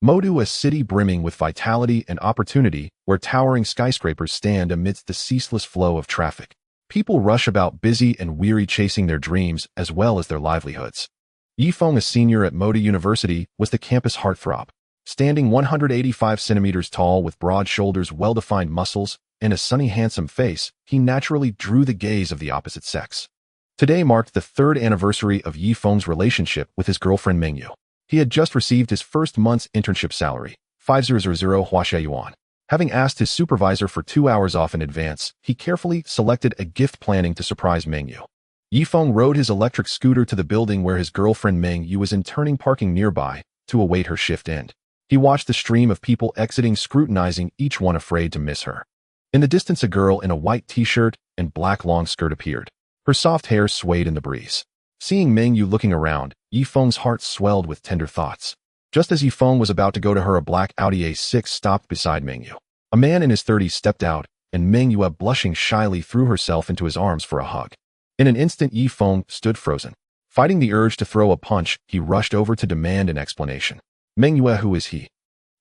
Modu, a city brimming with vitality and opportunity, where towering skyscrapers stand amidst the ceaseless flow of traffic. People rush about busy and weary chasing their dreams as well as their livelihoods. Yifeng, a senior at Modu University, was the campus heartthrob. Standing 185 centimeters tall with broad shoulders, well-defined muscles, and a sunny, handsome face, he naturally drew the gaze of the opposite sex. Today marked the third anniversary of Yifeng's relationship with his girlfriend Mengyu. He had just received his first month's internship salary, 5,000 Huaxia yuan. Having asked his supervisor for 2 hours off in advance, he carefully selected a gift planning to surprise Mengyu. Yifeng rode his electric scooter to the building where his girlfriend Mengyu was interning, parking nearby to await her shift end. He watched the stream of people exiting, scrutinizing each one afraid to miss her. In the distance, a girl in a white t-shirt and black long skirt appeared. Her soft hair swayed in the breeze. Seeing Mengyu looking around, Yifeng's heart swelled with tender thoughts. Just as Yifeng was about to go to her, a black Audi A6 stopped beside Mengyu. A man in his 30s stepped out, and Mengyu, blushing shyly, threw herself into his arms for a hug. In an instant, Yifeng stood frozen. Fighting the urge to throw a punch, he rushed over to demand an explanation. Mengyu, who is he?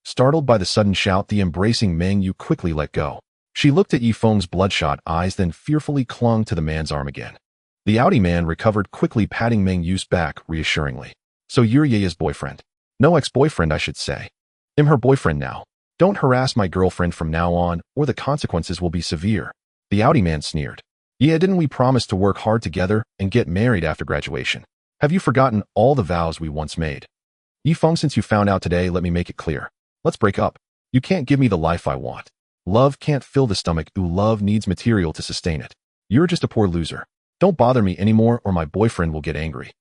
Startled by the sudden shout, the embracing Mengyu quickly let go. She looked at Yifeng's bloodshot eyes, then fearfully clung to the man's arm again. The Audi man recovered quickly, patting Mengyu's back reassuringly. So you're Yeya's boyfriend? No, ex-boyfriend, I should say. I'm her boyfriend now. Don't harass my girlfriend from now on, or the consequences will be severe. The Audi man sneered. Yeah, didn't we promise to work hard together and get married after graduation? Have you forgotten all the vows we once made? Yifeng, since you found out today, let me make it clear. Let's break up. You can't give me the life I want. Love can't fill the stomach. Love needs material to sustain it. You're just a poor loser. Don't bother me anymore or my boyfriend will get angry.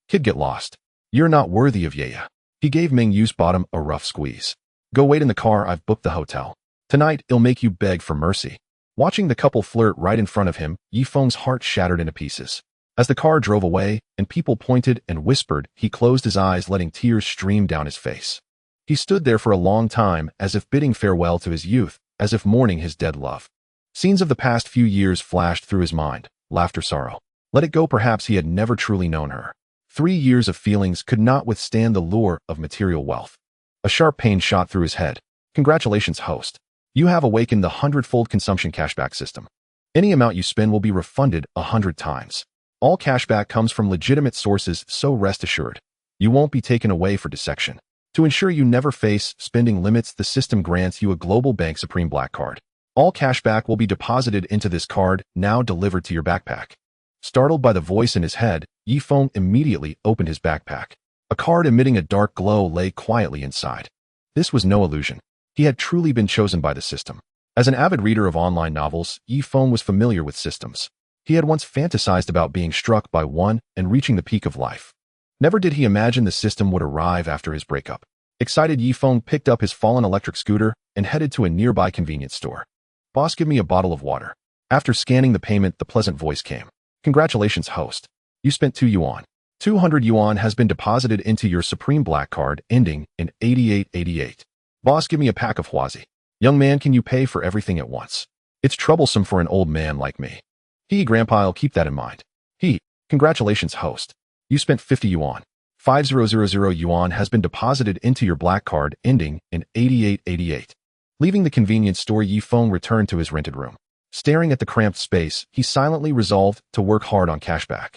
Kid, get lost. You're not worthy of Yeya. He gave Mengyu's bottom a rough squeeze. Go wait in the car, I've booked the hotel. Tonight, it'll make you beg for mercy. Watching the couple flirt right in front of him, Yifeng's heart shattered into pieces. As the car drove away and people pointed and whispered, he closed his eyes, letting tears stream down his face. He stood there for a long time, as if bidding farewell to his youth, as if mourning his dead love. Scenes of the past few years flashed through his mind. Laughter, sorrow. Let it go, perhaps he had never truly known her. 3 years of feelings could not withstand the lure of material wealth. A sharp pain shot through his head. Congratulations, host. You have awakened the 100-fold consumption cashback system. Any amount you spend will be refunded 100 times. All cashback comes from legitimate sources, so rest assured. You won't be taken away for dissection. To ensure you never face spending limits, the system grants you a Global Bank Supreme Black Card. All cashback will be deposited into this card, now delivered to your backpack. Startled by the voice in his head, Yifeng immediately opened his backpack. A card emitting a dark glow lay quietly inside. This was no illusion. He had truly been chosen by the system. As an avid reader of online novels, Yifeng was familiar with systems. He had once fantasized about being struck by one and reaching the peak of life. Never did he imagine the system would arrive after his breakup. Excited, Yifeng picked up his fallen electric scooter and headed to a nearby convenience store. Boss, give me a bottle of water. After scanning the payment, the pleasant voice came. Congratulations, host. You spent 2 yuan. 200 yuan has been deposited into your Supreme Black Card, ending in 8888. Boss, give me a pack of Huazi. Young man, can you pay for everything at once? It's troublesome for an old man like me. Grandpa, I'll keep that in mind. Congratulations, host. You spent 50 yuan. 5000 yuan has been deposited into your Black Card, ending in 8888. Leaving the convenience store, Yifeng returned to his rented room. Staring at the cramped space, he silently resolved to work hard on cashback.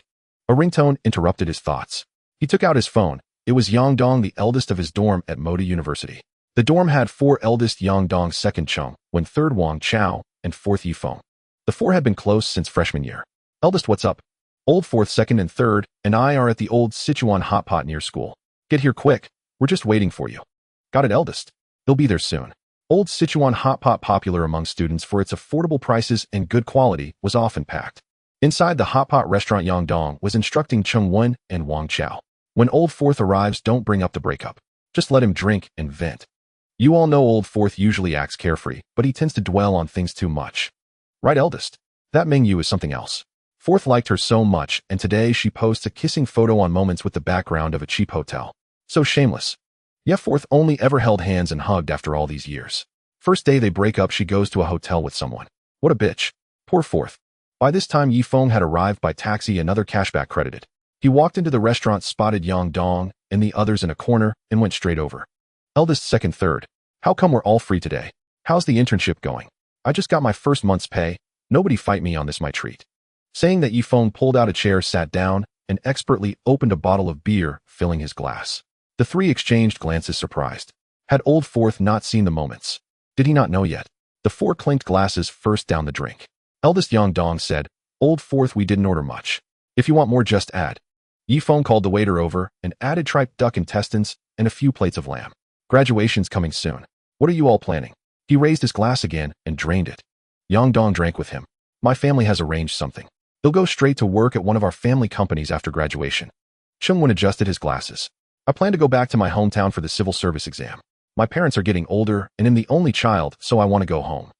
A ringtone interrupted his thoughts. He took out his phone. It was Yang Dong, the eldest of his dorm at Moda University. The dorm had 4 eldest: Yang Dong, second Cheng, when third Wang Chao, and fourth Yifeng. The 4 had been close since freshman year. Eldest, what's up? Old, fourth, second, and third, and I are at the old Sichuan hot pot near school. Get here quick. We're just waiting for you. Got it, eldest. He'll be there soon. Old Sichuan hot pot, popular among students for its affordable prices and good quality, was often packed. Inside the hot pot restaurant, Yang Dong was instructing Cheng Wen and Wang Chao. When old fourth arrives, don't bring up the breakup. Just let him drink and vent. You all know old fourth usually acts carefree, but he tends to dwell on things too much. Right, eldest? That Mengyu is something else. Fourth liked her so much, and today she posts a kissing photo on Moments with the background of a cheap hotel. So shameless. Yeah, fourth only ever held hands and hugged after all these years. First day they break up, she goes to a hotel with someone. What a bitch. Poor fourth. By this time, Yifeng had arrived by taxi, another cashback credited. He walked into the restaurant, spotted Yang Dong and the others in a corner, and went straight over. Eldest, second, third. How come we're all free today? How's the internship going? I just got my first month's pay. Nobody fight me on this, my treat. Saying that, Yifeng pulled out a chair, sat down, and expertly opened a bottle of beer, filling his glass. The three exchanged glances, surprised. Had Old Fourth not seen the moments? Did he not know yet? The four clinked glasses first down the drink. Eldest Yang Dong said, Old Fourth, we didn't order much. If you want more, just add. Yifeng called the waiter over and added tripe duck intestines and a few plates of lamb. Graduation's coming soon. What are you all planning? He raised his glass again and drained it. Yang Dong drank with him. My family has arranged something. He'll go straight to work at one of our family companies after graduation. Chungwen adjusted his glasses. I plan to go back to my hometown for the civil service exam. My parents are getting older and I'm the only child, so I want to go home.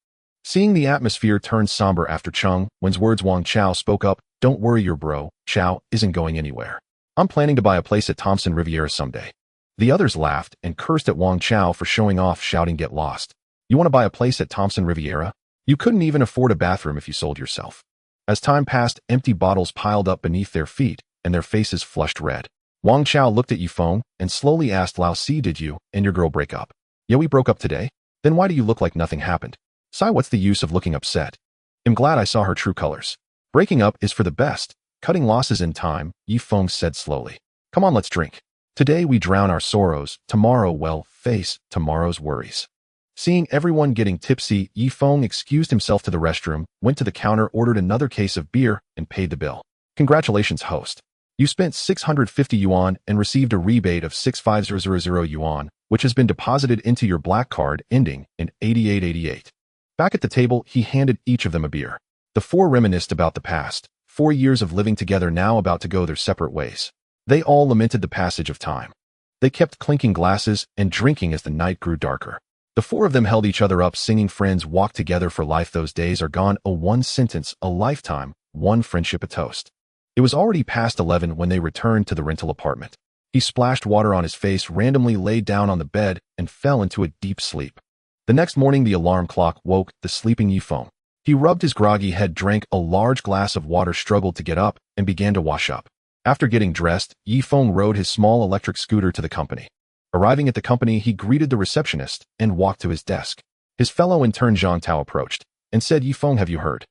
Seeing the atmosphere turn somber after Chungwen's words, Wang Chao spoke up. Don't worry, your bro, Chao, isn't going anywhere. I'm planning to buy a place at Thompson Riviera someday. The others laughed and cursed at Wang Chao for showing off, shouting, get lost. You want to buy a place at Thompson Riviera? You couldn't even afford a bathroom if you sold yourself. As time passed, empty bottles piled up beneath their feet and their faces flushed red. Wang Chao looked at Yifeng and slowly asked, Lao Si, did you and your girl break up? Yeah, we broke up today. Then why do you look like nothing happened? Sai, what's the use of looking upset? I'm glad I saw her true colors. Breaking up is for the best. Cutting losses in time, Yifeng said slowly. Come on, let's drink. Today we drown our sorrows, tomorrow, well, face tomorrow's worries. Seeing everyone getting tipsy, Yifeng excused himself to the restroom, went to the counter, ordered another case of beer, and paid the bill. Congratulations, host. You spent 650 yuan and received a rebate of 65000 yuan, which has been deposited into your black card ending in 8888. Back at the table, he handed each of them a beer. The four reminisced about the past, 4 years of living together now about to go their separate ways. They all lamented the passage of time. They kept clinking glasses and drinking as the night grew darker. The four of them held each other up, singing, friends walk together for life, those days are gone, a one sentence, a lifetime, one friendship, a toast. It was already past 11 when they returned to the rental apartment. He splashed water on his face, randomly laid down on the bed, and fell into a deep sleep. The next morning, the alarm clock woke the sleeping Yifeng. He rubbed his groggy head, drank a large glass of water, struggled to get up, and began to wash up. After getting dressed, Yifeng rode his small electric scooter to the company. Arriving at the company, he greeted the receptionist and walked to his desk. His fellow intern Zhang Tao approached and said, Yifeng, have you heard?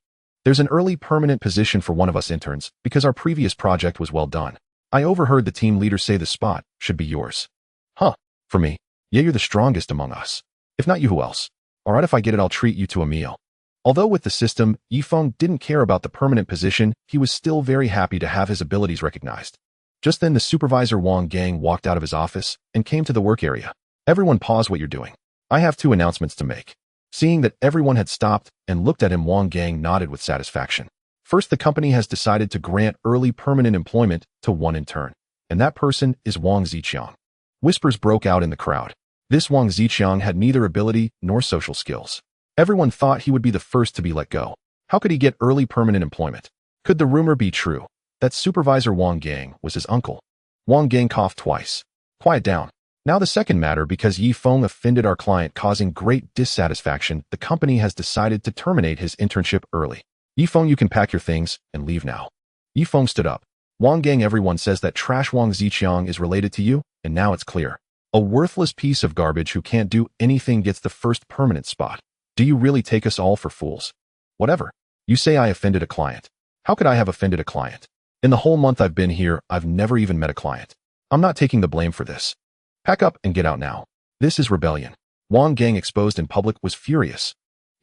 There's an early permanent position for one of us interns because our previous project was well done. I overheard the team leader say the spot should be yours. Huh, for me? Yeah, you're the strongest among us. If not you, who else? All right, if I get it, I'll treat you to a meal. Although with the system, Yifeng didn't care about the permanent position, he was still very happy to have his abilities recognized. Just then, the supervisor Wang Gang walked out of his office and came to the work area. Everyone pause what you're doing. I have 2 announcements to make. Seeing that everyone had stopped and looked at him, Wang Gang nodded with satisfaction. First, the company has decided to grant early permanent employment to one intern, and that person is Wang Ziqiang. Whispers broke out in the crowd. This Wang Ziqiang had neither ability nor social skills. Everyone thought he would be the first to be let go. How could he get early permanent employment? Could the rumor be true that supervisor Wang Gang was his uncle? Wang Gang coughed twice. Quiet down. Now the second matter, because Yifeng offended our client, causing great dissatisfaction, the company has decided to terminate his internship early. Yifeng, you can pack your things and leave now. Yifeng stood up. Wang Gang, everyone says that trash Wang Ziqiang is related to you, and now it's clear. A worthless piece of garbage who can't do anything gets the first permanent spot. Do you really take us all for fools? Whatever. You say I offended a client. How could I have offended a client? In the whole month I've been here, I've never even met a client. I'm not taking the blame for this. Pack up and get out now. This is rebellion. Wang Gang, exposed in public, was furious.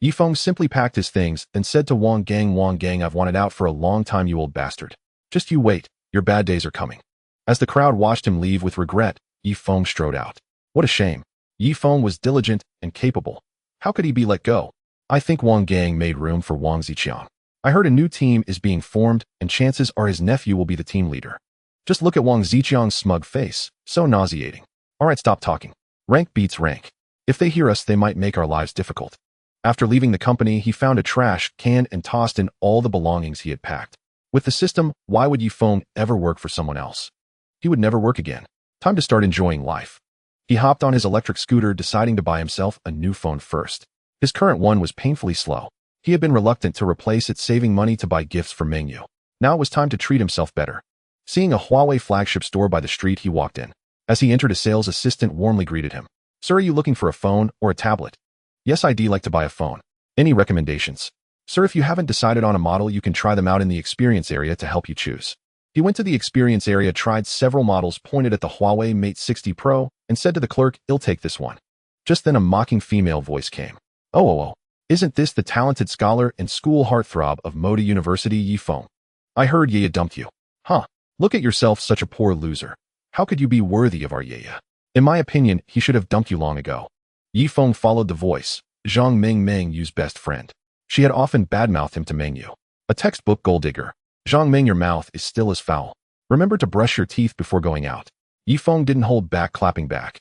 Yifeng simply packed his things, then said to Wang Gang, I've wanted out for a long time, you old bastard. Just you wait, your bad days are coming. As the crowd watched him leave with regret, Yifeng strode out. What a shame. Yifeng was diligent and capable. How could he be let go? I think Wang Gang made room for Wang Ziqiang. I heard a new team is being formed, and chances are his nephew will be the team leader. Just look at Wang Ziqiang's smug face, so nauseating. All right, stop talking. Rank beats rank. If they hear us, they might make our lives difficult. After leaving the company, he found a trash can and tossed in all the belongings he had packed. With the system, why would Yifeng ever work for someone else? He would never work again. Time to start enjoying life. He hopped on his electric scooter, deciding to buy himself a new phone first. His current one was painfully slow. He had been reluctant to replace it, saving money to buy gifts for Mengyu. Now it was time to treat himself better. Seeing a Huawei flagship store by the street, he walked in. As he entered, a sales assistant warmly greeted him. Sir, are you looking for a phone or a tablet? Yes, I'd like to buy a phone. Any recommendations? Sir, if you haven't decided on a model, you can try them out in the experience area to help you choose. He went to the experience area, tried several models, pointed at the Huawei Mate 60 Pro, and said to the clerk, "I'll take this one." Just then a mocking female voice came. Oh, isn't this the talented scholar and school heartthrob of Moda University, Yi Feng? I heard Yaya dumped you. Huh, look at yourself, such a poor loser. How could you be worthy of our Yaya? In my opinion, he should have dumped you long ago. Yi Feng followed the voice. Zhang Meng Yu's best friend. She had often badmouthed him to Meng Yu. A textbook gold digger. Zhang Meng, your mouth is still as foul. Remember to brush your teeth before going out. Yi Feng didn't hold back, clapping back.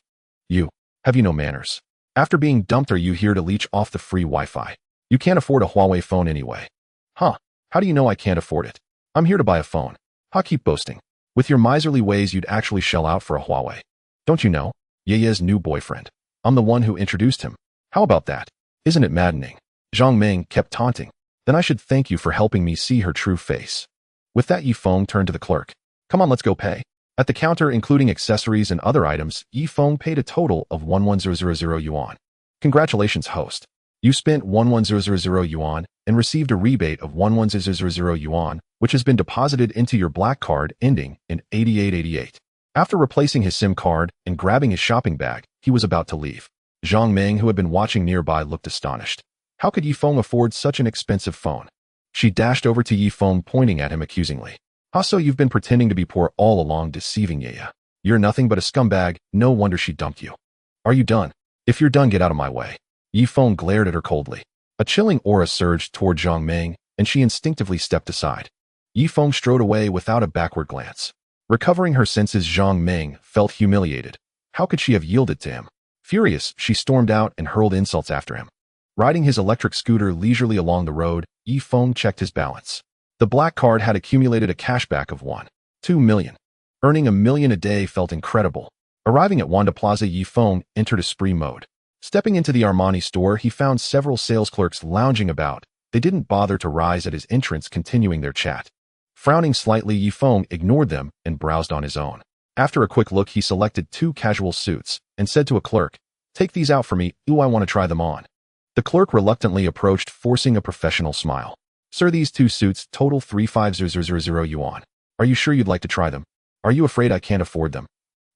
You, have you no manners? After being dumped, are you here to leech off the free Wi-Fi? You can't afford a Huawei phone anyway. Huh, how do you know I can't afford it? I'm here to buy a phone. Ha, keep boasting. With your miserly ways, you'd actually shell out for a Huawei. Don't you know? Yaya's new boyfriend. I'm the one who introduced him. How about that? Isn't it maddening? Zhang Meng kept taunting. Then I should thank you for helping me see her true face. With that, Yi Feng turned to the clerk. Come on, let's go pay. At the counter, including accessories and other items, Yi Feng paid a total of 11,000 yuan. Congratulations, host. You spent 11,000 yuan and received a rebate of 11,000 yuan, which has been deposited into your black card ending in 8888. After replacing his SIM card and grabbing his shopping bag, he was about to leave. Zhang Meng, who had been watching nearby, looked astonished. How could Yi Feng afford such an expensive phone? She dashed over to Yi Feng, pointing at him accusingly. So you've been pretending to be poor all along, deceiving Yaya. You're nothing but a scumbag. No wonder she dumped you. Are you done? If you're done, get out of my way. Yi Feng glared at her coldly. A chilling aura surged toward Zhang Meng, and she instinctively stepped aside. Yi Feng strode away without a backward glance. Recovering her senses, Zhang Meng felt humiliated. How could she have yielded to him? Furious, she stormed out and hurled insults after him. Riding his electric scooter leisurely along the road, Yi Feng checked his balance. The black card had accumulated a cashback of 1.2 million. Earning $1 million a day felt incredible. Arriving at Wanda Plaza, Yi Feng entered a spree mode. Stepping into the Armani store, he found several sales clerks lounging about. They didn't bother to rise at his entrance, continuing their chat. Frowning slightly, Yi Feng ignored them and browsed on his own. After a quick look, he selected 2 casual suits and said to a clerk, "Take these out for me. Ooh, I want to try them on." The clerk reluctantly approached, forcing a professional smile. "Sir, these 2 suits total 35,000 yuan. Are you sure you'd like to try them? Are you afraid I can't afford them?"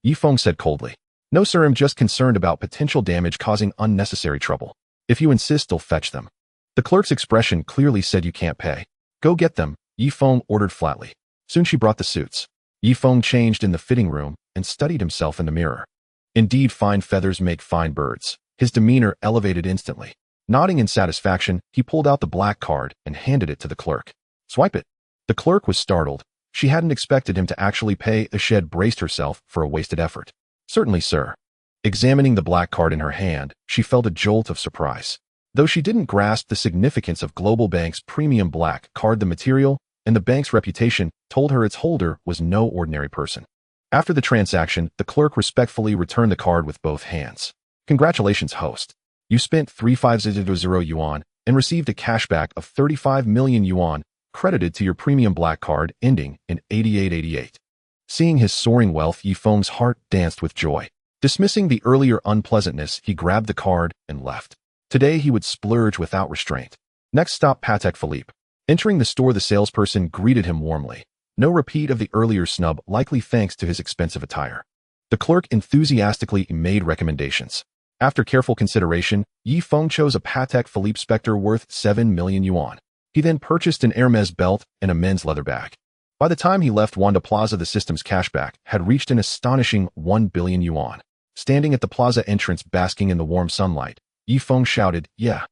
Yi Feng said coldly. "No, sir, I'm just concerned about potential damage causing unnecessary trouble. If you insist, I'll fetch them." The clerk's expression clearly said you can't pay. "Go get them," Yi Feng ordered flatly. Soon she brought the suits. Yi Feng changed in the fitting room and studied himself in the mirror. Indeed, fine feathers make fine birds. His demeanor elevated instantly. Nodding in satisfaction, he pulled out the black card and handed it to the clerk. "Swipe it." The clerk was startled. She hadn't expected him to actually pay. She had braced herself for a wasted effort. "Certainly, sir." Examining the black card in her hand, she felt a jolt of surprise. Though she didn't grasp the significance of Global Bank's premium black card, the material and the bank's reputation told her its holder was no ordinary person. After the transaction, the clerk respectfully returned the card with both hands. "Congratulations, host. You spent 35,000 yuan and received a cashback of 35 million yuan credited to your premium black card ending in 8888. Seeing his soaring wealth, Yi Feng's heart danced with joy. Dismissing the earlier unpleasantness, he grabbed the card and left. Today he would splurge without restraint. Next stop, Patek Philippe. Entering the store, the salesperson greeted him warmly. No repeat of the earlier snub, likely thanks to his expensive attire. The clerk enthusiastically made recommendations. After careful consideration, Yi Feng chose a Patek Philippe Spectre worth 7 million yuan. He then purchased an Hermes belt and a men's leather bag. By the time he left Wanda Plaza, the system's cashback had reached an astonishing 1 billion yuan. Standing at the plaza entrance, basking in the warm sunlight, Yi Feng shouted, "Yeah."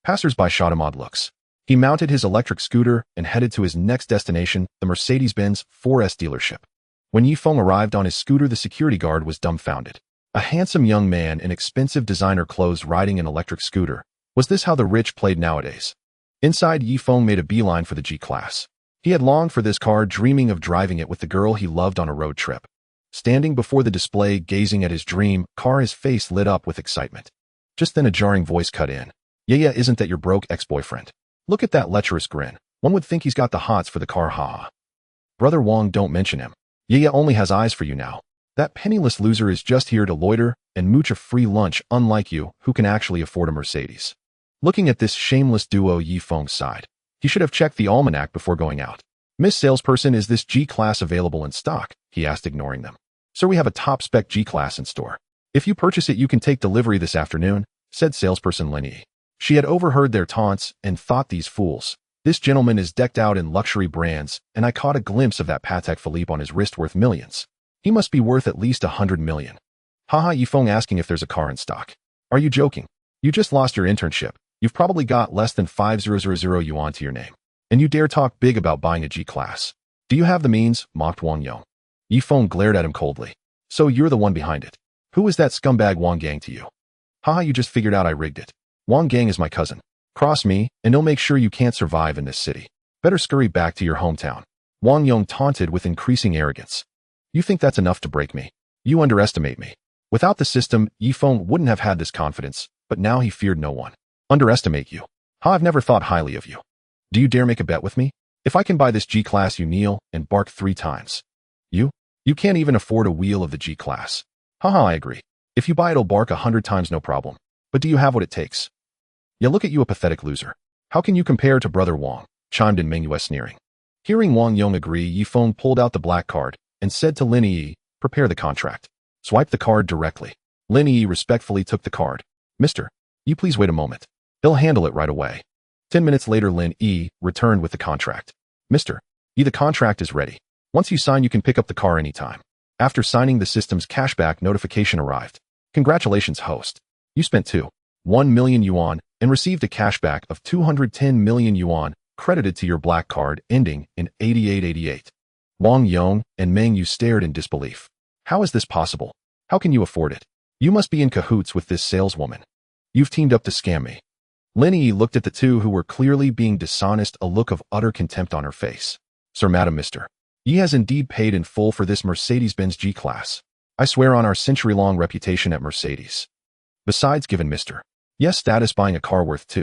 Passers-by shot him odd looks. He mounted his electric scooter and headed to his next destination, the Mercedes-Benz 4S dealership. When Yi Feng arrived on his scooter, the security guard was dumbfounded. A handsome young man in expensive designer clothes riding an electric scooter. Was this how the rich played nowadays? Inside, Yi Feng made a beeline for the G-Class. He had longed for this car, dreaming of driving it with the girl he loved on a road trip. Standing before the display, gazing at his dream car, his face lit up with excitement. Just then a jarring voice cut in. "Yeah, isn't that your broke ex-boyfriend? Look at that lecherous grin. One would think he's got the hots for the car, haha. Brother Wong, don't mention him. Yeah only has eyes for you now. That penniless loser is just here to loiter and mooch a free lunch, unlike you, who can actually afford a Mercedes. Looking at this shameless duo, Yifeng sighed. He should have checked the almanac before going out. Miss Salesperson, is this G-Class available in stock? He asked, ignoring them. Sir, we have a top-spec G-Class in store. If you purchase it, you can take delivery this afternoon, said salesperson Lenny. She had overheard their taunts and thought, these fools. This gentleman is decked out in luxury brands, and I caught a glimpse of that Patek Philippe on his wrist worth millions. He must be worth at least 100 million. Haha, Yifeng asking if there's a car in stock. Are you joking? You just lost your internship. You've probably got less than 5,000 yuan to your name. And you dare talk big about buying a G-Class. Do you have the means? Mocked Wang Yong. Yifeng glared at him coldly. So you're the one behind it. Who is that scumbag Wang Gang to you? Haha, you just figured out I rigged it. Wang Gang is my cousin. Cross me, and he'll make sure you can't survive in this city. Better scurry back to your hometown. Wang Yong taunted with increasing arrogance. You think that's enough to break me? You underestimate me. Without the system, Yifeng wouldn't have had this confidence, but now he feared no one. Underestimate you? Ha, I've never thought highly of you. Do you dare make a bet with me? If I can buy this G-Class, you kneel and bark 3 times. You can't even afford a wheel of the G-Class. Haha, I agree. If you buy it, it'll bark 100 times, no problem. But do you have what it takes? Yeah, look at you, a pathetic loser. How can you compare to Brother Wang? Chimed in Meng Yue, sneering. Hearing Wang Yong agree, Yifeng pulled out the black card and said to Lin Yi, prepare the contract. Swipe the card directly. Lin Yi respectfully took the card. Mister, you please wait a moment. He'll handle it right away. 10 minutes later, Lin Yi returned with the contract. Mister, the contract is ready. Once you sign, you can pick up the car anytime. After signing, the system's cashback notification arrived. Congratulations, host. You spent 1 million yuan and received a cashback of 210 million yuan credited to your black card ending in 8888. Wang Yong and Meng Yu stared in disbelief. How is this possible? How can you afford it? You must be in cahoots with this saleswoman. You've teamed up to scam me. Lin Yi looked at the two who were clearly being dishonest, a look of utter contempt on her face. Sir, Madam, Mister, Yi has indeed paid in full for this Mercedes-Benz G-Class. I swear on our century-long reputation at Mercedes. Besides, given Mr. Yes status, buying a car worth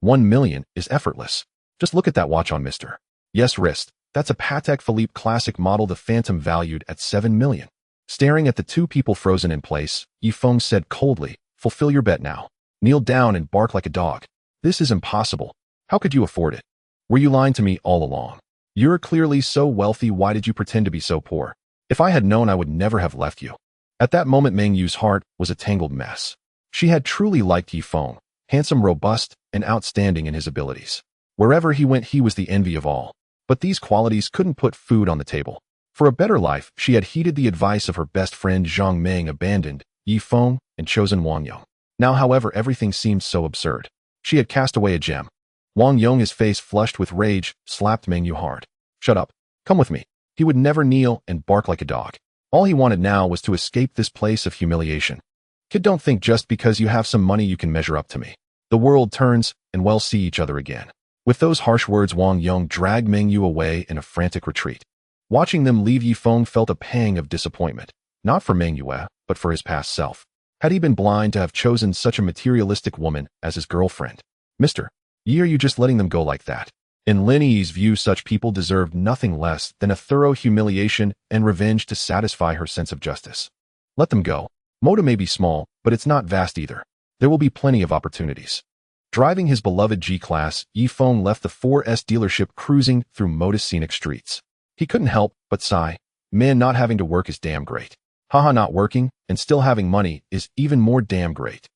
1 million is effortless. Just look at that watch on Mr. Yes wrist. That's a Patek Philippe classic model, the Phantom, valued at 7 million. Staring at the two people frozen in place, Yifeng said coldly, fulfill your bet now. Kneel down and bark like a dog. This is impossible. How could you afford it? Were you lying to me all along? You're clearly so wealthy, why did you pretend to be so poor? If I had known, I would never have left you. At that moment, Meng Yu's heart was a tangled mess. She had truly liked Yifeng, handsome, robust, and outstanding in his abilities. Wherever he went, he was the envy of all. But these qualities couldn't put food on the table. For a better life, she had heeded the advice of her best friend Zhang Meng, abandoned Yifeng, and chosen Wang Yong. Now, however, everything seemed so absurd. She had cast away a gem. Wang Yong, his face flushed with rage, slapped Meng Yu hard. Shut up. Come with me. He would never kneel and bark like a dog. All he wanted now was to escape this place of humiliation. Kid, don't think just because you have some money you can measure up to me. The world turns, and we'll see each other again. With those harsh words, Wang Yong dragged Meng Yu away in a frantic retreat. Watching them leave, Yifeng felt a pang of disappointment, not for Meng Yu, but for his past self. Had he been blind to have chosen such a materialistic woman as his girlfriend? Mister Yi, are you just letting them go like that? In Lin Yi's view, such people deserved nothing less than a thorough humiliation and revenge to satisfy her sense of justice. Let them go. Moda may be small, but it's not vast either. There will be plenty of opportunities. Driving his beloved G-Class, Yifeng left the 4S dealership, cruising through Moda's scenic streets. He couldn't help but sigh. Man, not having to work is damn great. Haha, not working and still having money is even more damn great.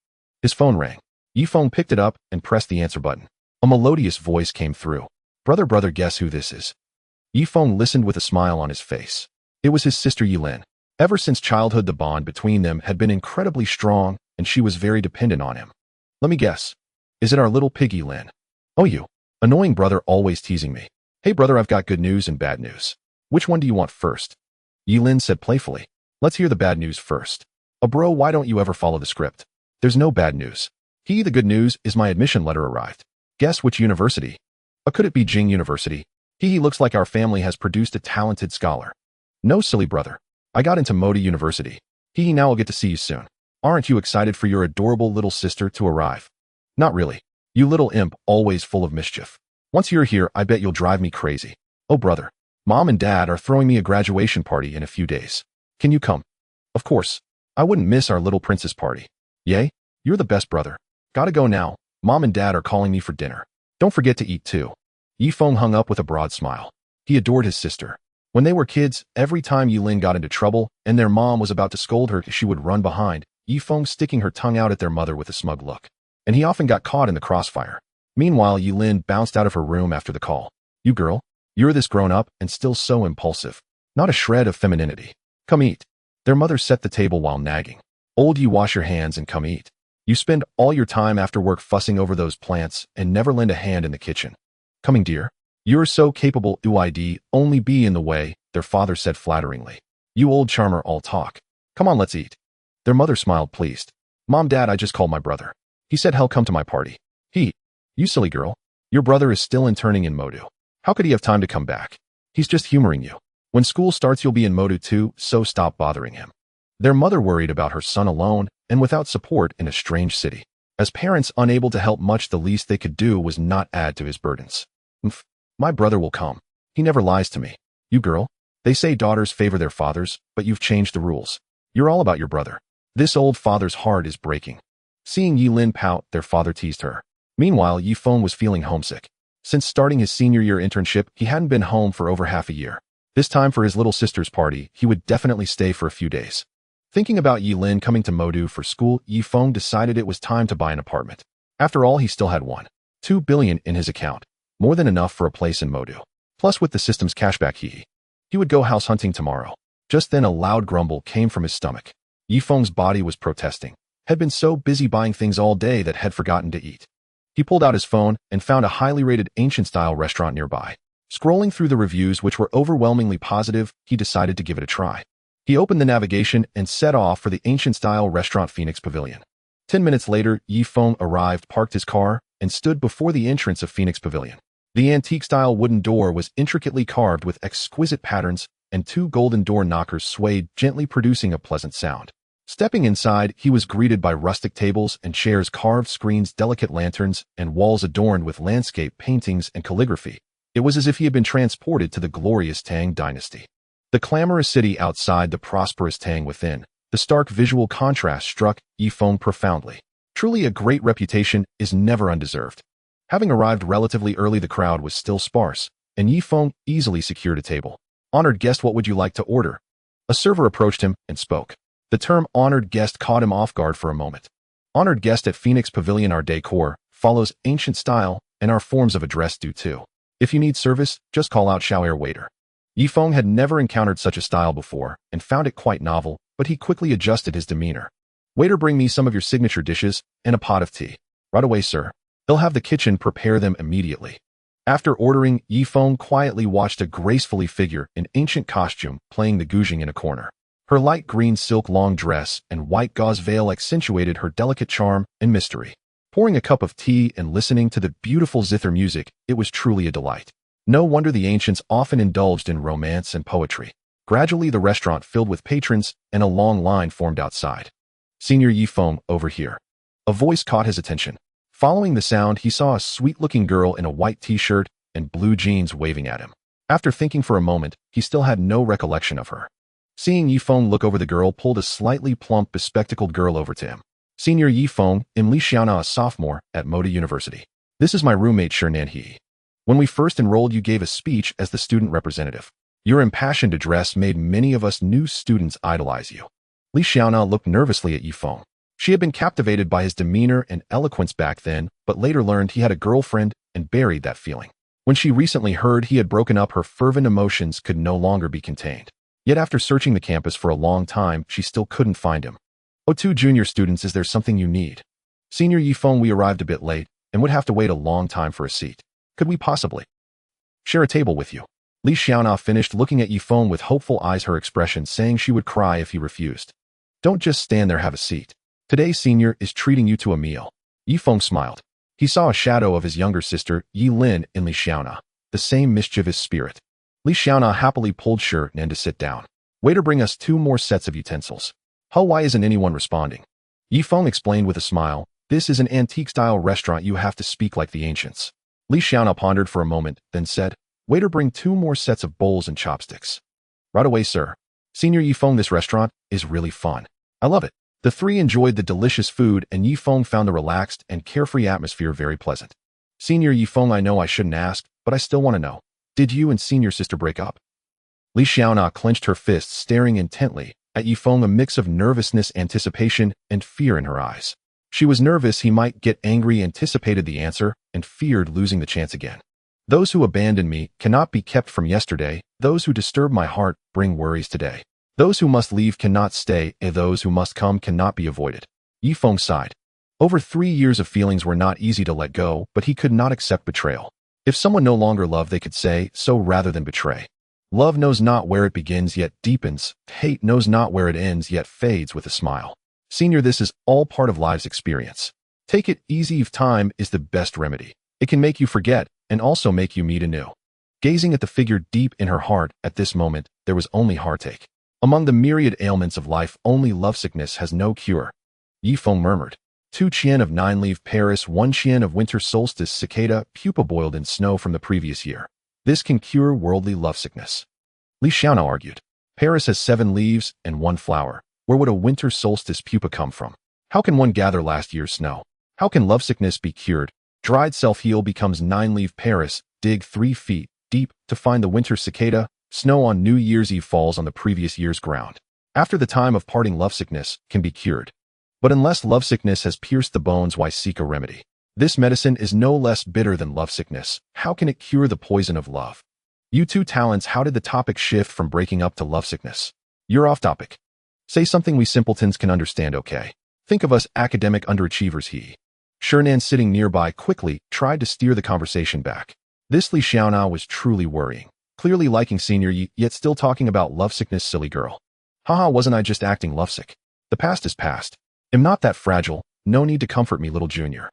His phone rang. Yifeng picked it up and pressed the answer button. A melodious voice came through. Brother, guess who this is? Yifeng listened with a smile on his face. It was his sister Yilin. Ever since childhood, the bond between them had been incredibly strong, and she was very dependent on him. Let me guess. Is it our little piggy, Lin? Oh, you. Annoying brother, always teasing me. Hey brother, I've got good news and bad news. Which one do you want first? Yilin said playfully. Let's hear the bad news first. Bro, why don't you ever follow the script? There's no bad news. The good news is my admission letter arrived. Guess which university? Could it be Jing University? He looks like our family has produced a talented scholar. No, silly brother. I got into Moda University. Now I'll get to see you soon. Aren't you excited for your adorable little sister to arrive? Not really. You little imp, always full of mischief. Once you're here, I bet you'll drive me crazy. Oh brother. Mom and Dad are throwing me a graduation party in a few days. Can you come? Of course. I wouldn't miss our little princess party. Yay? You're the best brother. Gotta go now. Mom and Dad are calling me for dinner. Don't forget to eat too. Yifeng hung up with a broad smile. He adored his sister. When they were kids, every time Yilin got into trouble and their mom was about to scold her, she would run behind, Yifeng sticking her tongue out at their mother with a smug look. And he often got caught in the crossfire. Meanwhile, Yilin bounced out of her room after the call. You girl, you're this grown up and still so impulsive. Not a shred of femininity. Come eat. Their mother set the table while nagging. Old, you wash your hands and come eat. You spend all your time after work fussing over those plants and never lend a hand in the kitchen. Coming dear. You're so capable, UID, only be in the way, their father said flatteringly. You old charmer, all talk. Come on, let's eat. Their mother smiled pleased. Mom, Dad, I just called my brother. He said he'll come to my party. You silly girl. Your brother is still interning in Modu. How could he have time to come back? He's just humoring you. When school starts, you'll be in Modu too, so stop bothering him. Their mother worried about her son alone and without support in a strange city. As parents unable to help much, the least they could do was not add to his burdens. My brother will come. He never lies to me. You girl, they say daughters favor their fathers, but you've changed the rules. You're all about your brother. This old father's heart is breaking. Seeing Yilin pout, their father teased her. Meanwhile, Yifeng was feeling homesick. Since starting his senior year internship, he hadn't been home for over half a year. This time for his little sister's party, he would definitely stay for a few days. Thinking about Yilin coming to Modu for school, Yifeng decided it was time to buy an apartment. After all, he still had 1.2 billion in his account. More than enough for a place in Modu. Plus with the system's cashback he would go house hunting tomorrow. Just then a loud grumble came from his stomach. Yifeng's body was protesting. Had been so busy buying things all day that had forgotten to eat. He pulled out his phone and found a highly rated ancient-style restaurant nearby. Scrolling through the reviews, which were overwhelmingly positive, he decided to give it a try. He opened the navigation and set off for the ancient-style restaurant Phoenix Pavilion. 10 minutes later, Yifeng arrived, parked his car, and stood before the entrance of Phoenix Pavilion. The antique-style wooden door was intricately carved with exquisite patterns, and 2 golden door knockers swayed gently, producing a pleasant sound. Stepping inside, he was greeted by rustic tables and chairs, carved screens, delicate lanterns, and walls adorned with landscape paintings and calligraphy. It was as if he had been transported to the glorious Tang dynasty. The clamorous city outside, the prosperous Tang within. The stark visual contrast struck Yifeng profoundly. Truly, a great reputation is never undeserved. Having arrived relatively early, the crowd was still sparse, and Yifeng easily secured a table. Honored guest, what would you like to order? A server approached him and spoke. The term honored guest caught him off guard for a moment. Honored guest at Phoenix Pavilion, our decor follows ancient style, and our forms of address do too. If you need service, just call out Xiaoer waiter. Yifeng had never encountered such a style before and found it quite novel, but he quickly adjusted his demeanor. Waiter, bring me some of your signature dishes and a pot of tea. Right away, sir. They'll have the kitchen prepare them immediately. After ordering, Yifeng quietly watched a gracefully figure in ancient costume playing the guzheng in a corner. Her light green silk long dress and white gauze veil accentuated her delicate charm and mystery. Pouring a cup of tea and listening to the beautiful zither music, it was truly a delight. No wonder the ancients often indulged in romance and poetry. Gradually, the restaurant filled with patrons, and a long line formed outside. Senior Yifeng, over here. A voice caught his attention. Following the sound, he saw a sweet-looking girl in a white t-shirt and blue jeans waving at him. After thinking for a moment, he still had no recollection of her. Seeing Yifeng look over, the girl pulled a slightly plump, bespectacled girl over to him. Senior Yifeng, I'm Li Xiaona, a sophomore at Moda University. This is my roommate Shernan He. When we first enrolled, you gave a speech as the student representative. Your impassioned address made many of us new students idolize you. Li Xiaona looked nervously at Yifeng. She had been captivated by his demeanor and eloquence back then, but later learned he had a girlfriend and buried that feeling. When she recently heard he had broken up, her fervent emotions could no longer be contained. Yet after searching the campus for a long time, she still couldn't find him. O2 junior students, is there something you need? Senior Yifeng, we arrived a bit late and would have to wait a long time for a seat. Could we possibly share a table with you? Li Xiaona finished looking at Yifeng with hopeful eyes, her expression saying she would cry if he refused. Don't just stand there, have a seat. Today, senior is treating you to a meal. Yifeng smiled. He saw a shadow of his younger sister, Yilin, in Li Xiaona, the same mischievous spirit. Li Xiaona happily pulled Shernan to sit down. Waiter, bring us 2 more sets of utensils. Why isn't anyone responding? Yifeng explained with a smile. This is an antique-style restaurant, you have to speak like the ancients. Li Xiaona pondered for a moment, then said, Waiter, bring 2 more sets of bowls and chopsticks. Right away, sir. Senior Yifeng, this restaurant is really fun. I love it. The three enjoyed the delicious food, and Yifeng found the relaxed and carefree atmosphere very pleasant. Senior Yifeng, I know I shouldn't ask, but I still want to know. Did you and senior sister break up? Li Xiaona clenched her fists, staring intently at Yifeng, a mix of nervousness, anticipation, and fear in her eyes. She was nervous he might get angry, anticipated the answer, and feared losing the chance again. Those who abandon me cannot be kept from yesterday. Those who disturb my heart bring worries today. Those who must leave cannot stay, and those who must come cannot be avoided. Yifeng sighed. Over 3 years of feelings were not easy to let go, but he could not accept betrayal. If someone no longer loved, they could say so rather than betray. Love knows not where it begins yet deepens. Hate knows not where it ends yet fades with a smile. Senior, this is all part of life's experience. Take it easy. If time is the best remedy, it can make you forget and also make you meet anew. Gazing at the figure deep in her heart, at this moment, there was only heartache. Among the myriad ailments of life, only lovesickness has no cure. Yifeng murmured. 2 chien of 9-leaf Paris, 1 chien of winter solstice cicada, pupa boiled in snow from the previous year. This can cure worldly lovesickness. Li Xiaona argued. Paris has 7 leaves and 1 flower. Where would a winter solstice pupa come from? How can one gather last year's snow? How can lovesickness be cured? Dried self-heal becomes 9-leaf Paris, dig 3 feet deep to find the winter cicada. Snow on New Year's Eve falls on the previous year's ground. After the time of parting, lovesickness can be cured. But unless lovesickness has pierced the bones, why seek a remedy? This medicine is no less bitter than lovesickness. How can it cure the poison of love? You two talents, how did the topic shift from breaking up to lovesickness? You're off topic. Say something we simpletons can understand, okay? Think of us academic underachievers. Shernan, sitting nearby, quickly tried to steer the conversation back. This Li Xiaona was truly worrying. Clearly liking senior yet still talking about lovesickness, silly girl. Haha, wasn't I just acting lovesick? The past is past. Am not that fragile, no need to comfort me, little junior.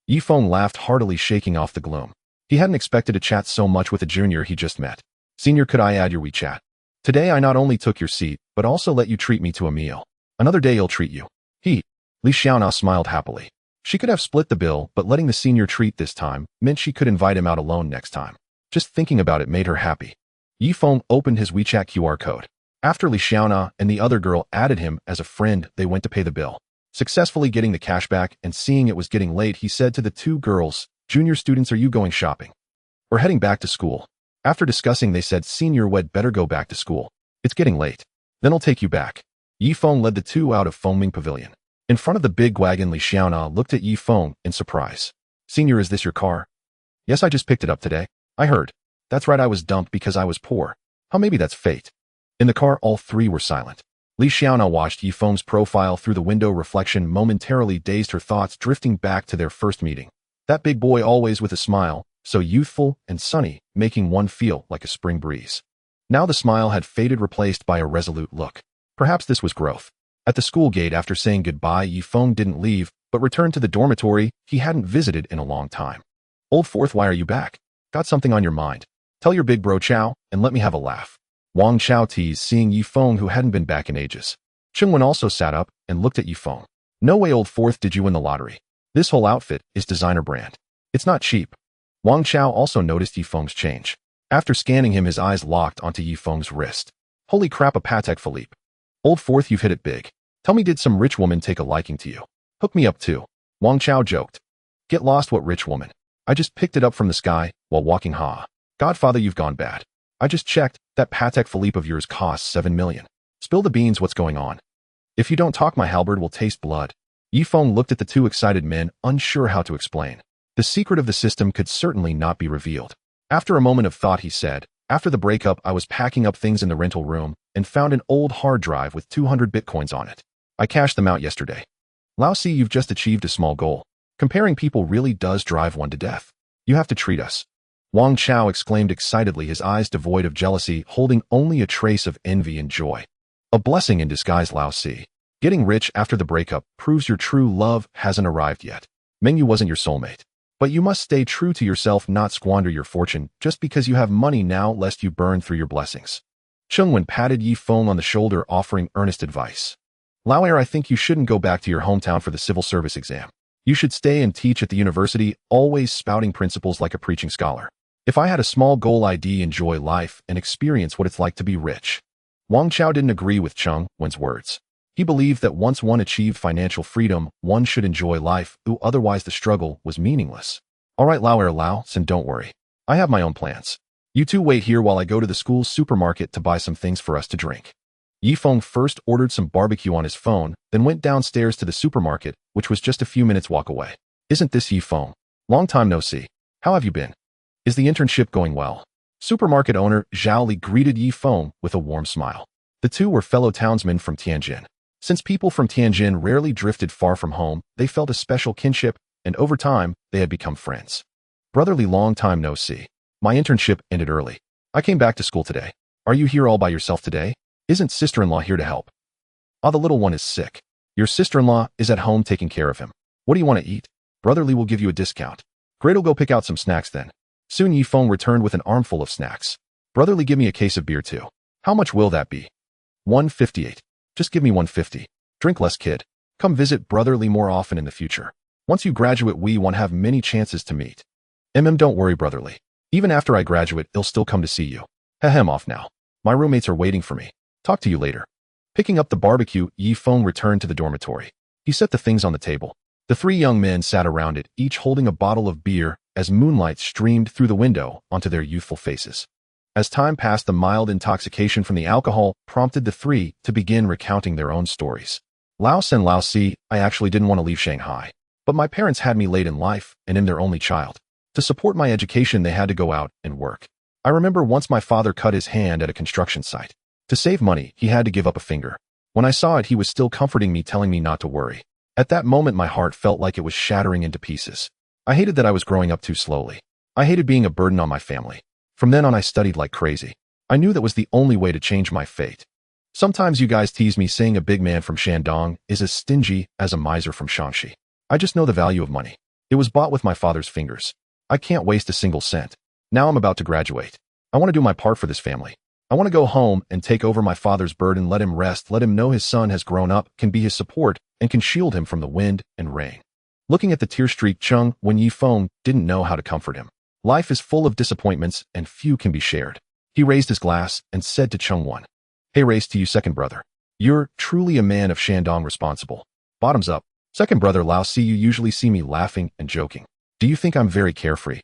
Yifeng laughed heartily, shaking off the gloom. He hadn't expected to chat so much with a junior he just met. Senior, could I add your WeChat? Today I not only took your seat, but also let you treat me to a meal. Another day he'll treat you. Li Xiaona smiled happily. She could have split the bill, but letting the senior treat this time meant she could invite him out alone next time. Just thinking about it made her happy. Yifeng opened his WeChat QR code. After Li Xiaona and the other girl added him as a friend, they went to pay the bill. Successfully getting the cash back and seeing it was getting late, he said to the 2 girls, "Junior students, are you going shopping? We're heading back to school." After discussing, they said, "Senior, we'd better go back to school. It's getting late. Then I'll take you back." Yifeng led the 2 out of Fengming Pavilion. In front of the big wagon, Li Xiaona looked at Yifeng in surprise. "Senior, is this your car?" "Yes, I just picked it up today." "I heard. That's right, I was dumped because I was poor. How maybe that's fate." In the car, all 3 were silent. Li Xiaona watched Yifeng's profile through the window reflection, momentarily dazed, her thoughts drifting back to their first meeting. That big boy, always with a smile, so youthful and sunny, making one feel like a spring breeze. Now the smile had faded, replaced by a resolute look. Perhaps this was growth. At the school gate, after saying goodbye, Yifeng didn't leave, but returned to the dormitory he hadn't visited in a long time. "Old Fourth, why are you back? Got something on your mind? Tell your big bro Chow, and let me have a laugh." Wang Chao teased, seeing Yifeng, who hadn't been back in ages. Chengwen also sat up and looked at Yifeng. "No way, Old Fourth, did you win the lottery? This whole outfit is designer brand. It's not cheap." Wang Chao also noticed Yifeng's change. After scanning him, his eyes locked onto Yifeng's wrist. "Holy crap, a Patek Philippe. Old Fourth, you've hit it big. Tell me, did some rich woman take a liking to you? Hook me up too." Wang Chao joked. "Get lost, what rich woman? I just picked it up from the sky while walking. Ha. Godfather, you've gone bad. I just checked, that Patek Philippe of yours costs 7 million. Spill the beans, what's going on? If you don't talk, my halberd will taste blood." Yifeng looked at the 2 excited men, unsure how to explain. The secret of the system could certainly not be revealed. After a moment of thought, he said, "After the breakup, I was packing up things in the rental room and found an old hard drive with 200 bitcoins on it. I cashed them out yesterday." "Lao Si, you've just achieved a small goal. Comparing people really does drive one to death. You have to treat us." Wang Chao exclaimed excitedly, his eyes devoid of jealousy, holding only a trace of envy and joy. "A blessing in disguise, Lao Si. Getting rich after the breakup proves your true love hasn't arrived yet. Mengyu wasn't your soulmate. But you must stay true to yourself, not squander your fortune just because you have money now, lest you burn through your blessings." Chengwen patted Yifeng on the shoulder, offering earnest advice. "Lao Er, I think you shouldn't go back to your hometown for the civil service exam. You should stay and teach at the university, always spouting principles like a preaching scholar. If I had a small goal, I'd enjoy life and experience what it's like to be rich." Wang Chao didn't agree with Cheng Wen's words. He believed that once one achieved financial freedom, one should enjoy life, otherwise the struggle was meaningless. All right, Lao, Sin, don't worry. I have my own plans. You two wait here while I go to the school's supermarket to buy some things for us to drink. Yifeng first ordered some barbecue on his phone, then went downstairs to the supermarket, which was just a few minutes walk away. Isn't this Yifeng? Long time no see. How have you been? Is the internship going well? Supermarket owner Zhao Li greeted Yifeng with a warm smile. The two were fellow townsmen from Tianjin. Since people from Tianjin rarely drifted far from home, they felt a special kinship, and over time, they had become friends. Brotherly, long time no see. My internship ended early. I came back to school today. Are you here all by yourself today? Isn't sister-in-law here to help? Ah, the little one is sick. Your sister-in-law is at home taking care of him. What do you want to eat? Brotherly will give you a discount. Great'll go pick out some snacks then. Soon Yifeng returned with an armful of snacks. Brotherly, give me a case of beer too. How much will that be? 158. Just give me 150. Drink less, kid. Come visit Brotherly more often in the future. Once you graduate, we won't have many chances to meet. Don't worry, Brotherly. Even after I graduate, I'll still come to see you. Ahem, off now. My roommates are waiting for me. Talk to you later. Picking up the barbecue, Yifeng returned to the dormitory. He set the things on the table. The three young men sat around it, each holding a bottle of beer, as moonlight streamed through the window onto their youthful faces. As time passed, the mild intoxication from the alcohol prompted the three to begin recounting their own stories. Lao Sen, Lao Si, I actually didn't want to leave Shanghai. But my parents had me late in life, and I'm their only child. To support my education, they had to go out and work. I remember once my father cut his hand at a construction site. To save money, he had to give up a finger. When I saw it, he was still comforting me, telling me not to worry. At that moment, my heart felt like it was shattering into pieces. I hated that I was growing up too slowly. I hated being a burden on my family. From then on, I studied like crazy. I knew that was the only way to change my fate. Sometimes you guys tease me saying a big man from Shandong is as stingy as a miser from Shaanxi. I just know the value of money. It was bought with my father's fingers. I can't waste a single cent. Now I'm about to graduate. I want to do my part for this family. I want to go home and take over my father's burden, let him rest, let him know his son has grown up, can be his support, and can shield him from the wind and rain. Looking at the tear-streaked Cheng Wen, Yifeng didn't know how to comfort him. Life is full of disappointments, and few can be shared. He raised his glass and said to Cheng Wen, "Hey, race to you, second brother. You're truly a man of Shandong, responsible. Bottoms up. Second brother Lao Si, you usually see me laughing and joking. Do you think I'm very carefree?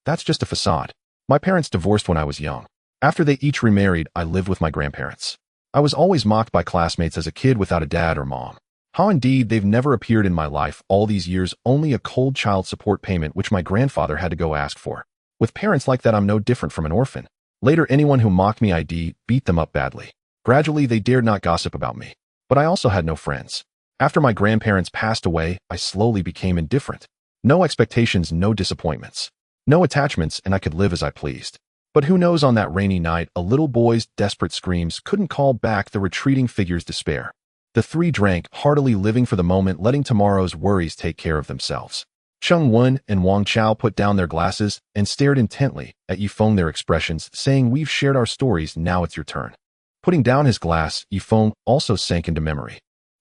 That's just a facade. My parents divorced when I was young. After they each remarried, I lived with my grandparents. I was always mocked by classmates as a kid without a dad or mom. How indeed, they've never appeared in my life all these years, only a cold child support payment which my grandfather had to go ask for. With parents like that, I'm no different from an orphan. Later, anyone who mocked me, I beat them up badly. Gradually, they dared not gossip about me. But I also had no friends. After my grandparents passed away, I slowly became indifferent. No expectations, no disappointments. No attachments, and I could live as I pleased. But who knows, on that rainy night, a little boy's desperate screams couldn't call back the retreating figure's despair. The three drank, heartily living for the moment, letting tomorrow's worries take care of themselves. Cheng Wen and Wang Chao put down their glasses and stared intently at Yifeng, their expressions saying, "We've shared our stories, now it's your turn." Putting down his glass, Yifeng also sank into memory.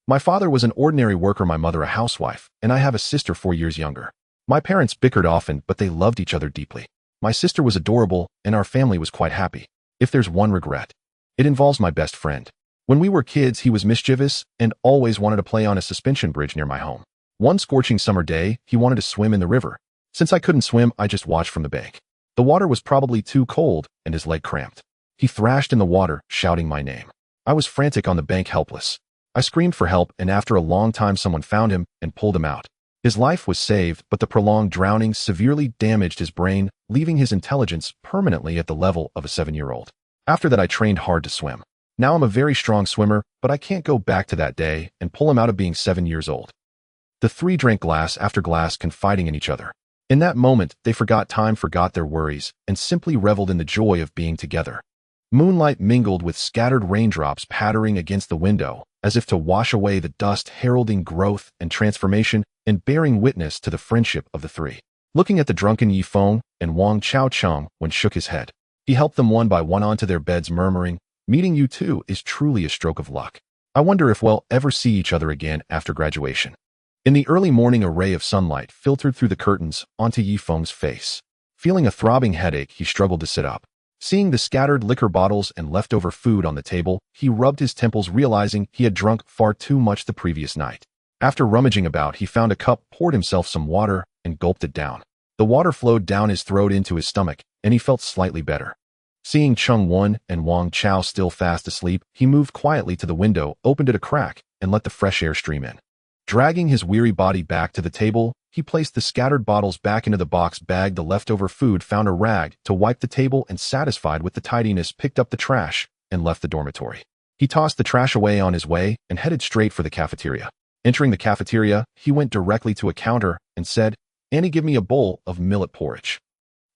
My father was an ordinary worker, my mother a housewife, and I have a sister 4 years younger. My parents bickered often, but they loved each other deeply. My sister was adorable, and our family was quite happy. If there's one regret, it involves my best friend. When we were kids, he was mischievous and always wanted to play on a suspension bridge near my home. One scorching summer day, he wanted to swim in the river. Since I couldn't swim, I just watched from the bank. The water was probably too cold, and his leg cramped. He thrashed in the water, shouting my name. I was frantic on the bank, helpless. I screamed for help, and after a long time, someone found him and pulled him out. His life was saved, but the prolonged drowning severely damaged his brain, leaving his intelligence permanently at the level of a 7-year-old. After that, I trained hard to swim. Now I'm a very strong swimmer, but I can't go back to that day and pull him out of being 7 years old. The three drank glass after glass, confiding in each other. In that moment, they forgot time, forgot their worries, and simply reveled in the joy of being together. Moonlight mingled with scattered raindrops pattering against the window, as if to wash away the dust, heralding growth and transformation and bearing witness to the friendship of the three. Looking at the drunken Yifeng and Wang Chao, Cheng Wen shook his head. He helped them one by one onto their beds, murmuring, "Meeting you two is truly a stroke of luck. I wonder if we'll ever see each other again after graduation." In the early morning, a ray of sunlight filtered through the curtains onto Yifeng's face. Feeling a throbbing headache, he struggled to sit up. Seeing the scattered liquor bottles and leftover food on the table, he rubbed his temples, realizing he had drunk far too much the previous night. After rummaging about, he found a cup, poured himself some water, and gulped it down. The water flowed down his throat into his stomach, and he felt slightly better. Seeing Chung Won and Wang Chao still fast asleep, he moved quietly to the window, opened it a crack, and let the fresh air stream in. Dragging his weary body back to the table, he placed the scattered bottles back into the box bag. The leftover food, found a rag to wipe the table, and satisfied with the tidiness, picked up the trash and left the dormitory. He tossed the trash away on his way and headed straight for the cafeteria. Entering the cafeteria, he went directly to a counter and said, "Annie, give me a bowl of millet porridge."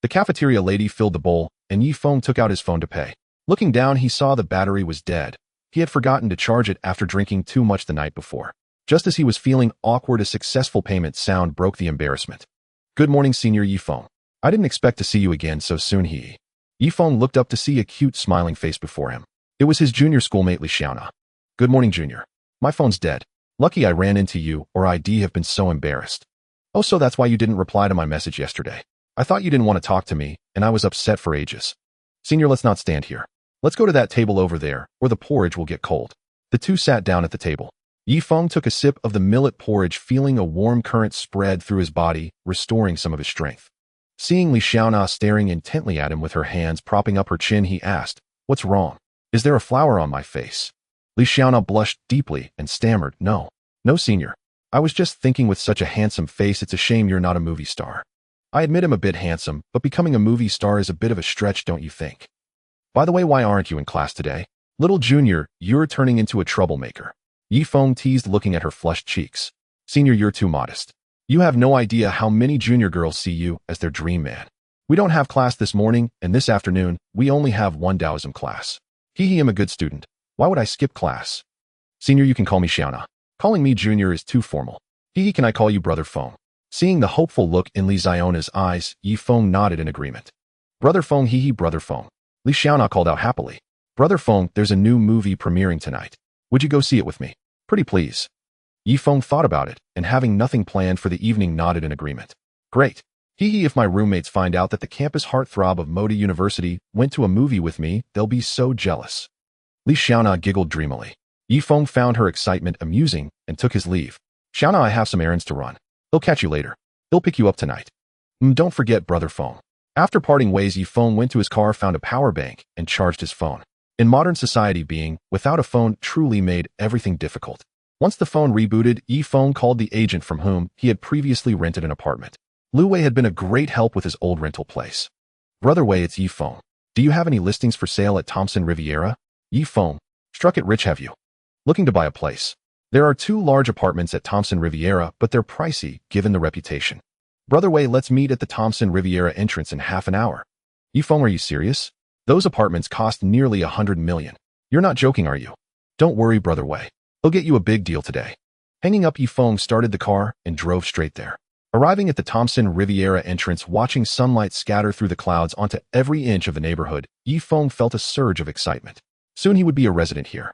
The cafeteria lady filled the bowl, and Yifeng took out his phone to pay. Looking down, he saw the battery was dead. He had forgotten to charge it after drinking too much the night before. Just as he was feeling awkward, a successful payment sound broke the embarrassment. "Good morning, Senior Yifeng. I didn't expect to see you again so soon." Yifeng looked up to see a cute smiling face before him. It was his junior schoolmate Li Xiaona. "Good morning, Junior. My phone's dead. Lucky I ran into you, or I'd have been so embarrassed." "Oh, so that's why you didn't reply to my message yesterday. I thought you didn't want to talk to me, and I was upset for ages." "Senior, let's not stand here. Let's go to that table over there, or the porridge will get cold." The two sat down at the table. Yifeng took a sip of the millet porridge, feeling a warm current spread through his body, restoring some of his strength. Seeing Li Xiaona staring intently at him with her hands propping up her chin, he asked, "What's wrong? Is there a flower on my face?" Li Xiaona blushed deeply and stammered, "No. No, Senior. I was just thinking, with such a handsome face, it's a shame you're not a movie star." "I admit I'm a bit handsome, but becoming a movie star is a bit of a stretch, don't you think? By the way, why aren't you in class today? Little Junior, you're turning into a troublemaker." Yifeng teased, looking at her flushed cheeks. "Senior, you're too modest. You have no idea how many junior girls see you as their dream man. We don't have class this morning, and this afternoon, we only have one Taoism class. I'm a good student. Why would I skip class?" "Senior, you can call me Xiaona. Calling me Junior is too formal. Can I call you Brother Feng?" Seeing the hopeful look in Li Xiona's eyes, Yifeng nodded in agreement. "Brother Feng, Brother Feng." Li Xiaona called out happily. "Brother Feng, there's a new movie premiering tonight. Would you go see it with me? Pretty please." Yifeng thought about it, and having nothing planned for the evening, nodded in agreement. "Great. If my roommates find out that the campus heartthrob of Modi University went to a movie with me, they'll be so jealous." Li Xiaona giggled dreamily. Yifeng found her excitement amusing and took his leave. "Xiaona, I have some errands to run. He'll catch you later. He'll pick you up tonight." "Don't forget, Brother Feng." After parting ways, Yifeng went to his car, found a power bank, and charged his phone. In modern society, being without a phone truly made everything difficult. Once the phone rebooted, Yifeng called the agent from whom he had previously rented an apartment. Lu Wei had been a great help with his old rental place. "Brother Wei, it's Yifeng. Do you have any listings for sale at Thompson Riviera?" Yifeng: "Struck it rich, have you? Looking to buy a place? There are 2 large apartments at Thompson Riviera, but they're pricey given the reputation." "Brother Wei, let's meet at the Thompson Riviera entrance in half an hour." "Yifeng, are you serious? Those apartments cost nearly 100 million. You're not joking, are you?" "Don't worry, Brother Wei. He'll get you a big deal today." Hanging up, Yifeng started the car and drove straight there. Arriving at the Thompson Riviera entrance, watching sunlight scatter through the clouds onto every inch of the neighborhood, Yifeng felt a surge of excitement. Soon he would be a resident here.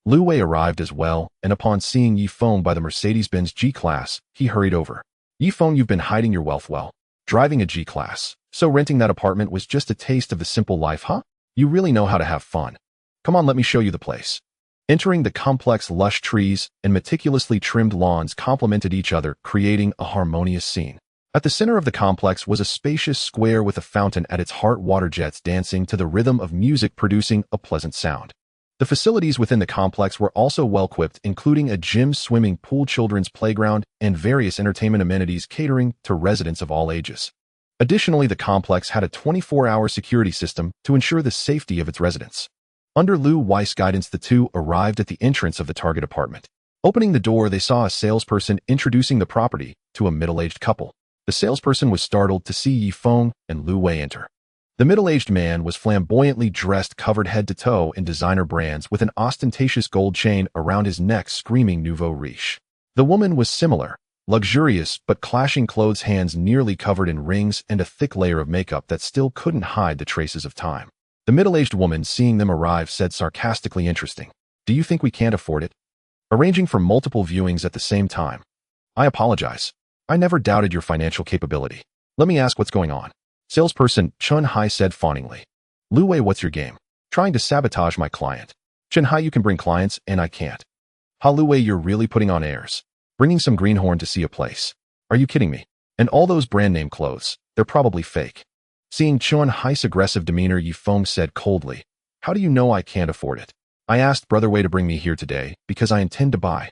Lu Wei arrived as well, and upon seeing Yifeng by the Mercedes-Benz G-Class, he hurried over. "Yifeng, you've been hiding your wealth well. Driving a G-Class. So renting that apartment was just a taste of the simple life, huh? You really know how to have fun. Come on, let me show you the place." Entering the complex, lush trees and meticulously trimmed lawns complemented each other, creating a harmonious scene. At the center of the complex was a spacious square with a fountain at its heart, water jets dancing to the rhythm of music, producing a pleasant sound. The facilities within the complex were also well-equipped, including a gym, swimming pool, children's playground, and various entertainment amenities catering to residents of all ages. Additionally, the complex had a 24-hour security system to ensure the safety of its residents. Under Lu Wei's guidance, the two arrived at the entrance of the target apartment. Opening the door, they saw a salesperson introducing the property to a middle-aged couple. The salesperson was startled to see Yifeng and Lu Wei enter. The middle-aged man was flamboyantly dressed, covered head to toe in designer brands, with an ostentatious gold chain around his neck screaming nouveau riche. The woman was similar, luxurious but clashing clothes, hands nearly covered in rings, and a thick layer of makeup that still couldn't hide the traces of time. The middle-aged woman, seeing them arrive, said sarcastically, "Interesting. Do you think we can't afford it? Arranging for multiple viewings at the same time? I apologize. I never doubted your financial capability. Let me ask what's going on." Salesperson Chun Hai said fawningly. Lu Wei, what's your game? Trying to sabotage my client. Chen Hai, you can bring clients and I can't. Ha, Lu Wei, you're really putting on airs. Bringing some greenhorn to see a place. Are you kidding me? And all those brand name clothes, they're probably fake. Seeing Chen Hai's aggressive demeanor, Yifeng said coldly, how do you know I can't afford it? I asked Brother Wei to bring me here today because I intend to buy.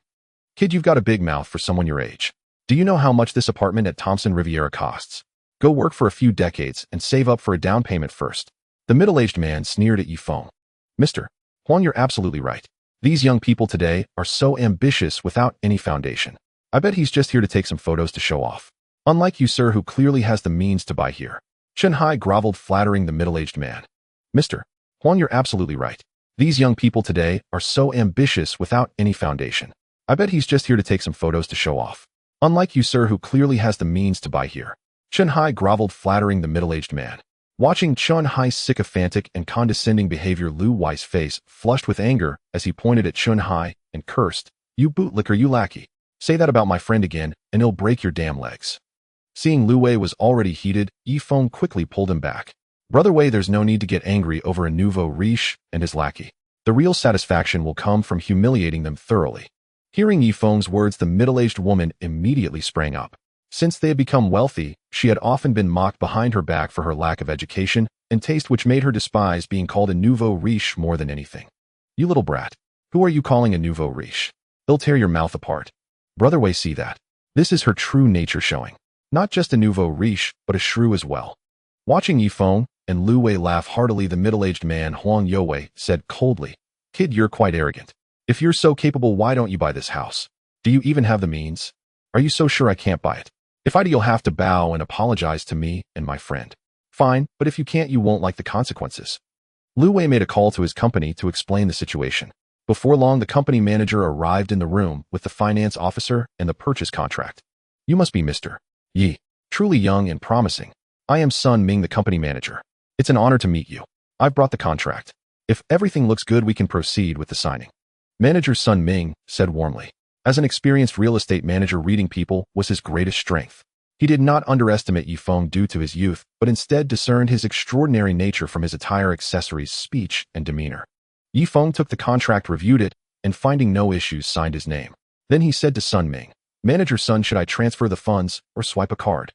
Kid, you've got a big mouth for someone your age. Do you know how much this apartment at Thompson Riviera costs? Go work for a few decades and save up for a down payment first. The middle-aged man sneered at Yifeng. Mr. Huang, you're absolutely right. These young people today are so ambitious without any foundation. I bet he's just here to take some photos to show off. Unlike you, sir, who clearly has the means to buy here. Chen Hai groveled, flattering the middle-aged man. Mr. Huang, you're absolutely right. These young people today are so ambitious without any foundation. I bet he's just here to take some photos to show off. Unlike you, sir, who clearly has the means to buy here. Chen Hai groveled, flattering the middle-aged man. Watching Chen Hai's sycophantic and condescending behavior, Lu Wei's face flushed with anger as he pointed at Chen Hai and cursed, "You bootlicker, you lackey. Say that about my friend again, and he'll break your damn legs." Seeing Lu Wei was already heated, Yifeng quickly pulled him back. Brother Wei, there's no need to get angry over a nouveau riche and his lackey. The real satisfaction will come from humiliating them thoroughly. Hearing Yifeng's words, the middle-aged woman immediately sprang up. Since they had become wealthy, she had often been mocked behind her back for her lack of education and taste, which made her despise being called a nouveau riche more than anything. You little brat. Who are you calling a nouveau riche? They'll tear your mouth apart. Brother Wei, see that. This is her true nature showing. Not just a nouveau riche, but a shrew as well. Watching Yifeng and Lu Wei laugh heartily, the middle-aged man, Huang Youwei, said coldly, "Kid, you're quite arrogant. If you're so capable, why don't you buy this house? Do you even have the means? Are you so sure I can't buy it? If I do, you'll have to bow and apologize to me and my friend. Fine, but if you can't, you won't like the consequences." Lu Wei made a call to his company to explain the situation. Before long, the company manager arrived in the room with the finance officer and the purchase contract. "You must be Mr. Yi, truly young and promising. I am Sun Ming, the company manager. It's an honor to meet you. I've brought the contract. If everything looks good, we can proceed with the signing." Manager Sun Ming said warmly. As an experienced real estate manager, reading people was his greatest strength. He did not underestimate Yifeng due to his youth, but instead discerned his extraordinary nature from his attire, accessories, speech, and demeanor. Yifeng took the contract, reviewed it, and finding no issues, signed his name. Then he said to Sun Ming, "Manager Sun, should I transfer the funds or swipe a card?"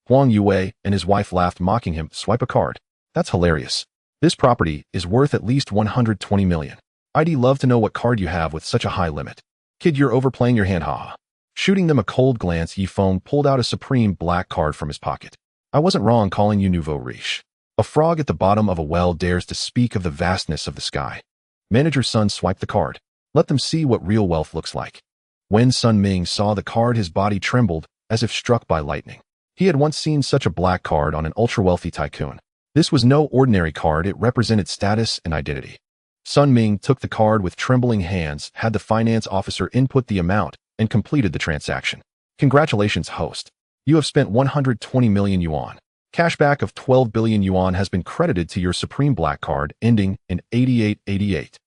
Huang Youwei and his wife laughed, mocking him. "Swipe a card? That's hilarious. This property is worth at least 120 million. I'd love to know what card you have with such a high limit. Kid, you're overplaying your hand, haha." Shooting them a cold glance, Yifeng pulled out a supreme black card from his pocket. "I wasn't wrong calling you nouveau riche. A frog at the bottom of a well dares to speak of the vastness of the sky." Manager Sun swiped the card. Let them see what real wealth looks like. When Sun Ming saw the card, his body trembled as if struck by lightning. He had once seen such a black card on an ultra-wealthy tycoon. This was no ordinary card, it represented status and identity. Sun Ming took the card with trembling hands, had the finance officer input the amount, and completed the transaction. "Congratulations, host. You have spent 120 million yuan. Cashback of 12 billion yuan has been credited to your supreme black card, ending in 8888.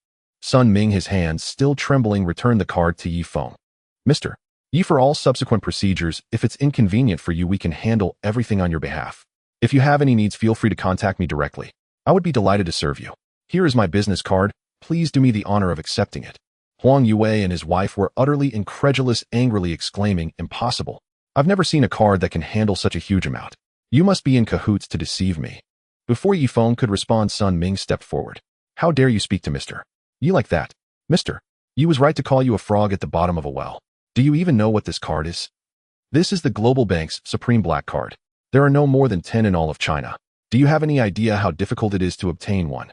Sun Ming, his hands still trembling, returned the card to Yifeng. "Mr. Yi, for all subsequent procedures, if it's inconvenient for you, we can handle everything on your behalf. If you have any needs, feel free to contact me directly. I would be delighted to serve you. Here is my business card. Please do me the honor of accepting it." Huang Youwei and his wife were utterly incredulous, angrily exclaiming, "Impossible. I've never seen a card that can handle such a huge amount. You must be in cahoots to deceive me." Before Yifeng could respond, Sun Ming stepped forward. "How dare you speak to Mr. Yi like that? Mr. Yi was right to call you a frog at the bottom of a well. Do you even know what this card is? This is the Global Bank's Supreme Black Card. There are no more than 10 in all of China. Do you have any idea how difficult it is to obtain one?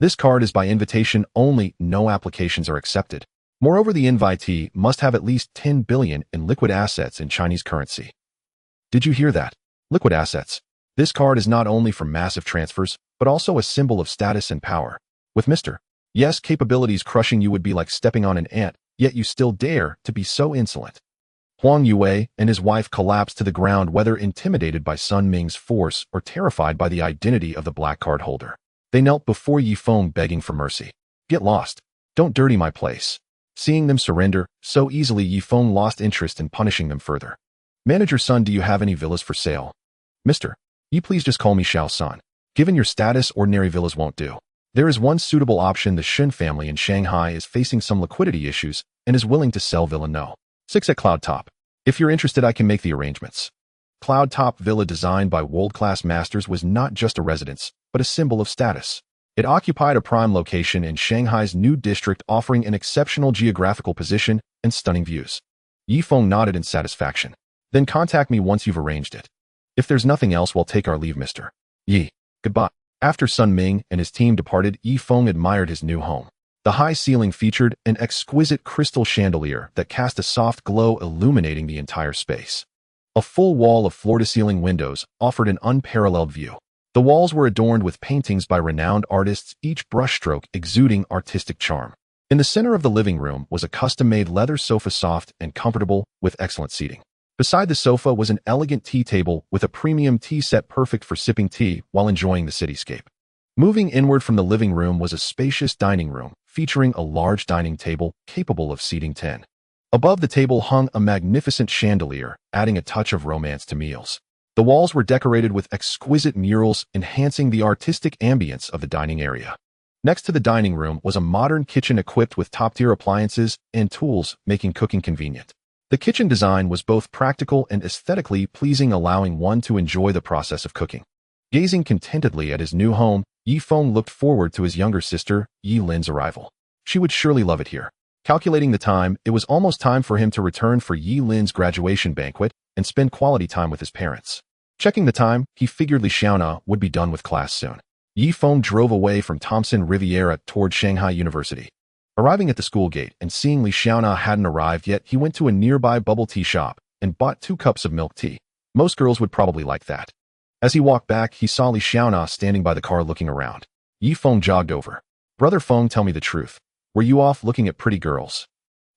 This card is by invitation only, no applications are accepted. Moreover, the invitee must have at least 10 billion in liquid assets in Chinese currency." Did you hear that? Liquid assets. This card is not only for massive transfers, but also a symbol of status and power. With Mr. Yes capabilities crushing you would be like stepping on an ant, yet you still dare to be so insolent. Huang Youwei and his wife collapsed to the ground, whether intimidated by Sun Ming's force or terrified by the identity of the black card holder. They knelt before Yifeng, begging for mercy. "Get lost. Don't dirty my place." Seeing them surrender so easily, Yifeng lost interest in punishing them further. "Manager Sun, do you have any villas for sale?" "Mr. Yi, please just call me Xiao Sun. Given your status, ordinary villas won't do. There is one suitable option. The Shun family in Shanghai is facing some liquidity issues and is willing to sell Villa No. 6 at Cloud Top. If you're interested, I can make the arrangements. Cloud Top Villa, designed by world-class masters, was not just a residence, but a symbol of status. It occupied a prime location in Shanghai's new district, offering an exceptional geographical position and stunning views. Yi Feng nodded in satisfaction. Then contact me once you've arranged it. If there's nothing else, we'll take our leave, Mr. Yi. Goodbye. After Sun Ming and his team departed, Yi Feng admired his new home. The high ceiling featured an exquisite crystal chandelier that cast a soft glow, illuminating the entire space. A full wall of floor-to-ceiling windows offered an unparalleled view. The walls were adorned with paintings by renowned artists, each brushstroke exuding artistic charm. In the center of the living room was a custom-made leather sofa, soft and comfortable, with excellent seating. Beside the sofa was an elegant tea table with a premium tea set, perfect for sipping tea while enjoying the cityscape. Moving inward from the living room was a spacious dining room, featuring a large dining table capable of seating 10. Above the table hung a magnificent chandelier, adding a touch of romance to meals. The walls were decorated with exquisite murals, enhancing the artistic ambience of the dining area. Next to the dining room was a modern kitchen equipped with top-tier appliances and tools, making cooking convenient. The kitchen design was both practical and aesthetically pleasing, allowing one to enjoy the process of cooking. Gazing contentedly at his new home, Yi Feng looked forward to his younger sister, Yi Lin's arrival. She would surely love it here. Calculating the time, it was almost time for him to return for Yi Lin's graduation banquet and spend quality time with his parents. Checking the time, he figured Li Xiaona would be done with class soon. Yi Feng drove away from Thompson Riviera toward Shanghai University. Arriving at the school gate and seeing Li Xiaona hadn't arrived yet, he went to a nearby bubble tea shop and bought 2 cups of milk tea. Most girls would probably like that. As he walked back, he saw Li Xiaona standing by the car looking around. Yi Feng jogged over. "Brother Feng, tell me the truth. Were you off looking at pretty girls?"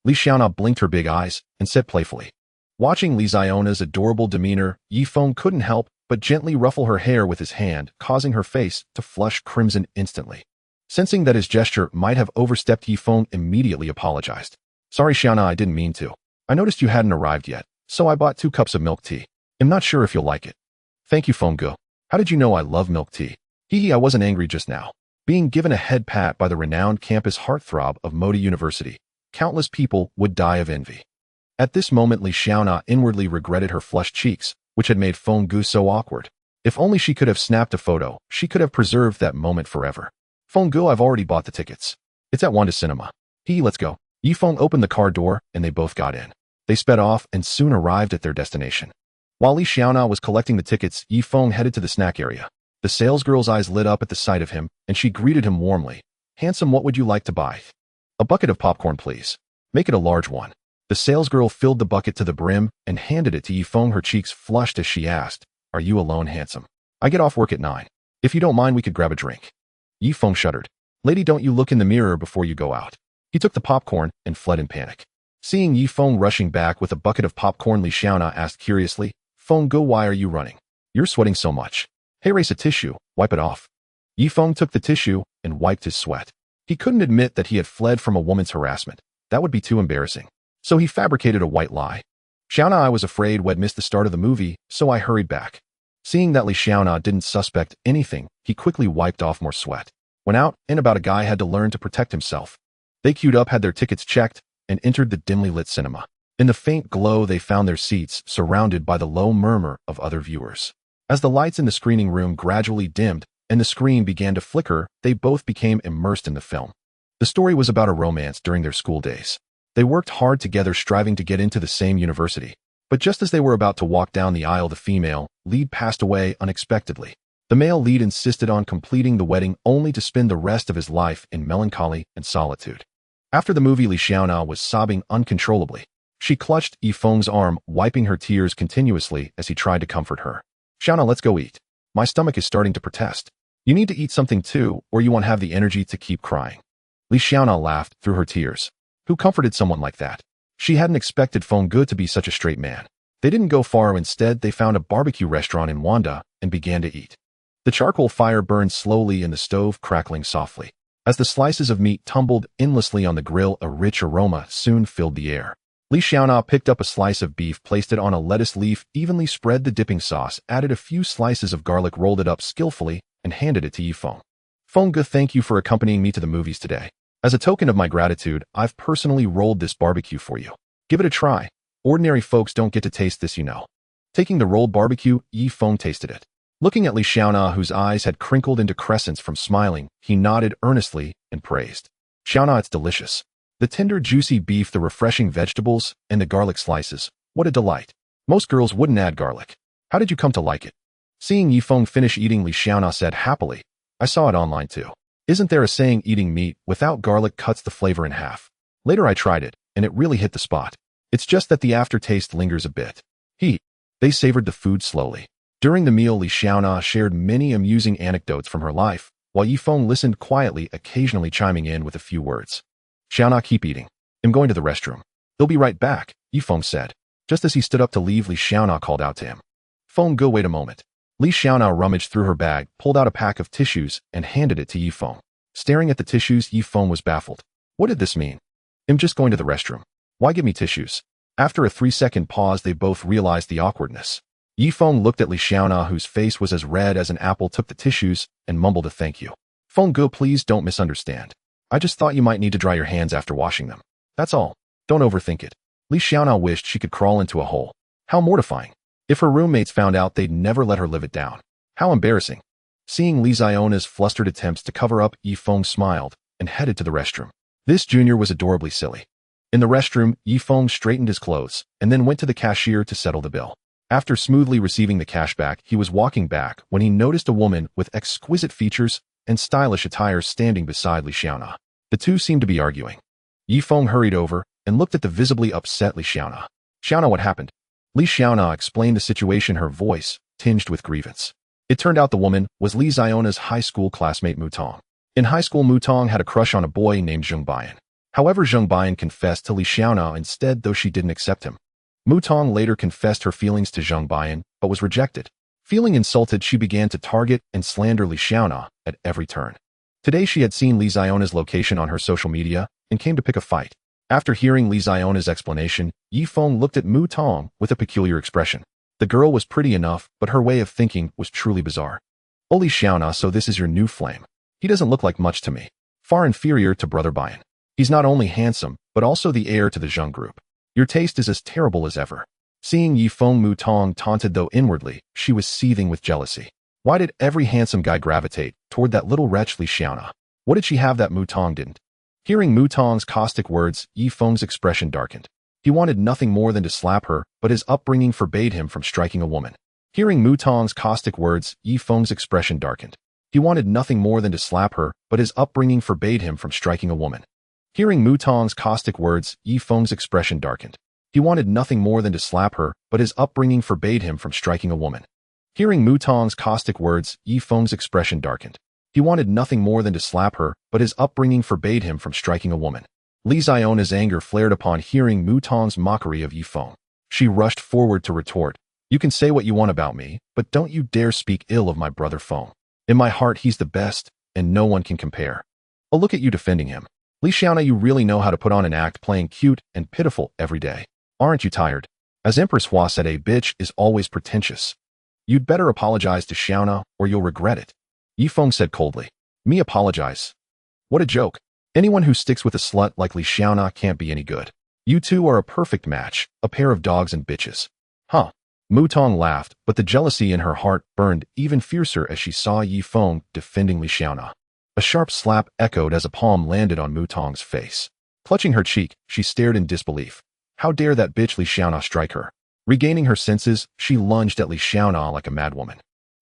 Li Xiaona blinked her big eyes and said playfully. Watching Li Xiona's adorable demeanor, Yi Feng couldn't help but gently ruffle her hair with his hand, causing her face to flush crimson instantly. Sensing that his gesture might have overstepped, Yi Feng immediately apologized. "Sorry, Xiaona, I didn't mean to. I noticed you hadn't arrived yet, so I bought 2 cups of milk tea. I'm not sure if you'll like it." "Thank you, Fengge. How did you know I love milk tea?" "Hee, I wasn't angry just now." Being given a head pat by the renowned campus heartthrob of Modi University, countless people would die of envy. At this moment, Li Xiaona inwardly regretted her flushed cheeks, which had made Fengge so awkward. If only she could have snapped a photo, she could have preserved that moment forever. "Fengge, I've already bought the tickets. It's at 1 Cinema. Let's go." Yi Feng opened the car door, and they both got in. They sped off and soon arrived at their destination. While Li Xiaona was collecting the tickets, Yi Feng headed to the snack area. The salesgirl's eyes lit up at the sight of him, and she greeted him warmly. "Handsome, what would you like to buy?" "A bucket of popcorn, please. Make it a large one." The salesgirl filled the bucket to the brim and handed it to Yi Feng. Her cheeks flushed as she asked, "Are you alone, handsome? I get off work at 9. If you don't mind, we could grab a drink." Yi Feng shuddered. "Lady, don't you look in the mirror before you go out." He took the popcorn and fled in panic. Seeing Yi Feng rushing back with a bucket of popcorn, Li Xiaona asked curiously, "Fengge, why are you running? You're sweating so much. Hey, race a tissue, wipe it off." Yi Feng took the tissue and wiped his sweat. He couldn't admit that he had fled from a woman's harassment. That would be too embarrassing. So he fabricated a white lie. "Xiaona, I was afraid we'd miss the start of the movie, so I hurried back." Seeing that Li Xiaona didn't suspect anything, he quickly wiped off more sweat. Went out and about. A guy had to learn to protect himself. They queued up, had their tickets checked, and entered the dimly lit cinema. In the faint glow, they found their seats, surrounded by the low murmur of other viewers. As the lights in the screening room gradually dimmed and the screen began to flicker, they both became immersed in the film. The story was about a romance during their school days. They worked hard together, striving to get into the same university. But just as they were about to walk down the aisle, the female lead passed away unexpectedly. The male lead insisted on completing the wedding, only to spend the rest of his life in melancholy and solitude. After the movie, Li Xiaona was sobbing uncontrollably. She clutched Yi Feng's arm, wiping her tears continuously as he tried to comfort her. "Xiaona, let's go eat. My stomach is starting to protest. You need to eat something too, or you won't have the energy to keep crying." Li Xiaona laughed through her tears. Who comforted someone like that? She hadn't expected Fengge to be such a straight man. They didn't go far. Instead, they found a barbecue restaurant in Wanda and began to eat. The charcoal fire burned slowly in the stove, crackling softly. As the slices of meat tumbled endlessly on the grill, a rich aroma soon filled the air. Li Xiaona picked up a slice of beef, placed it on a lettuce leaf, evenly spread the dipping sauce, added a few slices of garlic, rolled it up skillfully, and handed it to Yifeng. Feng Ge, thank you for accompanying me to the movies today. As a token of my gratitude, I've personally rolled this barbecue for you. Give it a try. Ordinary folks don't get to taste this, you know. Taking the rolled barbecue, Yifeng tasted it. Looking at Li Xiaona, whose eyes had crinkled into crescents from smiling, he nodded earnestly and praised. Xiaona, it's delicious. The tender, juicy beef, the refreshing vegetables, and the garlic slices. What a delight. Most girls wouldn't add garlic. How did you come to like it? Seeing Yifeng finish eating, Li Xiaona said happily, I saw it online too. Isn't there a saying, eating meat without garlic cuts the flavor in half? Later I tried it, and it really hit the spot. It's just that the aftertaste lingers a bit. They savored the food slowly. During the meal, Li Xiaona shared many amusing anecdotes from her life, while Yifeng listened quietly, occasionally chiming in with a few words. Xiaona, keep eating. I'm going to the restroom. They'll be right back, Yifeng said. Just as he stood up to leave, Li Xiaona called out to him. Feng Ge, wait a moment. Li Xiaona rummaged through her bag, pulled out a pack of tissues, and handed it to Yifeng. Staring at the tissues, Yifeng was baffled. What did this mean? I'm just going to the restroom. Why give me tissues? After a 3-second pause, they both realized the awkwardness. Yifeng looked at Li Xiaona, whose face was as red as an apple, took the tissues, and mumbled a thank you. Feng Ge, please don't misunderstand. I just thought you might need to dry your hands after washing them. That's all. Don't overthink it. Li Xiaona wished she could crawl into a hole. How mortifying. If her roommates found out, they'd never let her live it down. How embarrassing. Seeing Li Xiona's flustered attempts to cover up, Yifeng smiled and headed to the restroom. This junior was adorably silly. In the restroom, Yifeng straightened his clothes and then went to the cashier to settle the bill. After smoothly receiving the cash back, he was walking back when he noticed a woman with exquisite features and stylish attire standing beside Li Xiaona. The two seemed to be arguing. Yifeng hurried over and looked at the visibly upset Li Xiaona. Xiaona, what happened? Li Xiaona explained the situation, her voice tinged with grievance. It turned out the woman was Li Xiona's high school classmate Mutong. In high school, Mutong had a crush on a boy named Zheng Bian. However, Zheng Bian confessed to Li Xiaona instead, though she didn't accept him. Mutong later confessed her feelings to Zheng Bian, but was rejected. Feeling insulted, she began to target and slander Li Xiaona at every turn. Today, she had seen Li Xiona's location on her social media and came to pick a fight. After hearing Li Xiona's explanation, Yifeng looked at Mutong with a peculiar expression. The girl was pretty enough, but her way of thinking was truly bizarre. Oh, Li Xiaona, so this is your new flame. He doesn't look like much to me. Far inferior to Brother Bian. He's not only handsome, but also the heir to the Zheng group. Your taste is as terrible as ever. Seeing Yifeng, Mutong taunted, though inwardly, she was seething with jealousy. Why did every handsome guy gravitate toward that little wretch Li Xiaona? What did she have that Mutong didn't? Hearing Mutong's caustic words, Yifeng's expression darkened. He wanted nothing more than to slap her, but his upbringing forbade him from striking a woman. Hearing Mutong's caustic words, Yifeng's expression darkened. He wanted nothing more than to slap her, but his upbringing forbade him from striking a woman. Hearing Mutong's caustic words, Yifeng's expression darkened. He wanted nothing more than to slap her, but his upbringing forbade him from striking a woman. Hearing Mutong's caustic words, Yifeng's expression darkened. He wanted nothing more than to slap her, but his upbringing forbade him from striking a woman. Li Xiona's anger flared upon hearing Mutong's mockery of Yifeng. She rushed forward to retort, You can say what you want about me, but don't you dare speak ill of my brother Feng. In my heart, he's the best, and no one can compare. Oh, look at you defending him. Li Xiaona, you really know how to put on an act, playing cute and pitiful every day. Aren't you tired? As Empress Hua said, a bitch is always pretentious. You'd better apologize to Xiaona, or you'll regret it. Yifeng said coldly. Me apologize? What a joke. Anyone who sticks with a slut like Li Xiaona can't be any good. You two are a perfect match, a pair of dogs and bitches. Huh. Mutong laughed, but the jealousy in her heart burned even fiercer as she saw Yifeng defending Li Xiaona. A sharp slap echoed as a palm landed on Mutong's face. Clutching her cheek, she stared in disbelief. How dare that bitch Li Xiaona strike her? Regaining her senses, she lunged at Li Xiaona like a madwoman.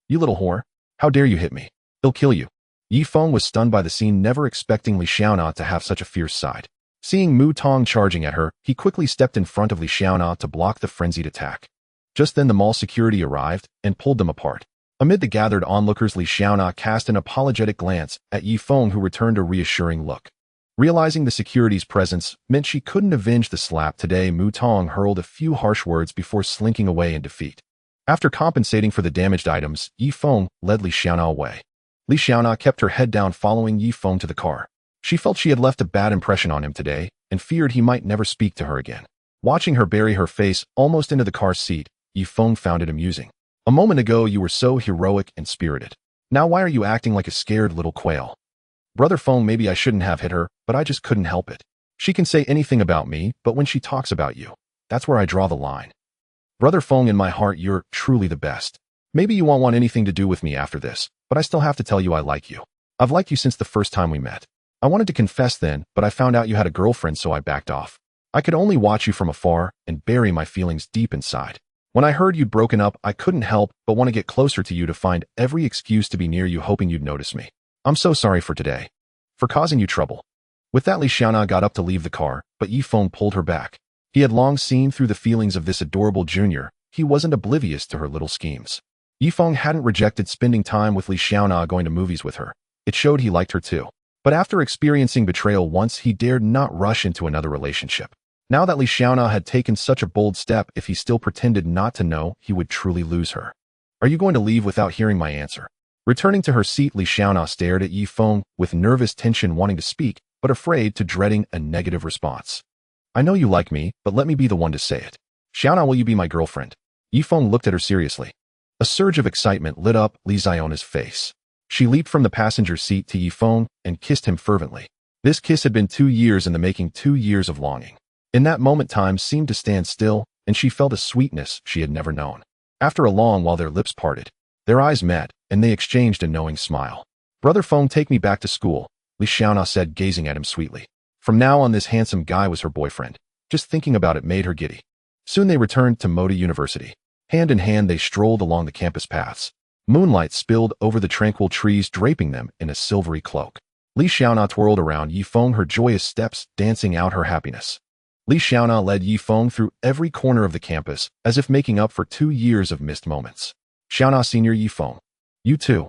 You little whore. How dare you hit me? He'll kill you. Yifeng was stunned by the scene, never expecting Li Xiaona to have such a fierce side. Seeing Mutong charging at her, he quickly stepped in front of Li Xiaona to block the frenzied attack. Just then the mall security arrived and pulled them apart. Amid the gathered onlookers, Li Xiaona cast an apologetic glance at Yifeng, who returned a reassuring look. Realizing the security's presence meant she couldn't avenge the slap today, Mutong hurled a few harsh words before slinking away in defeat. After compensating for the damaged items, Yifeng led Li Xiaona away. Li Xiaona kept her head down, following Yifeng to the car. She felt she had left a bad impression on him today and feared he might never speak to her again. Watching her bury her face almost into the car seat, Yifeng found it amusing. A moment ago you were so heroic and spirited. Now why are you acting like a scared little quail? Brother Feng, maybe I shouldn't have hit her, but I just couldn't help it. She can say anything about me, but when she talks about you, that's where I draw the line. Brother Feng, in my heart, you're truly the best. Maybe you won't want anything to do with me after this, but I still have to tell you I like you. I've liked you since the first time we met. I wanted to confess then, but I found out you had a girlfriend, so I backed off. I could only watch you from afar and bury my feelings deep inside. When I heard you'd broken up, I couldn't help but want to get closer to you, to find every excuse to be near you, hoping you'd notice me. I'm so sorry for today, for causing you trouble. With that, Li Xiaona got up to leave the car, but Yifeng pulled her back. He had long seen through the feelings of this adorable junior. He wasn't oblivious to her little schemes. Yifeng hadn't rejected spending time with Li Xiaona, going to movies with her. It showed he liked her too. But after experiencing betrayal once, he dared not rush into another relationship. Now that Li Xiaona had taken such a bold step, if he still pretended not to know, he would truly lose her. Are you going to leave without hearing my answer? Returning to her seat, Li Xiaona stared at Yifeng with nervous tension, wanting to speak, but afraid to dreading a negative response. I know you like me, but let me be the one to say it. Xiaona, will you be my girlfriend? Yifeng looked at her seriously. A surge of excitement lit up Li Xiona's face. She leaped from the passenger seat to Yifeng and kissed him fervently. This kiss had been 2 years in the making, 2 years of longing. In that moment, time seemed to stand still, and she felt a sweetness she had never known. After a long while, their lips parted. Their eyes met, and they exchanged a knowing smile. Brother Feng, take me back to school, Li Xiaona said, gazing at him sweetly. From now on, this handsome guy was her boyfriend. Just thinking about it made her giddy. Soon they returned to Moda University. Hand in hand, they strolled along the campus paths. Moonlight spilled over the tranquil trees, draping them in a silvery cloak. Li Xiaona twirled around Yifeng, her joyous steps dancing out her happiness. Li Xiaona led Yifeng through every corner of the campus, as if making up for 2 years of missed moments. Xiaona, Senior Yifeng. You too.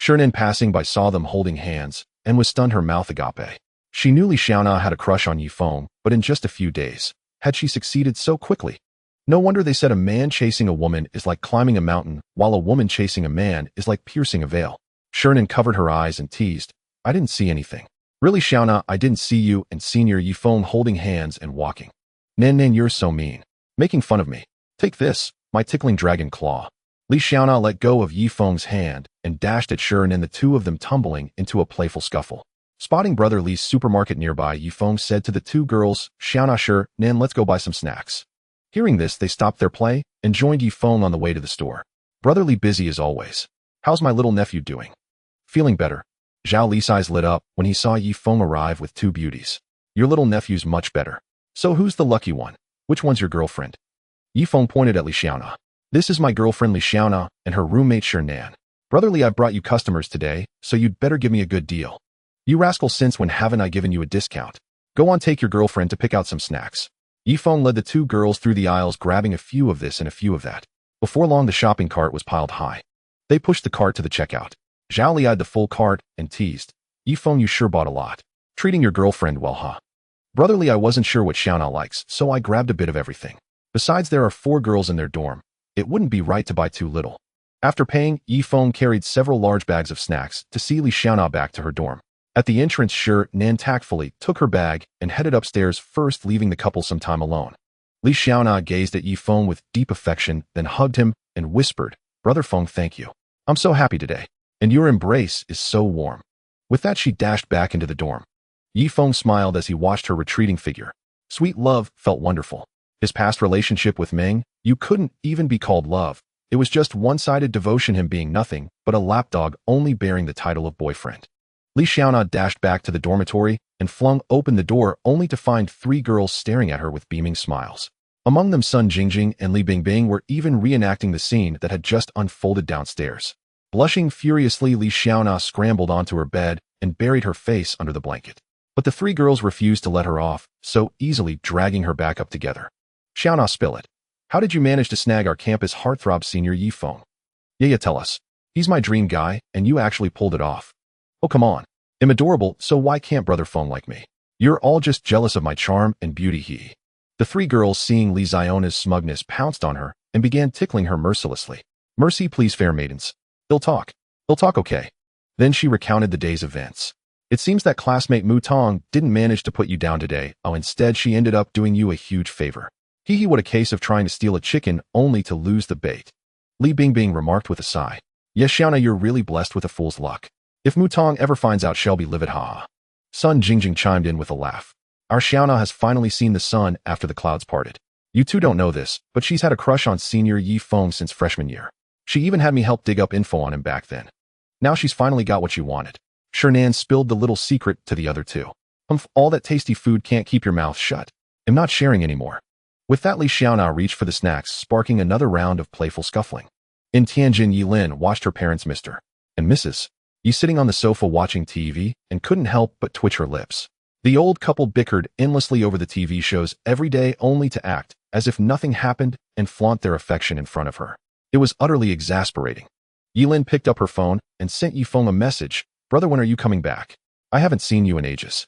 Shernin, passing by, saw them holding hands, and was stunned, her mouth agape. She knew Li Xiaona had a crush on Yifeng, but in just a few days, had she succeeded so quickly? No wonder they said a man chasing a woman is like climbing a mountain, while a woman chasing a man is like piercing a veil. Shernin covered her eyes and teased, I didn't see anything. Really, Xiaona, I didn't see you and Senior Yifeng holding hands and walking. Nan, you're so mean. Making fun of me. Take this, my tickling dragon claw. Li Xiaona let go of Yifeng's hand and dashed at Shernin, the two of them tumbling into a playful scuffle. Spotting Brother Li's supermarket nearby, Yifeng said to the two girls, Xiaona, Nan, let's go buy some snacks. Hearing this, they stopped their play and joined Yifeng on the way to the store. Brother Li, busy as always. How's my little nephew doing? Feeling better. Zhao Li's eyes lit up when he saw Yifeng arrive with 2 beauties. Your little nephew's much better. So who's the lucky one? Which one's your girlfriend? Yifeng pointed at Li Xiaona. This is my girlfriend Li Xiaona and her roommate Nan. Brother Li, I brought you customers today, so you'd better give me a good deal. You rascal, since when haven't I given you a discount? Go on, take your girlfriend to pick out some snacks. Yifeng led the 2 girls through the aisles, grabbing a few of this and a few of that. Before long, the shopping cart was piled high. They pushed the cart to the checkout. Zhao Li eyed the full cart and teased, Yifeng, you sure bought a lot. Treating your girlfriend well, huh? Brother Li, I wasn't sure what Xiaona likes, so I grabbed a bit of everything. Besides, there are 4 girls in their dorm. It wouldn't be right to buy too little. After paying, Yifeng carried several large bags of snacks to see Li Xiaona back to her dorm. At the entrance, Nan tactfully took her bag and headed upstairs first, leaving the couple some time alone. Li Xiaona gazed at Yifeng with deep affection, then hugged him and whispered, Brother Feng, thank you. I'm so happy today. And your embrace is so warm. With that, she dashed back into the dorm. Yifeng smiled as he watched her retreating figure. Sweet love felt wonderful. His past relationship with Meng, you couldn't even be called love. It was just one-sided devotion, him being nothing but a lapdog, only bearing the title of boyfriend. Li Xiaona dashed back to the dormitory and flung open the door, only to find 3 girls staring at her with beaming smiles. Among them, Sun Jingjing and Li Bingbing were even reenacting the scene that had just unfolded downstairs. Blushing furiously, Li Xiaona scrambled onto her bed and buried her face under the blanket. But the 3 girls refused to let her off, so easily dragging her back up together. Xiaona, spill it. How did you manage to snag our campus heartthrob Senior Yifeng? Yeah, tell us. He's my dream guy, and you actually pulled it off. Oh, come on. I'm adorable, so why can't Brother Feng like me? You're all just jealous of my charm and beauty, he. The 3 girls, seeing Li Xiona's smugness, pounced on her and began tickling her mercilessly. Mercy, please, fair maidens. He'll talk, okay. Then she recounted the day's events. It seems that classmate Mu Tong didn't manage to put you down today. Oh, instead she ended up doing you a huge favor. Hee, what a case of trying to steal a chicken only to lose the bait. Li Bingbing remarked with a sigh. Yes, Xiaona, you're really blessed with a fool's luck. If Mutong ever finds out, she'll be livid, haha. Sun Jingjing chimed in with a laugh. Our Xiaona has finally seen the sun after the clouds parted. You two don't know this, but she's had a crush on Senior Yi Feng since freshman year. She even had me help dig up info on him back then. Now she's finally got what she wanted. Shernan spilled the little secret to the other two. All that tasty food can't keep your mouth shut. I'm not sharing anymore. With that, Li Xiaona reached for the snacks, sparking another round of playful scuffling. In Tianjin, Yilin watched her parents, Mr. and Mrs. Yi, sitting on the sofa watching TV and couldn't help but twitch her lips. The old couple bickered endlessly over the TV shows every day, only to act as if nothing happened and flaunt their affection in front of her. It was utterly exasperating. Yilin picked up her phone and sent Yifeng a message. Brother, when are you coming back? I haven't seen you in ages.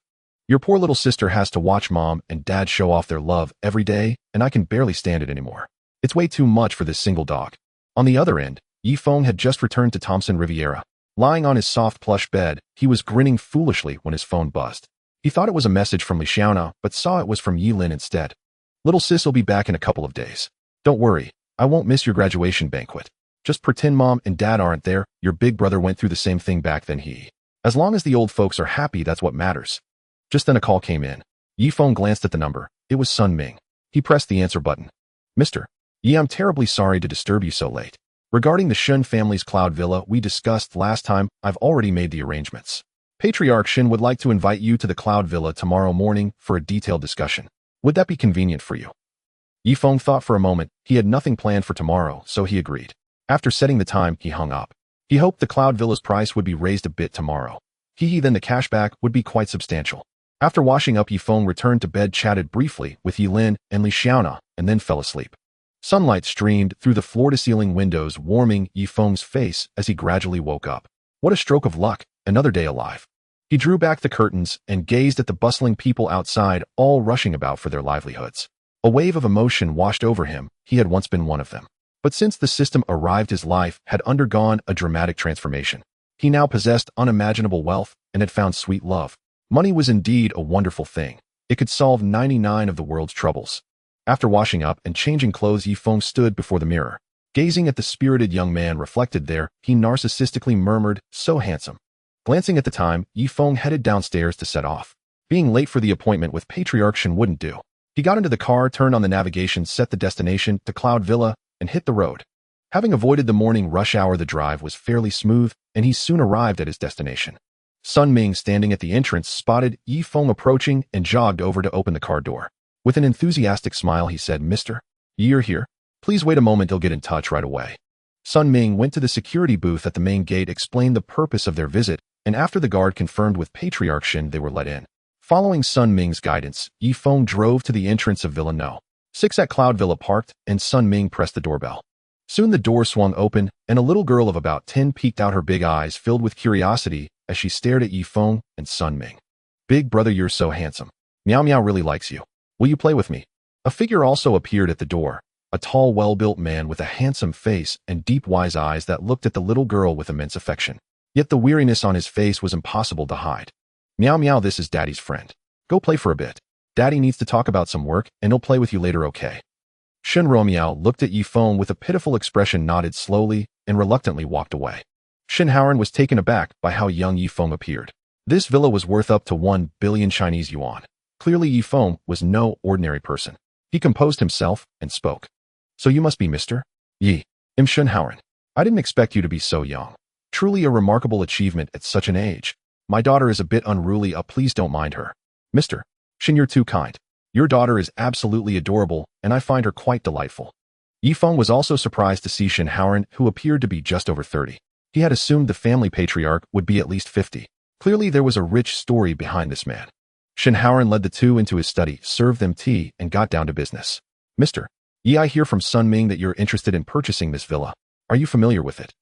Your poor little sister has to watch mom and dad show off their love every day, and I can barely stand it anymore. It's way too much for this single dog. On the other end, Yifeng had just returned to Thompson Riviera. Lying on his soft plush bed, he was grinning foolishly when his phone buzzed. He thought it was a message from Li Xiaona, but saw it was from Yilin instead. Little sis will be back in a couple of days. Don't worry, I won't miss your graduation banquet. Just pretend mom and dad aren't there. Your big brother went through the same thing back then. As long as the old folks are happy, that's what matters. Just then a call came in. Yifeng glanced at the number. It was Sun Ming. He pressed the answer button. Mr. Yi, I'm terribly sorry to disturb you so late. Regarding the Shen family's cloud villa we discussed last time, I've already made the arrangements. Patriarch Shen would like to invite you to the cloud villa tomorrow morning for a detailed discussion. Would that be convenient for you? Yifeng thought for a moment. He had nothing planned for tomorrow, so he agreed. After setting the time, he hung up. He hoped the cloud villa's price would be raised a bit tomorrow. Then the cashback would be quite substantial. After washing up, Yifeng returned to bed, chatted briefly with Yilin and Li Xiaona, and then fell asleep. Sunlight streamed through the floor-to-ceiling windows, warming Yifeng's face as he gradually woke up. What a stroke of luck, another day alive. He drew back the curtains and gazed at the bustling people outside, all rushing about for their livelihoods. A wave of emotion washed over him. He had once been one of them. But since the system arrived, his life had undergone a dramatic transformation. He now possessed unimaginable wealth and had found sweet love. Money was indeed a wonderful thing. It could solve 99 of the world's troubles. After washing up and changing clothes, Yifeng stood before the mirror. Gazing at the spirited young man reflected there, he narcissistically murmured, "So handsome." Glancing at the time, Yifeng headed downstairs to set off. Being late for the appointment with Patriarch Shen wouldn't do. He got into the car, turned on the navigation, set the destination to Cloud Villa, and hit the road. Having avoided the morning rush hour, the drive was fairly smooth, and he soon arrived at his destination. Sun Ming, standing at the entrance, spotted Yifeng approaching and jogged over to open the car door. With an enthusiastic smile, he said, "Mr. You're here? Please wait a moment, they'll get in touch right away." Sun Ming went to the security booth at the main gate, explained the purpose of their visit, and after the guard confirmed with Patriarch Shen, they were let in. Following Sun Ming's guidance, Yifeng drove to the entrance of Villa No. 6 at Cloud Villa parked, and Sun Ming pressed the doorbell. Soon the door swung open, and a little girl of about 10 peeked out, her big eyes filled with curiosity as she stared at Yifeng and Sun Ming. "Big brother, you're so handsome. Meow Meow really likes you. Will you play with me?" A figure also appeared at the door, a tall, well-built man with a handsome face and deep, wise eyes that looked at the little girl with immense affection. Yet the weariness on his face was impossible to hide. "Meow Meow, this is Daddy's friend. Go play for a bit. Daddy needs to talk about some work, and he'll play with you later, okay?" Shen Romiao looked at Yifeng with a pitiful expression, nodded slowly, and reluctantly walked away. Shen Haoran was taken aback by how young Yifeng appeared. This villa was worth up to 1 billion Chinese yuan. Clearly Yifeng was no ordinary person. He composed himself and spoke. "So you must be Mr. Yi. I'm Shen Haoran. I didn't expect you to be so young. Truly a remarkable achievement at such an age. My daughter is a bit unruly, please don't mind her. Mr. Shen, you're too kind. Your daughter is absolutely adorable, and I find her quite delightful." Yifeng was also surprised to see Shen Haoran, who appeared to be just over 30. He had assumed the family patriarch would be at least 50. Clearly there was a rich story behind this man. Shen Haoran led the two into his study, served them tea, and got down to business. "Mr. Yi, I hear from Sun Ming that you're interested in purchasing this villa. Are you familiar with it?"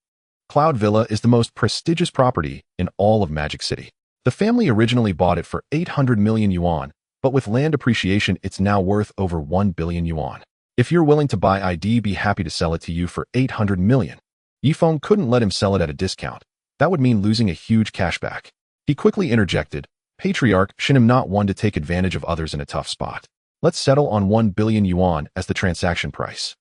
Cloud Villa is the most prestigious property in all of Magic City. The family originally bought it for 800 million yuan, but with land appreciation, it's now worth over 1 billion yuan. If you're willing to buy, I'd be happy to sell it to you for 800 million. Yifeng couldn't let him sell it at a discount. That would mean losing a huge cashback. He quickly interjected, "Patriarch Shen, I'm not one to take advantage of others in a tough spot. Let's settle on 1 billion yuan as the transaction price."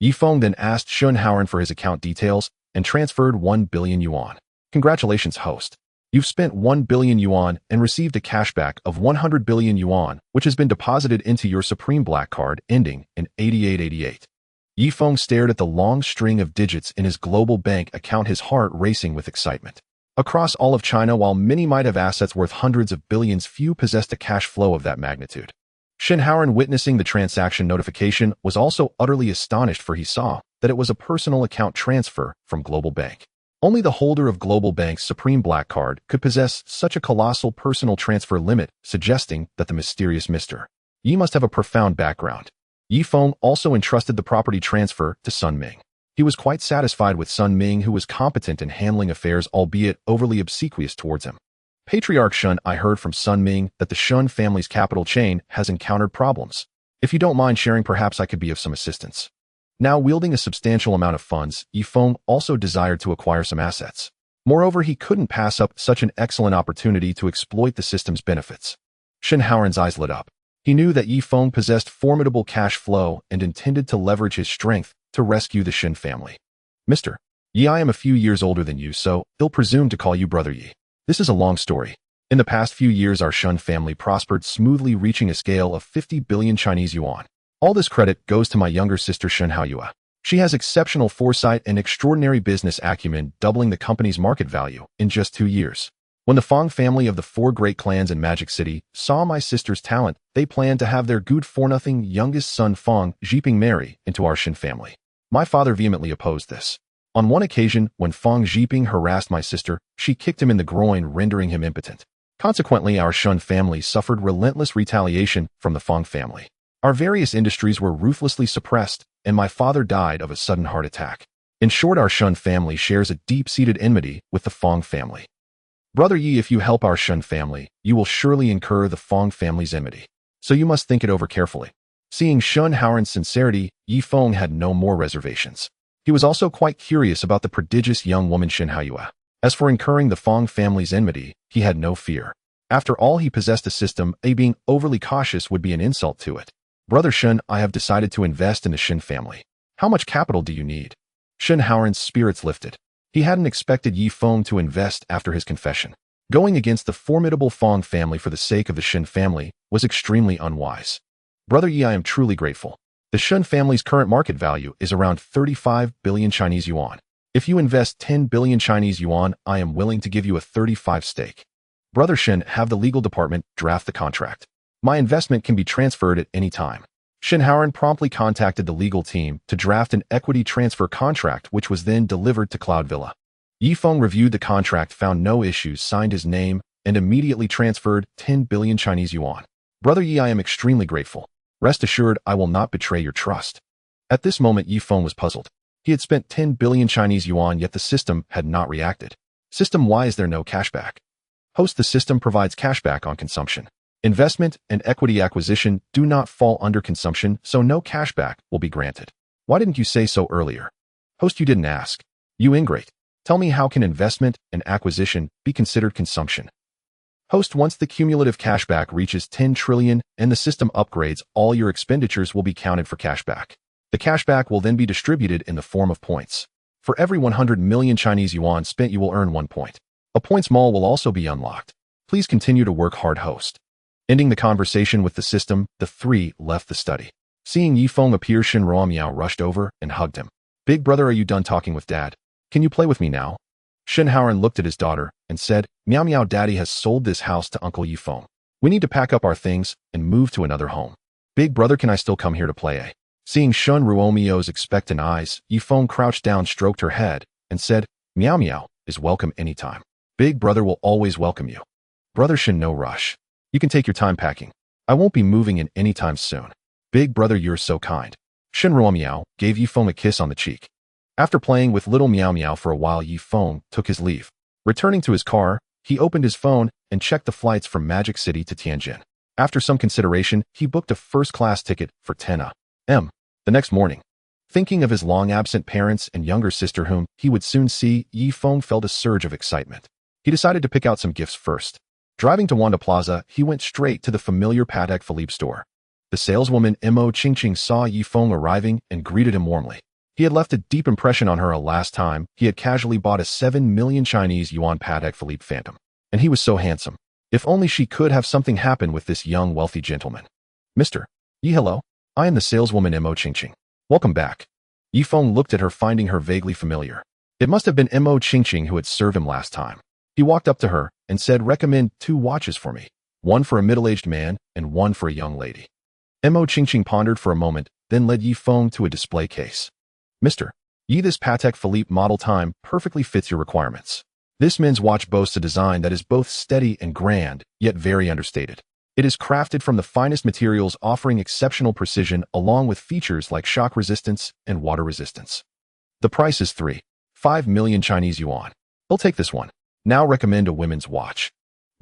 Yifeng then asked Shen Haoran for his account details, and transferred 1 billion yuan. Congratulations, host. You've spent 1 billion yuan and received a cashback of 100 billion yuan, which has been deposited into your Supreme Black card ending in 8888. Yifeng stared at the long string of digits in his global bank account, his heart racing with excitement. Across all of China, while many might have assets worth hundreds of billions, few possessed a cash flow of that magnitude. Shen Haoran, witnessing the transaction notification, was also utterly astonished, for he saw that it was a personal account transfer from Global Bank. Only the holder of Global Bank's Supreme Black card could possess such a colossal personal transfer limit, suggesting that the mysterious Mr. Yi must have a profound background. Yifeng also entrusted the property transfer to Sun Ming. He was quite satisfied with Sun Ming, who was competent in handling affairs, albeit overly obsequious towards him. Patriarch Shun, I heard from Sun Ming that the Shun family's capital chain has encountered problems. If you don't mind sharing, perhaps I could be of some assistance. Now wielding a substantial amount of funds, Yifeng also desired to acquire some assets. Moreover, he couldn't pass up such an excellent opportunity to exploit the system's benefits. Shen Haoran's eyes lit up. He knew that Yifeng possessed formidable cash flow and intended to leverage his strength to rescue the Shen family. Mr. Yi, I am a few years older than you, so I'll presume to call you Brother Yi. This is a long story. In the past few years, our Shun family prospered smoothly, reaching a scale of 50 billion Chinese yuan. All this credit goes to my younger sister Shen Haoyue. She has exceptional foresight and extraordinary business acumen, doubling the company's market value in just 2 years. When the Fang family of the 4 great clans in Magic City saw my sister's talent, they planned to have their good-for-nothing youngest son Fang Zhiping marry into our Shen family. My father vehemently opposed this. On one occasion, when Fang Zhiping harassed my sister, she kicked him in the groin, rendering him impotent. Consequently, our Shun family suffered relentless retaliation from the Fang family. Our various industries were ruthlessly suppressed, and my father died of a sudden heart attack. In short, our Shun family shares a deep-seated enmity with the Fang family. Brother Yi, if you help our Shun family, you will surely incur the Fang family's enmity. So you must think it over carefully. Seeing Shen Haoran's sincerity, Yifeng had no more reservations. He was also quite curious about the prodigious young woman Shen Haoyue. As for incurring the Fang family's enmity, he had no fear. After all, he possessed a system, being overly cautious would be an insult to it. Brother Shen, I have decided to invest in the Shen family. How much capital do you need? Shen Haoran's spirits lifted. He hadn't expected Yifeng to invest after his confession. Going against the formidable Fang family for the sake of the Shen family was extremely unwise. Brother Yi, I am truly grateful. The Shen family's current market value is around 35 billion Chinese yuan. If you invest 10 billion Chinese yuan, I am willing to give you a 35% stake. Brother Shen, have the legal department draft the contract. My investment can be transferred at any time. Shen Haoran promptly contacted the legal team to draft an equity transfer contract, which was then delivered to Cloud Villa. Yifeng reviewed the contract, found no issues, signed his name, and immediately transferred 10 billion Chinese yuan. Brother Yi, I am extremely grateful. Rest assured, I will not betray your trust. At this moment, Yifeng was puzzled. He had spent 10 billion Chinese yuan, yet the system had not reacted. System, why is there no cashback? Host, the system provides cashback on consumption. Investment and equity acquisition do not fall under consumption, so no cashback will be granted. Why didn't you say so earlier? Host, you didn't ask. You ingrate. Tell me, how can investment and acquisition be considered consumption? Host, once the cumulative cashback reaches 10 trillion and the system upgrades, all your expenditures will be counted for cashback. The cashback will then be distributed in the form of points. For every 100 million Chinese yuan spent, you will earn 1 point. A points mall will also be unlocked. Please continue to work hard, host. Ending the conversation with the system, the three left the study. Seeing Yifeng appear, Shen Ruomiao rushed over and hugged him. Big brother, are you done talking with dad? Can you play with me now? Shen Haoran looked at his daughter and said, Meow Meow, daddy has sold this house to Uncle Yifeng. We need to pack up our things and move to another home. Big brother, can I still come here to play? Seeing Shen Ruomiao's expectant eyes, Yifeng crouched down, stroked her head, and said, Meow Meow is welcome anytime. Big brother will always welcome you. Brother Shen, no rush. You can take your time packing. I won't be moving in anytime soon. Big brother, you're so kind. Shen Ruomiao gave Yifeng a kiss on the cheek. After playing with little Meow Meow for a while, Yifeng took his leave. Returning to his car, he opened his phone and checked the flights from Magic City to Tianjin. After some consideration, he booked a first-class ticket for 10 a.m. the next morning. Thinking of his long-absent parents and younger sister whom he would soon see, Yifeng felt a surge of excitement. He decided to pick out some gifts first. Driving to Wanda Plaza, he went straight to the familiar Patek Philippe store. The saleswoman Mo Qingqing saw Yifeng arriving and greeted him warmly. He had left a deep impression on her last time he had casually bought a 7 million Chinese yuan Patek Philippe Phantom. And he was so handsome. If only she could have something happen with this young, wealthy gentleman. Mr. Yi, hello. I am the saleswoman Mo Qingqing. Welcome back. Yi Feng looked at her, finding her vaguely familiar. It must have been Mo Qingqing who had served him last time. He walked up to her and said, recommend 2 watches for me. One for a middle-aged man and one for a young lady. Mo Qingqing pondered for a moment, then led Yi Feng to a display case. Mr. Yi, this Patek Philippe model time perfectly fits your requirements. This men's watch boasts a design that is both steady and grand, yet very understated. It is crafted from the finest materials, offering exceptional precision along with features like shock resistance and water resistance. The price is 3.5 million Chinese yuan. I'll take this one. Now recommend a women's watch.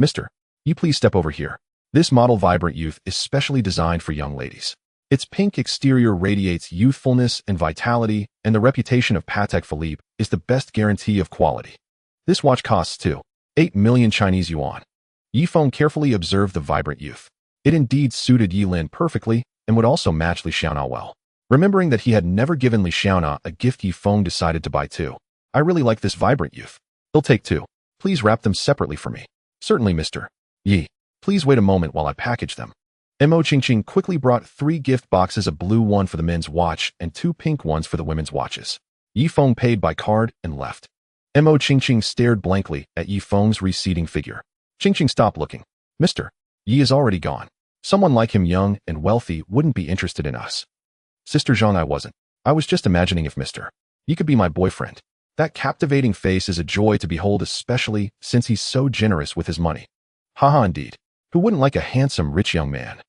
Mr. Yi, please step over here. This model Vibrant Youth is specially designed for young ladies. Its pink exterior radiates youthfulness and vitality, and the reputation of Patek Philippe is the best guarantee of quality. This watch costs 2.8 million Chinese yuan. Yi Feng carefully observed the Vibrant Youth. It indeed suited Yi Lin perfectly and would also match Li Xiaona well. Remembering that he had never given Li Xiaona a gift, Yi Feng decided to buy 2. I really like this Vibrant Youth. I'll take 2. Please wrap them separately for me. Certainly, Mr. Yi. Please wait a moment while I package them. Mo Qingqing quickly brought 3 gift boxes, a blue one for the men's watch and 2 pink ones for the women's watches. Yi Feng paid by card and left. Mo Qingqing stared blankly at Yi Feng's receding figure. Qingqing, stop looking. Mr. Yi is already gone. Someone like him, young and wealthy, wouldn't be interested in us. Sister Zhang, I wasn't. I was just imagining if Mr. Yi could be my boyfriend. That captivating face is a joy to behold, especially since he's so generous with his money. Haha, indeed. Who wouldn't like a handsome, rich young man?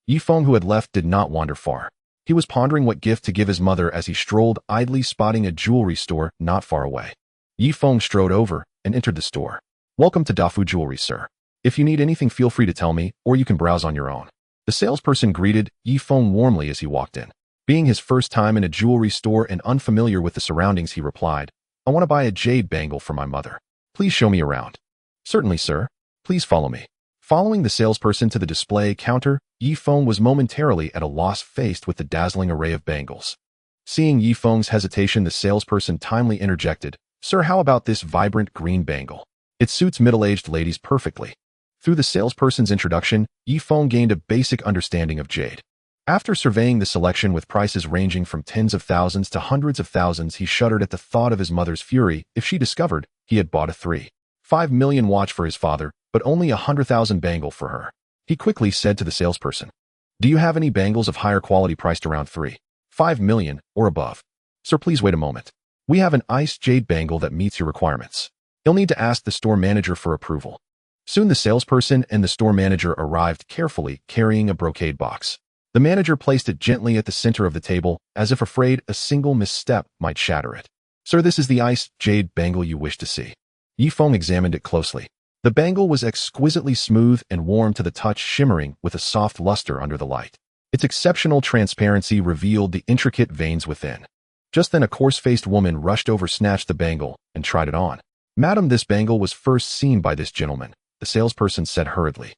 Yi Feng, who had left, did not wander far. He was pondering what gift to give his mother as he strolled idly, spotting a jewelry store not far away. Yi Feng strode over and entered the store. Welcome to Dafu Jewelry, sir. If you need anything, feel free to tell me, or you can browse on your own. The salesperson greeted Yi Feng warmly as he walked in. Being his first time in a jewelry store and unfamiliar with the surroundings, he replied, I want to buy a jade bangle for my mother. Please show me around. Certainly, sir. Please follow me. Following the salesperson to the display counter, Yi Feng was momentarily at a loss faced with the dazzling array of bangles. Seeing Yi Feng's hesitation, the salesperson timely interjected, Sir, how about this vibrant green bangle? It suits middle-aged ladies perfectly. Through the salesperson's introduction, Yi Feng gained a basic understanding of jade. After surveying the selection with prices ranging from tens of thousands to hundreds of thousands, he shuddered at the thought of his mother's fury if she discovered he had bought a 3.5 million watch for his father, but only 100,000 bangle for her. He quickly said to the salesperson, Do you have any bangles of higher quality priced around 3.5 million or above? Sir, please wait a moment. We have an iced jade bangle that meets your requirements. You'll need to ask the store manager for approval. Soon the salesperson and the store manager arrived, carefully carrying a brocade box. The manager placed it gently at the center of the table, as if afraid a single misstep might shatter it. Sir, this is the iced jade bangle you wish to see. Yi Feng examined it closely. The bangle was exquisitely smooth and warm to the touch, shimmering with a soft luster under the light. Its exceptional transparency revealed the intricate veins within. Just then a coarse-faced woman rushed over, snatched the bangle, and tried it on. Madam, this bangle was first seen by this gentleman, the salesperson said hurriedly.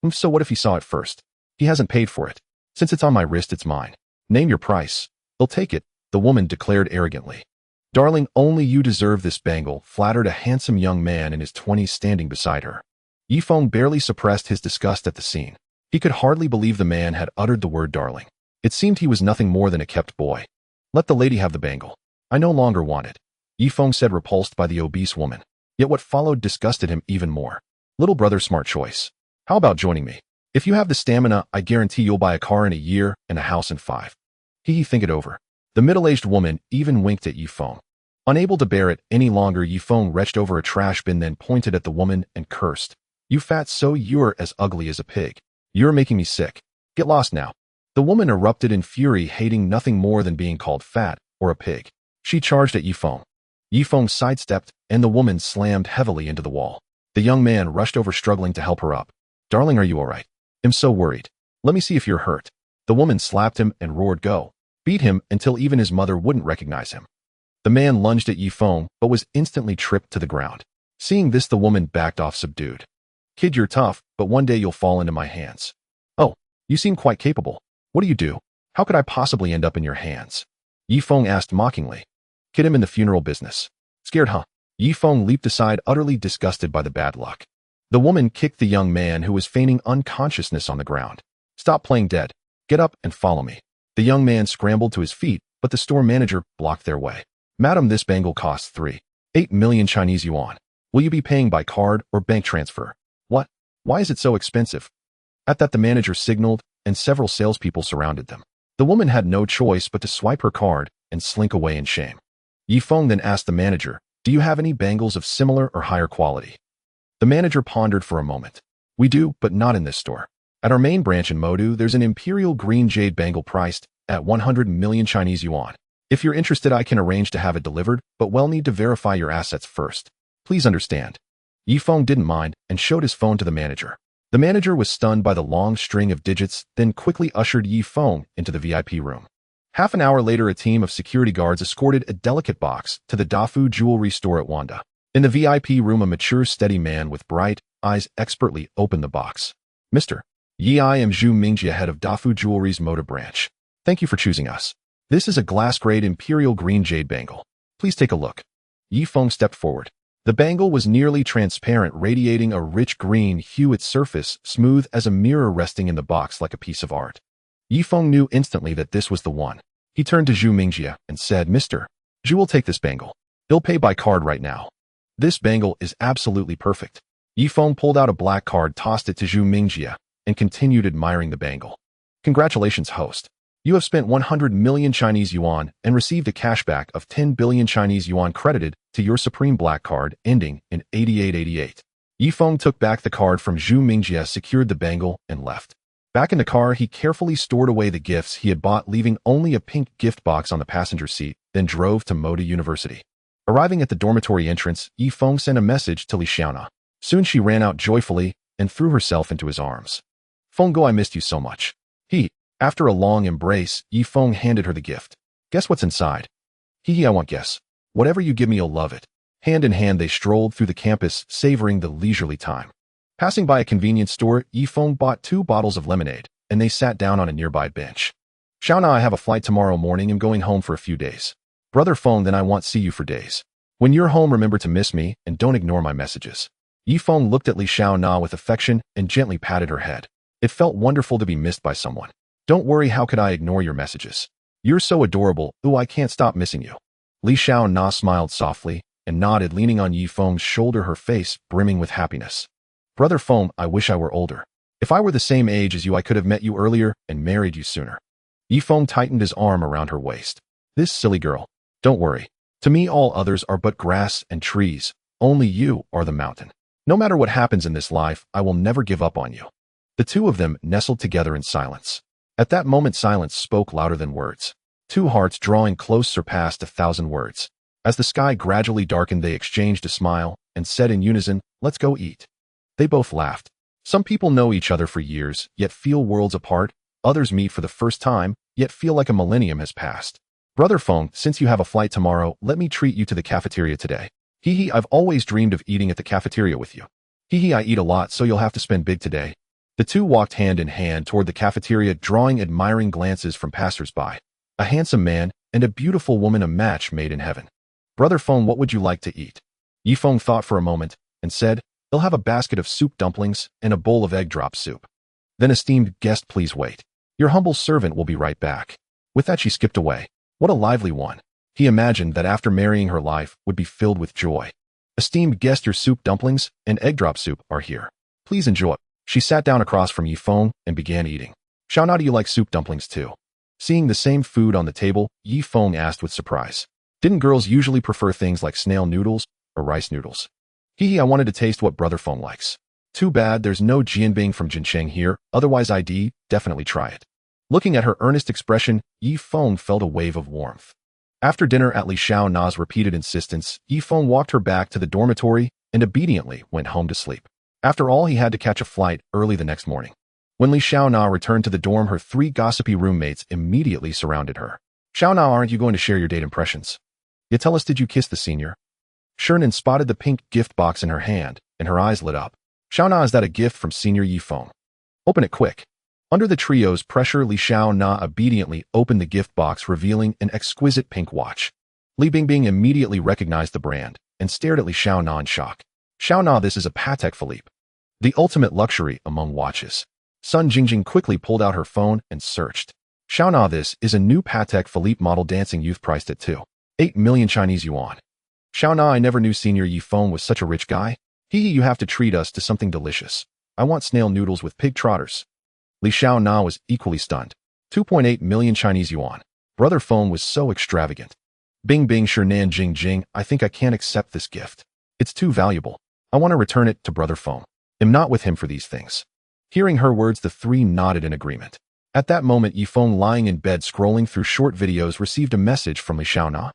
So what if he saw it first? He hasn't paid for it. Since it's on my wrist, it's mine. Name your price. I'll take it, the woman declared arrogantly. Darling, only you deserve this bangle, flattered a handsome young man in his 20s standing beside her. Yi Feng barely suppressed his disgust at the scene. He could hardly believe the man had uttered the word darling. It seemed he was nothing more than a kept boy. Let the lady have the bangle. I no longer want it, Yi Feng said, repulsed by the obese woman. Yet what followed disgusted him even more. Little brother, smart choice. How about joining me? If you have the stamina, I guarantee you'll buy a car in a year and a house in 5. Think it over. The middle-aged woman even winked at Yi Feng. Unable to bear it any longer, Yi Feng reached over a trash bin, then pointed at the woman and cursed. You fat so, you're as ugly as a pig. You're making me sick. Get lost now. The woman erupted in fury, hating nothing more than being called fat or a pig. She charged at Yi Feng. Yi Feng sidestepped, and the woman slammed heavily into the wall. The young man rushed over, struggling to help her up. Darling, are you all right? I'm so worried. Let me see if you're hurt. The woman slapped him and roared, Go. Beat him until even his mother wouldn't recognize him. The man lunged at Yi Feng, but was instantly tripped to the ground. Seeing this, the woman backed off, subdued. Kid, you're tough, but one day you'll fall into my hands. Oh, you seem quite capable. What do you do? How could I possibly end up in your hands? Yi Feng asked mockingly. Kid him in the funeral business. Scared, huh? Yi Feng leaped aside, utterly disgusted by the bad luck. The woman kicked the young man who was feigning unconsciousness on the ground. Stop playing dead. Get up and follow me. The young man scrambled to his feet, but the store manager blocked their way. Madam, this bangle costs 3.8 million Chinese yuan. Will you be paying by card or bank transfer? What? Why is it so expensive? At that, the manager signaled, and several salespeople surrounded them. The woman had no choice but to swipe her card and slink away in shame. Yi Feng then asked the manager, do you have any bangles of similar or higher quality? The manager pondered for a moment. We do, but not in this store. At our main branch in Modu, there's an imperial green jade bangle priced at 100 million Chinese yuan. If you're interested, I can arrange to have it delivered, but we'll need to verify your assets first. Please understand. Yi Feng didn't mind and showed his phone to the manager. The manager was stunned by the long string of digits, then quickly ushered Yi Feng into the VIP room. Half an hour later, a team of security guards escorted a delicate box to the Dafu jewelry store at Wanda. In the VIP room, a mature, steady man with bright eyes expertly opened the box. Mr. Yi, I am Zhu Mingjie, head of Dafu Jewelry's Moda branch. Thank you for choosing us. This is a glass-grade imperial green jade bangle. Please take a look. Yi Feng stepped forward. The bangle was nearly transparent, radiating a rich green hue, its surface smooth as a mirror resting in the box like a piece of art. Yi Feng knew instantly that this was the one. He turned to Zhu Mingjie and said, Mr. Zhu will take this bangle. He'll pay by card right now. This bangle is absolutely perfect. Yi Feng pulled out a black card, tossed it to Zhu Mingjie, and continued admiring the bangle. Congratulations, host. You have spent 100 million Chinese yuan and received a cashback of 10 billion Chinese yuan credited to your Supreme Black card ending in 8888. Yi Feng took back the card from Zhu Mingjie, secured the bangle, and left. Back in the car, he carefully stored away the gifts he had bought, leaving only a pink gift box on the passenger seat, then drove to Moda University. Arriving at the dormitory entrance, Yi Feng sent a message to Li Xiaona. Soon she ran out joyfully and threw herself into his arms. Fenggo, I missed you so much. After a long embrace, Yi Feng handed her the gift. Guess what's inside? I won't guess. Whatever you give me, you'll love it. Hand in hand, they strolled through the campus, savoring the leisurely time. Passing by a convenience store, Yi Feng bought 2 bottles of lemonade, and they sat down on a nearby bench. Xiaona, I have a flight tomorrow morning. I'm going home for a few days. Brother Feng, then I won't see you for days. When you're home, remember to miss me, and don't ignore my messages. Yi Feng looked at Li Xiaona with affection and gently patted her head. It felt wonderful to be missed by someone. Don't worry, how could I ignore your messages? You're so adorable. Ooh, I can't stop missing you. Li Xiaona smiled softly and nodded, leaning on Yi Feng's shoulder, her face brimming with happiness. Brother Feng, I wish I were older. If I were the same age as you, I could have met you earlier and married you sooner. Yi Feng tightened his arm around her waist. This silly girl. Don't worry. To me, all others are but grass and trees. Only you are the mountain. No matter what happens in this life, I will never give up on you. The two of them nestled together in silence. At that moment, silence spoke louder than words. 2 hearts drawing close surpassed 1,000 words. As the sky gradually darkened, they exchanged a smile and said in unison, let's go eat. They both laughed. Some people know each other for years, yet feel worlds apart. Others meet for the first time, yet feel like a millennium has passed. Brother Feng, since you have a flight tomorrow, let me treat you to the cafeteria today. I've always dreamed of eating at the cafeteria with you. I eat a lot, so you'll have to spend big today. The two walked hand in hand toward the cafeteria, drawing admiring glances from passers-by. A handsome man and a beautiful woman, a match made in heaven. Brother Feng, what would you like to eat? Yi Feng thought for a moment and said, He'll have a basket of soup dumplings and a bowl of egg drop soup. Then, esteemed guest, please wait. Your humble servant will be right back. With that, she skipped away. What a lively one. He imagined that after marrying, her life would be filled with joy. Esteemed guest, your soup dumplings and egg drop soup are here. Please enjoy. She sat down across from Yi Feng and began eating. Xiaona, do you like soup dumplings too? Seeing the same food on the table, Yi Feng asked with surprise. Didn't girls usually prefer things like snail noodles or rice noodles? I wanted to taste what Brother Feng likes. Too bad there's no Jianbing from Jincheng here, otherwise I'd definitely try it. Looking at her earnest expression, Yi Feng felt a wave of warmth. After dinner, at Li Xiaona's repeated insistence, Yi Feng walked her back to the dormitory and obediently went home to sleep. After all, he had to catch a flight early the next morning. When Li Xiaona returned to the dorm, her 3 gossipy roommates immediately surrounded her. Xiaona, aren't you going to share your date impressions? You tell us, did you kiss the senior? Shernan spotted the pink gift box in her hand, and her eyes lit up. Xiaona, is that a gift from Senior Yi Feng? Open it quick. Under the trio's pressure, Li Xiaona obediently opened the gift box, revealing an exquisite pink watch. Li Bingbing immediately recognized the brand and stared at Li Xiaona in shock. "Xiaona, this is a Patek Philippe, the ultimate luxury among watches." Sun Jingjing quickly pulled out her phone and searched. "Xiaona, this is a new Patek Philippe model dancing youth priced at 2.8 million Chinese yuan. Xiaona, I never knew Senior Yi Feng was such a rich guy. You have to treat us to something delicious. I want snail noodles with pig trotters." Li Xiaona was equally stunned. 2.8 million Chinese yuan. Brother Feng was so extravagant. "Bingbing Shernan Jingjing, I think I can't accept this gift. It's too valuable. I want to return it to Brother Feng. I'm not with him for these things." Hearing her words, the three nodded in agreement. At that moment, Yi Feng, lying in bed scrolling through short videos, received a message from Li Xiaona.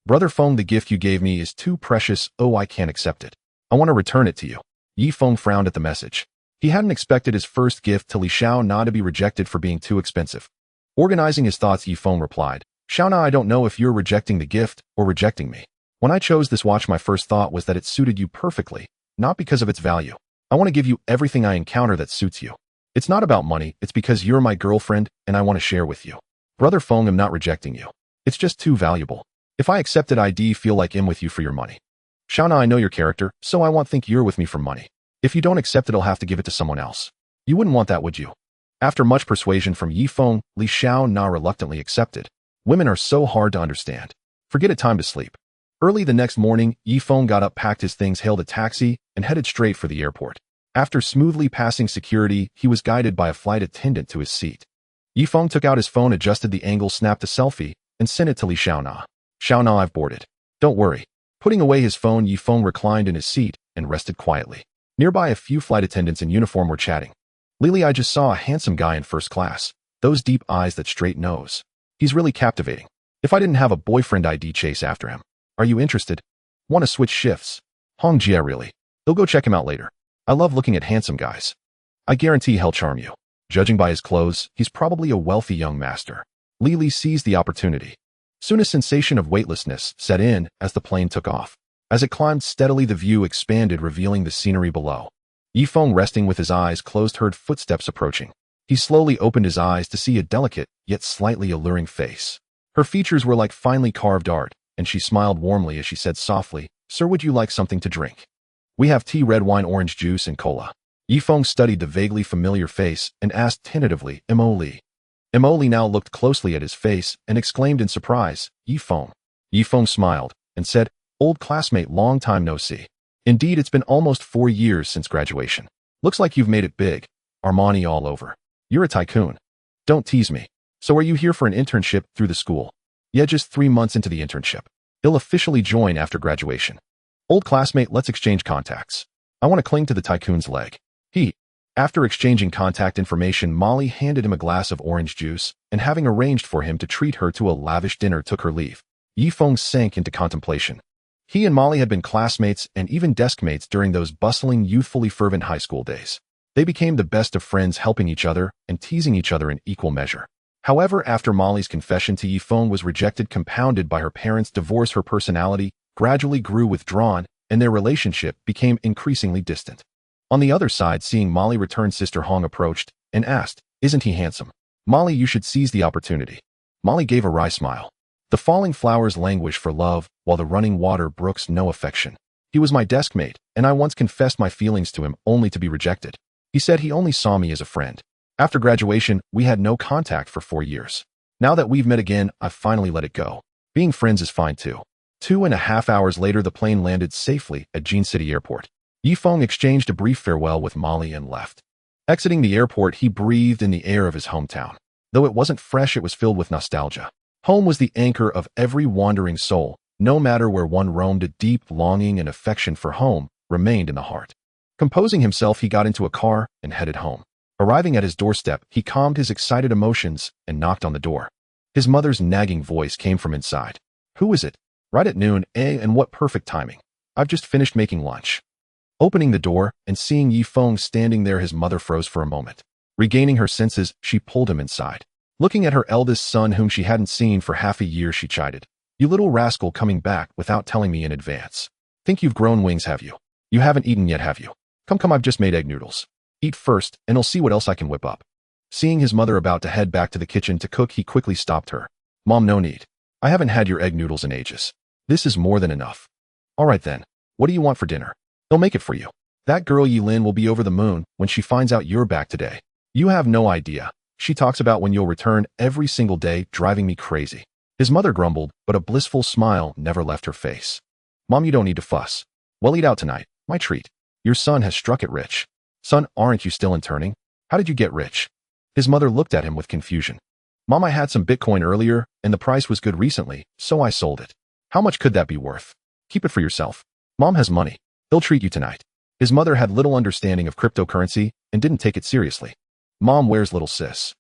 "Brother Feng, the gift you gave me is too precious. Oh, I can't accept it. I want to return it to you." Yi Feng frowned at the message. He hadn't expected his first gift to Li Xiaona to be rejected for being too expensive. Organizing his thoughts, Yi Feng replied, "Xiaona, I don't know if you're rejecting the gift or rejecting me. When I chose this watch, my first thought was that it suited you perfectly, not because of its value. I want to give you everything I encounter that suits you. It's not about money, it's because you're my girlfriend and I want to share with you. Brother Feng, I'm not rejecting you. It's just too valuable. If I accept it, I'd feel like I'm with you for your money. Xiaona, I know your character, so I won't think you're with me for money. If you don't accept it, I'll have to give it to someone else. You wouldn't want that, would you?" After much persuasion from Yi Feng, Li Xiaona reluctantly accepted. Women are so hard to understand. Forget it, time to sleep. Early the next morning, Yi Feng got up, packed his things, hailed a taxi, and headed straight for the airport. After smoothly passing security, he was guided by a flight attendant to his seat. Yi Feng took out his phone, adjusted the angle, snapped a selfie, and sent it to Li Xiaona. "Xiaona, I've boarded. Don't worry." Putting away his phone, Yi Feng reclined in his seat and rested quietly. Nearby, a few flight attendants in uniform were chatting. "Lily, I just saw a handsome guy in first class. Those deep eyes, that straight nose. He's really captivating. If I didn't have a boyfriend, I'd chase after him. Are you interested? Want to switch shifts?" "Hong Jia, really? He'll go check him out later. I love looking at handsome guys. I guarantee he'll charm you. Judging by his clothes, he's probably a wealthy young master." Lily seized the opportunity. Soon a sensation of weightlessness set in as the plane took off. As it climbed steadily, the view expanded, revealing the scenery below. Yi Feng, resting with his eyes closed, heard footsteps approaching. He slowly opened his eyes to see a delicate, yet slightly alluring face. Her features were like finely carved art, and she smiled warmly as she said softly, "Sir, would you like something to drink? We have tea, red wine, orange juice, and cola." Yi Feng studied the vaguely familiar face and asked tentatively, "Mo Li?" Mo Li now looked closely at his face and exclaimed in surprise, "Yi Feng." Yi Feng smiled and said, "Old classmate, long time no see. Indeed, it's been almost 4 years since graduation. Looks like you've made it big. Armani all over. You're a tycoon. Don't tease me. So are you here for an internship through the school?" "Yeah, just 3 months into the internship. He'll officially join after graduation." "Old classmate, let's exchange contacts. I want to cling to the tycoon's leg." After exchanging contact information, Molly handed him a glass of orange juice, and having arranged for him to treat her to a lavish dinner, took her leave. Yi Feng sank into contemplation. He and Molly had been classmates and even deskmates during those bustling, youthfully fervent high school days. They became the best of friends, helping each other and teasing each other in equal measure. However, after Molly's confession to Yi Feng was rejected, compounded by her parents' divorce, her personality gradually grew withdrawn, and their relationship became increasingly distant. On the other side, seeing Molly return, Sister Hong approached and asked, "Isn't he handsome? Molly, you should seize the opportunity." Molly gave a wry smile. "The falling flowers languish for love, while the running water brooks no affection. He was my deskmate, and I once confessed my feelings to him only to be rejected. He said he only saw me as a friend. After graduation, we had no contact for 4 years. Now that we've met again, I've finally let it go. Being friends is fine too." 2.5 hours later, the plane landed safely at Jin City Airport. Yi Feng exchanged a brief farewell with Molly and left. Exiting the airport, he breathed in the air of his hometown. Though it wasn't fresh, it was filled with nostalgia. Home was the anchor of every wandering soul. No matter where one roamed, a deep longing and affection for home remained in the heart. Composing himself, he got into a car and headed home. Arriving at his doorstep, he calmed his excited emotions and knocked on the door. His mother's nagging voice came from inside. "Who is it? Right at noon, eh? And what perfect timing. I've just finished making lunch." Opening the door and seeing Yi Feng standing there, his mother froze for a moment. Regaining her senses, she pulled him inside. Looking at her eldest son, whom she hadn't seen for half a year, she chided, "You little rascal, coming back without telling me in advance. Think you've grown wings, have you? You haven't eaten yet, have you? Come, I've just made egg noodles. Eat first, and I'll see what else I can whip up." Seeing his mother about to head back to the kitchen to cook, he quickly stopped her. Mom, no need. I haven't had your egg noodles in ages. This is more than enough. All right then. What do you want for dinner? They'll make it for you. That girl Yilin will be over the moon when she finds out you're back today. You have no idea. She talks about when you'll return every single day, driving me crazy. His mother grumbled, but a blissful smile never left her face. Mom, you don't need to fuss. We'll eat out tonight. My treat. Your son has struck it rich. Son, aren't you still interning? How did you get rich? His mother looked at him with confusion. Mom, I had some Bitcoin earlier, and the price was good recently, so I sold it. How much could that be worth? Keep it for yourself. Mom has money. He'll treat you tonight. His mother had little understanding of cryptocurrency and didn't take it seriously. Mom, where's little sis?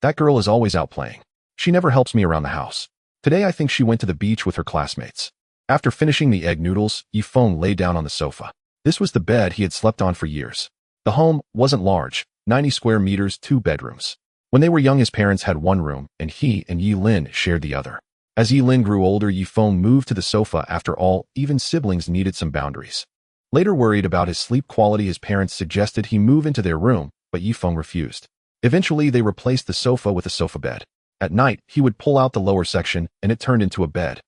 That girl is always out playing. She never helps me around the house. Today I think she went to the beach with her classmates. After finishing the egg noodles, Yifeng lay down on the sofa. This was the bed he had slept on for years. The home wasn't large, 90 square meters, 2 bedrooms. When they were young, his parents had one room, and he and Yilin shared the other. As Yilin grew older, Yifeng moved to the sofa. After all, even siblings needed some boundaries. Later, worried about his sleep quality, his parents suggested he move into their room, but Yifeng refused. Eventually, they replaced the sofa with a sofa bed. At night, he would pull out the lower section, and it turned into a bed.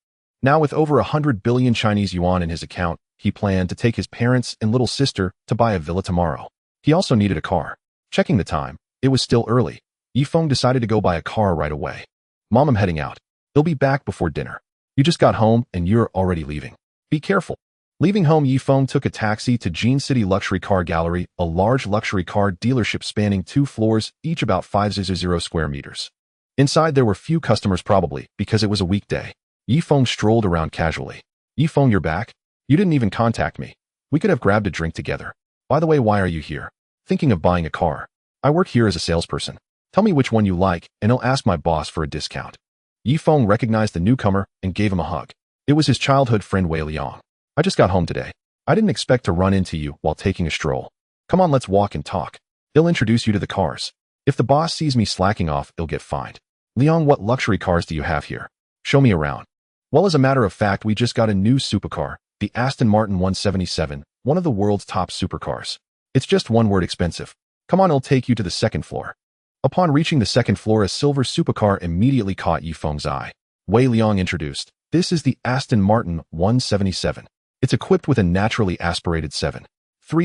Now, with over 100 billion Chinese yuan in his account, he planned to take his parents and little sister to buy a villa tomorrow. He also needed a car. Checking the time, it was still early. Yifeng decided to go buy a car right away. Mom, I'm heading out. They'll be back before dinner. You just got home and you're already leaving. Be careful. Leaving home, Yifeng took a taxi to Jean City Luxury Car Gallery, a large luxury car dealership spanning 2 floors, each about 500 square meters. Inside, there were few customers, probably because it was a weekday. Yifeng strolled around casually. Yifeng, you're back? You didn't even contact me. We could have grabbed a drink together. By the way, why are you here? Thinking of buying a car. I work here as a salesperson. Tell me which one you like, and I'll ask my boss for a discount. Yifeng recognized the newcomer and gave him a hug. It was his childhood friend Wei Liang. I just got home today. I didn't expect to run into you while taking a stroll. Come on, let's walk and talk. He'll introduce you to the cars. If the boss sees me slacking off, he'll get fined. Liang, what luxury cars do you have here? Show me around. Well, as a matter of fact, we just got a new supercar, the Aston Martin 177, one of the world's top supercars. It's just one word: expensive. Come on, I'll take you to the second floor. Upon reaching the second floor, a silver supercar immediately caught Yifeng's eye. Wei Liang introduced, this is the Aston Martin 177. It's equipped with a naturally aspirated 7.3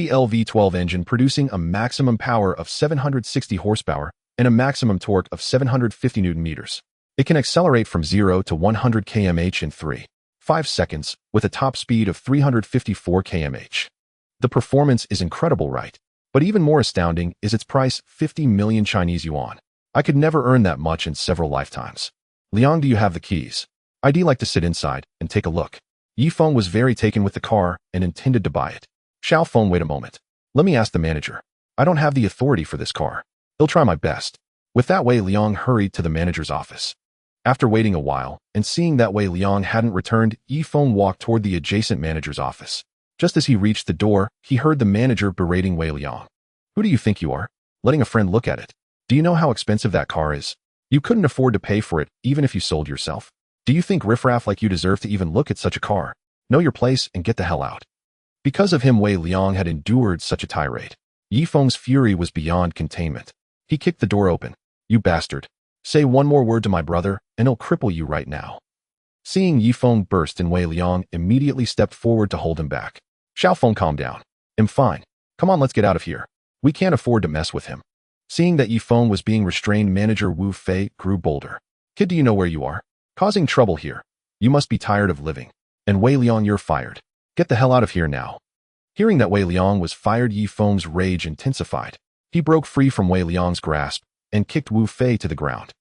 LV12 engine producing a maximum power of 760 horsepower and a maximum torque of 750 Newton meters. It can accelerate from 0 to 100 km/h in 3.5 seconds with a top speed of 354 km/h. The performance is incredible, right? But even more astounding is its price, 50 million Chinese yuan. I could never earn that much in several lifetimes. Liang, do you have the keys? I'd like to sit inside and take a look. Yifeng was very taken with the car and intended to buy it. Xiaofeng, wait a moment. Let me ask the manager. I don't have the authority for this car. He'll try my best. With that, Wei Liang hurried to the manager's office. After waiting a while and seeing that Wei Liang hadn't returned, Yifeng walked toward the adjacent manager's office. Just as he reached the door, he heard the manager berating Wei Liang. Who do you think you are? Letting a friend look at it. Do you know how expensive that car is? You couldn't afford to pay for it even if you sold yourself. Do you think riffraff like you deserve to even look at such a car? Know your place and get the hell out. Because of him, Wei Liang had endured such a tirade. Yifeng's fury was beyond containment. He kicked the door open. You bastard. Say one more word to my brother, and he'll cripple you right now. Seeing Yifeng burst in, Wei Liang immediately stepped forward to hold him back. Xiaofeng, calm down. I'm fine. Come on, let's get out of here. We can't afford to mess with him. Seeing that Yifeng was being restrained, manager Wu Fei grew bolder. Kid, do you know where you are? Causing trouble here. You must be tired of living. And Wei Liang, you're fired. Get the hell out of here now. Hearing that Wei Liang was fired, Yifeng's rage intensified. He broke free from Wei Liang's grasp and kicked Wu Fei to the ground.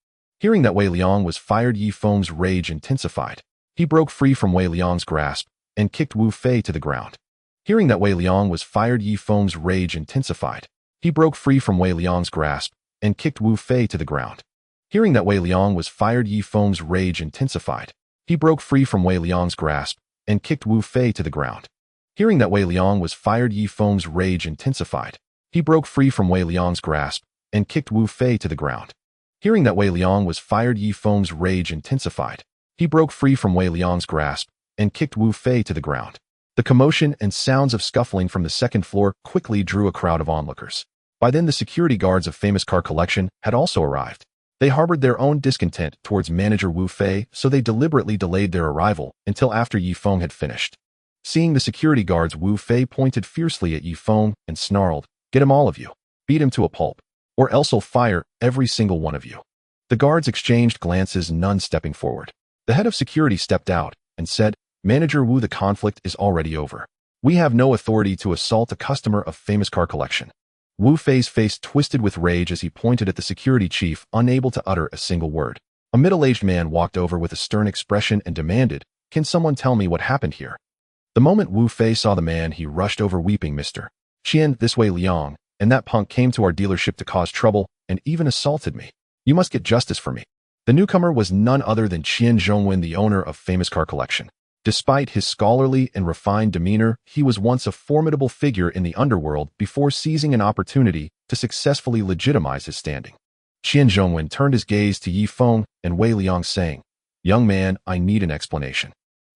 Hearing that Wei Liang was fired, Yifeng's rage intensified. He broke free from Wei Liang's grasp and kicked Wu Fei to the ground. Hearing that Wei Liang was fired, Yifeng's rage intensified. He broke free from Wei Liang's grasp and kicked Wu Fei to the ground. Hearing that Wei Liang was fired, Yifeng's rage intensified. He broke free from Wei Liang's grasp and kicked Wu Fei to the ground. Hearing that Wei Liang was fired, Yifeng's rage intensified. He broke free from Wei Liang's grasp and kicked Wu Fei to the ground. Hearing that Wei Liang was fired, Yifeng's rage intensified. He broke free from Wei Liang's grasp and kicked Wu Fei to the ground. The commotion and sounds of scuffling from the second floor quickly drew a crowd of onlookers. By then, the security guards of Famous Car Collection had also arrived. They harbored their own discontent towards manager Wu Fei, so they deliberately delayed their arrival until after Yi Feng had finished. Seeing the security guards, Wu Fei pointed fiercely at Yi Feng and snarled, "Get him, all of you. Beat him to a pulp, or else I'll fire every single one of you." The guards exchanged glances, none stepping forward. The head of security stepped out and said, "Manager Wu, the conflict is already over. We have no authority to assault a customer of Famous Car Collection." Wu Fei's face twisted with rage as he pointed at the security chief, unable to utter a single word. A middle-aged man walked over with a stern expression and demanded, "Can someone tell me what happened here?" The moment Wu Fei saw the man, he rushed over weeping, "Mr. Qian, this way Liang, and that punk came to our dealership to cause trouble and even assaulted me. You must get justice for me." The newcomer was none other than Qian Zhongwen, the owner of Famous Car Collection. Despite his scholarly and refined demeanor, he was once a formidable figure in the underworld before seizing an opportunity to successfully legitimize his standing. Qian Zhongwen turned his gaze to Yi Feng and Wei Liang, saying, "Young man, I need an explanation."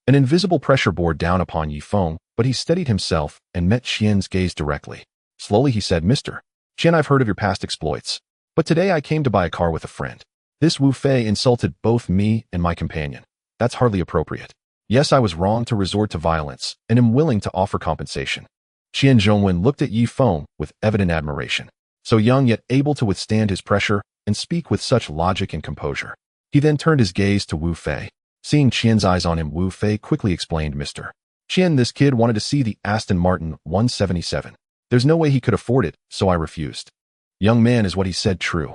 An invisible pressure bore down upon Yi Feng, but he steadied himself and met Qian's gaze directly. Slowly he said, "Mr. Qian, I've heard of your past exploits, but today I came to buy a car with a friend. This Wu Fei insulted both me and my companion. That's hardly appropriate. Yes, I was wrong to resort to violence, and am willing to offer compensation." Qian Zhongwen looked at Yi Feng with evident admiration. So young yet able to withstand his pressure and speak with such logic and composure. He then turned his gaze to Wu Fei. Seeing Qian's eyes on him, Wu Fei quickly explained, "Mr. Qian, this kid wanted to see the Aston Martin 177. There's no way he could afford it, so I refused." "Young man, is what he said true?"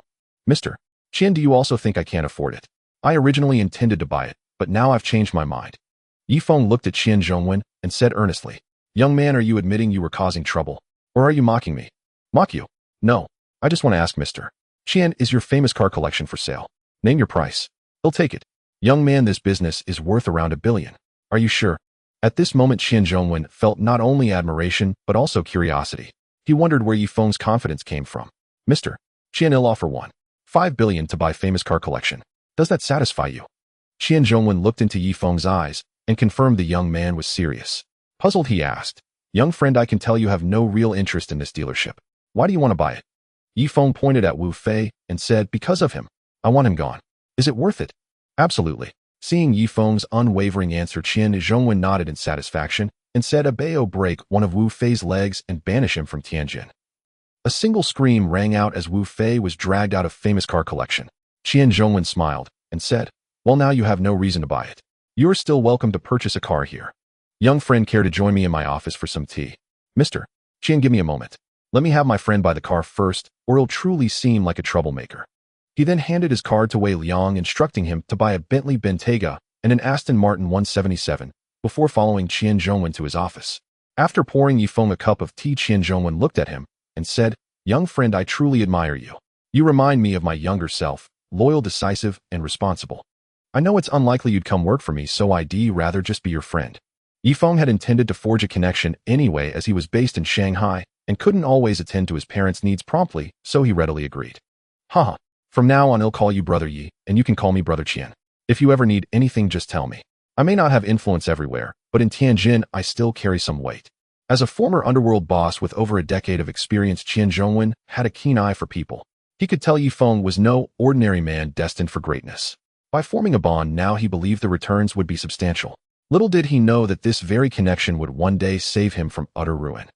"Mr. Qian, do you also think I can't afford it? I originally intended to buy it, but now I've changed my mind." Yi Feng looked at Qian Zhongwen and said earnestly, "Young man, are you admitting you were causing trouble? Or are you mocking me?" "Mock you? No. I just want to ask, Mr. Qian, is your Famous Car Collection for sale? Name your price. He'll take it." "Young man, this business is worth around $1 billion. Are you sure?" At this moment, Qian Zhongwen felt not only admiration, but also curiosity. He wondered where Yi Feng's confidence came from. "Mr. Qian, I'll offer $1.5 billion to buy Famous Car Collection. Does that satisfy you?" Qian Zhongwen looked into Yi Feng's eyes and confirmed the young man was serious. Puzzled, he asked, "Young friend, I can tell you have no real interest in this dealership. Why do you want to buy it?" Yi Feng pointed at Wu Fei and said, "Because of him. I want him gone." "Is it worth it?" "Absolutely." Seeing Yi Feng's unwavering answer, Qian Zhongwen nodded in satisfaction and said, "Abeo, break one of Wu Fei's legs and banish him from Tianjin." A single scream rang out as Wu Fei was dragged out of Famous Car Collection. Qian Zhongwen smiled and said, "Well, now you have no reason to buy it. You're still welcome to purchase a car here. Young friend, care to join me in my office for some tea?" "Mr. Qian, give me a moment. Let me have my friend buy the car first, or he'll truly seem like a troublemaker." He then handed his card to Wei Liang, instructing him to buy a Bentley Bentayga and an Aston Martin 177, before following Qian Zhongwen to his office. After pouring Yi Feng a cup of tea, Qian Zhongwen looked at him and said, "Young friend, I truly admire you. You remind me of my younger self, loyal, decisive, and responsible. I know it's unlikely you'd come work for me, so I'd rather just be your friend." Yi Feng had intended to forge a connection anyway, as he was based in Shanghai and couldn't always attend to his parents' needs promptly, so he readily agreed. "Haha, from now on I'll call you Brother Yi, and you can call me Brother Qian. If you ever need anything, just tell me. I may not have influence everywhere, but in Tianjin I still carry some weight." As a former underworld boss with over a decade of experience, Qian Zhongwen had a keen eye for people. He could tell Yi Feng was no ordinary man destined for greatness. By forming a bond now, he believed the returns would be substantial. Little did he know that this very connection would one day save him from utter ruin.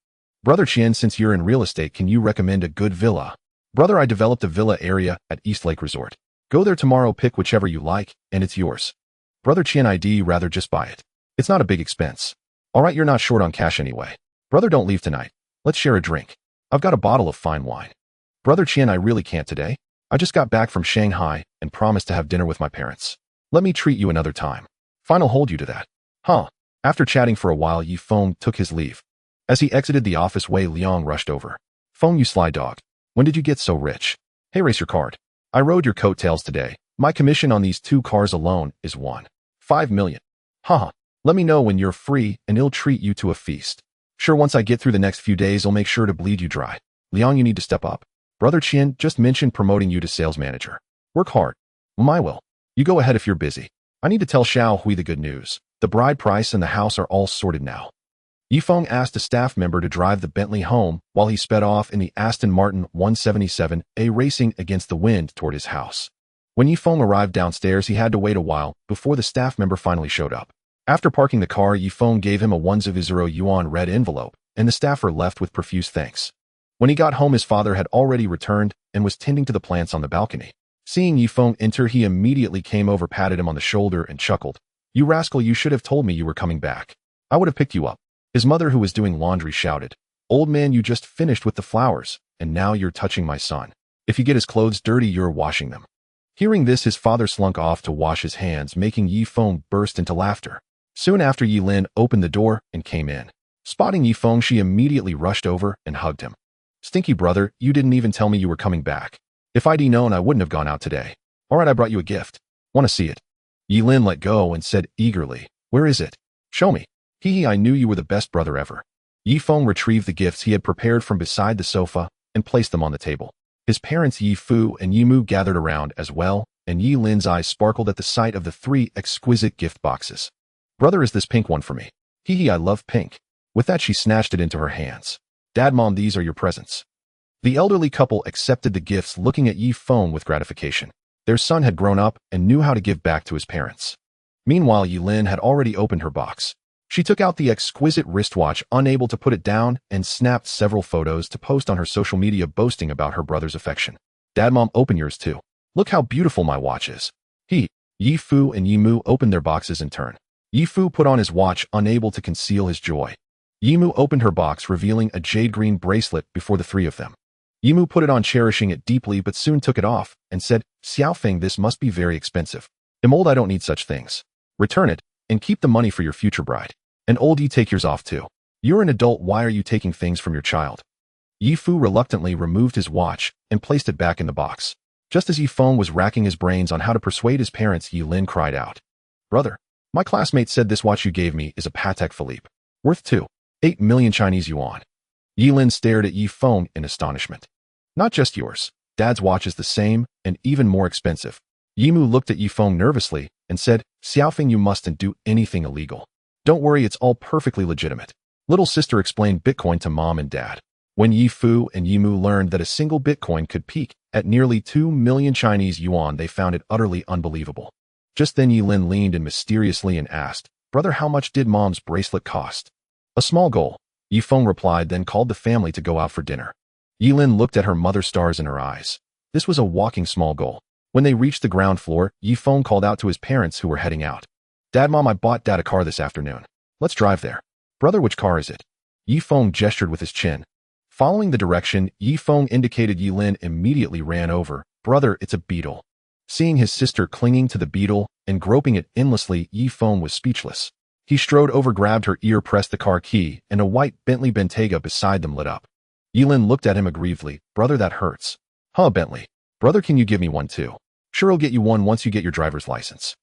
"Brother Qian, since you're in real estate, can you recommend a good villa?" "Brother, I developed a villa area at East Lake Resort. Go there tomorrow, pick whichever you like, and it's yours." "Brother Qian, I'd rather just buy it. It's not a big expense." "All right, you're not short on cash anyway. Brother, don't leave tonight. Let's share a drink. I've got a bottle of fine wine." "Brother Qian, I really can't today. I just got back from Shanghai and promised to have dinner with my parents. Let me treat you another time. Fine, I'll hold you to that." "Huh." After chatting for a while, Yi Feng took his leave. As he exited the office, Wei Liang rushed over. "Feng, you sly dog. When did you get so rich? Hey, race your card. I rode your coattails today. My commission on these 2 cars alone is $1.5 million. Haha. Let me know when you're free and he'll treat you to a feast. Sure, once I get through the next few days, I'll make sure to bleed you dry. Liang, you need to step up. Brother Qian just mentioned promoting you to sales manager. Work hard." "Well, I will. You go ahead if you're busy. I need to tell Xiao Hui the good news. The bride price and the house are all sorted now." Yifeng asked a staff member to drive the Bentley home while he sped off in the Aston Martin 177A racing against the wind toward his house. When Yifeng arrived downstairs, he had to wait a while before the staff member finally showed up. After parking the car, Yifeng gave him a 100 yuan red envelope, and the staffer left with profuse thanks. When he got home, his father had already returned and was tending to the plants on the balcony. Seeing Yifeng enter, he immediately came over, patted him on the shoulder, and chuckled. "You rascal, you should have told me you were coming back. I would have picked you up." His mother, who was doing laundry, shouted, "Old man, you just finished with the flowers, and now you're touching my son. If you get his clothes dirty, you're washing them." Hearing this, his father slunk off to wash his hands, making Yifeng burst into laughter. Soon after, Yilin opened the door and came in. Spotting Yifeng, she immediately rushed over and hugged him. "Stinky brother, you didn't even tell me you were coming back. If I'd known, I wouldn't have gone out today. All right, I brought you a gift. Want to see it?" Yilin let go and said eagerly, "Where is it? Show me." "Hee, I knew you were the best brother ever." Yifeng retrieved the gifts he had prepared from beside the sofa and placed them on the table. His parents Yifu and Yimu gathered around as well, and Yilin's eyes sparkled at the sight of the 3 exquisite gift boxes. "Brother, is this pink one for me?" "Hee, I love pink." With that, she snatched it into her hands. "Dad, Mom, these are your presents." The elderly couple accepted the gifts, looking at Yifeng with gratification. Their son had grown up and knew how to give back to his parents. Meanwhile, Yilin had already opened her box. She took out the exquisite wristwatch, unable to put it down, and snapped several photos to post on her social media, boasting about her brother's affection. "Dad, Mom, open yours too. Look how beautiful my watch is." Yifu and Yimu opened their boxes in turn. Yifu put on his watch, unable to conceal his joy. Yimu opened her box, revealing a jade green bracelet before the 3 of them. Yimu put it on, cherishing it deeply, but soon took it off and said, "Xiaofeng, this must be very expensive. I'm old, I don't need such things. Return it and keep the money for your future bride. And old, you take yours off too. You're an adult, why are you taking things from your child?" Yifu reluctantly removed his watch and placed it back in the box. Just as Yifeng was racking his brains on how to persuade his parents, Yilin cried out, "Brother, my classmate said this watch you gave me is a Patek Philippe, worth 2.8 million Chinese yuan. Yilin stared at Yifeng in astonishment. "Not just yours. Dad's watch is the same and even more expensive." Yimu looked at Yifeng nervously and said, "Xiaofeng, you mustn't do anything illegal. Don't worry, it's all perfectly legitimate." Little sister explained Bitcoin to Mom and Dad. When Yifu and Yimu learned that a single Bitcoin could peak at nearly 2 million Chinese yuan, they found it utterly unbelievable. Just then, Yilin leaned in mysteriously and asked, "Brother, how much did Mom's bracelet cost?" "A small goal," Yifeng replied, then called the family to go out for dinner. Yilin looked at her mother, stars in her eyes. This was a walking small goal. When they reached the ground floor, Yifeng called out to his parents, who were heading out. "Dad, Mom, I bought Dad a car this afternoon. Let's drive there." "Brother, which car is it?" Yifeng gestured with his chin. Following the direction Yifeng indicated, Yilin immediately ran over. "Brother, it's a beetle." Seeing his sister clinging to the beetle and groping it endlessly, Yifeng was speechless. He strode over, grabbed her ear, pressed the car key, and a white Bentley Bentayga beside them lit up. Yilin looked at him aggrievedly. "Brother, that hurts." "Huh, Bentley? Brother, can you give me one too?" "Sure, I'll get you one once you get your driver's license."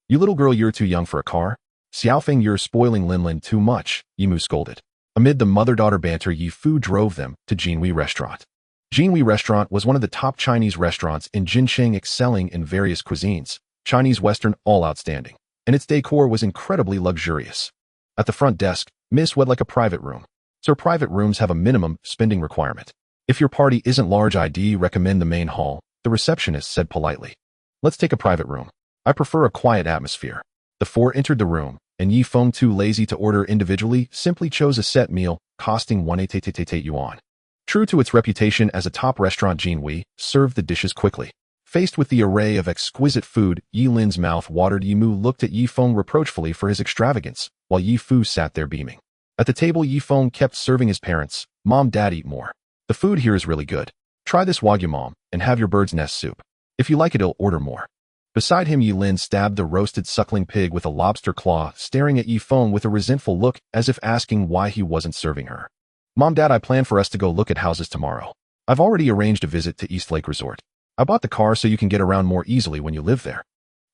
"You little girl, you're too young for a car." "Xiaofeng, you're spoiling Linlin too much," Yimu scolded. Amid the mother-daughter banter, Yifu drove them to Jinhui Restaurant. Jinhui Restaurant was one of the top Chinese restaurants in Jinsheng, excelling in various cuisines, Chinese, Western, all outstanding, and its decor was incredibly luxurious. At the front desk, Miss Wed like a private room. Sir, private rooms have a minimum spending requirement. If your party isn't large, I'd recommend the main hall, the receptionist said politely. "Let's take a private room. I prefer a quiet atmosphere." The 4 entered the room, and Yifeng, too lazy to order individually, simply chose a set meal, costing 188 yuan. True to its reputation as a top restaurant, Jinhui served the dishes quickly. Faced with the array of exquisite food, Yilin's mouth watered. Yimu looked at Yifeng reproachfully for his extravagance, while Yifu sat there beaming. At the table, Yifeng kept serving his parents. "Mom, Dad, eat more. The food here is really good. Try this wagyu, Mom, and have your bird's nest soup. If you like it, I'll order more." Beside him, Yilin stabbed the roasted suckling pig with a lobster claw, staring at Yifeng with a resentful look, as if asking why he wasn't serving her. "Mom, Dad, I plan for us to go look at houses tomorrow. I've already arranged a visit to East Lake Resort. I bought the car so you can get around more easily when you live there."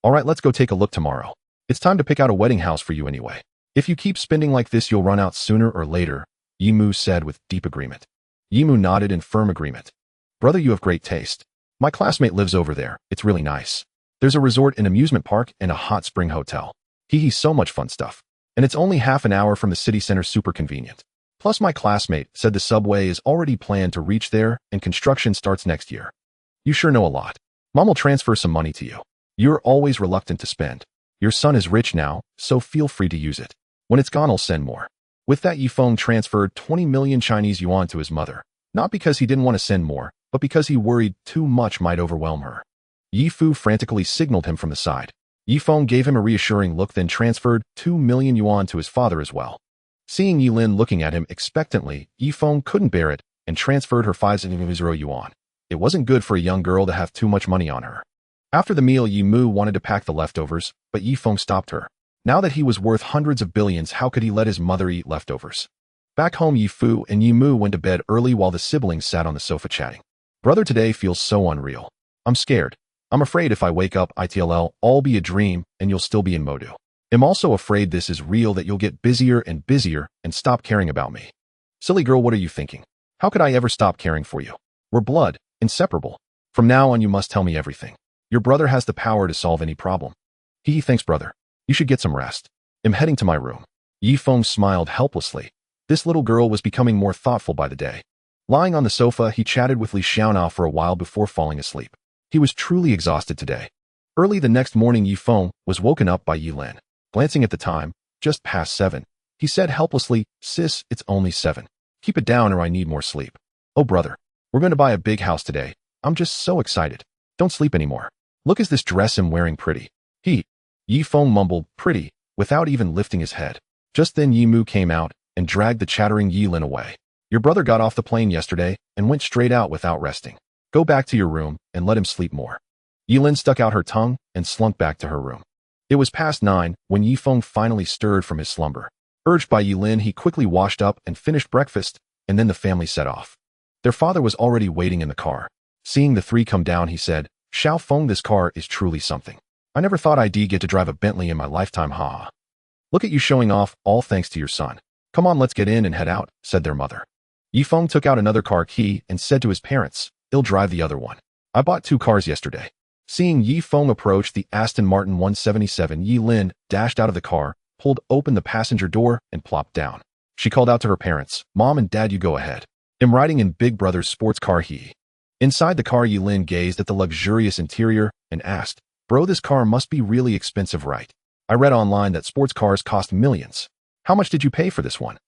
"All right, let's go take a look tomorrow. It's time to pick out a wedding house for you anyway. If you keep spending like this, you'll run out sooner or later," Yimu said with deep agreement. Yimu nodded in firm agreement. "Brother, you have great taste. My classmate lives over there. It's really nice. There's a resort and amusement park and a hot spring hotel. Hee, so much fun stuff." And it's only half an hour from the city center, super convenient. Plus my classmate said the subway is already planned to reach there and construction starts next year. You sure know a lot. Mom will transfer some money to you. You're always reluctant to spend. Your son is rich now, so feel free to use it. When it's gone, I'll send more. With that, Yifeng transferred 20 million Chinese yuan to his mother, not because he didn't want to send more, but because he worried too much might overwhelm her. Yifu frantically signaled him from the side. Yifeng gave him a reassuring look, then transferred 2 million yuan to his father as well. Seeing Yilin looking at him expectantly, Yifeng couldn't bear it and transferred her 5,000 yuan. It wasn't good for a young girl to have too much money on her. After the meal, Yimu wanted to pack the leftovers, but Yifeng stopped her. Now that he was worth hundreds of billions, how could he let his mother eat leftovers? Back home, Yifu and Yimu went to bed early while the siblings sat on the sofa chatting. Brother, today feels so unreal. I'm scared. I'm afraid if I wake up, it'll all be a dream and you'll still be in Modu. I'm also afraid this is real, that you'll get busier and busier and stop caring about me. Silly girl, what are you thinking? How could I ever stop caring for you? We're blood, inseparable. From now on, you must tell me everything. Your brother has the power to solve any problem. Thanks, brother. You should get some rest. I'm heading to my room. Yifeng smiled helplessly. This little girl was becoming more thoughtful by the day. Lying on the sofa, he chatted with Li Xiaonao for a while before falling asleep. He was truly exhausted today. Early the next morning, Yifeng was woken up by Yilin. Glancing at the time, just past 7, he said helplessly, "Sis, it's only 7. Keep it down or I need more sleep." "Oh brother, we're going to buy a big house today. I'm just so excited. Don't sleep anymore. Look, is this dress I'm wearing pretty?" Yifeng mumbled, "Pretty," without even lifting his head. Just then Yimu came out and dragged the chattering Yilin away. "Your brother got off the plane yesterday and went straight out without resting. Go back to your room and let him sleep more." Yilin stuck out her tongue and slunk back to her room. It was past 9 when Yifeng finally stirred from his slumber. Urged by Yilin, he quickly washed up and finished breakfast, and then the family set off. Their father was already waiting in the car. Seeing the three come down, he said, "Xiao Feng, this car is truly something. I never thought I'd get to drive a Bentley in my lifetime, haha. Look at you showing off, all thanks to your son. Come on, let's get in and head out," said their mother. Yifeng took out another car key and said to his parents, "I'll drive the other one. I bought 2 cars yesterday." Seeing Yifeng approach the Aston Martin 177, Yilin dashed out of the car, pulled open the passenger door, and plopped down. She called out to her parents, "Mom and Dad, you go ahead. I'm riding in Big Brother's sports car." Inside the car, Yilin gazed at the luxurious interior and asked, "Bro, this car must be really expensive, right? I read online that sports cars cost millions. How much did you pay for this one?"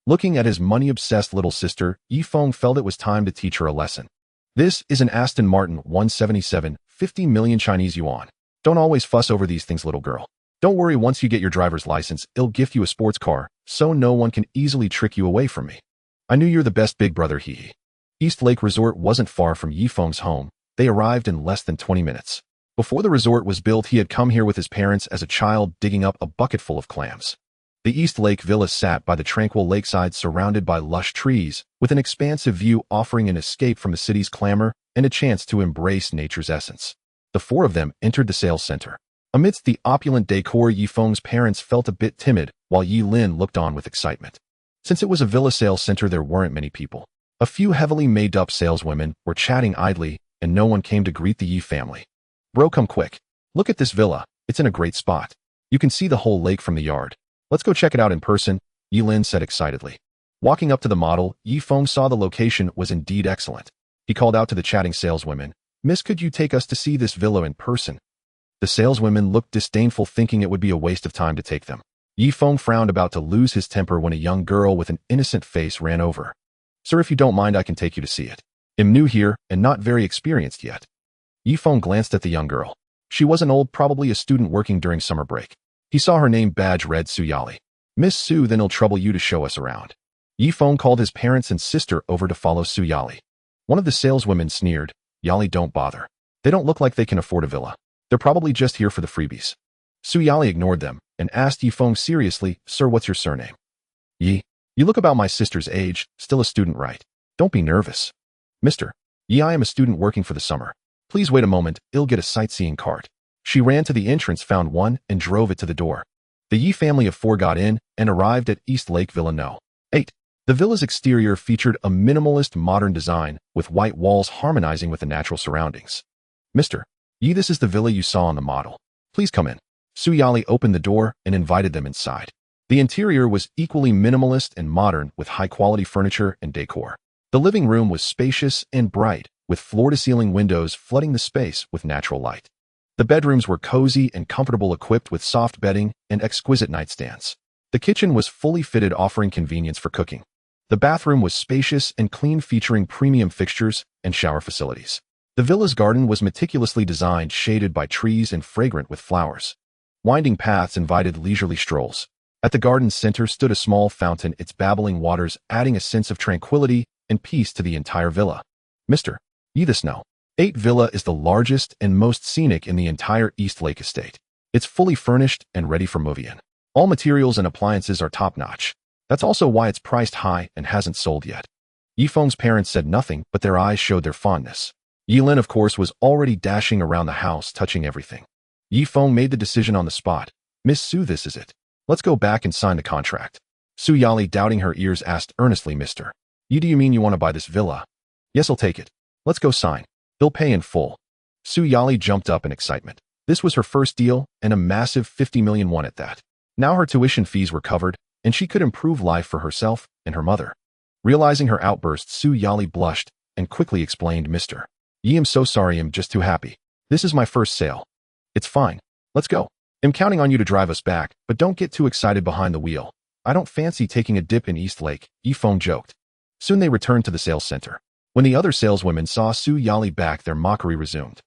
Looking at his money-obsessed little sister, Yifeng felt it was time to teach her a lesson. "This is an Aston Martin 177, 50 million Chinese yuan. Don't always fuss over these things, little girl. Don't worry, once you get your driver's license, I'll gift you a sports car, so no one can easily trick you away from me. I knew you're the best, big brother." East Lake Resort wasn't far from Yifeng's home. They arrived in less than 20 minutes. Before the resort was built, he had come here with his parents as a child, digging up a bucket full of clams. The East Lake Villa sat by the tranquil lakeside, surrounded by lush trees, with an expansive view offering an escape from the city's clamor and a chance to embrace nature's essence. The 4 of them entered the sales center. Amidst the opulent decor, Yifeng's parents felt a bit timid, while Yilin looked on with excitement. Since it was a villa sales center, there weren't many people. A few heavily made-up saleswomen were chatting idly, and no one came to greet the Yi family. "Bro, come quick. Look at this villa. It's in a great spot. You can see the whole lake from the yard. Let's go check it out in person," Yilin said excitedly. Walking up to the model, Yifeng saw the location was indeed excellent. He called out to the chatting saleswomen, "Miss, could you take us to see this villa in person?" The saleswomen looked disdainful, thinking it would be a waste of time to take them. Yifeng frowned, about to lose his temper, when a young girl with an innocent face ran over. "Sir, if you don't mind, I can take you to see it. I'm new here and not very experienced yet." Yifeng glanced at the young girl. She wasn't old, probably a student working during summer break. He saw her name badge read Suyali. "Miss Su, then it'll trouble you to show us around." Yifeng called his parents and sister over to follow Suyali. One of the saleswomen sneered, "Yali, don't bother. They don't look like they can afford a villa. They're probably just here for the freebies." Suyali ignored them and asked Yifeng seriously, "Sir, what's your surname?" "Yi. You look about my sister's age, still a student, right? Don't be nervous." "Mr. Yi, I am a student working for the summer. Please wait a moment, I'll get a sightseeing cart." She ran to the entrance, found one, and drove it to the door. The Yi family of 4 got in and arrived at East Lake Villa No. 8. The villa's exterior featured a minimalist modern design, with white walls harmonizing with the natural surroundings. "Mr. Yi, this is the villa you saw on the model. Please come in." Suyali opened the door and invited them inside. The interior was equally minimalist and modern with high-quality furniture and decor. The living room was spacious and bright, with floor-to-ceiling windows flooding the space with natural light. The bedrooms were cozy and comfortable, equipped with soft bedding and exquisite nightstands. The kitchen was fully fitted, offering convenience for cooking. The bathroom was spacious and clean, featuring premium fixtures and shower facilities. The villa's garden was meticulously designed, shaded by trees and fragrant with flowers. Winding paths invited leisurely strolls. At the garden's center stood a small fountain, its babbling waters adding a sense of tranquility and peace to the entire villa. Mr. This No. 8 Villa is the largest and most scenic in the entire East Lake estate. It's fully furnished and ready for move-in. All materials and appliances are top-notch. That's also why it's priced high and hasn't sold yet. Yifeng's parents said nothing, but their eyes showed their fondness. Yilin, of course, was already dashing around the house, touching everything. Yifeng made the decision on the spot. Miss Su, this is it. Let's go back and sign the contract. Su Yali, doubting her ears, asked earnestly, Mr. Yi, do you mean you want to buy this villa? Yes, I'll take it. Let's go sign. They'll pay in full. Su Yali jumped up in excitement. This was her first deal, and a massive 50 million won at that. Now her tuition fees were covered, and she could improve life for herself and her mother. Realizing her outburst, Su Yali blushed and quickly explained, Mr. Yi, I'm so sorry, I'm just too happy. This is my first sale. It's fine. Let's go. I'm counting on you to drive us back, but don't get too excited behind the wheel. I don't fancy taking a dip in East Lake, Yifeng joked. Soon they returned to the sales center. When the other saleswomen saw Su Yali back, their mockery resumed.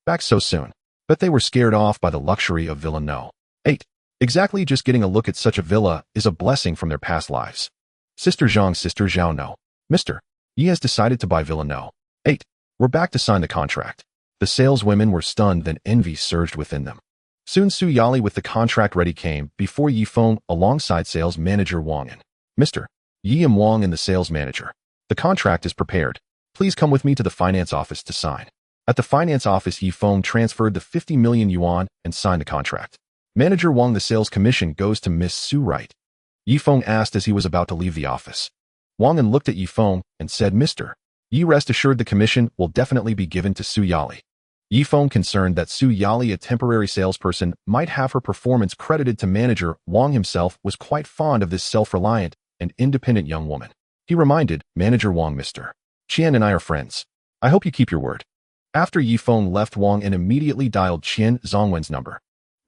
Back so soon. But they were scared off by the luxury of Villa No. 8. Exactly, just getting a look at such a villa is a blessing from their past lives. Sister Zhao No. Mr. Yi has decided to buy Villa No. 8. We're back to sign the contract. The saleswomen were stunned, then envy surged within them. Soon Su Yali with the contract ready came before Yifeng alongside sales manager Wang and Mr. Yi, am Wang and the sales manager. The contract is prepared. Please come with me to the finance office to sign. At the finance office, Yifeng transferred the 50 million yuan and signed the contract. Manager Wang, the sales commission goes to Miss Su, right? Yifeng asked as he was about to leave the office. Wang and looked at Yifeng and said, Mr. Yi, rest assured the commission will definitely be given to Su Yali. Yifeng, concerned that Su Yali, a temporary salesperson, might have her performance credited to manager Wang himself, was quite fond of this self-reliant and independent young woman. He reminded manager Wang, Mr. Qian and I are friends. I hope you keep your word. After Yifeng left, Wang and immediately dialed Qian Zongwen's number.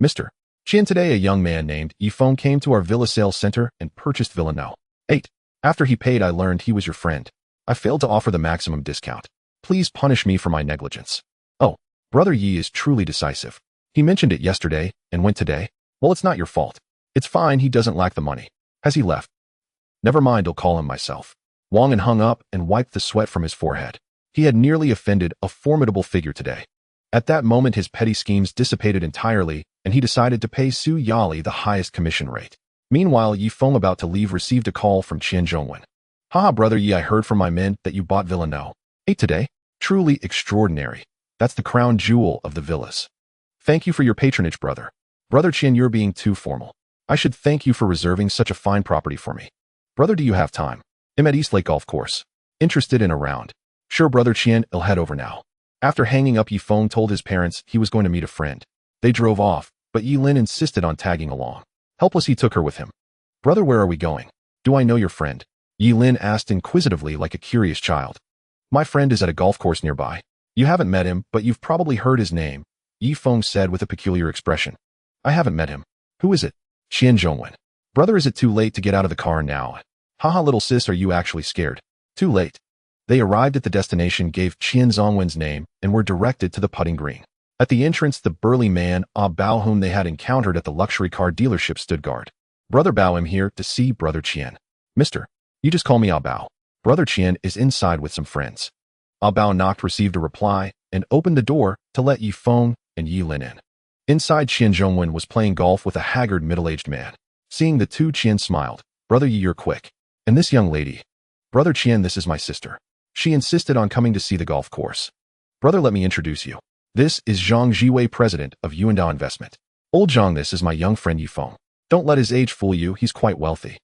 Mr. Qian, today a young man named Yifeng came to our villa sales center and purchased Villa No. 8. After he paid, I learned he was your friend. I failed to offer the maximum discount. Please punish me for my negligence. Oh, Brother Yi is truly decisive. He mentioned it yesterday and went today. Well, it's not your fault. It's fine, he doesn't lack the money. Has he left? Never mind, I'll call him myself. Wang and hung up and wiped the sweat from his forehead. He had nearly offended a formidable figure today. At that moment, his petty schemes dissipated entirely, and he decided to pay Su Yali the highest commission rate. Meanwhile, Yifeng, about to leave, received a call from Qian Zhongwen. Haha, Brother Yi, I heard from my men that you bought Villa No. 8 today. Truly extraordinary. That's the crown jewel of the villas. Thank you for your patronage, brother. Brother Qian, you're being too formal. I should thank you for reserving such a fine property for me. Brother, do you have time? I'm at East Lake Golf Course. Interested in a round? Sure, Brother Qian, I'll head over now. After hanging up, Yifeng told his parents he was going to meet a friend. They drove off, but Yilin insisted on tagging along. Helpless, he took her with him. Brother, where are we going? Do I know your friend? Yilin asked inquisitively like a curious child. My friend is at a golf course nearby. You haven't met him, but you've probably heard his name, Yifeng said with a peculiar expression. I haven't met him. Who is it? Qian Zhongwen. Brother, is it too late to get out of the car now? Haha, little sis, are you actually scared? Too late. They arrived at the destination, gave Qian Zhongwen's name, and were directed to the putting green. At the entrance, the burly man, Bao, whom they had encountered at the luxury car dealership, stood guard. Brother Bao, I'm here to see Brother Qian. Mister, you just call me Bao. Brother Qian is inside with some friends. Bao knocked, received a reply, and opened the door to let Yifeng and Yilin in. Inside, Qian Zhongwen was playing golf with a haggard middle-aged man. Seeing the two, Qian smiled. Brother Yi, you're quick. And this young lady? Brother Qian, this is my sister. She insisted on coming to see the golf course. Brother, let me introduce you. This is Zhang Jiwei, president of Yuandao Investment. Old Zhang, this is my young friend Yifeng. Don't let his age fool you, he's quite wealthy.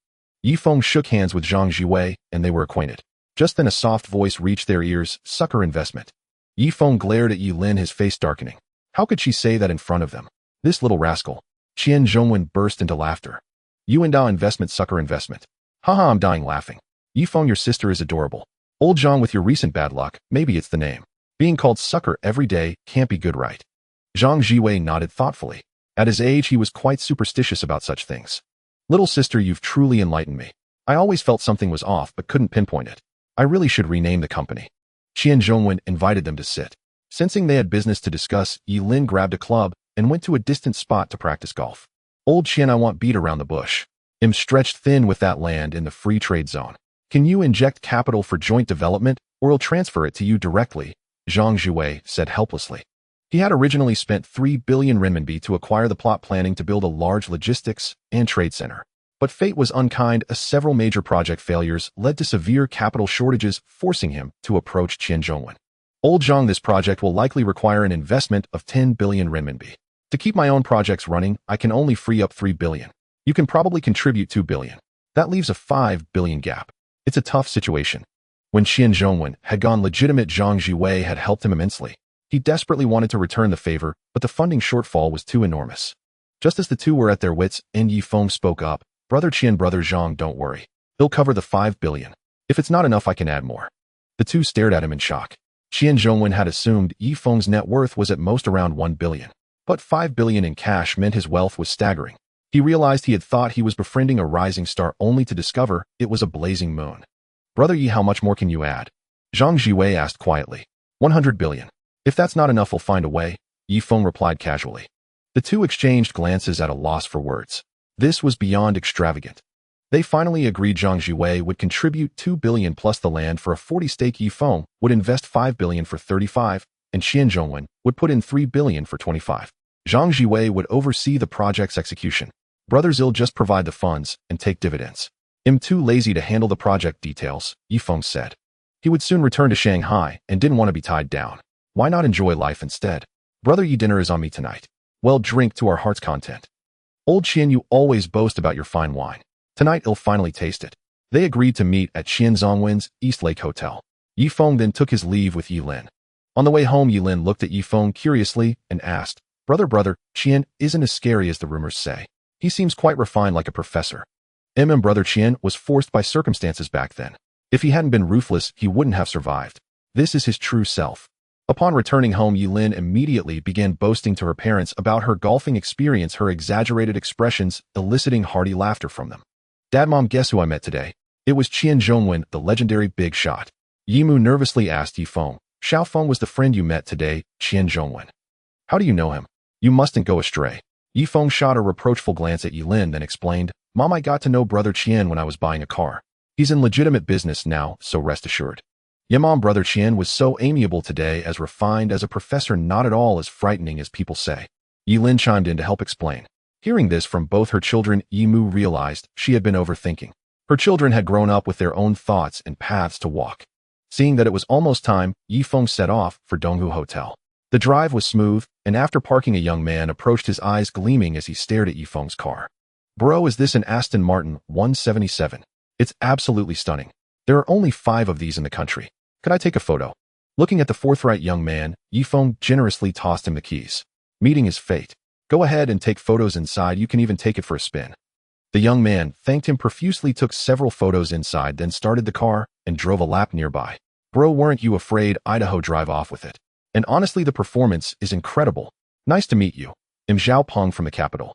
Yifeng shook hands with Zhang Jiwei, and they were acquainted. Just then a soft voice reached their ears, Sucker Investment. Yifeng glared at Yilin, his face darkening. How could she say that in front of them? This little rascal. Qian Zhongwen burst into laughter. You and investment sucker investment. Haha, I'm dying laughing. Yifeng, your sister is adorable. Old Zhang, with your recent bad luck, maybe it's the name. Being called sucker every day can't be good, right? Zhang Jiwei nodded thoughtfully. At his age, he was quite superstitious about such things. Little sister, you've truly enlightened me. I always felt something was off but couldn't pinpoint it. I really should rename the company. Qian Zhongwen invited them to sit. Sensing they had business to discuss, Yi Lin grabbed a club and went to a distant spot to practice golf. Old Qian, I want beat around the bush. I'm stretched thin with that land in the free trade zone. Can you inject capital for joint development, or I'll transfer it to you directly? Zhang Jiwei said helplessly. He had originally spent 3 billion renminbi to acquire the plot, planning to build a large logistics and trade center. But fate was unkind, as several major project failures led to severe capital shortages, forcing him to approach Qian Zhongwen. Old Zhang, this project will likely require an investment of 10 billion renminbi. To keep my own projects running, I can only free up 3 billion. You can probably contribute 2 billion. That leaves a 5 billion gap. It's a tough situation. When Qian Zhongwen had gone legitimate, Zhang Jiwei had helped him immensely. He desperately wanted to return the favor, but the funding shortfall was too enormous. Just as the two were at their wits' end, Yifeng spoke up. Brother Qian, brother Zhang, don't worry. He'll cover the 5 billion. If it's not enough, I can add more. The two stared at him in shock. Qian Zhongwen had assumed Yifeng's net worth was at most around 1 billion. But 5 billion in cash meant his wealth was staggering. He realized he had thought he was befriending a rising star, only to discover it was a blazing moon. Brother Yi, how much more can you add? Zhang Jiwei asked quietly. 100 billion. If that's not enough, we'll find a way, Yifeng replied casually. The two exchanged glances at a loss for words. This was beyond extravagant. They finally agreed Zhang Jiwei would contribute 2 billion plus the land for a 40 stake. Yifeng would invest 5 billion for 35, and Qian Zhongwen would put in 3 billion for 25. Zhang Jiwei would oversee the project's execution. Brothers will just provide the funds and take dividends. I'm too lazy to handle the project details, Yifeng said. He would soon return to Shanghai and didn't want to be tied down. Why not enjoy life instead? Brother Yi, dinner is on me tonight. Well, drink to our heart's content. Old Qian, you always boast about your fine wine. Tonight I'll finally taste it. They agreed to meet at Qian Zhongwen's East Lake Hotel. Yifeng then took his leave with Yi Lin. On the way home, Yi Lin looked at Yifeng curiously and asked, Brother, Qian isn't as scary as the rumors say. He seems quite refined, like a professor. Brother Qian was forced by circumstances back then. If he hadn't been ruthless, he wouldn't have survived. This is his true self. Upon returning home, Yi Lin immediately began boasting to her parents about her golfing experience, her exaggerated expressions eliciting hearty laughter from them. Dad, Mom, guess who I met today? It was Qian Zhongwen, the legendary big shot. Yimu nervously asked Yifeng. Xiaofeng was the friend you met today, Qian Zhongwen. How do you know him? You mustn't go astray. Yifeng shot a reproachful glance at Yi Lin, then explained, Mom, I got to know Brother Qian when I was buying a car. He's in legitimate business now, so rest assured. Yeah, Mom, Brother Qian was so amiable today, as refined as a professor, not at all as frightening as people say. Yi Lin chimed in to help explain. Hearing this from both her children, Yimu realized she had been overthinking. Her children had grown up with their own thoughts and paths to walk. Seeing that it was almost time, Yifeng set off for Donghu Hotel. The drive was smooth, and after parking, a young man approached, his eyes gleaming as he stared at Yifeng's car. Bro, is this an Aston Martin 177? It's absolutely stunning. There are only 5 of these in the country. Could I take a photo? Looking at the forthright young man, Yifeng generously tossed him the keys. Meeting his fate. Go ahead and take photos inside, you can even take it for a spin. The young man thanked him profusely, took several photos inside, then started the car and drove a lap nearby. Bro, weren't you afraid? Idaho, drive off with it. And honestly, the performance is incredible. Nice to meet you. I'm Zhao Peng from the capital.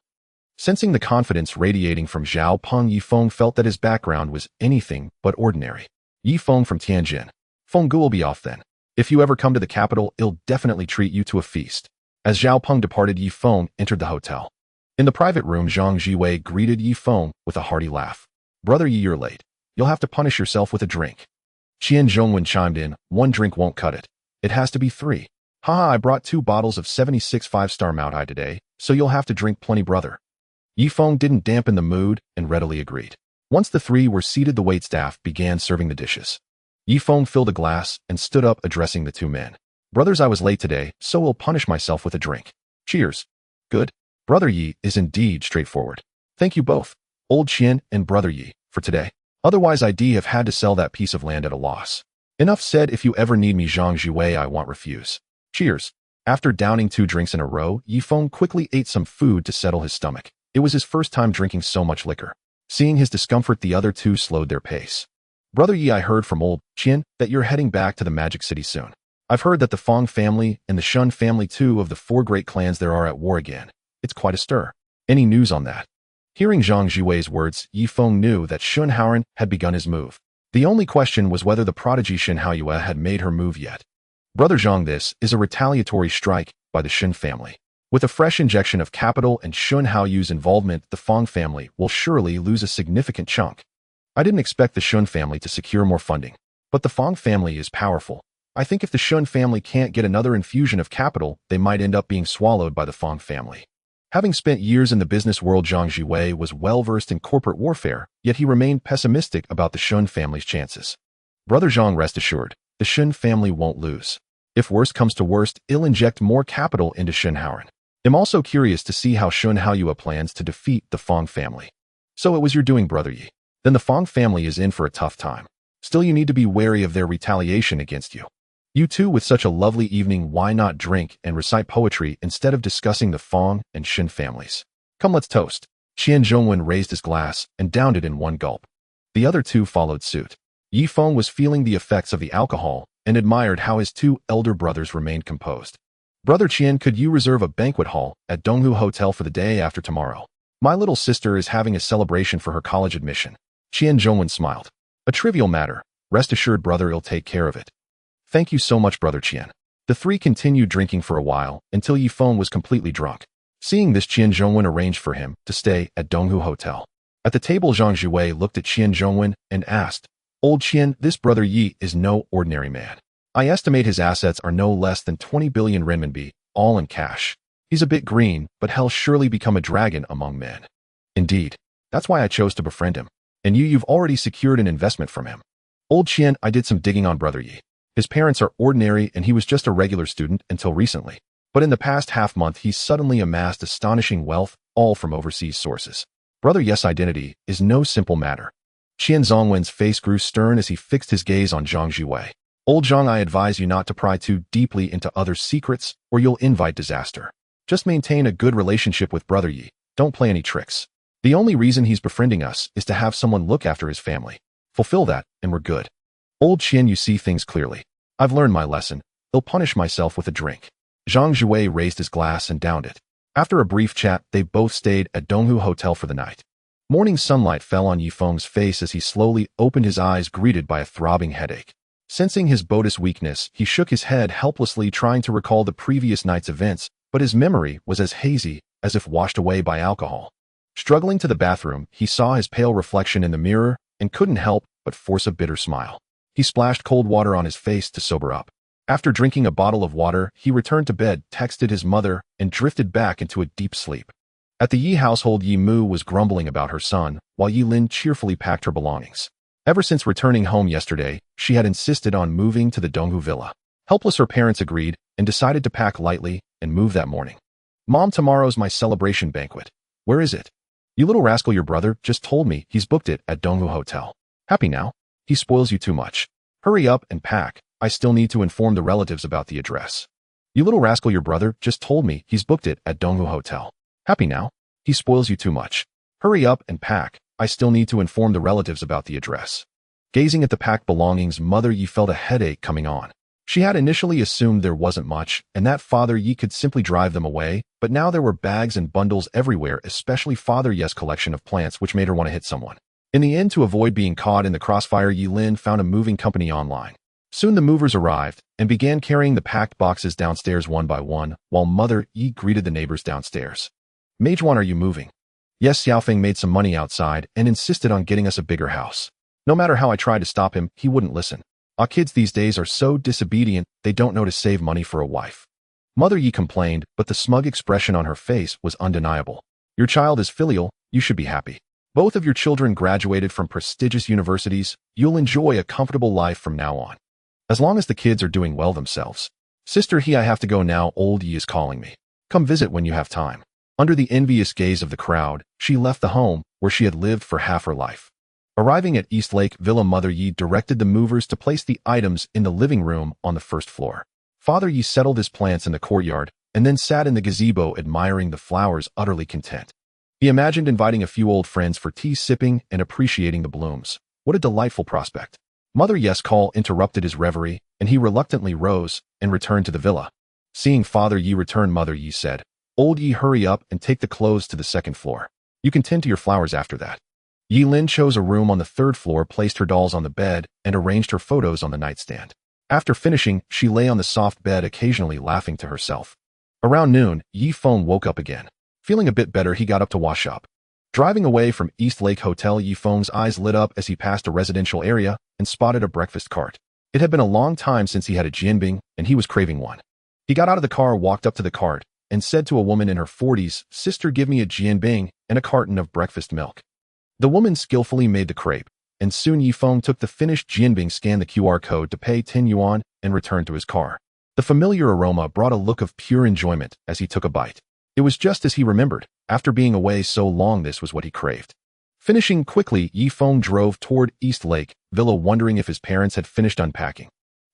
Sensing the confidence radiating from Zhao Peng, Yifeng felt that his background was anything but ordinary. Yifeng from Tianjin. Feng Gu will be off then. If you ever come to the capital, I'll definitely treat you to a feast. As Zhao Peng departed, Yifeng entered the hotel. In the private room, Zhang Jiwei greeted Yifeng with a hearty laugh. Brother Yi, you're late. You'll have to punish yourself with a drink. Qian Zhongwen chimed in, 1 drink won't cut it. It has to be 3. Haha, I brought 2 bottles of 76 5-star Mount Ai today, so you'll have to drink plenty, brother. Yifeng didn't dampen the mood and readily agreed. Once the 3 were seated, the waitstaff began serving the dishes. Yifeng filled a glass and stood up, addressing the 2 men. Brothers, I was late today, so I'll punish myself with a drink. Cheers. Good. Brother Yi is indeed straightforward. Thank you both, Old Qian and Brother Yi, for today. Otherwise, I'd have had to sell that piece of land at a loss. Enough said. If you ever need me, Zhang Jiwei, I won't refuse. Cheers. After downing 2 drinks in a row, Yifeng quickly ate some food to settle his stomach. It was his first time drinking so much liquor. Seeing his discomfort, the other two slowed their pace. Brother Yi, I heard from old Qian that you're heading back to the Magic City soon. I've heard that the Fong family and the Shun family, two of the four great clans there, are at war again. It's quite a stir. Any news on that? Hearing Zhang Zhiwei's words, Yi Feng knew that Shun Haoran had begun his move. The only question was whether the prodigy Shen Haoyue had made her move yet. Brother Zhang, this is a retaliatory strike by the Shen family. With a fresh injection of capital and Shun Haoyue's involvement, the Fong family will surely lose a significant chunk. I didn't expect the Shun family to secure more funding, but the Fong family is powerful. I think if the Shun family can't get another infusion of capital, they might end up being swallowed by the Fong family. Having spent years in the business world, Zhang Zhiwei was well-versed in corporate warfare, yet he remained pessimistic about the Shun family's chances. Brother Zhang, rest assured, the Shun family won't lose. If worst comes to worst, it'll inject more capital into Shen Haoran. I'm also curious to see how Shun Haoyue plans to defeat the Fong family. So it was your doing, Brother Yi. Then the Fong family is in for a tough time. Still, you need to be wary of their retaliation against you. You two, with such a lovely evening, why not drink and recite poetry instead of discussing the Fong and Shen families? Come, let's toast. Qian Zhongwen raised his glass and downed it in one gulp. The other two followed suit. Yi Feng was feeling the effects of the alcohol and admired how his two elder brothers remained composed. Brother Qian, could you reserve a banquet hall at Donghu Hotel for the day after tomorrow? My little sister is having a celebration for her college admission. Qian Zhongwen smiled. A trivial matter. Rest assured, brother, I'll take care of it. Thank you so much, Brother Qian. The three continued drinking for a while until Yi Feng was completely drunk. Seeing this, Qian Zhongwen arranged for him to stay at Donghu Hotel. At the table, Zhang Zhiwei looked at Qian Zhongwen and asked, Old Qian, this Brother Yi is no ordinary man. I estimate his assets are no less than 20 billion renminbi, all in cash. He's a bit green, but he'll surely become a dragon among men. Indeed. That's why I chose to befriend him. And you've already secured an investment from him. Old Qian, I did some digging on Brother Yi. His parents are ordinary and he was just a regular student until recently. But in the past half-month, he's suddenly amassed astonishing wealth, all from overseas sources. Brother Yi's identity is no simple matter. Qian Zhongwen's face grew stern as he fixed his gaze on Zhang Zhiwei. Old Zhang, I advise you not to pry too deeply into others' secrets, or you'll invite disaster. Just maintain a good relationship with Brother Yi. Don't play any tricks. The only reason he's befriending us is to have someone look after his family. Fulfill that, and we're good. Old Qian, you see things clearly. I've learned my lesson. I'll punish myself with a drink. Zhang Zhiwei raised his glass and downed it. After a brief chat, they both stayed at Donghu Hotel for the night. Morning sunlight fell on Yi Feng's face as he slowly opened his eyes, greeted by a throbbing headache. Sensing his Buddhist weakness, he shook his head helplessly, trying to recall the previous night's events, but his memory was as hazy as if washed away by alcohol. Struggling to the bathroom, he saw his pale reflection in the mirror and couldn't help but force a bitter smile. He splashed cold water on his face to sober up. After drinking a bottle of water, he returned to bed, texted his mother, and drifted back into a deep sleep. At the Yi household, Yi Mu was grumbling about her son, while Yi Lin cheerfully packed her belongings. Ever since returning home yesterday, she had insisted on moving to the Donghu villa. Helpless, her parents agreed and decided to pack lightly and move that morning. Mom, tomorrow's my celebration banquet. Where is it? You little rascal, your brother just told me he's booked it at Donghu Hotel. Happy now? He spoils you too much. Hurry up and pack. I still need to inform the relatives about the address. You little rascal, your brother just told me he's booked it at Donghu Hotel. Happy now? He spoils you too much. Hurry up and pack. I still need to inform the relatives about the address. Gazing at the packed belongings, Mother Yi felt a headache coming on. She had initially assumed there wasn't much, and that Father Yi could simply drive them away, but now there were bags and bundles everywhere, especially Father Yi's collection of plants, which made her want to hit someone. In the end, to avoid being caught in the crossfire, Yi Lin found a moving company online. Soon the movers arrived and began carrying the packed boxes downstairs one by one, while Mother Yi greeted the neighbors downstairs. Majuan, are you moving? Yes, Xiaofeng made some money outside and insisted on getting us a bigger house. No matter how I tried to stop him, he wouldn't listen. Our kids these days are so disobedient, they don't know to save money for a wife. Mother Yi complained, but the smug expression on her face was undeniable. Your child is filial, you should be happy. Both of your children graduated from prestigious universities, you'll enjoy a comfortable life from now on. As long as the kids are doing well themselves. Sister He, I have to go now, old Yi is calling me. Come visit when you have time. Under the envious gaze of the crowd, she left the home where she had lived for half her life. Arriving at Eastlake Villa, Mother Yi directed the movers to place the items in the living room on the first floor. Father Yi settled his plants in the courtyard and then sat in the gazebo admiring the flowers, utterly content. He imagined inviting a few old friends for tea sipping and appreciating the blooms. What a delightful prospect. Mother Yes call interrupted his reverie, and he reluctantly rose and returned to the villa. Seeing Father Yi return, Mother Yi said, "Old Yi, hurry up and take the clothes to the second floor. You can tend to your flowers after that." Yi Lin chose a room on the third floor, placed her dolls on the bed, and arranged her photos on the nightstand. After finishing, she lay on the soft bed, occasionally laughing to herself. Around noon, Yi Feng woke up again. Feeling a bit better, he got up to wash up. Driving away from East Lake Hotel, Yi Feng's eyes lit up as he passed a residential area and spotted a breakfast cart. It had been a long time since he had a jianbing, and he was craving one. He got out of the car, walked up to the cart, and said to a woman in her 40s, "Sister, give me a jianbing and a carton of breakfast milk." The woman skillfully made the crepe, and soon Yi Feng took the finished jianbing, scanned the QR code to pay 10 yuan, and returned to his car. The familiar aroma brought a look of pure enjoyment as he took a bite. It was just as he remembered. After being away so long, this was what he craved. Finishing quickly, Yi Feng drove toward East Lake Villa, wondering if his parents had finished unpacking.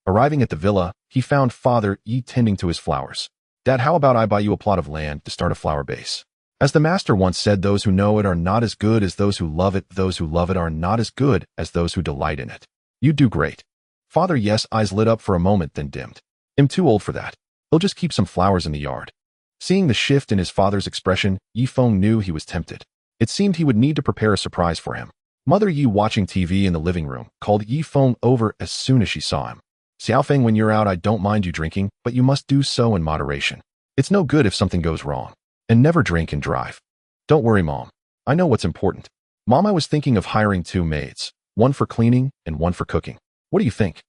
Arriving at the villa, he found Father Yi tending to his flowers. "Dad, how about I buy you a plot of land to start a flower base? As the master once said, those who know it are not as good as those who love it. Those who love it are not as good as those who delight in it. You do great." Father Yes' eyes lit up for a moment, then dimmed. "I'm too old for that. He'll just keep some flowers in the yard." Seeing the shift in his father's expression, Yi Feng knew he was tempted. It seemed he would need to prepare a surprise for him. Mother Yi, watching TV in the living room, called Yi Feng over as soon as she saw him. "Xiaofeng, when you're out, I don't mind you drinking, but you must do so in moderation. It's no good if something goes wrong. And never drink and drive." "Don't worry, Mom. I know what's important." "Mom, I was thinking of hiring 2 maids, one for cleaning and one for cooking. What do you think?"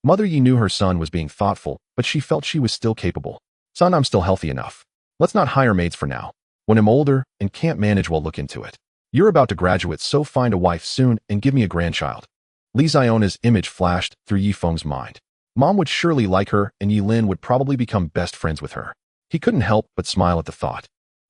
Mother Yi knew her son was being thoughtful, but she felt she was still capable. "Son, I'm still healthy enough. Let's not hire maids for now. When I'm older and can't manage, we'll look into it. You're about to graduate, so find a wife soon and give me a grandchild." Li Ziona's image flashed through Yi Feng's mind. Mom would surely like her, and Yi Lin would probably become best friends with her. He couldn't help but smile at the thought.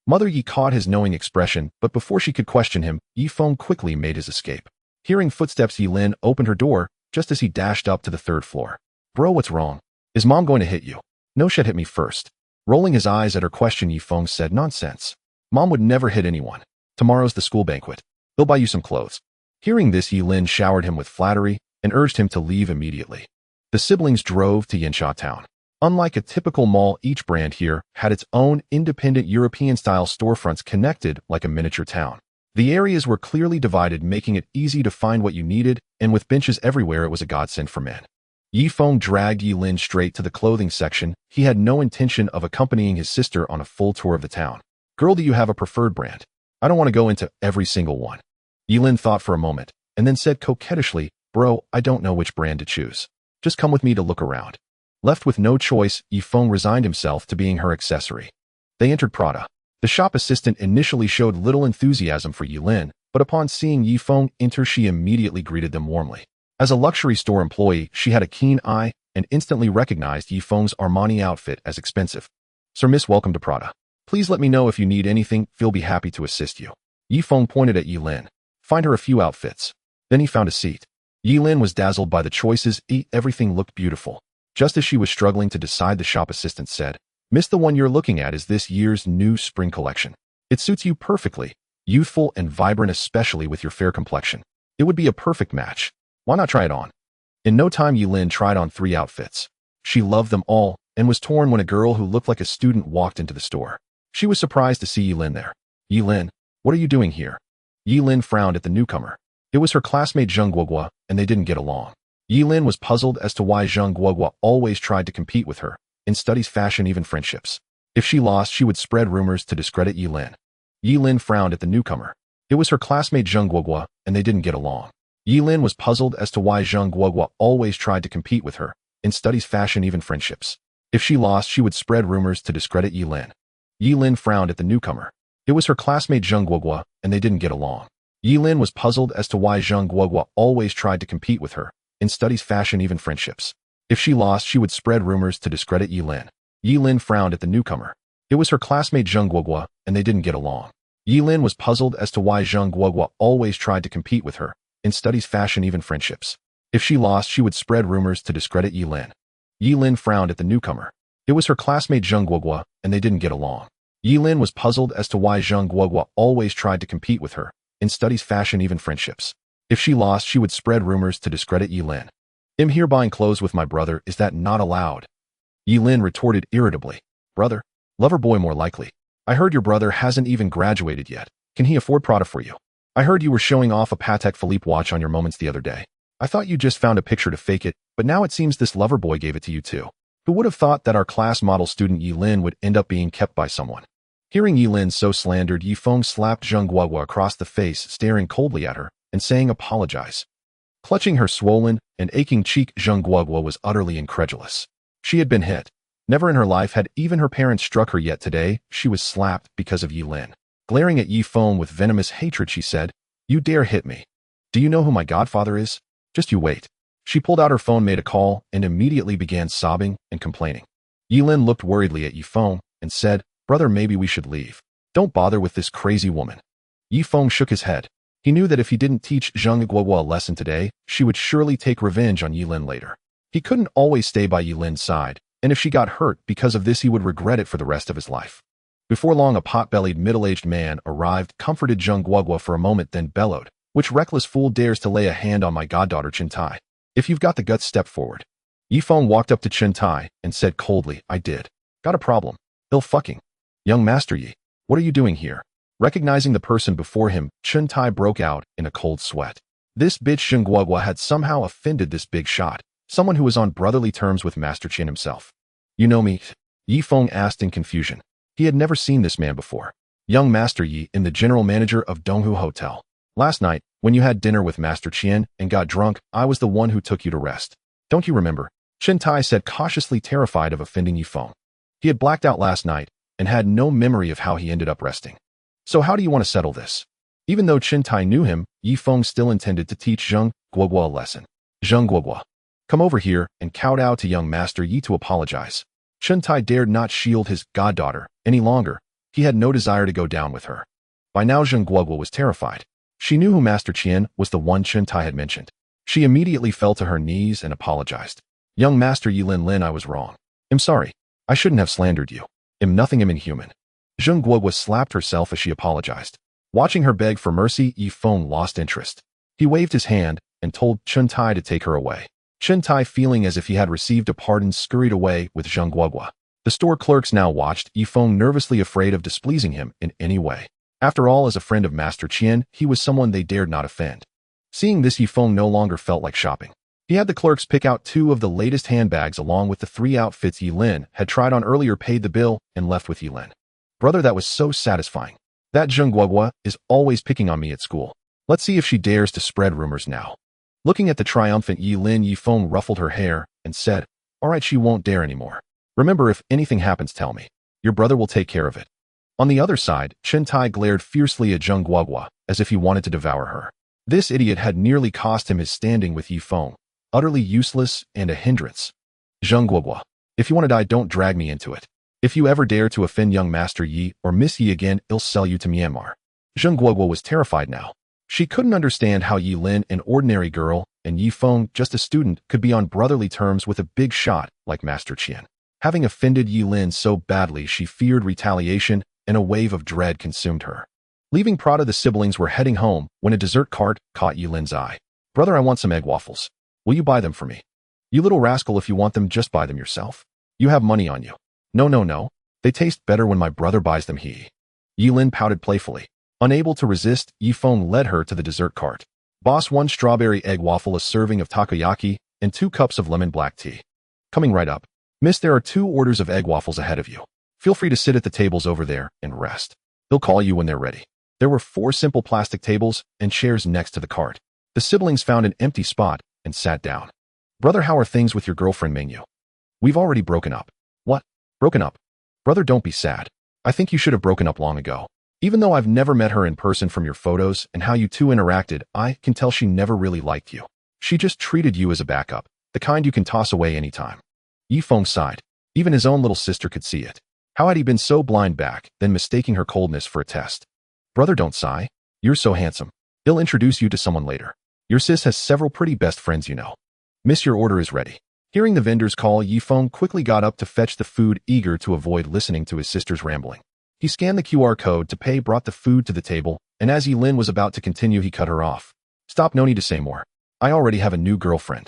Mother Yi caught his knowing expression, but before she could question him, Yi Feng quickly made his escape. Hearing footsteps, Yi Lin opened her door just as he dashed up to the third floor. "Bro, what's wrong? Is Mom going to hit you?" "No, she'd hit me first." Rolling his eyes at her question, Yi Feng said, "Nonsense. Mom would never hit anyone. Tomorrow's the school banquet. He'll buy you some clothes." Hearing this, Yi Lin showered him with flattery and urged him to leave immediately. The siblings drove to Yansha Town. Unlike a typical mall, each brand here had its own independent European-style storefronts connected like a miniature town. The areas were clearly divided, making it easy to find what you needed, and with benches everywhere, it was a godsend for men. Yi Feng dragged Yi Lin straight to the clothing section. He had no intention of accompanying his sister on a full tour of the town. "Girl, do you have a preferred brand? I don't want to go into every single one." Yi Lin thought for a moment, and then said coquettishly, "Bro, I don't know which brand to choose. Just come with me to look around." Left with no choice, Yi Feng resigned himself to being her accessory. They entered Prada. The shop assistant initially showed little enthusiasm for Yi Lin, but upon seeing Yi Feng enter, she immediately greeted them warmly. As a luxury store employee, she had a keen eye and instantly recognized Yi Feng's Armani outfit as expensive. "Sir, Miss, welcome to Prada. Please let me know if you need anything. We'll be happy to assist you." Yi Feng pointed at Yi Lin. "Find her a few outfits." Then he found a seat. Yi Lin was dazzled by the choices. Everything looked beautiful. Just as she was struggling to decide, the shop assistant said, "Miss, the one you're looking at is this year's new spring collection. It suits you perfectly. Youthful and vibrant, especially with your fair complexion. It would be a perfect match. Why not try it on?" In no time, Yi Lin tried on 3 outfits. She loved them all and was torn when a girl who looked like a student walked into the store. She was surprised to see Yi Lin there. "Yi Lin, what are you doing here?" Yi Lin frowned at the newcomer. It was her classmate Zheng Guogua, and they didn't get along. Yi Lin was puzzled as to why Zheng Guogua always tried to compete with her in studies, fashion, even friendships. If she lost, she would spread rumors to discredit Yi Lin. Yi Lin frowned at the newcomer. It was her classmate Zheng Guogua, and they didn't get along. Yi Lin was puzzled as to why Zheng Guogua always tried to compete with her in studies, fashion, even friendships. If she lost, she would spread rumors to discredit Yi Lin. Yi Lin frowned at the newcomer. It was her classmate Zheng Guogua, and they didn't get along. Yi Lin was puzzled as to why Zheng Guogua always tried to compete with her in studies, fashion, even friendships. If she lost, she would spread rumors to discredit Yi Lin. Yi Lin frowned at the newcomer. It was her classmate Zheng Guogua, and they didn't get along. Yi Lin was puzzled as to why Zheng Guogua always tried to compete with her in studies, fashion, even friendships. If she lost, she would spread rumors to discredit Yi Lin. Yi Lin frowned at the newcomer. It was her classmate Zheng Guogua, and they didn't get along. Yilin was puzzled as to why Zheng Guogua always tried to compete with her, in studies, fashion, even friendships. If she lost, she would spread rumors to discredit Yilin. "I'm here buying clothes with my brother, is that not allowed?" Yilin retorted irritably. "Brother? Lover boy more likely. I heard your brother hasn't even graduated yet. Can he afford Prada for you? I heard you were showing off a Patek Philippe watch on your moments the other day. I thought you just found a picture to fake it, but now it seems this lover boy gave it to you too. Who would have thought that our class model student Yilin would end up being kept by someone?" Hearing Yilin so slandered, Yifeng slapped Zheng Guogua across the face, staring coldly at her and saying, "Apologize." Clutching her swollen and aching cheek, Zheng Guogua was utterly incredulous. She had been hit. Never in her life had even her parents struck her, yet today she was slapped because of Yilin. Glaring at Yifeng with venomous hatred, she said, "You dare hit me? Do you know who my godfather is? Just you wait." She pulled out her phone, made a call, and immediately began sobbing and complaining. Yilin looked worriedly at Yifeng and said, "Brother, maybe we should leave. Don't bother with this crazy woman." Yifeng shook his head. He knew that if he didn't teach Zheng Guogua a lesson today, she would surely take revenge on Yilin later. He couldn't always stay by Yilin's side, and if she got hurt because of this, he would regret it for the rest of his life. Before long, a pot-bellied middle-aged man arrived, comforted Zheng Guogua for a moment, then bellowed, "Which reckless fool dares to lay a hand on my goddaughter Chintai? If you've got the guts, step forward." Yifeng walked up to Chintai and said coldly, "I did. Got a problem. Ill fucking. Young Master Yi, what are you doing here?" Recognizing the person before him, Chintai broke out in a cold sweat. This bitch Zheng Guogua had somehow offended this big shot, someone who was on brotherly terms with Master Qin himself. "You know me?" Yifeng asked in confusion. He had never seen this man before. "Young Master Yi, in the general manager of Donghu Hotel. Last night, when you had dinner with Master Qian and got drunk, I was the one who took you to rest. Don't you remember?" Chintai said, cautiously terrified of offending Yifeng. He had blacked out last night and had no memory of how he ended up resting. "So how do you want to settle this?" Even though Chintai knew him, Yifeng still intended to teach Zheng Guogua a lesson. "Zheng Guogua, come over here," and kowtow to young Master Yi to apologize. Chintai dared not shield his goddaughter any longer. He had no desire to go down with her. By now, Zheng Guogua was terrified. She knew who Master Qian was, the one Chintai had mentioned. She immediately fell to her knees and apologized. "Young Master Yilin, I was wrong. I'm sorry. I shouldn't have slandered you. I'm nothing, I'm inhuman." Zheng Guogua slapped herself as she apologized. Watching her beg for mercy, Yifeng lost interest. He waved his hand and told Chintai to take her away. Chintai, feeling as if he had received a pardon, scurried away with Zheng Guogua. The store clerks now watched Yifeng, nervously afraid of displeasing him in any way. After all, as a friend of Master Qian, he was someone they dared not offend. Seeing this, Yifeng no longer felt like shopping. He had the clerks pick out 2 of the latest handbags along with the 3 outfits Yilin had tried on earlier, paid the bill, and left with Yilin. "Brother, that was so satisfying. That Zheng Guogua is always picking on me at school. Let's see if she dares to spread rumors now." Looking at the triumphant Yilin, Yifeng ruffled her hair and said, "All right, she won't dare anymore. Remember, if anything happens, tell me. Your brother will take care of it." On the other side, Chintai glared fiercely at Zheng Guogua as if he wanted to devour her. This idiot had nearly cost him his standing with Yifeng. Utterly useless and a hindrance. "Zheng Guogua, if you want to die, don't drag me into it. If you ever dare to offend young Master Yi or Miss Yi again, I'll sell you to Myanmar." Zheng Guogua was terrified now. She couldn't understand how Yilin, an ordinary girl, and Yifeng, just a student, could be on brotherly terms with a big shot like Master Qian. Having offended Yilin so badly, she feared retaliation, and a wave of dread consumed her. Leaving Prada, the siblings were heading home when a dessert cart caught Yilin's eye. "Brother, I want some egg waffles. Will you buy them for me?" "You little rascal, if you want them, just buy them yourself. You have money on you." No. They taste better when my brother buys them." Yilin pouted playfully. Unable to resist, Yifeng led her to the dessert cart. "Boss, 1 strawberry egg waffle, a serving of takoyaki, and 2 cups of lemon black tea." "Coming right up." "Miss, there are 2 orders of egg waffles ahead of you. Feel free to sit at the tables over there and rest. They'll call you when they're ready." There were 4 simple plastic tables and chairs next to the cart. The siblings found an empty spot and sat down. "Brother, how are things with your girlfriend Mengyu?" "We've already broken up." "What? Broken up?" "Brother, don't be sad. I think you should have broken up long ago. Even though I've never met her in person, from your photos and how you 2 interacted, I can tell she never really liked you. She just treated you as a backup, the kind you can toss away anytime." Yifeng sighed. Even his own little sister could see it. How had he been so blind back then, mistaking her coldness for a test? "Brother, don't sigh. You're so handsome. He'll introduce you to someone later. Your sis has several pretty best friends, you know." "Miss, your order is ready." Hearing the vendor's call, Yifeng quickly got up to fetch the food, eager to avoid listening to his sister's rambling. He scanned the QR code to pay, brought the food to the table, and as Yilin was about to continue, he cut her off. Stop, no need to say more. I already have a new girlfriend.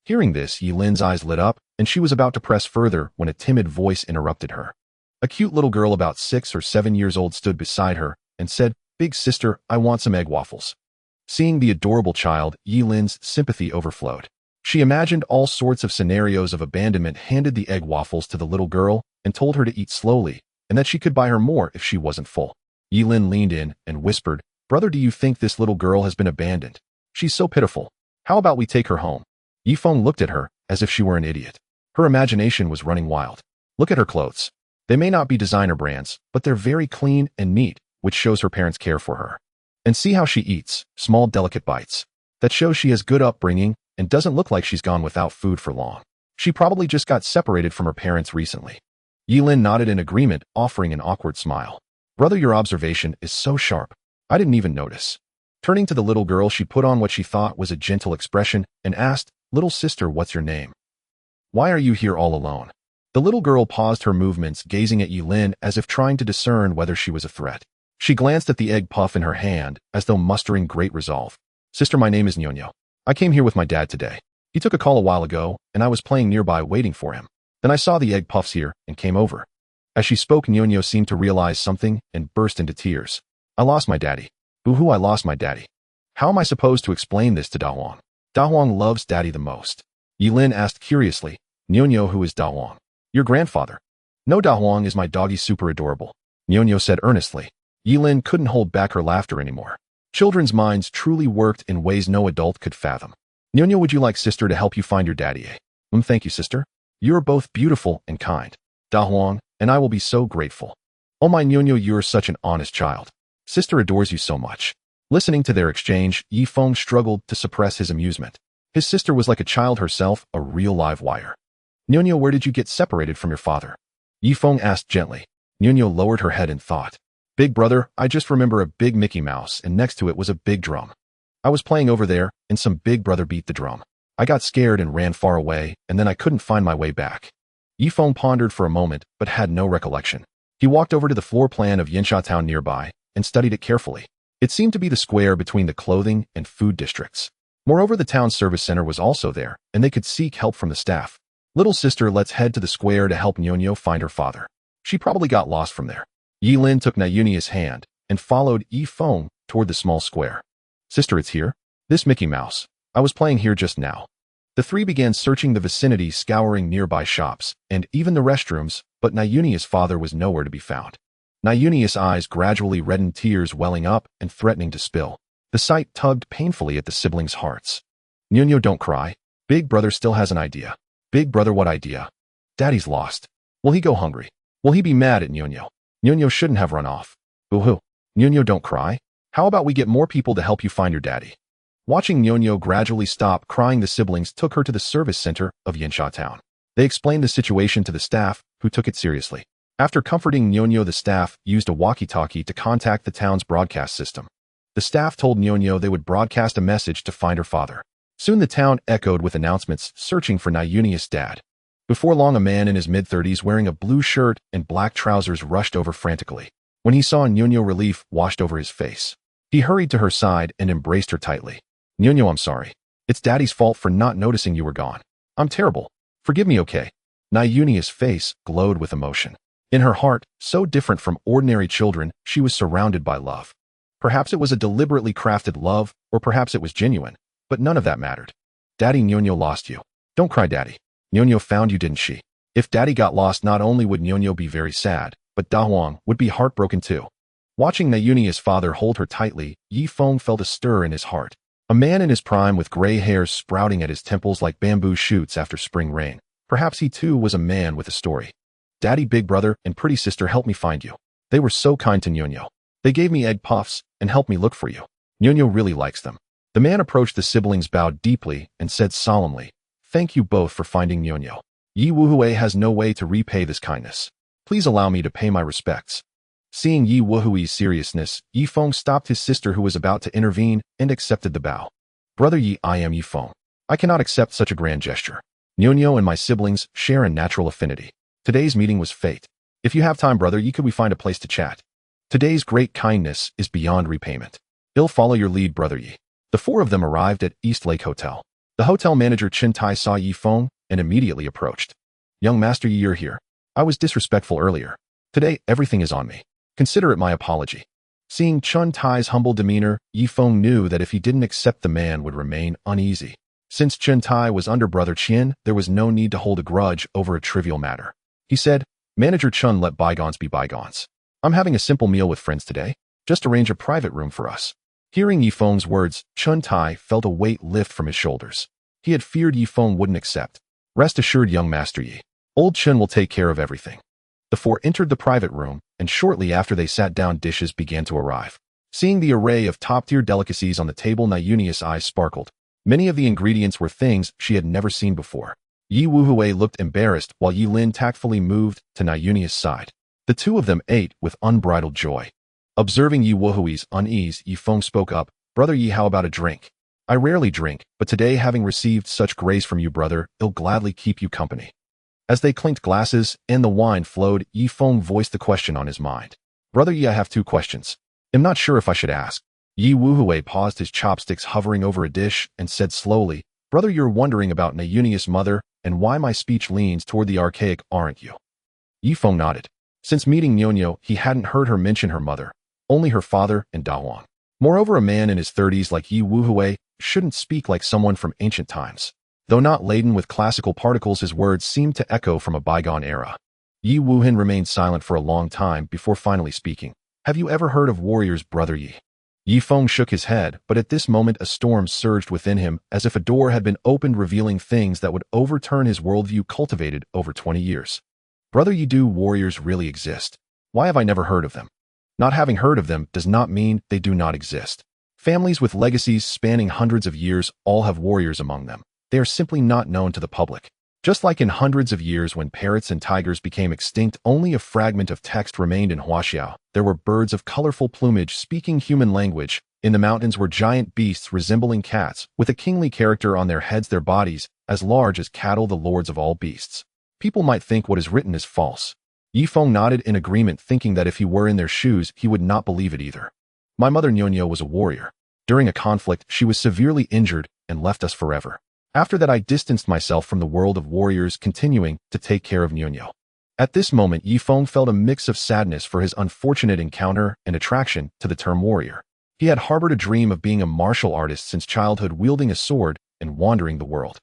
Hearing this, Yilin's eyes lit up, and she was about to press further when a timid voice interrupted her. A cute little girl about 6 or 7 years old stood beside her and said, "Big sister, I want some egg waffles." Seeing the adorable child, Yilin's sympathy overflowed. She imagined all sorts of scenarios of abandonment, handed the egg waffles to the little girl, and told her to eat slowly, and that she could buy her more if she wasn't full. Yilin leaned in and whispered, "Brother, do you think this little girl has been abandoned? She's so pitiful. How about we take her home?" Yifeng looked at her as if she were an idiot. Her imagination was running wild. Look at her clothes. They may not be designer brands, but they're very clean and neat, which shows her parents care for her. And see how she eats, small delicate bites. That shows she has good upbringing and doesn't look like she's gone without food for long. She probably just got separated from her parents recently. Yilin nodded in agreement, offering an awkward smile. Brother, your observation is so sharp. I didn't even notice. Turning to the little girl, she put on what she thought was a gentle expression and asked, "Little sister, what's your name? Why are you here all alone?" The little girl paused her movements, gazing at Yilin as if trying to discern whether she was a threat. She glanced at the egg puff in her hand, as though mustering great resolve. "Sister, my name is Nyonyo. I came here with my dad today. He took a call a while ago, and I was playing nearby waiting for him. Then I saw the egg puffs here and came over." As she spoke, Nyonyo seemed to realize something and burst into tears. "I lost my daddy. Boo-hoo, I lost my daddy. How am I supposed to explain this to Da Huang? Da Huang loves daddy the most." Yilin asked curiously, "Nyonyo, who is Da Huang?" "Your grandfather." "No, Da Huang is my doggy, super adorable," Nyonyo said earnestly. Yilin couldn't hold back her laughter anymore. Children's minds truly worked in ways no adult could fathom. "Nyonyo, would you like sister to help you find your daddy, eh?" Thank you, sister. You're both beautiful and kind. Da Huang, and I will be so grateful." "Oh my Nyonyo, you're such an honest child. Sister adores you so much." Listening to their exchange, Yifeng struggled to suppress his amusement. His sister was like a child herself, a real live wire. "Nyonyo, where did you get separated from your father?" Yifeng asked gently. Nyonyo lowered her head in thought. "Big brother, I just remember a big Mickey Mouse, and next to it was a big drum. I was playing over there, and some big brother beat the drum. I got scared and ran far away, and then I couldn't find my way back." Yifeng pondered for a moment, but had no recollection. He walked over to the floor plan of Yansha Town nearby and studied it carefully. It seemed to be the square between the clothing and food districts. Moreover, the town service center was also there, and they could seek help from the staff. "Little sister, let's head to the square to help Nyonyo find her father. She probably got lost from there." Yilin took Nayunia's hand and followed Yifeng toward the small square. "Sister, it's here? This Mickey Mouse. I was playing here just now." The three began searching the vicinity, scouring nearby shops, and even the restrooms, but Nayunia's father was nowhere to be found. Nayunia's eyes gradually reddened, tears welling up and threatening to spill. The sight tugged painfully at the siblings' hearts. "Nyonyo, don't cry. Big brother still has an idea." "Big brother, what idea?" "Daddy's lost. Will he go hungry? Will he be mad at Nyonyo? Nyonyo shouldn't have run off." "Boo-hoo. Nyonyo, don't cry. How about we get more people to help you find your daddy?" Watching Nyonyo gradually stop crying, the siblings took her to the service center of Yansha Town. They explained the situation to the staff, who took it seriously. After comforting Nyonyo, the staff used a walkie-talkie to contact the town's broadcast system. The staff told Nyonyo they would broadcast a message to find her father. Soon the town echoed with announcements searching for Nayunia's dad. Before long, a man in his mid-30s wearing a blue shirt and black trousers rushed over frantically. When he saw Nyonyo, relief washed over his face. He hurried to her side and embraced her tightly. "Nyonyo, I'm sorry. It's Daddy's fault for not noticing you were gone. I'm terrible. Forgive me, okay?" Nayunia's face glowed with emotion. In her heart, so different from ordinary children, she was surrounded by love. Perhaps it was a deliberately crafted love, or perhaps it was genuine, but none of that mattered. "Daddy, Nyonyo lost you. Don't cry, Daddy. Nyonyo found you, didn't she?" If Daddy got lost, not only would Nyonyo be very sad, but Da Huang would be heartbroken too. Watching Nayunia's father hold her tightly, Yifeng felt a stir in his heart. A man in his prime with gray hairs sprouting at his temples like bamboo shoots after spring rain. Perhaps he too was a man with a story. "Daddy, big brother, and pretty sister helped me find you. They were so kind to Nyonyo. They gave me egg puffs and helped me look for you. Nyonyo really likes them." The man approached the siblings, bowed deeply, and said solemnly, "Thank you both for finding Nyonyo. Yi Wuhui has no way to repay this kindness. Please allow me to pay my respects." Seeing Yi Wuhui's seriousness, Yifeng stopped his sister, who was about to intervene, and accepted the bow. "Brother Yi, I am Yifeng. I cannot accept such a grand gesture. Nyonyo and my siblings share a natural affinity. Today's meeting was fate. If you have time, brother, could we find a place to chat? Today's great kindness is beyond repayment. I'll follow your lead, brother Yi. The four of them arrived at East Lake Hotel. The hotel manager Chen Tai saw Yi Feng and immediately approached. Young Master Yi, you're here. I was disrespectful earlier. Today, everything is on me. Consider it my apology. Seeing Chen Tai's humble demeanor, Yi Feng knew that if he didn't accept, the man would remain uneasy. Since Chen Tai was under brother Qian, there was no need to hold a grudge over a trivial matter. He said, Manager Chen, let bygones be bygones. I'm having a simple meal with friends today. Just arrange a private room for us. Hearing Yi Feng's words, Chen Tai felt a weight lift from his shoulders. He had feared Yi Feng wouldn't accept. Rest assured, young Master Yi. Old Chen will take care of everything. The four entered the private room, and shortly after they sat down, dishes began to arrive. Seeing the array of top-tier delicacies on the table, Niunia's eyes sparkled. Many of the ingredients were things she had never seen before. Yi Wuhui looked embarrassed while Yi Lin tactfully moved to Niunia's side. The two of them ate with unbridled joy. Observing Yi Wuhui's unease, Yi Feng spoke up, Brother Yi, how about a drink? I rarely drink, but today, having received such grace from you, brother, I'll gladly keep you company. As they clinked glasses and the wine flowed, Yi Feng voiced the question on his mind. Brother Yi, I have two questions. I'm not sure if I should ask. Yi Wuhui paused, his chopsticks hovering over a dish, and said slowly, Brother, you're wondering about Niunia's mother and why my speech leans toward the archaic, aren't you? Yi Feng nodded. Since meeting Niunio, he hadn't heard her mention her mother, only her father and Dahuang. Moreover, a man in his 30s like Yi Wuhui shouldn't speak like someone from ancient times. Though not laden with classical particles, his words seemed to echo from a bygone era. Yi Wuhin remained silent for a long time before finally speaking. Have you ever heard of warriors, Brother Yi? Yi Feng shook his head, but at this moment a storm surged within him as if a door had been opened, revealing things that would overturn his worldview cultivated over 20 years. Brother Yi, do warriors really exist? Why have I never heard of them? Not having heard of them does not mean they do not exist. Families with legacies spanning hundreds of years all have warriors among them. They are simply not known to the public. Just like in hundreds of years when parrots and tigers became extinct, only a fragment of text remained in Huaxiao. There were birds of colorful plumage speaking human language. In the mountains were giant beasts resembling cats, with a kingly character on their heads, their bodies as large as cattle, the lords of all beasts. People might think what is written is false. Yi Feng nodded in agreement, thinking that if he were in their shoes, he would not believe it either. My mother Niunio was a warrior. During a conflict, she was severely injured and left us forever. After that, I distanced myself from the world of warriors, continuing to take care of Niunio. At this moment, Yi Feng felt a mix of sadness for his unfortunate encounter and attraction to the term warrior. He had harbored a dream of being a martial artist since childhood, wielding a sword and wandering the world.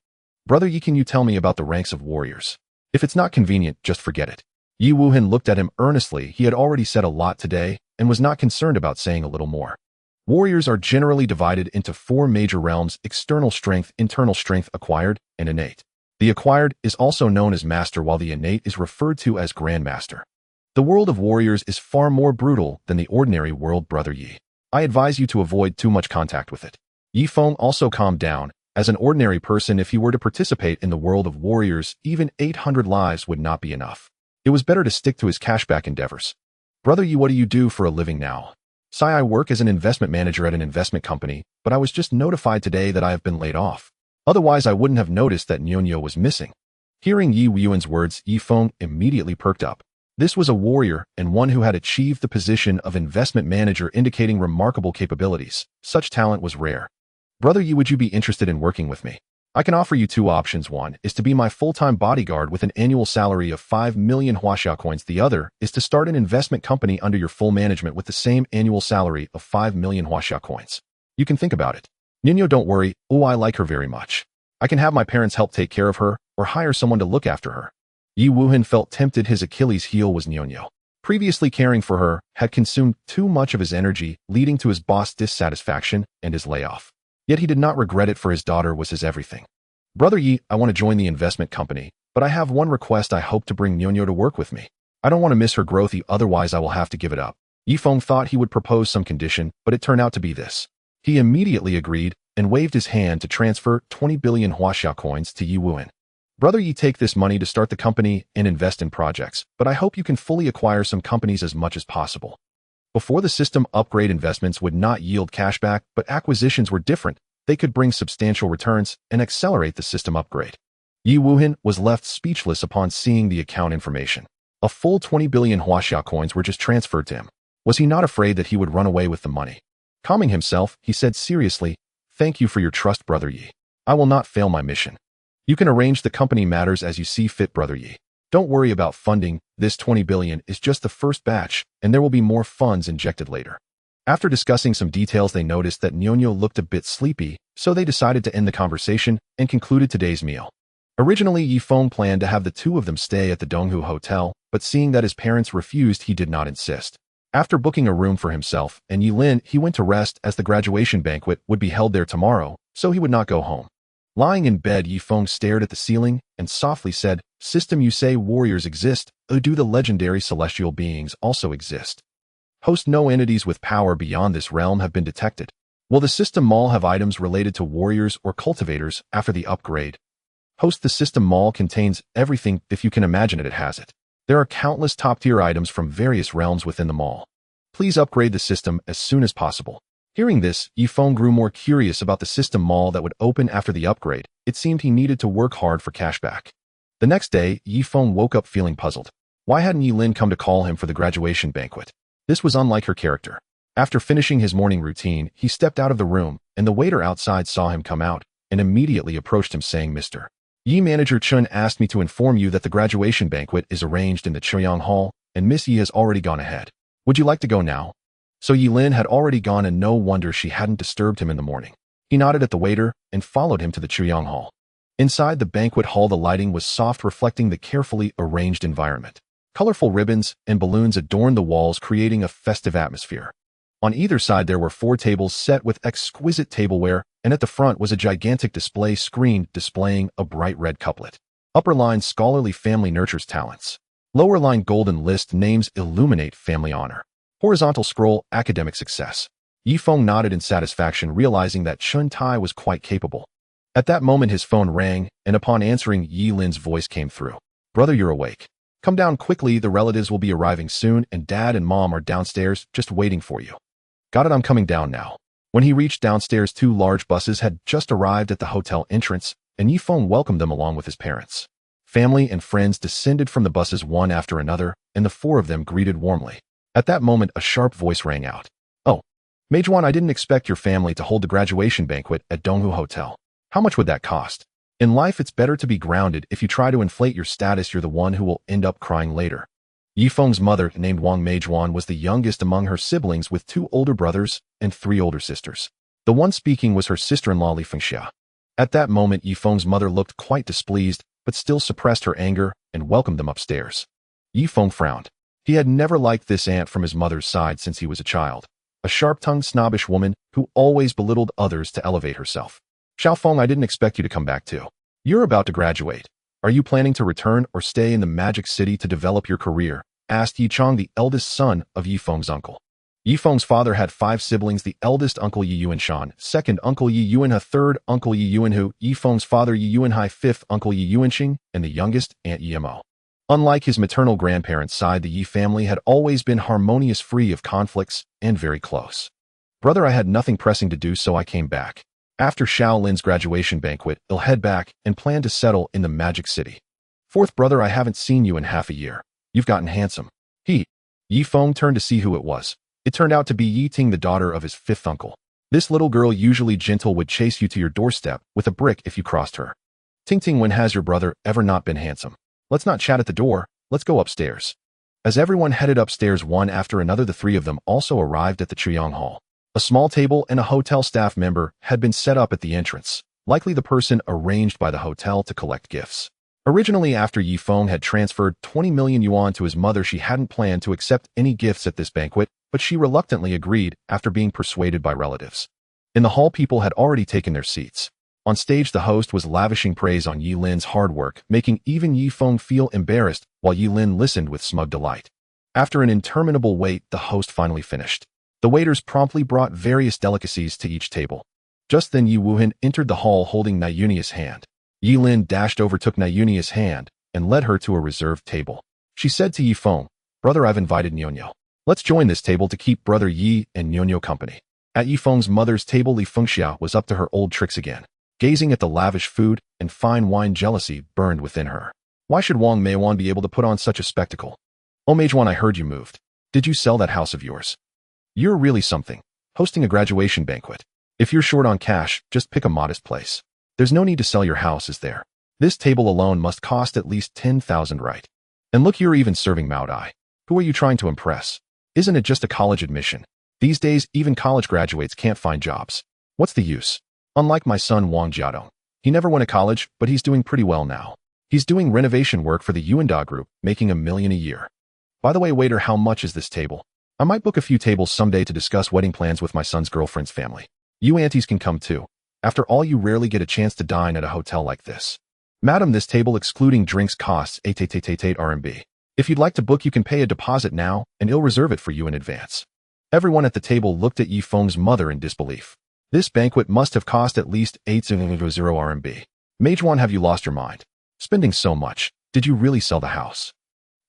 Brother Yi, can you tell me about the ranks of warriors? If it's not convenient, just forget it. Yi Wuhin looked at him earnestly. He had already said a lot today and was not concerned about saying a little more. Warriors are generally divided into four major realms: external strength, internal strength, acquired, and innate. The acquired is also known as master, while the innate is referred to as grandmaster. The world of warriors is far more brutal than the ordinary world, Brother Yi. I advise you to avoid too much contact with it. Yi Feng also calmed down. As an ordinary person, if he were to participate in the world of warriors, even 800 lives would not be enough. It was better to stick to his cashback endeavors. Brother Yi, what do you do for a living now? I work as an investment manager at an investment company, but I was just notified today that I have been laid off. Otherwise, I wouldn't have noticed that Niunio was missing. Hearing Yi Yuan's words, Yi Feng immediately perked up. This was a warrior and one who had achieved the position of investment manager, indicating remarkable capabilities. Such talent was rare. Brother Yi, would you be interested in working with me? I can offer you two options. One is to be my full-time bodyguard with an annual salary of 5 million Huaxiao coins. The other is to start an investment company under your full management with the same annual salary of 5 million Huaxiao coins. You can think about it. Niunio, don't worry. Oh, I like her very much. I can have my parents help take care of her or hire someone to look after her. Yi Wuhin felt tempted. His Achilles heel was Niunio. Previously, caring for her had consumed too much of his energy, leading to his boss' dissatisfaction and his layoff. Yet he did not regret it, for his daughter was his everything. Brother Yi, I want to join the investment company, but I have one request. I hope to bring Niunio to work with me. I don't want to miss her growth, otherwise I will have to give it up. Yi Feng thought he would propose some condition, but it turned out to be this. He immediately agreed and waved his hand to transfer 20 billion Huaxiao coins to Yi Wuhin. Brother Yi, take this money to start the company and invest in projects, but I hope you can fully acquire some companies as much as possible. Before, the system upgrade investments would not yield cashback, but acquisitions were different. They could bring substantial returns and accelerate the system upgrade. Yi Wuhin was left speechless upon seeing the account information. A full 20 billion Huaxia coins were just transferred to him. Was he not afraid that he would run away with the money? Calming himself, he said seriously, "Thank you for your trust, Brother Yi. I will not fail my mission. You can arrange the company matters as you see fit, Brother Yi. Don't worry about funding. This 20 billion is just the first batch, and there will be more funds injected later." After discussing some details, they noticed that Nyonyo looked a bit sleepy, so they decided to end the conversation and concluded today's meal. Originally, Yifeng planned to have the two of them stay at the Donghu Hotel, but seeing that his parents refused, he did not insist. After booking a room for himself and Yilin, he went to rest as the graduation banquet would be held there tomorrow, so he would not go home. Lying in bed, Yifeng stared at the ceiling and softly said, "System, you say warriors exist, or do the legendary celestial beings also exist? Host, no entities with power beyond this realm have been detected. Will the system mall have items related to warriors or cultivators after the upgrade? Host, the system mall contains everything. If you can imagine it, it has it. There are countless top-tier items from various realms within the mall. Please upgrade the system as soon as possible." Hearing this, Yifeng grew more curious about the system mall that would open after the upgrade. It seemed he needed to work hard for cashback. The next day, Yifeng woke up feeling puzzled. Why hadn't Yilin come to call him for the graduation banquet? This was unlike her character. After finishing his morning routine, he stepped out of the room, and the waiter outside saw him come out and immediately approached him saying, "Mr. Yi, Manager Chun asked me to inform you that the graduation banquet is arranged in the Chuyang Hall, and Miss Yi has already gone ahead. Would you like to go now?" So Yilin had already gone, and no wonder she hadn't disturbed him in the morning. He nodded at the waiter and followed him to the Chuyang Hall. Inside the banquet hall, the lighting was soft, reflecting the carefully arranged environment. Colorful ribbons and balloons adorned the walls, creating a festive atmosphere. On either side, there were 4 tables set with exquisite tableware, and at the front was a gigantic display screen displaying a bright red couplet. Upper line, scholarly family nurtures talents. Lower line, golden list names illuminate family honor. Horizontal scroll, academic success. Yifeng nodded in satisfaction, realizing that Chun Tai was quite capable. At that moment, his phone rang, and upon answering, Yilin's voice came through. "Brother, you're awake. Come down quickly, the relatives will be arriving soon, and Dad and Mom are downstairs just waiting for you." "Got it, I'm coming down now." When he reached downstairs, 2 large buses had just arrived at the hotel entrance, and Yifeng welcomed them along with his parents. Family and friends descended from the buses one after another, and the 4 of them greeted warmly. At that moment, a sharp voice rang out. "Oh, Mejuan, I didn't expect your family to hold the graduation banquet at Donghu Hotel. How much would that cost? In life, it's better to be grounded. If you try to inflate your status, you're the one who will end up crying later." Yifeng's mother, named Wang Mejuan, was the youngest among her siblings with 2 older brothers and 3 older sisters. The one speaking was her sister-in-law Li Fengxia. At that moment, Yifeng's mother looked quite displeased, but still suppressed her anger and welcomed them upstairs. Yifeng frowned. He had never liked this aunt from his mother's side since he was a child. A sharp-tongued, snobbish woman who always belittled others to elevate herself. "Xiaofeng, I didn't expect you to come back too. You're about to graduate. Are you planning to return or stay in the Magic City to develop your career?" asked Yi Chong, the eldest son of Yifeng's uncle. Yifeng's father had 5 siblings: the eldest uncle Yi Yuanshan, second uncle Yi Yuanhe, third uncle Yi Yuanhu, Yifeng's father Yi Yuanhai, fifth uncle Yi Yuanxing, and the youngest Aunt Yimo. Unlike his maternal grandparents' side, the Yi family had always been harmonious, free of conflicts, and very close. "Brother, I had nothing pressing to do, so I came back. After Shaolin's graduation banquet, I'll head back and plan to settle in the Magic City. Fourth brother, I haven't seen you in half a year. You've gotten handsome." Yifeng turned to see who it was. It turned out to be Yi Ting, the daughter of his 5th uncle. This little girl, usually gentle, would chase you to your doorstep with a brick if you crossed her. "Ting Ting, when has your brother ever not been handsome? Let's not chat at the door, let's go upstairs." As everyone headed upstairs one after another, the 3 of them also arrived at the Chuyang Hall. A small table and a hotel staff member had been set up at the entrance, likely the person arranged by the hotel to collect gifts. Originally, after Yifeng had transferred 20 million yuan to his mother, she hadn't planned to accept any gifts at this banquet, but she reluctantly agreed after being persuaded by relatives. In the hall, people had already taken their seats. On stage, the host was lavishing praise on Yilin's hard work, making even Yifeng feel embarrassed, while Yilin listened with smug delight. After an interminable wait, the host finally finished. The waiters promptly brought various delicacies to each table. Just then, Yi Wuhan entered the hall holding Nayunia's hand. Yilin dashed over, took Nayunia's hand, and led her to a reserved table. She said to Yifeng, "Brother, I've invited Nyonyo. Let's join this table to keep Brother Yi and Nyonyo company." At Yifeng's mother's table, Li Fengxia was up to her old tricks again. Gazing at the lavish food and fine wine, jealousy burned within her. Why should Wang Meiwan be able to put on such a spectacle? Oh, Majuan, I heard you moved. Did you sell that house of yours? You're really something. Hosting a graduation banquet. If you're short on cash, just pick a modest place. There's no need to sell your house, is there? This table alone must cost at least 10,000, right? And look, you're even serving Maodai. Who are you trying to impress? Isn't it just a college admission? These days, even college graduates can't find jobs. What's the use? Unlike my son Wang Jiadong. He never went to college, but he's doing pretty well now. He's doing renovation work for the Yuanda Group, making $1 million a year. By the way, waiter, how much is this table? I might book a few tables someday to discuss wedding plans with my son's girlfriend's family. You aunties can come too. After all, you rarely get a chance to dine at a hotel like this. Madam, this table excluding drinks costs 8 RMB. If you'd like to book, you can pay a deposit now, and he'll reserve it for you in advance. Everyone at the table looked at Yi Feng's mother in disbelief. This banquet must have cost at least 800 RMB. Majuan, have you lost your mind? Spending so much, did you really sell the house?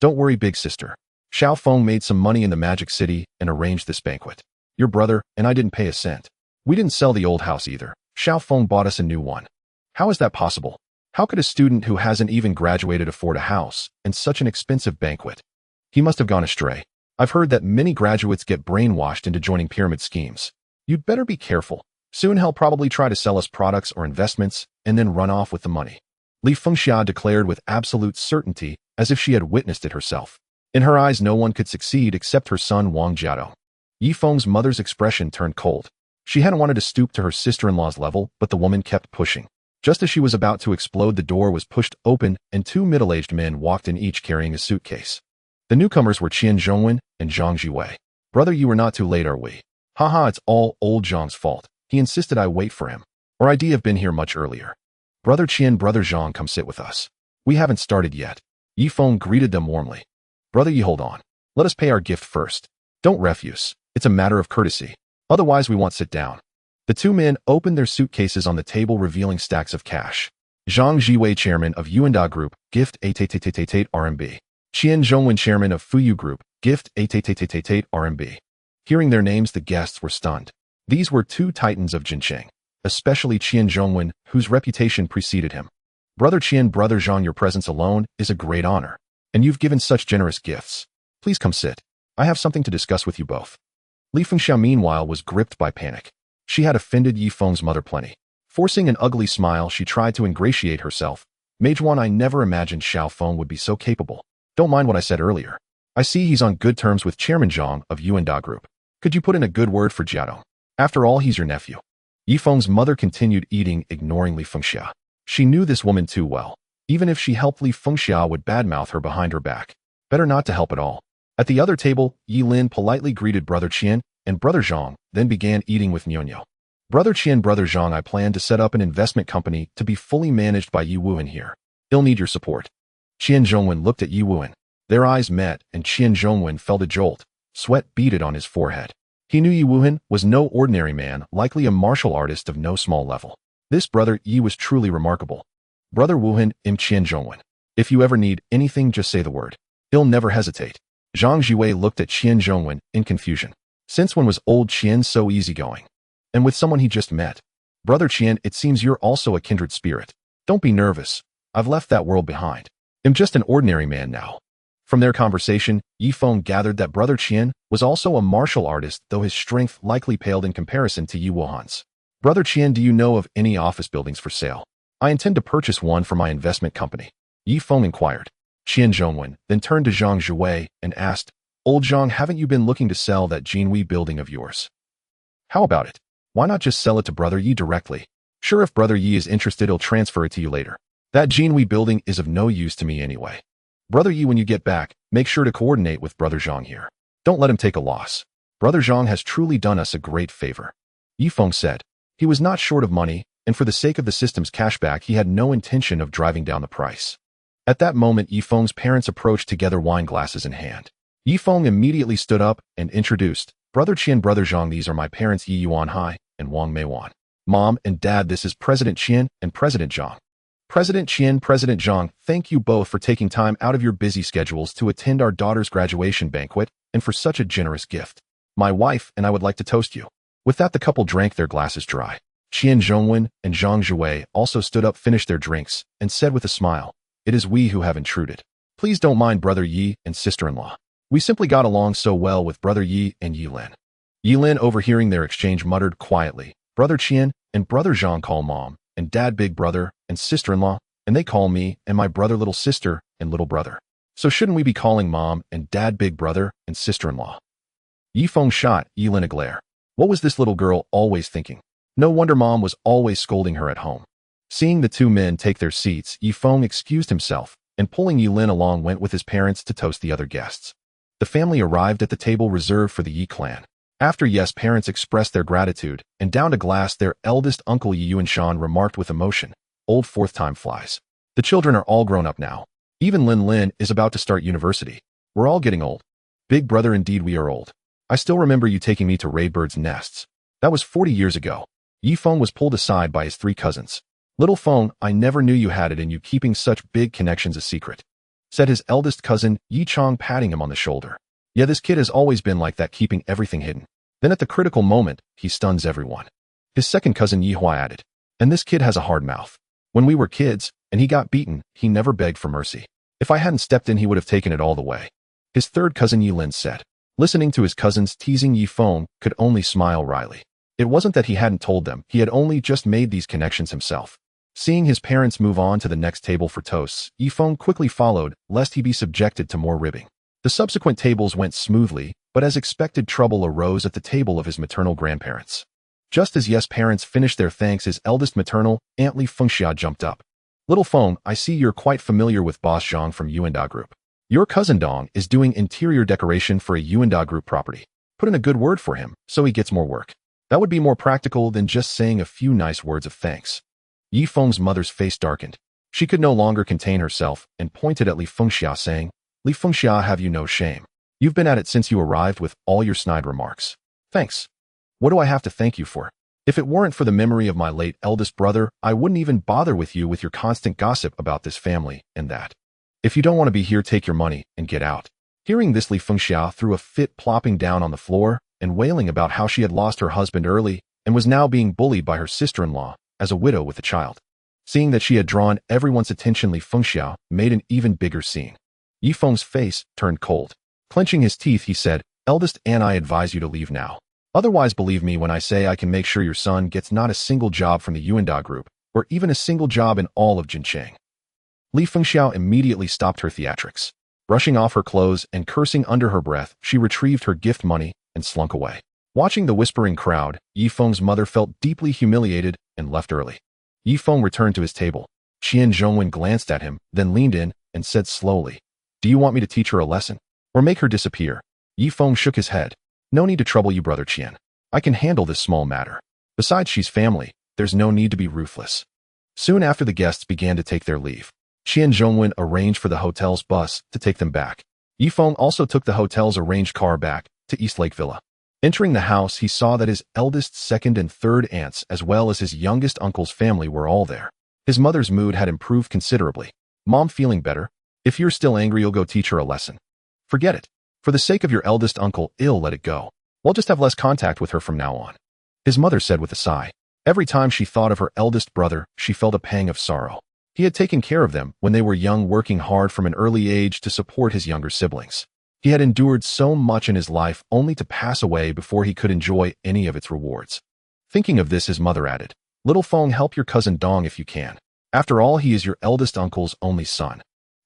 Don't worry, big sister. Xiao Feng made some money in the Magic City and arranged this banquet. Your brother and I didn't pay a cent. We didn't sell the old house either. Xiao Feng bought us a new one. How is that possible? How could a student who hasn't even graduated afford a house and such an expensive banquet? He must have gone astray. I've heard that many graduates get brainwashed into joining pyramid schemes. You'd better be careful. Soon he'll probably try to sell us products or investments and then run off with the money. Li Fengxia declared with absolute certainty, as if she had witnessed it herself. In her eyes, no one could succeed except her son Wang Jiadong. Yi Feng's mother's expression turned cold. She hadn't wanted to stoop to her sister-in-law's level, but the woman kept pushing. Just as she was about to explode, the door was pushed open and two middle-aged men walked in, each carrying a suitcase. The newcomers were Qian Zhongwen and Zhang Jiwei. Brother, you were not too late, are we? Haha, it's all old Zhang's fault. He insisted I wait for him. Or I'd have been here much earlier. Brother Qian, brother Zhang, come sit with us. We haven't started yet. Yi Feng greeted them warmly. Brother Yi, hold on. Let us pay our gift first. Don't refuse. It's a matter of courtesy. Otherwise, we won't sit down. The two men opened their suitcases on the table, revealing stacks of cash. Zhang Jiwei, chairman of Yuanda Group, gift 8 RMB. Qian Zhongwen, chairman of Fuyu Group, gift 8 RMB. Hearing their names, the guests were stunned. These were two titans of Jincheng, especially Qian Zhongwen, whose reputation preceded him. Brother Qian, brother Zhang, your presence alone is a great honor. And you've given such generous gifts. Please come sit. I have something to discuss with you both. Li Fengxia, meanwhile, was gripped by panic. She had offended Yi Feng's mother plenty. Forcing an ugly smile, she tried to ingratiate herself. Majuan, I never imagined Xiao Feng would be so capable. Don't mind what I said earlier. I see he's on good terms with Chairman Zhang of Yuanda Group. Could you put in a good word for Jiadong? After all, he's your nephew. Yi Feng's mother continued eating, ignoring Li Fengxia. She knew this woman too well. Even if she helped, Li Fengxia would badmouth her behind her back. Better not to help at all. At the other table, Yi Lin politely greeted Brother Qian and Brother Zhang, then began eating with Nyonyo. Brother Qian, Brother Zhang, I plan to set up an investment company to be fully managed by Yi Wuhan here. He'll need your support. Qian Zhongwen looked at Yi Wuhan. Their eyes met, and Qian Zhongwen felt a jolt. Sweat beaded on his forehead. He knew Yi Wuhan was no ordinary man, likely a martial artist of no small level. This brother Yi was truly remarkable. Brother Wuhan, Qian Zhongwen. If you ever need anything, just say the word. He'll never hesitate. Zhang Jiwei looked at Qian Zhongwen in confusion. Since when was old Qian so easygoing? And with someone he just met? Brother Qian, it seems you're also a kindred spirit. Don't be nervous. I've left that world behind. I'm just an ordinary man now. From their conversation, Yi Feng gathered that Brother Qian was also a martial artist, though his strength likely paled in comparison to Yi Wuhan's. Brother Qian, do you know of any office buildings for sale? I intend to purchase one for my investment company. Yi Feng inquired. Qian Zhongwen then turned to Zhang Jiwei and asked, Old Zhang, haven't you been looking to sell that Jinwei building of yours? How about it? Why not just sell it to Brother Yi directly? Sure, if Brother Yi is interested, he'll transfer it to you later. That Jinwei building is of no use to me anyway. Brother Yi, when you get back, make sure to coordinate with Brother Zhang here. Don't let him take a loss. Brother Zhang has truly done us a great favor. Yi Feng said. He was not short of money, and for the sake of the system's cashback, he had no intention of driving down the price. At that moment, Yi Feng's parents approached together, wine glasses in hand. Yi Feng immediately stood up and introduced, Brother Qian, Brother Zhang, these are my parents Yi Yuan Hai and Wang Meiwan. Mom and Dad, this is President Qian and President Zhang. President Qian, President Zhang, thank you both for taking time out of your busy schedules to attend our daughter's graduation banquet and for such a generous gift. My wife and I would like to toast you. With that, the couple drank their glasses dry. Qian Zhongwen and Zhang Jiwei also stood up, finished their drinks, and said with a smile, It is we who have intruded. Please don't mind Brother Yi and sister-in-law. We simply got along so well with Brother Yi and Yi Lin. Yi Lin, overhearing their exchange, muttered quietly, Brother Qian and Brother Zhang call Mom and Dad big brother and sister-in-law, and they call me and my brother little sister and little brother. So shouldn't we be calling Mom and Dad big brother and sister-in-law? Yifeng shot Yi Lin a glare. What was this little girl always thinking? No wonder Mom was always scolding her at home. Seeing the two men take their seats, Yifeng excused himself, and pulling Yi Lin along went with his parents to toast the other guests. The family arrived at the table reserved for the Yi clan. After Ye's parents expressed their gratitude and downed a glass, their eldest uncle Yi Yuanshan remarked with emotion, "Old fourth time flies. The children are all grown up now. Even Lin Lin is about to start university. We're all getting old. Big brother, indeed we are old. I still remember you taking me to Raybirds' nests. That was 40 years ago." Yifeng was pulled aside by his three cousins. "Little Feng, I never knew you had it in you keeping such big connections a secret," said his eldest cousin Yi Chong, patting him on the shoulder. "Yeah, this kid has always been like that, keeping everything hidden. Then at the critical moment, he stuns everyone." His second cousin Yi Hua added, "And this kid has a hard mouth. When we were kids, and he got beaten, he never begged for mercy. If I hadn't stepped in, he would have taken it all the way." His third cousin Yi Lin said. Listening to his cousins teasing, Yifeng could only smile wryly. It wasn't that he hadn't told them, he had only just made these connections himself. Seeing his parents move on to the next table for toasts, Yifeng quickly followed, lest he be subjected to more ribbing. The subsequent tables went smoothly, but as expected, trouble arose at the table of his maternal grandparents. Just as Ye's parents finished their thanks, his eldest maternal, Aunt Li Fengxia, jumped up. "Little Feng, I see you're quite familiar with Boss Zhang from Yuanda Group. Your cousin Dong is doing interior decoration for a Yuanda Group property. Put in a good word for him, so he gets more work. That would be more practical than just saying a few nice words of thanks." Yifeng's mother's face darkened. She could no longer contain herself and pointed at Li Fengxia, saying, "Li Fengxia, have you no shame? You've been at it since you arrived with all your snide remarks. Thanks. What do I have to thank you for? If it weren't for the memory of my late eldest brother, I wouldn't even bother with you with your constant gossip about this family and that. If you don't want to be here, take your money and get out." Hearing this, Li Fengxia threw a fit, plopping down on the floor and wailing about how she had lost her husband early and was now being bullied by her sister-in-law as a widow with a child. Seeing that she had drawn everyone's attention, Li Fengxia made an even bigger scene. Yifeng's face turned cold. Clenching his teeth, he said, "Eldest Anne, I advise you to leave now. Otherwise, believe me when I say I can make sure your son gets not a single job from the Yuanda Group, or even a single job in all of Jincheng." Li Fengxiao immediately stopped her theatrics. Brushing off her clothes and cursing under her breath, she retrieved her gift money and slunk away. Watching the whispering crowd, Yifeng's mother felt deeply humiliated and left early. Yifeng returned to his table. Qian Zhongwen glanced at him, then leaned in and said slowly, "Do you want me to teach her a lesson? Or make her disappear?" Yifeng shook his head. "No need to trouble you, Brother Qian. I can handle this small matter. Besides, she's family. There's no need to be ruthless." Soon after the guests began to take their leave, Qian Zhongwen arranged for the hotel's bus to take them back. Yifeng also took the hotel's arranged car back to Eastlake Villa. Entering the house, he saw that his eldest, second, and third aunts, as well as his youngest uncle's family, were all there. His mother's mood had improved considerably. "Mom, feeling better? If you're still angry, you'll go teach her a lesson. Forget it. For the sake of your eldest uncle, let it go. We'll just have less contact with her from now on," his mother said with a sigh. Every time she thought of her eldest brother, she felt a pang of sorrow. He had taken care of them when they were young, working hard from an early age to support his younger siblings. He had endured so much in his life only to pass away before he could enjoy any of its rewards. Thinking of this, his mother added, "Little Feng, help your cousin Dong if you can. After all, he is your eldest uncle's only son."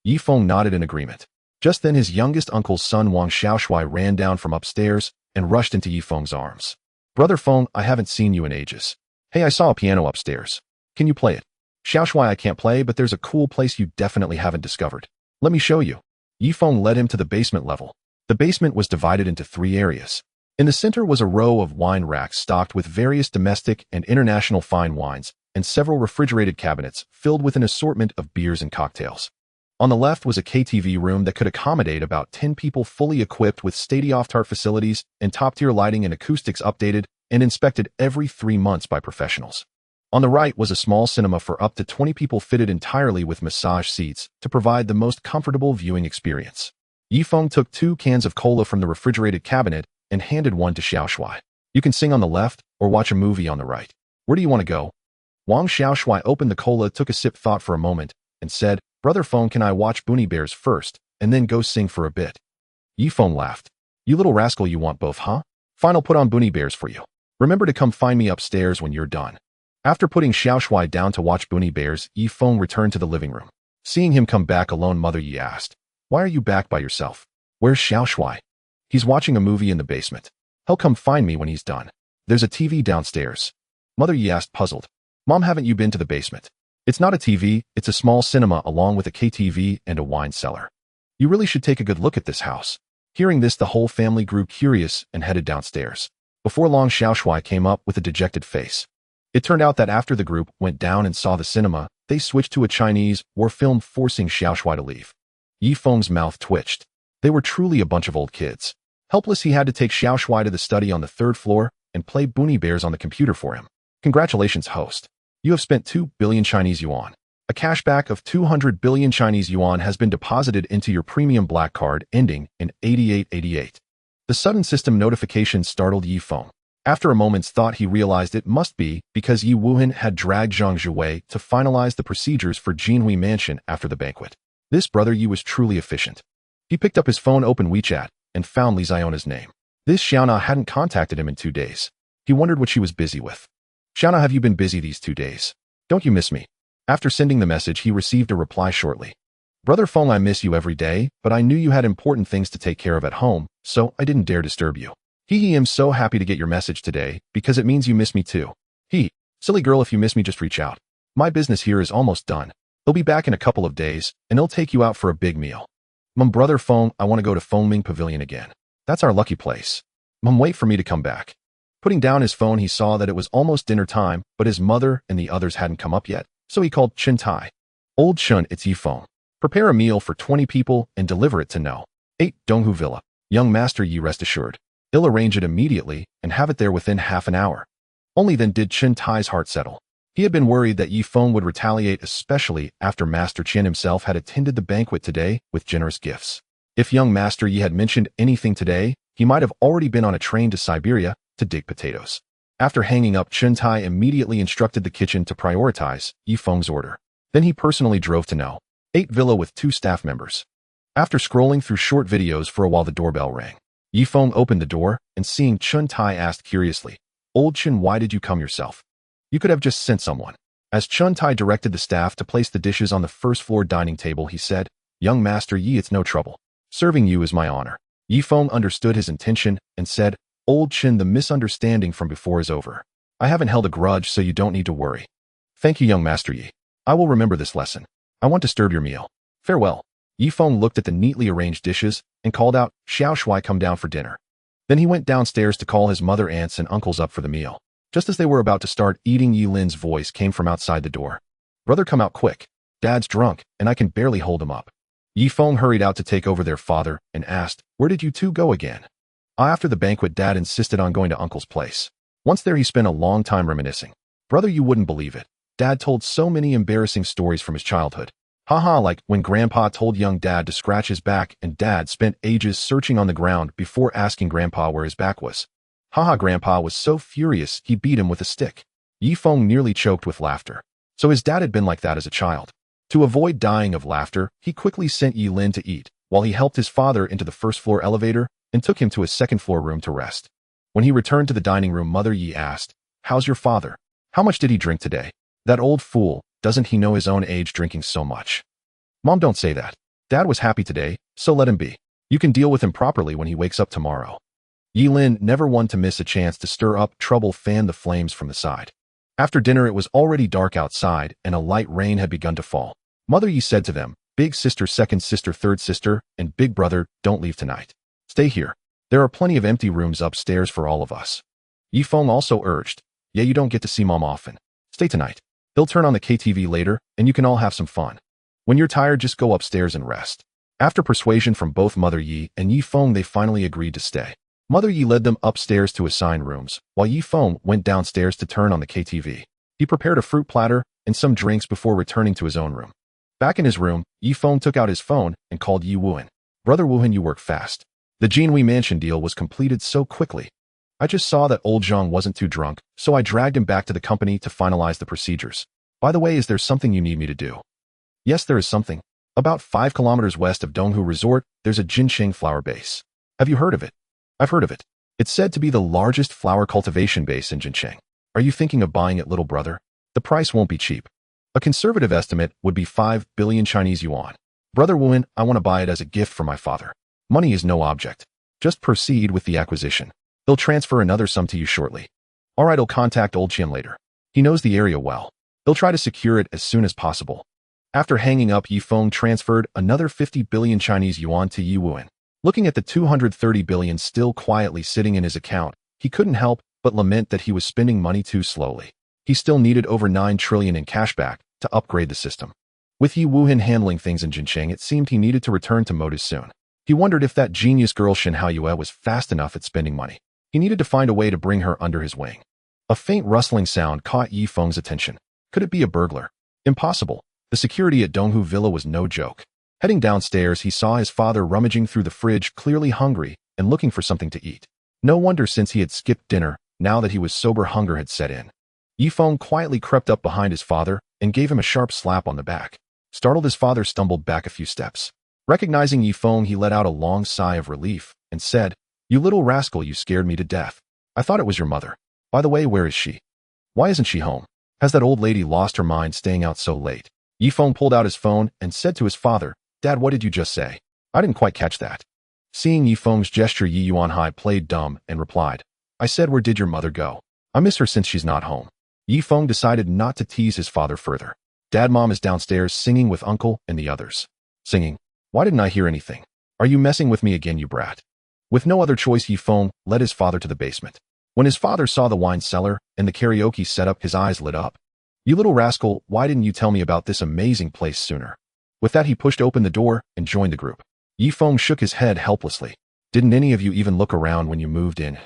Yifeng nodded in agreement. Just then, his youngest uncle's son Wang Xiaoshui ran down from upstairs and rushed into Yifeng's arms. "Brother Feng, I haven't seen you in ages. Hey, I saw a piano upstairs. Can you play it?" "Xiaoshui, I can't play, but there's a cool place you definitely haven't discovered. Let me show you." Yifeng led him to the basement level. The basement was divided into 3 areas. In the center was a row of wine racks stocked with various domestic and international fine wines, and several refrigerated cabinets filled with an assortment of beers and cocktails. On the left was a KTV room that could accommodate about 10 people, fully equipped with state-of-the-art facilities and top-tier lighting and acoustics, updated and inspected every 3 months by professionals. On the right was a small cinema for up to 20 people, fitted entirely with massage seats to provide the most comfortable viewing experience. Yifeng took 2 cans of cola from the refrigerated cabinet and handed one to Xiaoshui. "You can sing on the left or watch a movie on the right. Where do you want to go?" Wang Xiaoshui opened the cola, took a sip, thought for a moment, and said, "Brother Feng, can I watch Boonie Bears first and then go sing for a bit?" Yifeng laughed. You little rascal, you want both, huh? Fine, I'll put on Bunny Bears for you. Remember to come find me upstairs when you're done. After putting Xiao Shuai down to watch Bunny Bears, Yifeng returned to the living room. Seeing him come back alone, Mother Yi asked, Why are you back by yourself? Where's Xiao Shuai? He's watching a movie in the basement. He'll come find me when he's done. There's a TV downstairs. Mother Yi asked, puzzled. Mom, haven't you been to the basement? It's not a TV, it's a small cinema along with a KTV and a wine cellar. You really should take a good look at this house. Hearing this, the whole family grew curious and headed downstairs. Before long, Xiao Shuai came up with a dejected face. It turned out that after the group went down and saw the cinema, they switched to a Chinese war film, forcing Xiao Shuai to leave. Yifeng's mouth twitched. They were truly a bunch of old kids. Helpless, he had to take Xiao Shuai to the study on the 3rd floor and play Bunny Bears on the computer for him. Congratulations, host. You have spent 2 billion Chinese yuan. A cashback of 200 billion Chinese yuan has been deposited into your premium black card ending in 8888. The sudden system notification startled Yifeng. After a moment's thought, he realized it must be because Yi Wuhan had dragged Zhang Zhuwei to finalize the procedures for Jinhui Mansion after the banquet. This brother Yi was truly efficient. He picked up his phone, opened WeChat, and found Li Ziona's name. This Xiaona hadn't contacted him in 2 days. He wondered what she was busy with. Xiaona, have you been busy these 2 days? Don't you miss me? After sending the message, he received a reply shortly. Brother Feng, I miss you every day, but I knew you had important things to take care of at home, so I didn't dare disturb you. I'm so happy to get your message today, because it means you miss me too. Silly girl, if you miss me, just reach out. My business here is almost done. He'll be back in a couple of days, and he'll take you out for a big meal. Mom, brother Feng, I want to go to Fengming Pavilion again. That's our lucky place. Mom, wait for me to come back. Putting down his phone, he saw that it was almost dinner time, but his mother and the others hadn't come up yet, so he called Chen Tai. Old Chen, it's Yifeng. Prepare a meal for 20 people and deliver it to No. 8 Donghu Villa. Young Master Yi, rest assured. He'll arrange it immediately and have it there within half an hour. Only then did Chen Tai's heart settle. He had been worried that Yifeng would retaliate, especially after Master Chen himself had attended the banquet today with generous gifts. If young Master Yi had mentioned anything today, he might have already been on a train to Siberia to dig potatoes. After hanging up, Chen Tai immediately instructed the kitchen to prioritize Yifeng's order. Then he personally drove to No. 8 Villa with 2 staff members. After scrolling through short videos for a while, the doorbell rang. Yifeng opened the door, and seeing Chen Tai asked curiously, Old Chen, why did you come yourself? You could have just sent someone. As Chen Tai directed the staff to place the dishes on the 1st floor dining table, he said, Young Master Yi, it's no trouble. Serving you is my honor. Yifeng understood his intention and said, Old Chen, the misunderstanding from before is over. I haven't held a grudge, so you don't need to worry. Thank you, young Master Yi. I will remember this lesson. I won't disturb your meal. Farewell. Yifeng looked at the neatly arranged dishes and called out, Xiao Shuai, come down for dinner. Then he went downstairs to call his mother, aunts, and uncles up for the meal. Just as they were about to start eating, Yi Lin's voice came from outside the door. Brother, come out quick. Dad's drunk, and I can barely hold him up. Yifeng hurried out to take over their father and asked, Where did you two go again? After the banquet, Dad insisted on going to Uncle's place. Once there, he spent a long time reminiscing. Brother, you wouldn't believe it. Dad told so many embarrassing stories from his childhood. Haha, like when Grandpa told young Dad to scratch his back and Dad spent ages searching on the ground before asking Grandpa where his back was. Haha, Grandpa was so furious he beat him with a stick. Yifeng nearly choked with laughter. So his dad had been like that as a child. To avoid dying of laughter, he quickly sent Yi Lin to eat, while he helped his father into the 1st floor elevator and took him to his 2nd floor room to rest. When he returned to the dining room, Mother Yi asked, How's your father? How much did he drink today? That old fool, doesn't he know his own age, drinking so much? Mom, don't say that. Dad was happy today, so let him be. You can deal with him properly when he wakes up tomorrow. Yi Lin, never one to miss a chance to stir up trouble, fanned the flames from the side. After dinner, it was already dark outside and a light rain had begun to fall. Mother Yi said to them, Big sister, 2nd sister, 3rd sister, and big brother, don't leave tonight. Stay here. There are plenty of empty rooms upstairs for all of us. Yifeng also urged, Yeah, you don't get to see Mom often. Stay tonight. They'll turn on the KTV later, and you can all have some fun. When you're tired, just go upstairs and rest. After persuasion from both Mother Yi and Yifeng, they finally agreed to stay. Mother Yi led them upstairs to assigned rooms, while Yifeng went downstairs to turn on the KTV. He prepared a fruit platter and some drinks before returning to his own room. Back in his room, Yifeng took out his phone and called Yi Wuhan. Brother Wuhan, you work fast. The Jinhui Mansion deal was completed so quickly. I just saw that old Zhang wasn't too drunk, so I dragged him back to the company to finalize the procedures. By the way, is there something you need me to do? Yes, there is something. About 5 kilometers west of Donghu Resort, there's a ginseng flower base. Have you heard of it? I've heard of it. It's said to be the largest flower cultivation base in Jincheng. Are you thinking of buying it, little brother? The price won't be cheap. A conservative estimate would be 5 billion Chinese yuan. Brother Wuhan, I want to buy it as a gift for my father. Money is no object. Just proceed with the acquisition. They'll transfer another sum to you shortly. All right, I'll contact old Qian later. He knows the area well. They'll try to secure it as soon as possible. After hanging up, Yi Feng transferred another 50 billion Chinese yuan to Yi Wuhan. Looking at the 230 billion still quietly sitting in his account, he couldn't help but lament that he was spending money too slowly. He still needed over 9 trillion in cashback to upgrade the system. With Yi Wuhan handling things in Jincheng, it seemed he needed to return to Moda soon. He wondered if that genius girl Shen Haoyue was fast enough at spending money. He needed to find a way to bring her under his wing. A faint rustling sound caught Yi Feng's attention. Could it be a burglar? Impossible. The security at Donghu Villa was no joke. Heading downstairs, he saw his father rummaging through the fridge, clearly hungry and looking for something to eat. No wonder, since he had skipped dinner, now that he was sober, hunger had set in. Yi Feng quietly crept up behind his father and gave him a sharp slap on the back. Startled, his father stumbled back a few steps. Recognizing Yi Feng, he let out a long sigh of relief and said, "You little rascal, you scared me to death. I thought it was your mother. By the way, where is she? Why isn't she home? Has that old lady lost her mind staying out so late?" Yi Feng pulled out his phone and said to his father, "Dad, what did you just say? I didn't quite catch that." Seeing Yi Feng's gesture, Yi Yuanhai played dumb and replied, "I said, where did your mother go? I miss her since she's not home." Yi Feng decided not to tease his father further. Dad, Mom is downstairs singing with Uncle and the others. Singing? Why didn't I hear anything? Are you messing with me again, you brat? With no other choice, Yi Feng led his father to the basement. When his father saw the wine cellar and the karaoke setup, his eyes lit up. "You little rascal, why didn't you tell me about this amazing place sooner?" With that, he pushed open the door and joined the group. Yi Feng shook his head helplessly. "Didn't any of you even look around when you moved in?"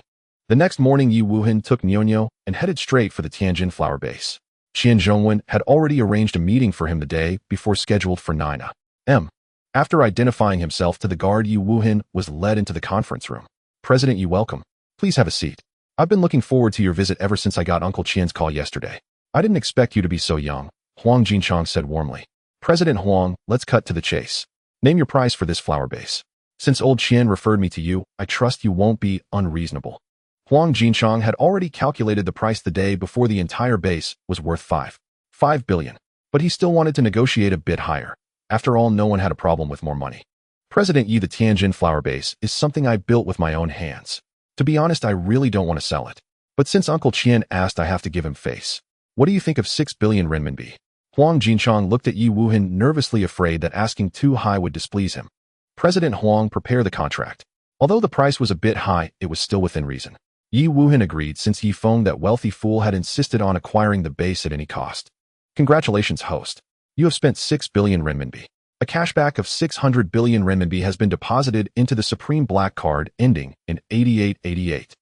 The next morning, Yi Wuhan took Nyonyo and headed straight for the Tianjin flower base. Qian Zhongwen had already arranged a meeting for him the day before, scheduled for 9 a.m. After identifying himself to the guard, Yi Wuhan was led into the conference room. "President Yi, welcome. Please have a seat. I've been looking forward to your visit ever since I got Uncle Qian's call yesterday. I didn't expect you to be so young," Huang Jinchang said warmly. "President Huang, let's cut to the chase. Name your price for this flower base. Since old Qian referred me to you, I trust you won't be unreasonable." Huang Jinchang had already calculated the price the day before. The entire base was worth 5 billion. But he still wanted to negotiate a bit higher. After all, no one had a problem with more money. "President Yi, the Tianjin flower base is something I built with my own hands. To be honest, I really don't want to sell it. But since Uncle Qian asked, I have to give him face. What do you think of 6 billion renminbi? Huang Jinchang looked at Yi Wuhan, nervously afraid that asking too high would displease him. "President Huang, prepare the contract." Although the price was a bit high, it was still within reason. Yi Wuhan agreed, since Yi Feng, that wealthy fool, had insisted on acquiring the base at any cost. "Congratulations, host. You have spent 6 billion renminbi. A cashback of 600 billion renminbi has been deposited into the Supreme Black Card ending in 8888.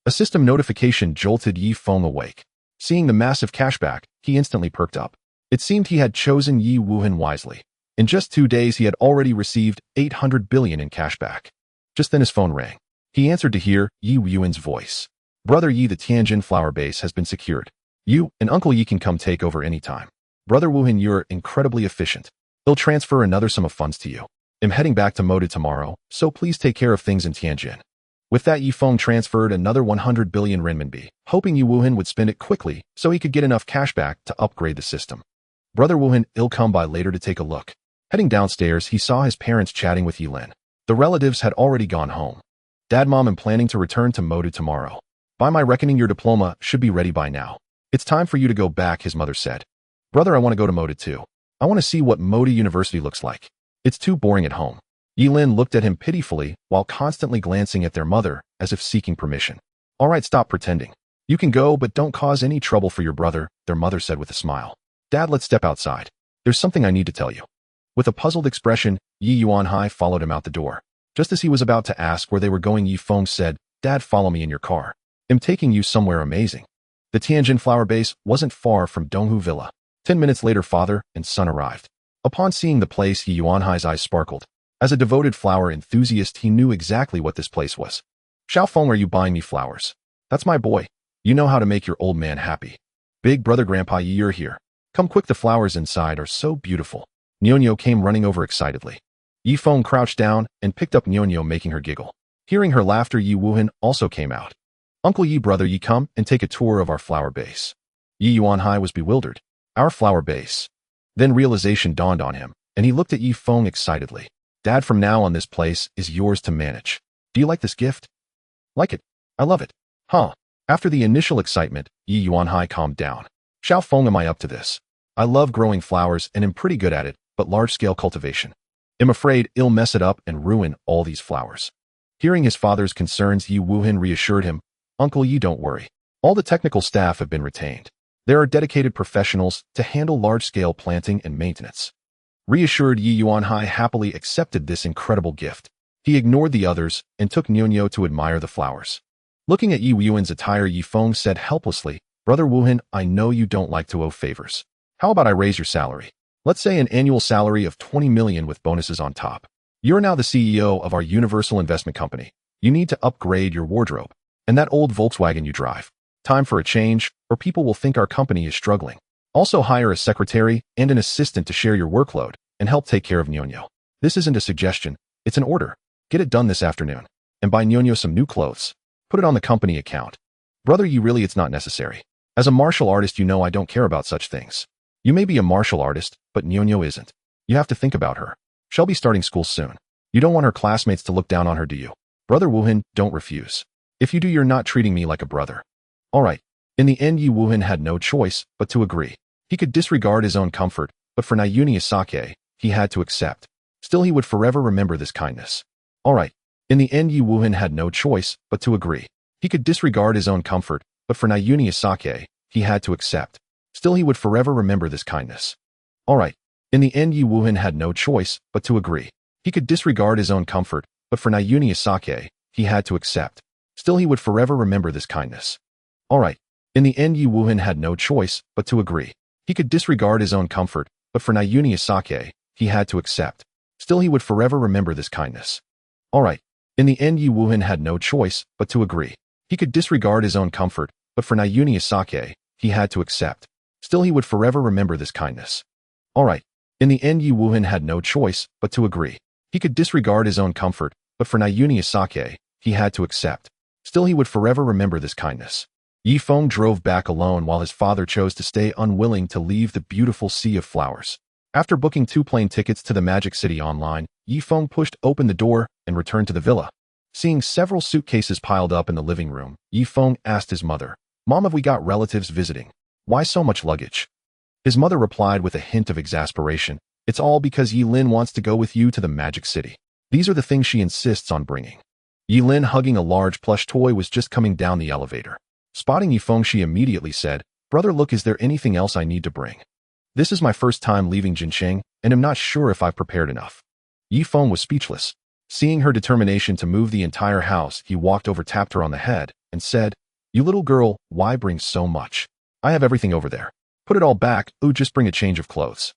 A system notification jolted Yi Feng awake. Seeing the massive cashback, he instantly perked up. It seemed he had chosen Yi Wuhan wisely. In just 2 days, he had already received 800 billion in cashback. Just then his phone rang. He answered to hear Yi Wuhan's voice. "Brother Yi, the Tianjin flower base has been secured. You and Uncle Yi can come take over anytime. Brother Wuhan, you're incredibly efficient. They'll transfer another sum of funds to you. I'm heading back to Moda tomorrow, so please take care of things in Tianjin." With that, Yi Feng transferred another 100 billion renminbi, hoping Yi Wuhan would spend it quickly so he could get enough cashback to upgrade the system. Brother Wuhan, he'll come by later to take a look. Heading downstairs, he saw his parents chatting with Yilin. The relatives had already gone home. "Dad, Mom, I'm planning to return to Moda tomorrow. By my reckoning, your diploma should be ready by now. It's time for you to go back," his mother said. "Brother, I want to go to Moda too. I want to see what Moda University looks like. It's too boring at home." Yilin looked at him pitifully while constantly glancing at their mother as if seeking permission. "All right, stop pretending. You can go, but don't cause any trouble for your brother," their mother said with a smile. "Dad, let's step outside. There's something I need to tell you." With a puzzled expression, Yi Yuanhai followed him out the door. Just as he was about to ask where they were going, Yi Feng said, "Dad, follow me in your car. I'm taking you somewhere amazing." The Tianjin flower base wasn't far from Donghu Villa. 10 minutes later, father and son arrived. Upon seeing the place, Yi Yuanhai's eyes sparkled. As a devoted flower enthusiast, he knew exactly what this place was. "Xiao Feng, are you buying me flowers? That's my boy. You know how to make your old man happy. Big brother Grandpa Yi, you're here. Come quick, the flowers inside are so beautiful." Nyonyo came running over excitedly. Yi Feng crouched down and picked up Nyonyo, making her giggle. Hearing her laughter, Yi Wuhan also came out. Uncle Yi, brother Yi, come and take a tour of our flower base. Yi Yuanhai was bewildered. Our flower base. Then realization dawned on him, and he looked at Yi Feng excitedly. Dad, from now on this place is yours to manage. Do you like this gift? Like it. I love it. Huh. After the initial excitement, Yi Yuanhai calmed down. Xiao Feng, am I up to this? I love growing flowers and am pretty good at it, but large-scale cultivation. I'm afraid I'll mess it up and ruin all these flowers. Hearing his father's concerns, Yi Wuhan reassured him, Uncle Yi, don't worry. All the technical staff have been retained. There are dedicated professionals to handle large-scale planting and maintenance. Reassured, Yi Yuanhai happily accepted this incredible gift. He ignored the others and took Nyonyo to admire the flowers. Looking at Yi Wuhan's attire, Yi Feng said helplessly, Brother Wuhan, I know you don't like to owe favors. How about I raise your salary? Let's say an annual salary of 20 million with bonuses on top. You're now the CEO of our universal investment company. You need to upgrade your wardrobe. And that old Volkswagen you drive. Time for a change, or people will think our company is struggling. Also hire a secretary and an assistant to share your workload and help take care of Nyonyo. This isn't a suggestion, it's an order. Get it done this afternoon. And buy Nyonyo some new clothes. Put it on the company account. Brother, you really, it's not necessary. As a martial artist, you know I don't care about such things. You may be a martial artist, but Nyonyo isn't. You have to think about her. She'll be starting school soon. You don't want her classmates to look down on her, do you? Brother Wuhan, don't refuse. If you do, you're not treating me like a brother. All right. In the end, Yi Wuhan had no choice but to agree. He could disregard his own comfort, but for Nayuni Asake, he had to accept. Still, he would forever remember this kindness. All right. In the end, Yi Wuhan had no choice but to agree. He could disregard his own comfort, but for Nayuni Asake, he had to accept. Still, he would forever remember this kindness. All right. In the end, Yi Wuhan had no choice but to agree. He could disregard his own comfort, but for Nayuni Asake, he had to accept. Still, he would forever remember this kindness. All right. In the end, Yi Wuhan had no choice but to agree. He could disregard his own comfort, but for Nayuni Asake, he had to accept. Still, he would forever remember this kindness. All right. In the end, Yi Wuhan had no choice but to agree. He could disregard his own comfort, but for Nayuni Asake, he had to accept. Still, he would forever remember this kindness. All right. In the end, Yi Wuhan had no choice but to agree. He could disregard his own comfort, but for Nayuni Asake, he had to accept. Still, he would forever remember this kindness. Yi Feng drove back alone while his father chose to stay, unwilling to leave the beautiful sea of flowers. After booking 2 plane tickets to the Magic City online, Yi Feng pushed open the door and returned to the villa. Seeing several suitcases piled up in the living room, Yi Feng asked his mother, Mom, have we got relatives visiting? Why so much luggage? His mother replied with a hint of exasperation, It's all because Yi Lin wants to go with you to the Magic City. These are the things she insists on bringing. Yi Lin, hugging a large plush toy, was just coming down the elevator. Spotting Yi Feng, she immediately said, Brother, look, is there anything else I need to bring? This is my first time leaving Jincheng, and am not sure if I've prepared enough. Yi Feng was speechless. Seeing her determination to move the entire house, he walked over, tapped her on the head, and said, You little girl, why bring so much? I have everything over there. Put it all back, just bring a change of clothes.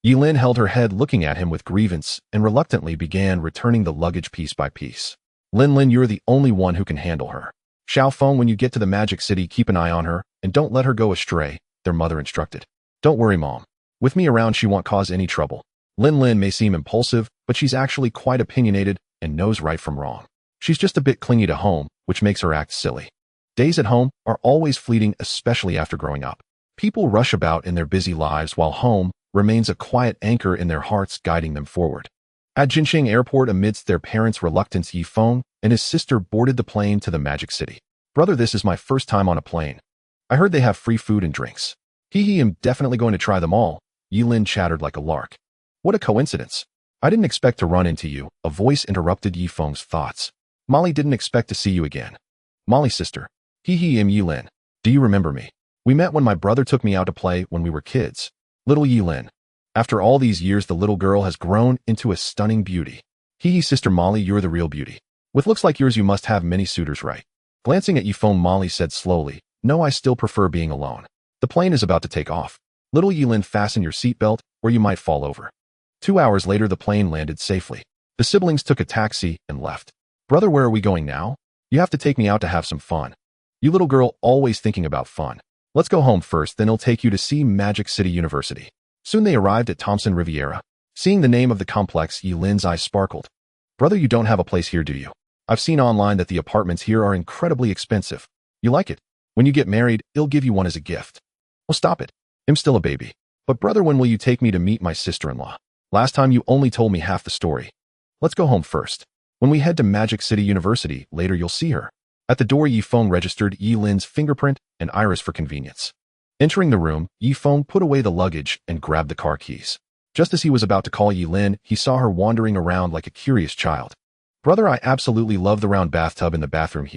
Yi Lin held her head, looking at him with grievance, and reluctantly began returning the luggage piece by piece. Lin, you're the only one who can handle her. Xiao Feng, when you get to the Magic City, keep an eye on her, and don't let her go astray, their mother instructed. Don't worry, Mom. With me around, she won't cause any trouble. Lin may seem impulsive, but she's actually quite opinionated and knows right from wrong. She's just a bit clingy to home, which makes her act silly. Days at home are always fleeting, especially after growing up. People rush about in their busy lives while home remains a quiet anchor in their hearts, guiding them forward. At Jincheng Airport, amidst their parents' reluctance, Yi Feng and his sister boarded the plane to the Magic City. Brother, this is my first time on a plane. I heard they have free food and drinks. I'm definitely going to try them all, Yi Lin chattered like a lark. What a coincidence. I didn't expect to run into you, a voice interrupted Yi Feng's thoughts. Molly didn't expect to see you again. Molly, sister. I'm Yi Lin. Do you remember me? We met when my brother took me out to play when we were kids. Little Yi Lin. After all these years, the little girl has grown into a stunning beauty. Sister Molly, you're the real beauty. With looks like yours, you must have many suitors, right? Glancing at Yi Feng, Molly said slowly, No, I still prefer being alone. The plane is about to take off. Little Yi Lin, fasten your seatbelt, or you might fall over. 2 hours later, the plane landed safely. The siblings took a taxi and left. Brother, where are we going now? You have to take me out to have some fun. You little girl, always thinking about fun. Let's go home first, then I'll take you to see Magic City University. Soon they arrived at Thompson Riviera. Seeing the name of the complex, Yi Lin's eyes sparkled. Brother, you don't have a place here, do you? I've seen online that the apartments here are incredibly expensive. You like it? When you get married, he'll give you one as a gift. Well, stop it. I'm still a baby. But brother, when will you take me to meet my sister-in-law? Last time you only told me half the story. Let's go home first. When we head to Magic City University, later you'll see her. At the door, Yifeng registered Yilin's fingerprint and iris for convenience. Entering the room, Yifeng put away the luggage and grabbed the car keys. Just as he was about to call Yilin, he saw her wandering around like a curious child. Brother, I absolutely love the round bathtub in the bathroom,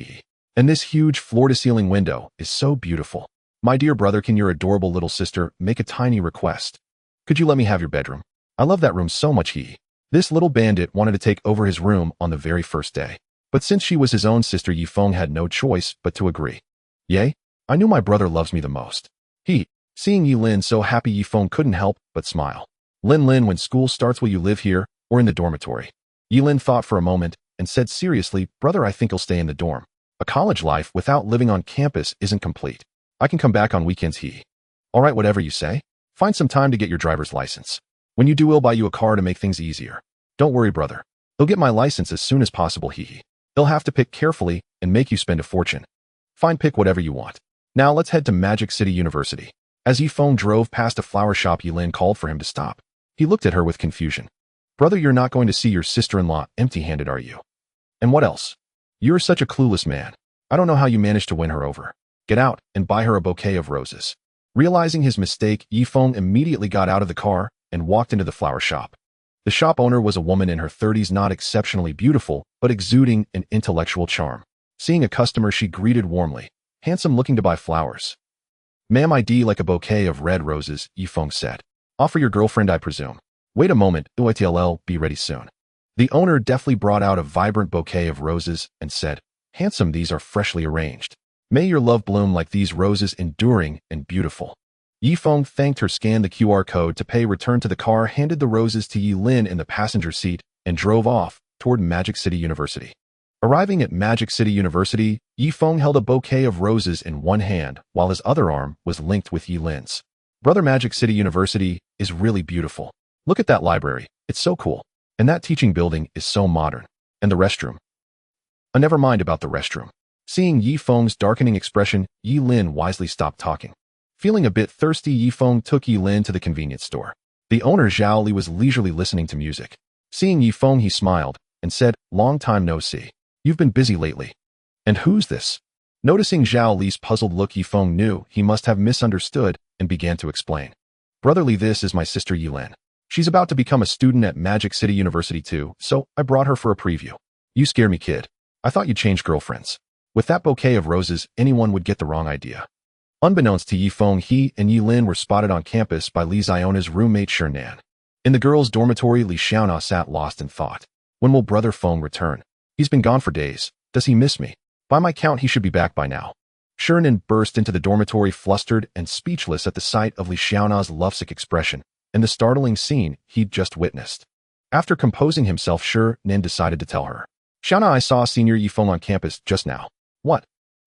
and this huge floor-to-ceiling window is so beautiful. My dear brother, can your adorable little sister make a tiny request? Could you let me have your bedroom? I love that room so much, This little bandit wanted to take over his room on the very first day. But since she was his own sister, Yifeng had no choice but to agree. Yay, I knew my brother loves me the most. Seeing Yilin so happy, Yifeng couldn't help but smile. Lin, when school starts, will you live here or in the dormitory? Yilin thought for a moment and said seriously, brother, I think I'll stay in the dorm. A college life without living on campus isn't complete. I can come back on weekends, All right, whatever you say. Find some time to get your driver's license. When you do, we'll buy you a car to make things easier. Don't worry, brother. He'll get my license as soon as possible, He'll have to pick carefully and make you spend a fortune. Fine, pick whatever you want. Now let's head to Magic City University. As Yifeng drove past a flower shop, Yilin called for him to stop. He looked at her with confusion. Brother, you're not going to see your sister-in-law empty-handed, are you? And what else? You're such a clueless man. I don't know how you managed to win her over. Get out and buy her a bouquet of roses. Realizing his mistake, Yifeng immediately got out of the car and walked into the flower shop. The shop owner was a woman in her 30s, not exceptionally beautiful, but exuding an intellectual charm. Seeing a customer, she greeted warmly. Handsome, looking to buy flowers. Ma'am, I'd like a bouquet of red roses, Yifeng said. Offer your girlfriend, I presume. Wait a moment, UITLL, be ready soon. The owner deftly brought out a vibrant bouquet of roses and said, Handsome, these are freshly arranged. May your love bloom like these roses, enduring and beautiful. Yifeng thanked her, scanned the QR code to pay, returned to the car, handed the roses to Yilin in the passenger seat, and drove off toward Magic City University. Arriving at Magic City University, Yifeng held a bouquet of roses in one hand, while his other arm was linked with Yilin's. Brother, Magic City University is really beautiful. Look at that library. It's so cool. And that teaching building is so modern. And the restroom. Never mind about the restroom. Seeing Yifeng's darkening expression, Yilin wisely stopped talking. Feeling a bit thirsty, Yifeng took Yilin to the convenience store. The owner, Zhao Li, was leisurely listening to music. Seeing Yifeng, he smiled and said, Long time no see. You've been busy lately. And who's this? Noticing Zhao Li's puzzled look, Yifeng knew he must have misunderstood and began to explain. Brother Li, this is my sister Yilin. She's about to become a student at Magic City University too, so I brought her for a preview. You scare me, kid. I thought you'd changed girlfriends. With that bouquet of roses, anyone would get the wrong idea. Unbeknownst to Yifeng, he and Yilin were spotted on campus by Li Ziona's roommate Shernan. In the girls' dormitory, Li Xiaona sat lost in thought. When will brother Feng return? He's been gone for days. Does he miss me? By my count, he should be back by now. Shernan burst into the dormitory, flustered and speechless at the sight of Li Xiaona's lovesick expression and the startling scene he'd just witnessed. After composing himself, Shernan decided to tell her. Xiaona, I saw Senior Yifeng on campus just now. What?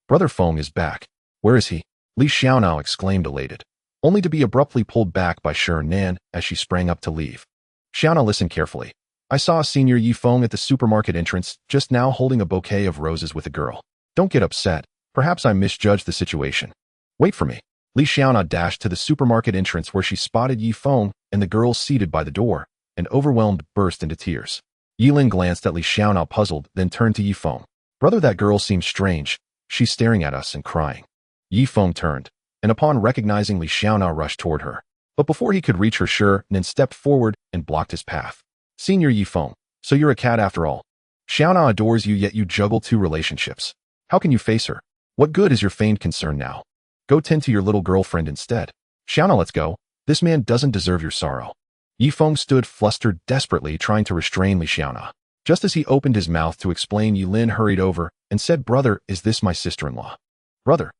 Brother Feng is back. Where is he? Li Xiaona exclaimed, elated, only to be abruptly pulled back by Shernan as she sprang up to leave. Xiaona, listen carefully. I saw Senior Yifeng at the supermarket entrance just now, holding a bouquet of roses with a girl. Don't get upset. Perhaps I misjudged the situation. Wait for me. Li Xiaona dashed to the supermarket entrance, where she spotted Yifeng and the girl seated by the door, and overwhelmed, burst into tears. Yilin glanced at Li Xiaona, puzzled, then turned to Yifeng. Brother, that girl seems strange. She's staring at us and crying. Yifeng turned, and upon recognizing Li Xiaona, rushed toward her. But before he could reach her, Shernan stepped forward and blocked his path. Senior Yifeng, so you're a cat after all. Xiaona adores you, yet you juggle two relationships. How can you face her? What good is your feigned concern now? Go tend to your little girlfriend instead. Xiaona, let's go. This man doesn't deserve your sorrow. Yifeng stood flustered, desperately trying to restrain Li Xiaona. Just as he opened his mouth to explain, Yilin hurried over and said, Brother, is this my sister-in-law? Brother?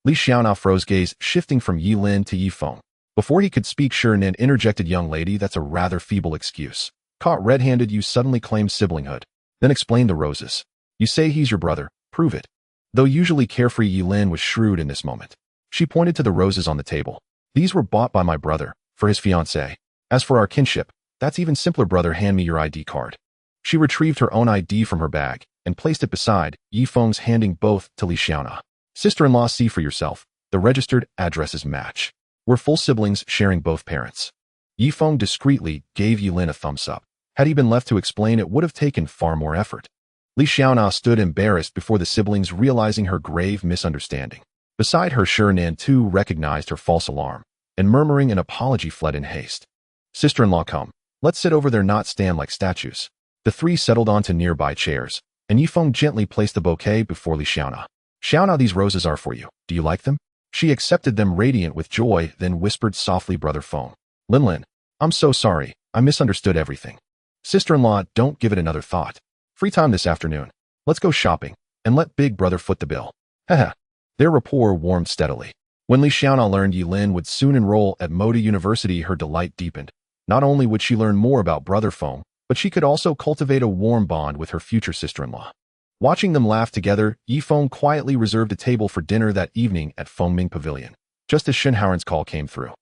Li Xiaona froze, gaze shifting from Yilin to Yifeng. Before he could speak, Shernan interjected, Young lady, that's a rather feeble excuse. Caught red-handed, you suddenly claimed siblinghood. Then explain the roses. You say he's your brother. Prove it. Though usually carefree, Yilin was shrewd in this moment. She pointed to the roses on the table. These were bought by my brother, for his fiancée. As for our kinship, that's even simpler, brother, hand me your ID card. She retrieved her own ID from her bag and placed it beside Yifeng's, handing both to Li Xiaona. Sister-in-law, see for yourself. The registered addresses match. We're full siblings sharing both parents. Yifeng discreetly gave Yilin a thumbs up. Had he been left to explain, it would have taken far more effort. Li Xiaona stood embarrassed before the siblings, realizing her grave misunderstanding. Beside her, Nan too recognized her false alarm, and murmuring an apology fled in haste. Sister-in-law, come. Let's sit over there, not stand like statues. The three settled onto nearby chairs, and Yifeng gently placed the bouquet before Li Xiaona. Xiaona, these roses are for you. Do you like them? She accepted them, radiant with joy, then whispered softly, Brother Feng. Lin, I'm so sorry. I misunderstood everything. Sister-in-law, don't give it another thought. Free time this afternoon. Let's go shopping, and let big brother foot the bill. Haha. Their rapport warmed steadily. When Li Xiaona learned Yilin would soon enroll at Moda University, her delight deepened. Not only would she learn more about Brother Feng, but she could also cultivate a warm bond with her future sister-in-law. Watching them laugh together, Yifeng quietly reserved a table for dinner that evening at Fengming Pavilion, just as Shenhaoren's call came through.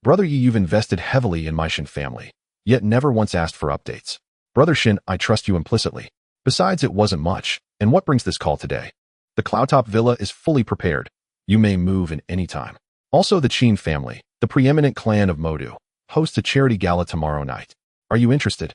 Brother Yi, you've invested heavily in my Shen family, yet never once asked for updates. Brother Shen, I trust you implicitly. Besides, it wasn't much, and what brings this call today? The Cloudtop Villa is fully prepared. You may move in any time. Also, the Qin family, the preeminent clan of Modu, hosts a charity gala tomorrow night. Are you interested?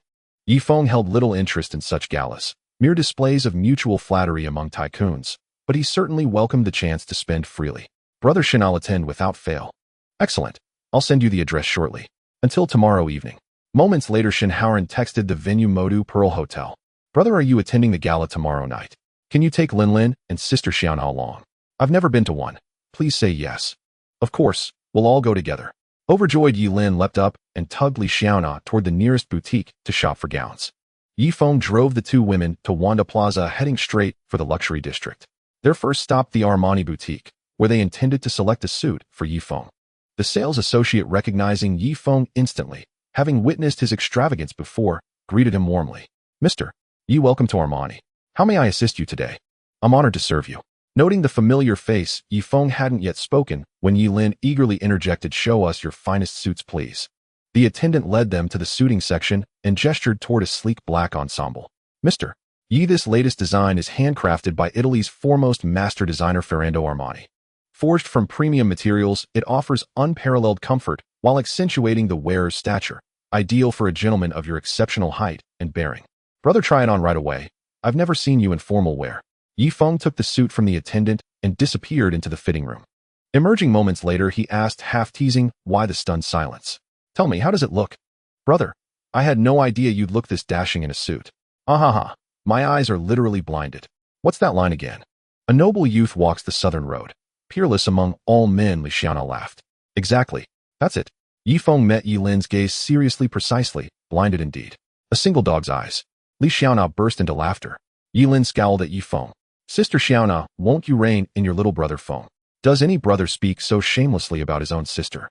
Yifeng held little interest in such galas, mere displays of mutual flattery among tycoons, but he certainly welcomed the chance to spend freely. Brother Shen, I'll attend without fail. Excellent. I'll send you the address shortly. Until tomorrow evening. Moments later, Shenhaoren texted the venue Modu Pearl Hotel. Brother, are you attending the gala tomorrow night? Can you take Lin and Sister Xiaona along? I've never been to one. Please say yes. Of course, we'll all go together. Overjoyed, Yilin leapt up and tugged Li Xiaona toward the nearest boutique to shop for gowns. Yifeng drove the two women to Wanda Plaza, heading straight for the luxury district. Their first stop, the Armani boutique, where they intended to select a suit for Yifeng. The sales associate, recognizing Yifeng instantly, having witnessed his extravagance before, greeted him warmly. Mr. Yi, welcome to Armani. How may I assist you today? I'm honored to serve you. Noting the familiar face, Yifeng hadn't yet spoken when Yilin eagerly interjected, show us your finest suits, please. The attendant led them to the suiting section and gestured toward a sleek black ensemble. Mr. Yi, this latest design is handcrafted by Italy's foremost master designer Ferrando Armani. Forged from premium materials, it offers unparalleled comfort while accentuating the wearer's stature, ideal for a gentleman of your exceptional height and bearing. Brother, try it on right away. I've never seen you in formal wear. Yifeng took the suit from the attendant and disappeared into the fitting room. Emerging moments later, he asked, half teasing, why the stunned silence? Tell me, how does it look? Brother, I had no idea you'd look this dashing in a suit. Ah. My eyes are literally blinded. What's that line again? A noble youth walks the southern road, peerless among all men, Li Xiaona laughed. Exactly. That's it. Yifeng met Yilin's gaze seriously, precisely, blinded indeed. A single dog's eyes. Li Xiaona burst into laughter. Yilin scowled at Yifeng. Sister Xiaona, won't you rein in your little brother Feng? Does any brother speak so shamelessly about his own sister?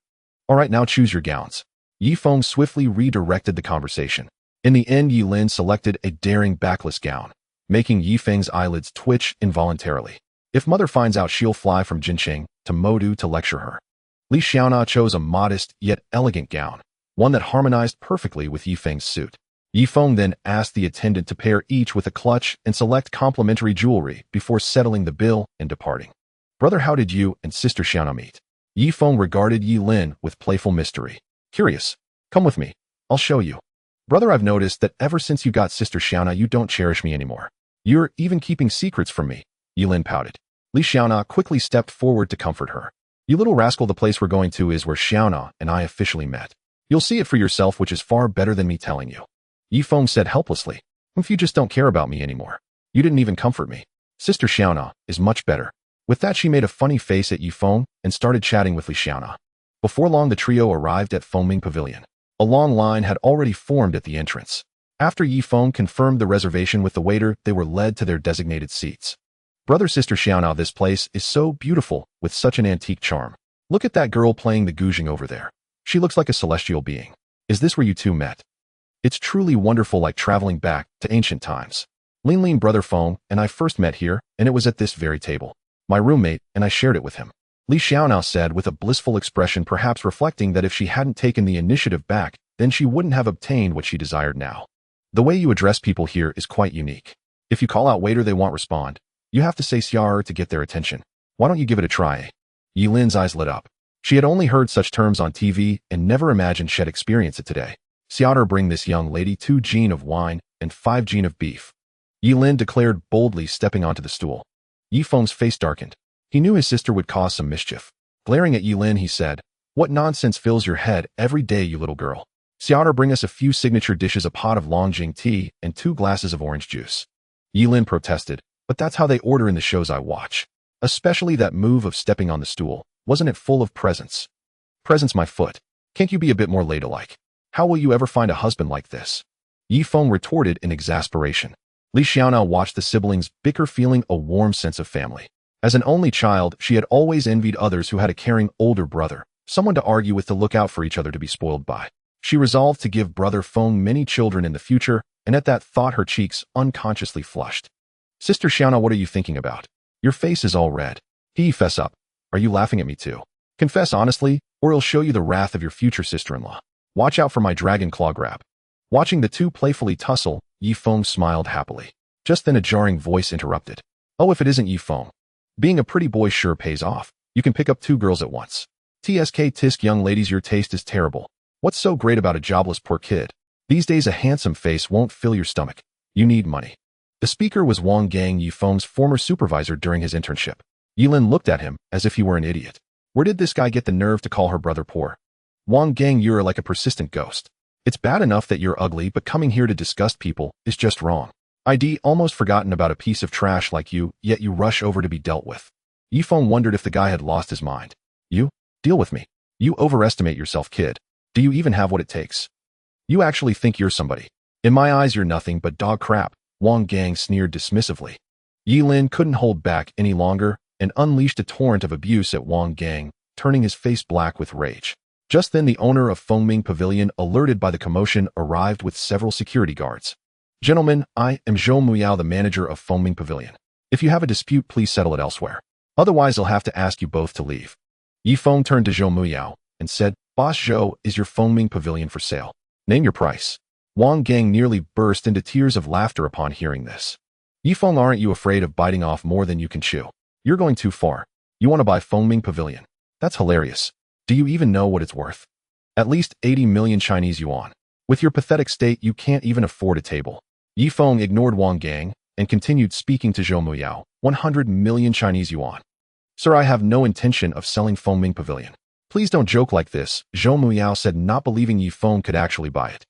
All right, now choose your gowns. Yifeng swiftly redirected the conversation. In the end, Yilin selected a daring backless gown, making Yifeng's eyelids twitch involuntarily. If mother finds out, she'll fly from Jinqing to Modu to lecture her. Li Xiaona chose a modest yet elegant gown, one that harmonized perfectly with Yifeng's suit. Yifeng then asked the attendant to pair each with a clutch and select complimentary jewelry before settling the bill and departing. Brother, how did you and Sister Xiaona meet? Yifeng regarded Yilin with playful mystery. Curious. Come with me. I'll show you. Brother, I've noticed that ever since you got Sister Xiaona, you don't cherish me anymore. You're even keeping secrets from me. Yilin pouted. Li Xiaona quickly stepped forward to comfort her. You little rascal, the place we're going to is where Xiaona and I officially met. You'll see it for yourself, which is far better than me telling you. Yifeng said helplessly. If you just don't care about me anymore. You didn't even comfort me. Sister Xiaona is much better. With that, she made a funny face at Yifeng and started chatting with Li Xiaona. Before long, the trio arrived at Fengming Pavilion. A long line had already formed at the entrance. After Yifeng confirmed the reservation with the waiter, they were led to their designated seats. Brother, Sister Xiaona, this place is so beautiful with such an antique charm. Look at that girl playing the guzheng over there. She looks like a celestial being. Is this where you two met? It's truly wonderful, like traveling back to ancient times. Lin, Brother Feng and I first met here, and it was at this very table. My roommate and I shared it with him. Li Xiaona said with a blissful expression, perhaps reflecting that if she hadn't taken the initiative back, then she wouldn't have obtained what she desired now. The way you address people here is quite unique. If you call out waiter, they won't respond. You have to say siar to get their attention. Why don't you give it a try? Yi Lin's eyes lit up. She had only heard such terms on TV and never imagined she'd experience it today. Siar, bring this young lady 2 gin of wine and 5 gin of beef. Yi Lin declared boldly, stepping onto the stool. Yi Feng's face darkened. He knew his sister would cause some mischief. Glaring at Yi Lin, he said, "What nonsense fills your head every day, you little girl? Siar, bring us a few signature dishes, a pot of Longjing tea and 2 glasses of orange juice." Yi Lin protested, "But that's how they order in the shows I watch. Especially that move of stepping on the stool. Wasn't it full of presents?" "Presents, my foot. Can't you be a bit more ladylike? How will you ever find a husband like this?" Yi Feng retorted in exasperation. Li Xiaonao watched the siblings bicker, feeling a warm sense of family. As an only child, she had always envied others who had a caring older brother, someone to argue with, to look out for each other, to be spoiled by. She resolved to give brother Feng many children in the future, and at that thought her cheeks unconsciously flushed. "Sister Xiaonao, what are you thinking about? Your face is all red. Fess up. Are you laughing at me too? Confess honestly, or I'll show you the wrath of your future sister-in-law. Watch out for my dragon claw grab." Watching the two playfully tussle, Yi Feng smiled happily. Just then a jarring voice interrupted. "Oh, if it isn't Yi Feng. Being a pretty boy sure pays off. You can pick up 2 girls at once. Tisk young ladies, your taste is terrible. What's so great about a jobless poor kid? These days a handsome face won't fill your stomach. You need money." The speaker was Wang Gang, Yi Feng's former supervisor during his internship. Yi Lin looked at him as if he were an idiot. Where did this guy get the nerve to call her brother poor? "Wang Gang, you're like a persistent ghost. It's bad enough that you're ugly, but coming here to disgust people is just wrong. I'd almost forgotten about a piece of trash like you, yet you rush over to be dealt with." Yi Feng wondered if the guy had lost his mind. "You? Deal with me. You overestimate yourself, kid. Do you even have what it takes? You actually think you're somebody? In my eyes, you're nothing but dog crap," Wang Gang sneered dismissively. Yi Lin couldn't hold back any longer and unleashed a torrent of abuse at Wang Gang, turning his face black with rage. Just then the owner of Fengming Pavilion, alerted by the commotion, arrived with several security guards. "Gentlemen, I am Zhou Muyao, the manager of Fengming Pavilion. If you have a dispute, please settle it elsewhere. Otherwise, I'll have to ask you both to leave." Yi Feng turned to Zhou Muyao and said, "Boss Zhou, is your Fengming Pavilion for sale? Name your price." Wang Gang nearly burst into tears of laughter upon hearing this. "Yi Feng, aren't you afraid of biting off more than you can chew? You're going too far. You want to buy Fengming Pavilion? That's hilarious. Do you even know what it's worth? At least 80 million Chinese yuan. With your pathetic state, you can't even afford a table." Yi Feng ignored Wang Gang and continued speaking to Zhou Muyao. 100 million Chinese yuan. "Sir, I have no intention of selling Fengming Pavilion. Please don't joke like this," Zhou Muyao said, not believing Yi Feng could actually buy it.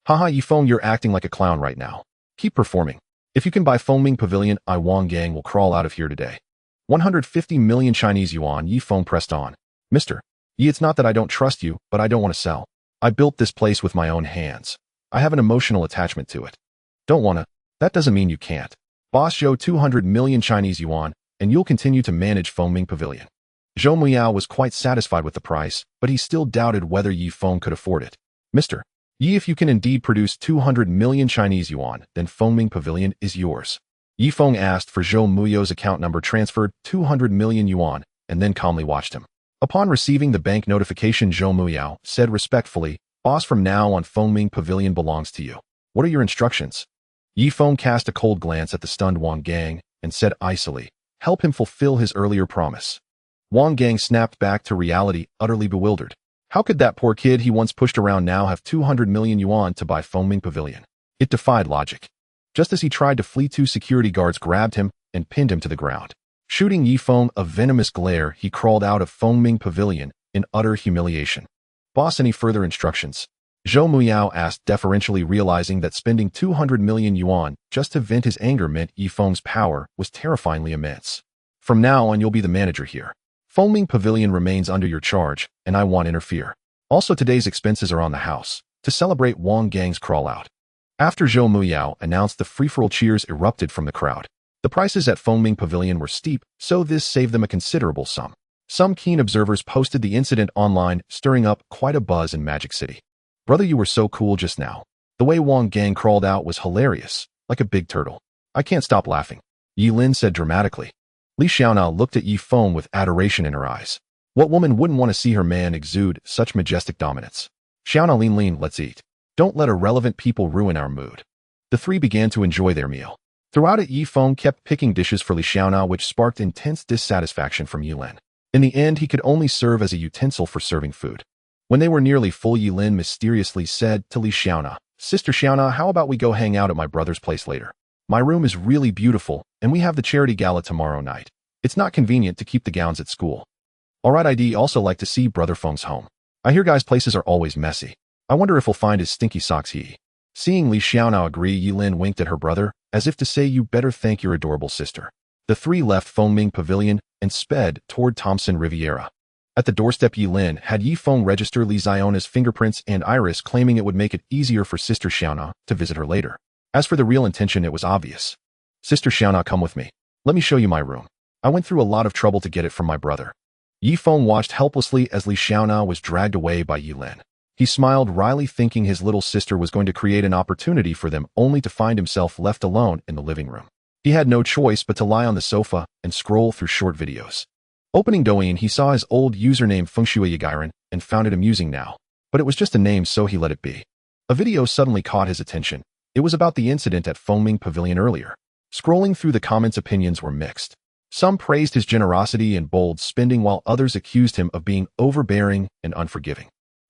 "Haha, Yi Feng, you're acting like a clown right now. Keep performing. If you can buy Fengming Pavilion, Wang Gang will crawl out of here today." 150 million Chinese yuan, Yi Feng pressed on. "Mr. Yi, it's not that I don't trust you, but I don't want to sell. I built this place with my own hands. I have an emotional attachment to it. Don't wanna. That doesn't mean you can't. Boss Zhou, 200 million Chinese yuan, and you'll continue to manage Fengming Pavilion." Zhou Muyao was quite satisfied with the price, but he still doubted whether Yi Feng could afford it. "Mr. Yi, if you can indeed produce 200 million Chinese yuan, then Fengming Pavilion is yours." Yi Feng asked for Zhou Muyao's account number, transferred 200 million yuan, and then calmly watched him. Upon receiving the bank notification, Zhou Muyao said respectfully, "Boss, from now on Fengming Pavilion belongs to you. What are your instructions?" Yi Feng cast a cold glance at the stunned Wang Gang and said icily, "Help him fulfill his earlier promise." Wang Gang snapped back to reality, utterly bewildered. How could that poor kid he once pushed around now have 200 million yuan to buy Fengming Pavilion? It defied logic. Just as he tried to flee, 2 security guards grabbed him and pinned him to the ground. Shooting Yi Feng a venomous glare, he crawled out of Fengming Pavilion in utter humiliation. "Boss, any further instructions?" Zhou Muyao asked deferentially, realizing that spending 200 million yuan just to vent his anger meant Yi Feng's power was terrifyingly immense. "From now on, you'll be the manager here. Fengming Pavilion remains under your charge, and I won't interfere. Also, today's expenses are on the house, to celebrate Wang Gang's crawl-out." After Zhou Muyao announced, the free-for-all cheers erupted from the crowd. The prices at Fengming Pavilion were steep, so this saved them a considerable sum. Some keen observers posted the incident online, stirring up quite a buzz in Magic City. "Brother, you were so cool just now. The way Wang Gang crawled out was hilarious, like a big turtle. I can't stop laughing," Yi Lin said dramatically. Li Xiaonao looked at Yi Feng with adoration in her eyes. What woman wouldn't want to see her man exude such majestic dominance? "Xiaonao, Lin, let's eat. Don't let irrelevant people ruin our mood." The three began to enjoy their meal. Throughout it, Yifeng kept picking dishes for Li Xiaona, which sparked intense dissatisfaction from Yilin. In the end, he could only serve as a utensil for serving food. When they were nearly full, Yilin mysteriously said to Li Xiaona, "Sister Xiaona, how about we go hang out at my brother's place later? My room is really beautiful, and we have the charity gala tomorrow night. It's not convenient to keep the gowns at school." Alright, I'd also like to see Brother Feng's home. I hear guys' places are always messy. I wonder if we'll find his stinky socks he. Seeing Li Xiaona agree, Yilin winked at her brother, as if to say, "You better thank your adorable sister." The three left Fengming Pavilion and sped toward Thompson Riviera. At the doorstep, Yilin had Yifeng register Li Xiona's fingerprints and iris, claiming it would make it easier for Sister Xiaona to visit her later. As for the real intention, it was obvious. "Sister Xiaona, come with me. Let me show you my room. I went through a lot of trouble to get it from my brother." Yifeng watched helplessly as Li Xiaona was dragged away by Yilin. He smiled wryly, thinking his little sister was going to create an opportunity for them, only to find himself left alone in the living room. He had no choice but to lie on the sofa and scroll through short videos. Opening Douyin, he saw his old username Fengshui Yagairen and found it amusing now. But it was just a name, so he let it be. A video suddenly caught his attention. It was about the incident at Fengming Pavilion earlier. Scrolling through the comments, opinions were mixed. Some praised his generosity and bold spending, while others accused him of being overbearing and unforgiving.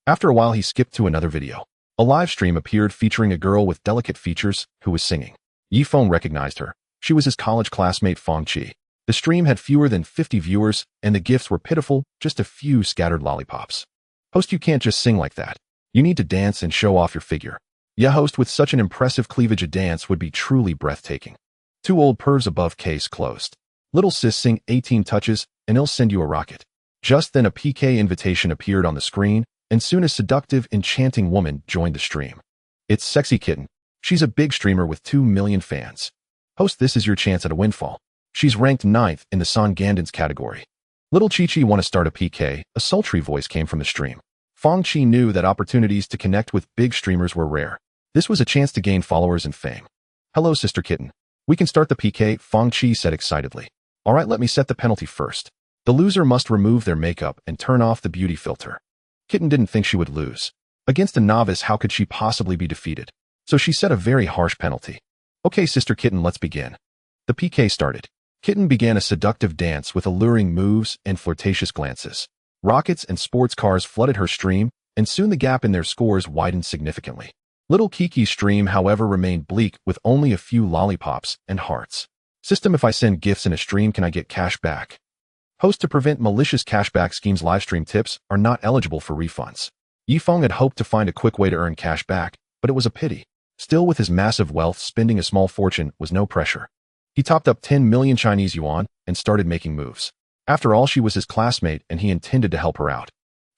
After a while, he skipped to another video. A live stream appeared featuring a girl with delicate features who was singing. Yifeng recognized her. She was his college classmate Fang Qi. The stream had fewer than 50 viewers, and the gifts were pitiful, just a few scattered lollipops. "Host, you can't just sing like that. You need to dance and show off your figure." "Yeah, host, with such an impressive cleavage, a dance would be truly breathtaking." Two old pervs above, case closed. "Little sis, sing 18 touches, and he'll send you a rocket." Just then, a PK invitation appeared on the screen, and soon a seductive, enchanting woman joined the stream. It's Sexy Kitten. She's a big streamer with 2 million fans. "Host, this is your chance at a windfall. She's ranked 9th in the Son Gandans category." "Little Chi-Chi, want to start a PK?" A sultry voice came from the stream. Fang Qi knew that opportunities to connect with big streamers were rare. This was a chance to gain followers and fame. "Hello, Sister Kitten. We can start the PK," Fang Qi said excitedly. "Alright, let me set the penalty first. The loser must remove their makeup and turn off the beauty filter." Kitten didn't think she would lose. Against a novice, how could she possibly be defeated? So she set a very harsh penalty. "Okay, Sister Kitten, let's begin." The PK started. Kitten began a seductive dance with alluring moves and flirtatious glances. Rockets and sports cars flooded her stream, and soon the gap in their scores widened significantly. Little Kiki's stream, however, remained bleak, with only a few lollipops and hearts. "System, if I send gifts in a stream, can I get cash back?" Host, to prevent malicious cashback schemes, livestream tips are not eligible for refunds. Yifeng had hoped to find a quick way to earn cash back, but it was a pity. Still, with his massive wealth, spending a small fortune was no pressure. He topped up 10 million Chinese yuan and started making moves. After all, she was his classmate and he intended to help her out.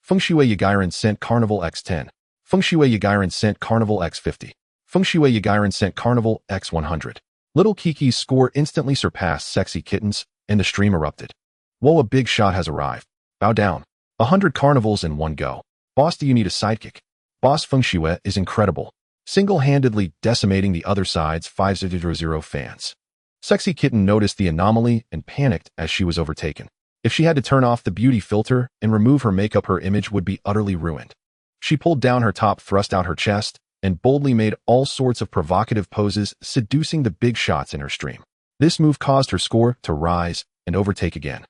Fengshui Yagairen sent Carnival X10. Fengshui Yagairen sent Carnival X50. Fengshui Yagairen sent Carnival X100. Little Kiki's score instantly surpassed Sexy Kitten's, and the stream erupted. "Whoa, a big shot has arrived. Bow down. 100 carnivals in one go. Boss, do you need a sidekick? Boss Fengshui is incredible. Single-handedly decimating the other side's 500 fans." Sexy Kitten noticed the anomaly and panicked as she was overtaken. If she had to turn off the beauty filter and remove her makeup, her image would be utterly ruined. She pulled down her top, thrust out her chest, and boldly made all sorts of provocative poses, seducing the big shots in her stream. This move caused her score to rise and overtake again.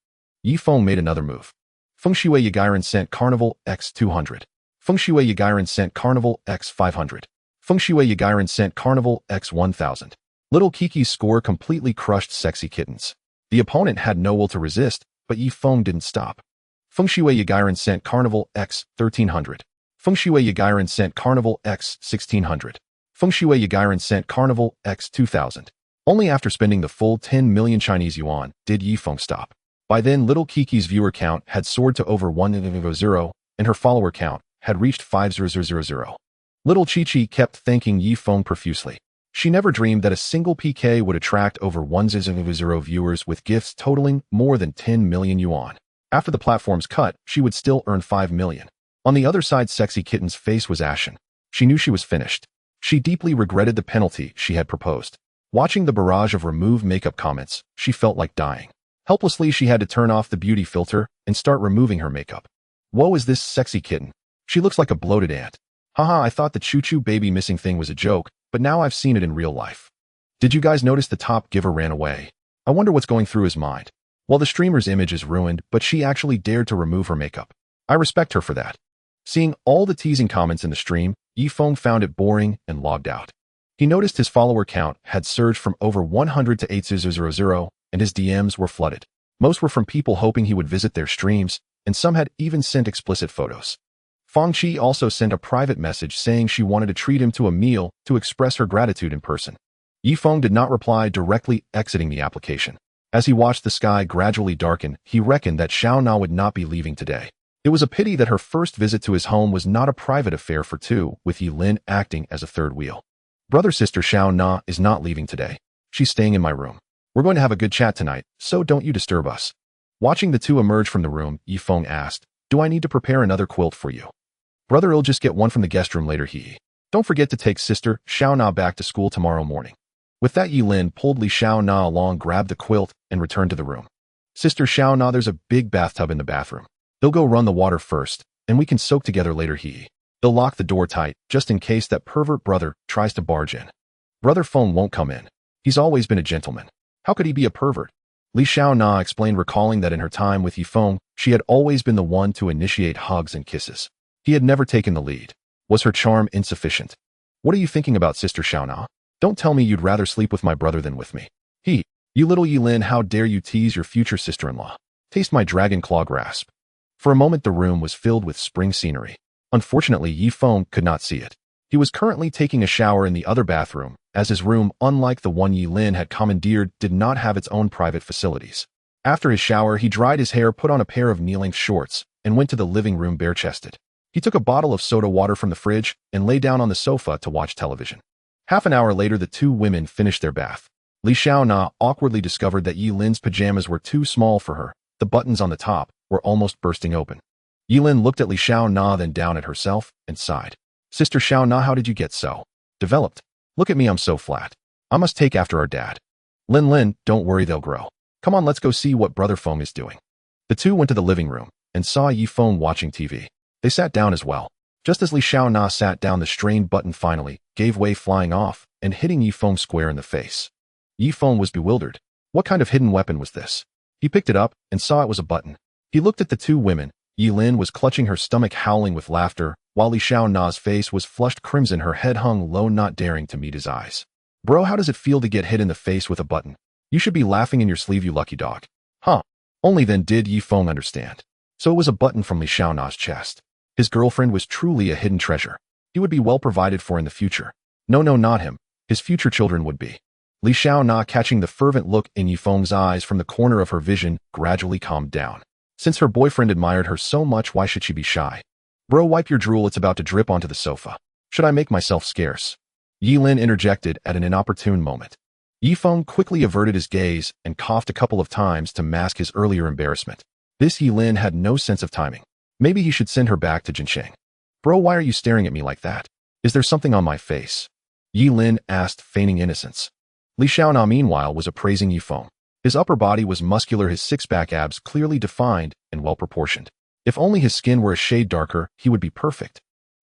Yifeng made another move. Fengshui Yagairen sent Carnival X200. Fengshui Yagairen sent Carnival X500. Fengshui Yagairen sent Carnival X1000. Little Kiki's score completely crushed Sexy Kitten's. The opponent had no will to resist, but Yifeng didn't stop. Fengshui Yagairen sent Carnival X1300. Fengshui Yagairen sent Carnival X1600. Fengshui Yagairen sent Carnival X2000. Only after spending the full 10 million Chinese yuan did Yifeng stop. By then, Little Kiki's viewer count had soared to over 100, and her follower count had reached 5000. Little Chi-Chi kept thanking Yifeng profusely. She never dreamed that a single PK would attract over 100 viewers with gifts totaling more than 10 million yuan. After the platform's cut, she would still earn 5 million. On the other side, Sexy Kitten's face was ashen. She knew she was finished. She deeply regretted the penalty she had proposed. Watching the barrage of removed makeup comments, she felt like dying. Helplessly, she had to turn off the beauty filter and start removing her makeup. "Woe, is this Sexy Kitten? She looks like a bloated ant. Haha, I thought the choo-choo baby missing thing was a joke, but now I've seen it in real life." Did you guys notice the top giver ran away? I wonder what's going through his mind. Well, the streamer's image is ruined, but she actually dared to remove her makeup. I respect her for that. Seeing all the teasing comments in the stream, Yifeng found it boring and logged out. He noticed his follower count had surged from over 100 to 8000, and his DMs were flooded. Most were from people hoping he would visit their streams, and some had even sent explicit photos. Fangqi also sent a private message saying she wanted to treat him to a meal to express her gratitude in person. Yifeng did not reply directly, exiting the application. As he watched the sky gradually darken, he reckoned that Xiao Na would not be leaving today. It was a pity that her first visit to his home was not a private affair for two, with Yilin acting as a third wheel. Brother-sister Xiao Na is not leaving today. She's staying in my room. We're going to have a good chat tonight, so don't you disturb us. Watching the two emerge from the room, Yifeng asked, "Do I need to prepare another quilt for you?" "Brother, I'll just get one from the guest room later, Don't forget to take sister Xiao Na back to school tomorrow morning." With that, Yilin pulled Li Xiao Na along, grabbed the quilt, and returned to the room. "Sister Xiao Na, there's a big bathtub in the bathroom. They'll go run the water first, and we can soak together later, They'll lock the door tight, just in case that pervert brother tries to barge in. Brother Feng won't come in. He's always been a gentleman. How could he be a pervert?" Li Xiao Na explained, recalling that in her time with Yifeng, she had always been the one to initiate hugs and kisses. He had never taken the lead. Was her charm insufficient? "What are you thinking about, Sister Xiao Na? Don't tell me you'd rather sleep with my brother than with me." "You little Yilin, how dare you tease your future sister-in-law? Taste my dragon claw grasp." For a moment, the room was filled with spring scenery. Unfortunately, Yifeng could not see it. He was currently taking a shower in the other bathroom, as his room, unlike the one Yilin had commandeered, did not have its own private facilities. After his shower, he dried his hair, put on a pair of knee-length shorts, and went to the living room bare-chested. He took a bottle of soda water from the fridge and lay down on the sofa to watch television. Half an hour later, the two women finished their bath. Li Xiao Na awkwardly discovered that Yilin's pajamas were too small for her. The buttons on the top were almost bursting open. Yilin looked at Li Xiao Na, then down at herself, and sighed. "Sister Xiao Na, how did you get so developed? Look at me, I'm so flat. I must take after our dad." Lin, don't worry, they'll grow. Come on, let's go see what Brother Feng is doing." The two went to the living room and saw Yifeng watching TV. They sat down as well. Just as Li Xiao Na sat down, the strained button finally gave way, flying off and hitting Yifeng square in the face. Yifeng was bewildered. What kind of hidden weapon was this? He picked it up and saw it was a button. He looked at the two women. Yilin was clutching her stomach, howling with laughter, while Li Xiao Na's face was flushed crimson, her head hung low, not daring to meet his eyes. "Bro, how does it feel to get hit in the face with a button? You should be laughing in your sleeve, you lucky dog." Huh. Only then did Yifeng understand. So it was a button from Li Xiao Na's chest. His girlfriend was truly a hidden treasure. He would be well provided for in the future. No, not him. His future children would be. Li Xiao Na, catching the fervent look in Yifeng's eyes from the corner of her vision, gradually calmed down. Since her boyfriend admired her so much, why should she be shy? "Bro, wipe your drool, it's about to drip onto the sofa. Should I make myself scarce?" Yilin interjected at an inopportune moment. Yifeng quickly averted his gaze and coughed a couple of times to mask his earlier embarrassment. This Yilin had no sense of timing. Maybe he should send her back to Jinsheng. "Bro, why are you staring at me like that? Is there something on my face?" Yilin asked, feigning innocence. Li Xiao Na, meanwhile, was appraising Yifeng. His upper body was muscular, his six-pack abs clearly defined and well-proportioned. If only his skin were a shade darker, he would be perfect.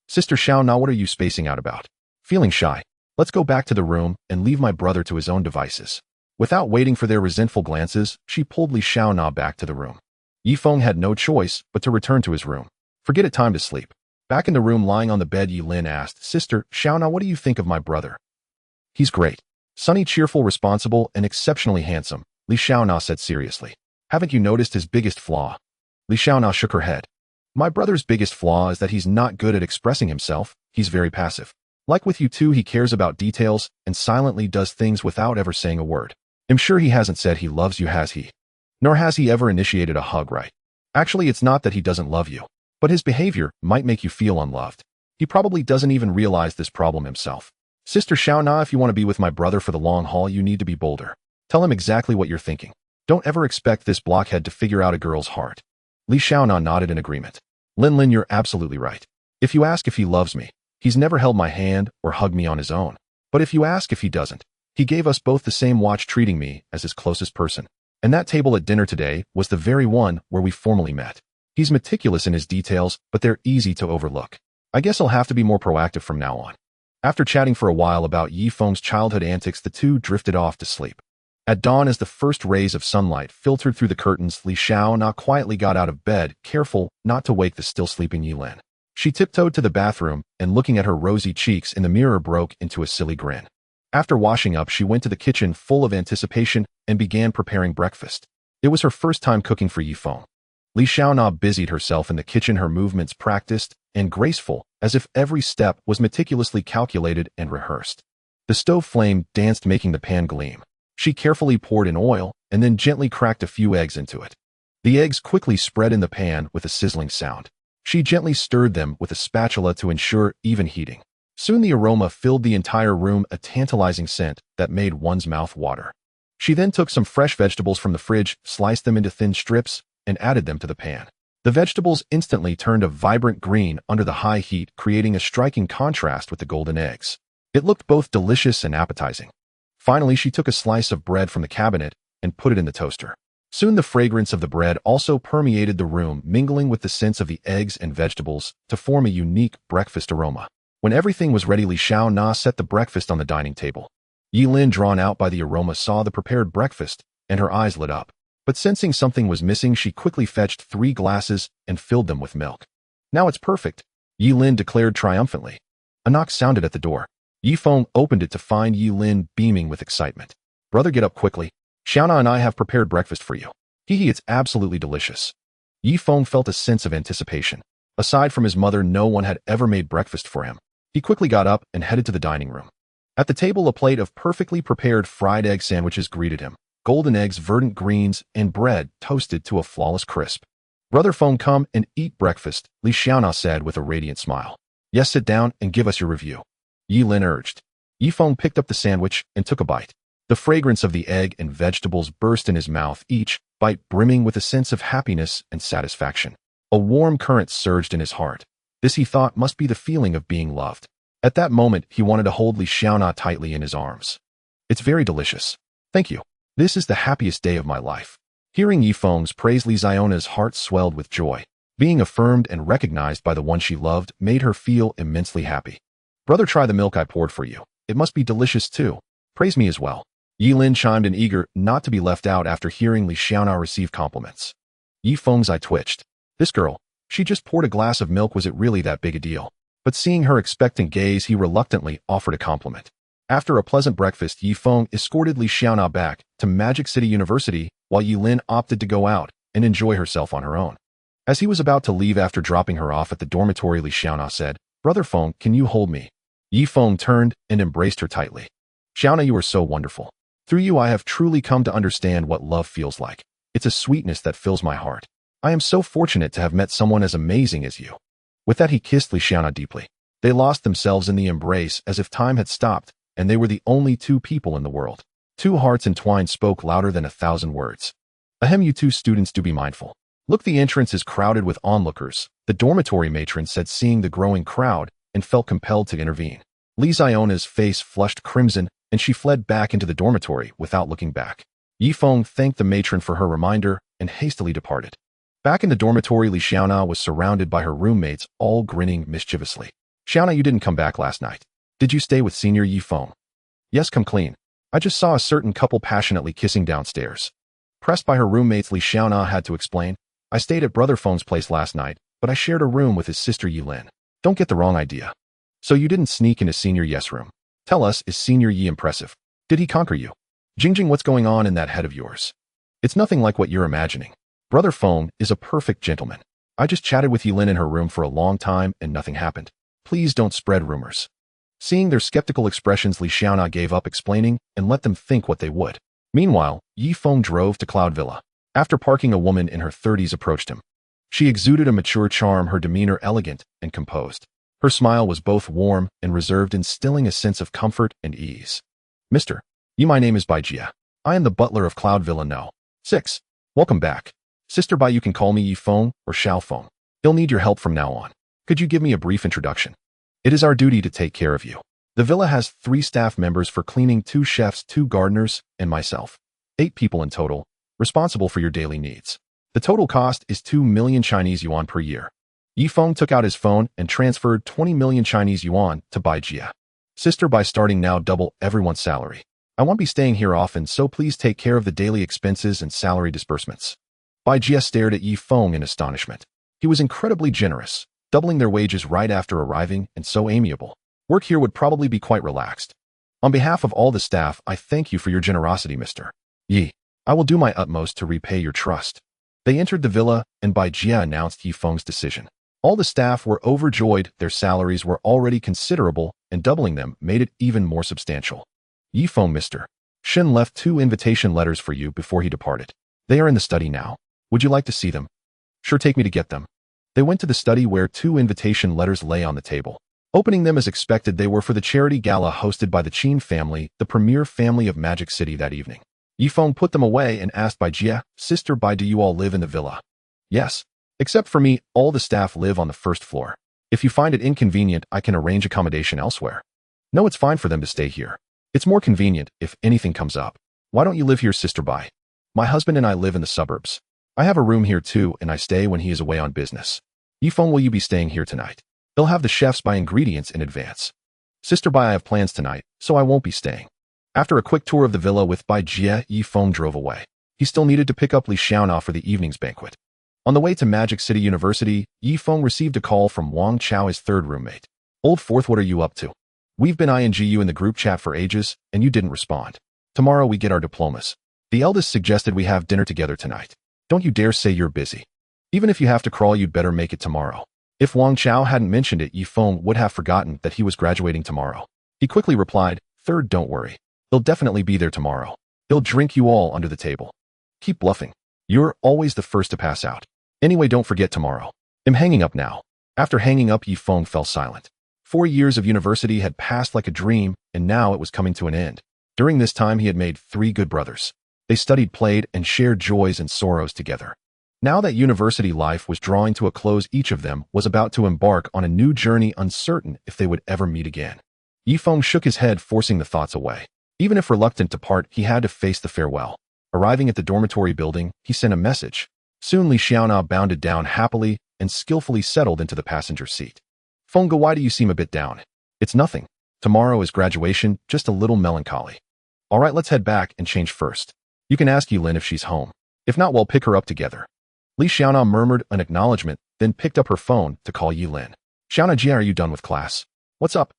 "Sister Xiao Na, what are you spacing out about? Feeling shy? Let's go back to the room and leave my brother to his own devices." Without waiting for their resentful glances, she pulled Li Xiao Na back to the room. Yifeng had no choice but to return to his room. "Forget it, time to sleep." Back in the room, lying on the bed, Yilin asked, "Sister Xiao Na, what do you think of my brother?" "He's great. Sunny, cheerful, responsible, and exceptionally handsome," Li Xiao Na said seriously. "Haven't you noticed his biggest flaw?" Li Xiao Na shook her head. "My brother's biggest flaw is that he's not good at expressing himself. He's very passive. Like with you two, he cares about details and silently does things without ever saying a word. I'm sure he hasn't said he loves you, has he? Nor has he ever initiated a hug, right? Actually, it's not that he doesn't love you, but his behavior might make you feel unloved. He probably doesn't even realize this problem himself. Sister Xiao Na, if you want to be with my brother for the long haul, you need to be bolder. Tell him exactly what you're thinking. Don't ever expect this blockhead to figure out a girl's heart." Li Xiao Na nodded in agreement. Lin, you're absolutely right. If you ask if he loves me, he's never held my hand or hugged me on his own. But if you ask if he doesn't, he gave us both the same watch, treating me as his closest person. And that table at dinner today was the very one where we formally met. He's meticulous in his details, but they're easy to overlook. I guess I'll have to be more proactive from now on. After chatting for a while about Yi Feng's childhood antics, the two drifted off to sleep. At dawn, as the first rays of sunlight filtered through the curtains, Li Xiaona quietly got out of bed, careful not to wake the still sleeping Yi Lin. She tiptoed to the bathroom and, looking at her rosy cheeks in the mirror, broke into a silly grin. After washing up, she went to the kitchen full of anticipation and began preparing breakfast. It was her first time cooking for Yi Feng. Li Xiaona busied herself in the kitchen, her movements practiced and graceful, as if every step was meticulously calculated and rehearsed. The stove flame danced, making the pan gleam. She carefully poured in oil and then gently cracked a few eggs into it. The eggs quickly spread in the pan with a sizzling sound. She gently stirred them with a spatula to ensure even heating. Soon the aroma filled the entire room, a tantalizing scent that made one's mouth water. She then took some fresh vegetables from the fridge, sliced them into thin strips, and added them to the pan. The vegetables instantly turned a vibrant green under the high heat, creating a striking contrast with the golden eggs. It looked both delicious and appetizing. Finally, she took a slice of bread from the cabinet and put it in the toaster. Soon the fragrance of the bread also permeated the room, mingling with the scents of the eggs and vegetables to form a unique breakfast aroma. When everything was ready, Li Xiaona set the breakfast on the dining table. Yi Lin, drawn out by the aroma, saw the prepared breakfast, and her eyes lit up. But sensing something was missing, she quickly fetched 3 glasses and filled them with milk. "Now it's perfect," Yi Lin declared triumphantly. A knock sounded at the door. Yi Feng opened it to find Yi Lin beaming with excitement. "Brother, get up quickly. Xiaona and I have prepared breakfast for you. Hee, it's absolutely delicious." Yi Feng felt a sense of anticipation. Aside from his mother, no one had ever made breakfast for him. He quickly got up and headed to the dining room. At the table, a plate of perfectly prepared fried egg sandwiches greeted him. Golden eggs, verdant greens, and bread toasted to a flawless crisp. "Brother Feng, come and eat breakfast," Li Xiaona said with a radiant smile. "Yes, sit down and give us your review," Yi Lin urged. Yi Feng picked up the sandwich and took a bite. The fragrance of the egg and vegetables burst in his mouth, each bite brimming with a sense of happiness and satisfaction. A warm current surged in his heart. This, he thought, must be the feeling of being loved. At that moment, he wanted to hold Li Xiaona tightly in his arms. "It's very delicious. Thank you. This is the happiest day of my life." Hearing Yi Feng's praise, Li Xiaona's heart swelled with joy. Being affirmed and recognized by the one she loved made her feel immensely happy. "Brother, try the milk I poured for you. It must be delicious too. Praise me as well." Yi Lin chimed in, eager not to be left out after hearing Li Xiaona receive compliments. Yi Feng's eye twitched. This girl, she just poured a glass of milk. Was it really that big a deal? But seeing her expectant gaze, he reluctantly offered a compliment. After a pleasant breakfast, Yi Feng escorted Li Xiaona back to Magic City University, while Yi Lin opted to go out and enjoy herself on her own. As he was about to leave after dropping her off at the dormitory, Li Xiaona said, "Brother Feng, can you hold me?" Yi Feng turned and embraced her tightly. "Xiaona, you are so wonderful. Through you, I have truly come to understand what love feels like. It's a sweetness that fills my heart. I am so fortunate to have met someone as amazing as you." With that, he kissed Li Xiaona deeply. They lost themselves in the embrace as if time had stopped, and they were the only two people in the world. Two hearts entwined spoke louder than 1,000 words. "Ahem, you two students, do be mindful. Look, the entrance is crowded with onlookers," the dormitory matron said, seeing the growing crowd, and felt compelled to intervene. Li Xiaona's face flushed crimson, and she fled back into the dormitory without looking back. Yi Feng thanked the matron for her reminder and hastily departed. Back in the dormitory, Li Xiaona was surrounded by her roommates, all grinning mischievously. "Xiaona, you didn't come back last night. Did you stay with Senior Yi Feng?" "Yes, come clean. I just saw a certain couple passionately kissing downstairs." Pressed by her roommates, Li Xiaona had to explain, "I stayed at Brother Feng's place last night, but I shared a room with his sister Yi Lin. Don't get the wrong idea. So you didn't sneak into Senior Yi's room. Tell us, is Senior Yi impressive? Did he conquer you? Jingjing, what's going on in that head of yours? It's nothing like what you're imagining. Brother Feng is a perfect gentleman. I just chatted with Yi Lin in her room for a long time and nothing happened. Please don't spread rumors." Seeing their skeptical expressions, Li Xiaona gave up explaining and let them think what they would. Meanwhile, Yi Feng drove to Cloud Villa. After parking, a woman in her 30s approached him. She exuded a mature charm, her demeanor elegant and composed. Her smile was both warm and reserved, instilling a sense of comfort and ease. "Mr. Yi, my name is Bai Jia. I am the butler of Cloud Villa No. 6. Welcome back. Sister Bai, you can call me Yi Feng or Xiao Feng. He'll need your help from now on. Could you give me a brief introduction? It is our duty to take care of you. The villa has 3 staff members for cleaning, 2 chefs, 2 gardeners, and myself. 8 people in total, responsible for your daily needs. The total cost is 2 million Chinese yuan per year." Yi Feng took out his phone and transferred 20 million Chinese yuan to Bai Jia. Sister, by starting now, double everyone's salary. I won't be staying here often, so please take care of the daily expenses and salary disbursements. Bai Jie stared at Yi Feng in astonishment. He was incredibly generous, doubling their wages right after arriving, and so amiable. Work here would probably be quite relaxed. On behalf of all the staff, I thank you for your generosity, Mr. Yi. I will do my utmost to repay your trust. They entered the villa, and Bai Jie announced Yi Feng's decision. All the staff were overjoyed. Their salaries were already considerable, and doubling them made it even more substantial. Yi Feng, Mr. Shen left 2 invitation letters for you before he departed. They are in the study now. Would you like to see them? Sure, take me to get them. They went to the study where 2 invitation letters lay on the table. Opening them as expected, they were for the charity gala hosted by the Qin family, the premier family of Magic City that evening. Yi Feng put them away and asked Bai Jie, Sister Bai, do you all live in the villa? Yes. Except for me, all the staff live on the first floor. If you find it inconvenient, I can arrange accommodation elsewhere. No, it's fine for them to stay here. It's more convenient if anything comes up. Why don't you live here, Sister Bai? My husband and I live in the suburbs. I have a room here too, and I stay when he is away on business. Yi Feng, will you be staying here tonight? They'll have the chefs buy ingredients in advance. Sister Bai, I have plans tonight, so I won't be staying. After a quick tour of the villa with Bai Jie, Yi Feng drove away. He still needed to pick up Li Xiaona for the evening's banquet. On the way to Magic City University, Yi Feng received a call from Wang Chao, his third roommate. Old Fourth, what are you up to? We've been ing you in the group chat for ages, and you didn't respond. Tomorrow we get our diplomas. The eldest suggested we have dinner together tonight. Don't you dare say you're busy. Even if you have to crawl, you'd better make it tomorrow. If Wang Chao hadn't mentioned it, Yi Feng would have forgotten that he was graduating tomorrow. He quickly replied, Third, don't worry. He'll definitely be there tomorrow. He'll drink you all under the table. Keep bluffing. You're always the first to pass out. Anyway, don't forget tomorrow. I'm hanging up now. After hanging up, Yi Feng fell silent. 4 years of university had passed like a dream, and now it was coming to an end. During this time, he had made 3 good brothers. They studied, played, and shared joys and sorrows together. Now that university life was drawing to a close, each of them was about to embark on a new journey, uncertain if they would ever meet again. Yi Feng shook his head, forcing the thoughts away. Even if reluctant to part, he had to face the farewell. Arriving at the dormitory building, he sent a message. Soon Li Xiaona bounded down happily and skillfully settled into the passenger seat. Fengge, why do you seem a bit down? It's nothing. Tomorrow is graduation, just a little melancholy. All right, let's head back and change first. You can ask Yilin if she's home. If not, we'll pick her up together. Li Xiaona murmured an acknowledgement, then picked up her phone to call Yilin. Xiaona Jie, are you done with class? What's up?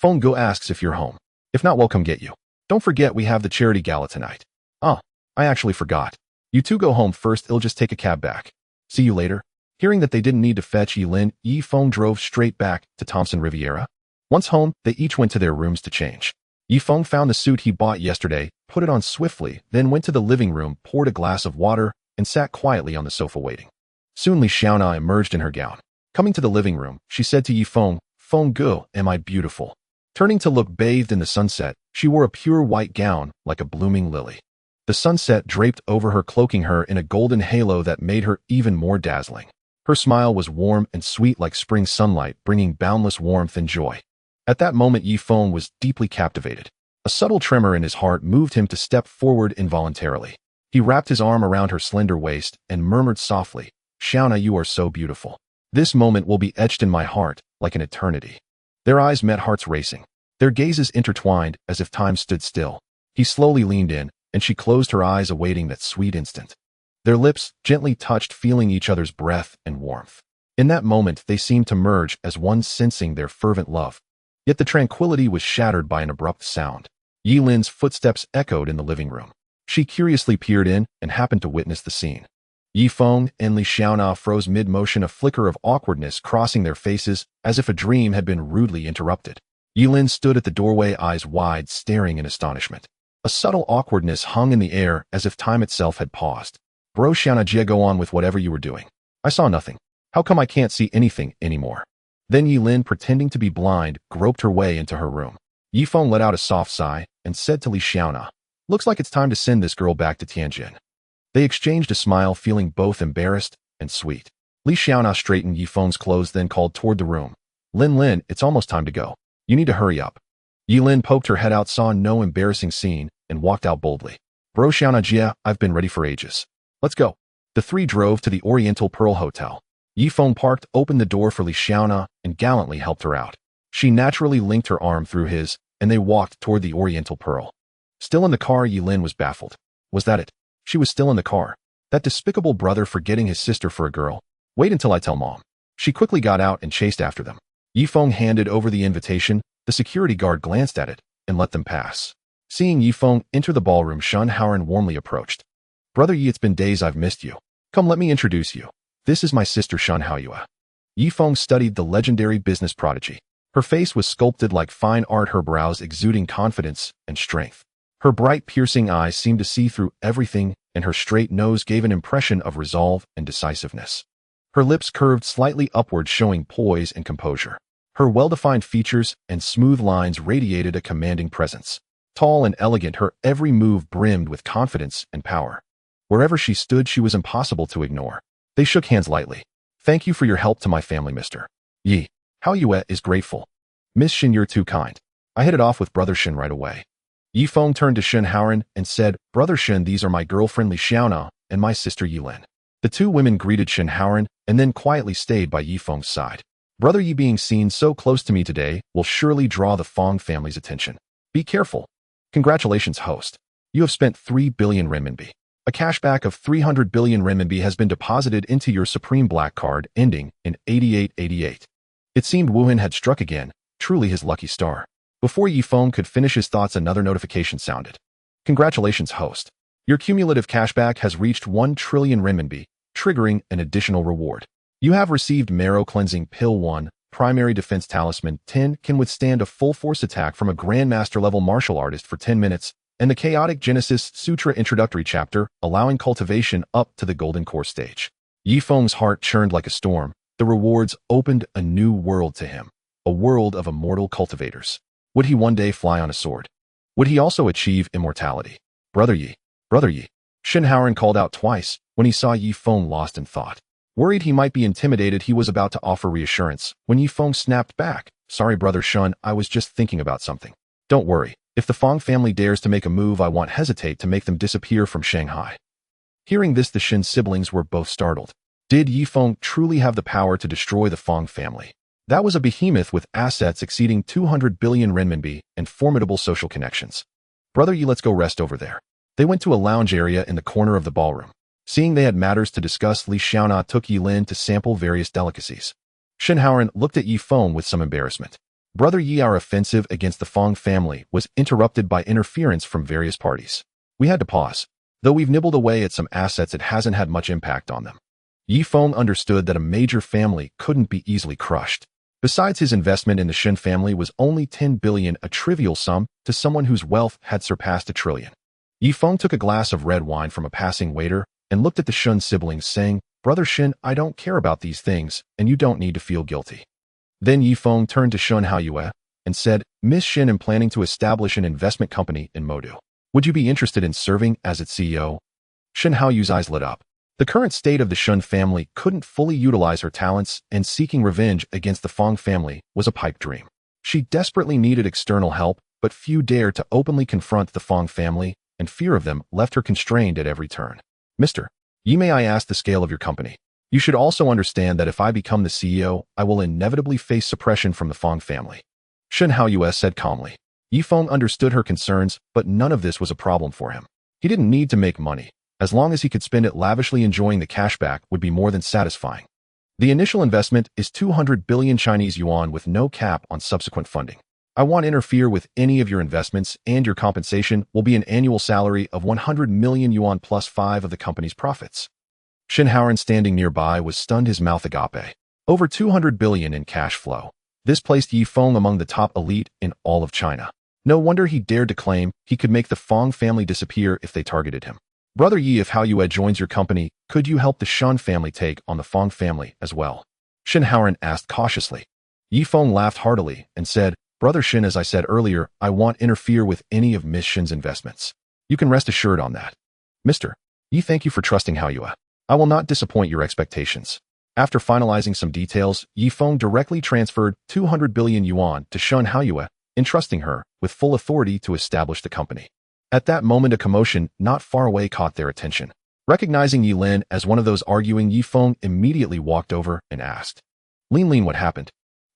Fengge asks if you're home. If not, we'll come get you. Don't forget we have the charity gala tonight. Oh, I actually forgot. You 2 go home first, I'll just take a cab back. See you later. Hearing that they didn't need to fetch Yilin, Yi Feng drove straight back to Thompson Riviera. Once home, they each went to their rooms to change. Yi Feng found the suit he bought yesterday, put it on swiftly, then went to the living room, poured a glass of water, and sat quietly on the sofa waiting. Soon Li Xiaona emerged in her gown. Coming to the living room, she said to Yi Feng, Fengge, am I beautiful? Turning to look bathed in the sunset, she wore a pure white gown, like a blooming lily. The sunset draped over her, cloaking her in a golden halo that made her even more dazzling. Her smile was warm and sweet like spring sunlight, bringing boundless warmth and joy. At that moment, Yi Feng was deeply captivated. A subtle tremor in his heart moved him to step forward involuntarily. He wrapped his arm around her slender waist and murmured softly, Xiaona, you are so beautiful. This moment will be etched in my heart, like an eternity. Their eyes met, hearts racing. Their gazes intertwined as if time stood still. He slowly leaned in, and she closed her eyes, awaiting that sweet instant. Their lips gently touched, feeling each other's breath and warmth. In that moment, they seemed to merge as one, sensing their fervent love. Yet the tranquility was shattered by an abrupt sound. Yilin's footsteps echoed in the living room. She curiously peered in and happened to witness the scene. Yi Feng and Li Xiaona froze mid-motion, a flicker of awkwardness crossing their faces as if a dream had been rudely interrupted. Yilin stood at the doorway, eyes wide, staring in astonishment. A subtle awkwardness hung in the air as if time itself had paused. Bro, Xiaona Jie, go on with whatever you were doing. I saw nothing. How come I can't see anything anymore? Then Yilin, pretending to be blind, groped her way into her room. Yi Feng let out a soft sigh and said to Li Xiaona, looks like it's time to send this girl back to Tianjin. They exchanged a smile, feeling both embarrassed and sweet. Li Xiaona straightened Yi Feng's clothes, then called toward the room. Lin, it's almost time to go. You need to hurry up. Yilin poked her head out, saw no embarrassing scene, and walked out boldly. Bro, Xiaona Jie, I've been ready for ages. Let's go. The 3 drove to the Oriental Pearl Hotel. Yi Feng parked, opened the door for Li Xiaona, and gallantly helped her out. She naturally linked her arm through his, and they walked toward the Oriental Pearl. Still in the car, Yilin was baffled. Was that it? She was still in the car. That despicable brother forgetting his sister for a girl. Wait until I tell Mom. She quickly got out and chased after them. Yifeng handed over the invitation. The security guard glanced at it and let them pass. Seeing Yifeng enter the ballroom, Shen Haoran warmly approached. Brother Yi, it's been days I've missed you. Come, let me introduce you. This is my sister Shen Haoyue. Yifeng studied the legendary business prodigy. Her face was sculpted like fine art, her brows exuding confidence and strength. Her bright, piercing eyes seemed to see through everything, and her straight nose gave an impression of resolve and decisiveness. Her lips curved slightly upward, showing poise and composure. Her well-defined features and smooth lines radiated a commanding presence. Tall and elegant, her every move brimmed with confidence and power. Wherever she stood, she was impossible to ignore. They shook hands lightly. Thank you for your help to my family, Mr. Yi. Haoyue is grateful. Miss Shen, you're too kind. I hit it off with Brother Shen right away. Yifeng turned to Shen Haoran and said, Brother Shen, these are my girlfriend Li Xiaona and my sister Yilin. The two women greeted Shen Haoran and then quietly stayed by Yifeng's side. Brother Yi, being seen so close to me today will surely draw the Fong family's attention. Be careful. Congratulations, host. You have spent 3 billion renminbi. A cashback of 300 billion renminbi has been deposited into your Supreme Black card, ending in 8888. It seemed Wu Hin had struck again, truly his lucky star. Before Yifeng could finish his thoughts, another notification sounded. Congratulations, host. Your cumulative cashback has reached 1 trillion renminbi, triggering an additional reward. You have received Marrow Cleansing Pill 1, Primary Defense Talisman 10, can withstand a full force attack from a Grandmaster level martial artist for 10 minutes, and the Chaotic Genesis Sutra Introductory Chapter, allowing cultivation up to the Golden Core stage. Yifeng's heart churned like a storm. The rewards opened a new world to him, a world of immortal cultivators. Would he one day fly on a sword? Would he also achieve immortality? Brother Yi. Brother Yi. Shen Haoran called out twice when he saw Yifeng lost in thought. Worried he might be intimidated, he was about to offer reassurance when Yifeng snapped back. Sorry, Brother Shen, I was just thinking about something. Don't worry. If the Fong family dares to make a move, I won't hesitate to make them disappear from Shanghai. Hearing this, the Shen siblings were both startled. Did Yifeng truly have the power to destroy the Fong family? That was a behemoth with assets exceeding 200 billion renminbi and formidable social connections. Brother Yi, let's go rest over there. They went to a lounge area in the corner of the ballroom. Seeing they had matters to discuss, Li Xiaona took Yilin to sample various delicacies. Shen Haoran looked at Yifeng with some embarrassment. Brother Yi, our offensive against the Fong family was interrupted by interference from various parties. We had to pause. Though we've nibbled away at some assets, it hasn't had much impact on them. Yifeng understood that a major family couldn't be easily crushed. Besides, his investment in the Shen family was only 10 billion, a trivial sum to someone whose wealth had surpassed 1 trillion. Yifeng took a glass of red wine from a passing waiter and looked at the Shen siblings, saying, Brother Shen, I don't care about these things, and you don't need to feel guilty. Then Yifeng turned to Shen Haoyue and said, Miss Shen, am planning to establish an investment company in Modu. Would you be interested in serving as its CEO? Shen Haoyue's eyes lit up. The current state of the Shen family couldn't fully utilize her talents, and seeking revenge against the Fong family was a pipe dream. She desperately needed external help, but few dared to openly confront the Fong family, and fear of them left her constrained at every turn. Mr. Yi, may I ask the scale of your company? You should also understand that if I become the CEO, I will inevitably face suppression from the Fong family. Shen Haoyue said calmly. Yifeng understood her concerns, but none of this was a problem for him. He didn't need to make money. As long as he could spend it lavishly, enjoying the cashback would be more than satisfying. The initial investment is 200 billion Chinese yuan with no cap on subsequent funding. I won't interfere with any of your investments, and your compensation will be an annual salary of 100 million yuan plus 5 of the company's profits. Shen Haoran, standing nearby, was stunned, his mouth agape. Over 200 billion in cash flow. This placed Yifeng among the top elite in all of China. No wonder he dared to claim he could make the Fong family disappear if they targeted him. Brother Yi, if Haoyue joins your company, could you help the Shen family take on the Fong family as well? Shen Haoran asked cautiously. Yifeng laughed heartily and said, Brother Shen, as I said earlier, I won't interfere with any of Miss Shen's investments. You can rest assured on that. Mr. Yi, thank you for trusting Haoyue. I will not disappoint your expectations. After finalizing some details, Yifeng directly transferred 200 billion yuan to Shen Haoyue, entrusting her with full authority to establish the company. At that moment, a commotion not far away caught their attention. Recognizing Yilin as one of those arguing, Yifeng immediately walked over and asked, Lin, what happened?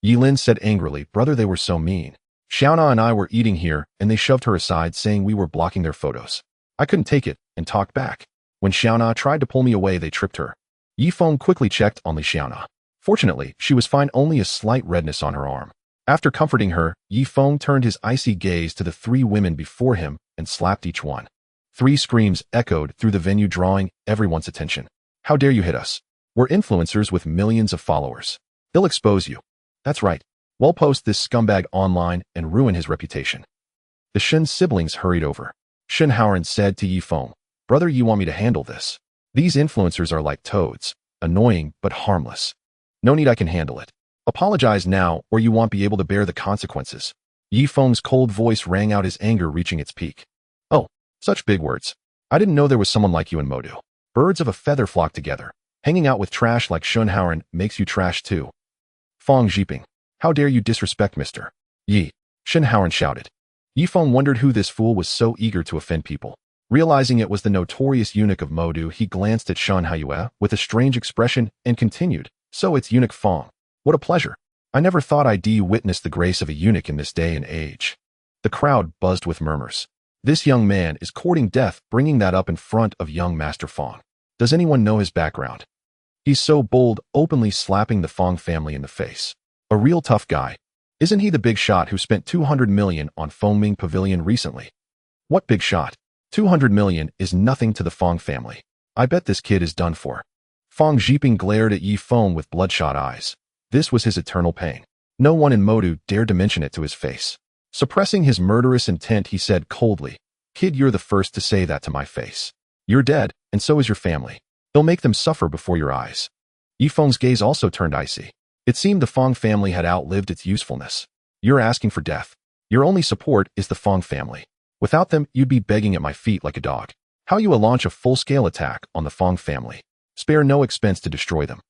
Yi Lin said angrily. Brother, they were so mean. Xiaona and I were eating here, and they shoved her aside, saying we were blocking their photos. I couldn't take it, and talked back. When Xiaona tried to pull me away, they tripped her. Yi Feng quickly checked on Li Xiaona. Fortunately, she was fine, only a slight redness on her arm. After comforting her, Yi Feng turned his icy gaze to the three women before him and slapped each one. 3 screams echoed through the venue, drawing everyone's attention. How dare you hit us? We're influencers with millions of followers. They'll expose you. That's right. We'll post this scumbag online and ruin his reputation. The Shen siblings hurried over. Shen Haoran said to Yi Feng, Brother, you want me to handle this? These influencers are like toads, annoying but harmless. No need, I can handle it. Apologize now, or you won't be able to bear the consequences. Yi Feng's cold voice rang out, his anger reaching its peak. Oh, such big words. I didn't know there was someone like you in Modu. Birds of a feather flock together. Hanging out with trash like Shen Haoran makes you trash too. Feng Zhiping, how dare you disrespect Mr. Yi? Shen Haoran shouted. Yi Feng wondered who this fool was so eager to offend people. Realizing it was the notorious eunuch of Modu, he glanced at Shen Haoyue with a strange expression and continued, So it's eunuch Feng. What a pleasure. I never thought I'd witness the grace of a eunuch in this day and age. The crowd buzzed with murmurs. This young man is courting death, bringing that up in front of young Master Feng. Does anyone know his background? He's so bold, openly slapping the Feng family in the face. A real tough guy. Isn't he the big shot who spent 200 million on Fengming Pavilion recently? What big shot? 200 million is nothing to the Feng family. I bet this kid is done for. Feng Zhiping glared at Yi Feng with bloodshot eyes. This was his eternal pain. No one in Modu dared to mention it to his face. Suppressing his murderous intent, he said coldly, Kid, you're the first to say that to my face. You're dead, and so is your family. They'll make them suffer before your eyes. Yi Feng's gaze also turned icy. It seemed the Feng family had outlived its usefulness. You're asking for death. Your only support is the Feng family. Without them, you'd be begging at my feet like a dog. How you will launch a full-scale attack on the Feng family. Spare no expense to destroy them.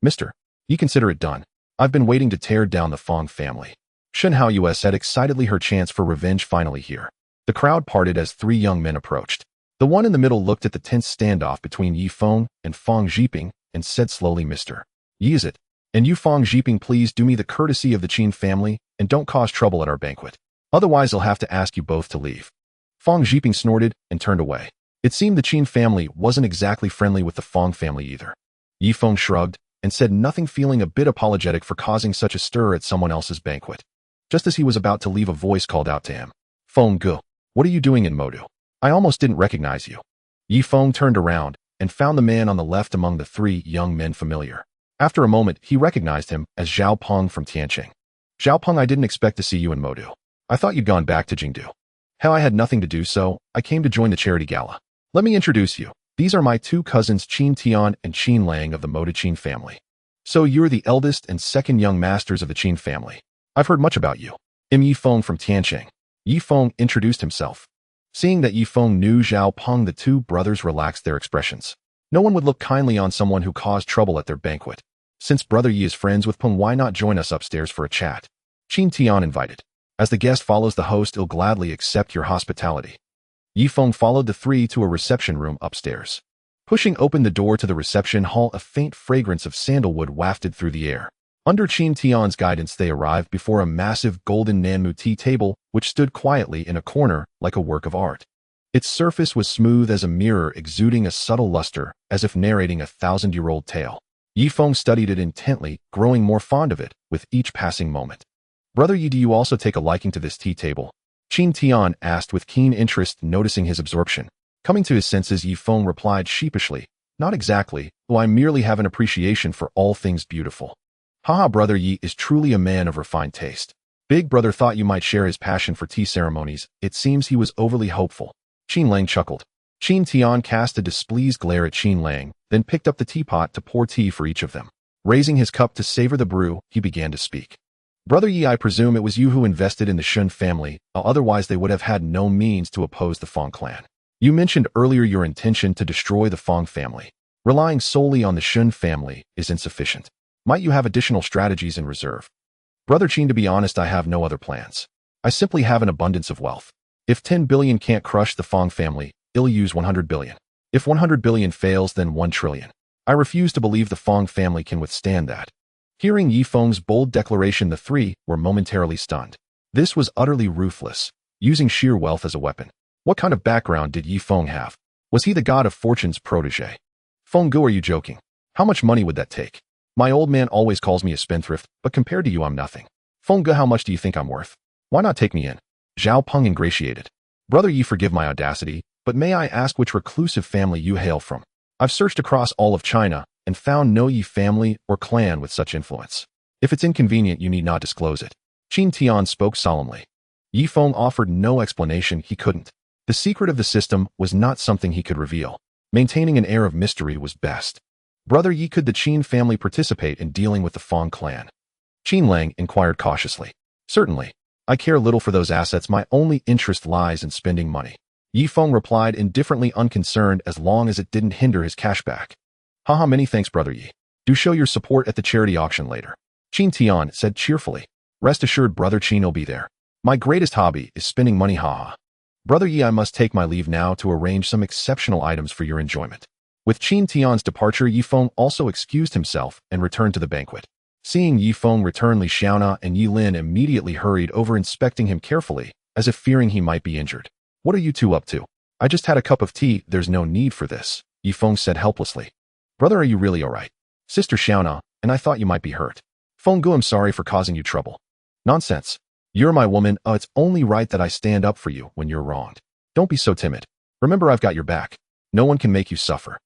Mister, you consider it done. I've been waiting to tear down the Feng family. Shen Haoyue said excitedly, her chance for revenge finally here. The crowd parted as 3 young men approached. The one in the middle looked at the tense standoff between Yi Feng and Feng Zhiping and said slowly, Mr. Yi, is it? And you, Feng Zhiping, please do me the courtesy of the Qin family and don't cause trouble at our banquet. Otherwise, I'll have to ask you both to leave. Feng Zhiping snorted and turned away. It seemed the Qin family wasn't exactly friendly with the Feng family either. Yi Feng shrugged and said nothing, feeling a bit apologetic for causing such a stir at someone else's banquet. Just as he was about to leave, a voice called out to him. Feng Gu, what are you doing in Modu? I almost didn't recognize you. Yi Feng turned around and found the man on the left among the 3 young men familiar. After a moment, he recognized him as Zhao Peng from Tianqing. Zhao Peng, I didn't expect to see you in Modu. I thought you'd gone back to Jingdu. Hell, I had nothing to do, so I came to join the charity gala. Let me introduce you. These are my 2 cousins, Qin Tian and Qin Lang of the Modu Qin family. So you're the eldest and second young masters of the Qin family. I've heard much about you. I'm Yi Feng from Tianqing. Yi Feng introduced himself. Seeing that Yi Feng knew Zhao Peng, the 2 brothers relaxed their expressions. No one would look kindly on someone who caused trouble at their banquet. Since Brother Yi is friends with Peng, why not join us upstairs for a chat? Qin Tian invited. As the guest follows the host, he'll gladly accept your hospitality. Yi Feng followed the 3 to a reception room upstairs. Pushing open the door to the reception hall, a faint fragrance of sandalwood wafted through the air. Under Qin Tian's guidance, they arrived before a massive golden Nanmu tea table, which stood quietly in a corner like a work of art. Its surface was smooth as a mirror, exuding a subtle luster, as if narrating a 1,000-year-old tale. Yi Feng studied it intently, growing more fond of it with each passing moment. Brother Yi, do you also take a liking to this tea table? Qin Tian asked with keen interest, noticing his absorption. Coming to his senses, Yi Feng replied sheepishly, Not exactly, though I merely have an appreciation for all things beautiful. Haha, Brother Yi is truly a man of refined taste. Big Brother thought you might share his passion for tea ceremonies. It seems he was overly hopeful. Qin Lang chuckled. Qin Tian cast a displeased glare at Qin Lang, then picked up the teapot to pour tea for each of them. Raising his cup to savor the brew, he began to speak. Brother Yi, I presume it was you who invested in the Shun family, otherwise they would have had no means to oppose the Feng clan. You mentioned earlier your intention to destroy the Feng family. Relying solely on the Shun family is insufficient. Might you have additional strategies in reserve? Brother Qin, to be honest, I have no other plans. I simply have an abundance of wealth. If 10 billion can't crush the Feng family, I'll use 100 billion. If 100 billion fails, then 1 trillion. I refuse to believe the Feng family can withstand that. Hearing Yifeng's bold declaration, the three were momentarily stunned. This was utterly ruthless, using sheer wealth as a weapon. What kind of background did Yifeng have? Was he the god of fortune's protege? Fenggu, are you joking? How much money would that take? My old man always calls me a spendthrift, but compared to you, I'm nothing. Fenggu, how much do you think I'm worth? Why not take me in? Zhao Peng ingratiated. Brother Yi, forgive my audacity, but may I ask which reclusive family you hail from? I've searched across all of China and found no Yi family or clan with such influence. If it's inconvenient, you need not disclose it. Qin Tian spoke solemnly. Yifeng offered no explanation. He couldn't. The secret of the system was not something he could reveal. Maintaining an air of mystery was best. Brother Yi, could the Qin family participate in dealing with the Fong clan? Qin Lang inquired cautiously. Certainly. I care little for those assets. My only interest lies in spending money. Yifeng replied, indifferently unconcerned as long as it didn't hinder his cashback. Haha, many thanks, Brother Yi. Do show your support at the charity auction later. Qin Tian said cheerfully. Rest assured, Brother Qin will be there. My greatest hobby is spending money, haha. Brother Yi, I must take my leave now to arrange some exceptional items for your enjoyment. With Qin Tian's departure, Yifeng also excused himself and returned to the banquet. Seeing Yifeng return, Li Xiaona and Yi Lin immediately hurried over, inspecting him carefully, as if fearing he might be injured. What are you two up to? I just had a cup of tea. There's no need for this, Yifeng said helplessly. Brother, are you really all right? Sister Xiaona, and I thought you might be hurt. Fenggu, I'm sorry for causing you trouble. Nonsense. You're my woman. It's only right that I stand up for you when you're wronged. Don't be so timid. Remember, I've got your back. No one can make you suffer.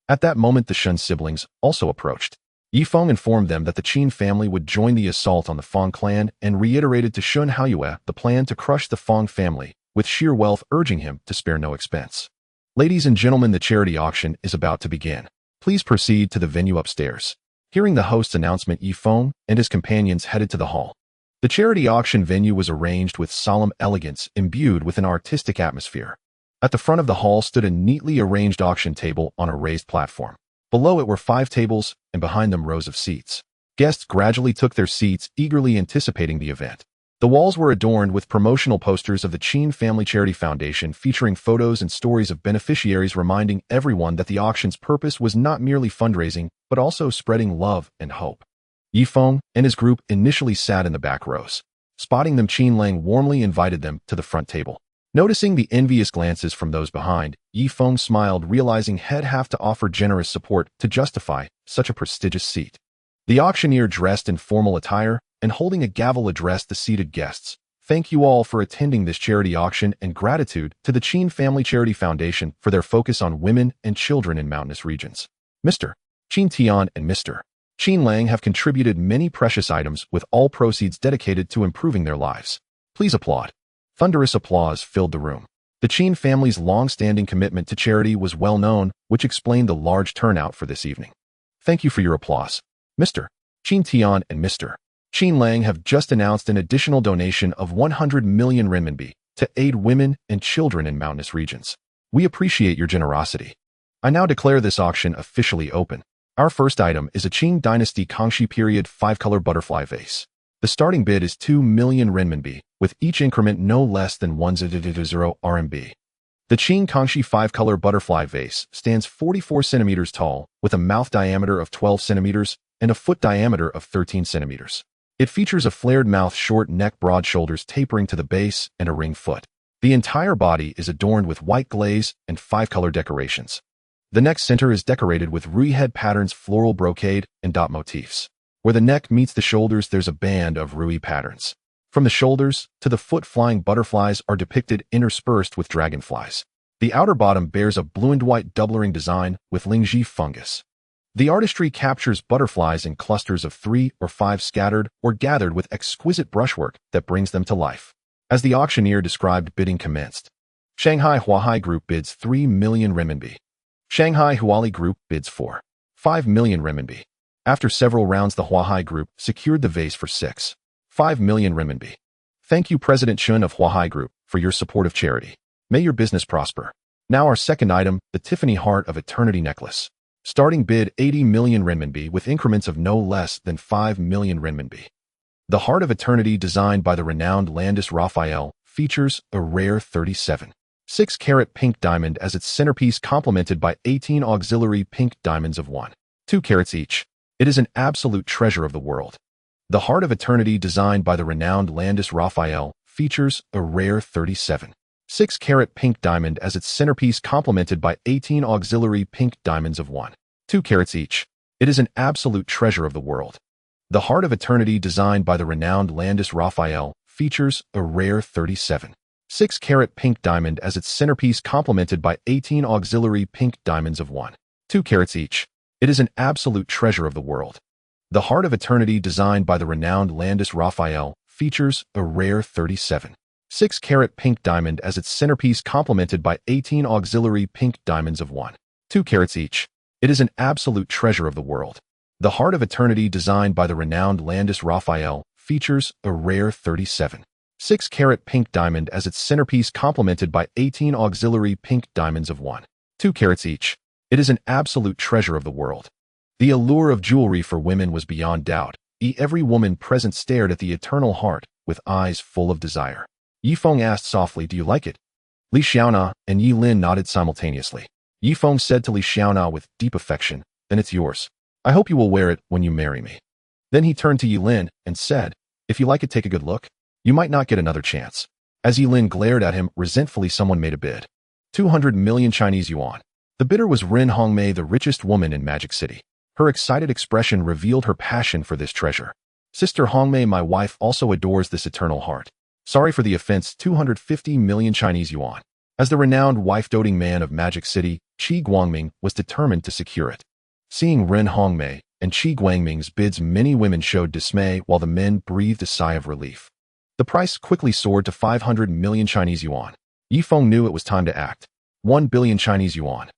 At that moment, the Shun siblings also approached. Yifeng informed them that the Qin family would join the assault on the Fong clan and reiterated to Shun Haoyue the plan to crush the Fong family, with sheer wealth, urging him to spare no expense. Ladies and gentlemen, the charity auction is about to begin. Please proceed to the venue upstairs. Hearing the host's announcement, Yifeng and his companions headed to the hall. The charity auction venue was arranged with solemn elegance, imbued with an artistic atmosphere. At the front of the hall stood a neatly arranged auction table on a raised platform. Below it were 5 tables, and behind them rows of seats. Guests gradually took their seats, eagerly anticipating the event. The walls were adorned with promotional posters of the Qin Family Charity Foundation, featuring photos and stories of beneficiaries, reminding everyone that the auction's purpose was not merely fundraising, but also spreading love and hope. Yifeng and his group initially sat in the back rows. Spotting them, Qin Lang warmly invited them to the front table. Noticing the envious glances from those behind, Yifeng smiled, realizing he'd have to offer generous support to justify such a prestigious seat. The auctioneer, dressed in formal attire and holding a gavel, addressed the seated guests. Thank you all for attending this charity auction, and gratitude to the Qin Family Charity Foundation for their focus on women and children in mountainous regions. Mr. Qin Tian and Mr. Qin Lang have contributed many precious items, with all proceeds dedicated to improving their lives. Please applaud. Thunderous applause filled the room. The Qin family's long-standing commitment to charity was well known, which explained the large turnout for this evening. Thank you for your applause. Mr. Qin Tian and Mr. Qin Lang have just announced an additional donation of 100 million renminbi to aid women and children in mountainous regions. We appreciate your generosity. I now declare this auction officially open. Our first item is a Qing Dynasty Kangxi period 5-color butterfly vase. The starting bid is 2 million renminbi, with each increment no less than 100 RMB. The Qing Kangxi 5-color butterfly vase stands 44 centimeters tall, with a mouth diameter of 12 centimeters and a foot diameter of 13 centimeters. It features a flared mouth, short neck, broad shoulders tapering to the base, and a ring foot. The entire body is adorned with white glaze and 5-color decorations. The neck center is decorated with rui head patterns, floral brocade, and dot motifs. Where the neck meets the shoulders, there's a band of rui patterns. From the shoulders to the foot, flying butterflies are depicted, interspersed with dragonflies. The outer bottom bears a blue and white doubling design with lingzhi fungus. The artistry captures butterflies in clusters of 3 or 5 scattered or gathered with exquisite brushwork that brings them to life. As the auctioneer described, bidding commenced. Shanghai Huahai Group bids 3 million renminbi. Shanghai Huali Group bids for 5 million renminbi. After several rounds, the Huahai Group secured the vase for 5 million renminbi. Thank you, President Shun of Huahai Group, for your support of charity. May your business prosper. Now our second item, the Tiffany Heart of Eternity necklace. Starting bid 80 million renminbi, with increments of no less than 5 million renminbi. The Heart of Eternity, designed by the renowned Landis Raphael, features a rare 37.6-carat pink diamond as its centerpiece, complemented by 18 auxiliary pink diamonds of 1.2 carats each. It is an absolute treasure of the world. The Heart of Eternity, designed by the renowned Landis Raphael, features a rare 37.6-carat pink diamond as its centerpiece, complemented by 18 auxiliary pink diamonds of 1.2 carats each. It is an absolute treasure of the world. The Heart of Eternity, designed by the renowned Landis Raphael, features a rare 37.6-carat pink diamond as its centerpiece, complemented by 18 auxiliary pink diamonds of 1.2 carats each. It is an absolute treasure of the world. The Heart of Eternity, designed by the renowned Landis Raphael, features a rare 37.6-carat pink diamond as its centerpiece, complemented by 18 auxiliary pink diamonds of 1.2 carats each. It is an absolute treasure of the world. The Heart of Eternity, designed by the renowned Landis Raphael, features a rare 37.6-carat pink diamond as its centerpiece, complemented by 18 auxiliary pink diamonds of 1.2 carats each. It is an absolute treasure of the world. The allure of jewelry for women was beyond doubt. Every woman present stared at the eternal heart with eyes full of desire. Yifeng asked softly, "Do you like it?" Li Xiaona and Yi Lin nodded simultaneously. Yifeng said to Li Xiaona with deep affection, "Then it's yours. I hope you will wear it when you marry me." Then he turned to Yi Lin and said, "If you like it, take a good look. You might not get another chance." As Yi Lin glared at him resentfully, someone made a bid. 200 million Chinese yuan. The bidder was Ren Hongmei, the richest woman in Magic City. Her excited expression revealed her passion for this treasure. "Sister Hongmei, my wife also adores this eternal heart. Sorry for the offense, 250 million Chinese yuan." As the renowned wife-doting man of Magic City, Qi Guangming was determined to secure it. Seeing Ren Hongmei and Qi Guangming's bids, many women showed dismay while the men breathed a sigh of relief. The price quickly soared to 500 million Chinese yuan. Yifeng knew it was time to act. 1 billion Chinese yuan.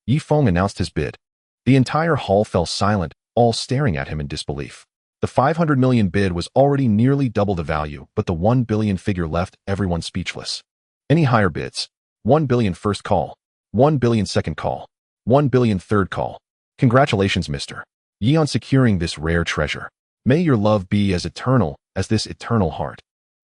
Yifeng announced his bid. The entire hall fell silent, all staring at him in disbelief. The 500 million bid was already nearly double the value, but the 1 billion figure left everyone speechless. Any higher bids? 1 billion first call. 1 billion second call. 1 billion third call. Congratulations, Mr. Yi, on securing this rare treasure. May your love be as eternal as this eternal heart.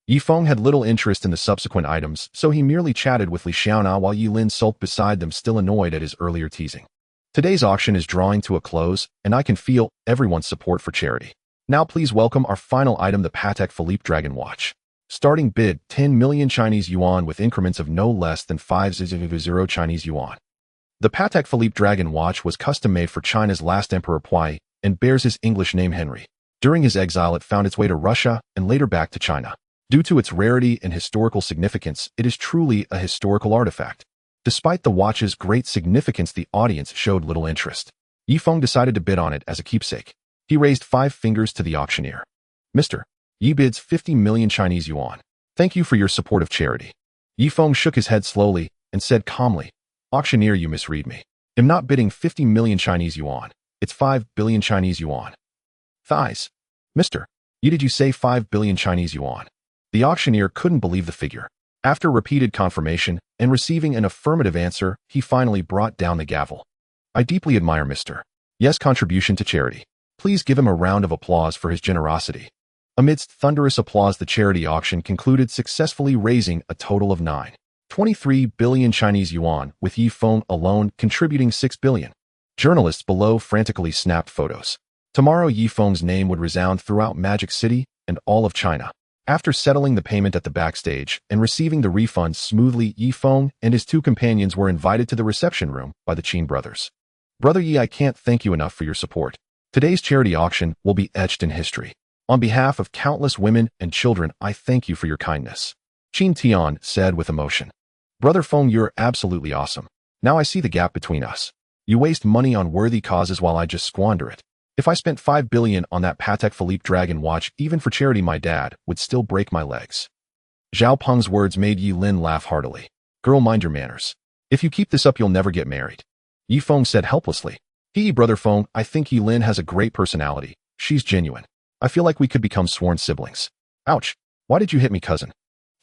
Yifeng had little interest in the subsequent items, so he merely chatted with Li Xiaona while Yi Lin sulked beside them, still annoyed at his earlier teasing. Today's auction is drawing to a close, and I can feel everyone's support for charity. Now please welcome our final item, the Patek Philippe Dragon Watch. Starting bid, 10 million Chinese yuan with increments of no less than 500 Chinese yuan. The Patek Philippe Dragon Watch was custom-made for China's last emperor Puyi and bears his English name Henry. During his exile, it found its way to Russia and later back to China. Due to its rarity and historical significance, it is truly a historical artifact. Despite the watch's great significance, the audience showed little interest. Yifeng decided to bid on it as a keepsake. He raised 5 fingers to the auctioneer. "Mr. Yi bids 50 million Chinese yuan. Thank you for your support of charity." Yifeng shook his head slowly and said calmly, "Auctioneer, you misread me. I'm not bidding 50 million Chinese yuan. It's 5 billion Chinese yuan." "Thighs. Mr. Yi, did you say 5 billion Chinese yuan?" The auctioneer couldn't believe the figure. After repeated confirmation and receiving an affirmative answer, he finally brought down the gavel. "I deeply admire Mr. Yi's contribution to charity. Please give him a round of applause for his generosity." Amidst thunderous applause, the charity auction concluded, successfully raising a total of 9.23 billion Chinese yuan, with Yifeng alone contributing 6 billion. Journalists below frantically snapped photos. Tomorrow, Yifeng's name would resound throughout Magic City and all of China. After settling the payment at the backstage and receiving the refund smoothly, Yifeng and his 2 companions were invited to the reception room by the Qin brothers. "Brother Yi, I can't thank you enough for your support. Today's charity auction will be etched in history. On behalf of countless women and children, I thank you for your kindness," Qin Tian said with emotion. "Brother Feng, you're absolutely awesome. Now I see the gap between us. You waste money on worthy causes while I just squander it. If I spent 5 billion on that Patek Philippe Dragon Watch, even for charity, my dad would still break my legs." Zhao Peng's words made Yi Lin laugh heartily. "Girl, mind your manners. If you keep this up, you'll never get married," Yifeng said helplessly. Brother Feng, I think Yi Lin has a great personality. She's genuine. I feel like we could become sworn siblings." "Ouch. Why did you hit me, cousin?"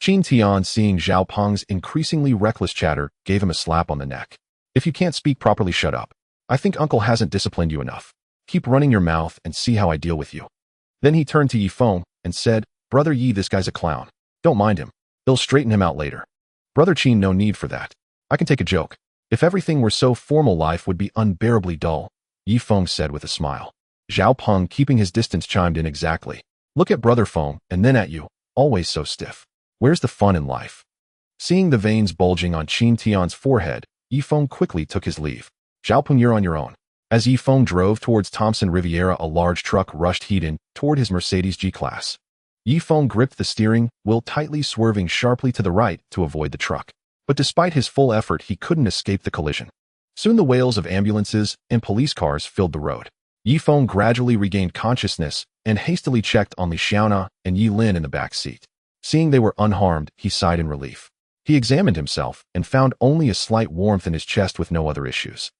Qin Tian, seeing Zhao Peng's increasingly reckless chatter, gave him a slap on the neck. "If you can't speak properly, shut up. I think uncle hasn't disciplined you enough. Keep running your mouth and see how I deal with you." Then he turned to Yifeng and said, "Brother Yi, this guy's a clown. Don't mind him. They'll straighten him out later." "Brother Qin, no need for that. I can take a joke. If everything were so formal, life would be unbearably dull," Yifeng said with a smile. Zhao Peng, keeping his distance, chimed in exactly. Look at Brother Feng, and then at you, always so stiff. Where's the fun in life? Seeing the veins bulging on Qin Tian's forehead, Yifeng quickly took his leave. Zhao Peng, you're on your own. As Yifeng drove towards Thompson Riviera, a large truck rushed heat-in toward his Mercedes G-Class. Yifeng gripped the steering wheel tightly, swerving sharply to the right to avoid the truck. But despite his full effort, he couldn't escape the collision. Soon the wails of ambulances and police cars filled the road. Yifeng gradually regained consciousness and hastily checked on Li Xiaona and Yi Lin in the back seat. Seeing they were unharmed, he sighed in relief. He examined himself and found only a slight warmth in his chest with no other issues.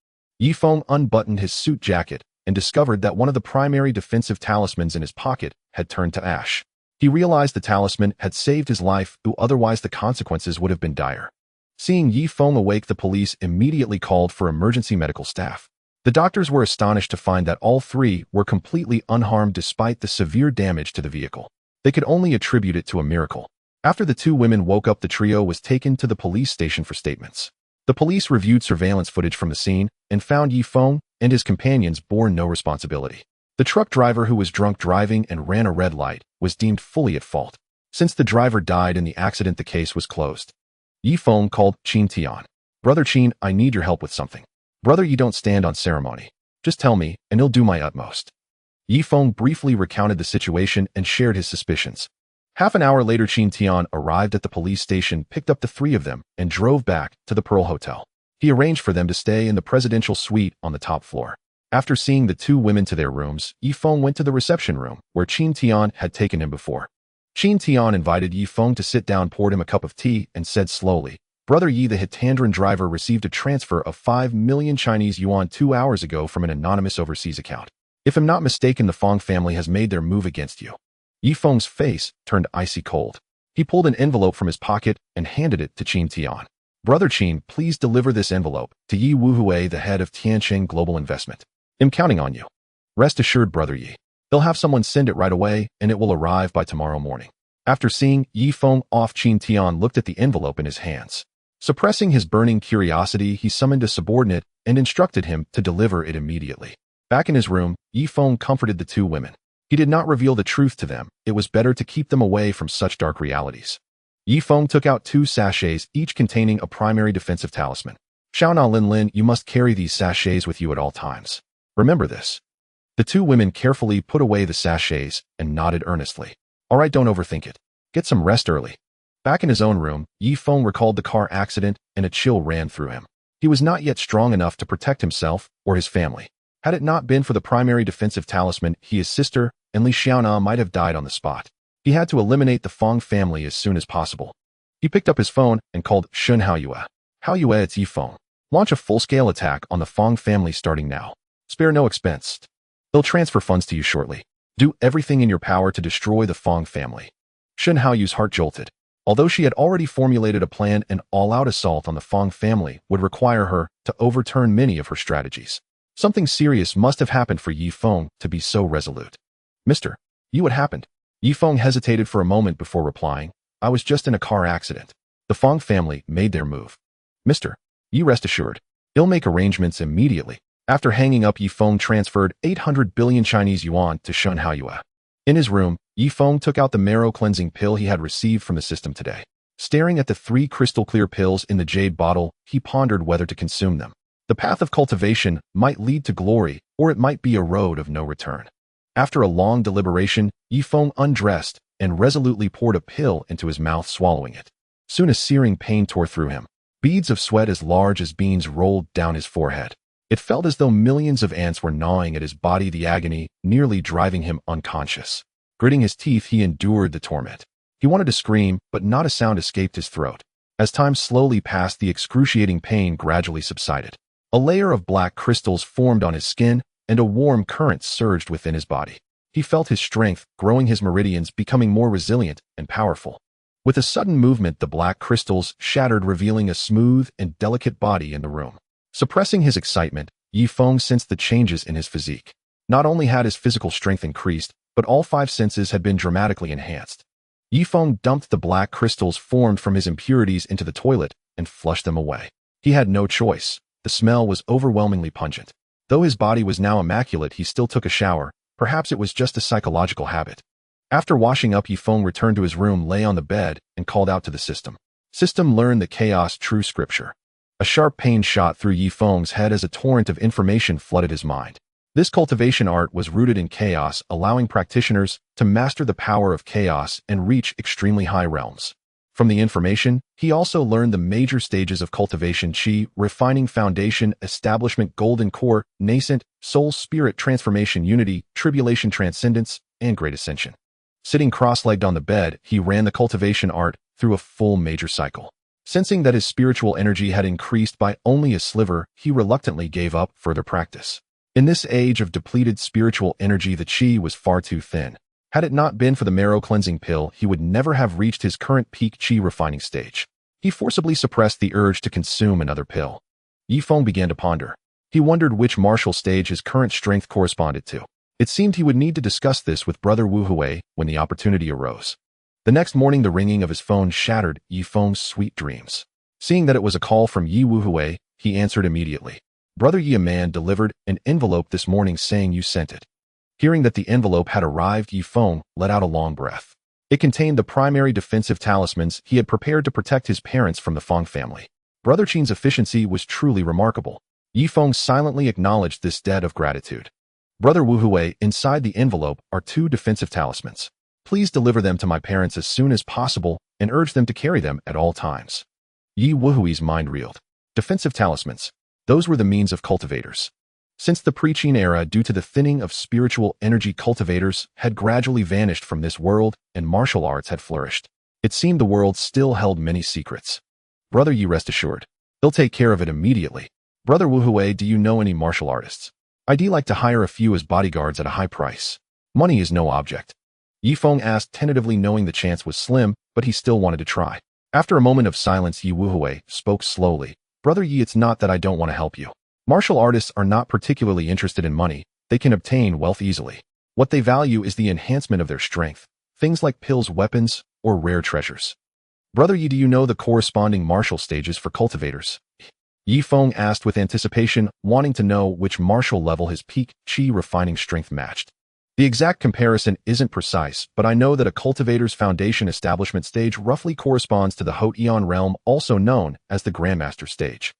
Yifeng unbuttoned his suit jacket and discovered that one of the primary defensive talismans in his pocket had turned to ash. He realized the talisman had saved his life, though otherwise the consequences would have been dire. Seeing Yifeng awake, the police immediately called for emergency medical staff. The doctors were astonished to find that all three were completely unharmed despite the severe damage to the vehicle. They could only attribute it to a miracle. After the two women woke up, the trio was taken to the police station for statements. The police reviewed surveillance footage from the scene and found Yifeng and his companions bore no responsibility. The truck driver, who was drunk driving and ran a red light, was deemed fully at fault. Since the driver died in the accident, the case was closed. Yifeng called Qin Tian. Brother Qin, I need your help with something. Brother, you don't stand on ceremony. Just tell me, and I'll do my utmost. Yifeng briefly recounted the situation and shared his suspicions. Half an hour later, Qin Tian arrived at the police station, picked up the three of them, and drove back to the Pearl Hotel. He arranged for them to stay in the presidential suite on the top floor. After seeing the two women to their rooms, Yifeng went to the reception room, where Qin Tian had taken him before. Qin Tian invited Yifeng to sit down, poured him a cup of tea, and said slowly, Brother Yi, the Hitandran driver, received a transfer of 5 million Chinese yuan 2 hours ago from an anonymous overseas account. If I'm not mistaken, the Feng family has made their move against you. Yifeng's face turned icy cold. He pulled an envelope from his pocket and handed it to Qin Tian. Brother Qin, please deliver this envelope to Yi Wuhui, the head of Tiancheng Global Investment. I'm counting on you. Rest assured, Brother Yi. They'll have someone send it right away, and it will arrive by tomorrow morning. After seeing Yifeng off, Qin Tian looked at the envelope in his hands. Suppressing his burning curiosity, he summoned a subordinate and instructed him to deliver it immediately. Back in his room, Yifeng comforted the two women. He did not reveal the truth to them. It was better to keep them away from such dark realities. Yifeng took out 2 sachets, each containing a primary defensive talisman. Xiaona, Lin Lin, you must carry these sachets with you at all times. Remember this. The two women carefully put away the sachets and nodded earnestly. All right, don't overthink it. Get some rest early. Back in his own room, Yifeng recalled the car accident and a chill ran through him. He was not yet strong enough to protect himself or his family. Had it not been for the primary defensive talisman, his sister and Li Xiaona might have died on the spot. He had to eliminate the Feng family as soon as possible. He picked up his phone and called Shun Haoyue. Haoyue, it's Yifeng. Launch a full-scale attack on the Feng family starting now. Spare no expense. They'll transfer funds to you shortly. Do everything in your power to destroy the Feng family. Shun Haoyue's heart jolted. Although she had already formulated a plan, an all-out assault on the Feng family would require her to overturn many of her strategies. Something serious must have happened for Yifeng to be so resolute. Mister, what happened? Yifeng hesitated for a moment before replying, I was just in a car accident. The Feng family made their move. Mister, rest assured. They'll make arrangements immediately. After hanging up, Yifeng transferred 800 billion Chinese yuan to Shun Haoyue. In his room, Yifeng took out the marrow-cleansing pill he had received from the system today. Staring at the 3 crystal-clear pills in the jade bottle, he pondered whether to consume them. The path of cultivation might lead to glory, or it might be a road of no return. After a long deliberation, Yifeng undressed and resolutely poured a pill into his mouth, swallowing it. Soon a searing pain tore through him. Beads of sweat as large as beans rolled down his forehead. It felt as though millions of ants were gnawing at his body, the agony nearly driving him unconscious. Gritting his teeth, he endured the torment. He wanted to scream, but not a sound escaped his throat. As time slowly passed, the excruciating pain gradually subsided. A layer of black crystals formed on his skin, and a warm current surged within his body. He felt his strength growing, his meridians becoming more resilient and powerful. With a sudden movement, the black crystals shattered, revealing a smooth and delicate body in the room. Suppressing his excitement, Yifeng sensed the changes in his physique. Not only had his physical strength increased, but all 5 senses had been dramatically enhanced. Yifeng dumped the black crystals formed from his impurities into the toilet and flushed them away. He had no choice. The smell was overwhelmingly pungent. Though his body was now immaculate, he still took a shower, Perhaps it was just a psychological habit. After washing up, Yifeng returned to his room, lay on the bed, and called out to the system. System, learn the chaos true scripture. A sharp pain shot through Yifeng's head as a torrent of information flooded his mind. This cultivation art was rooted in chaos, allowing practitioners to master the power of chaos and reach extremely high realms. From the information, he also learned the major stages of cultivation: Qi, refining foundation, establishment, golden core, nascent, soul spirit transformation, unity, tribulation, transcendence, and great ascension. Sitting cross-legged on the bed, he ran the cultivation art through a full major cycle. Sensing that his spiritual energy had increased by only a sliver, he reluctantly gave up further practice. In this age of depleted spiritual energy, the Qi was far too thin. Had it not been for the marrow cleansing pill, he would never have reached his current peak Qi refining stage. He forcibly suppressed the urge to consume another pill. Yifeng began to ponder. He wondered which martial stage his current strength corresponded to. It seemed he would need to discuss this with brother Wu Hui when the opportunity arose. The next morning, the ringing of his phone shattered Yifeng's sweet dreams. Seeing that it was a call from Yi Wu Hui, he answered immediately. Brother Yi, a man delivered an envelope this morning saying you sent it. Hearing that the envelope had arrived, Yifeng let out a long breath. It contained the primary defensive talismans he had prepared to protect his parents from the Fong family. Brother Qin's efficiency was truly remarkable. Yifeng silently acknowledged this debt of gratitude. Brother Wu Hui, inside the envelope are 2 defensive talismans. Please deliver them to my parents as soon as possible and urge them to carry them at all times. Yi Wu Hui's mind reeled. Defensive talismans. Those were the means of cultivators. Since the pre-Qin era, due to the thinning of spiritual energy, cultivators had gradually vanished from this world and martial arts had flourished. It seemed the world still held many secrets. Brother Yi, rest assured. He'll take care of it immediately. Brother Wu Hui, do you know any martial artists? I'd like to hire a few as bodyguards at a high price. Money is no object. Yifeng asked tentatively, knowing the chance was slim, but he still wanted to try. After a moment of silence, Yi Wu Hui spoke slowly. Brother Yi, it's not that I don't want to help you. Martial artists are not particularly interested in money. They can obtain wealth easily. What they value is the enhancement of their strength, things like pills, weapons, or rare treasures. Brother Yi, do you know the corresponding martial stages for cultivators? Yifeng asked with anticipation, wanting to know which martial level his peak Qi refining strength matched. The exact comparison isn't precise, but I know that a cultivator's foundation establishment stage roughly corresponds to the Haute Eon realm, also known as the Grandmaster stage.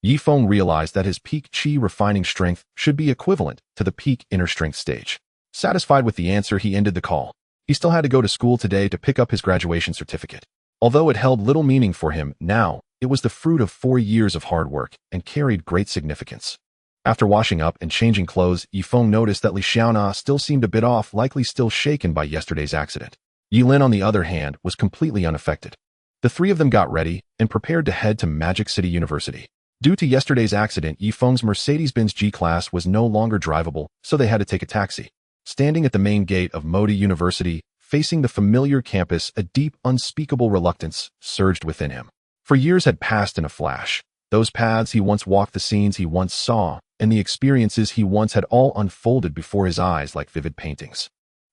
Yifeng realized that his peak Qi refining strength should be equivalent to the peak inner strength stage. Satisfied with the answer, he ended the call. He still had to go to school today to pick up his graduation certificate. Although it held little meaning for him now, it was the fruit of 4 years of hard work and carried great significance. After washing up and changing clothes, Yifeng noticed that Li Xiaona still seemed a bit off, likely still shaken by yesterday's accident. Yi Lin, on the other hand, was completely unaffected. The 3 of them got ready and prepared to head to Magic City University. Due to yesterday's accident, Yifeng's Mercedes-Benz G-Class was no longer drivable, so they had to take a taxi. Standing at the main gate of Modi University, facing the familiar campus, a deep, unspeakable reluctance surged within him. For years had passed in a flash. Those paths he once walked, the scenes he once saw, and the experiences he once had all unfolded before his eyes like vivid paintings.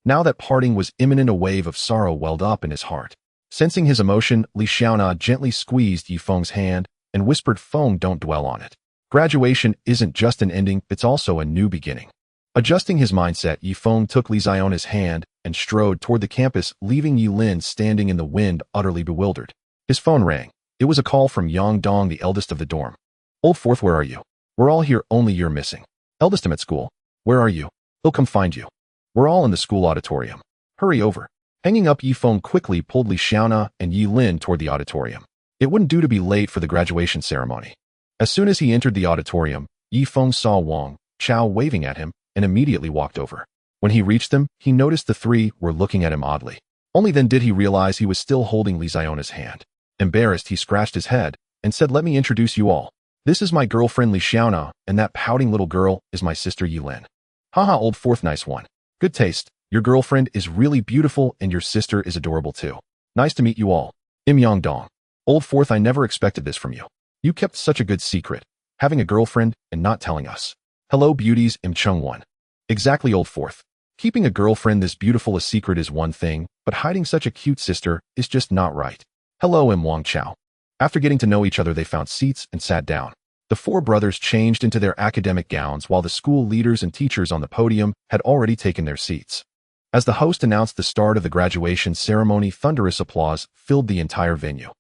Now that parting was imminent, a wave of sorrow welled up in his heart. Sensing his emotion, Li Xiaona gently squeezed Yifeng's hand and whispered, "Feng, don't dwell on it. Graduation isn't just an ending, it's also a new beginning." Adjusting his mindset, Yifeng took Li Xiona's hand and strode toward the campus, leaving Yi Lin standing in the wind, utterly bewildered. His phone rang. It was a call from Yang Dong, the eldest of the dorm. "Old Fourth, where are you? We're all here, only you're missing." "Eldest, I'm at school. Where are you?" "He'll come find you. We're all in the school auditorium. Hurry over." Hanging up, Yifeng quickly pulled Li Xiaona and Yi Lin toward the auditorium. It wouldn't do to be late for the graduation ceremony. As soon as he entered the auditorium, Yifeng saw Wang Chao waving at him and immediately walked over. When he reached them, he noticed the 3 were looking at him oddly. Only then did he realize he was still holding Li Xiona's hand. Embarrassed, he scratched his head and said, "Let me introduce you all. This is my girlfriend Li Xiaona, and that pouting little girl is my sister Yi Lin." "Haha, Old Fourth, nice one. Good taste. Your girlfriend is really beautiful and your sister is adorable too. Nice to meet you all. I'm Yang Dong." "Old Fourth, I never expected this from you. You kept such a good secret, having a girlfriend and not telling us." "Hello beauties, I'm Chung One." "Exactly, Old Fourth. Keeping a girlfriend this beautiful a secret is one thing, but hiding such a cute sister is just not right." "Hello, I'm Wang Chao." After getting to know each other, they found seats and sat down. The four brothers changed into their academic gowns while the school leaders and teachers on the podium had already taken their seats. As the host announced the start of the graduation ceremony, thunderous applause filled the entire venue.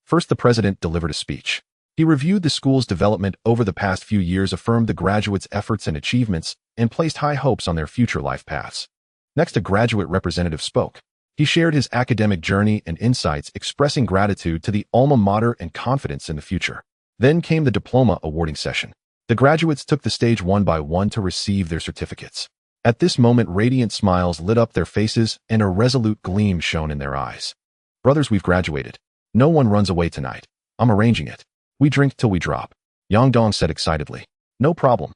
First, the president delivered a speech. He reviewed the school's development over the past few years, affirmed the graduates' efforts and achievements, and placed high hopes on their future life paths. Next, a graduate representative spoke. He shared his academic journey and insights, expressing gratitude to the alma mater and confidence in the future. Then came the diploma awarding session. The graduates took the stage one by one to receive their certificates. At this moment, radiant smiles lit up their faces and a resolute gleam shone in their eyes. Brothers, we've graduated. No one runs away tonight. I'm arranging it. We drink till we drop. Yang Dong said excitedly. No problem.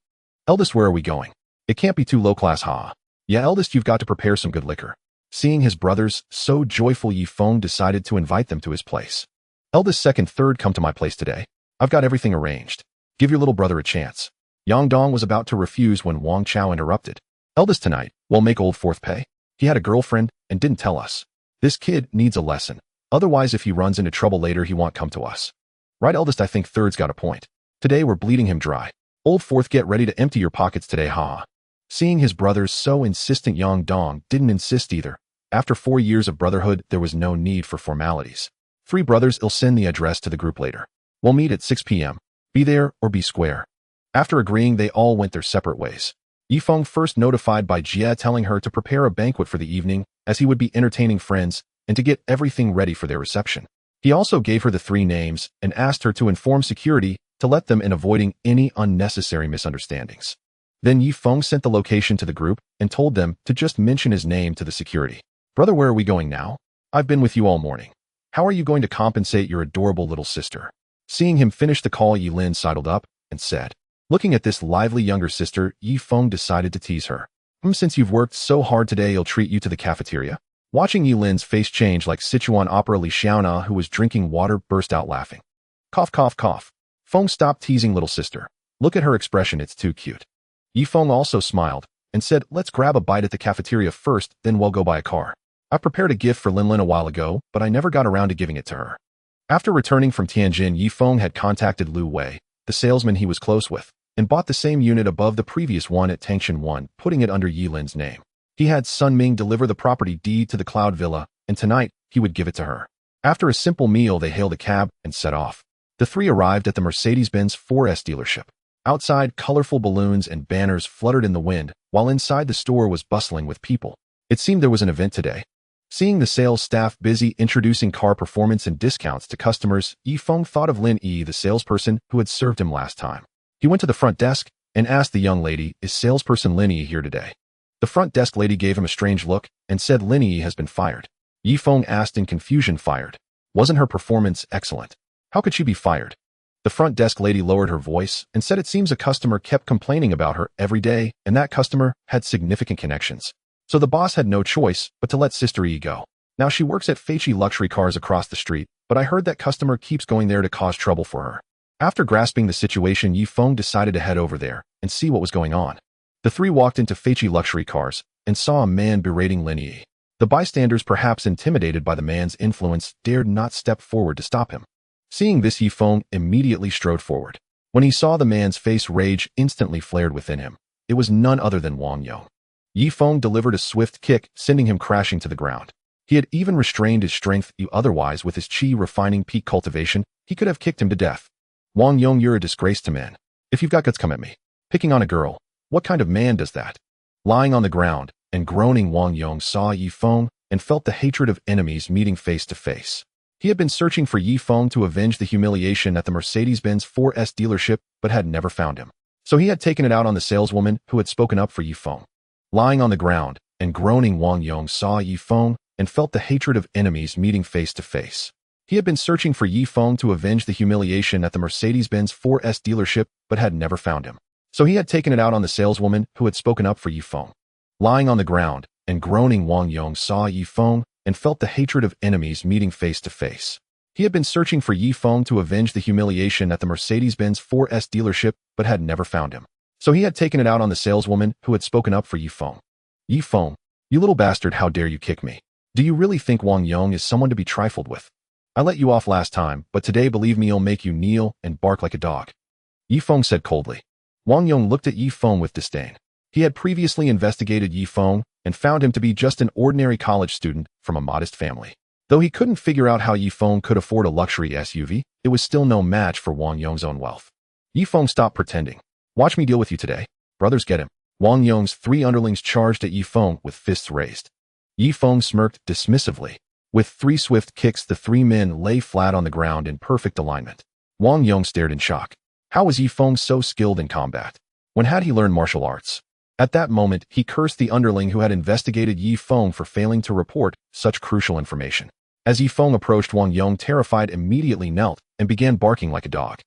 Eldest, where are we going? It can't be too low class, ha. Yeah, eldest, you've got to prepare some good liquor. Seeing his brothers so joyful, Yi Feng decided to invite them to his place. Eldest, second, third, come to my place today. I've got everything arranged. Give your little brother a chance. Yang Dong was about to refuse when Wang Chao interrupted. Eldest, tonight, we'll make old fourth pay. He had a girlfriend and didn't tell us. This kid needs a lesson. Otherwise, if he runs into trouble later, he won't come to us. Right, eldest, I think third's got a point. Today we're bleeding him dry. Old fourth, get ready to empty your pockets today, ha. Seeing his brothers so insistent, Yang Dong didn't insist either. After 4 years of brotherhood, there was no need for formalities. Three brothers, I'll send the address to the group later. We'll meet at 6 p.m. Be there or be square. After agreeing, they all went their separate ways. Yi Feng first notified by Jia, telling her to prepare a banquet for the evening, as he would be entertaining friends, and to get everything ready for their reception. He also gave her the 3 names and asked her to inform security to let them in, avoiding any unnecessary misunderstandings. Then Yi Feng sent the location to the group and told them to just mention his name to the security. Brother, where are we going now? I've been with you all morning. How are you going to compensate your adorable little sister? Seeing him finish the call, Yi Lin sidled up and said. Looking at this lively younger sister, Yi Feng decided to tease her. Since you've worked so hard today, I'll treat you to the cafeteria. Watching Yi Lin's face change like Sichuan opera, Li Xiaona, who was drinking water, burst out laughing. Cough, cough, cough. Feng, stop teasing little sister. Look at her expression, it's too cute. Yi Feng also smiled and said, let's grab a bite at the cafeteria first, then we'll go buy a car. I prepared a gift for Lin Lin a while ago, but I never got around to giving it to her. After returning from Tianjin, Yi Feng had contacted Lu Wei, the salesman he was close with, and bought the same unit above the previous one at Tangshan 1, putting it under Yi Lin's name. He had Sun Ming deliver the property deed to the Cloud Villa, and tonight, he would give it to her. After a simple meal, they hailed a cab and set off. The three arrived at the Mercedes-Benz 4S dealership. Outside, colorful balloons and banners fluttered in the wind, while inside the store was bustling with people. It seemed there was an event today. Seeing the sales staff busy introducing car performance and discounts to customers, Yi Feng thought of Lin Yi, the salesperson who had served him last time. He went to the front desk and asked the young lady, is salesperson Lin Yi here today? The front desk lady gave him a strange look and said Lin Yi has been fired. Yi Feng asked in confusion, fired? Wasn't her performance excellent? How could she be fired? The front desk lady lowered her voice and said it seems a customer kept complaining about her every day, and that customer had significant connections. So the boss had no choice but to let Sister Yi go. Now she works at Feichi Luxury Cars across the street, but I heard that customer keeps going there to cause trouble for her. After grasping the situation, Yi Feng decided to head over there and see what was going on. The three walked into Feichi Luxury Cars and saw a man berating Lin Yi. The bystanders, perhaps intimidated by the man's influence, dared not step forward to stop him. Seeing this, Yi Feng immediately strode forward. When he saw the man's face, rage instantly flared within him. It was none other than Wang Yong. Yi Feng delivered a swift kick, sending him crashing to the ground. He had even restrained his strength, otherwise with his qi refining peak cultivation, he could have kicked him to death. Wang Yong, you're a disgrace to men. If you've got guts, come at me. Picking on a girl. What kind of man does that? Lying on the ground and groaning, Wang Yong saw Yi Feng and felt the hatred of enemies meeting face to face. He had been searching for Yi Feng to avenge the humiliation at the Mercedes-Benz 4S dealership, but had never found him. So he had taken it out on the saleswoman who had spoken up for Yi Feng. Lying on the ground and groaning, Wang Yong saw Yi Feng and felt the hatred of enemies meeting face to face. He had been searching for Yi Feng to avenge the humiliation at the Mercedes-Benz 4S dealership, but had never found him. So he had taken it out on the saleswoman who had spoken up for Yi Feng. Lying on the ground and groaning, Wang Yong saw Yi Feng and felt the hatred of enemies meeting face to face. He had been searching for Yi Feng to avenge the humiliation at the Mercedes-Benz 4S dealership, but had never found him. So he had taken it out on the saleswoman who had spoken up for Yi Feng. Yi Feng, you little bastard, how dare you kick me? Do you really think Wang Yong is someone to be trifled with? I let you off last time, but today, believe me, I'll make you kneel and bark like a dog. Yifeng said coldly. Wang Yong looked at Yifeng with disdain. He had previously investigated Yifeng and found him to be just an ordinary college student from a modest family. Though he couldn't figure out how Yifeng could afford a luxury SUV, it was still no match for Wang Yong's own wealth. Yifeng stopped pretending. Watch me deal with you today. Brothers, get him. Wang Yong's 3 underlings charged at Yifeng with fists raised. Yifeng smirked dismissively. With 3 swift kicks, the 3 men lay flat on the ground in perfect alignment. Wang Yong stared in shock. How was Yifeng so skilled in combat? When had he learned martial arts? At that moment, he cursed the underling who had investigated Yifeng for failing to report such crucial information. As Yifeng approached, Wang Yong, terrified, immediately knelt and began barking like a dog.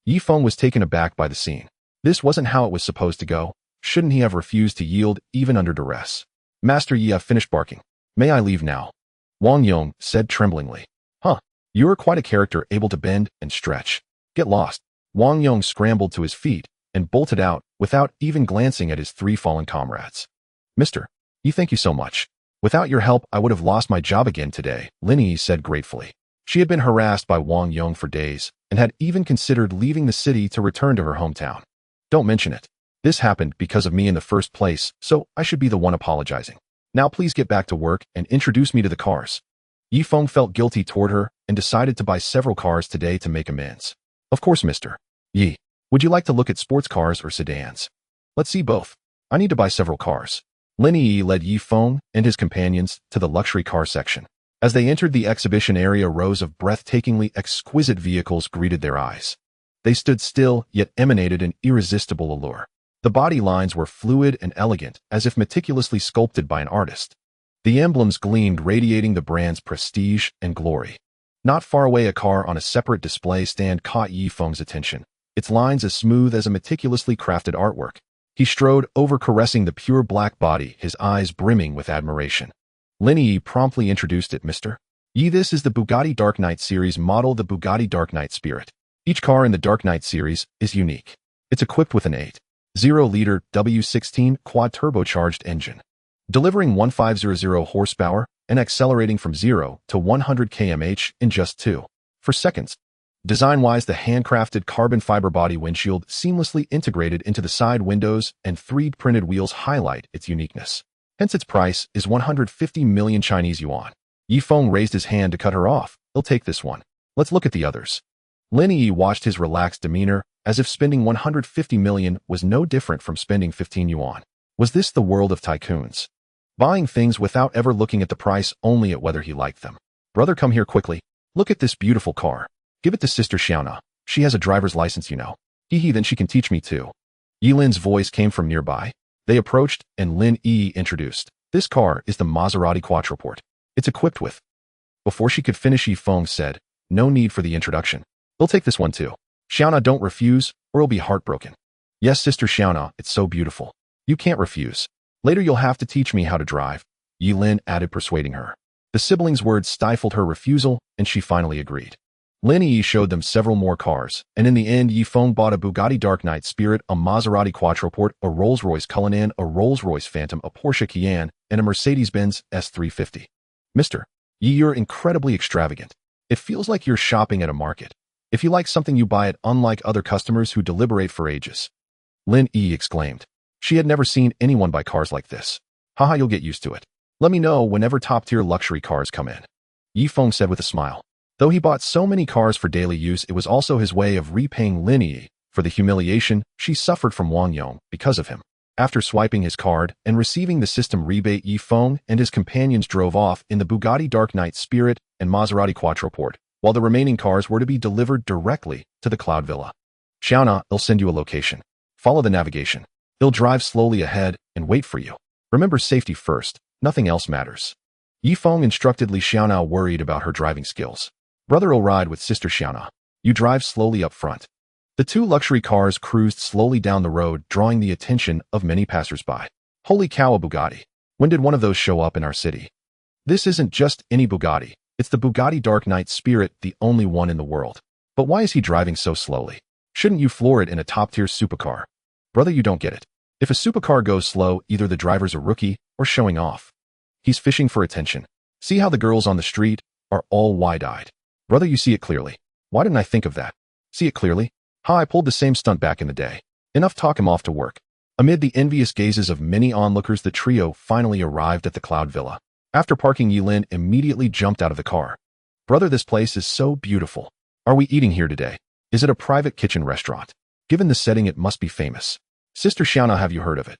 Yifeng was taken aback by the scene. This wasn't how it was supposed to go. Shouldn't he have refused to yield, even under duress? Master Yi, I've finished barking. May I leave now? Wang Yong said tremblingly. You are quite a character, able to bend and stretch. Get lost. Wang Yong scrambled to his feet and bolted out without even glancing at his 3 fallen comrades. Mister Yi, thank you so much. Without your help, I would have lost my job again today, Lin Yi said gratefully. She had been harassed by Wang Yong for days and had even considered leaving the city to return to her hometown. Don't mention it. This happened because of me in the first place, so I should be the one apologizing. Now please get back to work and introduce me to the cars. Yifeng felt guilty toward her and decided to buy several cars today to make amends. Of course, Mr. Yi. Would you like to look at sports cars or sedans? Let's see both. I need to buy several cars. Lin Yi led Yifeng and his companions to the luxury car section. As they entered the exhibition area, rows of breathtakingly exquisite vehicles greeted their eyes. They stood still, yet emanated an irresistible allure. The body lines were fluid and elegant, as if meticulously sculpted by an artist. The emblems gleamed, radiating the brand's prestige and glory. Not far away, a car on a separate display stand caught Yifeng's attention, its lines as smooth as a meticulously crafted artwork. He strode over, caressing the pure black body, his eyes brimming with admiration. Lin Yi promptly introduced it. Mr. Yi, this is the Bugatti Dark Knight series model, the Bugatti Dark Knight Spirit. Each car in the Dark Knight series is unique. It's equipped with an 8.0-liter W16 quad-turbocharged engine, delivering 1500 horsepower and accelerating from 0 to 100 km/h in just 2 seconds. Design-wise, the handcrafted carbon fiber body windshield seamlessly integrated into the side windows and 3D-printed wheels highlight its uniqueness. Hence its price is 150 million Chinese yuan. Yifeng raised his hand to cut her off. He'll take this one. Let's look at the others. Lin Yi watched his relaxed demeanor, as if spending 150 million was no different from spending 15 yuan. Was this the world of tycoons? Buying things without ever looking at the price, only at whether he liked them. Brother, come here quickly. Look at this beautiful car. Give it to Sister Xiaona. She has a driver's license, you know. Hee, then she can teach me too. Yilin's voice came from nearby. They approached, and Lin Yi introduced. This car is the Maserati Quattroporte. It's equipped with. Before she could finish, Yifeng said, no need for the introduction. They'll take this one too. Xiaona, don't refuse, or he'll be heartbroken. Yes, Sister Xiaona, it's so beautiful. You can't refuse. Later you'll have to teach me how to drive, Yilin added, persuading her. The siblings' words stifled her refusal, and she finally agreed. Lin Yi showed them several more cars, and in the end, Yifeng bought a Bugatti Dark Knight Spirit, a Maserati Quattroporte, a Rolls-Royce Cullinan, a Rolls-Royce Phantom, a Porsche Cayenne, and a Mercedes-Benz S350. Mr. Yi, you're incredibly extravagant. It feels like you're shopping at a market. If you like something, you buy it, unlike other customers who deliberate for ages. Lin Yi exclaimed. She had never seen anyone buy cars like this. Haha, you'll get used to it. Let me know whenever top-tier luxury cars come in. Yifeng said with a smile. Though he bought so many cars for daily use, it was also his way of repaying Lin Yi for the humiliation she suffered from Wang Yong because of him. After swiping his card and receiving the system rebate, Yifeng and his companions drove off in the Bugatti Dark Knight Spirit and Maserati Quattroporte, while the remaining cars were to be delivered directly to the Cloud Villa. Xiaona, they'll send you a location. Follow the navigation. They'll drive slowly ahead and wait for you. Remember, safety first. Nothing else matters. Yifeng instructed Li Xiaona, worried about her driving skills. Brother, will ride with Sister Xiaona. You drive slowly up front. The 2 luxury cars cruised slowly down the road, drawing the attention of many passers-by. Holy cow, a Bugatti. When did one of those show up in our city? This isn't just any Bugatti. It's the Bugatti Dark Knight Spirit, the only one in the world. But why is he driving so slowly? Shouldn't you floor it in a top-tier supercar? Brother, you don't get it. If a supercar goes slow, either the driver's a rookie or showing off. He's fishing for attention. See how the girls on the street are all wide-eyed. Brother, you see it clearly. Why didn't I think of that? See it clearly? Ha, I pulled the same stunt back in the day. Enough talk, him off to work. Amid the envious gazes of many onlookers, the trio finally arrived at the Cloud Villa. After parking, Yilin immediately jumped out of the car. Brother, this place is so beautiful. Are we eating here today? Is it a private kitchen restaurant? Given the setting, it must be famous. Sister Xiaona, have you heard of it?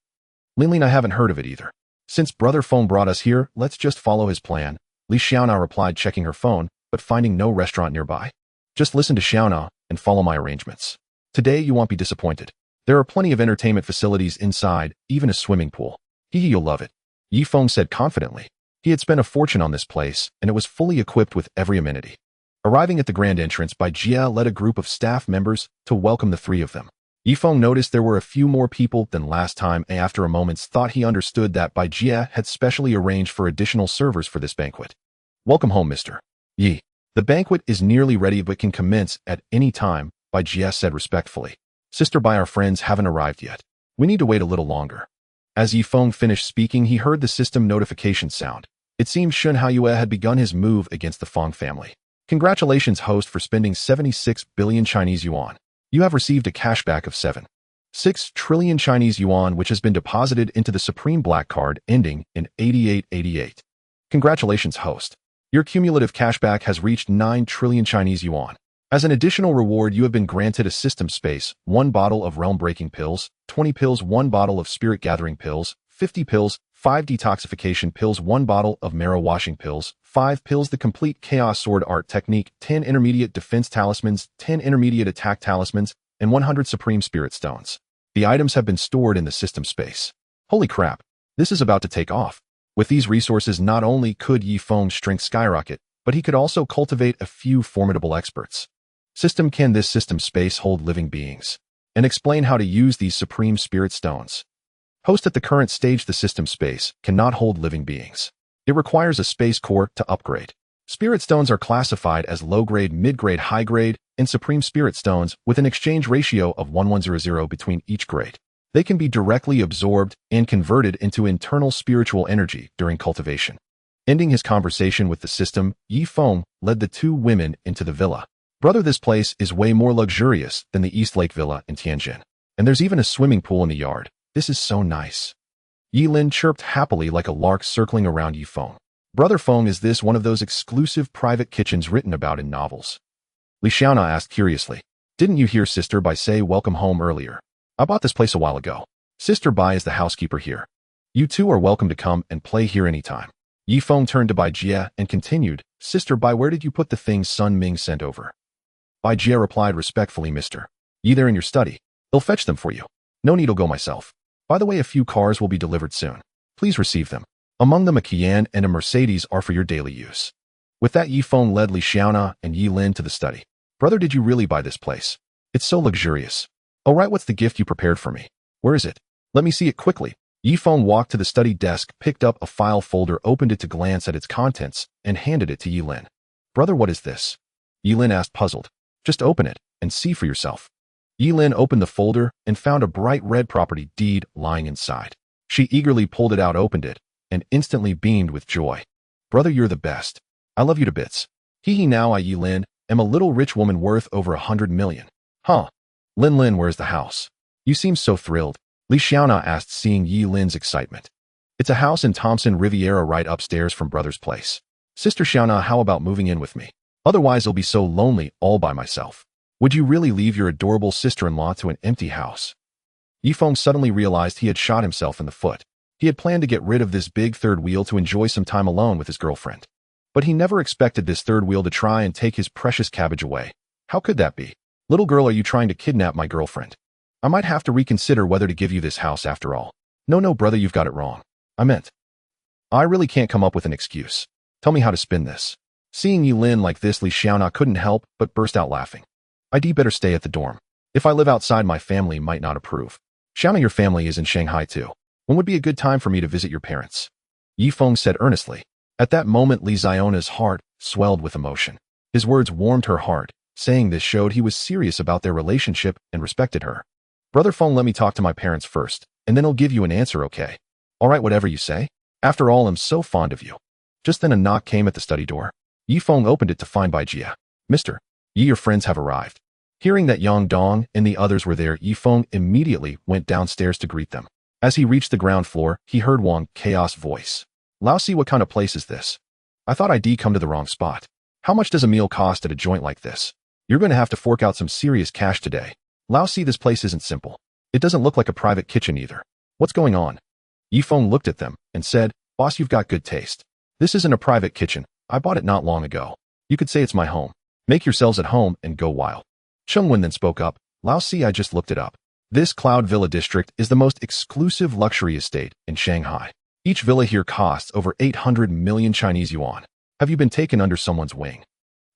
Linlin, I haven't heard of it either. Since Brother Feng brought us here, let's just follow his plan. Li Xiaona replied, checking her phone, but finding no restaurant nearby. Just listen to Xiaona and follow my arrangements. Today you won't be disappointed. There are plenty of entertainment facilities inside, even a swimming pool. You'll love it. Yi Feng said confidently. He had spent a fortune on this place, and it was fully equipped with every amenity. Arriving at the grand entrance, Bai Jia led a group of staff members to welcome the three of them. Yi Feng noticed there were a few more people than last time, and after a moment's thought he understood that Bai Jia had specially arranged for additional servers for this banquet. Welcome home, Mr. Yi. The banquet is nearly ready but can commence at any time, Bai Jia said respectfully. Sister Bai, our friends haven't arrived yet. We need to wait a little longer. As Yi Feng finished speaking, he heard the system notification sound. It seemed Shun Haiyue had begun his move against the Feng family. Congratulations, host, for spending 76 billion Chinese yuan. You have received a cashback of 7.6 trillion Chinese yuan, which has been deposited into the Supreme Black Card ending in 8888. Congratulations, host. Your cumulative cashback has reached 9 trillion Chinese yuan. As an additional reward, you have been granted a system space, 1 bottle of realm-breaking pills, 20 pills, 1 bottle of spirit-gathering pills, 50 pills, 5 detoxification pills, 1 bottle of marrow-washing pills, 5 pills the complete chaos sword art technique, 10 intermediate defense talismans, 10 intermediate attack talismans, and 100 supreme spirit stones. The items have been stored in the system space. Holy crap, this is about to take off. With these resources, not only could Yi Feng's strength skyrocket, but he could also cultivate a few formidable experts. System, can this system space hold living beings? And explain how to use these supreme spirit stones. Host, at the current stage, the system space cannot hold living beings. It requires a space core to upgrade. Spirit stones are classified as low-grade, mid-grade, high-grade, and supreme spirit stones with an exchange ratio of 1100 between each grade. They can be directly absorbed and converted into internal spiritual energy during cultivation. Ending his conversation with the system, Yi Feng led the two women into the villa. Brother, this place is way more luxurious than the East Lake Villa in Tianjin. And there's even a swimming pool in the yard. This is so nice. Yi Lin chirped happily like a lark circling around Yi Feng. Brother Feng, is this one of those exclusive private kitchens written about in novels? Li Xiaona asked curiously. Didn't you hear Sister Bai say welcome home earlier? I bought this place a while ago. Sister Bai is the housekeeper here. You two are welcome to come and play here anytime. Yi Feng turned to Bai Jia and continued, Sister Bai, where did you put the things Sun Ming sent over? Bai Jia replied respectfully, Mr. Yi, they're in your study. I'll fetch them for you. No need, I'll go myself. By the way, a few cars will be delivered soon. Please receive them. Among them, a Kian and a Mercedes are for your daily use. With that, Yi Feng led Li Xiaona and Yi Lin to the study. Brother, did you really buy this place? It's so luxurious. All right, what's the gift you prepared for me? Where is it? Let me see it quickly. Yi Feng walked to the study desk, picked up a file folder, opened it to glance at its contents, and handed it to Yi Lin. Brother, what is this? Yi Lin asked, puzzled. Just open it and see for yourself. Yi Lin opened the folder and found a bright red property deed lying inside. She eagerly pulled it out, opened it, and instantly beamed with joy. Brother, you're the best. I love you to bits. Now I, Yi Lin, am a little rich woman worth over 100 million. Huh? Lin, where's the house? You seem so thrilled. Li Xiaona asked, seeing Yi Lin's excitement. It's a house in Thompson Riviera right upstairs from Brother's place. Sister Xiaona, how about moving in with me? Otherwise I'll be so lonely all by myself. Would you really leave your adorable sister-in-law to an empty house? Yi Feng suddenly realized he had shot himself in the foot. He had planned to get rid of this big third wheel to enjoy some time alone with his girlfriend. But he never expected this third wheel to try and take his precious cabbage away. How could that be? Little girl, are you trying to kidnap my girlfriend? I might have to reconsider whether to give you this house after all. No, brother, you've got it wrong. I really can't come up with an excuse. Tell me how to spin this. Seeing Yi Lin like this, Li Xiaona couldn't help but burst out laughing. I'd better stay at the dorm. If I live outside, my family might not approve. Xiaona, your family is in Shanghai too. When would be a good time for me to visit your parents? Yi Feng said earnestly. At that moment, Li Xiona's heart swelled with emotion. His words warmed her heart. Saying this showed he was serious about their relationship and respected her. Brother Feng, let me talk to my parents first, and then I'll give you an answer, okay? All right, whatever you say. After all, I'm so fond of you. Just then a knock came at the study door. Yi Feng opened it to find Bai Jia. Mr. Yi, your friends have arrived. Hearing that Yang Dong and the others were there, Yifeng immediately went downstairs to greet them. As he reached the ground floor, he heard Wang Chaos' voice. "Lao Si, what kind of place is this? I thought I'd come to the wrong spot. How much does a meal cost at a joint like this? You're going to have to fork out some serious cash today. Lao Si, this place isn't simple. It doesn't look like a private kitchen either. What's going on?" Yifeng looked at them and said, "Boss, you've got good taste. This isn't a private kitchen. I bought it not long ago. You could say it's my home. Make yourselves at home and go wild." Chengwen then spoke up. "Lao Si, I just looked it up. This Cloud Villa district is the most exclusive luxury estate in Shanghai. Each villa here costs over 800 million Chinese yuan. Have you been taken under someone's wing?"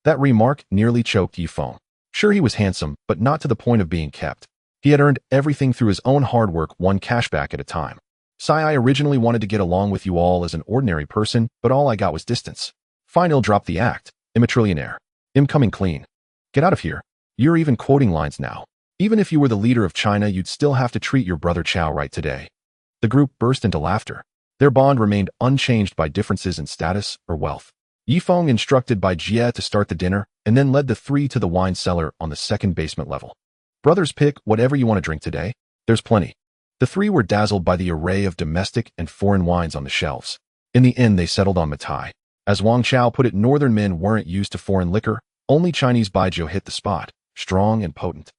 That remark nearly choked Yifeng. Sure, he was handsome, but not to the point of being kept. He had earned everything through his own hard work, 1 cashback at a time. I originally wanted to get along with you all as an ordinary person, but all I got was distance. Fine, I'll drop the act. I'm a trillionaire. I'm coming clean. Get out of here. You're even quoting lines now. Even if you were the leader of China, you'd still have to treat your brother Chow right today. The group burst into laughter. Their bond remained unchanged by differences in status or wealth. Yifeng instructed by Jie to start the dinner and then led the three to the wine cellar on the second basement level. "Brothers, pick whatever you want to drink today. There's plenty." The three were dazzled by the array of domestic and foreign wines on the shelves. In the end, they settled on Matai. As Wang Chao put it, northern men weren't used to foreign liquor. Only Chinese baijiu hit the spot, strong and potent.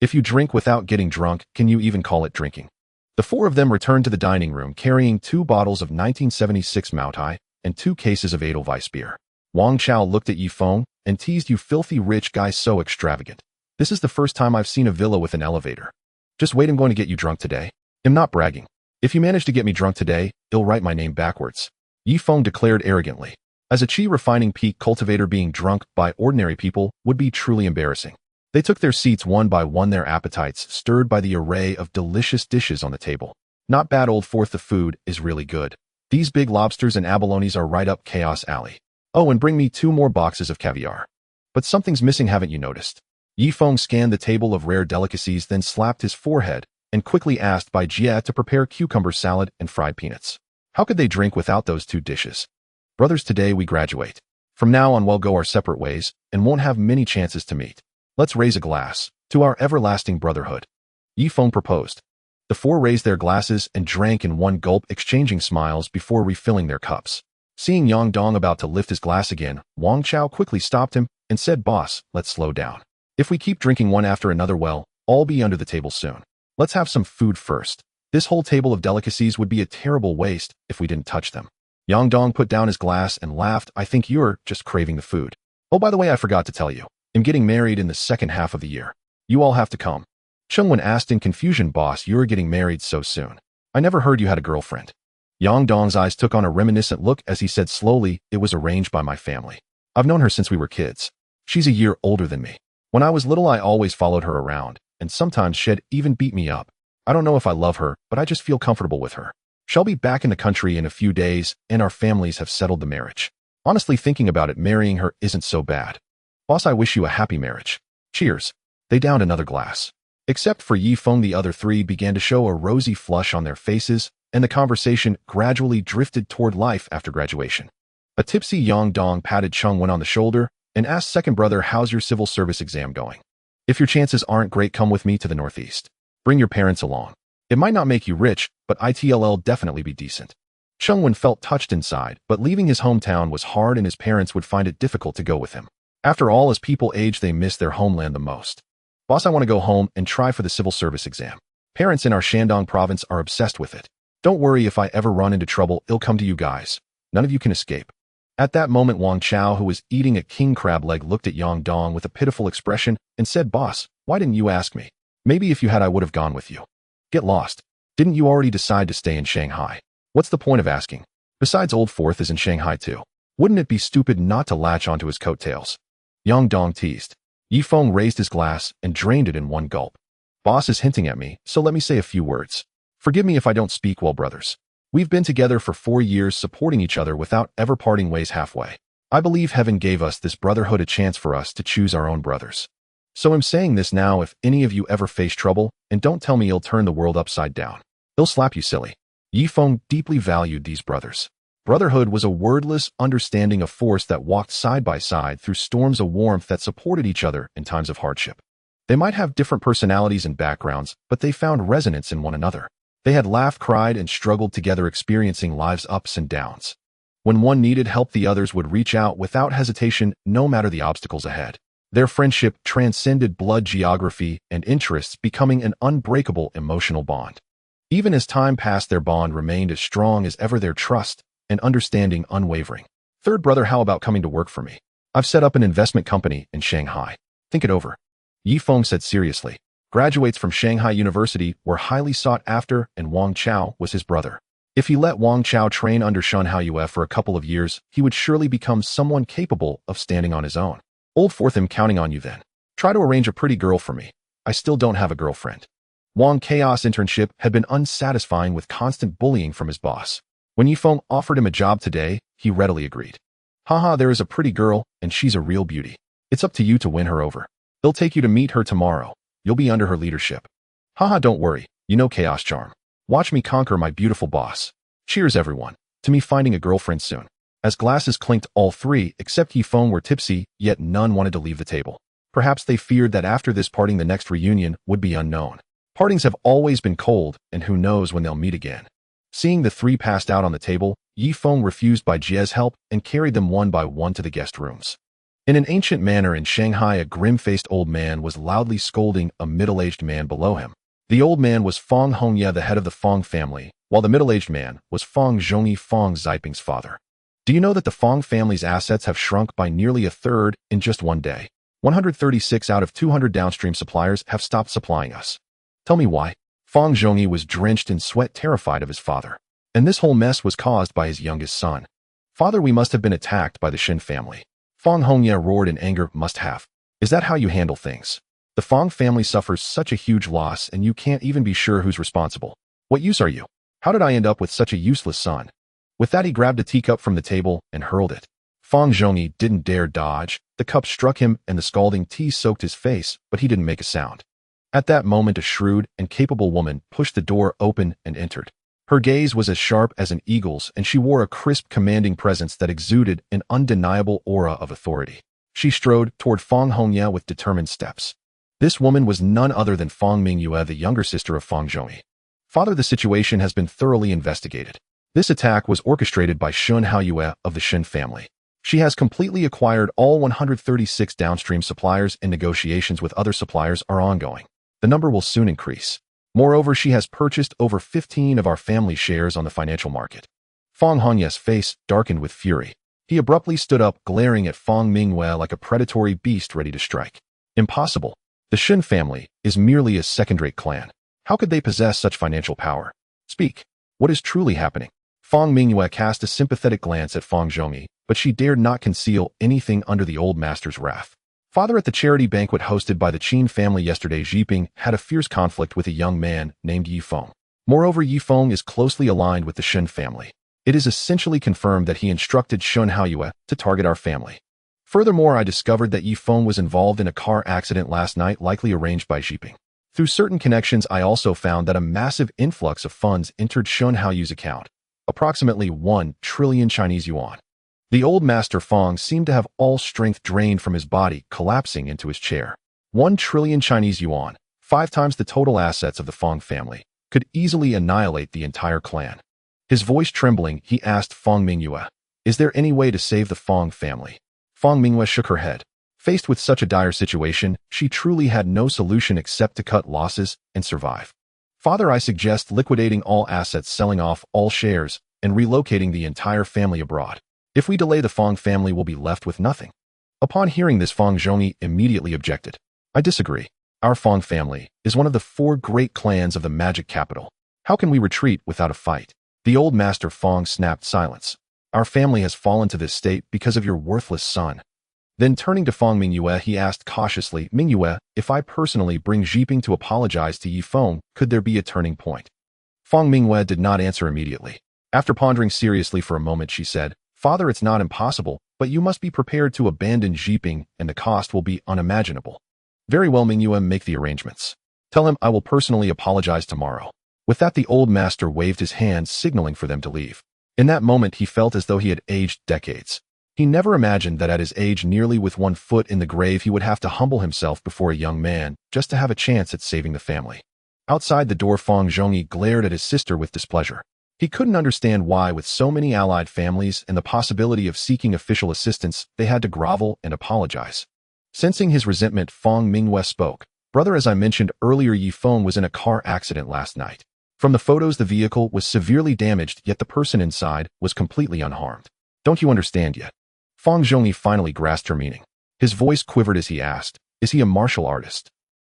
If you drink without getting drunk, can you even call it drinking? The four of them returned to the dining room carrying 2 bottles of 1976 Moutai and 2 cases of Edelweiss beer. Wang Chao looked at Yifeng and teased, "You filthy rich guy, so extravagant. This is the first time I've seen a villa with an elevator. Just wait, I'm going to get you drunk today. I'm not bragging. If you manage to get me drunk today, I'll write my name backwards," Yifeng declared arrogantly. As a chi refining peak cultivator, being drunk by ordinary people would be truly embarrassing. They took their seats one by one, their appetites stirred by the array of delicious dishes on the table. Not bad, old fourth. The food is really good. These big lobsters and abalones are right up Chaos alley. Oh, and bring me 2 more boxes of caviar. But something's missing, haven't you noticed? Yifeng scanned the table of rare delicacies, then slapped his forehead and quickly asked by Jie to prepare cucumber salad and fried peanuts. How could they drink without those 2 dishes? "Brothers, today we graduate. From now on, we'll go our separate ways and won't have many chances to meet. Let's raise a glass to our everlasting brotherhood," Yifeng proposed. The 4 raised their glasses and drank in one gulp, exchanging smiles before refilling their cups. Seeing Yang Dong about to lift his glass again, Wang Chao quickly stopped him and said, "Boss, let's slow down. If we keep drinking one after another, well, I'll be under the table soon. Let's have some food first. This whole table of delicacies would be a terrible waste if we didn't touch them." Yang Dong put down his glass and laughed. "I think you're just craving the food. Oh, by the way, I forgot to tell you. I'm getting married in the second half of the year. You all have to come." Chengwen asked in confusion, "Boss, you're getting married so soon? I never heard you had a girlfriend." Yang Dong's eyes took on a reminiscent look as he said slowly, "It was arranged by my family. I've known her since we were kids. She's a year older than me. When I was little, I always followed her around, and sometimes she'd even beat me up. I don't know if I love her, but I just feel comfortable with her. She'll be back in the country in a few days, and our families have settled the marriage. Honestly, thinking about it, marrying her isn't so bad. Boss, I wish you a happy marriage. Cheers." They downed another glass. Except for Yifeng, the other 3 began to show a rosy flush on their faces, and the conversation gradually drifted toward life after graduation. A tipsy Yang Dong patted Chengwen on the shoulder and asked, "Second brother, how's your civil service exam going? If your chances aren't great, come with me to the Northeast. Bring your parents along. It might not make you rich, but it'll definitely be decent." Chengwen felt touched inside, but leaving his hometown was hard and his parents would find it difficult to go with him. After all, as people age, they miss their homeland the most. "Boss, I want to go home and try for the civil service exam. Parents in our Shandong province are obsessed with it. Don't worry, if I ever run into trouble, it'll come to you guys. None of you can escape." At that moment, Wang Chao, who was eating a king crab leg, looked at Yang Dong with a pitiful expression and said, "Boss, why didn't you ask me? Maybe if you had, I would have gone with you." "Get lost. Didn't you already decide to stay in Shanghai? What's the point of asking? Besides, Old Fourth is in Shanghai too. Wouldn't it be stupid not to latch onto his coattails?" Yang Dong teased. Yifeng raised his glass and drained it in one gulp. "Boss is hinting at me, so let me say a few words. Forgive me if I don't speak well, brothers. We've been together for 4 years, supporting each other without ever parting ways halfway. I believe heaven gave us this brotherhood, a chance for us to choose our own brothers. So I'm saying this now, if any of you ever face trouble, and don't tell me you'll turn the world upside down. They'll slap you silly." Yifeng deeply valued these brothers. Brotherhood was a wordless understanding of force that walked side by side through storms, a warmth that supported each other in times of hardship. They might have different personalities and backgrounds, but they found resonance in one another. They had laughed, cried, and struggled together, experiencing life's ups and downs. When one needed help, the others would reach out without hesitation, no matter the obstacles ahead. Their friendship transcended blood, geography, and interests, becoming an unbreakable emotional bond. Even as time passed, their bond remained as strong as ever, their trust and understanding unwavering. Third brother, how about coming to work for me? I've set up an investment company in Shanghai. Think it over. Yifeng said seriously. Graduates from Shanghai University were highly sought after, and Wang Chao was his brother. If he let Wang Chao train under Shen Haiyue for a couple of years, he would surely become someone capable of standing on his own. Old fourth, I'm counting on you then. Try to arrange a pretty girl for me. I still don't have a girlfriend. Wang Chaos internship had been unsatisfying with constant bullying from his boss. When Yifeng offered him a job today, he readily agreed. Haha, there is a pretty girl, and she's a real beauty. It's up to you to win her over. They'll take you to meet her tomorrow. You'll be under her leadership. Haha, don't worry. You know Chaos Charm. Watch me conquer my beautiful boss. Cheers, everyone, to me finding a girlfriend soon. As glasses clinked, all three, except Yifeng, were tipsy, yet none wanted to leave the table. Perhaps they feared that after this parting the next reunion would be unknown. Partings have always been cold, and who knows when they'll meet again. Seeing the three passed out on the table, Yifeng refused by Jie's help and carried them one by one to the guest rooms. In an ancient manner in Shanghai, a grim-faced old man was loudly scolding a middle-aged man below him. The old man was Feng Hongye, the head of the Feng family, while the middle-aged man was Feng Zhongyi, Feng Ziping's father. Do you know that the Feng family's assets have shrunk by nearly a third in just one day? 136 out of 200 downstream suppliers have stopped supplying us. Tell me why. Feng Zhongyi was drenched in sweat, terrified of his father. And this whole mess was caused by his youngest son. Father, we must have been attacked by the Shen family. Feng Hongye roared in anger. Must have. Is that how you handle things? The Feng family suffers such a huge loss, and you can't even be sure who's responsible. What use are you? How did I end up with such a useless son? With that, he grabbed a teacup from the table and hurled it. Feng Zhongyi didn't dare dodge. The cup struck him, and the scalding tea soaked his face, but he didn't make a sound. At that moment, a shrewd and capable woman pushed the door open and entered. Her gaze was as sharp as an eagle's, and she wore a crisp, commanding presence that exuded an undeniable aura of authority. She strode toward Feng Hongye with determined steps. This woman was none other than Feng Mingyue, the younger sister of Feng Zhongyi. Father, the situation has been thoroughly investigated. This attack was orchestrated by Shen Haiyue of the Shen family. She has completely acquired all 136 downstream suppliers, and negotiations with other suppliers are ongoing. The number will soon increase. Moreover, she has purchased over 15 of our family shares on the financial market. Feng Hongye's face darkened with fury. He abruptly stood up, glaring at Feng Mingyue like a predatory beast ready to strike. Impossible. The Shen family is merely a second-rate clan. How could they possess such financial power? Speak. What is truly happening? Feng Mingyue cast a sympathetic glance at Feng Zhongyi, but she dared not conceal anything under the old master's wrath. Father, at the charity banquet hosted by the Qin family yesterday, Ziping had a fierce conflict with a young man named Yifeng. Moreover, Yifeng is closely aligned with the Shen family. It is essentially confirmed that he instructed Shen Haiyue to target our family. Furthermore, I discovered that Yifeng was involved in a car accident last night, likely arranged by Ziping. Through certain connections, I also found that a massive influx of funds entered Shen Haiyue's account, approximately 1 trillion Chinese yuan. The old master Feng seemed to have all strength drained from his body, collapsing into his chair. 1 trillion Chinese yuan, 5 times the total assets of the Feng family, could easily annihilate the entire clan. His voice trembling, he asked Feng Mingyue, "Is there any way to save the Feng family?" Feng Mingyue shook her head. Faced with such a dire situation, she truly had no solution except to cut losses and survive. Father, I suggest liquidating all assets, selling off all shares, and relocating the entire family abroad. If we delay, the Feng family will be left with nothing. Upon hearing this, Feng Zhongyi immediately objected. I disagree. Our Feng family is one of the 4 great clans of the magic capital. How can we retreat without a fight? The old master Feng snapped silence. Our family has fallen to this state because of your worthless son. Then turning to Feng Mingyue, he asked cautiously, Mingyue, if I personally bring Ziping to apologize to Yifeng, could there be a turning point? Feng Mingyue did not answer immediately. After pondering seriously for a moment, she said, Father, it's not impossible, but you must be prepared to abandon Ziping, and the cost will be unimaginable. Very well, Mingyue, make the arrangements. Tell him I will personally apologize tomorrow. With that, the old master waved his hand, signaling for them to leave. In that moment, he felt as though he had aged decades. He never imagined that at his age, nearly with 1 foot in the grave, he would have to humble himself before a young man just to have a chance at saving the family. Outside the door, Fang Zhongyi glared at his sister with displeasure. He couldn't understand why, with so many allied families and the possibility of seeking official assistance, they had to grovel and apologize. Sensing his resentment, Fang Mingyue spoke. "Brother, as I mentioned earlier, Yi Feng was in a car accident last night. From the photos, the vehicle was severely damaged, yet the person inside was completely unharmed. Don't you understand yet?" Fang Zhongyi finally grasped her meaning. His voice quivered as he asked, "Is he a martial artist?"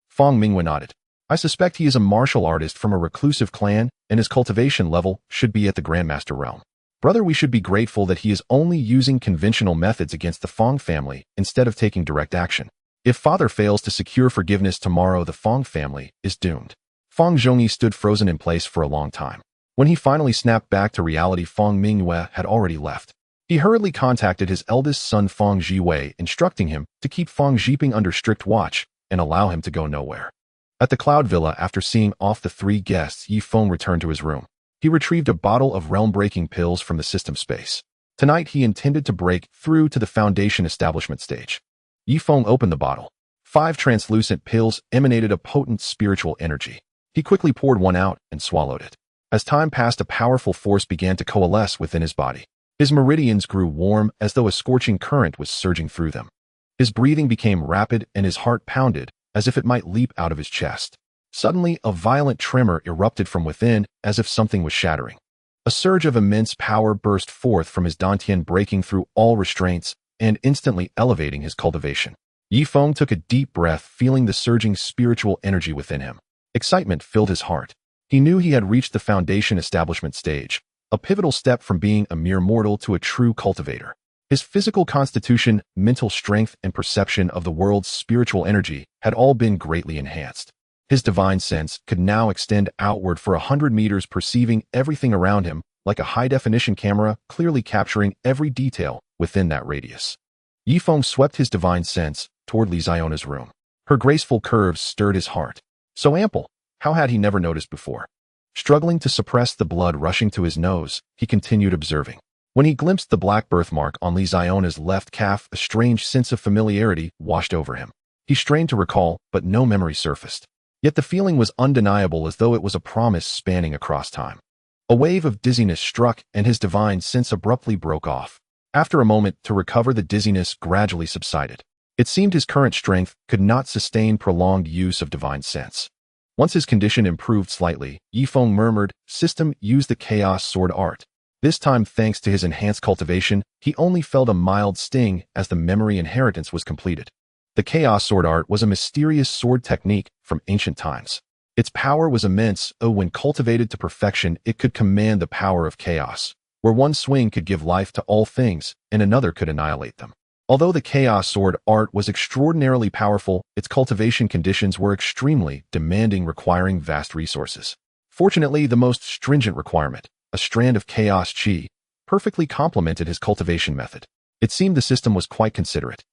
Fang Mingyue nodded. "I suspect he is a martial artist from a reclusive clan, and his cultivation level should be at the Grandmaster realm. Brother, we should be grateful that he is only using conventional methods against the Fang family instead of taking direct action. If father fails to secure forgiveness tomorrow, the Fang family is doomed." Fang Zhongyi stood frozen in place for a long time. When he finally snapped back to reality, Fang Mingyue had already left. He hurriedly contacted his eldest son Fang Jiwei, instructing him to keep Fang Zhiping under strict watch and allow him to go nowhere. At the Cloud Villa, after seeing off the 3 guests, Yi Feng returned to his room. He retrieved a bottle of realm-breaking pills from the system space. Tonight, he intended to break through to the Foundation establishment stage. Yi Feng opened the bottle. 5 translucent pills emanated a potent spiritual energy. He quickly poured one out and swallowed it. As time passed, a powerful force began to coalesce within his body. His meridians grew warm as though a scorching current was surging through them. His breathing became rapid and his heart pounded as if it might leap out of his chest. Suddenly, a violent tremor erupted from within as if something was shattering. A surge of immense power burst forth from his dantian, breaking through all restraints and instantly elevating his cultivation. Yi Feng took a deep breath, feeling the surging spiritual energy within him. Excitement filled his heart. He knew he had reached the Foundation establishment stage, a pivotal step from being a mere mortal to a true cultivator. His physical constitution, mental strength, and perception of the world's spiritual energy had all been greatly enhanced. His divine sense could now extend outward for 100 meters, perceiving everything around him like a high-definition camera, clearly capturing every detail within that radius. Yi Feng swept his divine sense toward Li Ziona's room. Her graceful curves stirred his heart. So ample, how had he never noticed before? Struggling to suppress the blood rushing to his nose, he continued observing. When he glimpsed the black birthmark on Li Ziona's left calf, a strange sense of familiarity washed over him. He strained to recall, but no memory surfaced. Yet the feeling was undeniable, as though it was a promise spanning across time. A wave of dizziness struck, and his divine sense abruptly broke off. After a moment to recover, the dizziness gradually subsided. It seemed his current strength could not sustain prolonged use of divine sense. Once his condition improved slightly, Yi Feng murmured, "System, use the Chaos Sword art." This time, thanks to his enhanced cultivation, he only felt a mild sting as the memory inheritance was completed. The Chaos Sword art was a mysterious sword technique from ancient times. Its power was immense. When cultivated to perfection, it could command the power of chaos, where one swing could give life to all things and another could annihilate them. Although the Chaos Sword art was extraordinarily powerful, its cultivation conditions were extremely demanding, requiring vast resources. Fortunately, the most stringent requirement, a strand of chaos chi, perfectly complemented his cultivation method. It seemed the system was quite considerate.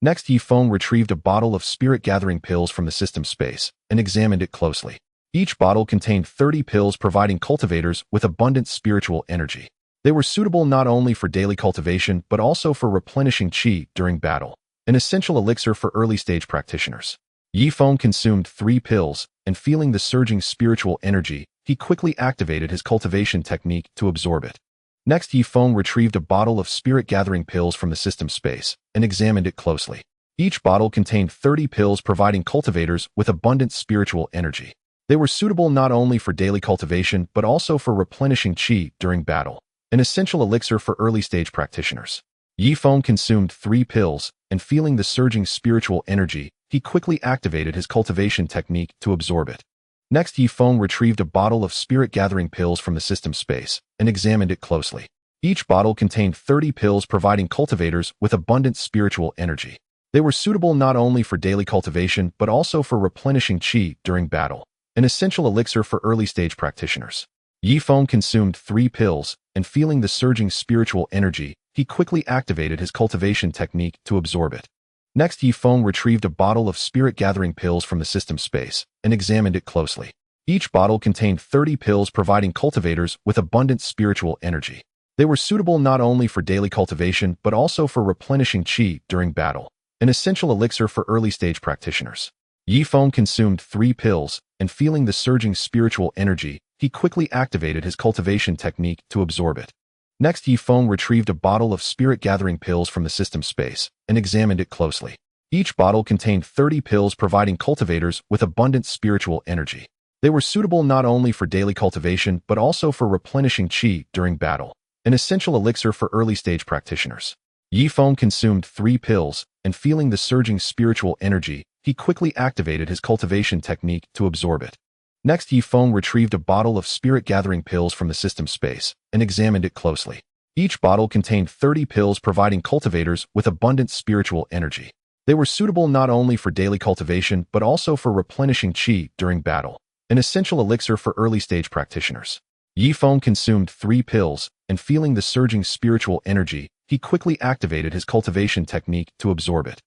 Next, Yi Feng retrieved a bottle of spirit-gathering pills from the system space and examined it closely. Each bottle contained 30 pills, providing cultivators with abundant spiritual energy. They were suitable not only for daily cultivation, but also for replenishing chi during battle, an essential elixir for early-stage practitioners. Yi Feng consumed 3 pills, and feeling the surging spiritual energy, he quickly activated his cultivation technique to absorb it. Next, Yi Feng retrieved a bottle of spirit-gathering pills from the system space and examined it closely. Each bottle contained 30 pills, providing cultivators with abundant spiritual energy. They were suitable not only for daily cultivation, but also for replenishing chi during battle, an essential elixir for early-stage practitioners. Yi Feng consumed 3 pills, and feeling the surging spiritual energy, he quickly activated his cultivation technique to absorb it. Next, Yi Feng retrieved a bottle of spirit-gathering pills from the system space and examined it closely. Each bottle contained 30 pills, providing cultivators with abundant spiritual energy. They were suitable not only for daily cultivation, but also for replenishing chi during battle, an essential elixir for early-stage practitioners. Yi Feng consumed 3 pills, and feeling the surging spiritual energy, he quickly activated his cultivation technique to absorb it. Next, Yi Feng retrieved a bottle of spirit-gathering pills from the system space and examined it closely. Each bottle contained 30 pills, providing cultivators with abundant spiritual energy. They were suitable not only for daily cultivation but also for replenishing qi during battle, an essential elixir for early-stage practitioners. Yifeng consumed 3 pills, and feeling the surging spiritual energy, he quickly activated his cultivation technique to absorb it. Next, Yifeng retrieved a bottle of spirit-gathering pills from the system space and examined it closely. Each bottle contained 30 pills, providing cultivators with abundant spiritual energy. They were suitable not only for daily cultivation but also for replenishing qi during battle, an essential elixir for early-stage practitioners. Yifeng consumed 3 pills, and feeling the surging spiritual energy, he quickly activated his cultivation technique to absorb it. Next, Yifeng retrieved a bottle of spirit-gathering pills from the system space and examined it closely. Each bottle contained 30 pills, providing cultivators with abundant spiritual energy. They were suitable not only for daily cultivation but also for replenishing qi during battle, an essential elixir for early-stage practitioners. Yifeng consumed 3 pills, and feeling the surging spiritual energy, he quickly activated his cultivation technique to absorb it.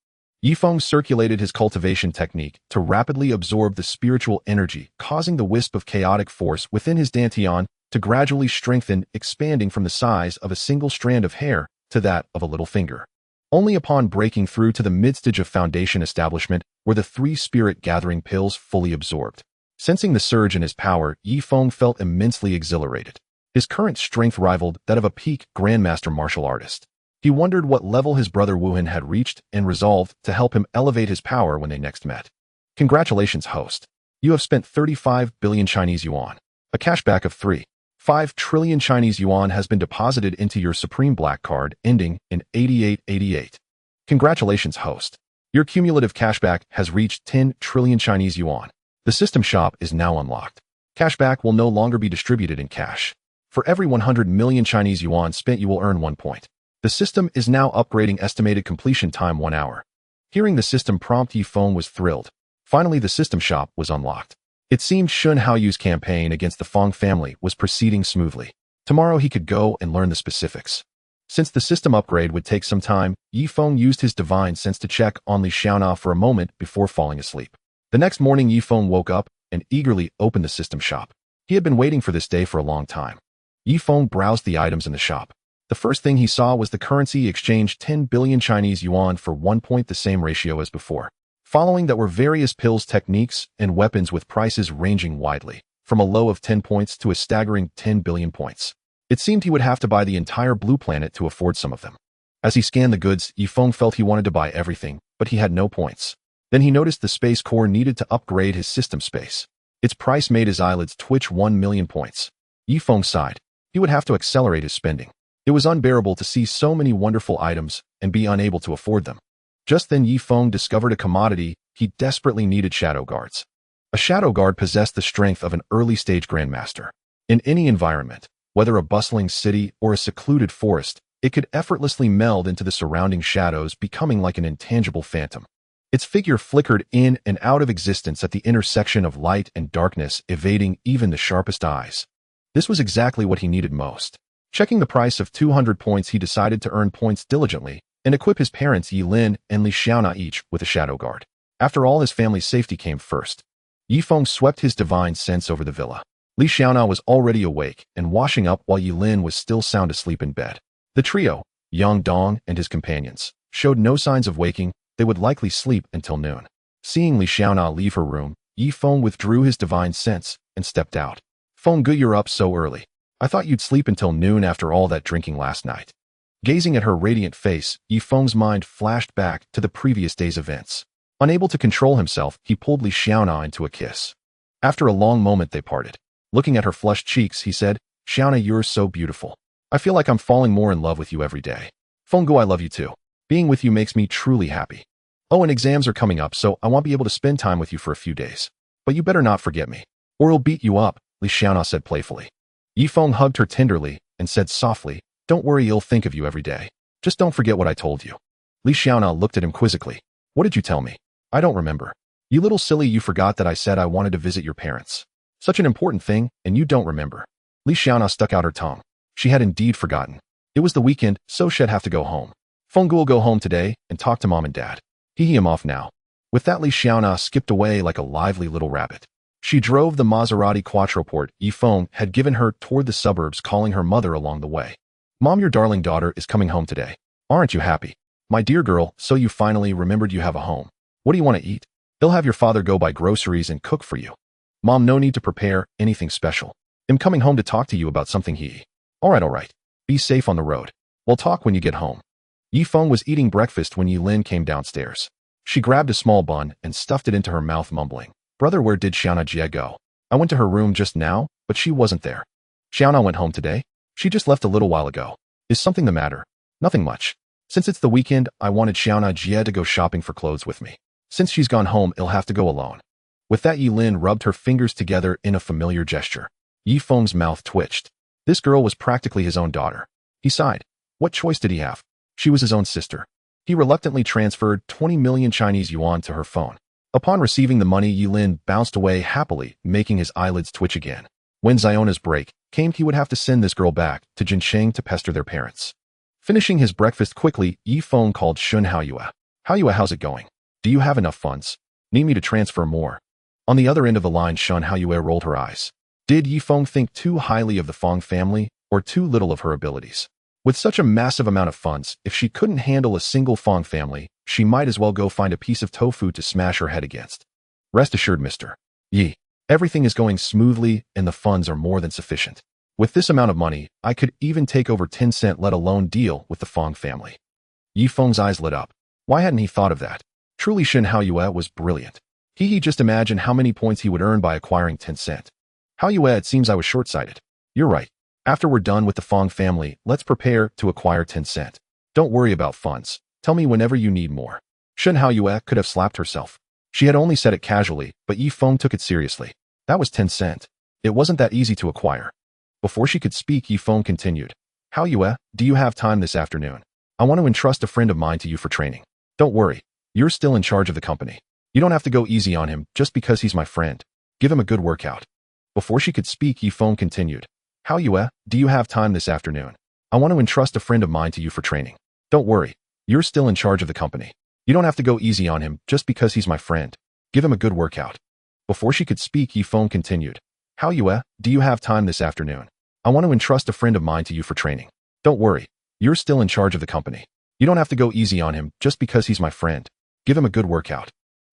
Yifeng circulated his cultivation technique to rapidly absorb the spiritual energy, causing the wisp of chaotic force within his dantian to gradually strengthen, expanding from the size of a single strand of hair to that of a little finger. Only upon breaking through to the midstage of foundation establishment were the 3 spirit-gathering pills fully absorbed. Sensing the surge in his power, Yifeng felt immensely exhilarated. His current strength rivaled that of a peak grandmaster martial artist. He wondered what level his brother Wuhan had reached and resolved to help him elevate his power when they next met. Congratulations, host. You have spent 35 billion Chinese yuan. A cashback of 3.5 trillion Chinese yuan has been deposited into your Supreme Black card, ending in 8888. Congratulations, host. Your cumulative cashback has reached 10 trillion Chinese yuan. The system shop is now unlocked. Cashback will no longer be distributed in cash. For every 100 million Chinese yuan spent, you will earn 1 point. The system is now upgrading, estimated completion time 1 hour. Hearing the system prompt, Yifeng was thrilled. Finally, the system shop was unlocked. It seemed Shun Haoyu's campaign against the Fong family was proceeding smoothly. Tomorrow he could go and learn the specifics. Since the system upgrade would take some time, Yifeng used his divine sense to check on Li Xiaona for a moment before falling asleep. The next morning, Yifeng woke up and eagerly opened the system shop. He had been waiting for this day for a long time. Yifeng browsed the items in the shop. The first thing he saw was the currency exchange, 10 billion Chinese yuan for 1 point, the same ratio as before. Following that were various pills, techniques, and weapons with prices ranging widely, from a low of 10 points to a staggering 10 billion points. It seemed he would have to buy the entire blue planet to afford some of them. As he scanned the goods, Yifeng felt he wanted to buy everything, but he had no points. Then he noticed the space core needed to upgrade his system space. Its price made his eyelids twitch. 1 million points. Yifeng sighed. He would have to accelerate his spending. It was unbearable to see so many wonderful items and be unable to afford them. Just then, Yifeng discovered a commodity he desperately needed: shadow guards. A shadow guard possessed the strength of an early-stage grandmaster. In any environment, whether a bustling city or a secluded forest, it could effortlessly meld into the surrounding shadows, becoming like an intangible phantom. Its figure flickered in and out of existence at the intersection of light and darkness, evading even the sharpest eyes. This was exactly what he needed most. Checking the price of 200 points, he decided to earn points diligently and equip his parents Yilin and Li Xiaona each with a shadow guard. After all, his family's safety came first. Yifeng swept his divine sense over the villa. Li Xiaona was already awake and washing up while Yilin was still sound asleep in bed. The trio, Yang Dong and his companions, showed no signs of waking. They would likely sleep until noon. Seeing Li Xiaona leave her room, Yifeng withdrew his divine sense and stepped out. "Feng Gu, you're up so early. I thought you'd sleep until noon after all that drinking last night." Gazing at her radiant face, Yifeng's mind flashed back to the previous day's events. Unable to control himself, he pulled Li Xiaona into a kiss. After a long moment, they parted. Looking at her flushed cheeks, he said, "Xiaona, you're so beautiful. I feel like I'm falling more in love with you every day. Feng Gu, I love you too. Being with you makes me truly happy. Oh, and exams are coming up, so I won't be able to spend time with you for a few days. But you better not forget me, or I'll beat you up," Li Xiaona said playfully. Yifeng hugged her tenderly and said softly, "Don't worry, I'll think of you every day. Just don't forget what I told you." Li Xiaona looked at him quizzically. "What did you tell me? I don't remember." "You little silly, you forgot that I said I wanted to visit your parents. Such an important thing, and you don't remember." Li Xiaona stuck out her tongue. She had indeed forgotten. It was the weekend, so she'd have to go home. Feng Gu will go home today and talk to mom and dad. Hee him off now. With that, Li Xiaona skipped away like a lively little rabbit. She drove the Maserati Quattroporte Yifeng had given her toward the suburbs, calling her mother along the way. Mom, your darling daughter is coming home today. Aren't you happy? My dear girl, so you finally remembered you have a home. What do you want to eat? He'll have your father go buy groceries and cook for you. Mom, no need to prepare anything special. I'm coming home to talk to you about something he. All right. Be safe on the road. We'll talk when you get home. Yifeng was eating breakfast when Yilin came downstairs. She grabbed a small bun and stuffed it into her mouth, mumbling, "Brother, where did Xiaona Jie go? I went to her room just now, but she wasn't there." Xiaona went home today? She just left a little while ago. Is something the matter? Nothing much. Since it's the weekend, I wanted Xiaona Jie to go shopping for clothes with me. Since she's gone home, I'll have to go alone. With that, Yilin rubbed her fingers together in a familiar gesture. Yifeng's mouth twitched. This girl was practically his own daughter. He sighed. What choice did he have? She was his own sister. He reluctantly transferred 20 million Chinese yuan to her phone. Upon receiving the money, Yilin bounced away happily, making his eyelids twitch again. When Xiona's break came, he would have to send this girl back to Jincheng to pester their parents. Finishing his breakfast quickly, Yifeng called Shun Haoyue. Haoyue, how's it going? Do you have enough funds? Need me to transfer more? On the other end of the line, Shun Haoyue rolled her eyes. Did Yifeng think too highly of the Fong family or too little of her abilities? With such a massive amount of funds, if she couldn't handle a single Fong family, she might as well go find a piece of tofu to smash her head against. Rest assured, Mr. Yi, everything is going smoothly and the funds are more than sufficient. With this amount of money, I could even take over Tencent, let alone deal with the Fong family. Yifeng's eyes lit up. Why hadn't he thought of that? Truly, Shen Haoyue was brilliant. He just imagined how many points he would earn by acquiring Tencent. Haoyue, it seems I was short-sighted. You're right. After we're done with the Fong family, let's prepare to acquire Tencent. Don't worry about funds. Tell me whenever you need more. Shen Haoyue could have slapped herself. She had only said it casually, but Yifeng took it seriously. That was Tencent. It wasn't that easy to acquire. Before she could speak, Yifeng continued. Haoyue, do you have time this afternoon? I want to entrust a friend of mine to you for training. Don't worry. You're still in charge of the company. You don't have to go easy on him just because he's my friend. Give him a good workout. Before she could speak, Yifeng continued. Haoyue, do you have time this afternoon? I want to entrust a friend of mine to you for training. Don't worry. You're still in charge of the company. You don't have to go easy on him just because he's my friend. Give him a good workout. Before she could speak, Yifeng continued. Haoyue, do you have time this afternoon? I want to entrust a friend of mine to you for training. Don't worry. You're still in charge of the company. You don't have to go easy on him just because he's my friend. Give him a good workout.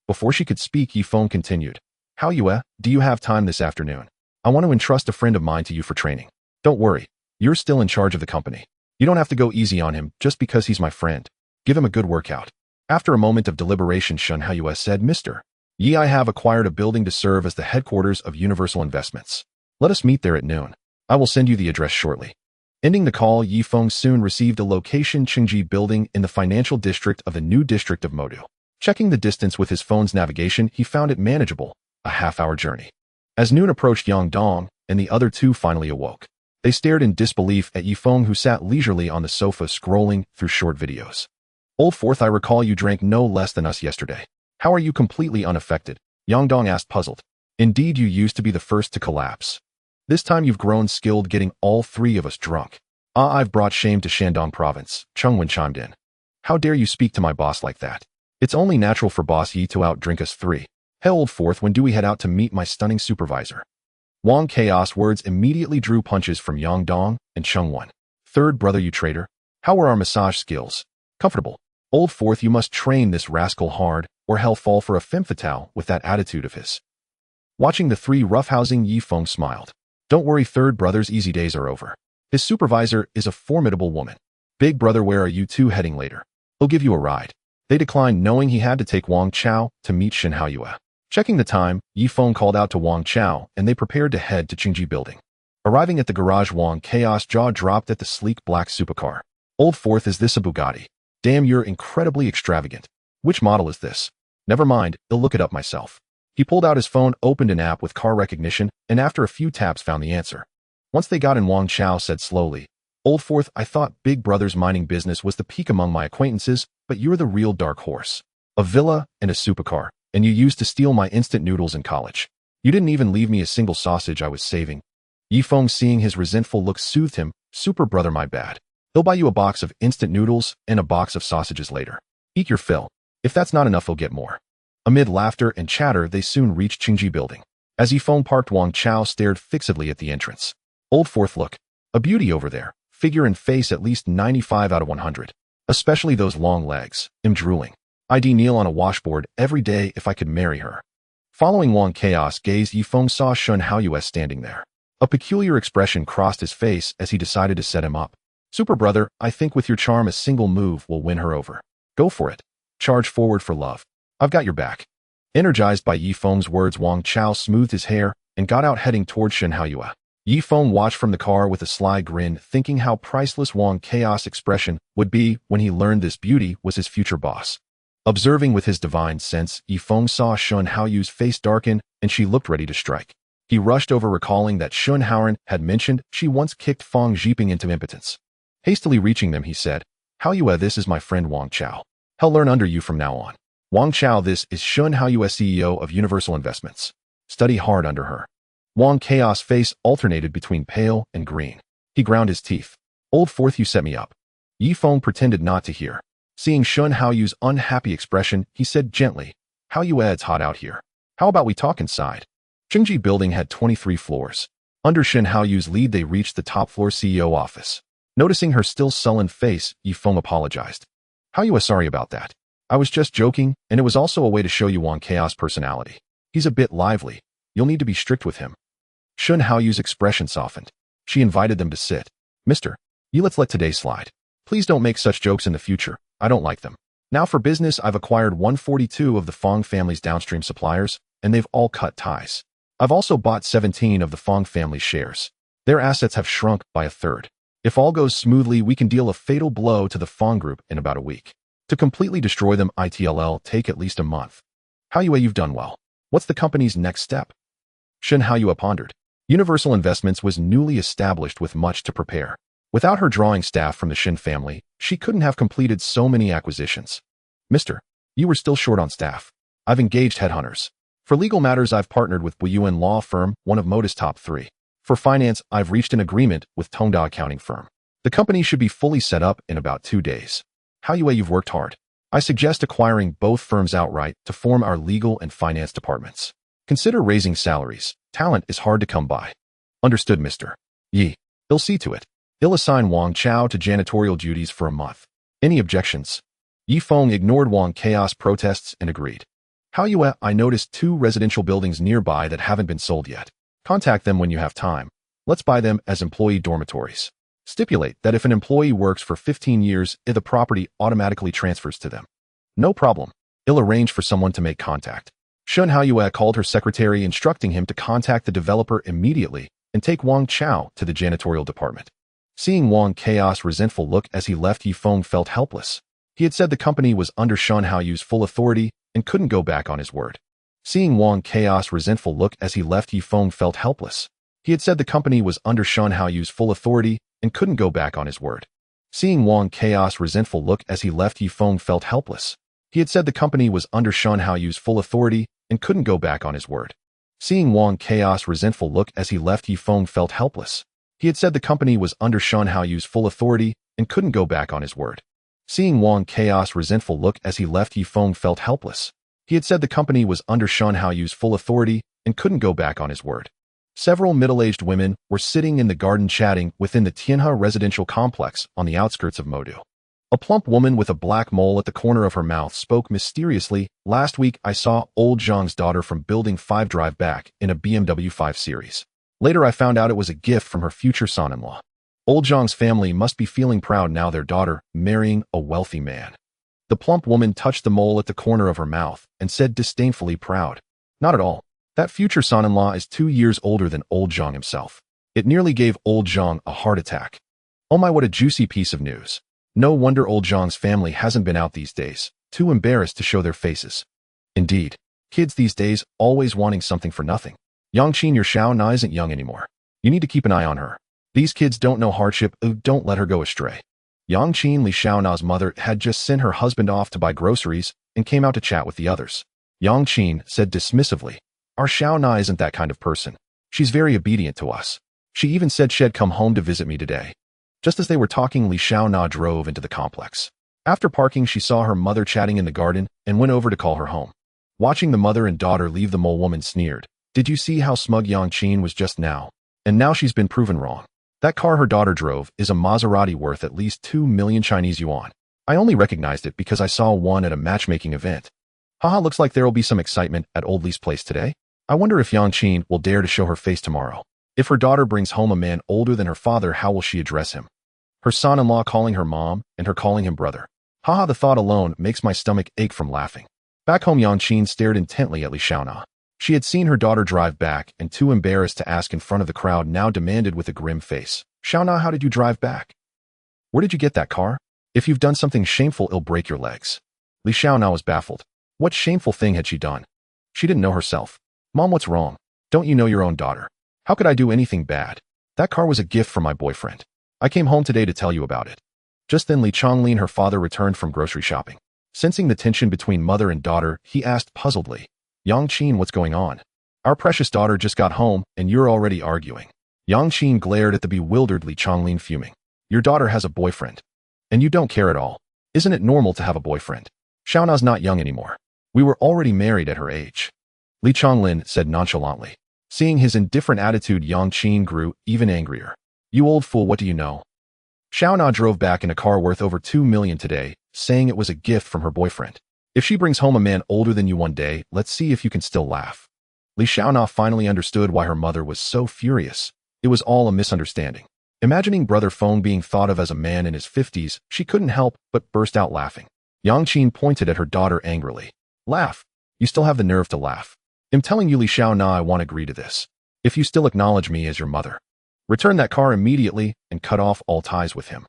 Before she could speak, Yifeng continued. Haoyue, do you have time this afternoon? I want to entrust a friend of mine to you for training. Don't worry. You're still in charge of the company. You don't have to go easy on him just because he's my friend. Give him a good workout. After a moment of deliberation, Shun Haoyue said, Mr. Yi, I have acquired a building to serve as the headquarters of Universal Investments. Let us meet there at noon. I will send you the address shortly. Ending the call, Yifeng soon received a location Qingji building in the financial district of the new district of Modu. Checking the distance with his phone's navigation, he found it manageable, a half-hour journey. As noon approached, Yang Dong and the other two finally awoke. They stared in disbelief at Yifeng, who sat leisurely on the sofa scrolling through short videos. Old Fourth, I recall you drank no less than us yesterday. How are you completely unaffected? Yang Dong asked, puzzled. Indeed, you used to be the first to collapse. This time you've grown skilled getting all three of us drunk. I've brought shame to Shandong province, Chengwen chimed in. How dare you speak to my boss like that? It's only natural for Boss Yi to outdrink us three. Hell, Old Fourth, when do we head out to meet my stunning supervisor? Wang Chaos words immediately drew punches from Yang Dong and Chengwen. Third brother, you traitor. How are our massage skills? Comfortable. Old Fourth, you must train this rascal hard, or hell fall for a femme fatale with that attitude of his. Watching the three roughhousing, Yifeng smiled. Don't worry, third brother's easy days are over. His supervisor is a formidable woman. Big brother, where are you two heading later? He'll give you a ride. They declined, knowing he had to take Wang Chao to meet Shen Haoyue. Checking the time, Yifeng called out to Wang Chao, and they prepared to head to Qingji building. Arriving at the garage, Wang Chaos jaw dropped at the sleek black supercar. Old Fourth, is this a Bugatti? Damn, you're incredibly extravagant. Which model is this? Never mind, I'll look it up myself. He pulled out his phone, opened an app with car recognition, and after a few taps found the answer. Once they got in, Wang Chao said slowly, Old Fourth, I thought Big Brother's mining business was the peak among my acquaintances, but you're the real dark horse. A villa and a supercar, and you used to steal my instant noodles in college. You didn't even leave me a single sausage I was saving. Yifeng, seeing his resentful look, soothed him, Super brother, my bad. He'll buy you a box of instant noodles and a box of sausages later. Eat your fill. If that's not enough, he'll get more. Amid laughter and chatter, they soon reached Qingji building. As Yifeng parked, Wang Chao stared fixedly at the entrance. Old Fourth, look. A beauty over there. figure and face at least 95 out of 100. Especially those long legs. I'm drooling. I'd kneel on a washboard every day if I could marry her. Following Wang Chaos gaze, Yifeng saw Shun Haoyue standing there. A peculiar expression crossed his face as he decided to set him up. Super brother, I think with your charm a single move will win her over. Go for it. Charge forward for love. I've got your back. Energized by Yifeng's words, Wang Chao smoothed his hair and got out heading toward Shun Haoyue. Yifeng watched from the car with a sly grin, thinking how priceless Wang Chaos' expression would be when he learned this beauty was his future boss. Observing with his divine sense, Yifeng saw Shun Haoyue's face darken and she looked ready to strike. He rushed over, recalling that Shun Haoran had mentioned she once kicked Fang Zhiping into impotence. Hastily reaching them, he said, Haoyue, this is my friend Wang Chao. He'll learn under you from now on. Wang Chao, this is Shun Haoyue, CEO of Universal Investments. Study hard under her. Wang Chaos' face alternated between pale and green. He ground his teeth. Old fourth, you set me up. Yifeng pretended not to hear. Seeing Shun Haoyue's unhappy expression, he said gently, Haoyue, it's hot out here. How about we talk inside? Chengji building had 23 floors. Under Shun Haoyue's lead, they reached the top floor CEO office. Noticing her still sullen face, Yifeng apologized. Haoyue, sorry about that. I was just joking, and it was also a way to show you Wang Chaos' personality. He's a bit lively. You'll need to be strict with him. Shun Haoyue's expression softened. She invited them to sit. Mister, let's let today slide. Please don't make such jokes in the future. I don't like them. Now for business, I've acquired 142 of the Fang family's downstream suppliers, and they've all cut ties. I've also bought 17 of the Fang family's shares. Their assets have shrunk by a third. If all goes smoothly, we can deal a fatal blow to the Fang group in about a week. To completely destroy them, it'll take at least a month. Haoyue, you've done well. What's the company's next step? Shun Haoyue pondered. Universal Investments was newly established with much to prepare. Without her drawing staff from the Shin family, she couldn't have completed so many acquisitions. Mister, you were still short on staff. I've engaged headhunters. For legal matters, I've partnered with Buyuan Law Firm, one of Moda's top 3. For finance, I've reached an agreement with Tongda Accounting Firm. The company should be fully set up in about 2 days. Haoyue, you've worked hard. I suggest acquiring both firms outright to form our legal and finance departments. Consider raising salaries. Talent is hard to come by. Understood, Mr. Yi. He'll see to it. He'll assign Wang Chao to janitorial duties for a month. Any objections? Yifeng ignored Wang Chaos' protests and agreed. Haoyue, I noticed 2 residential buildings nearby that haven't been sold yet. Contact them when you have time. Let's buy them as employee dormitories. Stipulate that if an employee works for 15 years, the property automatically transfers to them. No problem. I'll arrange for someone to make contact. Shun Haoyue called her secretary, instructing him to contact the developer immediately and take Wang Chao to the janitorial department. Seeing Wang Chaos' resentful look as he left, Yifeng felt helpless. He had said the company was under Shun Haoyue's full authority and couldn't go back on his word. Seeing Wang Chaos' resentful look as he left, Yifeng felt helpless. He had said the company was under Shun Haoyue's full authority and couldn't go back on his word. Seeing Wang Chaos' resentful look as he left, Yifeng felt helpless. He had said the company was under Shun Haoyue's full authority and couldn't go back on his word. Seeing Wang Chaos' resentful look as he left, Yifeng felt helpless. He had said the company was under Shun Haoyue's full authority and couldn't go back on his word. Seeing Wang Chaos' resentful look as he left, Yifeng felt helpless. He had said the company was under Shun Haoyue's full authority and couldn't go back on his word. Several middle-aged women were sitting in the garden chatting within the Tianhe residential complex on the outskirts of Modu. A plump woman with a black mole at the corner of her mouth spoke mysteriously. Last week, I saw old Zhang's daughter from Building 5 drive back in a BMW 5 Series. Later, I found out it was a gift from her future son-in-law. Old Zhang's family must be feeling proud now, their daughter marrying a wealthy man. The plump woman touched the mole at the corner of her mouth and said disdainfully, proud. Not at all. That future son-in-law is 2 years older than old Zhang himself. It nearly gave old Zhang a heart attack. Oh my, what a juicy piece of news. No wonder old Zhang's family hasn't been out these days, too embarrassed to show their faces. Indeed, kids these days always wanting something for nothing. Yangqin, your Xiao Na isn't young anymore. You need to keep an eye on her. These kids don't know hardship, don't let her go astray. Yangqin, Li Xiaona's mother, had just sent her husband off to buy groceries and came out to chat with the others. Yangqin said dismissively, our Xiao Na isn't that kind of person. She's very obedient to us. She even said she'd come home to visit me today. Just as they were talking, Li Xiaona drove into the complex. After parking, she saw her mother chatting in the garden and went over to call her home. Watching the mother and daughter leave, the mole woman sneered. Did you see how smug Yangqin was just now? And now she's been proven wrong. That car her daughter drove is a Maserati worth at least 2 million Chinese yuan. I only recognized it because I saw one at a matchmaking event. Haha, looks like there'll be some excitement at Old Lee's place today. I wonder if Yang Qin will dare to show her face tomorrow. If her daughter brings home a man older than her father, how will she address him? Her son-in-law calling her mom and her calling him brother. Haha, the thought alone makes my stomach ache from laughing. Back home, Yang Qin stared intently at Li Xiaona. She had seen her daughter drive back and, too embarrassed to ask in front of the crowd, now demanded with a grim face, "Xiaona, how did you drive back? Where did you get that car? If you've done something shameful, it'll break your legs." Li Xiaona was baffled. What shameful thing had she done? She didn't know herself. "Mom, what's wrong? Don't you know your own daughter? How could I do anything bad? That car was a gift from my boyfriend. I came home today to tell you about it." Just then Li Chonglin, her father, returned from grocery shopping. Sensing the tension between mother and daughter, he asked puzzledly, "Yang Qin, what's going on? Our precious daughter just got home and you're already arguing." Yang Qin glared at the bewildered Li Chonglin, fuming. "Your daughter has a boyfriend. And you don't care at all. Isn't it normal to have a boyfriend? Xiaona's not young anymore. We were already married at her age." Li Chonglin said nonchalantly. Seeing his indifferent attitude, Yang Qin grew even angrier. "You old fool, what do you know? Xiaona drove back in a car worth over 2 million today, saying it was a gift from her boyfriend. If she brings home a man older than you one day, let's see if you can still laugh." Li Xiaona finally understood why her mother was so furious. It was all a misunderstanding. Imagining Brother Feng being thought of as a man in his 50s, she couldn't help but burst out laughing. Yang Qin pointed at her daughter angrily. "Laugh? You still have the nerve to laugh? I'm telling you, Li Xiaona, I won't agree to this. If you still acknowledge me as your mother, return that car immediately and cut off all ties with him."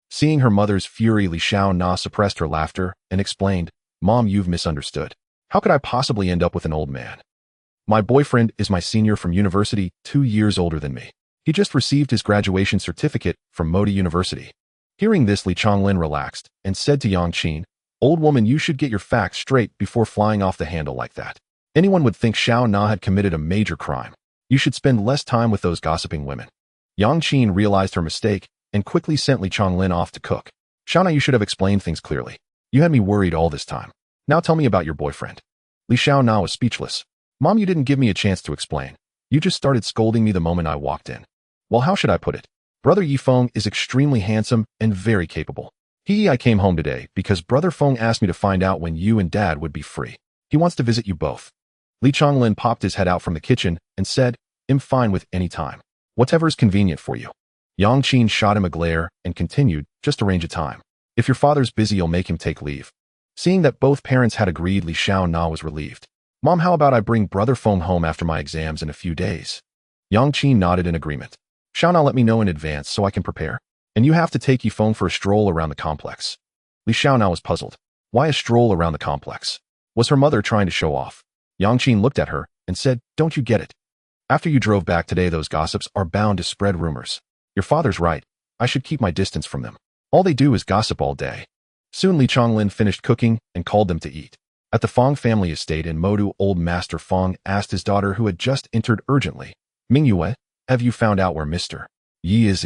Seeing her mother's fury, Li Xiaona suppressed her laughter and explained, "Mom, you've misunderstood. How could I possibly end up with an old man? My boyfriend is my senior from university, 2 years older than me. He just received his graduation certificate from Modi University." Hearing this, Li Chonglin relaxed and said to Yang Qin, "Old woman, you should get your facts straight before flying off the handle like that. Anyone would think Xiao Na had committed a major crime. You should spend less time with those gossiping women." Yang Qin realized her mistake and quickly sent Li Chonglin off to cook. "Xiao Na, you should have explained things clearly. You had me worried all this time. Now tell me about your boyfriend." Li Xiao Na was speechless. "Mom, you didn't give me a chance to explain. You just started scolding me the moment I walked in. Well, how should I put it? Brother Yi Feng is extremely handsome and very capable. I came home today because Brother Feng asked me to find out when you and Dad would be free. He wants to visit you both." Li Chonglin popped his head out from the kitchen and said, "I'm fine with any time. Whatever's convenient for you." Yang Qin shot him a glare and continued, "Just arrange a time. If your father's busy, you'll make him take leave." Seeing that both parents had agreed, Li Xiaona was relieved. "Mom, how about I bring Brother Feng home after my exams in a few days?" Yang Qin nodded in agreement. "Xiaona, let me know in advance so I can prepare. And you have to take Yi Feng for a stroll around the complex." Li Xiaona was puzzled. Why a stroll around the complex? Was her mother trying to show off? Yang Qin looked at her and said, "Don't you get it? After you drove back today, those gossips are bound to spread rumors. Your father's right. I should keep my distance from them. All they do is gossip all day." Soon Li Chonglin finished cooking and called them to eat. At the Fong family estate in Modu, old Master Fong asked his daughter, who had just entered, urgently, "Mingyue, have you found out where Mr. Yi is?"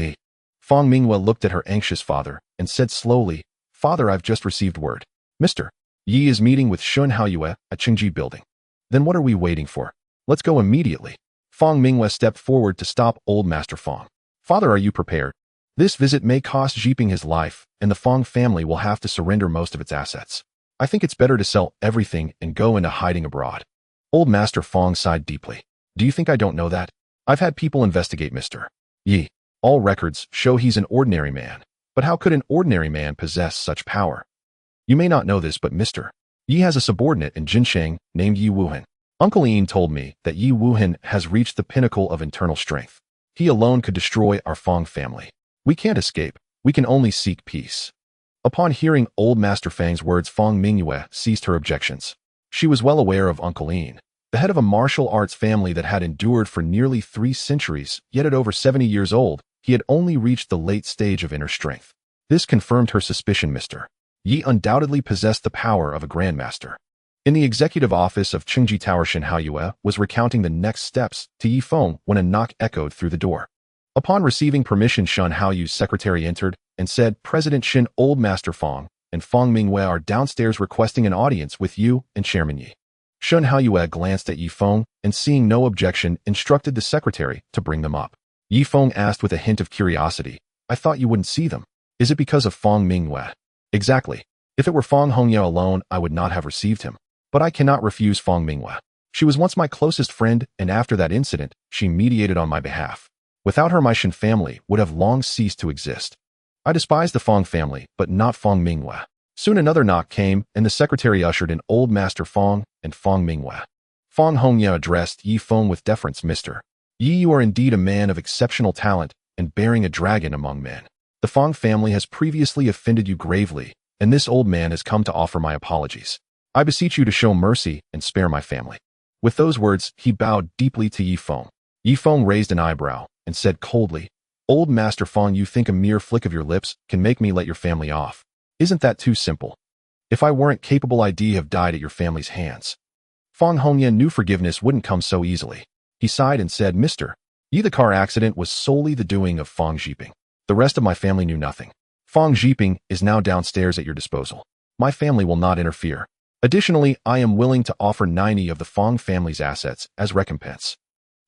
Fong Mingyue looked at her anxious father and said slowly, "Father, I've just received word. Mr. Yi is meeting with Shun Haoyue at Qingji building." "Then what are we waiting for? Let's go immediately." Fong Mingyue stepped forward to stop old Master Fong. "Father, are you prepared? This visit may cost Jiping his life, and the Fong family will have to surrender most of its assets. I think it's better to sell everything and go into hiding abroad." Old Master Fong sighed deeply. "Do you think I don't know that? I've had people investigate Mr. Yi. All records show he's an ordinary man. But how could an ordinary man possess such power? You may not know this, but Mr. Yi has a subordinate in Jinsheng named Yi Wuhan. Uncle Ian told me that Yi Wuhan has reached the pinnacle of internal strength. He alone could destroy our Fong family. We can't escape. We can only seek peace." Upon hearing old Master Fang's words, Fong Mingyue ceased her objections. She was well aware of Uncle Ian, the head of a martial arts family that had endured for nearly 3 centuries, yet at over 70 years old, he had only reached the late stage of inner strength. This confirmed her suspicion. Mr. Yi undoubtedly possessed the power of a grandmaster. In the executive office of Qingji Tower, Shin Haoyue was recounting the next steps to Yi Feng when a knock echoed through the door. Upon receiving permission, Shun Haoyu's secretary entered and said, "President Shin, old Master Fong, and Fong Mingyue are downstairs requesting an audience with you and Chairman Yi." Shun Haoyue glanced at Yi Feng and, seeing no objection, instructed the secretary to bring them up. Yi Feng asked with a hint of curiosity. I thought you wouldn't see them. Is it because of Fang Mingyue? Exactly. If it were Fang Hongye alone, I would not have received him. But I cannot refuse Fang Mingyue. She was once my closest friend, and after that incident, she mediated on my behalf. Without her, my Shen family would have long ceased to exist. I despise the Fang family, but not Fang Mingyue. Soon another knock came, and the secretary ushered in Old Master Fang and Fang Mingyue. Fang Hongye addressed Yi Feng with deference. Mr. Yi, you are indeed a man of exceptional talent and bearing a dragon among men. The Fang family has previously offended you gravely, and this old man has come to offer my apologies. I beseech you to show mercy and spare my family. With those words, he bowed deeply to Yi Feng. Yi Feng raised an eyebrow and said coldly, Old Master Fang, you think a mere flick of your lips can make me let your family off? Isn't that too simple? If I weren't capable, I'd have died at your family's hands. Fang Hongye knew forgiveness wouldn't come so easily. He sighed and said, Mr. Yi, the car accident was solely the doing of Fang Zhiping. The rest of my family knew nothing. Fang Zhiping is now downstairs at your disposal. My family will not interfere. Additionally, I am willing to offer 90 of the Fang family's assets as recompense.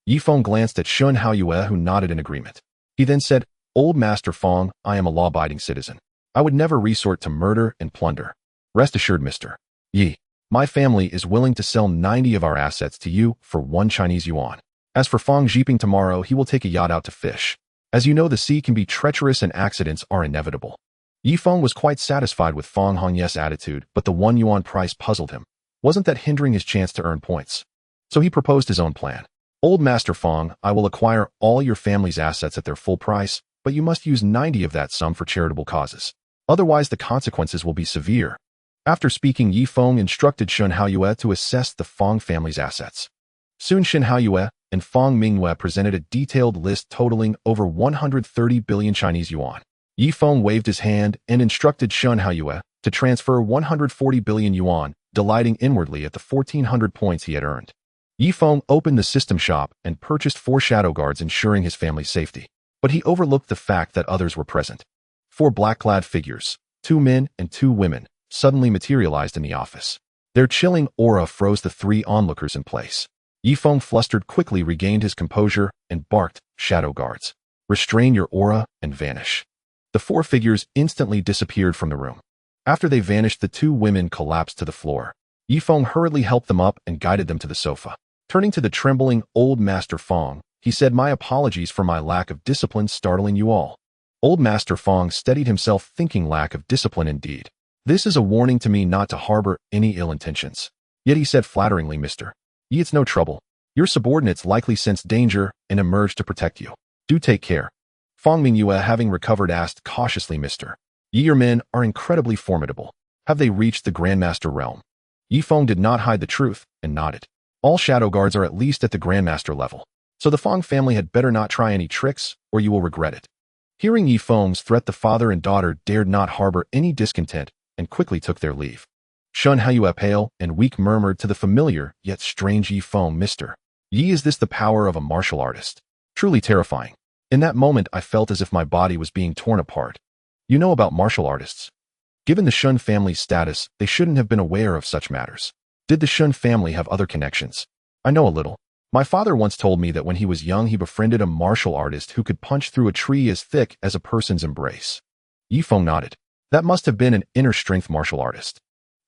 Yi Feng glanced at Shun Haoyue, who nodded in agreement. He then said, Old Master Fang, I am a law-abiding citizen. I would never resort to murder and plunder. Rest assured, Mr. Yi, my family is willing to sell 90 of our assets to you for 1 Chinese yuan. As for Fang Zhiping, tomorrow he will take a yacht out to fish. As you know, the sea can be treacherous and accidents are inevitable. Yi Feng was quite satisfied with Fang Hongye's attitude, but the 1 yuan price puzzled him. Wasn't that hindering his chance to earn points? So he proposed his own plan. Old Master Fang, I will acquire all your family's assets at their full price, but you must use 90 of that sum for charitable causes. Otherwise, the consequences will be severe. After speaking, Yi Feng instructed Shun Haoyue to assess the Fang family's assets. Soon Shen Haoyue and Fang Mingyue presented a detailed list totaling over 130 billion Chinese yuan. Yi Feng waved his hand and instructed Shun Haoyue to transfer 140 billion yuan, delighting inwardly at the 1,400 points he had earned. Yi Feng opened the system shop and purchased 4 shadow guards, ensuring his family's safety. But he overlooked the fact that others were present. 4 black-clad figures, 2 men and 2 women, suddenly materialized in the office. Their chilling aura froze the 3 onlookers in place. Yi Feng, flustered, quickly regained his composure and barked, Shadow guards, restrain your aura and vanish. The 4 figures instantly disappeared from the room. After they vanished, the 2 women collapsed to the floor. Yi Feng hurriedly helped them up and guided them to the sofa. Turning to the trembling Old Master Fang, he said, My apologies for my lack of discipline startling you all. Old Master Fang steadied himself, thinking, lack of discipline indeed. This is a warning to me not to harbor any ill intentions. Yet he said flatteringly, Mr. Yi, it's no trouble. Your subordinates likely sensed danger and emerged to protect you. Do take care. Fang Mingyue, having recovered, asked cautiously, Mr. Yi, your men are incredibly formidable. Have they reached the Grandmaster realm? Yi Feng did not hide the truth and nodded. All shadow guards are at least at the Grandmaster level. So the Fang family had better not try any tricks, or you will regret it. Hearing Yi Feng's threat, the father and daughter dared not harbor any discontent and quickly took their leave. Shun Haoyue, pale and weak, murmured to the familiar yet strange Yi Feng, Mr. Yi, is this the power of a martial artist? Truly terrifying. In that moment, I felt as if my body was being torn apart. You know about martial artists? Given the Shun family's status, they shouldn't have been aware of such matters. Did the Shun family have other connections? I know a little. My father once told me that when he was young, he befriended a martial artist who could punch through a tree as thick as a person's embrace. Yi Feng nodded. That must have been an inner strength martial artist.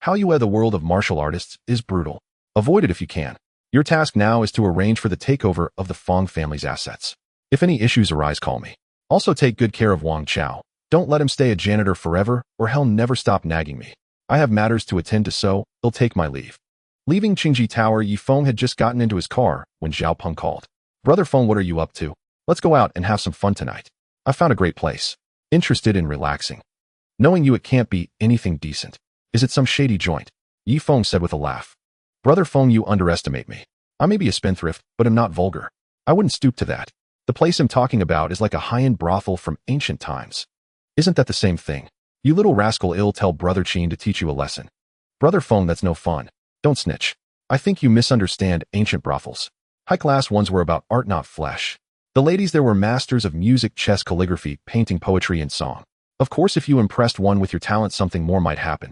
Haoyue, the world of martial artists is brutal. Avoid it if you can. Your task now is to arrange for the takeover of the Fang family's assets. If any issues arise, call me. Also take good care of Wang Chao. Don't let him stay a janitor forever, or he'll never stop nagging me. I have matters to attend to, so he'll take my leave. Leaving Qingji Tower, Yi Feng had just gotten into his car when Zhao Peng called. Brother Feng, what are you up to? Let's go out and have some fun tonight. I found a great place. Interested in relaxing. Knowing you, it can't be anything decent. Is it some shady joint? Yi Feng said with a laugh. Brother Feng, you underestimate me. I may be a spendthrift, but am not vulgar. I wouldn't stoop to that. The place I'm talking about is like a high-end brothel from ancient times. Isn't that the same thing? You little rascal, ill tell Brother Qin to teach you a lesson. Brother Feng, that's no fun. Don't snitch. I think you misunderstand ancient brothels. High-class ones were about art, not flesh. The ladies there were masters of music, chess, calligraphy, painting, poetry, and song. Of course, if you impressed one with your talent, something more might happen.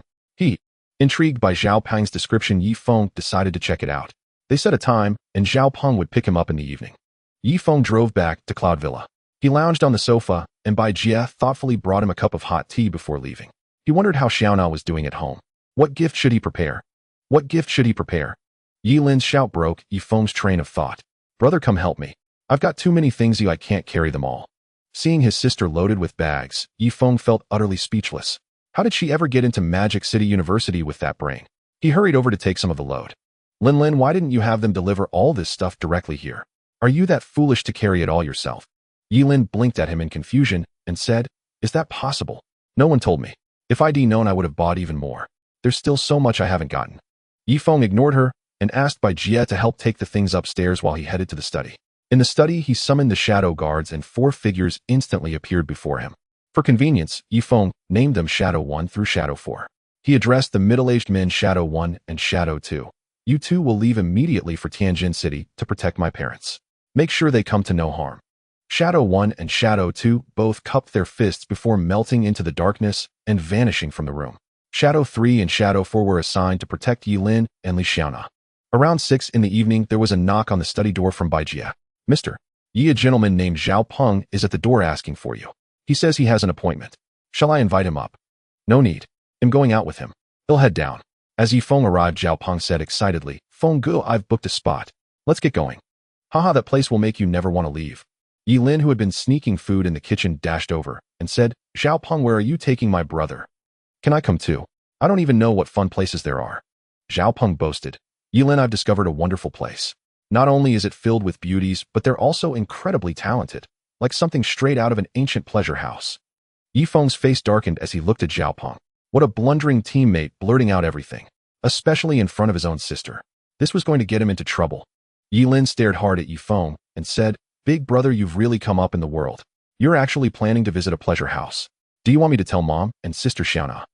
Intrigued by Zhao Peng's description, Yi Feng decided to check it out. They set a time, and Zhao Peng would pick him up in the evening. Yi Feng drove back to Cloud Villa. He lounged on the sofa, and Bai Jie thoughtfully brought him a cup of hot tea before leaving. He wondered how Xiaona was doing at home. What gift should he prepare? What gift should he prepare? Yi Lin's shout broke Yifeng's train of thought. Brother, come help me. I've got too many things I can't carry them all. Seeing his sister loaded with bags, Yifeng felt utterly speechless. How did she ever get into Magic City University with that brain? He hurried over to take some of the load. Lin, why didn't you have them deliver all this stuff directly here? Are you that foolish to carry it all yourself? Yi Lin blinked at him in confusion and said, Is that possible? No one told me. If I'd known, I would have bought even more. There's still so much I haven't gotten. Yifeng ignored her and asked Bai Jie to help take the things upstairs while he headed to the study. In the study, he summoned the shadow guards and 4 figures instantly appeared before him. For convenience, Yifeng named them Shadow 1 through Shadow 4. He addressed the middle-aged men Shadow 1 and Shadow 2. You two will leave immediately for Tianjin City to protect my parents. Make sure they come to no harm. Shadow 1 and Shadow 2 both cupped their fists before melting into the darkness and vanishing from the room. Shadow 3 and Shadow 4 were assigned to protect Yi Lin and Li Xiaona. Around 6 in the evening, there was a knock on the study door from Bai Jie. Mr. Yi, a gentleman named Zhao Peng, is at the door asking for you. He says he has an appointment. Shall I invite him up? No need. I'm going out with him. He'll head down. As Yifeng arrived, Zhao Peng said excitedly, Feng Gu, I've booked a spot. Let's get going. Haha, that place will make you never want to leave. Yi Lin, who had been sneaking food in the kitchen, dashed over and said, Zhao Peng, where are you taking my brother? Can I come too? I don't even know what fun places there are. Zhao Peng boasted. Yi Lin, I've discovered a wonderful place. Not only is it filled with beauties, but they're also incredibly talented, like something straight out of an ancient pleasure house. Yifeng's face darkened as he looked at Zhao Peng. What a blundering teammate, blurting out everything, especially in front of his own sister. This was going to get him into trouble. Yi Lin stared hard at Yifeng and said, Big brother, you've really come up in the world. You're actually planning to visit a pleasure house. Do you want me to tell mom and sister Xiaona?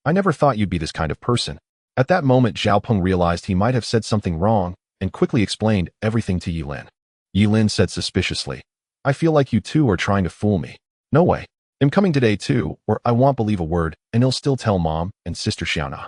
I never thought you'd be this kind of person. At that moment, Zhao Peng realized he might have said something wrong and quickly explained everything to Yi Lin. Yi Lin said suspiciously, I feel like you two are trying to fool me. No way. I'm coming today too, or I won't believe a word, and he'll still tell mom and sister Xiaona.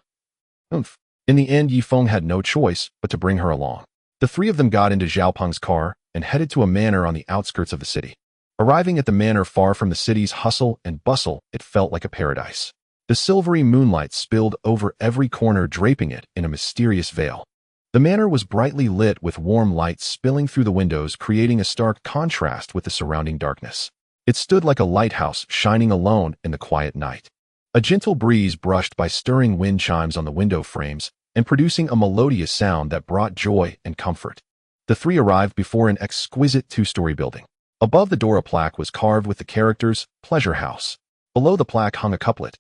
In the end, Yifeng had no choice but to bring her along. The 3 of them got into Zhao Peng's car and headed to a manor on the outskirts of the city. Arriving at the manor far from the city's hustle and bustle, it felt like a paradise. The silvery moonlight spilled over every corner, draping it in a mysterious veil. The manor was brightly lit with warm light spilling through the windows, creating a stark contrast with the surrounding darkness. It stood like a lighthouse shining alone in the quiet night. A gentle breeze brushed by stirring wind chimes on the window frames and producing a melodious sound that brought joy and comfort. The 3 arrived before an exquisite 2-story building. Above the door, a plaque was carved with the characters, Pleasure House. Below the plaque hung a couplet.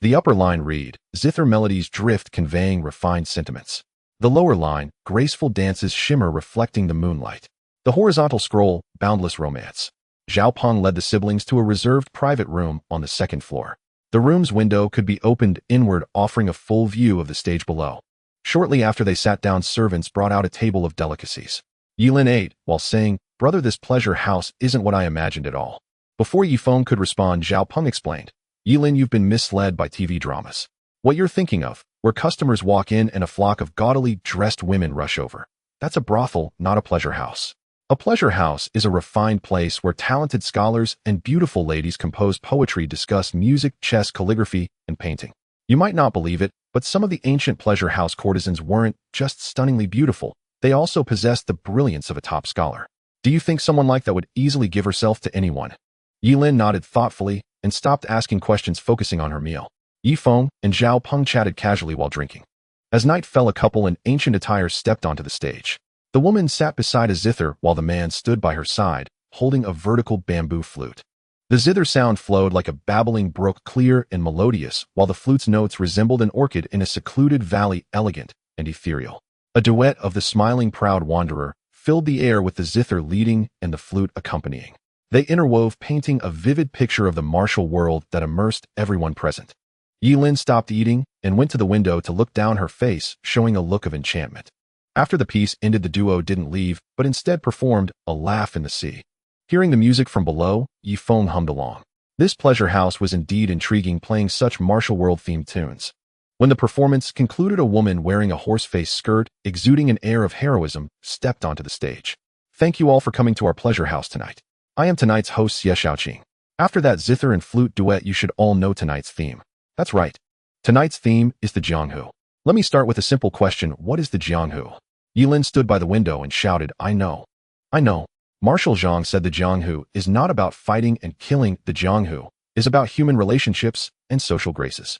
The upper line read, Zither melodies drift conveying refined sentiments. The lower line, graceful dances shimmer reflecting the moonlight. The horizontal scroll, boundless romance. Zhao Peng led the siblings to a reserved private room on the 2nd floor. The room's window could be opened inward, offering a full view of the stage below. Shortly after they sat down, servants brought out a table of delicacies. Yi Lin ate while saying, Brother, this pleasure house isn't what I imagined at all. Before Yifeng could respond, Zhao Peng explained, Yi Lin, you've been misled by TV dramas. What you're thinking of, where customers walk in and a flock of gaudily dressed women rush over. That's a brothel, not a pleasure house. A pleasure house is a refined place where talented scholars and beautiful ladies compose poetry, discuss music, chess, calligraphy, and painting. You might not believe it, but some of the ancient pleasure house courtesans weren't just stunningly beautiful. They also possessed the brilliance of a top scholar. Do you think someone like that would easily give herself to anyone? Yi Lin nodded thoughtfully and stopped asking questions, focusing on her meal. Yifeng and Zhao Peng chatted casually while drinking. As night fell, a couple in ancient attire stepped onto the stage. The woman sat beside a zither while the man stood by her side, holding a vertical bamboo flute. The zither sound flowed like a babbling brook, clear and melodious, while the flute's notes resembled an orchid in a secluded valley, elegant and ethereal. A duet of the smiling proud wanderer filled the air, with the zither leading and the flute accompanying. They interwove, painting a vivid picture of the martial world that immersed everyone present. Yi Lin stopped eating and went to the window to look down, her face showing a look of enchantment. After the piece ended, the duo didn't leave, but instead performed A Laugh in the Sea. Hearing the music from below, Yifeng hummed along. This pleasure house was indeed intriguing, playing such martial world-themed tunes. When the performance concluded, a woman wearing a horse-face skirt, exuding an air of heroism, stepped onto the stage. Thank you all for coming to our pleasure house tonight. I am tonight's host Xie Xiaoqing. After that zither and flute duet, you should all know tonight's theme. That's right. Tonight's theme is the Jianghu. Let me start with a simple question. What is the Jianghu? Yilin stood by the window and shouted, I know. I know. Marshal Zhang said the Jianghu is not about fighting and killing. The Jianghu is about human relationships and social graces.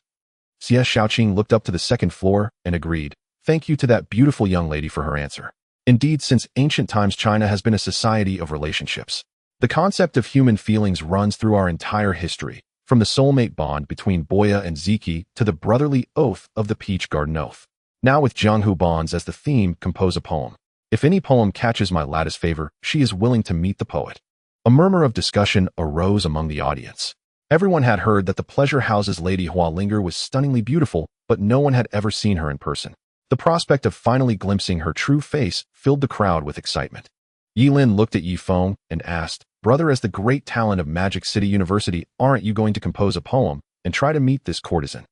Xie Xiaoqing looked up to the second floor and agreed. Thank you to that beautiful young lady for her answer. Indeed, since ancient times, China has been a society of relationships. The concept of human feelings runs through our entire history, from the soulmate bond between Boya and Ziki to the brotherly oath of the Peach Garden Oath. Now with Jianghu bonds as the theme, compose a poem. If any poem catches my lattice favor, she is willing to meet the poet. A murmur of discussion arose among the audience. Everyone had heard that the pleasure house's Lady Hualinger was stunningly beautiful, but no one had ever seen her in person. The prospect of finally glimpsing her true face filled the crowd with excitement. Yilin looked at Yifeng and asked, Brother, as the great talent of Magic City University, aren't you going to compose a poem and try to meet this courtesan?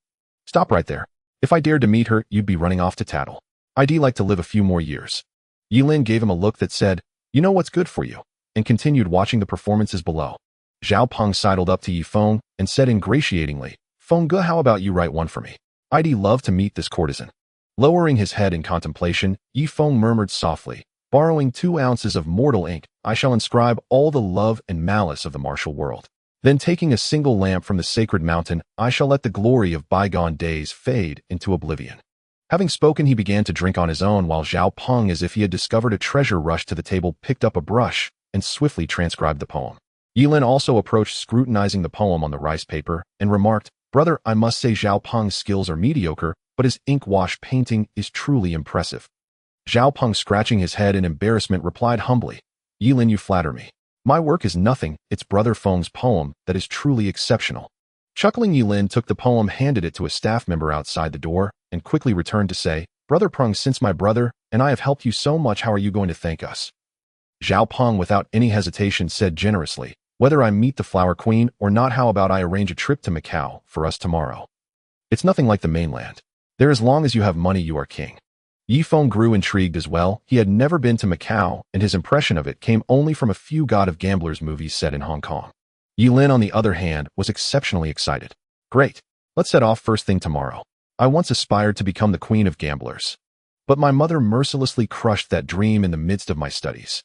Stop right there. If I dared to meet her, you'd be running off to tattle. I'd like to live a few more years. Yilin gave him a look that said, You know what's good for you, and continued watching the performances below. Zhao Peng sidled up to Yifeng and said ingratiatingly, Feng Ge, how about you write one for me? I'd love to meet this courtesan. Lowering his head in contemplation, Yifeng murmured softly, Borrowing 2 ounces of mortal ink, I shall inscribe all the love and malice of the martial world. Then taking a single lamp from the sacred mountain, I shall let the glory of bygone days fade into oblivion. Having spoken, he began to drink on his own, while Zhao Peng, as if he had discovered a treasure, rushed to the table, picked up a brush, and swiftly transcribed the poem. Yilin also approached, scrutinizing the poem on the rice paper, and remarked, Brother, I must say Zhao Peng's skills are mediocre, but his ink-wash painting is truly impressive. Zhao Peng, scratching his head in embarrassment, replied humbly, Yilin, you flatter me. My work is nothing, it's Brother Feng's poem that is truly exceptional. Chuckling, Yilin took the poem, handed it to a staff member outside the door, and quickly returned to say, Brother Peng, since my brother and I have helped you so much, how are you going to thank us? Zhao Peng, without any hesitation, said generously, Whether I meet the Flower Queen or not, how about I arrange a trip to Macau for us tomorrow? It's nothing like the mainland. There, as long as you have money, you are king. Yifeng grew intrigued as well. He had never been to Macau, and his impression of it came only from a few God of Gamblers movies set in Hong Kong. Yilin, on the other hand, was exceptionally excited. Great. Let's set off first thing tomorrow. I once aspired to become the Queen of Gamblers. But my mother mercilessly crushed that dream in the midst of my studies.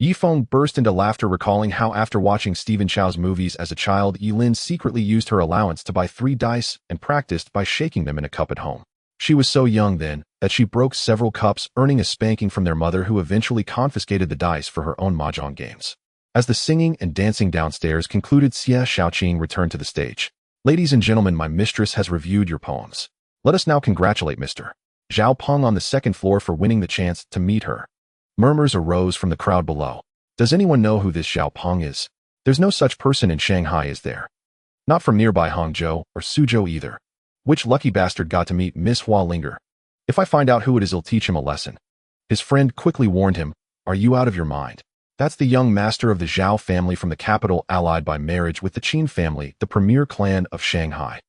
Yifeng burst into laughter, recalling how after watching Stephen Chow's movies as a child, Yilin secretly used her allowance to buy 3 dice and practiced by shaking them in a cup at home. She was so young then that she broke several cups, earning a spanking from their mother, who eventually confiscated the dice for her own mahjong games. As the singing and dancing downstairs concluded, Xie Xiaoqing returned to the stage. Ladies and gentlemen, my mistress has reviewed your poems. Let us now congratulate Mr. Zhao Peng on the second floor for winning the chance to meet her. Murmurs arose from the crowd below. Does anyone know who this Zhao Peng is? There's no such person in Shanghai, is there? Not from nearby Hangzhou or Suzhou either. Which lucky bastard got to meet Miss Hualinger? If I find out who it is, I'll teach him a lesson. His friend quickly warned him, Are you out of your mind? That's the young master of the Zhao family from the capital, allied by marriage with the Qin family, the premier clan of Shanghai.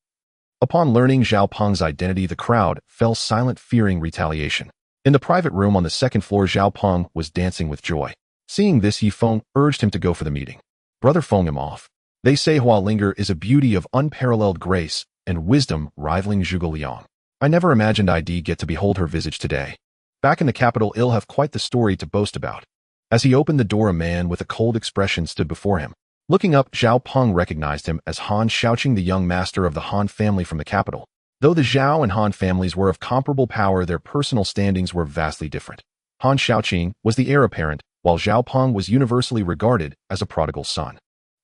Upon learning Zhao Peng's identity, the crowd fell silent, fearing retaliation. In the private room on the second floor, Zhao Peng was dancing with joy. Seeing this, Yifeng urged him to go for the meeting. Brother Feng him off. They say Hualinger is a beauty of unparalleled grace and wisdom, rivaling Zhuge Liang. I never imagined I'd get to behold her visage today. Back in the capital, he'll have quite the story to boast about. As he opened the door, a man with a cold expression stood before him. Looking up, Zhao Peng recognized him as Han Xiaoqing, the young master of the Han family from the capital. Though the Zhao and Han families were of comparable power, their personal standings were vastly different. Han Xiaoqing was the heir apparent, while Zhao Peng was universally regarded as a prodigal son.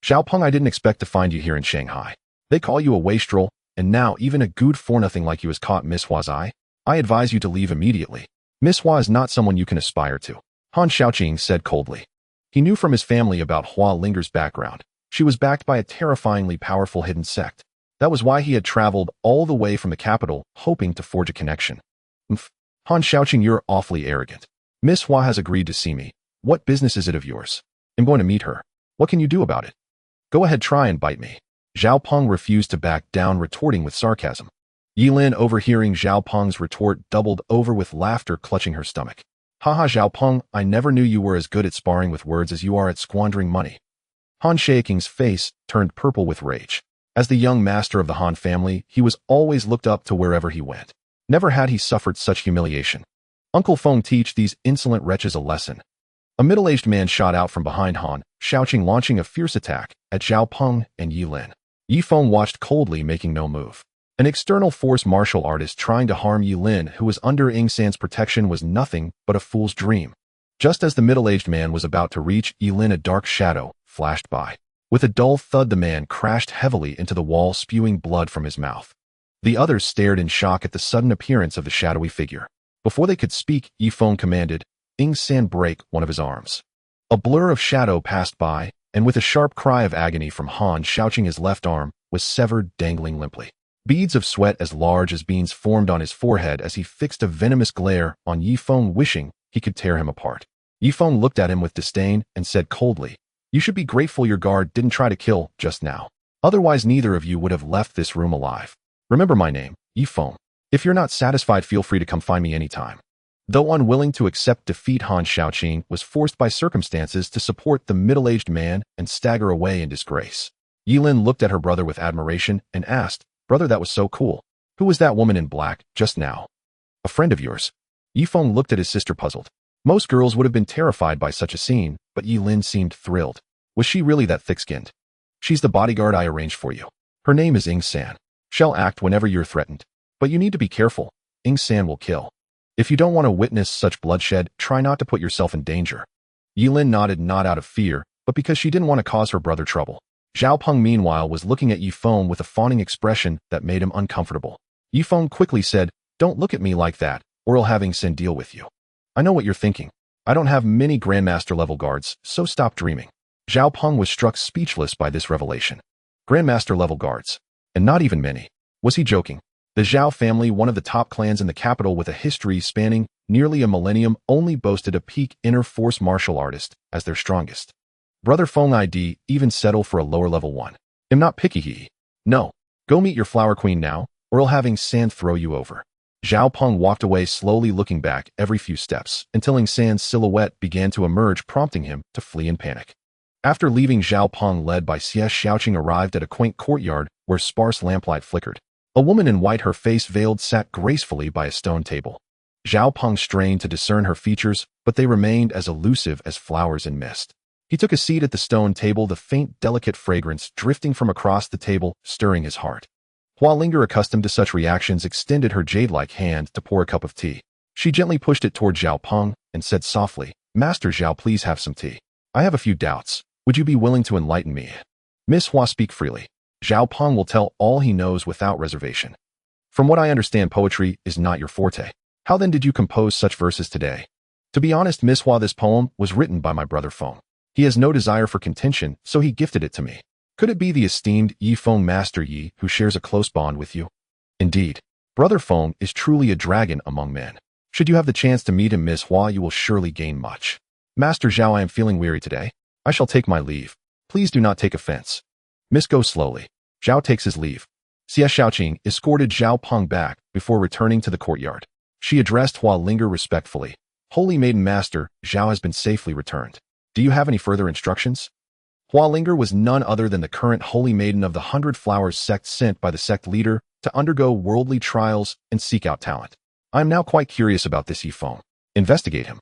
Zhao Peng, I didn't expect to find you here in Shanghai. They call you a wastrel, and now even a good for nothing like you has caught Miss Hua's eye. I advise you to leave immediately. Miss Hua is not someone you can aspire to, Han Xiaoqing said coldly. He knew from his family about Hualinger's background. She was backed by a terrifyingly powerful hidden sect. That was why he had traveled all the way from the capital, hoping to forge a connection. Han Xiaoqing, you're awfully arrogant. Miss Hua has agreed to see me. What business is it of yours? I'm going to meet her. What can you do about it? Go ahead, try and bite me. Zhao Peng refused to back down, retorting with sarcasm. Yilin, overhearing Zhao Peng's retort, doubled over with laughter, clutching her stomach. Haha, Zhao Peng, I never knew you were as good at sparring with words as you are at squandering money. Han Shaoking's face turned purple with rage. As the young master of the Han family, he was always looked up to wherever he went. Never had he suffered such humiliation. Uncle Feng teach these insolent wretches a lesson. A middle-aged man shot out from behind Han, shouting, launching a fierce attack at Zhao Peng and Yi Lin. Yi Feng watched coldly, making no move. An external force martial artist trying to harm Yi Lin, who was under Ing San's protection, was nothing but a fool's dream. Just as the middle-aged man was about to reach Yi Lin, a dark shadow flashed by. With a dull thud, the man crashed heavily into the wall, spewing blood from his mouth. The others stared in shock at the sudden appearance of the shadowy figure. Before they could speak, Yi Feng commanded, Ing San, break one of his arms. A blur of shadow passed by, and with a sharp cry of agony from Han, shouting, his left arm was severed, dangling limply. Beads of sweat as large as beans formed on his forehead as he fixed a venomous glare on Yi Feng, wishing he could tear him apart. Yi Feng looked at him with disdain and said coldly, you should be grateful your guard didn't try to kill just now. Otherwise, neither of you would have left this room alive. Remember my name, Yi Feng. If you're not satisfied, feel free to come find me anytime. Though unwilling to accept defeat, Han Shaoqing was forced by circumstances to support the middle-aged man and stagger away in disgrace. Yi Lin looked at her brother with admiration and asked, brother, that was so cool. Who was that woman in black just now? A friend of yours? Yi Feng looked at his sister, puzzled. Most girls would have been terrified by such a scene, but Yi Lin seemed thrilled. Was she really that thick-skinned? She's the bodyguard I arranged for you. Her name is Ing San. She'll act whenever you're threatened. But you need to be careful. Ing San will kill. If you don't want to witness such bloodshed, try not to put yourself in danger. Yi Lin nodded, not out of fear, but because she didn't want to cause her brother trouble. Zhao Peng, meanwhile, was looking at Yi Feng with a fawning expression that made him uncomfortable. Yi Feng quickly said, don't look at me like that, or I'll have Ing San deal with you. I know what you're thinking. I don't have many Grandmaster-level guards, so stop dreaming. Zhao Peng was struck speechless by this revelation. Grandmaster-level guards. And not even many. Was he joking? The Zhao family, one of the top clans in the capital with a history spanning nearly a millennium, only boasted a peak inner force martial artist as their strongest. Brother Feng, I'd even settle for a lower-level one. I'm not picky, he. No. Go meet your flower queen now, or I'll have Ing San throw you over. Zhao Peng walked away, slowly looking back every few steps, until Ing San's silhouette began to emerge, prompting him to flee in panic. After leaving, Zhao Peng, led by Xie Shaoqing, arrived at a quaint courtyard where sparse lamplight flickered. A woman in white, her face veiled, sat gracefully by a stone table. Zhao Peng strained to discern her features, but they remained as elusive as flowers in mist. He took a seat at the stone table, the faint, delicate fragrance drifting from across the table, stirring his heart. Hua Linger, accustomed to such reactions, extended her jade-like hand to pour a cup of tea. She gently pushed it toward Zhao Peng and said softly, Master Zhao, please have some tea. I have a few doubts. Would you be willing to enlighten me? Miss Hua, speak freely. Zhao Peng will tell all he knows without reservation. From what I understand, poetry is not your forte. How then did you compose such verses today? To be honest, Miss Hua, this poem was written by my brother Feng. He has no desire for contention, so he gifted it to me. Could it be the esteemed Yi Feng, Master Yi, who shares a close bond with you? Indeed. Brother Feng is truly a dragon among men. Should you have the chance to meet him, Miss Hua, you will surely gain much. Master Zhao, I am feeling weary today. I shall take my leave. Please do not take offense. Miss, go slowly. Zhao takes his leave. Xie Shaoqing escorted Zhao Peng back before returning to the courtyard. She addressed Hua Linger respectfully. Holy Maiden, Master, Zhao has been safely returned. Do you have any further instructions? Hua Linger was none other than the current Holy Maiden of the 100 Flowers sect, sent by the sect leader to undergo worldly trials and seek out talent. I am now quite curious about this Yi Feng. Investigate him.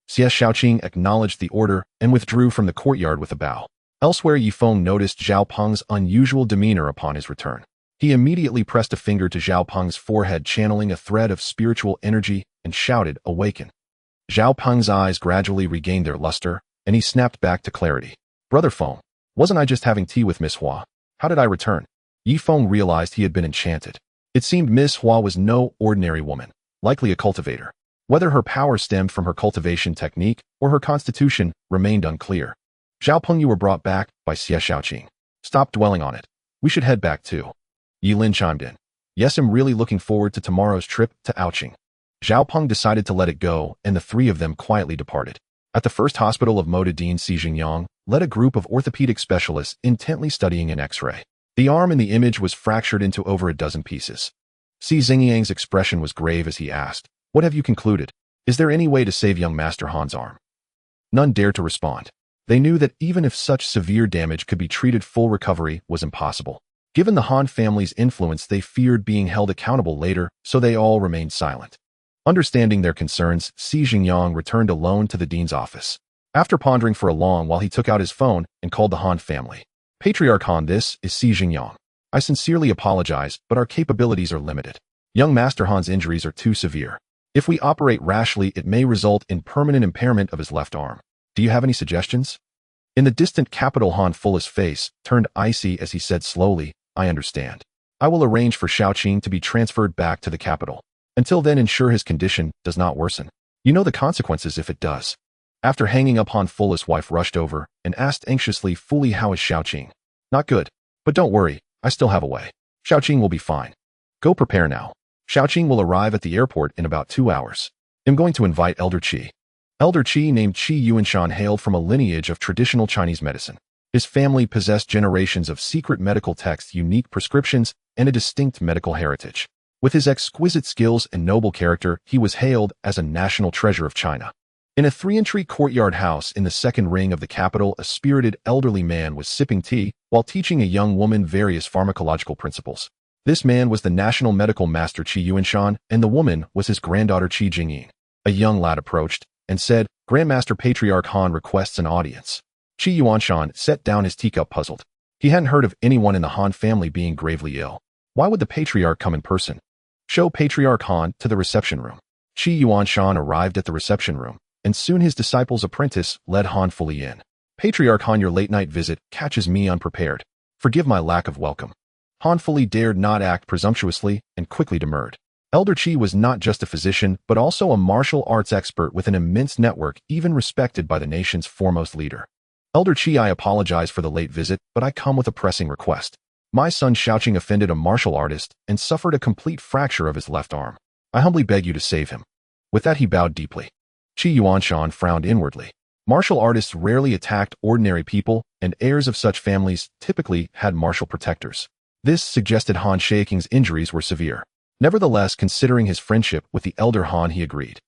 Xie Shaoqing acknowledged the order and withdrew from the courtyard with a bow. Elsewhere, Yi Feng noticed Zhao Peng's unusual demeanor upon his return. He immediately pressed a finger to Zhao Peng's forehead, channeling a thread of spiritual energy, and shouted, awaken. Zhao Peng's eyes gradually regained their luster, and he snapped back to clarity. Brother Feng, wasn't I just having tea with Miss Hua? How did I return? Yi Feng realized he had been enchanted. It seemed Miss Hua was no ordinary woman, likely a cultivator. Whether her power stemmed from her cultivation technique or her constitution remained unclear. Zhao Peng, you were brought back by Xie Shaoqing. Stop dwelling on it. We should head back too. Yi Lin chimed in. Yes, I'm really looking forward to tomorrow's trip to Aoqing. Zhao Peng decided to let it go, and the three of them quietly departed. At the first hospital of Mota Dean, Si Jingyang led a group of orthopedic specialists intently studying an X-ray. The arm in the image was fractured into over a dozen pieces. Si Jingyang's expression was grave as he asked, what have you concluded? Is there any way to save young Master Han's arm? None dared to respond. They knew that even if such severe damage could be treated, full recovery was impossible. Given the Han family's influence, they feared being held accountable later, so they all remained silent. Understanding their concerns, Xi Jingyang returned alone to the dean's office. After pondering for a long while, he took out his phone and called the Han family. Patriarch Han, this is Xi Jingyang. I sincerely apologize, but our capabilities are limited. Young Master Han's injuries are too severe. If we operate rashly, it may result in permanent impairment of his left arm. Do you have any suggestions? In the distant capital, Han Full's face turned icy as he said slowly, I understand. I will arrange for Xiaoqing to be transferred back to the capital. Until then, ensure his condition does not worsen. You know the consequences if it does. After hanging up, Han Full's wife rushed over and asked anxiously, Fully, how is Xiaoqing? Not good. But don't worry, I still have a way. Xiaoqing will be fine. Go prepare now. Xiaoqing will arrive at the airport in about 2 hours. I'm going to invite Elder Qi. Elder Qi, named Qi Yuanshan, hailed from a lineage of traditional Chinese medicine. His family possessed generations of secret medical texts, unique prescriptions, and a distinct medical heritage. With his exquisite skills and noble character, he was hailed as a national treasure of China. In a 3-entry courtyard house in the second ring of the capital, a spirited elderly man was sipping tea while teaching a young woman various pharmacological principles. This man was the national medical master Qi Yuanshan, and the woman was his granddaughter Qi Jingying. A young lad approached and said, Grandmaster Patriarch Han requests an audience. Qi Yuanshan set down his teacup puzzled. He hadn't heard of anyone in the Han family being gravely ill. Why would the Patriarch come in person? Show Patriarch Han to the reception room. Qi Yuanshan arrived at the reception room, and soon his disciple's apprentice led Han fully in. Patriarch Han, your late-night visit catches me unprepared. Forgive my lack of welcome. Han fully dared not act presumptuously and quickly demurred. Elder Qi was not just a physician, but also a martial arts expert with an immense network, even respected by the nation's foremost leader. Elder Qi, I apologize for the late visit, but I come with a pressing request. My son Xiaoqing offended a martial artist and suffered a complete fracture of his left arm. I humbly beg you to save him. With that, he bowed deeply. Qi Yuanshan frowned inwardly. Martial artists rarely attacked ordinary people, and heirs of such families typically had martial protectors. This suggested Han Xiaoqing's injuries were severe. Nevertheless, considering his friendship with the elder Han, he agreed.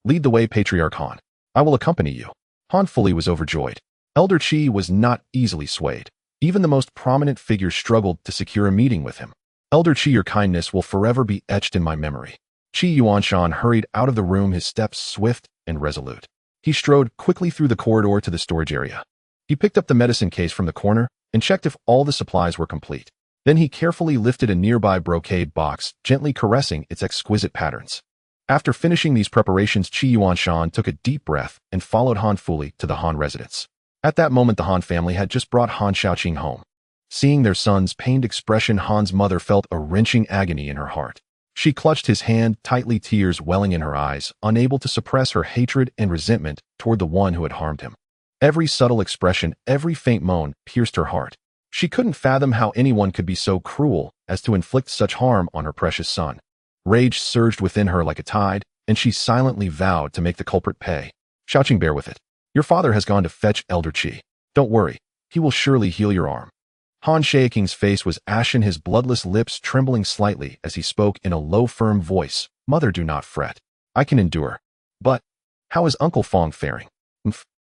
Lead the way, Patriarch Han. I will accompany you. Han fully was overjoyed. Elder Qi was not easily swayed. Even the most prominent figures struggled to secure a meeting with him. Elder Qi, your kindness will forever be etched in my memory. Qi Yuanshan hurried out of the room, his steps swift and resolute. He strode quickly through the corridor to the storage area. He picked up the medicine case from the corner and checked if all the supplies were complete. Then he carefully lifted a nearby brocade box, gently caressing its exquisite patterns. After finishing these preparations, Qi Yuanshan took a deep breath and followed Han fully to the Han residence. At that moment, the Han family had just brought Han Xiaoqing home. Seeing their son's pained expression, Han's mother felt a wrenching agony in her heart. She clutched his hand tightly, tears welling in her eyes, unable to suppress her hatred and resentment toward the one who had harmed him. Every subtle expression, every faint moan pierced her heart. She couldn't fathom how anyone could be so cruel as to inflict such harm on her precious son. Rage surged within her like a tide, and she silently vowed to make the culprit pay. Xiaoqing, bear with it. Your father has gone to fetch Elder Qi. Don't worry, he will surely heal your arm. Han Xiaoqing's face was ashen, his bloodless lips trembling slightly as he spoke in a low, firm voice. Mother, do not fret. I can endure. But how is Uncle Fong faring?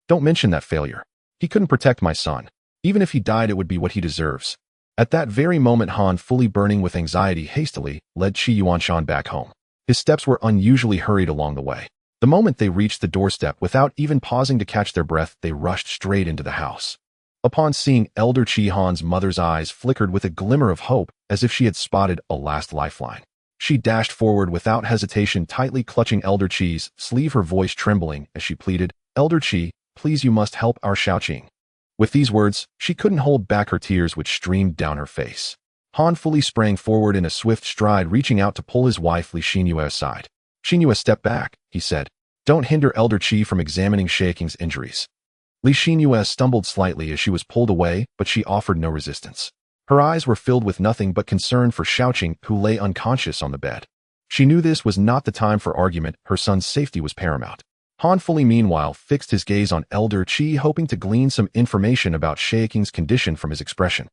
Don't mention that failure. He couldn't protect my son. Even if he died, it would be what he deserves. At that very moment, Han, fully burning with anxiety, hastily led Qi Yuanshan back home. His steps were unusually hurried along the way. The moment they reached the doorstep, without even pausing to catch their breath, they rushed straight into the house. Upon seeing Elder Qi, Han's mother's eyes flickered with a glimmer of hope, as if she had spotted a last lifeline. She dashed forward without hesitation, tightly clutching Elder Qi's sleeve, her voice trembling as she pleaded, Elder Qi, please, you must help our Xiaoqing. With these words, she couldn't hold back her tears, which streamed down her face. Han fully sprang forward in a swift stride, reaching out to pull his wife Li Xinyue aside. Xinyue, step back, he said. Don't hinder Elder Qi from examining Xiaoqing's injuries. Li Xinyue stumbled slightly as she was pulled away, but she offered no resistance. Her eyes were filled with nothing but concern for Xiaoqing, who lay unconscious on the bed. She knew this was not the time for argument, her son's safety was paramount. Han fully, meanwhile, fixed his gaze on Elder Qi, hoping to glean some information about Xiaoqing's condition from his expression.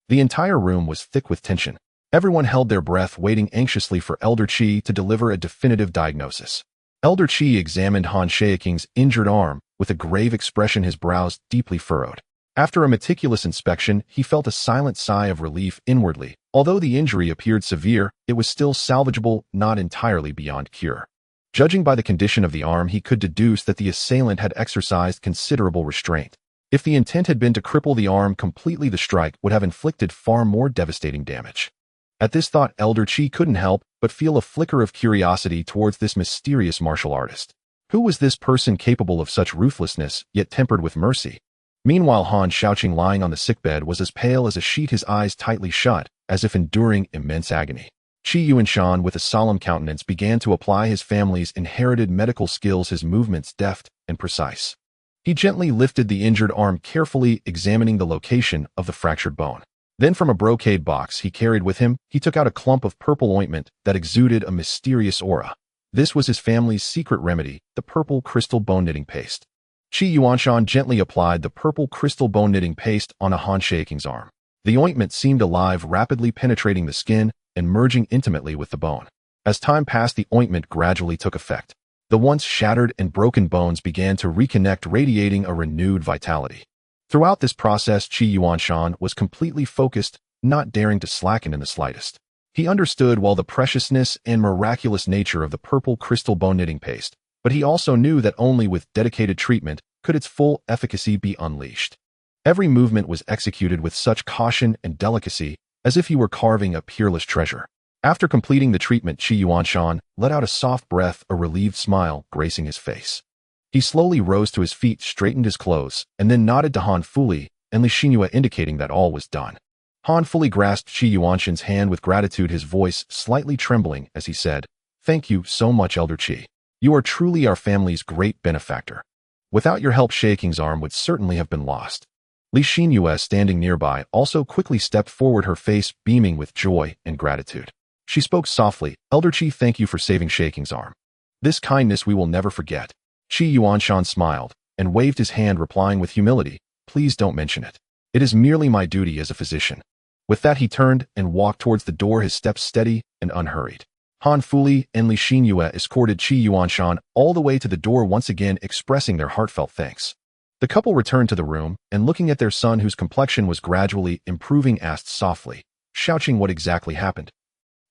The entire room was thick with tension. Everyone held their breath, waiting anxiously for Elder Qi to deliver a definitive diagnosis. Elder Qi examined Han Xiaoqing's injured arm, with a grave expression, his brows deeply furrowed. After a meticulous inspection, he felt a silent sigh of relief inwardly. Although the injury appeared severe, it was still salvageable, not entirely beyond cure. Judging by the condition of the arm, he could deduce that the assailant had exercised considerable restraint. If the intent had been to cripple the arm completely, the strike would have inflicted far more devastating damage. At this thought, Elder Chi couldn't help but feel a flicker of curiosity towards this mysterious martial artist. Who was this person capable of such ruthlessness, yet tempered with mercy? Meanwhile, Han Shaoqing, lying on the sickbed, was as pale as a sheet, his eyes tightly shut, as if enduring immense agony. Qi Yuanshan, with a solemn countenance, began to apply his family's inherited medical skills, his movements deft and precise. He gently lifted the injured arm, carefully examining the location of the fractured bone. Then, from a brocade box he carried with him, he took out a clump of purple ointment that exuded a mysterious aura. This was his family's secret remedy, the purple crystal bone knitting paste. Qi Yuanshan gently applied the purple crystal bone knitting paste on Han Shaoqing's arm. The ointment seemed alive, rapidly penetrating the skin and merging intimately with the bone. As time passed, the ointment gradually took effect. The once shattered and broken bones began to reconnect, radiating a renewed vitality. Throughout this process, Qi Yuanshan was completely focused, not daring to slacken in the slightest. He understood while the preciousness and miraculous nature of the purple crystal bone knitting paste, but he also knew that only with dedicated treatment could its full efficacy be unleashed. Every movement was executed with such caution and delicacy, as if he were carving a peerless treasure. After completing the treatment, Qi Yuanshan let out a soft breath, a relieved smile gracing his face. He slowly rose to his feet, straightened his clothes, and then nodded to Han Fuli and Li Xinyue, indicating that all was done. Han Fuli grasped Qi Yuanshan's hand with gratitude, his voice slightly trembling as he said, "Thank you so much, Elder Qi. You are truly our family's great benefactor. Without your help, Shaoqing's arm would certainly have been lost." Li Xinyue, standing nearby, also quickly stepped forward, her face beaming with joy and gratitude. She spoke softly, "Elder Qi, thank you for saving Shaoqing's arm. This kindness we will never forget." Qi Yuanshan smiled and waved his hand, replying with humility, "Please don't mention it. It is merely my duty as a physician." With that, he turned and walked towards the door, his steps steady and unhurried. Han Fuli and Li Xinyue escorted Qi Yuanshan all the way to the door, once again expressing their heartfelt thanks. The couple returned to the room and, looking at their son, whose complexion was gradually improving, asked softly, "Shaoqing, what exactly happened?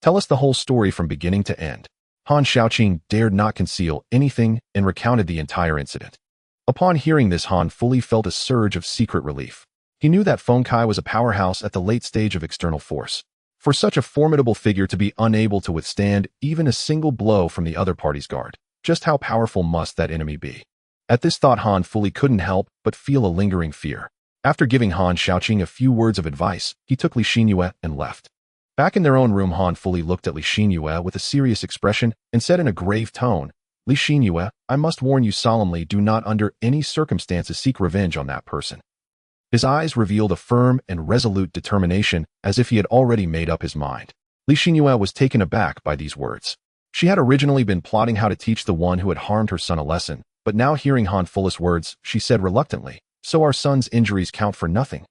Tell us the whole story from beginning to end." Han Shaoqing dared not conceal anything and recounted the entire incident. Upon hearing this, Han Fuli felt a surge of secret relief. He knew that Feng Kai was a powerhouse at the late stage of external force. For such a formidable figure to be unable to withstand even a single blow from the other party's guard, just how powerful must that enemy be? At this thought, Han Fuli couldn't help but feel a lingering fear. After giving Han Shaoqing a few words of advice, he took Li Xinyue and left. Back in their own room, Han Fuli looked at Li Xinyue with a serious expression and said in a grave tone, "Li Xinyue, I must warn you solemnly, do not under any circumstances seek revenge on that person." His eyes revealed a firm and resolute determination, as if he had already made up his mind. Li Xinyue was taken aback by these words. She had originally been plotting how to teach the one who had harmed her son a lesson, but now hearing Han Fuli's words, she said reluctantly, "So our son's injuries count for nothing?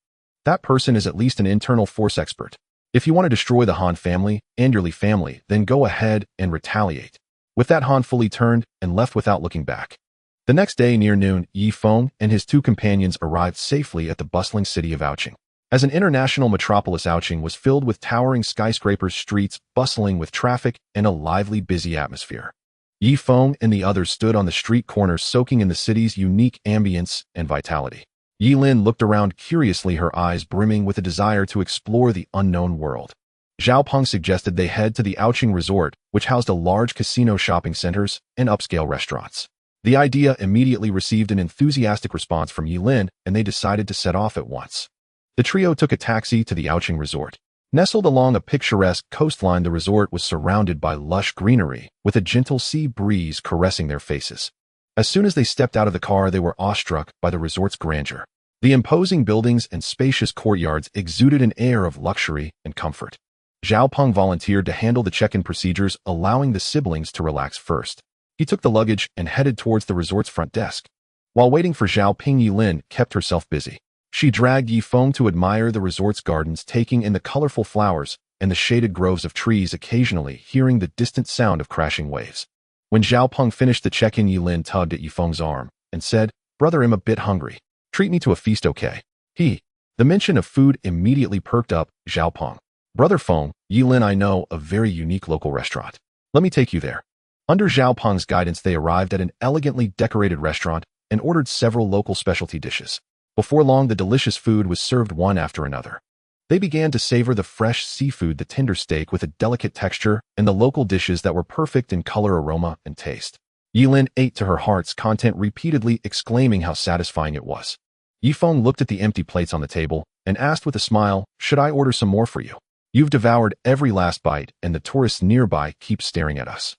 That person is at least an internal force expert. If you want to destroy the Han family and your Li family, then go ahead and retaliate." With that, Han Fuli turned and left without looking back. The next day, near noon, Yi Feng and his two companions arrived safely at the bustling city of Aoqing. As an international metropolis, Aoqing was filled with towering skyscrapers, streets bustling with traffic, and a lively, busy atmosphere. Yi Feng and the others stood on the street corners, soaking in the city's unique ambience and vitality. Yi Lin looked around curiously, her eyes brimming with a desire to explore the unknown world. Zhao Peng suggested they head to the Aoqing Resort, which housed a large casino, shopping centers, and upscale restaurants. The idea immediately received an enthusiastic response from Yi Lin, and they decided to set off at once. The trio took a taxi to the Aoqing Resort. Nestled along a picturesque coastline, the resort was surrounded by lush greenery, with a gentle sea breeze caressing their faces. As soon as they stepped out of the car, they were awestruck by the resort's grandeur. The imposing buildings and spacious courtyards exuded an air of luxury and comfort. Zhao Peng volunteered to handle the check-in procedures, allowing the siblings to relax first. He took the luggage and headed towards the resort's front desk. While waiting for Zhao Peng, Yi Lin kept herself busy. She dragged Yi Feng to admire the resort's gardens, taking in the colorful flowers and the shaded groves of trees, occasionally hearing the distant sound of crashing waves. When Zhao Peng finished the check-in, Yi Lin tugged at Yi Feng's arm and said, Brother, I'm a bit hungry. Treat me to a feast, okay? The mention of food immediately perked up Xiaopeng. Brother Feng, Yilin, I know a very unique local restaurant. Let me take you there. Under Xiaopeng's guidance, they arrived at an elegantly decorated restaurant and ordered several local specialty dishes. Before long, the delicious food was served one after another. They began to savor the fresh seafood, the tender steak with a delicate texture, and the local dishes that were perfect in color, aroma, and taste. Yilin ate to her heart's content, repeatedly exclaiming how satisfying it was. Yifeng looked at the empty plates on the table and asked with a smile, "Should I order some more for you? You've devoured every last bite, and the tourists nearby keep staring at us."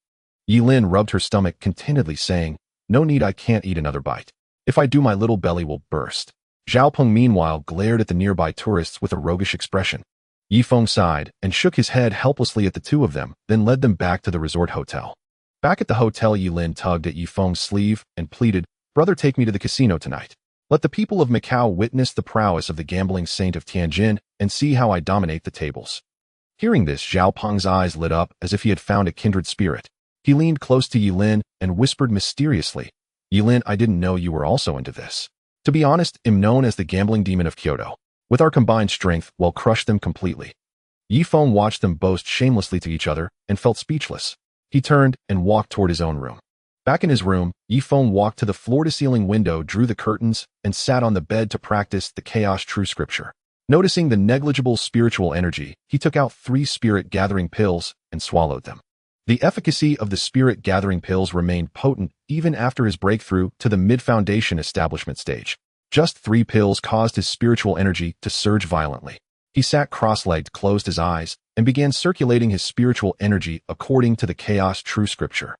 Yilin rubbed her stomach contentedly, saying, "No need, I can't eat another bite. If I do, my little belly will burst." Xiaopeng meanwhile glared at the nearby tourists with a roguish expression. Yifeng sighed and shook his head helplessly at the two of them, then led them back to the resort hotel. Back at the hotel, Yilin tugged at Yifeng's sleeve and pleaded, "Brother, take me to the casino tonight. Let the people of Macau witness the prowess of the gambling saint of Tianjin and see how I dominate the tables." Hearing this, Xiaopeng's eyes lit up as if he had found a kindred spirit. He leaned close to Yilin and whispered mysteriously, "Yilin, I didn't know you were also into this. To be honest, I'm known as the gambling demon of Kyoto. With our combined strength, we'll crush them completely." Yifeng watched them boast shamelessly to each other and felt speechless. He turned and walked toward his own room. Back in his room, Yifeng walked to the floor-to-ceiling window, drew the curtains, and sat on the bed to practice the chaos true scripture. Noticing the negligible spiritual energy, he took out 3 spirit-gathering pills and swallowed them. The efficacy of the spirit-gathering pills remained potent even after his breakthrough to the mid-foundation establishment stage. Just 3 pills caused his spiritual energy to surge violently. He sat cross-legged, closed his eyes, and began circulating his spiritual energy according to the chaos true scripture.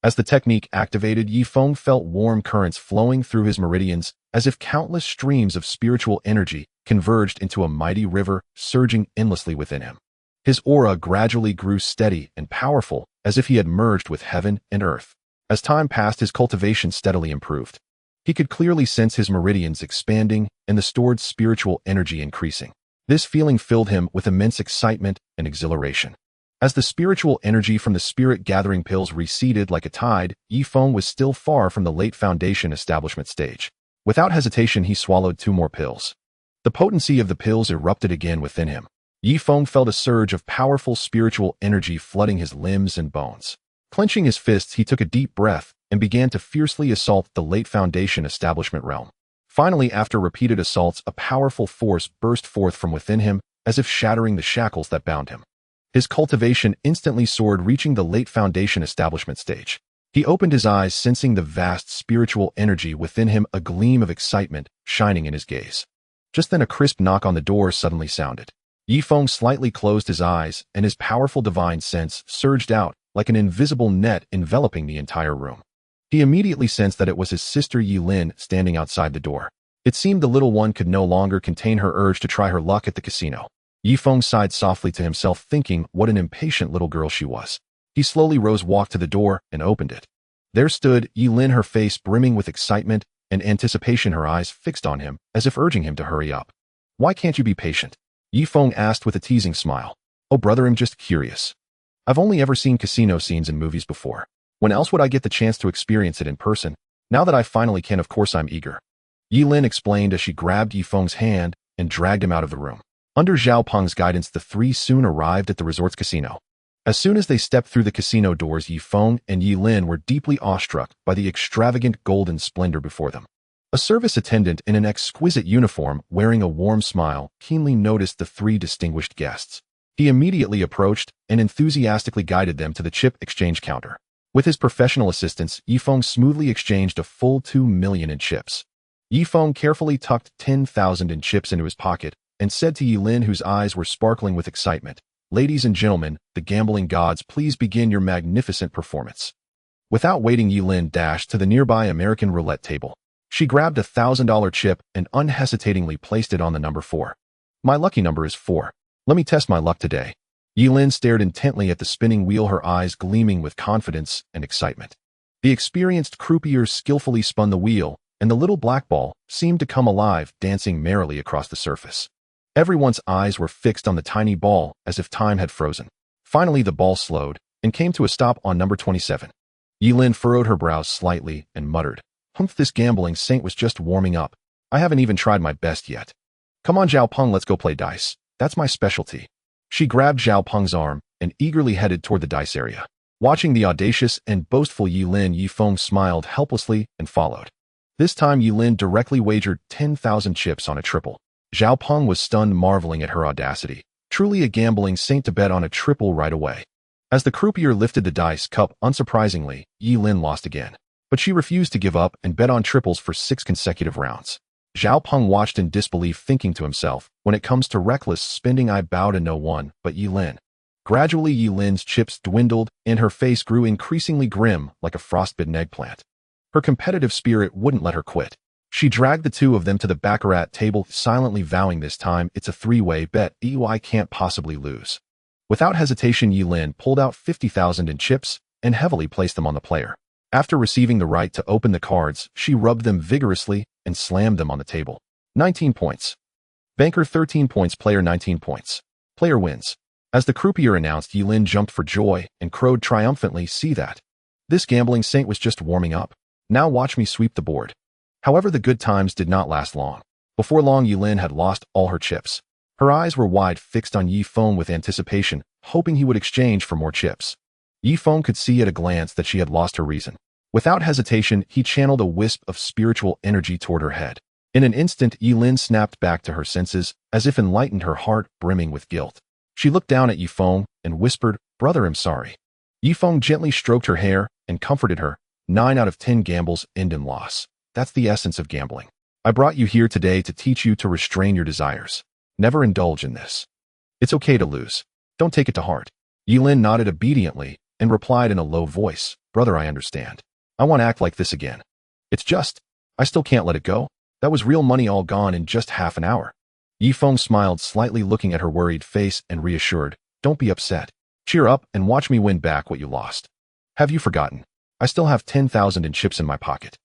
As the technique activated, Yifeng felt warm currents flowing through his meridians, as if countless streams of spiritual energy converged into a mighty river, surging endlessly within him. His aura gradually grew steady and powerful, as if he had merged with heaven and earth. As time passed, his cultivation steadily improved. He could clearly sense his meridians expanding and the stored spiritual energy increasing. This feeling filled him with immense excitement and exhilaration. As the spiritual energy from the spirit-gathering pills receded like a tide, Yifeng was still far from the late foundation establishment stage. Without hesitation, he swallowed 2 more pills. The potency of the pills erupted again within him. Yifeng felt a surge of powerful spiritual energy flooding his limbs and bones. Clenching his fists, he took a deep breath and began to fiercely assault the late foundation establishment realm. Finally, after repeated assaults, a powerful force burst forth from within him, as if shattering the shackles that bound him. His cultivation instantly soared, reaching the late foundation establishment stage. He opened his eyes, sensing the vast spiritual energy within him, a gleam of excitement shining in his gaze. Just then a crisp knock on the door suddenly sounded. Yifeng slightly closed his eyes, and his powerful divine sense surged out like an invisible net enveloping the entire room. He immediately sensed that it was his sister Yilin standing outside the door. It seemed the little one could no longer contain her urge to try her luck at the casino. Yifeng sighed softly to himself, thinking what an impatient little girl she was. He slowly rose, walked to the door, and opened it. There stood Yilin, her face brimming with excitement and anticipation, her eyes fixed on him, as if urging him to hurry up. "Why can't you be patient?" Yifeng asked with a teasing smile. "Oh brother, I'm just curious. I've only ever seen casino scenes in movies before. When else would I get the chance to experience it in person? Now that I finally can, of course I'm eager." Yilin explained as she grabbed Yifeng's hand and dragged him out of the room. Under Xiaopeng's guidance, the 3 soon arrived at the resort's casino. As soon as they stepped through the casino doors, Yifeng and Yilin were deeply awestruck by the extravagant golden splendor before them. A service attendant in an exquisite uniform, wearing a warm smile, keenly noticed the 3 distinguished guests. He immediately approached and enthusiastically guided them to the chip exchange counter. With his professional assistance, Yifeng smoothly exchanged a full 2 million in chips. Yifeng carefully tucked 10,000 in chips into his pocket and said to Yilin, whose eyes were sparkling with excitement, "Ladies and gentlemen, the gambling gods, please begin your magnificent performance." Without waiting, Yilin dashed to the nearby American roulette table. She grabbed a $1,000 chip and unhesitatingly placed it on the number 4. "My lucky number is 4. Let me test my luck today." Yilin stared intently at the spinning wheel, her eyes gleaming with confidence and excitement. The experienced croupier skillfully spun the wheel, and the little black ball seemed to come alive, dancing merrily across the surface. Everyone's eyes were fixed on the tiny ball, as if time had frozen. Finally, the ball slowed and came to a stop on number 27. Yilin furrowed her brows slightly and muttered, Humph, this gambling saint was just warming up. I haven't even tried my best yet. Come on, Zhao Peng, let's go play dice. That's my specialty. She grabbed Zhao Peng's arm and eagerly headed toward the dice area. Watching the audacious and boastful Yi Feng smiled helplessly and followed. This time Yi directly wagered 10,000 chips on a triple. Zhao Peng was stunned, marveling at her audacity. Truly a gambling saint to bet on a triple right away. As the croupier lifted the dice cup, unsurprisingly, Yi lost again. But she refused to give up and bet on triples for 6 consecutive rounds. Zhao Peng watched in disbelief, thinking to himself, when it comes to reckless spending, I bow to no one but Yi. Gradually, Yi chips dwindled, and her face grew increasingly grim, like a frostbitten eggplant. Her competitive spirit wouldn't let her quit. She dragged the two of them to the baccarat table, silently vowing this time it's a 3-way bet. I can't possibly lose. Without hesitation, Yi pulled out 50,000 in chips and heavily placed them on the player. After receiving the right to open the cards, she rubbed them vigorously and slammed them on the table. 19 points. Banker 13 points, player 19 points. Player wins. As the croupier announced, Yi jumped for joy and crowed triumphantly, see that? This gambling saint was just warming up. Now watch me sweep the board. However, the good times did not last long. Before long, Yi had lost all her chips. Her eyes were wide, fixed on Yi Feng with anticipation, hoping he would exchange for more chips. Yi Feng could see at a glance that she had lost her reason. Without hesitation, he channeled a wisp of spiritual energy toward her head. In an instant, Yi snapped back to her senses, as if enlightened, her heart brimming with guilt. She looked down at Yi Feng and whispered, "Brother, I'm sorry." Yi Feng gently stroked her hair and comforted her. 9 out of 10 gambles end in loss. That's the essence of gambling. I brought you here today to teach you to restrain your desires. Never indulge in this. It's okay to lose. Don't take it to heart. Yi nodded obediently and replied in a low voice, "Brother, I understand. I won't act like this again. It's just, I still can't let it go. That was real money, all gone in just half an hour." Yi Feng smiled slightly, looking at her worried face, and reassured, "Don't be upset. Cheer up and watch me win back what you lost. Have you forgotten? I still have 10,000 in chips in my pocket."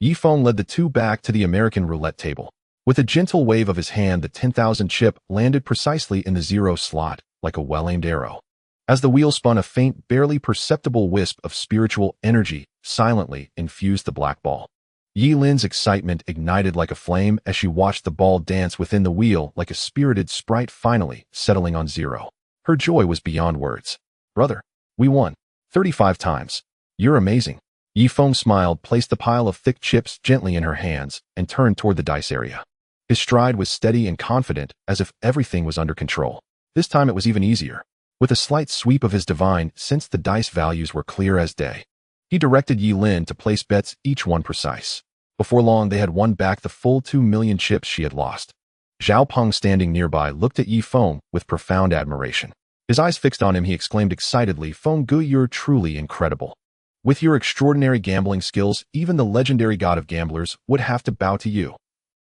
Yi Feng led the two back to the American roulette table. With a gentle wave of his hand, the 10,000 chip landed precisely in the 0 slot, like a well-aimed arrow. As the wheel spun, a faint, barely perceptible wisp of spiritual energy silently infused the black ball. Yi-Lin's excitement ignited like a flame as she watched the ball dance within the wheel like a spirited sprite, finally settling on 0. Her joy was beyond words. "Brother, we won. 35 times. You're amazing." Yi Feng smiled, placed the pile of thick chips gently in her hands, and turned toward the dice area. His stride was steady and confident, as if everything was under control. This time it was even easier. With a slight sweep of his divine, since the dice values were clear as day, he directed Yi-Lin to place bets, each one precise. Before long, they had won back the full 2 million chips she had lost. Zhao Peng, standing nearby, looked at Yi Feng with profound admiration. His eyes fixed on him, he exclaimed excitedly, "Feng Gu, you're truly incredible. With your extraordinary gambling skills, even the legendary god of gamblers would have to bow to you."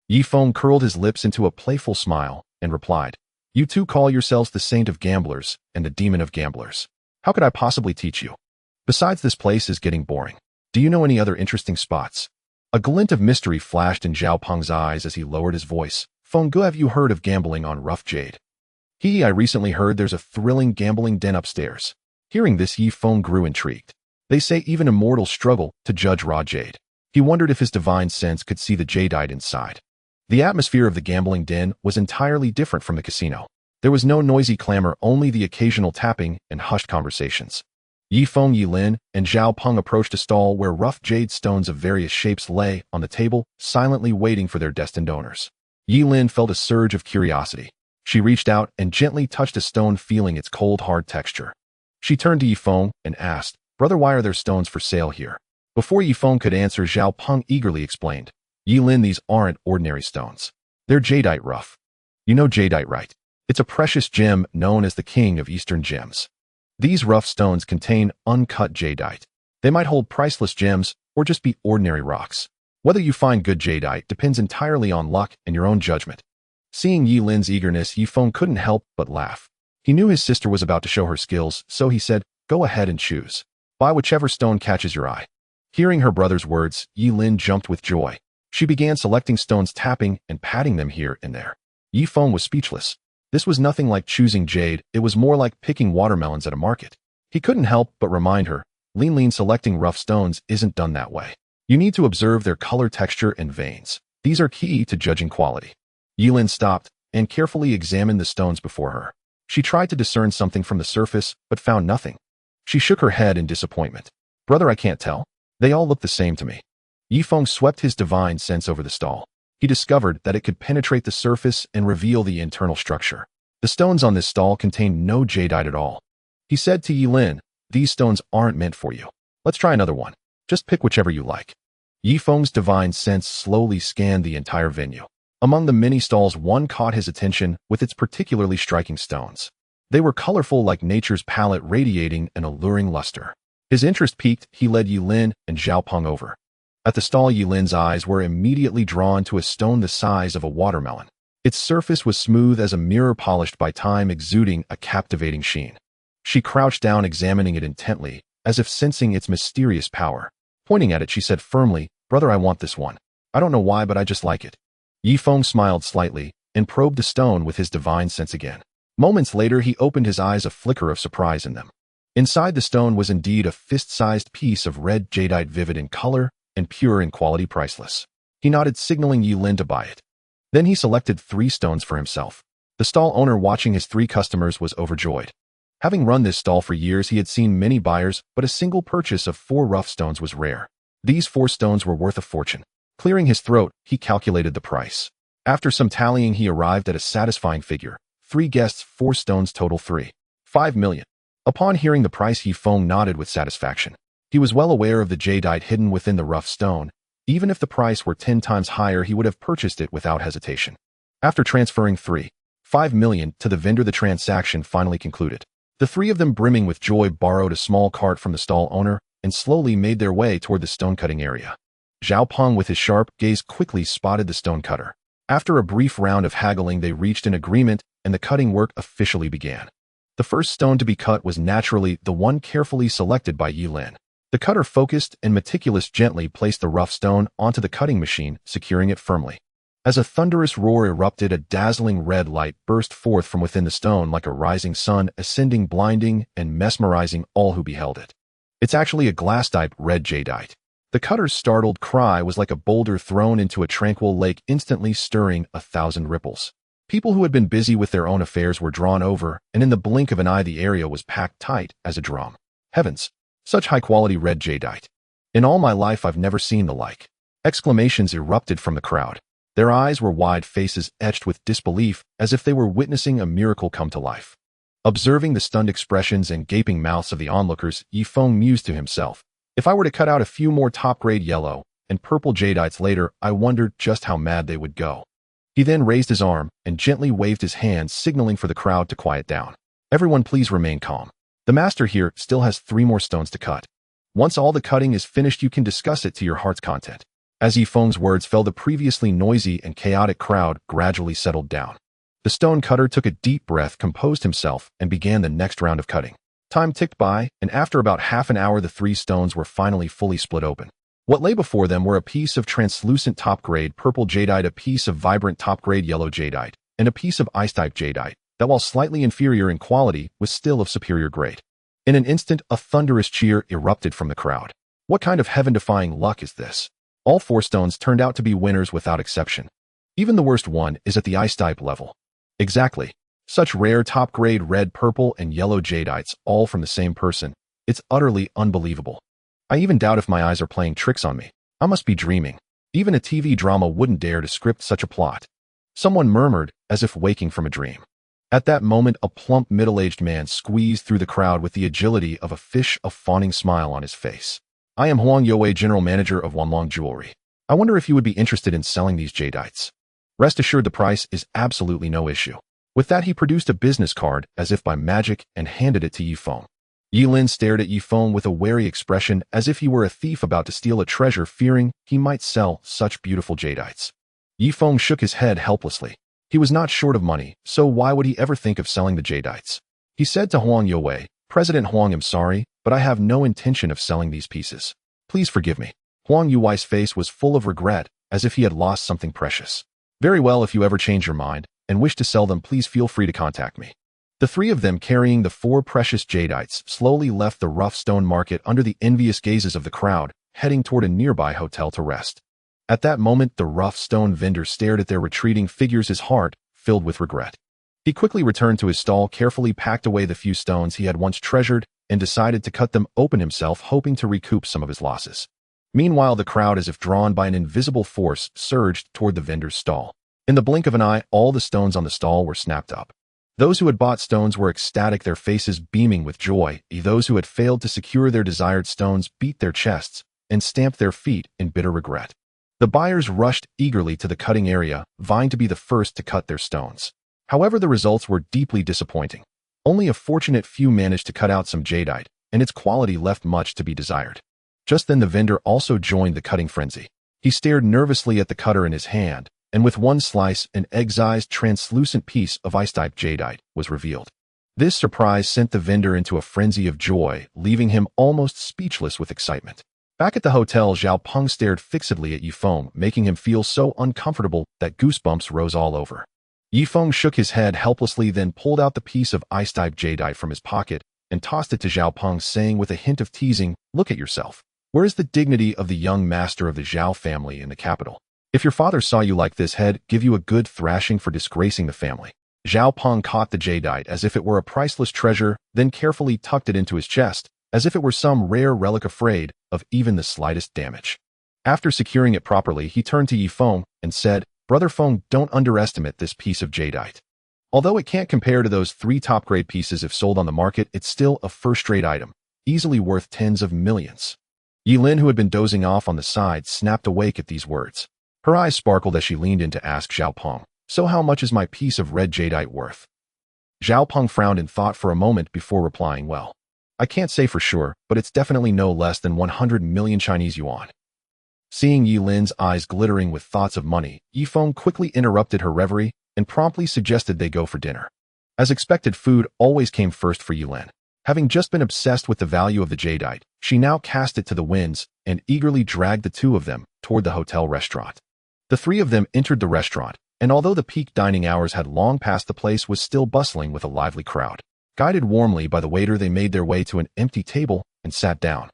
Yi Feng curled his lips into a playful smile and replied, "You two call yourselves the saint of gamblers and the demon of gamblers. How could I possibly teach you? Besides, this place is getting boring. Do you know any other interesting spots?" A glint of mystery flashed in Zhao Peng's eyes as he lowered his voice. "Feng Gu, have you heard of gambling on Rough Jade?" I recently heard there's a thrilling gambling den upstairs." Hearing this, Yi Feng grew intrigued. They say even immortals struggle to judge raw jade. He wondered if his divine sense could see the jadeite inside. The atmosphere of the gambling den was entirely different from the casino. There was no noisy clamor, only the occasional tapping and hushed conversations. Yi Feng, Yi-Lin, and Zhao Peng approached a stall where rough jade stones of various shapes lay on the table, silently waiting for their destined owners. Yi-Lin felt a surge of curiosity. She reached out and gently touched a stone, feeling its cold, hard texture. She turned to Yi Feng and asked, "Brother, why are there stones for sale here?" Before Yi Feng could answer, Zhao Peng eagerly explained, "Yi-Lin, these aren't ordinary stones. They're jadeite rough. You know jadeite, right? It's a precious gem known as the king of Eastern gems. These rough stones contain uncut jadeite. They might hold priceless gems or just be ordinary rocks. Whether you find good jadeite depends entirely on luck and your own judgment." Seeing Yi-Lin's eagerness, Yi Feng couldn't help but laugh. He knew his sister was about to show her skills, so he said, "Go ahead and choose. Buy whichever stone catches your eye." Hearing her brother's words, Yi-Lin jumped with joy. She began selecting stones, tapping and patting them here and there. Yi Feng was speechless. This was nothing like choosing jade, it was more like picking watermelons at a market. He couldn't help but remind her, Lean selecting rough stones isn't done that way. You need to observe their color, texture, and veins. These are key to judging quality. Yilin stopped and carefully examined the stones before her. She tried to discern something from the surface, but found nothing. She shook her head in disappointment. Brother, I can't tell. They all look the same to me. Yifeng swept his divine sense over the stall. He discovered that it could penetrate the surface and reveal the internal structure. The stones on this stall contained no jadeite at all. He said to Yilin, these stones aren't meant for you. Let's try another one. Just pick whichever you like. Yifeng's divine sense slowly scanned the entire venue. Among the many stalls, one caught his attention with its particularly striking stones. They were colorful like nature's palette, radiating an alluring luster. His interest piqued, he led Yilin and Xiaopeng over. At the stall, Yilin's eyes were immediately drawn to a stone the size of a watermelon. Its surface was smooth as a mirror, polished by time, exuding a captivating sheen. She crouched down, examining it intently, as if sensing its mysterious power. Pointing at it, she said firmly, Brother, I want this one. I don't know why, but I just like it. Yifeng smiled slightly and probed the stone with his divine sense again. Moments later, he opened his eyes, a flicker of surprise in them. Inside the stone was indeed a fist-sized piece of red jadeite, vivid in color and pure in quality, priceless. He nodded, signaling Yilin to buy it. Then he selected 3 stones for himself. The stall owner, watching his 3 customers, was overjoyed. Having run this stall for years, he had seen many buyers, but a single purchase of 4 rough stones was rare. These 4 stones were worth a fortune. Clearing his throat, he calculated the price. After some tallying, he arrived at a satisfying figure. 3 guests, 4 stones, total 5 million. Upon hearing the price, Yifeng nodded with satisfaction. He was well aware of the jadeite hidden within the rough stone. Even if the price were 10 times higher, he would have purchased it without hesitation. After transferring 5 million to the vendor, the transaction finally concluded. The 3 of them, brimming with joy, borrowed a small cart from the stall owner and slowly made their way toward the stone cutting area. Xiaopeng, with his sharp gaze, quickly spotted the stone cutter. After a brief round of haggling, they reached an agreement and the cutting work officially began. The first stone to be cut was naturally the one carefully selected by Yilin. The cutter, focused and meticulous, gently placed the rough stone onto the cutting machine, securing it firmly. As a thunderous roar erupted, a dazzling red light burst forth from within the stone like a rising sun, ascending, blinding and mesmerizing all who beheld it. It's actually a glass-type red jadeite. The cutter's startled cry was like a boulder thrown into a tranquil lake, instantly stirring 1,000 ripples. People who had been busy with their own affairs were drawn over, and in the blink of an eye, the area was packed tight as a drum. Heavens! Such high-quality red jadeite. In all my life, I've never seen the like. Exclamations erupted from the crowd. Their eyes were wide, faces etched with disbelief, as if they were witnessing a miracle come to life. Observing the stunned expressions and gaping mouths of the onlookers, Yifeng mused to himself, if I were to cut out a few more top-grade yellow and purple jadeites later, I wondered just how mad they would go. He then raised his arm and gently waved his hand, signaling for the crowd to quiet down. Everyone, please remain calm. The master here still has 3 more stones to cut. Once all the cutting is finished, you can discuss it to your heart's content. As Yifeng's words fell, the previously noisy and chaotic crowd gradually settled down. The stone cutter took a deep breath, composed himself, and began the next round of cutting. Time ticked by, and after about half an hour, the 3 stones were finally fully split open. What lay before them were a piece of translucent top-grade purple jadeite, a piece of vibrant top-grade yellow jadeite, and a piece of ice-type jadeite that, while slightly inferior in quality, was still of superior grade. In an instant, a thunderous cheer erupted from the crowd. What kind of heaven-defying luck is this? All 4 stones turned out to be winners without exception. Even the worst one is at the ice-type level. Exactly. Such rare top-grade red, purple, and yellow jadeites, all from the same person. It's utterly unbelievable. I even doubt if my eyes are playing tricks on me. I must be dreaming. Even a TV drama wouldn't dare to script such a plot. Someone murmured, as if waking from a dream. At that moment, a plump, middle-aged man squeezed through the crowd with the agility of a fish, a fawning smile on his face. I am Huang Youwei, general manager of Wanlong Jewelry. I wonder if you would be interested in selling these jadeites. Rest assured, the price is absolutely no issue. With that, he produced a business card as if by magic and handed it to Yifeng. Yilin stared at Yifeng with a wary expression, as if he were a thief about to steal a treasure, fearing he might sell such beautiful jadeites. Yifeng shook his head helplessly. He was not short of money, so why would he ever think of selling the jadeites? He said to Huang Youwei, President Huang, I'm sorry, but I have no intention of selling these pieces. Please forgive me. Huang Youwei's face was full of regret, as if he had lost something precious. Very well, if you ever change your mind and wish to sell them, please feel free to contact me. The 3 of them, carrying the 4 precious jadeites, slowly left the rough stone market under the envious gazes of the crowd, heading toward a nearby hotel to rest. At that moment, the rough stone vendor stared at their retreating figures, his heart filled with regret. He quickly returned to his stall, carefully packed away the few stones he had once treasured, and decided to cut them open himself, hoping to recoup some of his losses. Meanwhile, the crowd, as if drawn by an invisible force, surged toward the vendor's stall. In the blink of an eye, all the stones on the stall were snapped up. Those who had bought stones were ecstatic, their faces beaming with joy. Those who had failed to secure their desired stones beat their chests and stamped their feet in bitter regret. The buyers rushed eagerly to the cutting area, vying to be the first to cut their stones. However, the results were deeply disappointing. Only a fortunate few managed to cut out some jadeite, and its quality left much to be desired. Just then the vendor also joined the cutting frenzy. He stared nervously at the cutter in his hand, and with one slice, an egg-sized, translucent piece of ice-type jadeite was revealed. This surprise sent the vendor into a frenzy of joy, leaving him almost speechless with excitement. Back at the hotel, Zhao Peng stared fixedly at Yifeng, making him feel so uncomfortable that goosebumps rose all over. Yifeng shook his head helplessly, then pulled out the piece of ice-type jadeite from his pocket and tossed it to Zhao Peng, saying with a hint of teasing, "Look at yourself. Where is the dignity of the young master of the Zhao family in the capital? If your father saw you like this, he'd give you a good thrashing for disgracing the family." Zhao Peng caught the jadeite as if it were a priceless treasure, then carefully tucked it into his chest, as if it were some rare relic afraid of even the slightest damage. After securing it properly, he turned to Yifeng and said, "Brother Feng, don't underestimate this piece of jadeite. Although it can't compare to those 3 top-grade pieces if sold on the market, it's still a first-rate item, easily worth tens of millions." Yilin, who had been dozing off on the side, snapped awake at these words. Her eyes sparkled as she leaned in to ask Zhao Peng, "So how much is my piece of red jadeite worth?" Zhao Peng frowned and thought for a moment before replying, "Well, I can't say for sure, but it's definitely no less than 100 million Chinese yuan." Seeing Yilin's eyes glittering with thoughts of money, Yifeng quickly interrupted her reverie and promptly suggested they go for dinner. As expected, food always came first for Yilin. Having just been obsessed with the value of the jadeite, she now cast it to the winds and eagerly dragged the two of them toward the hotel restaurant. The 3 of them entered the restaurant, and although the peak dining hours had long passed, the place was still bustling with a lively crowd. Guided warmly by the waiter, they made their way to an empty table and sat down.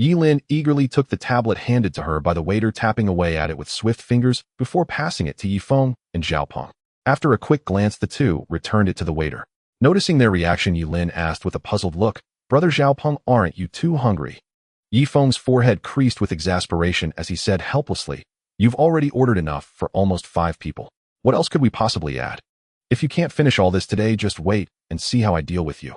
Yilin eagerly took the tablet handed to her by the waiter, tapping away at it with swift fingers before passing it to Yifeng and Zhao Peng. After a quick glance, the two returned it to the waiter. Noticing their reaction, Yilin asked with a puzzled look, "Brother Zhao Peng, aren't you too hungry?" Yifeng's forehead creased with exasperation as he said helplessly, "You've already ordered enough for almost 5 people. What else could we possibly add? If you can't finish all this today, just wait and see how I deal with you."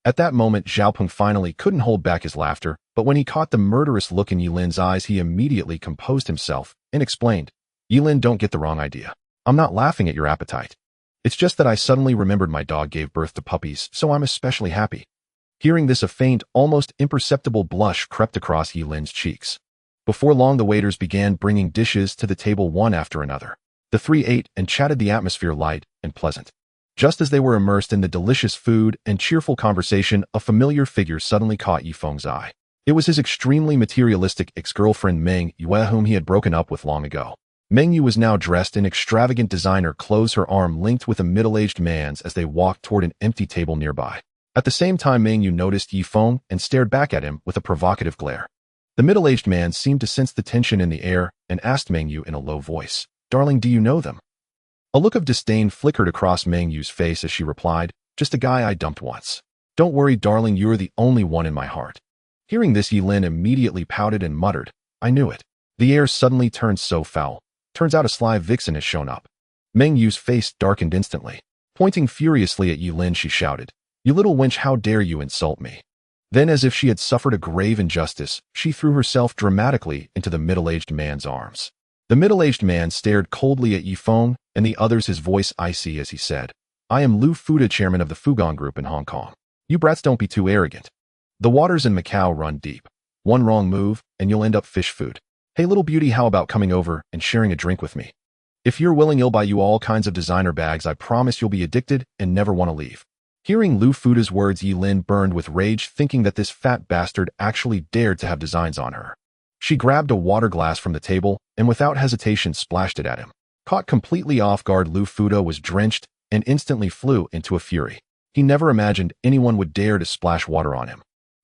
At that moment, Zhao Peng finally couldn't hold back his laughter, but when he caught the murderous look in Yilin's eyes, he immediately composed himself and explained, "Yilin, don't get the wrong idea. I'm not laughing at your appetite. It's just that I suddenly remembered my dog gave birth to puppies, so I'm especially happy." Hearing this, a faint, almost imperceptible blush crept across Yilin's cheeks. Before long, the waiters began bringing dishes to the table one after another. The 3 ate and chatted, the atmosphere light and pleasant. Just as they were immersed in the delicious food and cheerful conversation, a familiar figure suddenly caught Yifeng's eye. It was his extremely materialistic ex-girlfriend Meng Yue, whom he had broken up with long ago. Meng Yue was now dressed in extravagant designer clothes, her arm linked with a middle-aged man's as they walked toward an empty table nearby. At the same time, Meng Yue noticed Yifeng and stared back at him with a provocative glare. The middle-aged man seemed to sense the tension in the air and asked Meng Yue in a low voice, "Darling, do you know them?" A look of disdain flickered across Meng Yu's face as she replied, "Just a guy I dumped once. Don't worry, darling, you're the only one in my heart." Hearing this, Yilin immediately pouted and muttered, "I knew it." The air suddenly turned so foul. Turns out a sly vixen has shown up. Meng Yu's face darkened instantly. Pointing furiously at Yilin, she shouted, "You little wench, how dare you insult me?" Then, as if she had suffered a grave injustice, she threw herself dramatically into the middle-aged man's arms. The middle-aged man stared coldly at Yifeng and the others, his voice icy as he said, "I am Lu Fuda, chairman of the Fugong Group in Hong Kong. You brats don't be too arrogant. The waters in Macau run deep. One wrong move, and you'll end up fish food. Hey, little beauty, how about coming over and sharing a drink with me? If you're willing, I'll buy you all kinds of designer bags. I promise you'll be addicted and never want to leave." Hearing Lu Fuda's words, Yilin burned with rage, thinking that this fat bastard actually dared to have designs on her. She grabbed a water glass from the table and without hesitation splashed it at him. Caught completely off guard, Lu Fuda was drenched and instantly flew into a fury. He never imagined anyone would dare to splash water on him.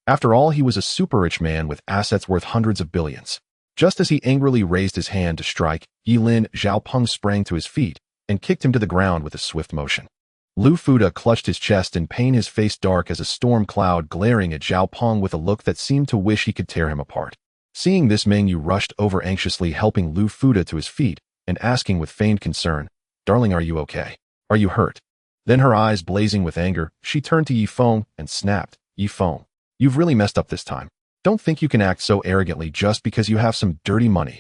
After all, he was a super-rich man with assets worth hundreds of billions. Just as he angrily raised his hand to strike, Yilin Zhaopeng sprang to his feet and kicked him to the ground with a swift motion. Lu Fuda clutched his chest in pain, his face dark as a storm cloud, glaring at Zhaopeng with a look that seemed to wish he could tear him apart. Seeing this, Meng Yu rushed over anxiously, helping Lu Fuda to his feet and asking with feigned concern, "Darling, are you okay? Are you hurt?" Then, her eyes blazing with anger, she turned to Yifeng and snapped, "Yifeng, you've really messed up this time. Don't think you can act so arrogantly just because you have some dirty money.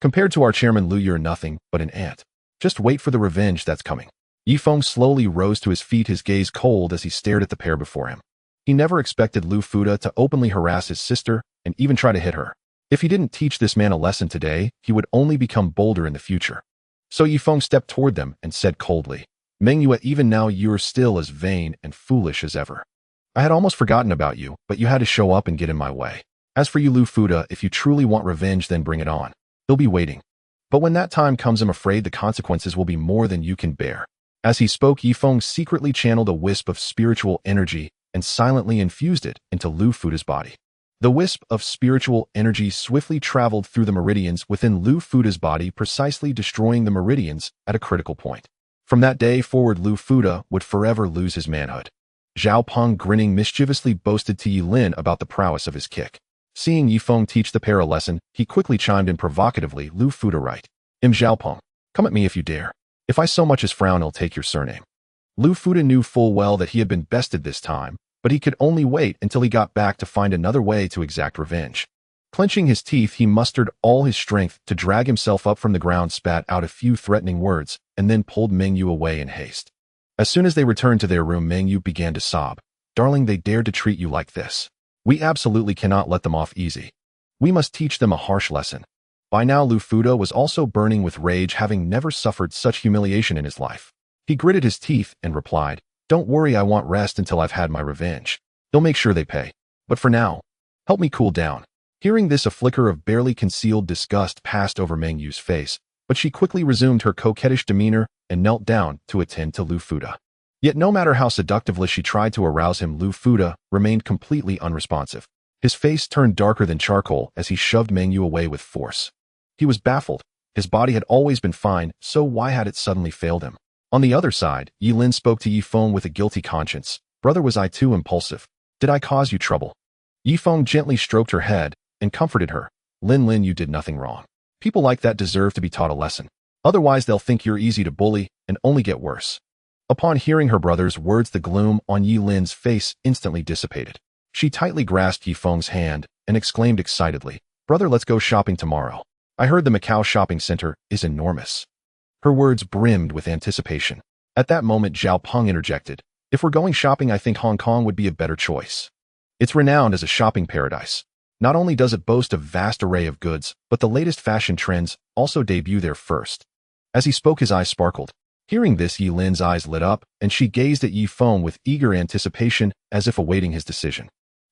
Compared to our chairman Lu, you're nothing but an ant. Just wait for the revenge that's coming." Yifeng slowly rose to his feet, his gaze cold as he stared at the pair before him. He never expected Lu Fuda to openly harass his sister and even try to hit her. If he didn't teach this man a lesson today, he would only become bolder in the future. So Yifeng stepped toward them and said coldly, "Meng Yu, even now you're still as vain and foolish as ever. I had almost forgotten about you, but you had to show up and get in my way. As for you, Lu Fuda, if you truly want revenge, then bring it on. He'll be waiting. But when that time comes, I'm afraid the consequences will be more than you can bear." As he spoke, Yifeng secretly channeled a wisp of spiritual energy and silently infused it into Lu Fuda's body. The wisp of spiritual energy swiftly traveled through the meridians within Lu Fuda's body, precisely destroying the meridians at a critical point. From that day forward, Lu Fuda would forever lose his manhood. Zhaopeng, grinning mischievously, boasted to Yilin about the prowess of his kick. Seeing Yifeng teach the pair a lesson, he quickly chimed in provocatively, "Lu Fuda, right? Zhaopeng, come at me if you dare. If I so much as frown, I'll take your surname." Lu Fuda knew full well that he had been bested this time, but he could only wait until he got back to find another way to exact revenge. Clenching his teeth, he mustered all his strength to drag himself up from the ground, spat out a few threatening words, and then pulled Meng Yu away in haste. As soon as they returned to their room, Meng Yu began to sob. "Darling, they dared to treat you like this. We absolutely cannot let them off easy. We must teach them a harsh lesson." By now, Lu Fuda was also burning with rage, having never suffered such humiliation in his life. He gritted his teeth and replied, "Don't worry, I want rest until I've had my revenge. He'll make sure they pay. But for now, help me cool down." Hearing this, a flicker of barely concealed disgust passed over Meng Yu's face, but she quickly resumed her coquettish demeanor and knelt down to attend to Lu Fuda. Yet no matter how seductively she tried to arouse him, Lu Fuda remained completely unresponsive. His face turned darker than charcoal as he shoved Meng Yu away with force. He was baffled. His body had always been fine, so why had it suddenly failed him? On the other side, Yilin spoke to Yifeng with a guilty conscience. "Brother, was I too impulsive? Did I cause you trouble?" Yifeng gently stroked her head and comforted her. Lin, you did nothing wrong. People like that deserve to be taught a lesson. Otherwise, they'll think you're easy to bully and only get worse." Upon hearing her brother's words, the gloom on Yilin's face instantly dissipated. She tightly grasped Yifeng's hand and exclaimed excitedly, "Brother, let's go shopping tomorrow. I heard the Macau shopping center is enormous." Her words brimmed with anticipation. At that moment, Zhaopeng interjected, "If we're going shopping, I think Hong Kong would be a better choice. It's renowned as a shopping paradise. Not only does it boast a vast array of goods, but the latest fashion trends also debut there first." As he spoke, his eyes sparkled. Hearing this, Yilin's eyes lit up, and she gazed at Yifeng with eager anticipation, as if awaiting his decision.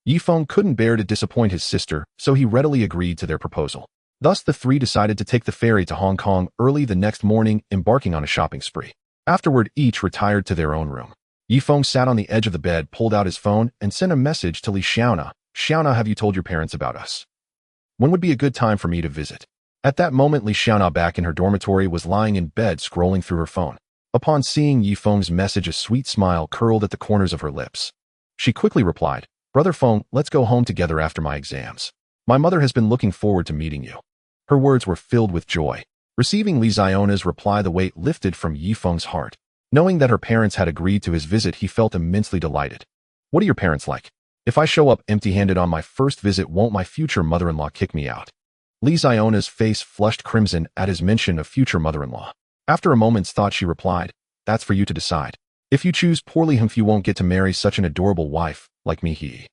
Yifeng couldn't bear to disappoint his sister, so he readily agreed to their proposal. Thus, the three decided to take the ferry to Hong Kong early the next morning, embarking on a shopping spree. Afterward, each retired to their own room. Yifeng sat on the edge of the bed, pulled out his phone, and sent a message to Li Xiaona. "Xiaona, have you told your parents about us? When would be a good time for me to visit?" At that moment, Li Xiaona, back in her dormitory, was lying in bed scrolling through her phone. Upon seeing Yifeng's message, a sweet smile curled at the corners of her lips. She quickly replied, "Brother Feng, let's go home together after my exams. My mother has been looking forward to meeting you." Her words were filled with joy. Receiving Li Xiona's reply, the weight lifted from Yifeng's heart. Knowing that her parents had agreed to his visit, he felt immensely delighted. "What are your parents like? If I show up empty-handed on my first visit, won't my future mother-in-law kick me out?" Li Xiona's face flushed crimson at his mention of future mother-in-law. After a moment's thought, she replied, "That's for you to decide. If you choose poorly, you won't get to marry such an adorable wife like me."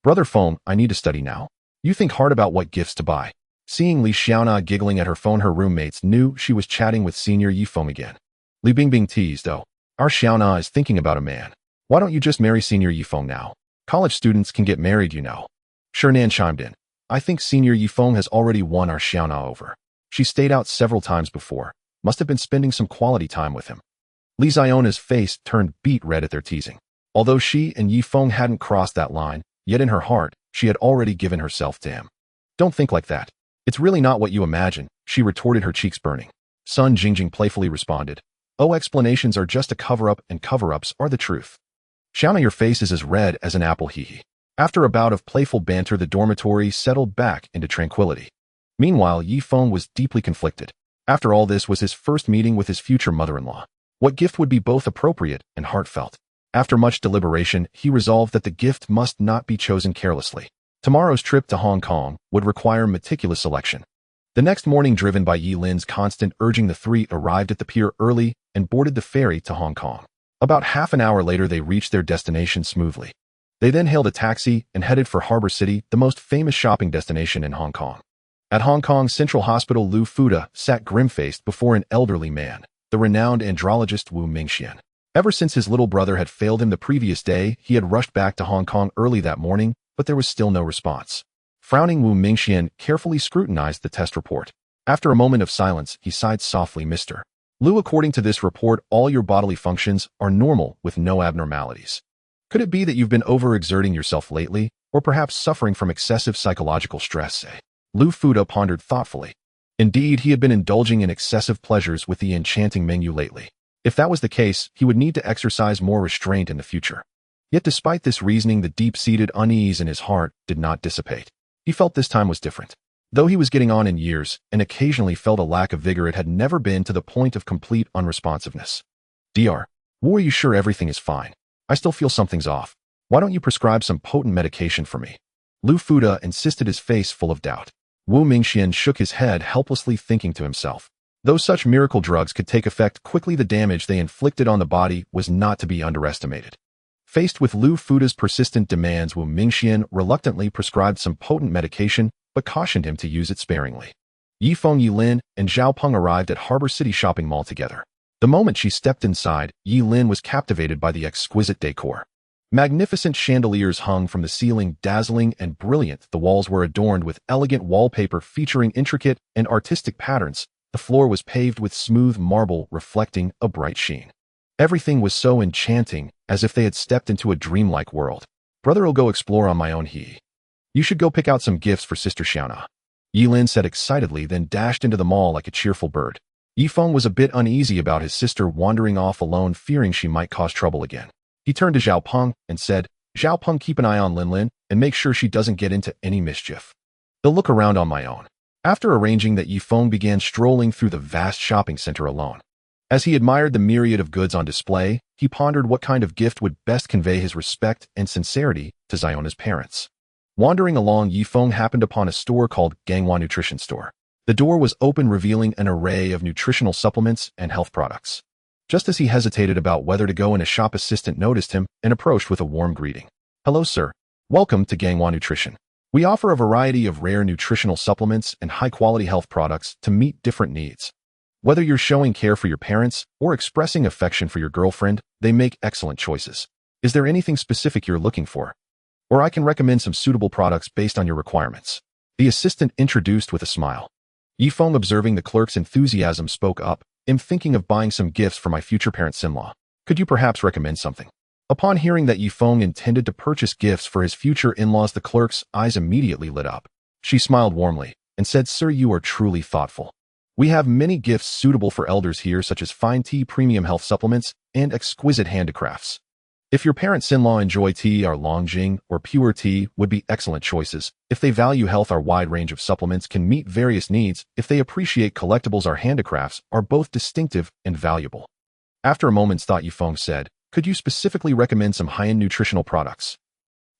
"Brother Feng, I need to study now. You think hard about what gifts to buy." Seeing Li Xiaona giggling at her phone, her roommates knew she was chatting with Senior Yifeng again. Li Bingbing teased, "Oh, our Xiaona is thinking about a man. Why don't you just marry Senior Yifeng now? College students can get married, you know." Shernan chimed in, "I think Senior Yifeng has already won our Xiaona over. She stayed out several times before. Must have been spending some quality time with him." Li Xiona's face turned beet red at their teasing. Although she and Yifeng hadn't crossed that line, yet in her heart, she had already given herself to him. Don't think like that. It's really not what you imagine, she retorted, her cheeks burning. Sun Jingjing playfully responded. Oh, explanations are just a cover-up and cover-ups are the truth. Xiaona, your face is as red as an apple, hee. After a bout of playful banter, the dormitory settled back into tranquility. Meanwhile, Yi Feng was deeply conflicted. After all, this was his first meeting with his future mother-in-law. What gift would be both appropriate and heartfelt? After much deliberation, he resolved that the gift must not be chosen carelessly. Tomorrow's trip to Hong Kong would require meticulous selection. The next morning, driven by Yi Lin's constant urging, the three arrived at the pier early and boarded the ferry to Hong Kong. About half an hour later, they reached their destination smoothly. They then hailed a taxi and headed for Harbor City, the most famous shopping destination in Hong Kong. At Hong Kong Central Hospital, Lu Fuda sat grim-faced before an elderly man, the renowned andrologist Wu Mingxian. Ever since his little brother had failed him the previous day, he had rushed back to Hong Kong early that morning, but there was still no response. Frowning, Wu Mingxian carefully scrutinized the test report. After a moment of silence, he sighed softly. Mr. Lu, according to this report, all your bodily functions are normal with no abnormalities. Could it be that you've been overexerting yourself lately, or perhaps suffering from excessive psychological stress? Lu Fuda pondered thoughtfully. Indeed, he had been indulging in excessive pleasures with the enchanting Mengyu lately. If that was the case, he would need to exercise more restraint in the future. Yet despite this reasoning, the deep-seated unease in his heart did not dissipate. He felt this time was different. Though he was getting on in years and occasionally felt a lack of vigor, it had never been to the point of complete unresponsiveness. Dr. Wu, are you sure everything is fine? I still feel something's off. Why don't you prescribe some potent medication for me? Lu Fuda insisted, his face full of doubt. Wu Mingxian shook his head helplessly, thinking to himself. Though such miracle drugs could take effect quickly, the damage they inflicted on the body was not to be underestimated. Faced with Lu Fuda's persistent demands, Wu Mingxian reluctantly prescribed some potent medication, but cautioned him to use it sparingly. Yi Feng, Yi Lin, and Zhao Peng arrived at Harbor City Shopping Mall together. The moment she stepped inside, Yi Lin was captivated by the exquisite decor. Magnificent chandeliers hung from the ceiling, dazzling and brilliant. The walls were adorned with elegant wallpaper featuring intricate and artistic patterns. The floor was paved with smooth marble, reflecting a bright sheen. Everything was so enchanting, as if they had stepped into a dreamlike world. Brother, I'll go explore on my own. You should go pick out some gifts for Sister Xiaona. Yi Lin said excitedly, then dashed into the mall like a cheerful bird. Yi Feng was a bit uneasy about his sister wandering off alone, fearing she might cause trouble again. He turned to Zhao Peng and said, Zhao Peng, keep an eye on Lin Lin and make sure she doesn't get into any mischief. I'll look around on my own. After arranging that, Yi Feng began strolling through the vast shopping center alone. As he admired the myriad of goods on display, he pondered what kind of gift would best convey his respect and sincerity to Xiona's parents. Wandering along, Yi Feng happened upon a store called Ganghua Nutrition Store. The door was open, revealing an array of nutritional supplements and health products. Just as he hesitated about whether to go in, a shop assistant noticed him and approached with a warm greeting. Hello, sir. Welcome to Ganghua Nutrition. We offer a variety of rare nutritional supplements and high-quality health products to meet different needs. Whether you're showing care for your parents or expressing affection for your girlfriend, they make excellent choices. Is there anything specific you're looking for? Or I can recommend some suitable products based on your requirements. The assistant introduced with a smile. Yi Feng, observing the clerk's enthusiasm, spoke up. I'm thinking of buying some gifts for my future parents-in-law. Could you perhaps recommend something? Upon hearing that Yi Feng intended to purchase gifts for his future in-laws, the clerk's eyes immediately lit up. She smiled warmly and said, Sir, you are truly thoughtful. We have many gifts suitable for elders here, such as fine tea, premium health supplements, and exquisite handicrafts. If your parents-in-law enjoy tea, our Longjing or pure tea would be excellent choices. If they value health, our wide range of supplements can meet various needs. If they appreciate collectibles, our handicrafts are both distinctive and valuable. After a moment's thought, Yi Feng said, Could you specifically recommend some high-end nutritional products?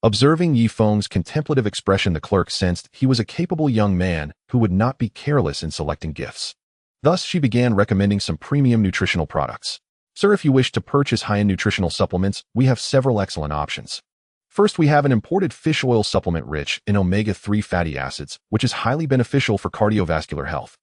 Observing Yi Feng's contemplative expression, the clerk sensed he was a capable young man who would not be careless in selecting gifts. Thus, she began recommending some premium nutritional products. Sir, if you wish to purchase high-end nutritional supplements, we have several excellent options. First, we have an imported fish oil supplement rich in omega-3 fatty acids, which is highly beneficial for cardiovascular health.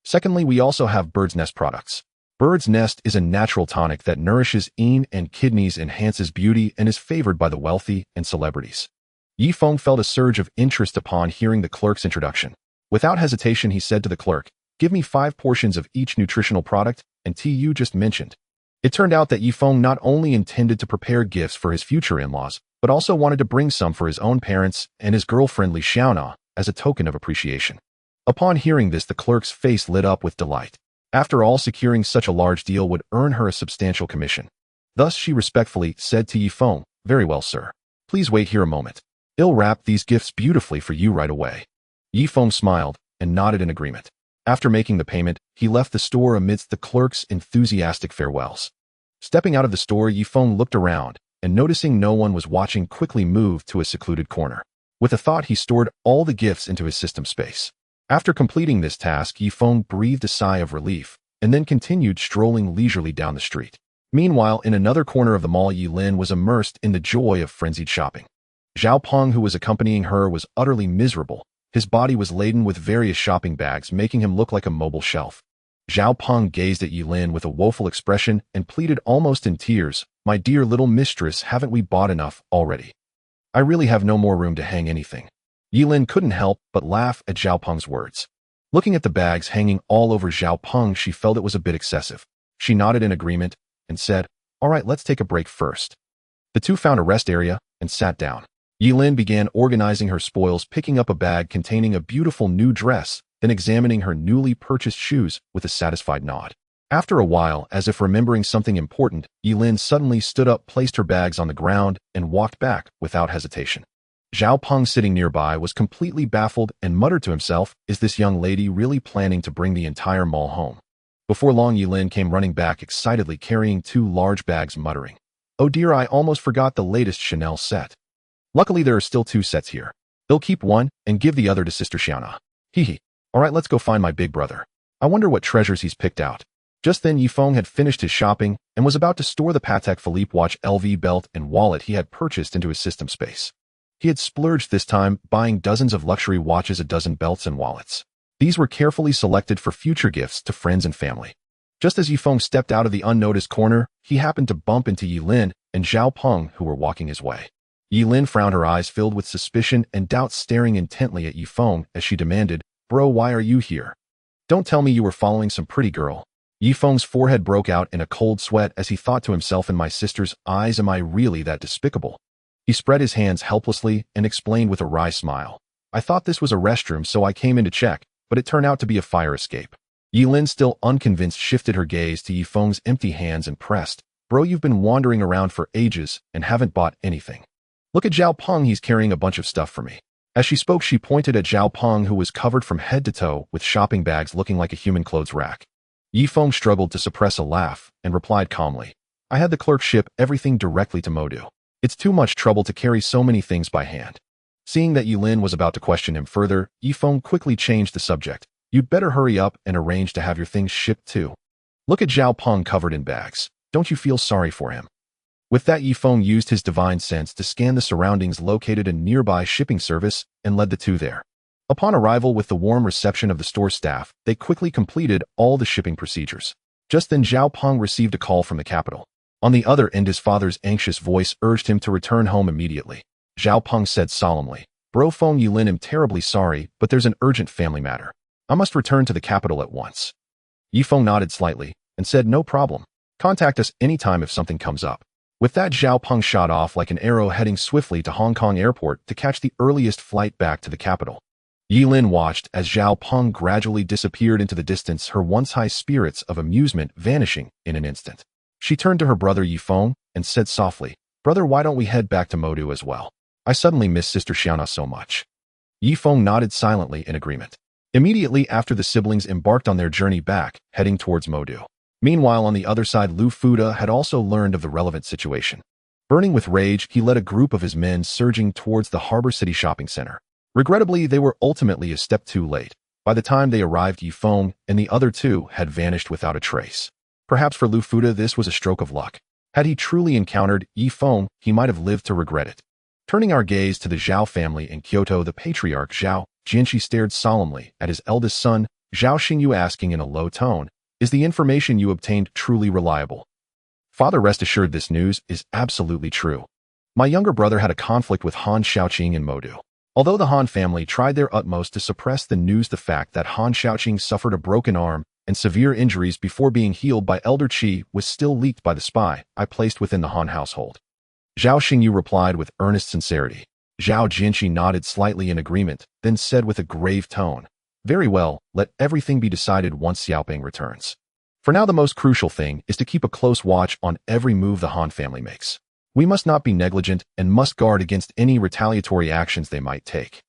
Secondly, we also have Bird's Nest products. Bird's Nest is a natural tonic that nourishes and kidneys, enhances beauty, and is favored by the wealthy and celebrities. Yi Feng felt a surge of interest upon hearing the clerk's introduction. Without hesitation, he said to the clerk, Give me 5 portions of each nutritional product and tea you just mentioned. It turned out that Yifeng not only intended to prepare gifts for his future in-laws, but also wanted to bring some for his own parents and his girlfriend Li Xiaona as a token of appreciation. Upon hearing this, the clerk's face lit up with delight. After all, securing such a large deal would earn her a substantial commission. Thus, she respectfully said to Yifeng, "Very well, sir. Please wait here a moment. I'll wrap these gifts beautifully for you right away." Yifeng smiled and nodded in agreement. After making the payment, he left the store amidst the clerk's enthusiastic farewells. Stepping out of the store, Yifeng looked around, and noticing no one was watching, quickly moved to a secluded corner. With a thought, he stored all the gifts into his system space. After completing this task, Yifeng breathed a sigh of relief, and then continued strolling leisurely down the street. Meanwhile, in another corner of the mall, Yilin was immersed in the joy of frenzied shopping. Zhao Peng, who was accompanying her, was utterly miserable. His body was laden with various shopping bags, making him look like a mobile shelf. Zhao Peng gazed at Yilin with a woeful expression and pleaded almost in tears, "My dear little mistress, haven't we bought enough already? I really have no more room to hang anything." Yilin couldn't help but laugh at Zhao Peng's words. Looking at the bags hanging all over Zhao Peng, she felt it was a bit excessive. She nodded in agreement and said, "All right, let's take a break first." The two found a rest area and sat down. Yilin began organizing her spoils, picking up a bag containing a beautiful new dress, then examining her newly purchased shoes with a satisfied nod. After a while, as if remembering something important, Yilin suddenly stood up, placed her bags on the ground, and walked back without hesitation. Zhao Peng, sitting nearby, was completely baffled and muttered to himself, "Is this young lady really planning to bring the entire mall home?" Before long, Yilin came running back excitedly, carrying 2 large bags, muttering, "Oh dear, I almost forgot the latest Chanel set. Luckily, there are still 2 sets here. They'll keep one and give the other to Sister Xiaona. Hee. All right, let's go find my big brother. I wonder what treasures he's picked out." Just then, Yifeng had finished his shopping and was about to store the Patek Philippe watch, LV belt, and wallet he had purchased into his system space. He had splurged this time, buying dozens of luxury watches, a dozen belts and wallets. These were carefully selected for future gifts to friends and family. Just as Yifeng stepped out of the unnoticed corner, he happened to bump into Yilin and Zhao Peng, who were walking his way. Yilin frowned, her eyes filled with suspicion and doubt, staring intently at Yifeng as she demanded, "Bro, why are you here? Don't tell me you were following some pretty girl." Yifeng's forehead broke out in a cold sweat as he thought to himself, "In my sister's eyes, am I really that despicable?" He spread his hands helplessly and explained with a wry smile, "I thought this was a restroom, so I came in to check, but it turned out to be a fire escape." Yilin, still unconvinced, shifted her gaze to Yifeng's empty hands and pressed, "Bro, you've been wandering around for ages and haven't bought anything. Look at Zhao Peng, he's carrying a bunch of stuff for me." As she spoke, she pointed at Zhao Peng, who was covered from head to toe with shopping bags, looking like a human clothes rack. Yifeng struggled to suppress a laugh and replied calmly, "I had the clerk ship everything directly to Modu. It's too much trouble to carry so many things by hand." Seeing that Yilin was about to question him further, Yifeng quickly changed the subject. "You'd better hurry up and arrange to have your things shipped too. Look at Zhao Peng covered in bags. Don't you feel sorry for him?" With that, Yifeng used his divine sense to scan the surroundings, located a nearby shipping service, and led the two there. Upon arrival, with the warm reception of the store staff, they quickly completed all the shipping procedures. Just then, Zhao Peng received a call from the capital. On the other end, his father's anxious voice urged him to return home immediately. Zhao Peng said solemnly, "Bro, phone Yilin, I'm terribly sorry, but there's an urgent family matter. I must return to the capital at once." Yifeng nodded slightly and said, "No problem. Contact us anytime if something comes up." With that, Zhao Peng shot off like an arrow, heading swiftly to Hong Kong airport to catch the earliest flight back to the capital. Yilin watched as Zhao Peng gradually disappeared into the distance, her once high spirits of amusement vanishing in an instant. She turned to her brother Yifeng and said softly, "Brother, why don't we head back to Modu as well? I suddenly miss Sister Xiaona so much." Yifeng nodded silently in agreement. Immediately after, the siblings embarked on their journey back, heading towards Modu. Meanwhile, on the other side, Lu Fuda had also learned of the relevant situation. Burning with rage, he led a group of his men surging towards the Harbor City shopping center. Regrettably, they were ultimately a step too late. By the time they arrived, Yifeng and the other two had vanished without a trace. Perhaps for Lu Fuda, this was a stroke of luck. Had he truly encountered Yifeng, he might have lived to regret it. Turning our gaze to the Zhao family in Kyoto, the patriarch Zhao Jianqi stared solemnly at his eldest son, Zhao Xingyu, asking in a low tone, "Is the information you obtained truly reliable?" "Father, rest assured this news is absolutely true. My younger brother had a conflict with Han Xiaoqing in Modu. Although the Han family tried their utmost to suppress the news, the fact that Han Xiaoqing suffered a broken arm and severe injuries before being healed by Elder Qi was still leaked by the spy I placed within the Han household. Zhao Xingyu replied with earnest sincerity. Zhao Jinshi nodded slightly in agreement, then said with a grave tone, "Very well, let everything be decided once Xiaoping returns. For now, the most crucial thing is to keep a close watch on every move the Han family makes. We must not be negligent and must guard against any retaliatory actions they might take."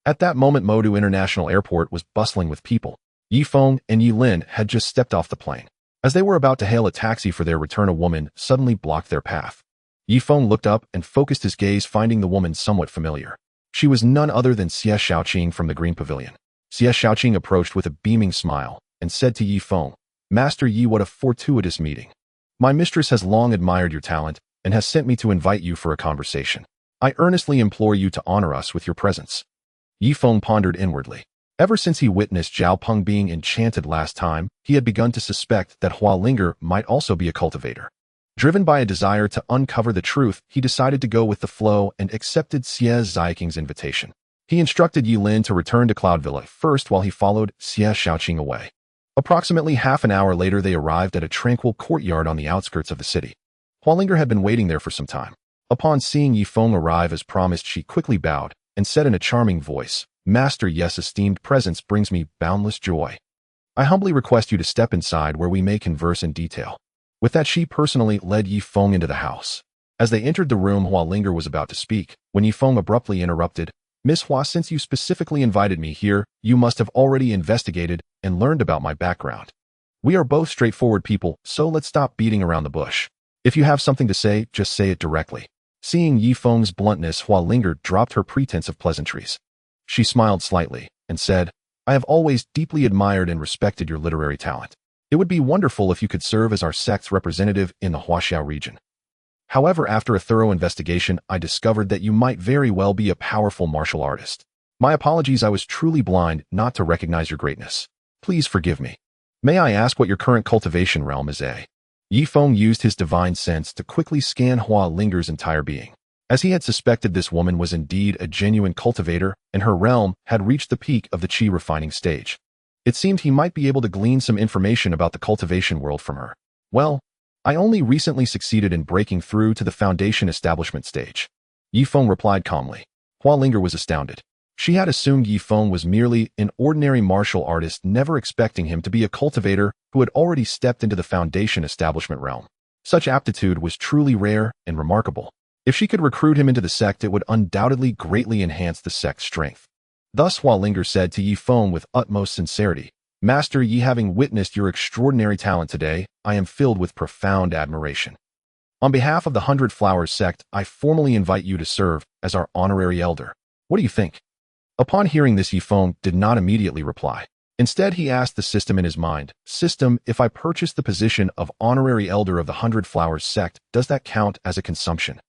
At that moment, Modu International Airport was bustling with people. Yifeng and Yilin had just stepped off the plane. As they were about to hail a taxi for their return, a woman suddenly blocked their path. Yifeng looked up and focused his gaze, finding the woman somewhat familiar. She was none other than Xie Shaoqing from the Green Pavilion. Xie Shaoqing approached with a beaming smile and said to Yifeng, "Master Yi, what a fortuitous meeting. My mistress has long admired your talent and has sent me to invite you for a conversation. I earnestly implore you to honor us with your presence." Yifeng pondered inwardly. Ever since he witnessed Zhao Peng being enchanted last time, he had begun to suspect that Hua Linger might also be a cultivator. Driven by a desire to uncover the truth, he decided to go with the flow and accepted Xie Ziying's invitation. He instructed Yilin to return to Cloud Villa first while he followed Xie Shaoqing away. Approximately half an hour later, they arrived at a tranquil courtyard on the outskirts of the city. Hualinger had been waiting there for some time. Upon seeing Yifeng arrive as promised, she quickly bowed and said in a charming voice, "Master, yes, esteemed presence brings me boundless joy. I humbly request you to step inside where we may converse in detail." With that, she personally led Yifeng into the house. As they entered the room, Hualinger was about to speak when Yifeng abruptly interrupted, "Miss Hua, since you specifically invited me here, you must have already investigated and learned about my background. We are both straightforward people, so let's stop beating around the bush. If you have something to say, just say it directly." Seeing Yifeng's bluntness, Hualinger dropped her pretense of pleasantries. She smiled slightly and said, "I have always deeply admired and respected your literary talent. It would be wonderful if you could serve as our sect's representative in the Huaxiao region. However, after a thorough investigation, I discovered that you might very well be a powerful martial artist. My apologies, I was truly blind not to recognize your greatness. Please forgive me. May I ask what your current cultivation realm is, eh?" Yifeng used his divine sense to quickly scan Hua Linger's entire being. As he had suspected, this woman was indeed a genuine cultivator, and her realm had reached the peak of the qi refining stage. It seemed he might be able to glean some information about the cultivation world from her. "Well, I only recently succeeded in breaking through to the foundation establishment stage," Yifeng replied calmly. Hua Linger was astounded. She had assumed Yifeng was merely an ordinary martial artist, never expecting him to be a cultivator who had already stepped into the foundation establishment realm. Such aptitude was truly rare and remarkable. If she could recruit him into the sect, it would undoubtedly greatly enhance the sect's strength. Thus Hua Linger said to Yifeng with utmost sincerity, "Master Yi, having witnessed your extraordinary talent today, I am filled with profound admiration. On behalf of the 100 Flowers sect, I formally invite you to serve as our honorary elder. What do you think?" Upon hearing this, Yifeng did not immediately reply. Instead, he asked the system in his mind, "System, if I purchase the position of honorary elder of the 100 Flowers sect, does that count as a consumption?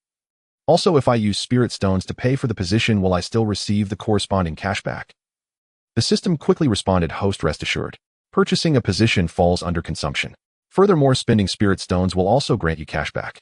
Also, if I use spirit stones to pay for the position, will I still receive the corresponding cashback?" The system quickly responded, "Host, rest assured. Purchasing a position falls under consumption. Furthermore, spending spirit stones will also grant you cashback.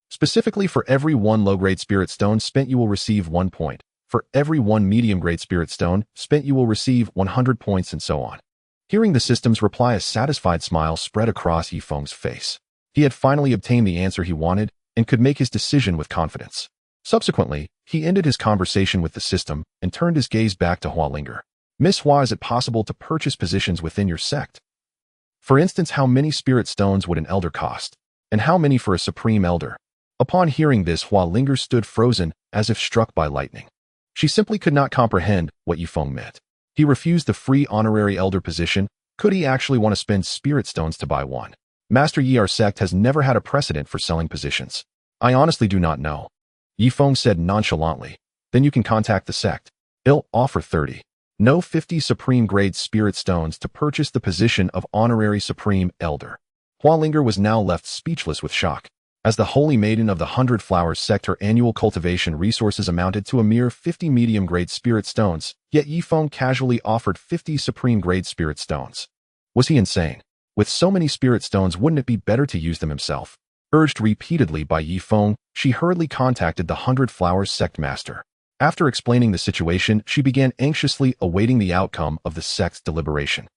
Specifically, for every 1 low-grade spirit stone spent, you will receive 1 point. For every 1 medium-grade spirit stone spent, you will receive 100 points, and so on." Hearing the system's reply, a satisfied smile spread across Yifeng's face. He had finally obtained the answer he wanted and could make his decision with confidence. Subsequently, he ended his conversation with the system and turned his gaze back to Hua Linger. "Miss Hua, is it possible to purchase positions within your sect? For instance, how many spirit stones would an elder cost? And how many for a supreme elder?" Upon hearing this, Hua Linger stood frozen as if struck by lightning. She simply could not comprehend what Yifeng meant. He refused the free honorary elder position. Could he actually want to spend spirit stones to buy one? "Master Yi, our sect has never had a precedent for selling positions. I honestly do not know," Yifeng said nonchalantly. "Then you can contact the sect. They'll offer 30. No 50 supreme grade spirit stones to purchase the position of honorary supreme elder." Hua Linger was now left speechless with shock. As the holy maiden of the 100 Flowers sect, her annual cultivation resources amounted to a mere 50 medium-grade spirit stones, yet Yifeng casually offered 50 supreme-grade spirit stones. Was he insane? With so many spirit stones, wouldn't it be better to use them himself? Urged repeatedly by Yifeng, she hurriedly contacted the 100 Flowers sect master. After explaining the situation, she began anxiously awaiting the outcome of the sect's deliberation.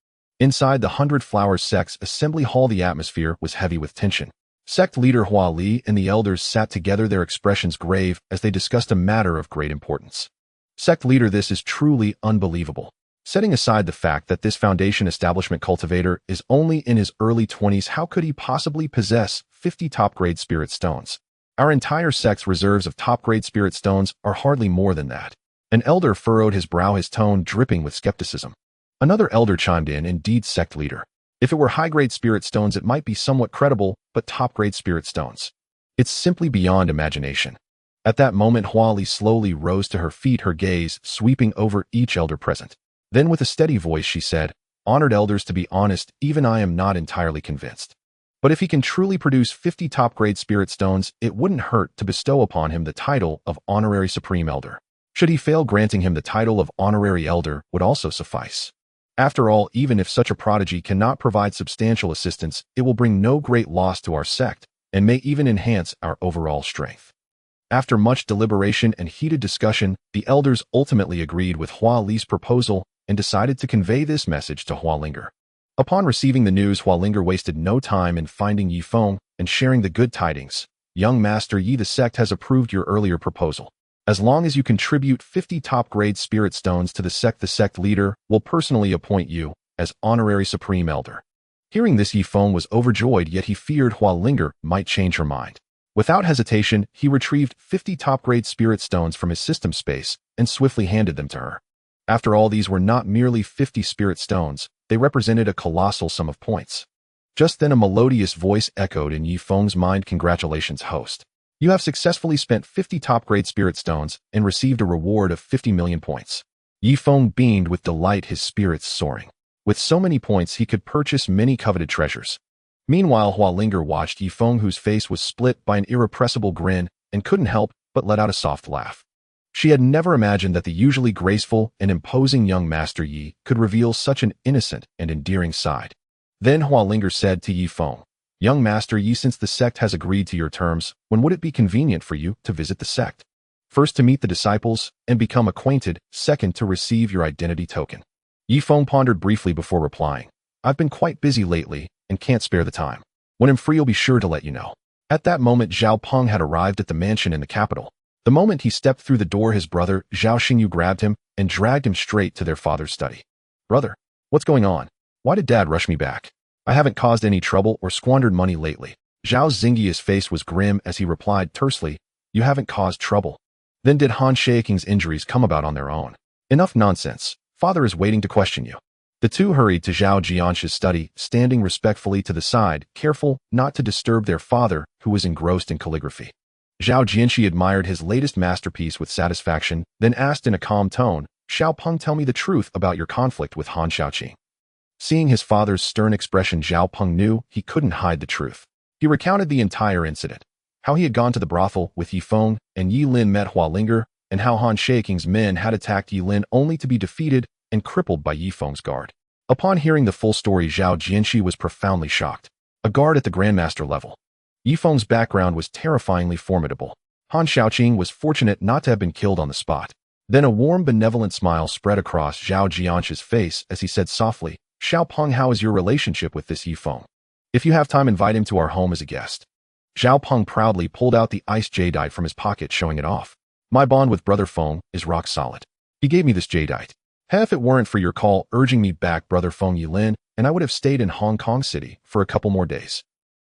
Inside the 100 Flowers Sect's assembly hall, the atmosphere was heavy with tension. Sect leader Hua Li and the elders sat together, their expressions grave as they discussed a matter of great importance. Sect leader, this is truly unbelievable. Setting aside the fact that this foundation establishment cultivator is only in his early 20s, how could he possibly possess 50 top-grade spirit stones? Our entire sect's reserves of top-grade spirit stones are hardly more than that. An elder furrowed his brow, his tone dripping with skepticism. Another elder chimed in, indeed, sect leader. If it were high-grade spirit stones, it might be somewhat credible, but top-grade spirit stones, it's simply beyond imagination. At that moment, Hua Li slowly rose to her feet, her gaze sweeping over each elder present. Then with a steady voice she said, "Honored elders, to be honest, even I am not entirely convinced. But if he can truly produce 50 top-grade spirit stones, it wouldn't hurt to bestow upon him the title of Honorary Supreme Elder. Should he fail, granting him the title of Honorary Elder would also suffice. After all, even if such a prodigy cannot provide substantial assistance, it will bring no great loss to our sect, and may even enhance our overall strength." After much deliberation and heated discussion, the elders ultimately agreed with Hua Li's proposal and decided to convey this message to Hua Linger. Upon receiving the news, Hua Linger wasted no time in finding Yi Feng and sharing the good tidings. "Young Master Yi, the sect has approved your earlier proposal. As long as you contribute 50 top-grade spirit stones to the sect leader will personally appoint you as Honorary Supreme Elder." Hearing this, Yi Feng was overjoyed, yet he feared Hua Linger might change her mind. Without hesitation, he retrieved 50 top-grade spirit stones from his system space and swiftly handed them to her. After all, these were not merely 50 spirit stones, they represented a colossal sum of points. Just then a melodious voice echoed in Yi Feng's mind, "Congratulations, host. You have successfully spent 50 top-grade spirit stones and received a reward of 50 million points." Yi Feng beamed with delight, his spirits soaring. With so many points, he could purchase many coveted treasures. Meanwhile, Hua Linger watched Yi Feng, whose face was split by an irrepressible grin, and couldn't help but let out a soft laugh. She had never imagined that the usually graceful and imposing young Master Yi could reveal such an innocent and endearing side. Then Hua Linger said to Yi Feng, "Young Master Yi, since the sect has agreed to your terms, when would it be convenient for you to visit the sect? First, to meet the disciples and become acquainted, second, to receive your identity token." Yi Feng pondered briefly before replying, "I've been quite busy lately and can't spare the time. When I'm free, I'll be sure to let you know." At that moment, Zhao Peng had arrived at the mansion in the capital. The moment he stepped through the door, his brother, Zhao Xingyu, grabbed him and dragged him straight to their father's study. "Brother, what's going on? Why did Dad rush me back? I haven't caused any trouble or squandered money lately." Zhao Xingyi's face was grim as he replied tersely, "You haven't caused trouble. Then did Han Shaoking's injuries come about on their own? Enough nonsense. Father is waiting to question you." The two hurried to Zhao Jianxi's study, standing respectfully to the side, careful not to disturb their father, who was engrossed in calligraphy. Zhao Jianxi admired his latest masterpiece with satisfaction, then asked in a calm tone, "Xiao Peng, tell me the truth about your conflict with Han Shaoqing." Seeing his father's stern expression, Zhao Peng knew he couldn't hide the truth. He recounted the entire incident, how he had gone to the brothel with Yi Feng and Yi Lin met Hua Linger, and how Han Shaoking's men had attacked Yi Lin only to be defeated and crippled by Yi Feng's guard. Upon hearing the full story, Zhao Jianxi was profoundly shocked. A guard at the Grandmaster level. Yi Feng's background was terrifyingly formidable. Han Shaoqing was fortunate not to have been killed on the spot. Then a warm, benevolent smile spread across Zhao Jianxi's face as he said softly, "Xiao Peng, how is your relationship with this Yi Feng? If you have time, invite him to our home as a guest." Zhao Peng proudly pulled out the iced jadeite from his pocket, showing it off. "My bond with Brother Feng is rock solid. He gave me this jadeite. If it weren't for your call urging me back, Brother Feng Yilin, and I would have stayed in Hong Kong City for a couple more days."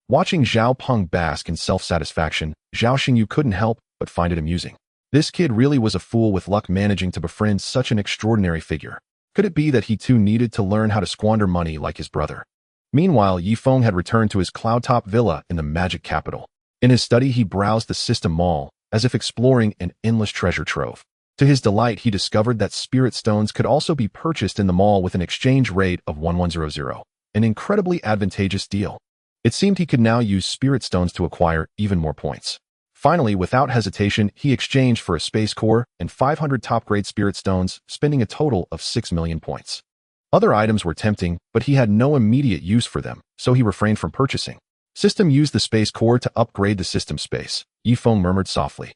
Watching Zhao Peng bask in self-satisfaction, Zhao Xingyu couldn't help but find it amusing. This kid really was a fool with luck, managing to befriend such an extraordinary figure. Could it be that he too needed to learn how to squander money like his brother? Meanwhile, Yi Feng had returned to his cloud-top villa in the magic capital. In his study, he browsed the system mall, as if exploring an endless treasure trove. To his delight, he discovered that spirit stones could also be purchased in the mall with an exchange rate of 1100, an incredibly advantageous deal. It seemed he could now use spirit stones to acquire even more points. Finally, without hesitation, he exchanged for a space core and 500 top-grade spirit stones, spending a total of 6 million points. Other items were tempting, but he had no immediate use for them, so he refrained from purchasing. System used the space core to upgrade the system space. Yi Feng murmured softly.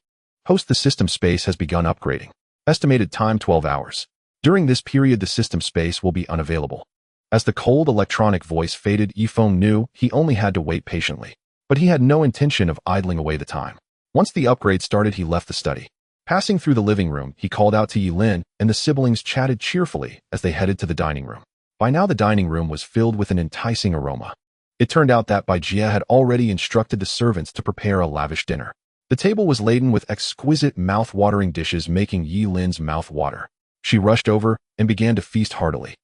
"Host, the system space has begun upgrading. Estimated time 12 hours. During this period, the system space will be unavailable." As the cold electronic voice faded, Yifeng knew he only had to wait patiently. But he had no intention of idling away the time. Once the upgrade started, he left the study. Passing through the living room, he called out to Yilin, and the siblings chatted cheerfully as they headed to the dining room. By now the dining room was filled with an enticing aroma. It turned out that Bai Jie had already instructed the servants to prepare a lavish dinner. The table was laden with exquisite mouth-watering dishes, making Yilin's mouth water. She rushed over and began to feast heartily.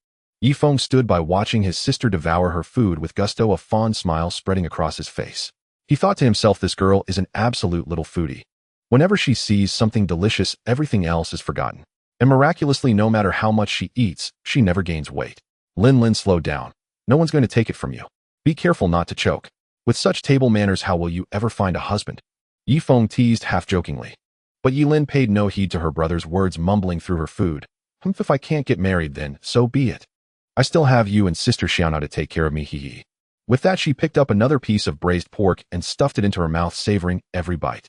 Yifeng stood by watching his sister devour her food with gusto, a fond smile spreading across his face. He thought to himself, this girl is an absolute little foodie. Whenever she sees something delicious, everything else is forgotten. And miraculously, no matter how much she eats, she never gains weight. Lin, slow down. No one's going to take it from you. Be careful not to choke. With such table manners, how will you ever find a husband? Yifeng teased half-jokingly. But Yilin paid no heed to her brother's words, mumbling through her food. If I can't get married, then so be it. I still have you and Sister Xiaona to take care of me, hee. With that, she picked up another piece of braised pork and stuffed it into her mouth, savoring every bite.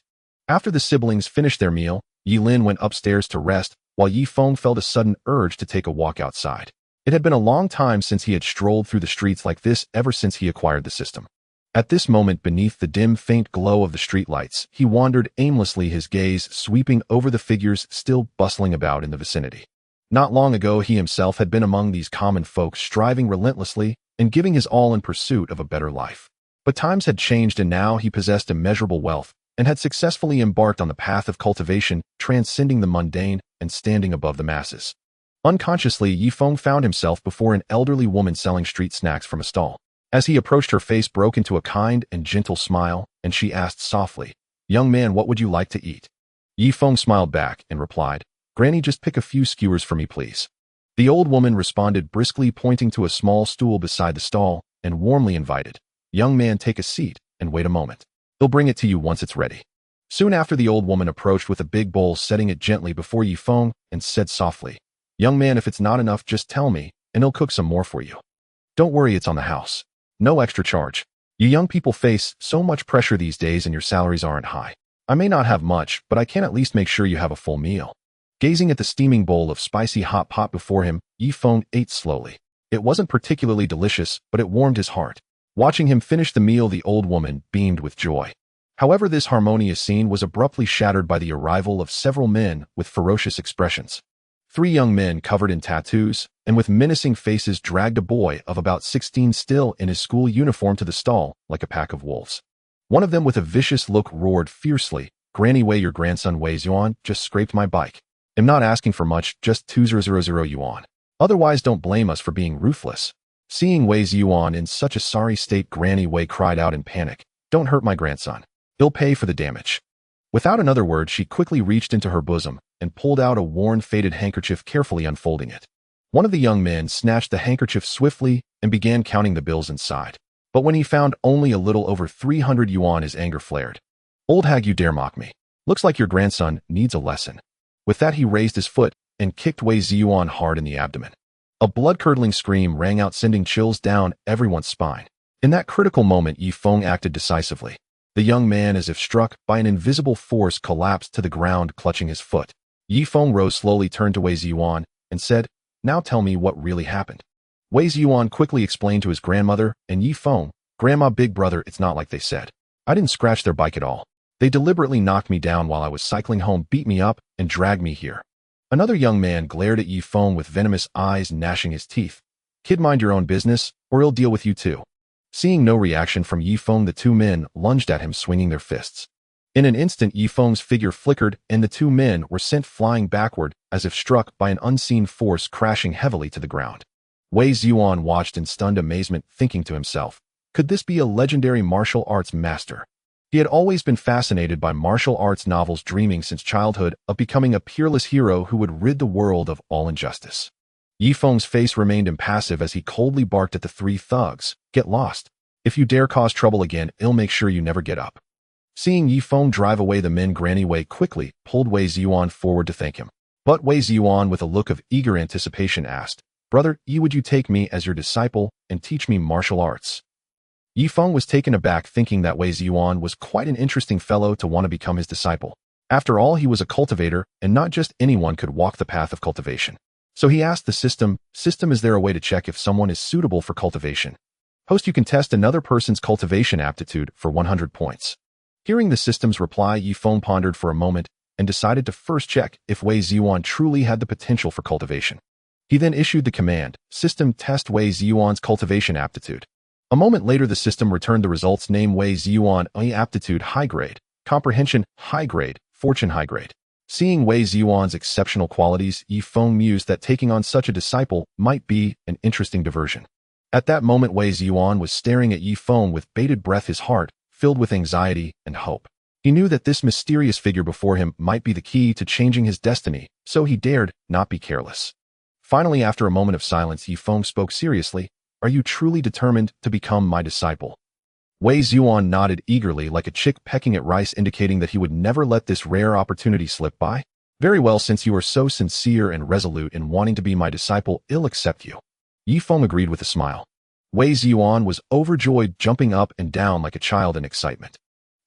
After the siblings finished their meal, Yilin went upstairs to rest, while Yifeng felt a sudden urge to take a walk outside. It had been a long time since he had strolled through the streets like this, ever since he acquired the system. At this moment, beneath the dim, faint glow of the streetlights, he wandered aimlessly, his gaze sweeping over the figures still bustling about in the vicinity. Not long ago, he himself had been among these common folk, striving relentlessly and giving his all in pursuit of a better life. But times had changed, and now he possessed immeasurable wealth and had successfully embarked on the path of cultivation, transcending the mundane and standing above the masses. Unconsciously, Yifeng found himself before an elderly woman selling street snacks from a stall. As he approached, her face broke into a kind and gentle smile, and she asked softly, "Young man, what would you like to eat?" Yifeng smiled back and replied, "Granny, just pick a few skewers for me, please." The old woman responded briskly, pointing to a small stool beside the stall, and warmly invited, "Young man, take a seat and wait a moment. They'll bring it to you once it's ready." Soon after, the old woman approached with a big bowl, setting it gently before Yifeng, and said softly, "Young man, if it's not enough, just tell me, and he'll cook some more for you. Don't worry, it's on the house. No extra charge. You young people face so much pressure these days, and your salaries aren't high. I may not have much, but I can at least make sure you have a full meal." Gazing at the steaming bowl of spicy hot pot before him, Yifeng ate slowly. It wasn't particularly delicious, but it warmed his heart. Watching him finish the meal, the old woman beamed with joy. However, this harmonious scene was abruptly shattered by the arrival of several men with ferocious expressions. 3 young men covered in tattoos and with menacing faces dragged a boy of about 16 still in his school uniform to the stall like a pack of wolves. One of them with a vicious look roared fiercely, "Granny Wei, your grandson Wei Yuan just scraped my bike. I'm not asking for much, just 2,000 yuan. Otherwise, don't blame us for being ruthless." Seeing Wei Yuan in such a sorry state, Granny Wei cried out in panic, "Don't hurt my grandson. He'll pay for the damage." Without another word, she quickly reached into her bosom and pulled out a worn, faded handkerchief, carefully unfolding it. One of the young men snatched the handkerchief swiftly and began counting the bills inside. But when he found only a little over 300 yuan, his anger flared. "Old hag, you dare mock me? Looks like your grandson needs a lesson." With that, he raised his foot and kicked Wei Yuan hard in the abdomen. A blood-curdling scream rang out, sending chills down everyone's spine. In that critical moment, Yifeng acted decisively. The young man, as if struck by an invisible force, collapsed to the ground, clutching his foot. Yifeng rose slowly, turned to Wei Yuan, and said, "Now tell me what really happened." Wei Yuan quickly explained to his grandmother and Yifeng, "Grandma, big brother, it's not like they said. I didn't scratch their bike at all. They deliberately knocked me down while I was cycling home, beat me up, and dragged me here." Another young man glared at Yifeng with venomous eyes, gnashing his teeth. "Kid, mind your own business, or he'll deal with you too." Seeing no reaction from Yifeng, the 2 men lunged at him, swinging their fists. In an instant, Yifeng's figure flickered, and the 2 men were sent flying backward, as if struck by an unseen force, crashing heavily to the ground. Wei Yuan watched in stunned amazement, thinking to himself, could this be a legendary martial arts master? He had always been fascinated by martial arts novels, dreaming since childhood of becoming a peerless hero who would rid the world of all injustice. Yifeng's face remained impassive as he coldly barked at the 3 thugs, "Get lost. If you dare cause trouble again, I'll make sure you never get up." Seeing Yifeng drive away the men, Granny Wei quickly pulled Wei Yuan forward to thank him. But Wei Yuan, with a look of eager anticipation, asked, "Brother, would you take me as your disciple and teach me martial arts?" Yifeng was taken aback, thinking that Wei Yuan was quite an interesting fellow to want to become his disciple. After all, he was a cultivator, and not just anyone could walk the path of cultivation. So he asked the system, is there a way to check if someone is suitable for cultivation? Host, you can test another person's cultivation aptitude for 100 points. Hearing the system's reply, Yifeng pondered for a moment and decided to first check if Wei Ziyuan truly had the potential for cultivation. He then issued the command, system test Wei Ziyuan's cultivation aptitude. A moment later, the system returned the results: name Wei Ziyuan, aptitude high grade, comprehension high grade, fortune high grade. Seeing Wei Ziyuan's exceptional qualities, Yifeng mused that taking on such a disciple might be an interesting diversion. At that moment, Wei Ziyuan was staring at Yifeng with bated breath, his heart filled with anxiety and hope. He knew that this mysterious figure before him might be the key to changing his destiny, so he dared not be careless. Finally, after a moment of silence, Yifeng spoke seriously, "Are you truly determined to become my disciple?" Wei Ziyuan nodded eagerly, like a chick pecking at rice, indicating that he would never let this rare opportunity slip by. "Very well, since you are so sincere and resolute in wanting to be my disciple, I'll accept you." Yifeng agreed with a smile. Wei Ziyuan was overjoyed, jumping up and down like a child in excitement.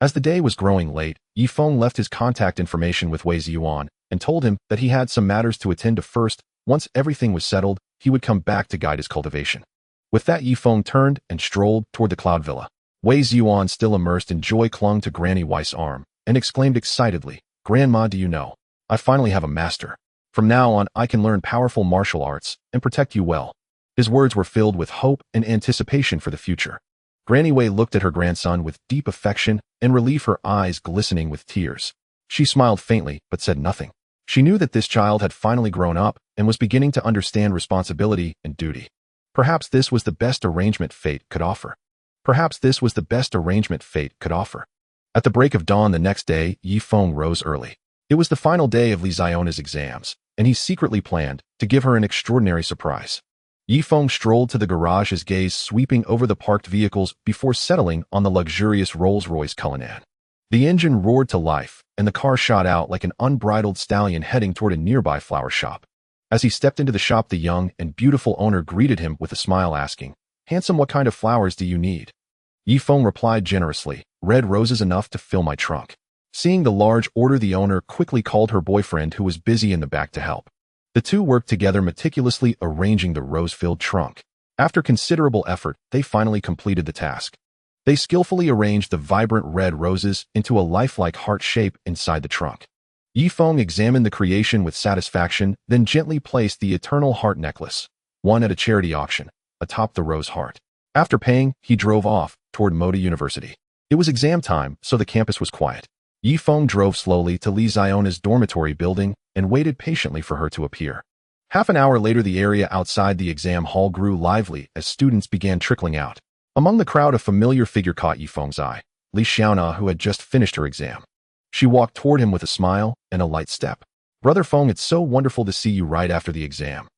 As the day was growing late, Yifeng left his contact information with Wei Ziyuan and told him that he had some matters to attend to first. Once everything was settled, he would come back to guide his cultivation. With that, Yifeng turned and strolled toward the Cloud Villa. Wei Ziyuan, still immersed in joy, clung to Granny Weiss' arm and exclaimed excitedly, "Grandma, do you know? I finally have a master. From now on, I can learn powerful martial arts and protect you well." His words were filled with hope and anticipation for the future. Granny Wei looked at her grandson with deep affection and relief, her eyes glistening with tears. She smiled faintly, but said nothing. She knew that this child had finally grown up and was beginning to understand responsibility and duty. Perhaps this was the best arrangement fate could offer. Perhaps this was the best arrangement fate could offer. At the break of dawn the next day, Yifeng rose early. It was the final day of Li Ziona's exams, and he secretly planned to give her an extraordinary surprise. Yifeng strolled to the garage, his gaze sweeping over the parked vehicles before settling on the luxurious Rolls-Royce Cullinan. The engine roared to life, and the car shot out like an unbridled stallion heading toward a nearby flower shop. As he stepped into the shop, the young and beautiful owner greeted him with a smile, asking, "Handsome, what kind of flowers do you need?" Yifeng replied generously, "Red roses enough to fill my trunk." Seeing the large order, the owner quickly called her boyfriend, who was busy in the back, to help. The two worked together, meticulously arranging the rose-filled trunk. After considerable effort, they finally completed the task. They skillfully arranged the vibrant red roses into a lifelike heart shape inside the trunk. Yifeng examined the creation with satisfaction, then gently placed the eternal heart necklace, won at a charity auction, atop the rose heart. After paying, he drove off toward Moda University. It was exam time, so the campus was quiet. Yifeng drove slowly to Li Ziona's dormitory building and waited patiently for her to appear. Half an hour later, the area outside the exam hall grew lively as students began trickling out. Among the crowd, a familiar figure caught Yifeng's eye, Li Xiaona, who had just finished her exam. She walked toward him with a smile and a light step. "Brother Feng, it's so wonderful to see you right after the exam,"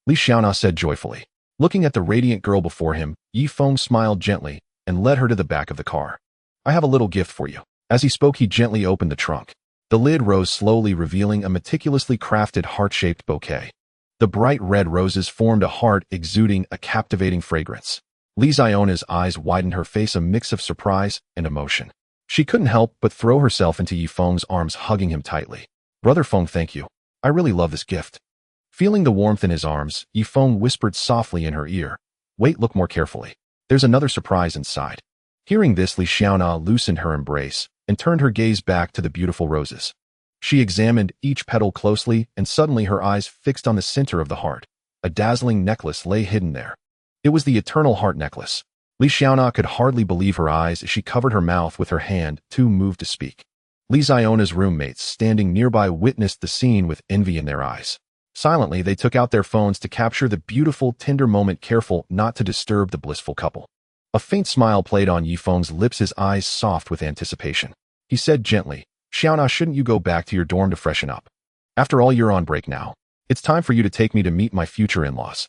Li Xiaona said joyfully. Looking at the radiant girl before him, Yifeng smiled gently and led her to the back of the car. "I have a little gift for you." As he spoke, he gently opened the trunk. The lid rose slowly, revealing a meticulously crafted heart-shaped bouquet. The bright red roses formed a heart, exuding a captivating fragrance. Li Ziona's eyes widened, her face a mix of surprise and emotion. She couldn't help but throw herself into Yifeng's arms, hugging him tightly. "Brother Feng, thank you. I really love this gift." Feeling the warmth in his arms, Yifeng whispered softly in her ear, "Wait, look more carefully. There's another surprise inside." Hearing this, Li Xiaona loosened her embrace and turned her gaze back to the beautiful roses. She examined each petal closely, and suddenly her eyes fixed on the center of the heart. A dazzling necklace lay hidden there. It was the eternal heart necklace. Li Xiaona could hardly believe her eyes as she covered her mouth with her hand, too moved to speak. Li Ziona's roommates, standing nearby, witnessed the scene with envy in their eyes. Silently, they took out their phones to capture the beautiful, tender moment, careful not to disturb the blissful couple. A faint smile played on Yifeng's lips, his eyes soft with anticipation. He said gently, "Xiaona, shouldn't you go back to your dorm to freshen up? After all, you're on break now. It's time for you to take me to meet my future in-laws."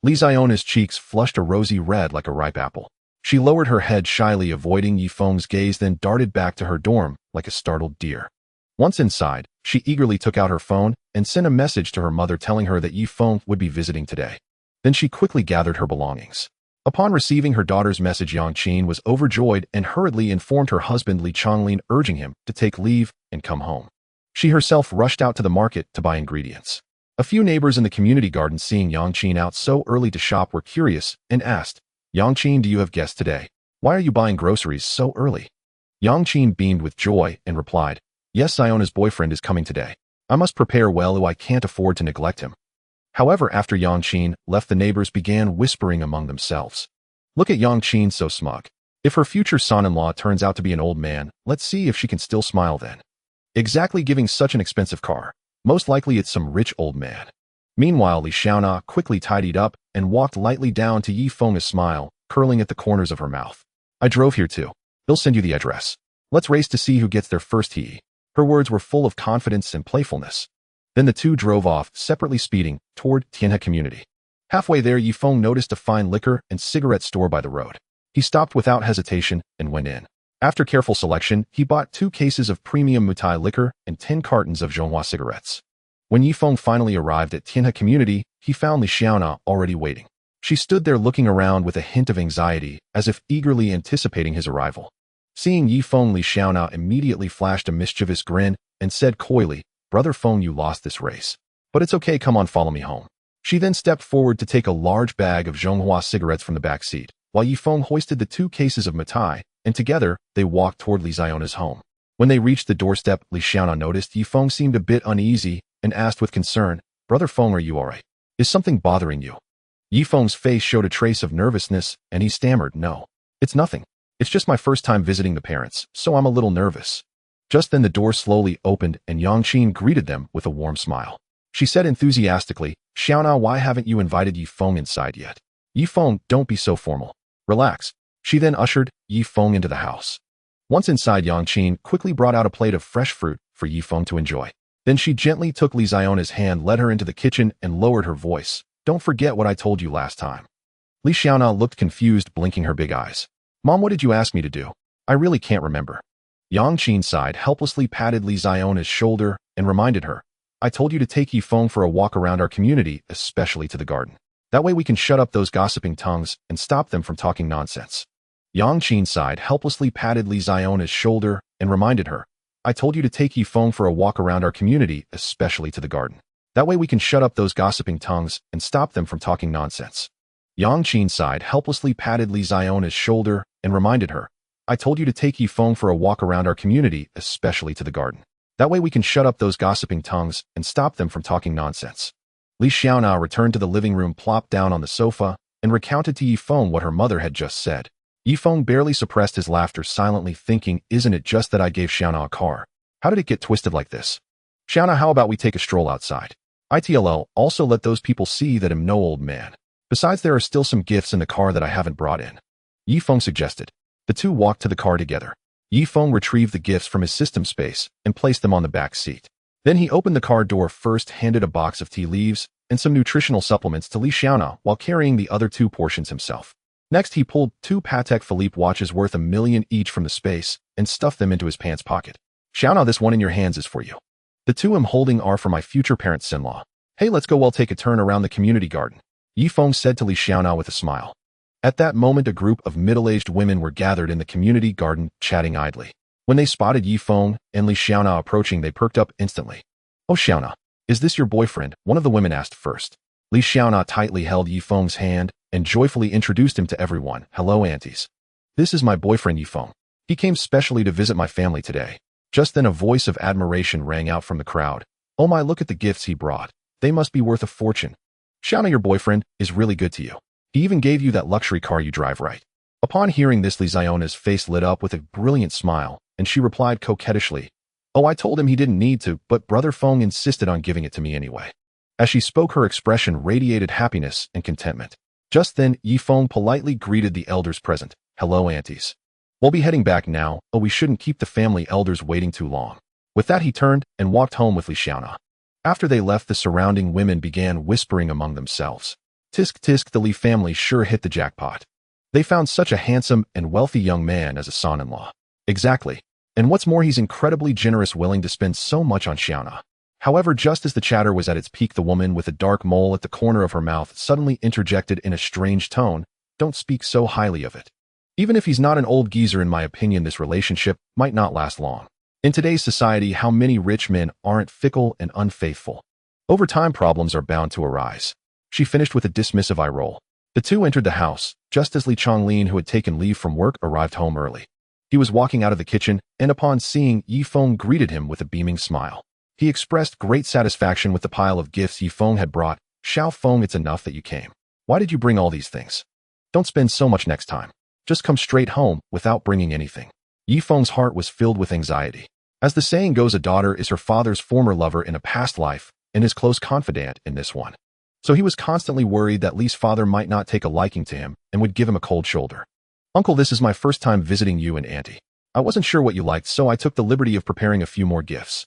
Li Ziona's cheeks flushed a rosy red like a ripe apple. She lowered her head shyly, avoiding Yifeng's gaze, then darted back to her dorm like a startled deer. Once inside, she eagerly took out her phone and sent a message to her mother telling her that Yifeng would be visiting today. Then she quickly gathered her belongings. Upon receiving her daughter's message, Yang Qin was overjoyed and hurriedly informed her husband Li Changlin, urging him to take leave and come home. She herself rushed out to the market to buy ingredients. A few neighbors in the community garden seeing Yangqin out so early to shop were curious and asked, "Yangqin, do you have guests today? Why are you buying groceries so early?" Yangqin beamed with joy and replied, "Yes, Iona's boyfriend is coming today. I must prepare well or I can't afford to neglect him." However, after Yangqin left, the neighbors began whispering among themselves. "Look at Yangqin, so smug. If her future son-in-law turns out to be an old man, let's see if she can still smile then. Exactly, giving such an expensive car. Most likely it's some rich old man." Meanwhile, Li Xiaona quickly tidied up and walked lightly down to Yi Feng, a smile curling at the corners of her mouth. "I drove here too. They'll send you the address. Let's race to see who gets there first." Her words were full of confidence and playfulness. Then the two drove off, separately speeding toward Tianhe community. Halfway there, Yi Feng noticed a fine liquor and cigarette store by the road. He stopped without hesitation and went in. After careful selection, he bought 2 cases of premium Mutai liquor and 10 cartons of Zhonghua cigarettes. When Yi Feng finally arrived at Tianhe community, he found Li Xiaona already waiting. She stood there looking around with a hint of anxiety, as if eagerly anticipating his arrival. Seeing Yi Feng, Li Xiaona immediately flashed a mischievous grin and said coyly, "Brother Feng, you lost this race. But it's okay, come on, follow me home." She then stepped forward to take a large bag of Zhonghua cigarettes from the back seat, while Yi Feng hoisted the 2 cases of Mutai, and together, they walked toward Li Xiona's home. When they reached the doorstep, Li Xiaona noticed Yi Feng seemed a bit uneasy and asked with concern, "Brother Feng, are you alright? Is something bothering you?" Yi Feng's face showed a trace of nervousness, and he stammered, "No. It's nothing. It's just my first time visiting the parents, so I'm a little nervous." Just then the door slowly opened and Yangqin greeted them with a warm smile. She said enthusiastically, "Xiaona, why haven't you invited Yi Feng inside yet? Yi Feng, don't be so formal. Relax." She then ushered Yi Feng into the house. Once inside, Yangqin quickly brought out a plate of fresh fruit for Yi Feng to enjoy. Then she gently took Li Xiona's hand, led her into the kitchen, and lowered her voice. "Don't forget what I told you last time." Li Xiaona looked confused, blinking her big eyes. "Mom, what did you ask me to do? I really can't remember." Yangqin sighed, helplessly patted Li Xiona's shoulder, and reminded her, "I told you to take Yi Feng for a walk around our community, especially to the garden. That way we can shut up those gossiping tongues and stop them from talking nonsense." Yangqin sighed, helplessly patted Li Xiona's shoulder, and reminded her, "I told you to take Yi Feng for a walk around our community, especially to the garden. That way we can shut up those gossiping tongues and stop them from talking nonsense." Yangqin sighed, helplessly patted Li Xiona's shoulder, and reminded her, "I told you to take Yi Feng for a walk around our community, especially to the garden. That way we can shut up those gossiping tongues and stop them from talking nonsense." Li Xiaona returned to the living room, plopped down on the sofa, and recounted to Yi Feng what her mother had just said. Yi Feng barely suppressed his laughter, silently thinking, "Isn't it just that I gave Xiaona a car? How did it get twisted like this? Xiaona, how about we take a stroll outside? ITLL, also let those people see that I'm no old man. Besides, there are still some gifts in the car that I haven't brought in." Yi Feng suggested. The two walked to the car together. Yi Feng retrieved the gifts from his system space and placed them on the back seat. Then he opened the car door first, handed a box of tea leaves and some nutritional supplements to Li Xiaona while carrying the other 2 portions himself. Next, he pulled 2 Patek Philippe watches worth $1 million each from the space and stuffed them into his pants pocket. "Xiaona, this one in your hands is for you. The 2 I'm holding are for my future parents-in-law. Hey, let's go, we'll take a turn around the community garden," Yi Feng said to Li Xiaona with a smile. At that moment, a group of middle-aged women were gathered in the community garden, chatting idly. When they spotted Yi Feng and Li Xiaona approaching, they perked up instantly. "Oh, Xiaona, is this your boyfriend?" one of the women asked first. Li Xiaona tightly held Yi Feng's hand and joyfully introduced him to everyone. "Hello, aunties. This is my boyfriend Yi Feng. He came specially to visit my family today." Just then a voice of admiration rang out from the crowd. "Oh my, look at the gifts he brought. They must be worth a fortune. Xiaona, your boyfriend is really good to you. He even gave you that luxury car you drive, right?" Upon hearing this, Li Xiona's face lit up with a brilliant smile, and she replied coquettishly, "Oh, I told him he didn't need to, but Brother Feng insisted on giving it to me anyway." As she spoke, her expression radiated happiness and contentment. Just then, Yi Feng politely greeted the elders present. "Hello, aunties. We'll be heading back now. Oh, we shouldn't keep the family elders waiting too long." With that, he turned and walked home with Li Xiaona. After they left, the surrounding women began whispering among themselves. "Tisk tisk, the Li family sure hit the jackpot. They found such a handsome and wealthy young man as a son-in-law." "Exactly. And what's more, he's incredibly generous, willing to spend so much on Xiaona." However, just as the chatter was at its peak, the woman with a dark mole at the corner of her mouth suddenly interjected in a strange tone, "Don't speak so highly of it. Even if he's not an old geezer, in my opinion, this relationship might not last long. In today's society, how many rich men aren't fickle and unfaithful? Over time, problems are bound to arise. She finished with a dismissive eye roll. The two entered the house, just as Li Chonglin, who had taken leave from work, arrived home early. He was walking out of the kitchen, and upon seeing Yifeng, greeted him with a beaming smile. He expressed great satisfaction with the pile of gifts Yifeng had brought. "Xiao Feng, it's enough that you came. Why did you bring all these things? Don't spend so much next time. Just come straight home without bringing anything." Yifeng's heart was filled with anxiety. As the saying goes, a daughter is her father's former lover in a past life and his close confidant in this one. So he was constantly worried that Li's father might not take a liking to him and would give him a cold shoulder. "Uncle, this is my first time visiting you and Auntie. I wasn't sure what you liked, so I took the liberty of preparing a few more gifts,"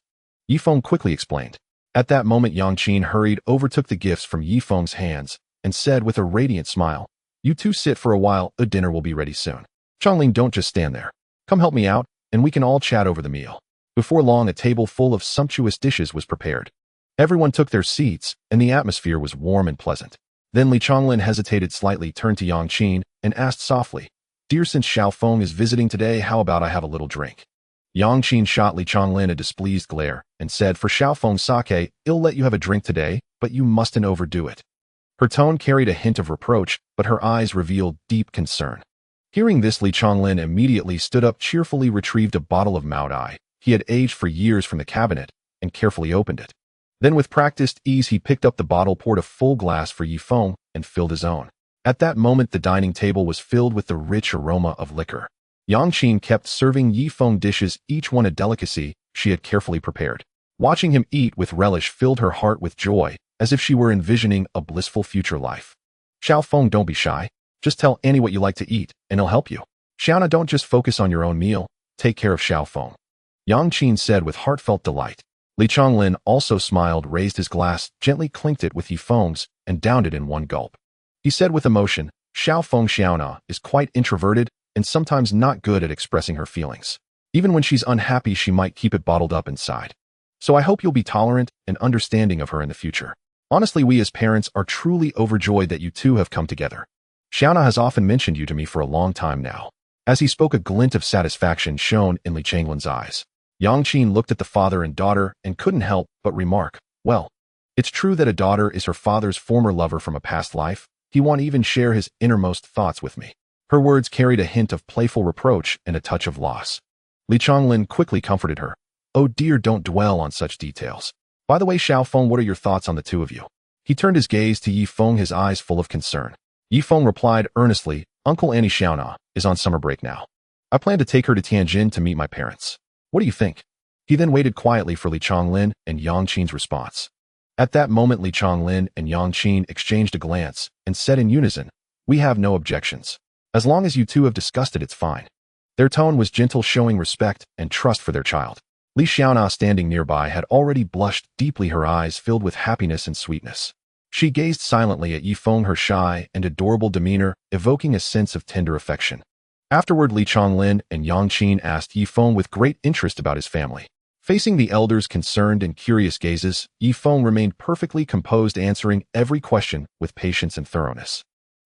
Yifeng quickly explained. At that moment, Yang Qin hurried over, took the gifts from Yifeng's hands, and said with a radiant smile, "You two sit for a while, the dinner will be ready soon. Chongling, don't just stand there. Come help me out, and we can all chat over the meal." Before long, a table full of sumptuous dishes was prepared. Everyone took their seats, and the atmosphere was warm and pleasant. Then Li Chonglin hesitated slightly, turned to Yang Qin, and asked softly, "Dear, since Xiao Feng is visiting today, how about I have a little drink?" Yang Qin shot Li Chonglin a displeased glare and said, "For Xiao Feng's sake, I'll let you have a drink today, but you mustn't overdo it." Her tone carried a hint of reproach, but her eyes revealed deep concern. Hearing this, Li Chonglin immediately stood up, cheerfully retrieved a bottle of Maodai he had aged for years from the cabinet, and carefully opened it. Then with practiced ease, he picked up the bottle, poured a full glass for Yifeng, and filled his own. At that moment, the dining table was filled with the rich aroma of liquor. Yang Qin kept serving Yifeng dishes, each one a delicacy she had carefully prepared. Watching him eat with relish filled her heart with joy, as if she were envisioning a blissful future life. "Xiao Feng, don't be shy. Just tell Annie what you like to eat, and I'll help you. Xiaona, don't just focus on your own meal. Take care of Xiao Feng," Yang Qin said with heartfelt delight. Li Chonglin also smiled, raised his glass, gently clinked it with Yifeng's, and downed it in one gulp. He said with emotion, "Xiao Feng, Xiaona is quite introverted and sometimes not good at expressing her feelings. Even when she's unhappy, she might keep it bottled up inside. So I hope you'll be tolerant and understanding of her in the future. Honestly, we as parents are truly overjoyed that you two have come together. Xiaona has often mentioned you to me for a long time now." As he spoke, a glint of satisfaction shone in Li Chonglin's eyes. Yang Qin looked at the father and daughter and couldn't help but remark, "Well, it's true that a daughter is her father's former lover from a past life. He won't even share his innermost thoughts with me." Her words carried a hint of playful reproach and a touch of loss. Li Chonglin quickly comforted her. "Oh dear, don't dwell on such details. By the way, Xiao Feng, what are your thoughts on the two of you?" He turned his gaze to Yifeng, his eyes full of concern. Yifeng replied earnestly, "Uncle, Annie Xiaona is on summer break now. I plan to take her to Tianjin to meet my parents. What do you think?" He then waited quietly for Li Chonglin and Yang Qin's response. At that moment, Li Chonglin and Yang Qin exchanged a glance and said in unison, "We have no objections. As long as you two have discussed it, it's fine." Their tone was gentle, showing respect and trust for their child. Li Xiaona, standing nearby, had already blushed deeply, her eyes filled with happiness and sweetness. She gazed silently at Yifeng, her shy and adorable demeanor evoking a sense of tender affection. Afterward, Li Chonglin and Yang Qin asked Yifeng with great interest about his family. Facing the elders' concerned and curious gazes, Yifeng remained perfectly composed, answering every question with patience and thoroughness.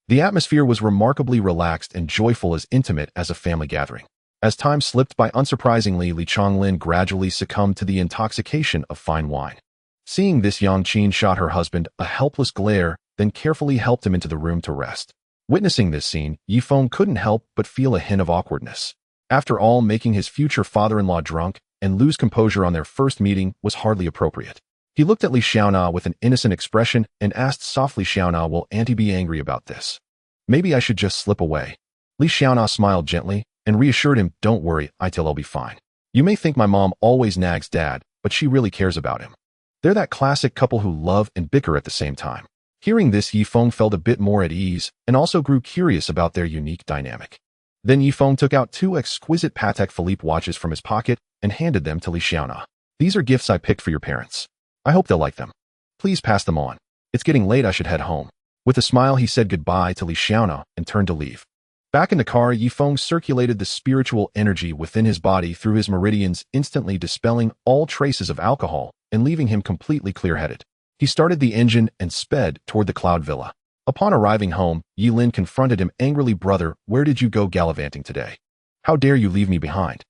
The atmosphere was remarkably relaxed and joyful, as intimate as a family gathering. As time slipped by, unsurprisingly, Li Chonglin gradually succumbed to the intoxication of fine wine. Seeing this, Yang Qin shot her husband a helpless glare, then carefully helped him into the room to rest. Witnessing this scene, Yifeng couldn't help but feel a hint of awkwardness. After all, making his future father-in-law drunk and lose composure on their first meeting was hardly appropriate. He looked at Li Xiaona with an innocent expression and asked softly, "Xiaona, will Auntie be angry about this? Maybe I should just slip away." Li Xiaona smiled gently and reassured him, "Don't worry, I'll be fine. You may think my mom always nags Dad, but she really cares about him. They're that classic couple who love and bicker at the same time." Hearing this, Yifeng felt a bit more at ease and also grew curious about their unique dynamic. Then Yifeng took out two exquisite Patek Philippe watches from his pocket and handed them to Li Xiaona. "These are gifts I picked for your parents. I hope they'll like them. Please pass them on. It's getting late, I should head home." With a smile, he said goodbye to Li Xiaona and turned to leave. Back in the car, Yifeng circulated the spiritual energy within his body through his meridians, instantly dispelling all traces of alcohol and leaving him completely clear-headed. He started the engine and sped toward the Cloud Villa. Upon arriving home, Yilin confronted him angrily. "Brother, where did you go gallivanting today? How dare you leave me behind?"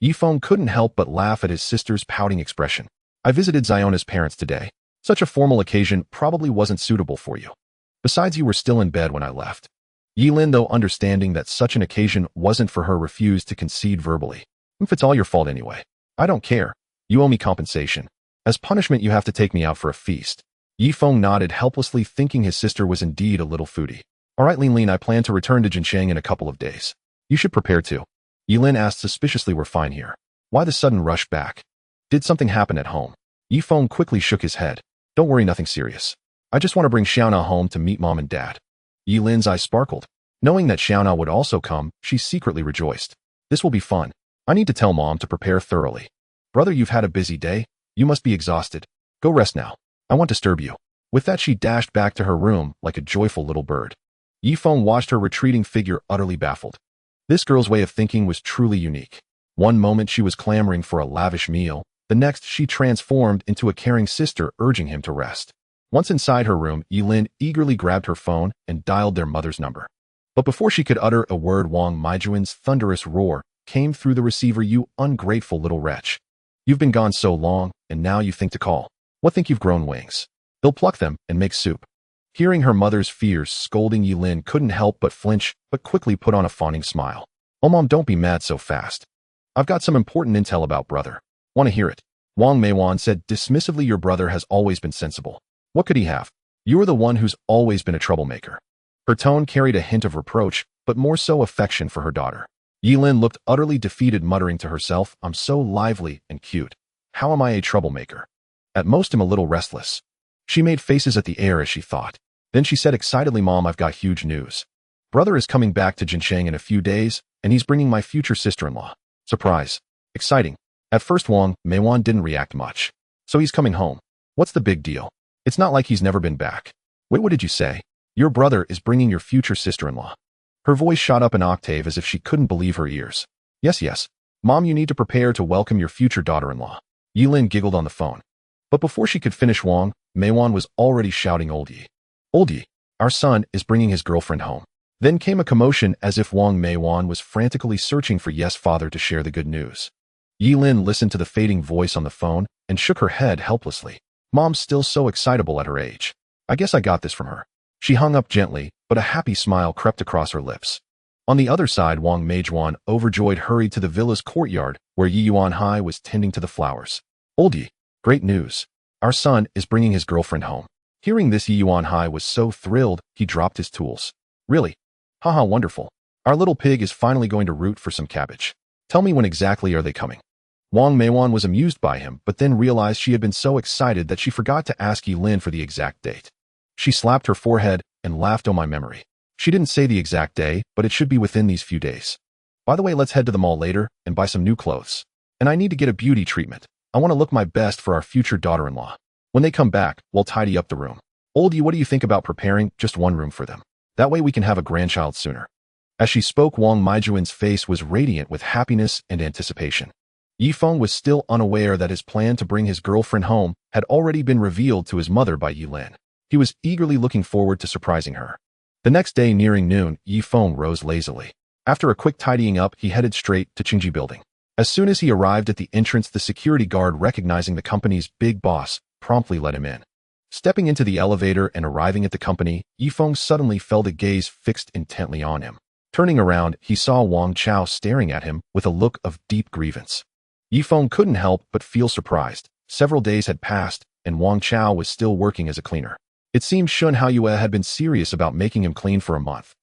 Yifeng couldn't help but laugh at his sister's pouting expression. "I visited Ziona's parents today, Such a formal occasion probably wasn't suitable for you. Besides, you were still in bed when I left. Yilin, though understanding that such an occasion wasn't for her, refused to concede verbally. If it's all your fault anyway. I don't care. You owe me compensation. As punishment, you have to take me out for a feast. Yifeng nodded helplessly, thinking his sister was indeed a little foodie. All right, Lin, I plan to return to Jincheng in a couple of days. You should prepare too. Yilin asked suspiciously. We're fine here. Why the sudden rush back? Did something happen at home? Yifeng quickly shook his head. Don't worry, nothing serious. I just want to bring Xiaona home to meet mom and dad. Yilin's eyes sparkled. Knowing that Xiaona would also come, she secretly rejoiced. This will be fun. I need to tell mom to prepare thoroughly. Brother, you've had a busy day. You must be exhausted. Go rest now. I won't disturb you. With that, she dashed back to her room like a joyful little bird. Yifeng watched her retreating figure, utterly baffled. This girl's way of thinking was truly unique. One moment she was clamoring for a lavish meal, the next she transformed into a caring sister urging him to rest. Once inside her room, Yilin eagerly grabbed her phone and dialed their mother's number. But before she could utter a word, Wang Meijuan's thunderous roar came through the receiver. You ungrateful little wretch. You've been gone so long, and now you think to call. What, think you've grown wings? They'll pluck them and make soup. Hearing her mother's fierce scolding, Yilin couldn't help but flinch, but quickly put on a fawning smile. Oh mom, don't be mad so fast. I've got some important intel about brother. Want to hear it? Wang Meiwan said dismissively. Your brother has always been sensible. What could he have? You're the one who's always been a troublemaker. Her tone carried a hint of reproach, but more so affection for her daughter. Yilin looked utterly defeated, muttering to herself, I'm so lively and cute. How am I a troublemaker? At most, I'm a little restless. She made faces at the air as she thought. Then she said excitedly, Mom, I've got huge news. Brother is coming back to Jincheng in a few days, and he's bringing my future sister-in-law. Surprise. Exciting. At first, Wang Meiwan didn't react much. So he's coming home. What's the big deal? It's not like he's never been back. Wait, what did you say? Your brother is bringing your future sister-in-law. Her voice shot up an octave as if she couldn't believe her ears. Yes. Mom, you need to prepare to welcome your future daughter-in-law. Yilin giggled on the phone. But before she could finish, Wang Meiwan was already shouting, Old Yi, our son is bringing his girlfriend home. Then came a commotion as if Wang Meiwan was frantically searching for yes father to share the good news. Yilin listened to the fading voice on the phone and shook her head helplessly. Mom's still so excitable at her age. I guess I got this from her. She hung up gently, but a happy smile crept across her lips. On the other side, Wang Meijuan, overjoyed, hurried to the villa's courtyard where Yi Yuanhai was tending to the flowers. Old Yi, great news. Our son is bringing his girlfriend home. Hearing this, Yi Yuanhai was so thrilled, he dropped his tools. Really? Haha, wonderful. Our little pig is finally going to root for some cabbage. Tell me, when exactly are they coming? Wang Meiwan was amused by him, but then realized she had been so excited that she forgot to ask Yilin for the exact date. She slapped her forehead and laughed. Oh, my memory. She didn't say the exact day, but it should be within these few days. By the way, let's head to the mall later and buy some new clothes. And I need to get a beauty treatment. I want to look my best for our future daughter-in-law. When they come back, we'll tidy up the room. Old Yi, what do you think about preparing just one room for them? That way we can have a grandchild sooner. As she spoke, Wang Meijuan's face was radiant with happiness and anticipation. Yifeng was still unaware that his plan to bring his girlfriend home had already been revealed to his mother by Yilin. He was eagerly looking forward to surprising her. The next day, nearing noon, Yifeng rose lazily. After a quick tidying up, he headed straight to Qingji Building. As soon as he arrived at the entrance, the security guard, recognizing the company's big boss, promptly let him in. Stepping into the elevator and arriving at the company, Yifeng suddenly felt a gaze fixed intently on him. Turning around, he saw Wang Chao staring at him with a look of deep grievance. Yifeng couldn't help but feel surprised. Several days had passed, and Wang Chao was still working as a cleaner. It seemed Shun Haoyue had been serious about making him clean for a month.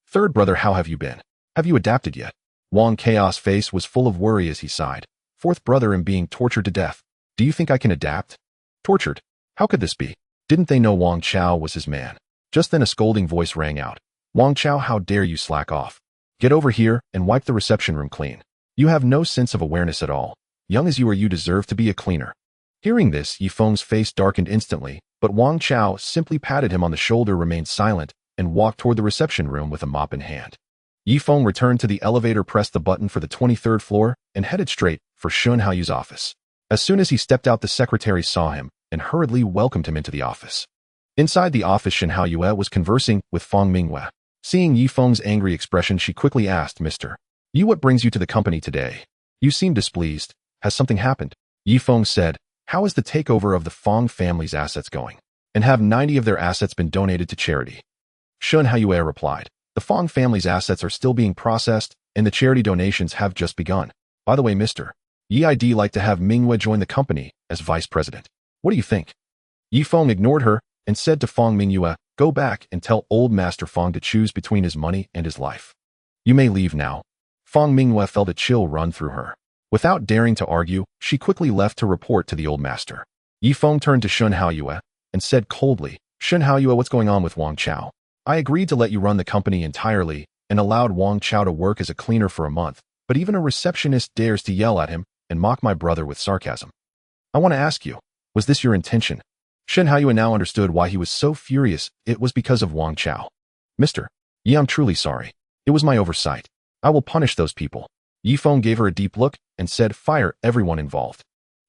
Third brother, how have you been? Have you adapted yet? Wang Chaos' face was full of worry as he sighed. Fourth brother, am being tortured to death. Do you think I can adapt? Tortured? How could this be? Didn't they know Wang Chao was his man? Just then a scolding voice rang out. Wang Chao, how dare you slack off? Get over here and wipe the reception room clean. You have no sense of awareness at all. Young as you are, you deserve to be a cleaner. Hearing this, Yifeng's face darkened instantly, but Wang Chao simply patted him on the shoulder, remained silent, and walked toward the reception room with a mop in hand. Yifeng returned to the elevator, pressed the button for the 23rd floor, and headed straight for Shun Haoyue's office. As soon as he stepped out, the secretary saw him and hurriedly welcomed him into the office. Inside the office, Shun Haoyue was conversing with Fang Mingyue. Seeing Yifeng's angry expression, she quickly asked, Mr. Yu, what brings you to the company today? You seem displeased. Has something happened? Yifeng said, How is the takeover of the Fong family's assets going? And have 90 of their assets been donated to charity? Shun Haiyue replied, the Fong family's assets are still being processed, and the charity donations have just begun. By the way, Mr. Yi, I'd like to have Mingyue join the company as vice president. What do you think? Yi Feng ignored her and said to Fong Mingyue, go back and tell old Master Fong to choose between his money and his life. You may leave now. Fong Mingyue felt a chill run through her. Without daring to argue, she quickly left to report to the old master. Yi Feng turned to Shun Haiyue and said coldly, Shun Haiyue, what's going on with Wang Chao? I agreed to let you run the company entirely and allowed Wang Chao to work as a cleaner for a month, but even a receptionist dares to yell at him and mock my brother with sarcasm. I want to ask you, was this your intention? Shun Haiyue now understood why he was so furious. It was because of Wang Chao. Mr. Yi, I'm truly sorry. It was my oversight. I will punish those people. Yi Feng gave her a deep look and said, fire everyone involved.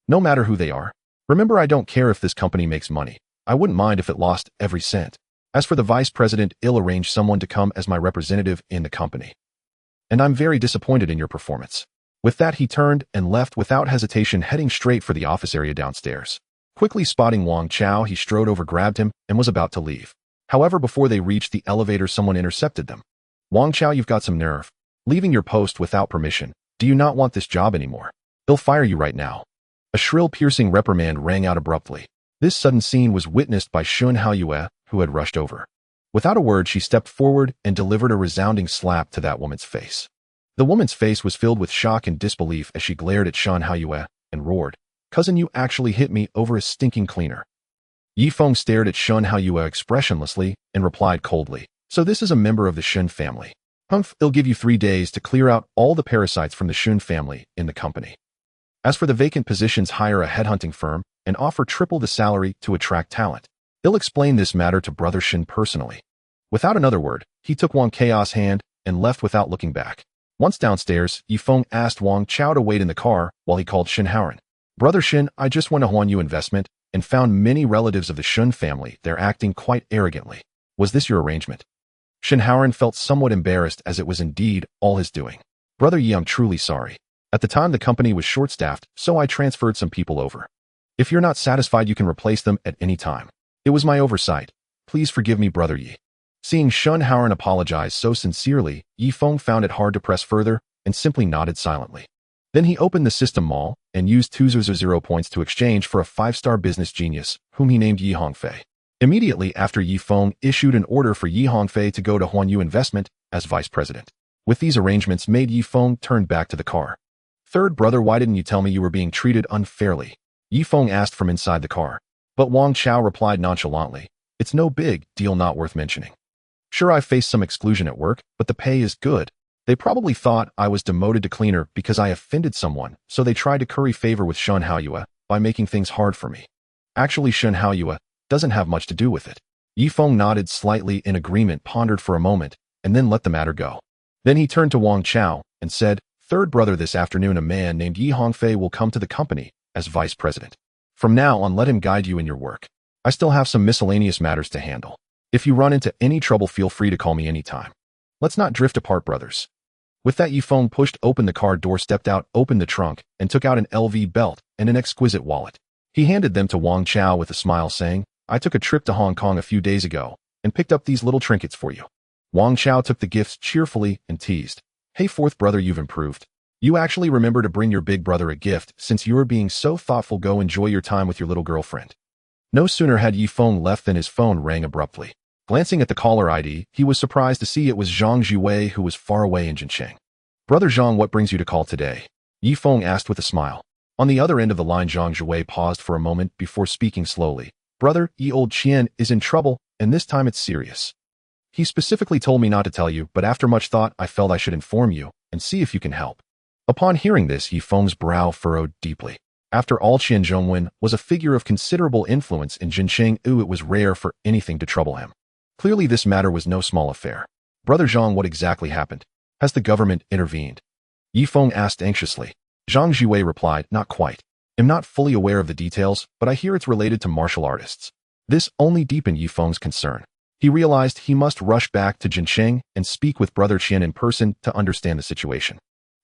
No matter who they are. Remember, I don't care if this company makes money. I wouldn't mind if it lost every cent. As for the vice president, I'll arrange someone to come as my representative in the company. And I'm very disappointed in your performance. With that, he turned and left without hesitation, heading straight for the office area downstairs. Quickly spotting Wang Chao, he strode over, grabbed him, and was about to leave. However, before they reached the elevator, someone intercepted them. Wang Chao, you've got some nerve. Leaving your post without permission. Do you not want this job anymore? They'll fire you right now. A shrill, piercing reprimand rang out abruptly. This sudden scene was witnessed by Shun Haiyue, who had rushed over. Without a word, she stepped forward and delivered a resounding slap to that woman's face. The woman's face was filled with shock and disbelief as she glared at Shun Haiyue and roared, Cousin, you actually hit me over a stinking cleaner. Yi Feng stared at Shun Haiyue expressionlessly and replied coldly, so this is a member of the Shun family. Humph, it'll give you 3 days to clear out all the parasites from the Shun family in the company. As for the vacant positions, hire a headhunting firm and offer triple the salary to attract talent. They'll explain this matter to Brother Shin personally. Without another word, he took Wang Chao's hand and left without looking back. Once downstairs, Yi Feng asked Wang Chao to wait in the car while he called Shin Haoran. Brother Shin, I just went to Huanyu Investment and found many relatives of the Shun family. They're acting quite arrogantly. Was this your arrangement? Shin Haoran felt somewhat embarrassed, as it was indeed all his doing. Brother Yi, I'm truly sorry. At the time, the company was short-staffed, so I transferred some people over. If you're not satisfied, you can replace them at any time. It was my oversight. Please forgive me, Brother Yi. Seeing Shun Haoran apologize so sincerely, Yi Feng found it hard to press further and simply nodded silently. Then he opened the system mall and used 200 points to exchange for a 5-star business genius, whom he named Yi Hongfei. Immediately after, Yi Feng issued an order for Yi Hongfei to go to Huanyu Investment as vice president. With these arrangements made, Yi Feng turned back to the car. Third brother, why didn't you tell me you were being treated unfairly? Yi Feng asked from inside the car. But Wang Chao replied nonchalantly, it's no big deal, not worth mentioning. Sure, I faced some exclusion at work, but the pay is good. They probably thought I was demoted to cleaner because I offended someone, so they tried to curry favor with Shun Haiyue by making things hard for me. Actually, Shun Haiyue doesn't have much to do with it. Yi Feng nodded slightly in agreement, pondered for a moment, and then let the matter go. Then he turned to Wang Chao and said, Third brother, this afternoon a man named Yi Hongfei will come to the company as vice president. From now on, let him guide you in your work. I still have some miscellaneous matters to handle. If you run into any trouble, feel free to call me anytime. Let's not drift apart, brothers. With that, Yi Feng pushed open the car door, stepped out, opened the trunk, and took out an LV belt and an exquisite wallet. He handed them to Wang Chao with a smile, saying, I took a trip to Hong Kong a few days ago and picked up these little trinkets for you. Wang Chao took the gifts cheerfully and teased, Hey, fourth brother, you've improved. You actually remember to bring your big brother a gift. Since you're being so thoughtful, go enjoy your time with your little girlfriend. No sooner had Yi Feng left than his phone rang abruptly. Glancing at the caller ID, he was surprised to see it was Zhang Zhuwei, who was far away in Jincheng. Brother Zhang, what brings you to call today? Yi Feng asked with a smile. On the other end of the line, Zhang Zhuwei paused for a moment before speaking slowly. Brother, Yi Old Qian is in trouble, and this time it's serious. He specifically told me not to tell you, but after much thought, I felt I should inform you and see if you can help. Upon hearing this, Yi Feng's brow furrowed deeply. After all, Qian Zhongwen was a figure of considerable influence in Jincheng. It was rare for anything to trouble him. Clearly, this matter was no small affair. Brother Zhang, what exactly happened? Has the government intervened? Yi Feng asked anxiously. Zhang Zhuwei replied, Not quite. I'm not fully aware of the details, but I hear it's related to martial artists. This only deepened Yi Feng's concern. He realized he must rush back to Jincheng and speak with Brother Qian in person to understand the situation.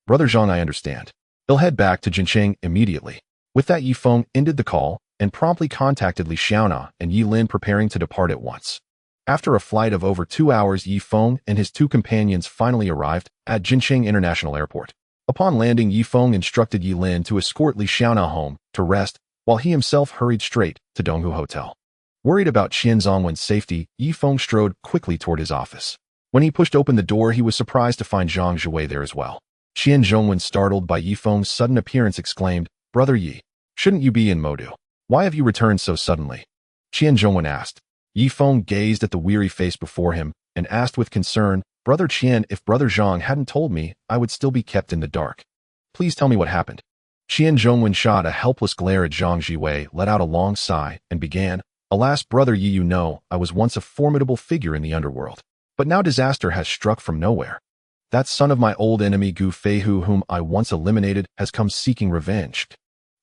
Brother Zhang, I understand. He'll head back to Jincheng immediately. With that, Yi Feng ended the call and promptly contacted Li Xiaona and Yi Lin, preparing to depart at once. After a flight of over 2 hours, Yi Feng and his 2 companions finally arrived at Jincheng International Airport. Upon landing, Yi Feng instructed Yi Lin to escort Li Xiaona home to rest, while he himself hurried straight to Donghu Hotel. Worried about Qian Zhongwen's safety, Yi Feng strode quickly toward his office. When he pushed open the door, he was surprised to find Zhang Zhiwei there as well. Qian Zhongwen, startled by Yi Feng's sudden appearance, exclaimed, "Brother Yi, shouldn't you be in Modu? Why have you returned so suddenly?" Qian Zhongwen asked. Yi Feng gazed at the weary face before him and asked with concern, "Brother Qian, if Brother Zhang hadn't told me, I would still be kept in the dark. Please tell me what happened." Qian Zhongwen shot a helpless glare at Zhang Zhiwei, let out a long sigh, and began, "Alas, Brother Yi, you know, I was once a formidable figure in the underworld. But now disaster has struck from nowhere. That son of my old enemy Gu Feihu, whom I once eliminated, has come seeking revenge.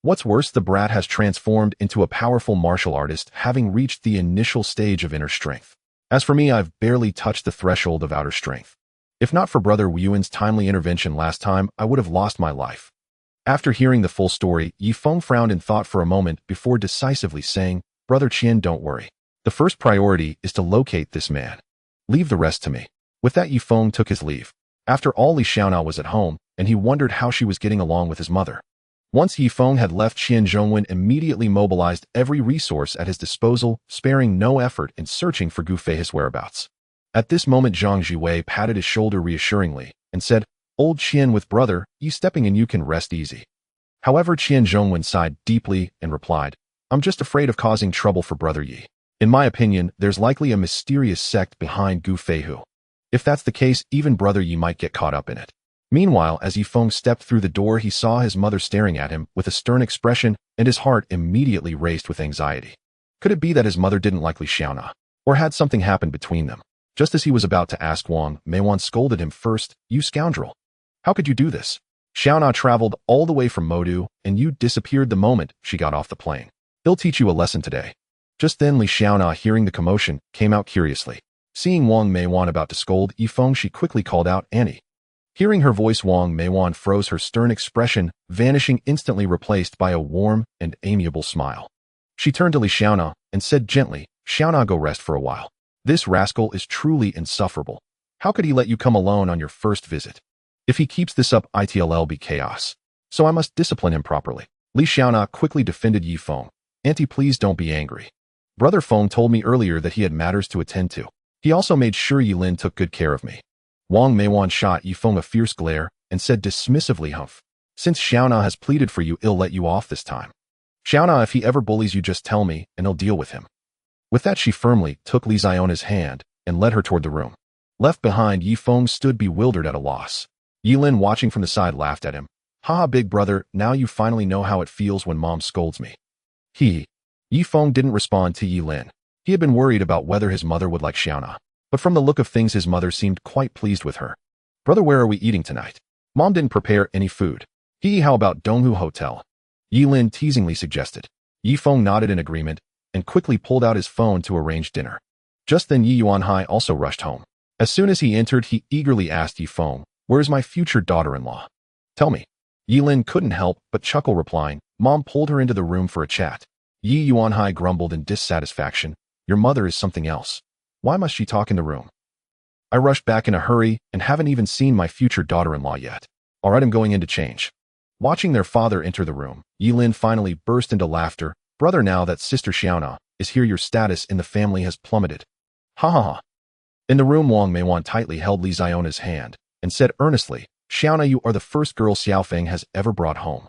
What's worse, the brat has transformed into a powerful martial artist, having reached the initial stage of inner strength. As for me, I've barely touched the threshold of outer strength. If not for Brother Yuan's timely intervention last time, I would have lost my life." After hearing the full story, Yi Feng frowned in thought for a moment before decisively saying, "Brother Qian, don't worry. The first priority is to locate this man. Leave the rest to me." With that, Yi Feng took his leave. After all, Li Xiaona was at home, and he wondered how she was getting along with his mother. Once Yi Feng had left, Qian Zhongwen immediately mobilized every resource at his disposal, sparing no effort in searching for Gu Fei's whereabouts. At this moment, Zhang Zhiwei patted his shoulder reassuringly and said, "Old Qian, with Brother Yi stepping in, you can rest easy." However, Qian Zhongwen sighed deeply and replied, "I'm just afraid of causing trouble for Brother Yi. In my opinion, there's likely a mysterious sect behind Gu Feihu. If that's the case, even Brother Yi might get caught up in it." Meanwhile, as Yi Feng stepped through the door, he saw his mother staring at him with a stern expression, and his heart immediately raced with anxiety. Could it be that his mother didn't like Li Xiaona? Or had something happened between them? Just as he was about to ask, Wang Meiwan scolded him first, "You scoundrel! How could you do this? Xiaona traveled all the way from Modu, and you disappeared the moment she got off the plane. He'll teach you a lesson today." Just then, Li Xiaona, hearing the commotion, came out curiously. Seeing Wang Meiwan about to scold Yi Feng, she quickly called out, "Annie." Hearing her voice, Wang Meiwan froze, her stern expression vanishing, instantly replaced by a warm and amiable smile. She turned to Li Xiaona and said gently, "Xiaona, go rest for a while. This rascal is truly insufferable. How could he let you come alone on your first visit? If he keeps this up, it'll be chaos. So I must discipline him properly." Li Xiaona quickly defended Yi Feng. "Auntie, please don't be angry. Brother Feng told me earlier that he had matters to attend to. He also made sure Yi Lin took good care of me." Wang Meiwan shot Yi Feng a fierce glare and said dismissively, "Humph. Since Xiaona has pleaded for you, he'll let you off this time. Xiaona, if he ever bullies you, just tell me, and I'll deal with him." With that, she firmly took Li Xiona's hand and led her toward the room. Left behind, Yi Feng stood bewildered at a loss. Yi Lin, watching from the side, laughed at him. "Haha, big brother, now you finally know how it feels when mom scolds me." Yi Feng didn't respond to Yi Lin. He had been worried about whether his mother would like Xiaona. But from the look of things, his mother seemed quite pleased with her. "Brother, where are we eating tonight? Mom didn't prepare any food." How about Donghu Hotel?" Yi Lin teasingly suggested. Yi Feng nodded in agreement and quickly pulled out his phone to arrange dinner. Just then, Yi Yuanhai also rushed home. As soon as he entered, he eagerly asked Yi Feng, "Where's my future daughter-in-law? Tell me." Yi Lin couldn't help but chuckle, replying, "Mom pulled her into the room for a chat." Yi Yuanhai grumbled in dissatisfaction, "Your mother is something else. Why must she talk in the room? I rushed back in a hurry and haven't even seen my future daughter-in-law yet. All right, I'm going in to change." Watching their father enter the room, Yi Lin finally burst into laughter. "Brother, now that Sister Xiaona is here, your status in the family has plummeted. Ha ha ha." In the room, Wang Meiwan tightly held Li Xiona's hand and said earnestly, "Xiaona, you are the first girl Xiaofeng has ever brought home.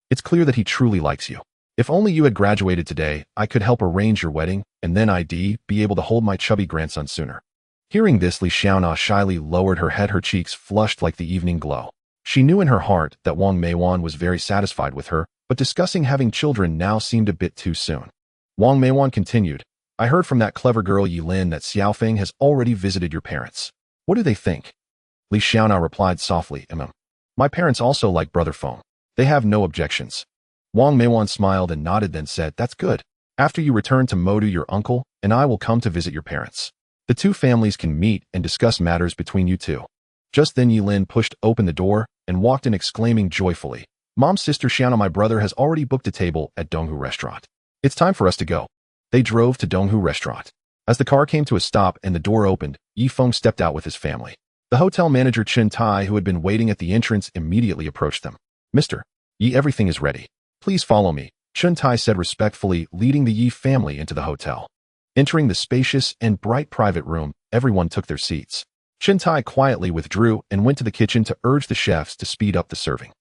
It's clear that he truly likes you. If only you had graduated today, I could help arrange your wedding, and then I'd be able to hold my chubby grandson sooner." Hearing this, Li Xiaona shyly lowered her head, her cheeks flushed like the evening glow. She knew in her heart that Wang Meiwan was very satisfied with her, but discussing having children now seemed a bit too soon. Wang Meiwan continued, "I heard from that clever girl Yi Lin that Xiaofeng has already visited your parents. What do they think?" Li Xiaona replied softly, "My parents also like Brother Feng. They have no objections." Wang Meiwan smiled and nodded, then said, "That's good. After you return to Modu, your uncle and I will come to visit your parents. The two families can meet and discuss matters between you two." Just then, Yi Lin pushed open the door and walked in, exclaiming joyfully, Mom's sister Xiana, my brother, has already booked a table at Donghu Restaurant. It's time for us to go. They drove to Donghu Restaurant. As the car came to a stop and the door opened, Yi Feng stepped out with his family. The hotel manager Chen Tai, who had been waiting at the entrance, immediately approached them. Mr. Yi, everything is ready. Please follow me, Chen Tai said respectfully, leading the Yi family into the hotel. Entering the spacious and bright private room, everyone took their seats. Chen Tai quietly withdrew and went to the kitchen to urge the chefs to speed up the serving.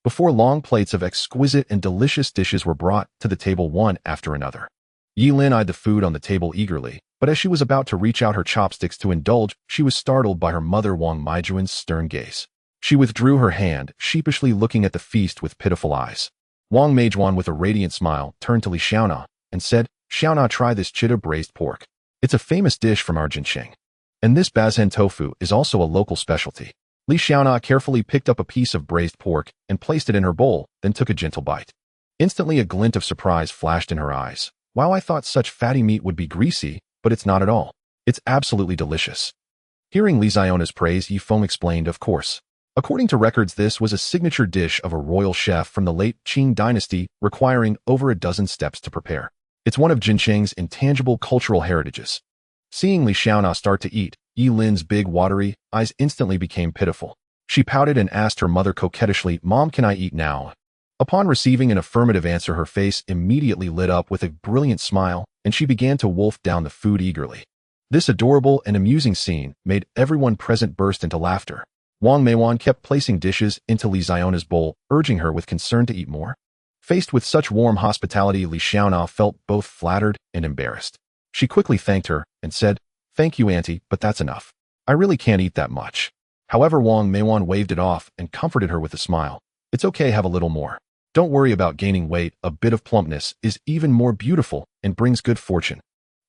Before long, plates of exquisite and delicious dishes were brought to the table one after another. Yi Lin eyed the food on the table eagerly, but as she was about to reach out her chopsticks to indulge, she was startled by her mother Wang Meijuan's stern gaze. She withdrew her hand, sheepishly looking at the feast with pitiful eyes. Wang Meijuan, with a radiant smile, turned to Li Xiaona and said, "Xiaona, try this chita braised pork. It's a famous dish from our Jincheng. And this bazhen tofu is also a local specialty." Li Xiaona carefully picked up a piece of braised pork and placed it in her bowl, then took a gentle bite. Instantly, a glint of surprise flashed in her eyes. "Wow, I thought such fatty meat would be greasy, but it's not at all. It's absolutely delicious." Hearing Li Xiona's praise, Yi Feng explained, "Of course. According to records, this was a signature dish of a royal chef from the late Qing dynasty, requiring over a dozen steps to prepare. It's one of Jincheng's intangible cultural heritages." Seeing Li Xiaona start to eat, Yi Lin's big, watery eyes instantly became pitiful. She pouted and asked her mother coquettishly, "Mom, can I eat now?" Upon receiving an affirmative answer, her face immediately lit up with a brilliant smile, and she began to wolf down the food eagerly. This adorable and amusing scene made everyone present burst into laughter. Wang Meijuan kept placing dishes into Li Xiona's bowl, urging her with concern to eat more. Faced with such warm hospitality, Li Xiaona felt both flattered and embarrassed. She quickly thanked her and said, "Thank you, Auntie, but that's enough. I really can't eat that much." However, Wang Meijuan waved it off and comforted her with a smile. "It's okay, have a little more. Don't worry about gaining weight. A bit of plumpness is even more beautiful and brings good fortune."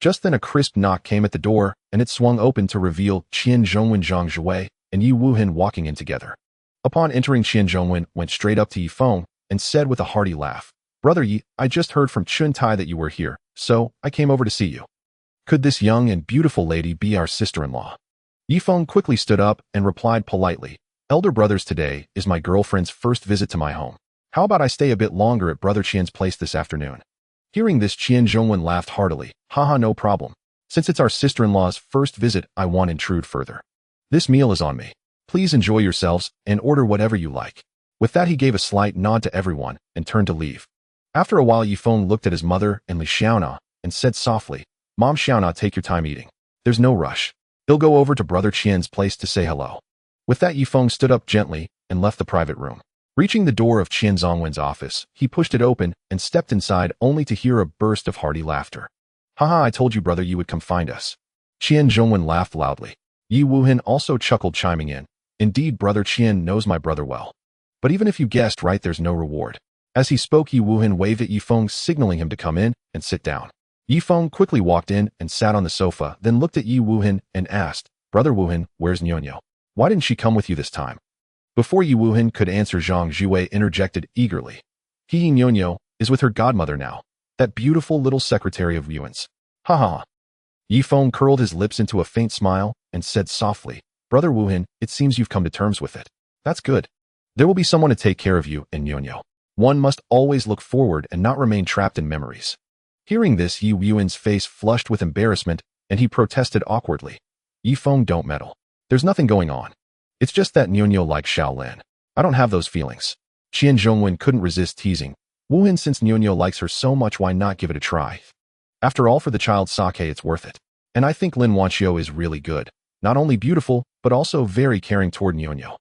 Just then a crisp knock came at the door, and it swung open to reveal Qian Zhongwen, Zhang Zhuwei, and Yi Wuhan walking in together. Upon entering, Qian Zhongwen went straight up to Yi Feng and said with a hearty laugh, "Brother Yi, I just heard from Chen Tai that you were here, so I came over to see you. Could this young and beautiful lady be our sister-in-law?" Yi Feng quickly stood up and replied politely, "Elder brothers, today is my girlfriend's first visit to my home. How about I stay a bit longer at Brother Qian's place this afternoon?" Hearing this, Qian Zhongwen laughed heartily. "Haha, no problem. Since it's our sister-in-law's first visit, I won't intrude further. This meal is on me. Please enjoy yourselves and order whatever you like." With that, he gave a slight nod to everyone and turned to leave. After a while, Yi Feng looked at his mother and Li Xiaona and said softly, "Mom, Xiaona, take your time eating. There's no rush. He'll go over to Brother Qian's place to say hello." With that, Yi Feng stood up gently and left the private room. Reaching the door of Qian Zongwen's office, he pushed it open and stepped inside, only to hear a burst of hearty laughter. "Haha, I told you, brother, you would come find us." Qian Zhongwen laughed loudly. Yi Wuhan also chuckled, chiming in, "Indeed, Brother Qian knows my brother well. But even if you guessed right, there's no reward." As he spoke, Yi Wuhan waved at Yi Feng, signaling him to come in and sit down. Yi Feng quickly walked in and sat on the sofa, then looked at Yi Wuhan and asked, "Brother Wuhan, where's Nyonyo? Why didn't she come with you this time?" Before Yi Wuhan could answer, Zhang Zhuwei interjected eagerly, Nyonyo is with her godmother now, that beautiful little secretary of Yuan's." "Ha ha." Yi Feng curled his lips into a faint smile and said softly, "Brother Wuhan, it seems you've come to terms with it. That's good. There will be someone to take care of you and Nyonyo. One must always look forward and not remain trapped in memories." Hearing this, Yi Yuan's face flushed with embarrassment, and he protested awkwardly, "Yi Feng, don't meddle. There's nothing going on. It's just that Nyonyo likes Shaolin. I don't have those feelings." Qian Zhongwen couldn't resist teasing, "Wuhan, since Nyonyo likes her so much, why not give it a try? After all, for the child's sake, it's worth it. And I think Lin Wanqiu is really good. Not only beautiful, but also very caring toward Nyonyo.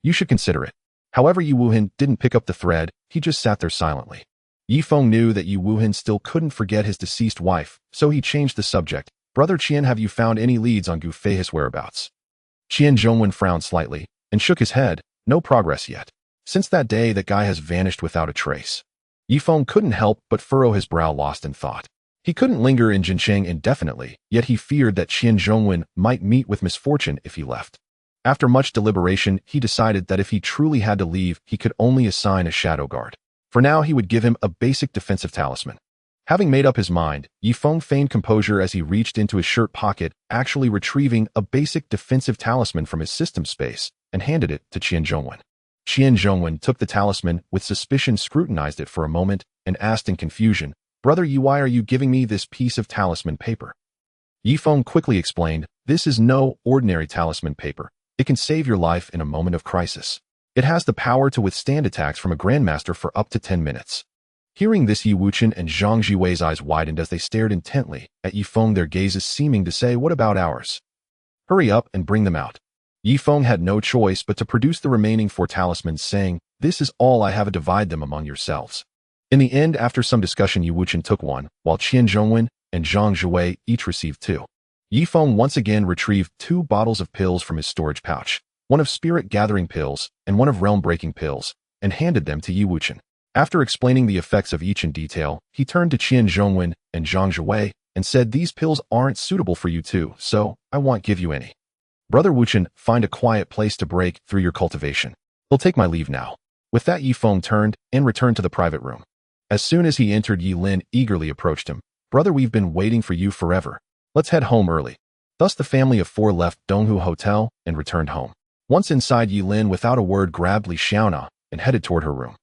You should consider it." However, Yi Wuhan didn't pick up the thread, he just sat there silently. Yi Feng knew that Yi Wuhan still couldn't forget his deceased wife, so he changed the subject. "Brother Qian, have you found any leads on Gu Fei's whereabouts?" Qian Zhongwen frowned slightly and shook his head. "No progress yet. Since that day, that guy has vanished without a trace." Yi Feng couldn't help but furrow his brow, lost in thought. He couldn't linger in Jincheng indefinitely, yet he feared that Qian Zhongwen might meet with misfortune if he left. After much deliberation, he decided that if he truly had to leave, he could only assign a shadow guard. For now, he would give him a basic defensive talisman. Having made up his mind, Yi Feng feigned composure as he reached into his shirt pocket, actually retrieving a basic defensive talisman from his system space, and handed it to Qian Zhongwen. Qian Zhongwen took the talisman with suspicion, scrutinized it for a moment, and asked in confusion, "Brother Yi, why are you giving me this piece of talisman paper?" Yi Feng quickly explained, "This is no ordinary talisman paper. It can save your life in a moment of crisis. It has the power to withstand attacks from a grandmaster for up to 10 minutes. Hearing this, Yi Wuchen and Zhang Jiwei's eyes widened as they stared intently at Yi Feng, their gazes seeming to say, "What about ours? Hurry up and bring them out." Yi Feng had no choice but to produce the remaining 4 talismans, saying, "This is all I have, divide them among yourselves." In the end, after some discussion, Yi Wuchen took one, while Qian Zhongwen and Zhang Jiwei each received 2. Yi Feng once again retrieved 2 bottles of pills from his storage pouch, one of spirit-gathering pills and one of realm-breaking pills, and handed them to Yi Wuchen. After explaining the effects of each in detail, he turned to Qian Zhongwen and Zhang Jiwei and said, "These pills aren't suitable for you two, so I won't give you any. Brother Wuchen, find a quiet place to break through your cultivation. He'll take my leave now." With that, Yi Feng turned and returned to the private room. As soon as he entered, Yi Lin eagerly approached him. "Brother, we've been waiting for you forever. Let's head home early." Thus the family of 4 left Donghu Hotel and returned home. Once inside, Yi Lin without a word grabbed Li Xiaona and headed toward her room.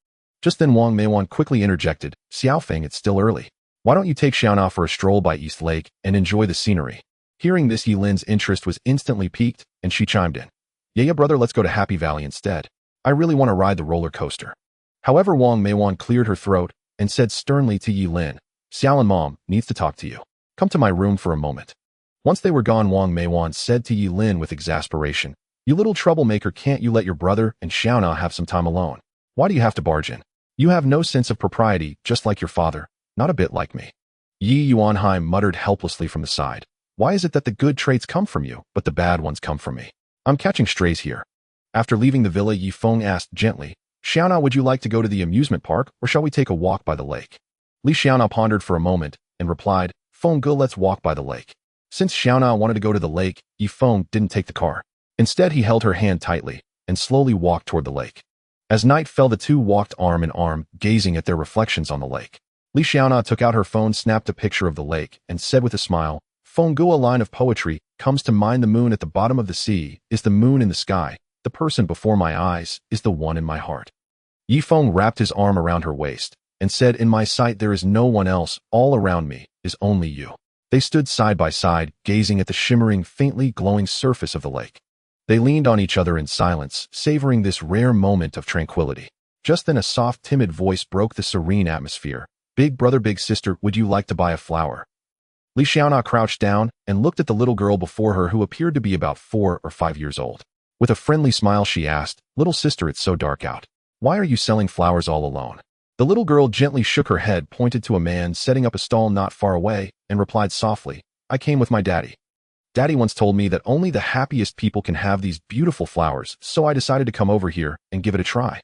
Just then Wang Meiwan quickly interjected, "Xiaofeng, it's still early. Why don't you take Xiaona for a stroll by East Lake and enjoy the scenery?" Hearing this, Yi Lin's interest was instantly piqued, and she chimed in, "Yeah, brother, let's go to Happy Valley instead. I really want to ride the roller coaster." However, Wang Meiwan cleared her throat and said sternly to Yi Lin, "Xiaolan Mom needs to talk to you. Come to my room for a moment." Once they were gone, Wang Meiwan said to Yi Lin with exasperation, "You little troublemaker, can't you let your brother and Xiaona have some time alone? Why do you have to barge in? You have no sense of propriety, just like your father, not a bit like me." Yi Yuanhai muttered helplessly from the side, "Why is it that the good traits come from you, but the bad ones come from me? I'm catching strays here." After leaving the villa, Yi Feng asked gently, "Xiaona, would you like to go to the amusement park, or shall we take a walk by the lake?" Li Xiaona pondered for a moment and replied, "Feng Ge, let's walk by the lake." Since Xiaona wanted to go to the lake, Yi Feng didn't take the car. Instead, he held her hand tightly and slowly walked toward the lake. As night fell, the two walked arm in arm, gazing at their reflections on the lake. Li Xiaona took out her phone, snapped a picture of the lake, and said with a smile, "Feng Ge, a line of poetry comes to mind. The moon at the bottom of the sea is the moon in the sky. The person before my eyes is the one in my heart." Yi Feng wrapped his arm around her waist and said, "In my sight there is no one else. All around me is only you." They stood side by side, gazing at the shimmering, faintly glowing surface of the lake. They leaned on each other in silence, savoring this rare moment of tranquility. Just then a soft, timid voice broke the serene atmosphere. "Big brother, big sister, would you like to buy a flower?" Li Xiaona crouched down and looked at the little girl before her, who appeared to be about 4 or 5 years old. With a friendly smile, she asked, "Little sister, it's so dark out. Why are you selling flowers all alone?" The little girl gently shook her head, pointed to a man setting up a stall not far away, and replied softly, "I came with my daddy. Daddy once told me that only the happiest people can have these beautiful flowers, so I decided to come over here and give it a try."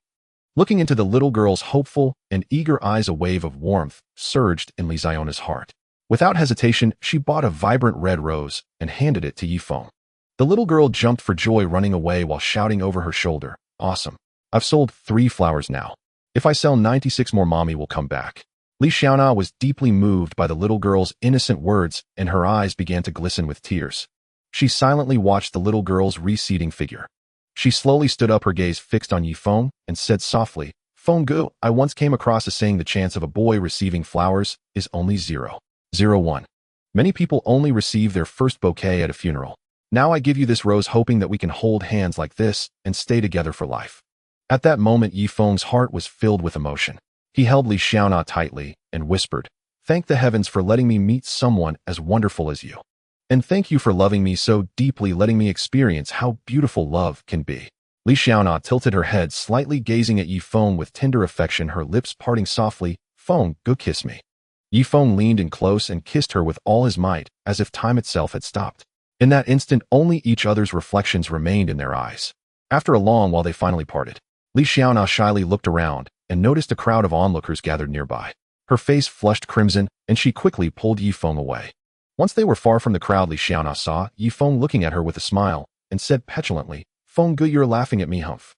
Looking into the little girl's hopeful and eager eyes, a wave of warmth surged in Li Ziona's heart. Without hesitation, she bought a vibrant red rose and handed it to Yi Feng. The little girl jumped for joy, running away while shouting over her shoulder, "Awesome. I've sold 3 flowers now. If I sell 96 more, Mommy will come back." Li Xiaona was deeply moved by the little girl's innocent words, and her eyes began to glisten with tears. She silently watched the little girl's receding figure. She slowly stood up, her gaze fixed on Yi Feng, and said softly, "Feng Ge, I once came across a saying, the chance of a boy receiving flowers is only 0.01. Many people only receive their first bouquet at a funeral. Now I give you this rose, hoping that we can hold hands like this and stay together for life." At that moment, Yi Feng's heart was filled with emotion. He held Li Xiaona tightly and whispered, "Thank the heavens for letting me meet someone as wonderful as you. And thank you for loving me so deeply, letting me experience how beautiful love can be." Li Xiaona tilted her head slightly, gazing at Yi Feng with tender affection, her lips parting softly. "Feng, go kiss me." Yi Feng leaned in close and kissed her with all his might, as if time itself had stopped. In that instant, only each other's reflections remained in their eyes. After a long while, they finally parted. Li Xiaona shyly looked around and noticed a crowd of onlookers gathered nearby. Her face flushed crimson, and she quickly pulled Yi Feng away. Once they were far from the crowd, Li Xiaona saw Yi Feng looking at her with a smile and said petulantly, "Feng Ge, you're laughing at me, humph.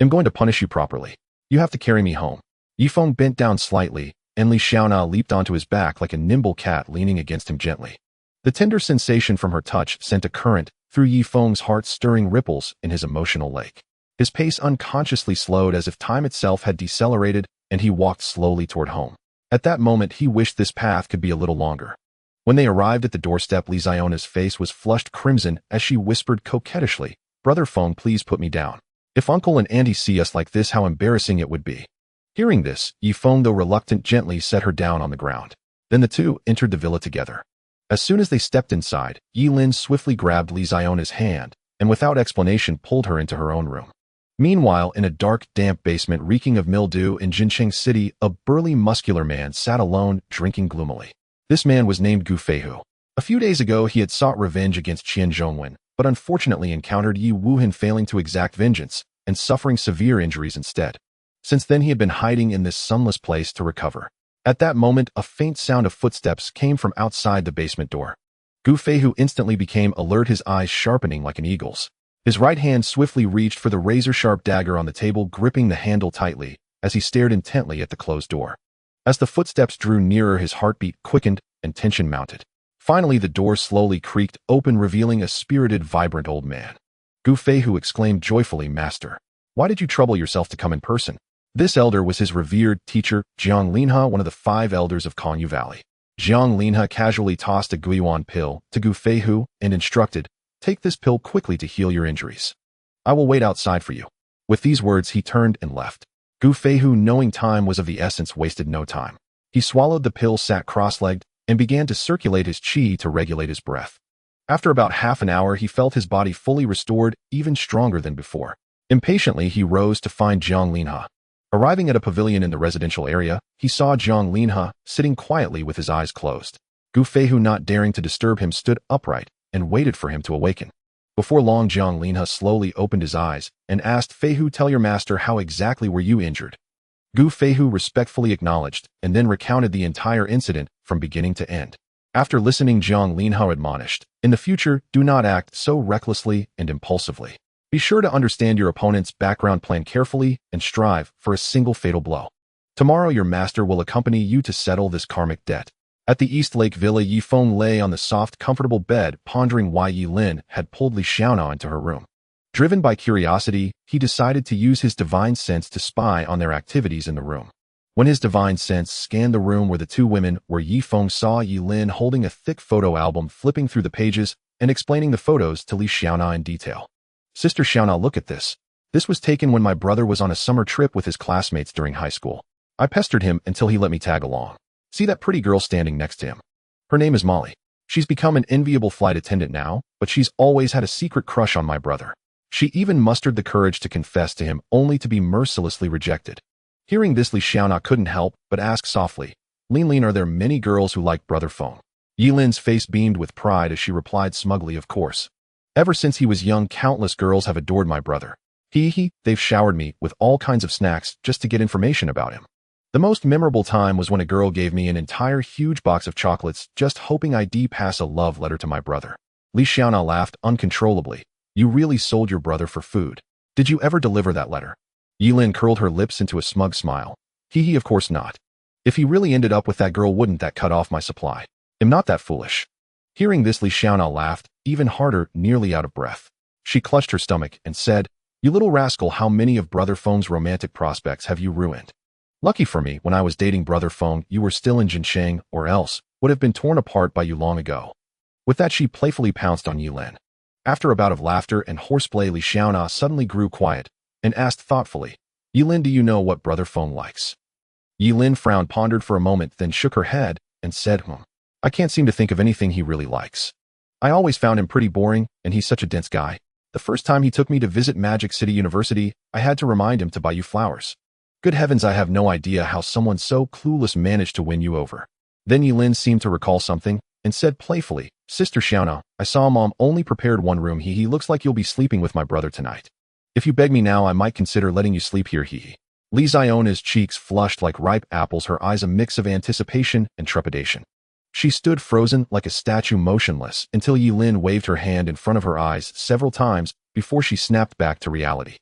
I'm going to punish you properly. You have to carry me home." Yi Feng bent down slightly, and Li Xiaona leaped onto his back like a nimble cat, leaning against him gently. The tender sensation from her touch sent a current through Yi Feng's heart, stirring ripples in his emotional lake. His pace unconsciously slowed as if time itself had decelerated, and he walked slowly toward home. At that moment, he wished this path could be a little longer. When they arrived at the doorstep, Lee Ziona's face was flushed crimson as she whispered coquettishly, "Brother Feng, please put me down. If Uncle and Auntie see us like this, how embarrassing it would be." Hearing this, Yi Feng, though reluctant, gently set her down on the ground. Then the two entered the villa together. As soon as they stepped inside, Yi Lin swiftly grabbed Lee Ziona's hand and without explanation pulled her into her own room. Meanwhile, in a dark, damp basement reeking of mildew in Jincheng City, a burly, muscular man sat alone, drinking gloomily. This man was named Gu Feihu. A few days ago, he had sought revenge against Qian Zhongwen, but unfortunately encountered Yi Wuhan, failing to exact vengeance and suffering severe injuries instead. Since then, he had been hiding in this sunless place to recover. At that moment, a faint sound of footsteps came from outside the basement door. Gu Feihu instantly became alert, his eyes sharpening like an eagle's. His right hand swiftly reached for the razor-sharp dagger on the table, gripping the handle tightly as he stared intently at the closed door. As the footsteps drew nearer, his heartbeat quickened and tension mounted. Finally, the door slowly creaked open, revealing a spirited, vibrant old man. Gu Feihu exclaimed joyfully, "Master, why did you trouble yourself to come in person?" This elder was his revered teacher, Jiang Linha, one of the 5 elders of Kangyu Valley. Jiang Linha casually tossed a guiyuan pill to Gu Feihu and instructed, "Take this pill quickly to heal your injuries. I will wait outside for you." With these words, he turned and left. Gu Feihu, knowing time was of the essence, wasted no time. He swallowed the pill, sat cross-legged, and began to circulate his qi to regulate his breath. After about half an hour, he felt his body fully restored, even stronger than before. Impatiently, he rose to find Jiang Linha. Arriving at a pavilion in the residential area, he saw Jiang Linha sitting quietly with his eyes closed. Gu Feihu, not daring to disturb him, stood upright and waited for him to awaken. Before long, Jiang Linha slowly opened his eyes and asked, "Feihu, tell your master, how exactly were you injured?" Gu Feihu respectfully acknowledged and then recounted the entire incident from beginning to end. After listening, Jiang Linha admonished, "In the future, do not act so recklessly and impulsively. Be sure to understand your opponent's background, plan carefully, and strive for a single fatal blow. Tomorrow your master will accompany you to settle this karmic debt." At the East Lake Villa, Yi Feng lay on the soft, comfortable bed, pondering why Yi Lin had pulled Li Xiaona into her room. Driven by curiosity, he decided to use his divine sense to spy on their activities in the room. When his divine sense scanned the room where the two women were, Yi Feng saw Yi Lin holding a thick photo album, flipping through the pages and explaining the photos to Li Xiaona in detail. "Sister Xiaona, look at this. This was taken when my brother was on a summer trip with his classmates during high school. I pestered him until he let me tag along. See that pretty girl standing next to him? Her name is Molly. She's become an enviable flight attendant now, but she's always had a secret crush on my brother. She even mustered the courage to confess to him, only to be mercilessly rejected." Hearing this, Li Xiaona couldn't help but ask softly, "Lin, are there many girls who like Brother Feng?" Yi Lin's face beamed with pride as she replied smugly, "Of course. Ever since he was young, countless girls have adored my brother. They've showered me with all kinds of snacks just to get information about him. The most memorable time was when a girl gave me an entire huge box of chocolates just hoping I'd pass a love letter to my brother." Li Xiaona laughed uncontrollably. "You really sold your brother for food. Did you ever deliver that letter?" Yi Lin curled her lips into a smug smile. Of course not. If he really ended up with that girl, wouldn't that cut off my supply? I'm not that foolish." Hearing this, Li Xiaona laughed, even harder, nearly out of breath. She clutched her stomach and said, "You little rascal, how many of Brother Feng's romantic prospects have you ruined? Lucky for me, when I was dating Brother Feng, you were still in Jincheng, or else would have been torn apart by you long ago." With that, she playfully pounced on Yi Lin. After a bout of laughter and horseplay, Li Xiaona suddenly grew quiet and asked thoughtfully, "Yi Lin, do you know what Brother Feng likes?" Yi Lin frowned, pondered for a moment, then shook her head and said, I can't seem to think of anything he really likes. I always found him pretty boring, and he's such a dense guy. The first time he took me to visit Magic City University, I had to remind him to buy you flowers. Good heavens, I have no idea how someone so clueless managed to win you over." Then Yi Lin seemed to recall something and said playfully, "Sister Xiaona, I saw Mom only prepared one room. He looks like you'll be sleeping with my brother tonight. If you beg me now, I might consider letting you sleep here. Li Ziona's cheeks flushed like ripe apples, her eyes a mix of anticipation and trepidation. She stood frozen like a statue, motionless, until Yi Lin waved her hand in front of her eyes several times before she snapped back to reality.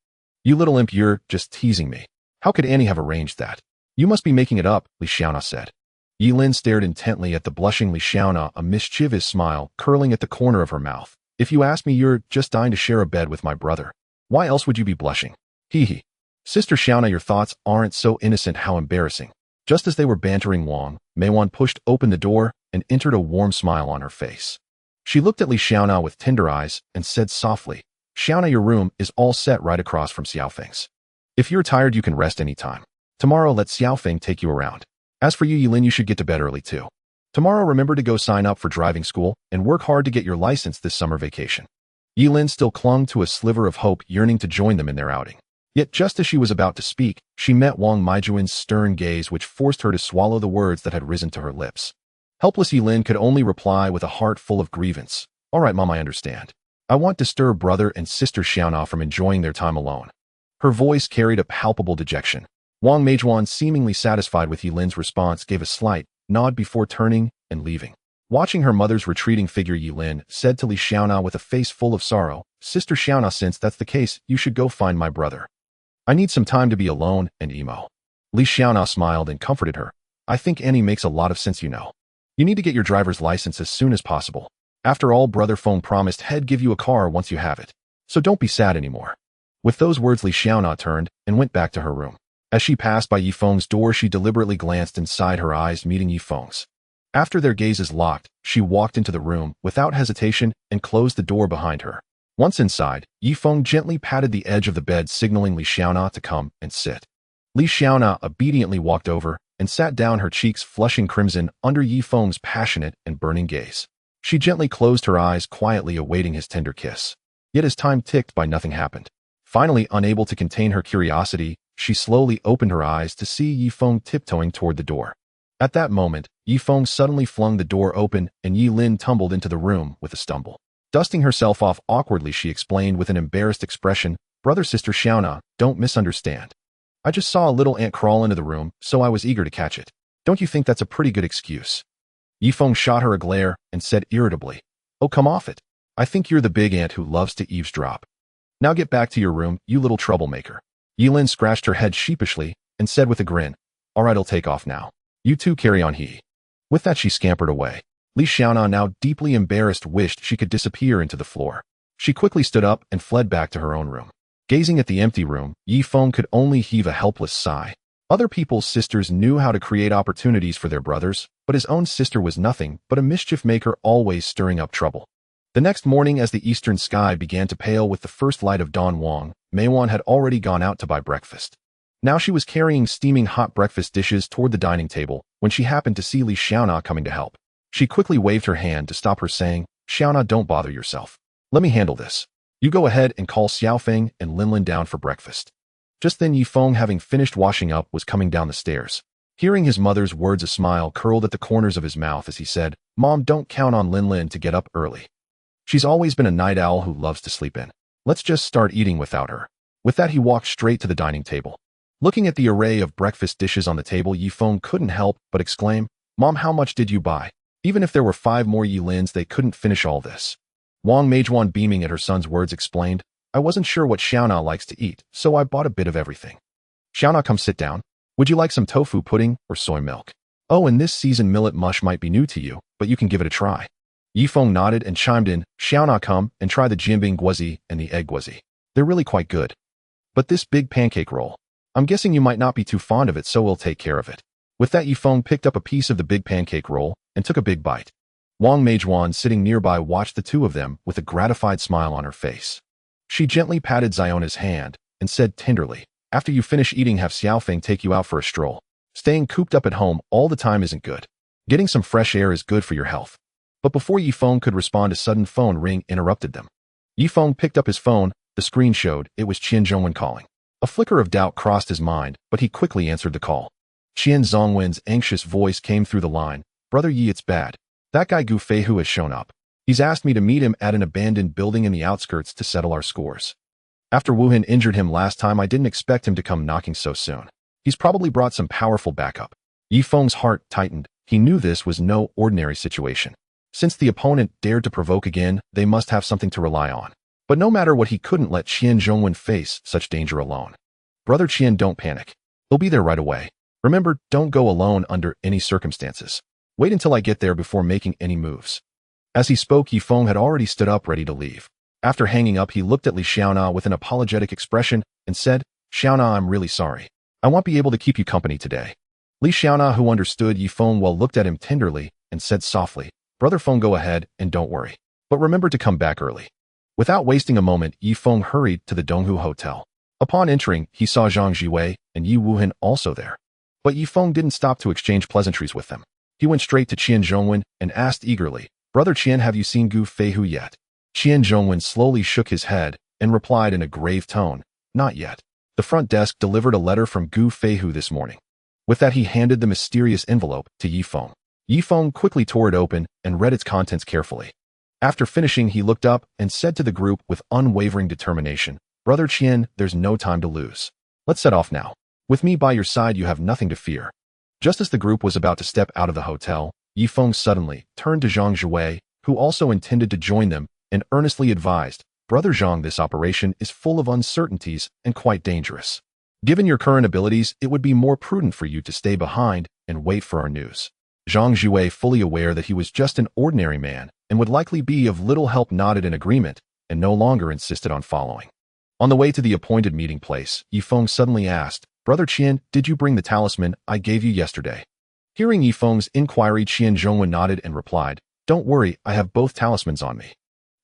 "You little imp, you're just teasing me. How could Annie have arranged that? You must be making it up," Li Xiaona said. Yi Lin stared intently at the blushing Li Xiaona, a mischievous smile curling at the corner of her mouth. "If you ask me, you're just dying to share a bed with my brother. Why else would you be blushing?" Hee hee. Sister Xiaona, your thoughts aren't so innocent, how embarrassing. Just as they were bantering, Wang Meiwan pushed open the door and entered, a warm smile on her face. She looked at Li Xiaona with tender eyes and said softly, Xiaona, your room is all set right across from Xiaofeng's. If you're tired, you can rest anytime. Tomorrow, let Xiaofeng take you around. As for you, Yilin, you should get to bed early too. Tomorrow, remember to go sign up for driving school and work hard to get your license this summer vacation. Yilin still clung to a sliver of hope, yearning to join them in their outing. Yet just as she was about to speak, she met Wang Meijuan's stern gaze, which forced her to swallow the words that had risen to her lips. Helpless Yilin could only reply with a heart full of grievance. All right, Mom, I understand. I won't disturb brother and sister Xiaona from enjoying their time alone. Her voice carried a palpable dejection. Wang Meijuan, seemingly satisfied with Yilin's response, gave a slight nod before turning and leaving. Watching her mother's retreating figure, Yilin said to Li Xiaona with a face full of sorrow, Sister Xiaona, since that's the case, you should go find my brother. I need some time to be alone and emo. Li Xiaona smiled and comforted her. I think Annie makes a lot of sense, you know. You need to get your driver's license as soon as possible. After all, Brother Feng promised he'd give you a car once you have it. So don't be sad anymore. With those words, Li Xiaona turned and went back to her room. As she passed by Yifeng's door, she deliberately glanced inside, her eyes meeting Yifeng's. After their gazes locked, she walked into the room without hesitation and closed the door behind her. Once inside, Yifeng gently patted the edge of the bed, signaling Li Xiaona to come and sit. Li Xiaona obediently walked over and sat down, her cheeks flushing crimson under Yifeng's passionate and burning gaze. She gently closed her eyes, quietly awaiting his tender kiss. Yet as time ticked by, nothing happened. Finally, unable to contain her curiosity, she slowly opened her eyes to see Yifeng tiptoeing toward the door. At that moment, Yifeng suddenly flung the door open and Yilin tumbled into the room with a stumble. Dusting herself off awkwardly, she explained with an embarrassed expression, Brother, Sister Xiaona, don't misunderstand. I just saw a little ant crawl into the room, so I was eager to catch it. Don't you think that's a pretty good excuse? Yifeng shot her a glare and said irritably, Oh, come off it. I think you're the big ant who loves to eavesdrop. Now get back to your room, you little troublemaker. Yilin scratched her head sheepishly and said with a grin, All right, I'll take off now. You two carry on, he. With that, she scampered away. Li Xiaona, now deeply embarrassed, wished she could disappear into the floor. She quickly stood up and fled back to her own room. Gazing at the empty room, Yifeng could only heave a helpless sigh. Other people's sisters knew how to create opportunities for their brothers, but his own sister was nothing but a mischief maker, always stirring up trouble. The next morning, as the eastern sky began to pale with the first light of dawn, Wang Meiwan had already gone out to buy breakfast. Now she was carrying steaming hot breakfast dishes toward the dining table when she happened to see Li Xiaona coming to help. She quickly waved her hand to stop her, saying, Xiaona, don't bother yourself. Let me handle this. You go ahead and call Xiaofeng and Linlin down for breakfast. Just then, Yifeng, having finished washing up, was coming down the stairs. Hearing his mother's words, a smile curled at the corners of his mouth as he said, Mom, don't count on Linlin to get up early. She's always been a night owl who loves to sleep in. Let's just start eating without her. With that, he walked straight to the dining table. Looking at the array of breakfast dishes on the table, Yifeng couldn't help but exclaim, Mom, how much did you buy? Even if there were 5 more Yilins, they couldn't finish all this. Wang Meijuan, beaming at her son's words, explained, I wasn't sure what Xiaona likes to eat, so I bought a bit of everything. Xiaona, come sit down. Would you like some tofu pudding or soy milk? Oh, and this season millet mush might be new to you, but you can give it a try. Yifeng nodded and chimed in, Xiaona, come and try the jianbing guozi and the egg guozi. They're really quite good. But this big pancake roll, I'm guessing you might not be too fond of it, so we'll take care of it. With that, Yifeng picked up a piece of the big pancake roll and took a big bite. Wang Meijuan, sitting nearby, watched the two of them with a gratified smile on her face. She gently patted Xiona's hand and said tenderly, After you finish eating, have Xiaofeng take you out for a stroll. Staying cooped up at home all the time isn't good. Getting some fresh air is good for your health. But before Yifeng could respond, a sudden phone ring interrupted them. Yifeng picked up his phone. The screen showed it was Qian Zhongwen calling. A flicker of doubt crossed his mind, but he quickly answered the call. Qian Zhongwen's anxious voice came through the line. Brother Yi, it's bad. That guy Gu Feihu has shown up. He's asked me to meet him at an abandoned building in the outskirts to settle our scores. After Wuhan injured him last time, I didn't expect him to come knocking so soon. He's probably brought some powerful backup. Yifeng's heart tightened. He knew this was no ordinary situation. Since the opponent dared to provoke again, they must have something to rely on. But no matter what, he couldn't let Qian Zhongwen face such danger alone. Brother Qian, don't panic. He'll be there right away. Remember, don't go alone under any circumstances. Wait until I get there before making any moves. As he spoke, Yifeng had already stood up ready to leave. After hanging up, he looked at Li Xiaona with an apologetic expression and said, Xiaona, I'm really sorry. I won't be able to keep you company today. Li Xiaona, who understood Yi Feng well, looked at him tenderly and said softly, Brother Feng, go ahead and don't worry. But remember to come back early. Without wasting a moment, Yi Feng hurried to the Donghu Hotel. Upon entering, he saw Zhang Jiwei and Yi Wuhan also there. But Yi Feng didn't stop to exchange pleasantries with them. He went straight to Qian Zhongwen and asked eagerly, Brother Qian, have you seen Gu Feihu yet? Qian Zhongwen slowly shook his head and replied in a grave tone, Not yet. The front desk delivered a letter from Gu Feihu this morning. With that, he handed the mysterious envelope to Yi Feng. Yi Feng quickly tore it open and read its contents carefully. After finishing, he looked up and said to the group with unwavering determination, Brother Qian, there's no time to lose. Let's set off now. With me by your side, you have nothing to fear. Just as the group was about to step out of the hotel, Yi Feng suddenly turned to Zhang Jiwei, who also intended to join them, and earnestly advised, Brother Zhang, this operation is full of uncertainties and quite dangerous. Given your current abilities, it would be more prudent for you to stay behind and wait for our news. Zhang Jiwei, fully aware that he was just an ordinary man and would likely be of little help, nodded in agreement and no longer insisted on following. On the way to the appointed meeting place, Yi Feng suddenly asked, Brother Qian, did you bring the talisman I gave you yesterday? Hearing Yi Feng's inquiry, Qian Zhongwen nodded and replied, Don't worry, I have both talismans on me.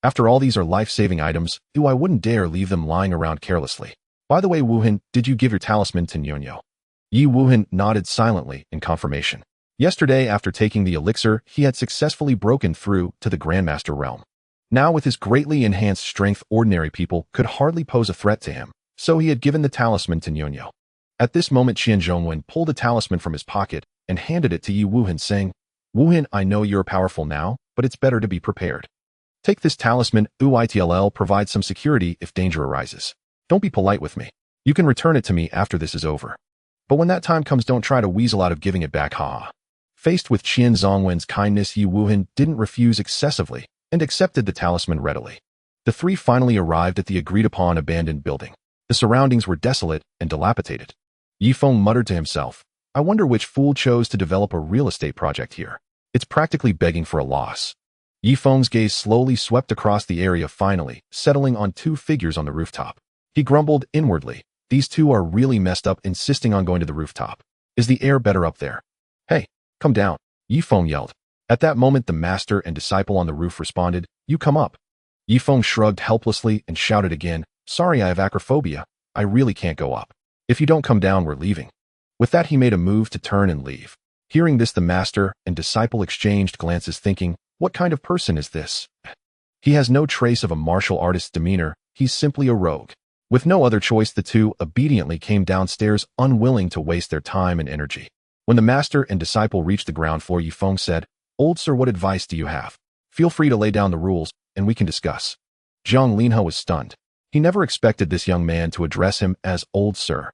After all, these are life-saving items, I wouldn't dare leave them lying around carelessly. By the way, Wuhan, did you give your talisman to Nyonyo? Yi Wuhan nodded silently in confirmation. Yesterday, after taking the elixir, he had successfully broken through to the Grandmaster realm. Now, with his greatly enhanced strength, ordinary people could hardly pose a threat to him, so he had given the talisman to Nyonyo. At this moment, Qian Zhongwen pulled a talisman from his pocket and handed it to Yi Wuhan, saying, Wuhan, I know you're powerful now, but it's better to be prepared. Take this talisman, UITLL provides some security if danger arises. Don't be polite with me. You can return it to me after this is over. But when that time comes, don't try to weasel out of giving it back, ha. Faced with Qian Zhongwen's kindness, Yi Wuhan didn't refuse excessively and accepted the talisman readily. The three finally arrived at the agreed-upon abandoned building. The surroundings were desolate and dilapidated. Yi Feng muttered to himself, I wonder which fool chose to develop a real estate project here. It's practically begging for a loss. Yi Feng's gaze slowly swept across the area, finally settling on two figures on the rooftop. He grumbled inwardly, these two are really messed up, insisting on going to the rooftop. Is the air better up there? Hey, come down, Yi Feng yelled. At that moment, the master and disciple on the roof responded, You come up. Yi Feng shrugged helplessly and shouted again, Sorry, I have acrophobia. I really can't go up. If you don't come down, we're leaving. With that, he made a move to turn and leave. Hearing this, the master and disciple exchanged glances, thinking, What kind of person is this? He has no trace of a martial artist's demeanor, he's simply a rogue. With no other choice, the two obediently came downstairs, unwilling to waste their time and energy. When the master and disciple reached the ground floor, Yi Feng said, Old sir, what advice do you have? Feel free to lay down the rules, and we can discuss. Zhang Linhe was stunned. He never expected this young man to address him as old sir.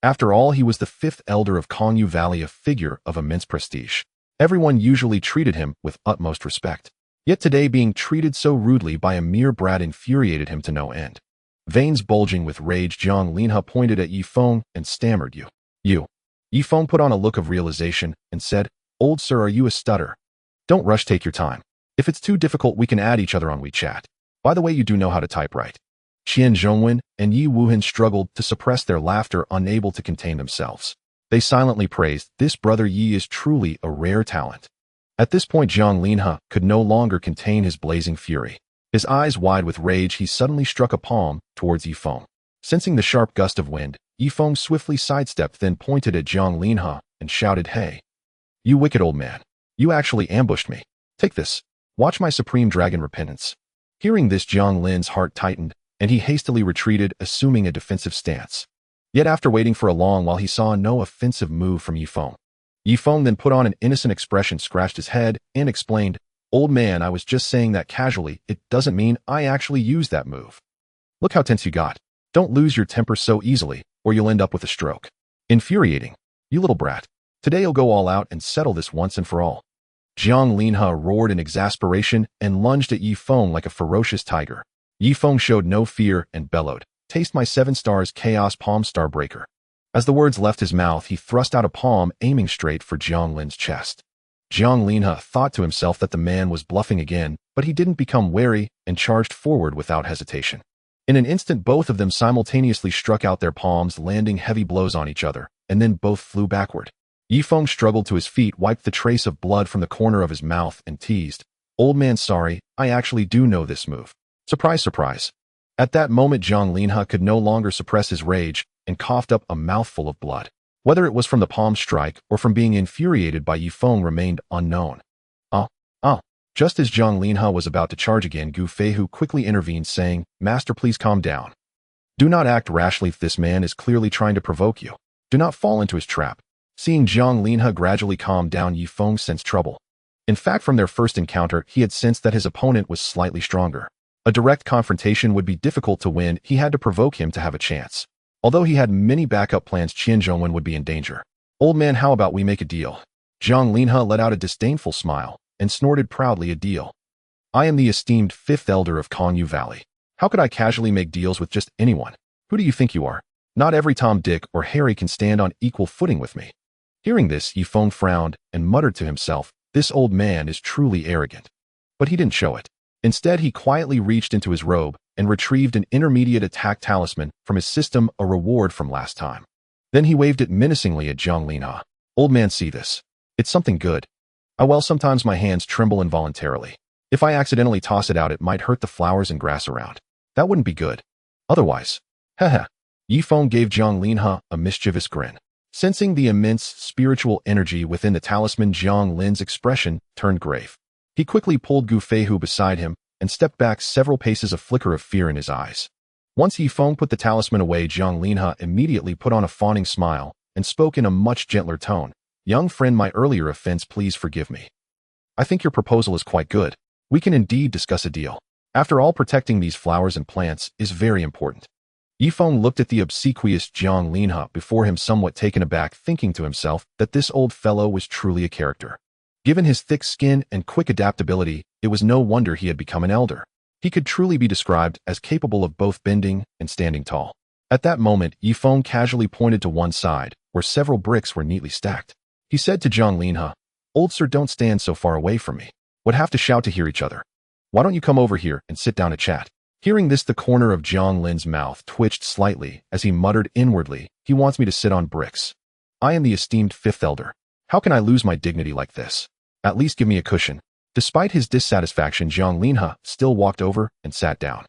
After all, he was the fifth elder of Kongyu Valley, a figure of immense prestige. Everyone usually treated him with utmost respect. Yet today, being treated so rudely by a mere brat infuriated him to no end. Veins bulging with rage, Zhang Linhe pointed at Yi Feng and stammered, You. Yi Feng put on a look of realization and said, Old sir, are you a stutter? Don't rush, take your time. If it's too difficult, we can add each other on WeChat. By the way, you do know how to type, right? Qian Zhongwen and Yi Wuhan struggled to suppress their laughter, unable to contain themselves. They silently praised, This brother Yi is truly a rare talent. At this point, Zhang Linhe could no longer contain his blazing fury. His eyes wide with rage, he suddenly struck a palm towards Yi Feng. Sensing the sharp gust of wind, Yi Feng swiftly sidestepped, then pointed at Zhang Linhe and shouted, Hey, you wicked old man. You actually ambushed me. Take this. Watch my supreme dragon repentance. Hearing this, Zhang Lin's heart tightened, and he hastily retreated, assuming a defensive stance. Yet after waiting for a long while, he saw no offensive move from Yi Feng. Yi Feng then put on an innocent expression, scratched his head, and explained, Old man, I was just saying that casually. It doesn't mean I actually used that move. Look how tense you got. Don't lose your temper so easily, or you'll end up with a stroke. Infuriating. You little brat. Today you'll go all out and settle this once and for all. Zhang Linhe roared in exasperation and lunged at Yi Feng like a ferocious tiger. Yi Feng showed no fear and bellowed, Taste my 7 stars chaos palm star breaker. As the words left his mouth, he thrust out a palm, aiming straight for Zhang Lin's chest. Zhang Linhe thought to himself that the man was bluffing again, but he didn't become wary and charged forward without hesitation. In an instant, both of them simultaneously struck out their palms, landing heavy blows on each other, and then both flew backward. Yifeng struggled to his feet, wiped the trace of blood from the corner of his mouth, and teased, "Old man, sorry, I actually do know this move." Surprise, surprise. At that moment, Zhang Linha could no longer suppress his rage and coughed up a mouthful of blood. Whether it was from the palm strike or from being infuriated by Yifeng remained unknown. Just as Zhang Linha was about to charge again, Gu Feihu quickly intervened, saying, "Master, please calm down. Do not act rashly. This man is clearly trying to provoke you. Do not fall into his trap." Seeing Zhang Linha gradually calm down, Yifeng sensed trouble. In fact, from their first encounter, he had sensed that his opponent was slightly stronger. A direct confrontation would be difficult to win. He had to provoke him to have a chance. Although he had many backup plans, Qian Zhongwen would be in danger. "Old man, how about we make a deal?" Zhang Linha let out a disdainful smile and snorted proudly, "A deal? I am the esteemed fifth elder of Kongyu Valley. How could I casually make deals with just anyone? Who do you think you are? Not every Tom, Dick, or Harry can stand on equal footing with me." Hearing this, Yifeng frowned and muttered to himself, "This old man is truly arrogant." But he didn't show it. Instead, he quietly reached into his robe and retrieved an intermediate attack talisman from his system, a reward from last time. Then he waved it menacingly at Zhang Linha. "Old man, see this? It's something good. Well, sometimes my hands tremble involuntarily. If I accidentally toss it out, it might hurt the flowers and grass around. That wouldn't be good. Otherwise." Haha. Yifeng gave Zhang Linha a mischievous grin. Sensing the immense spiritual energy within the talisman, Zhang Lin's expression turned grave. He quickly pulled Gu Feihu beside him and stepped back several paces, a flicker of fear in his eyes. Once Yifeng put the talisman away, Zhang Linha immediately put on a fawning smile and spoke in a much gentler tone. "Young friend, my earlier offense, please forgive me. I think your proposal is quite good. We can indeed discuss a deal. After all, protecting these flowers and plants is very important." Yifeng looked at the obsequious Zhang Linha before him, somewhat taken aback, thinking to himself that this old fellow was truly a character. Given his thick skin and quick adaptability, it was no wonder he had become an elder. He could truly be described as capable of both bending and standing tall. At that moment, Yifeng casually pointed to one side, where several bricks were neatly stacked. He said to Zhang Linha, "Old sir, don't stand so far away from me. Would have to shout to hear each other. Why don't you come over here and sit down to chat?" Hearing this, the corner of Zhang Lin's mouth twitched slightly as he muttered inwardly, "He wants me to sit on bricks. I am the esteemed fifth elder. How can I lose my dignity like this? At least give me a cushion." Despite his dissatisfaction, Zhang Linha still walked over and sat down.